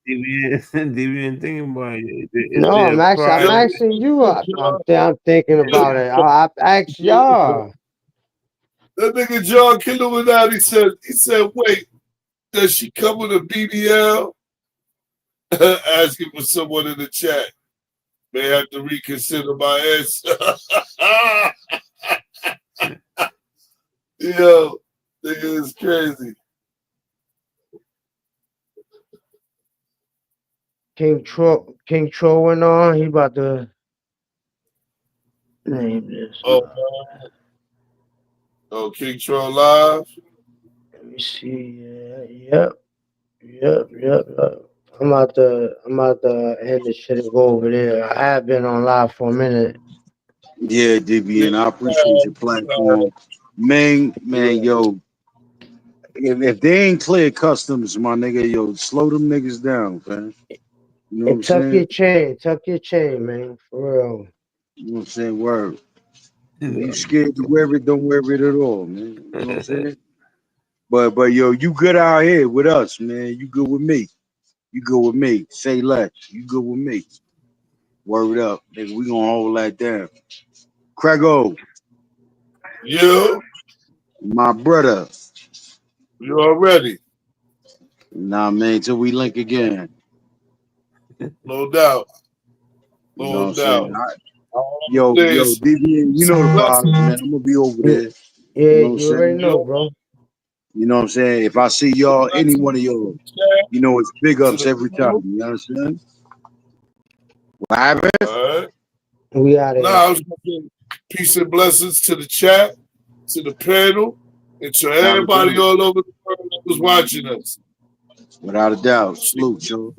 S11: Deviant thinking about it. Is
S1: No,
S11: there a
S1: I'm
S11: prize?
S1: asking you. I'm thinking about it. I asked y'all.
S7: That nigga John Illuminati said, wait, does she come with a BBL? Asking for someone in the chat. May have to reconsider my answer. Yo, nigga is crazy.
S1: King Tro went on. He about to name this.
S7: Oh, King Troll live.
S1: Let me see. Yep. I'm about to end this shit and go over there. I have been on live for a minute.
S8: Yeah, DB, and I appreciate your platform. Man, yo, if they ain't clear customs, my nigga, yo, slow them niggas down, man. You know what I'm
S1: And
S8: saying?
S1: tuck your chain, man. For real.
S8: You know what I'm saying? Word. If you scared to wear it, don't wear it at all, man. You know what I'm saying? But yo, you good out here with us, man. You good with me. You good with me. Say less. You good with me. Word up, nigga. We gonna hold that down. Craigo.
S7: You.
S8: My brother.
S7: You already.
S8: Nah, man, till we link again.
S7: No doubt.
S8: You know what
S7: No
S8: I'm
S7: doubt.
S8: saying? Yo, DB, you know the vibes, man. I'm gonna be over there.
S1: Yeah,
S8: You know what I'm
S1: you already
S8: saying?
S1: know, bro.
S8: You know what I'm saying? If I see y'all, any one of y'all, you know it's big ups every time. You understand? What happened?
S7: All right.
S1: We out of here.
S7: I was gonna say peace and blessings to the chat, to the panel, and to everybody all over the world that was watching us.
S8: Without a doubt. Salute, y'all.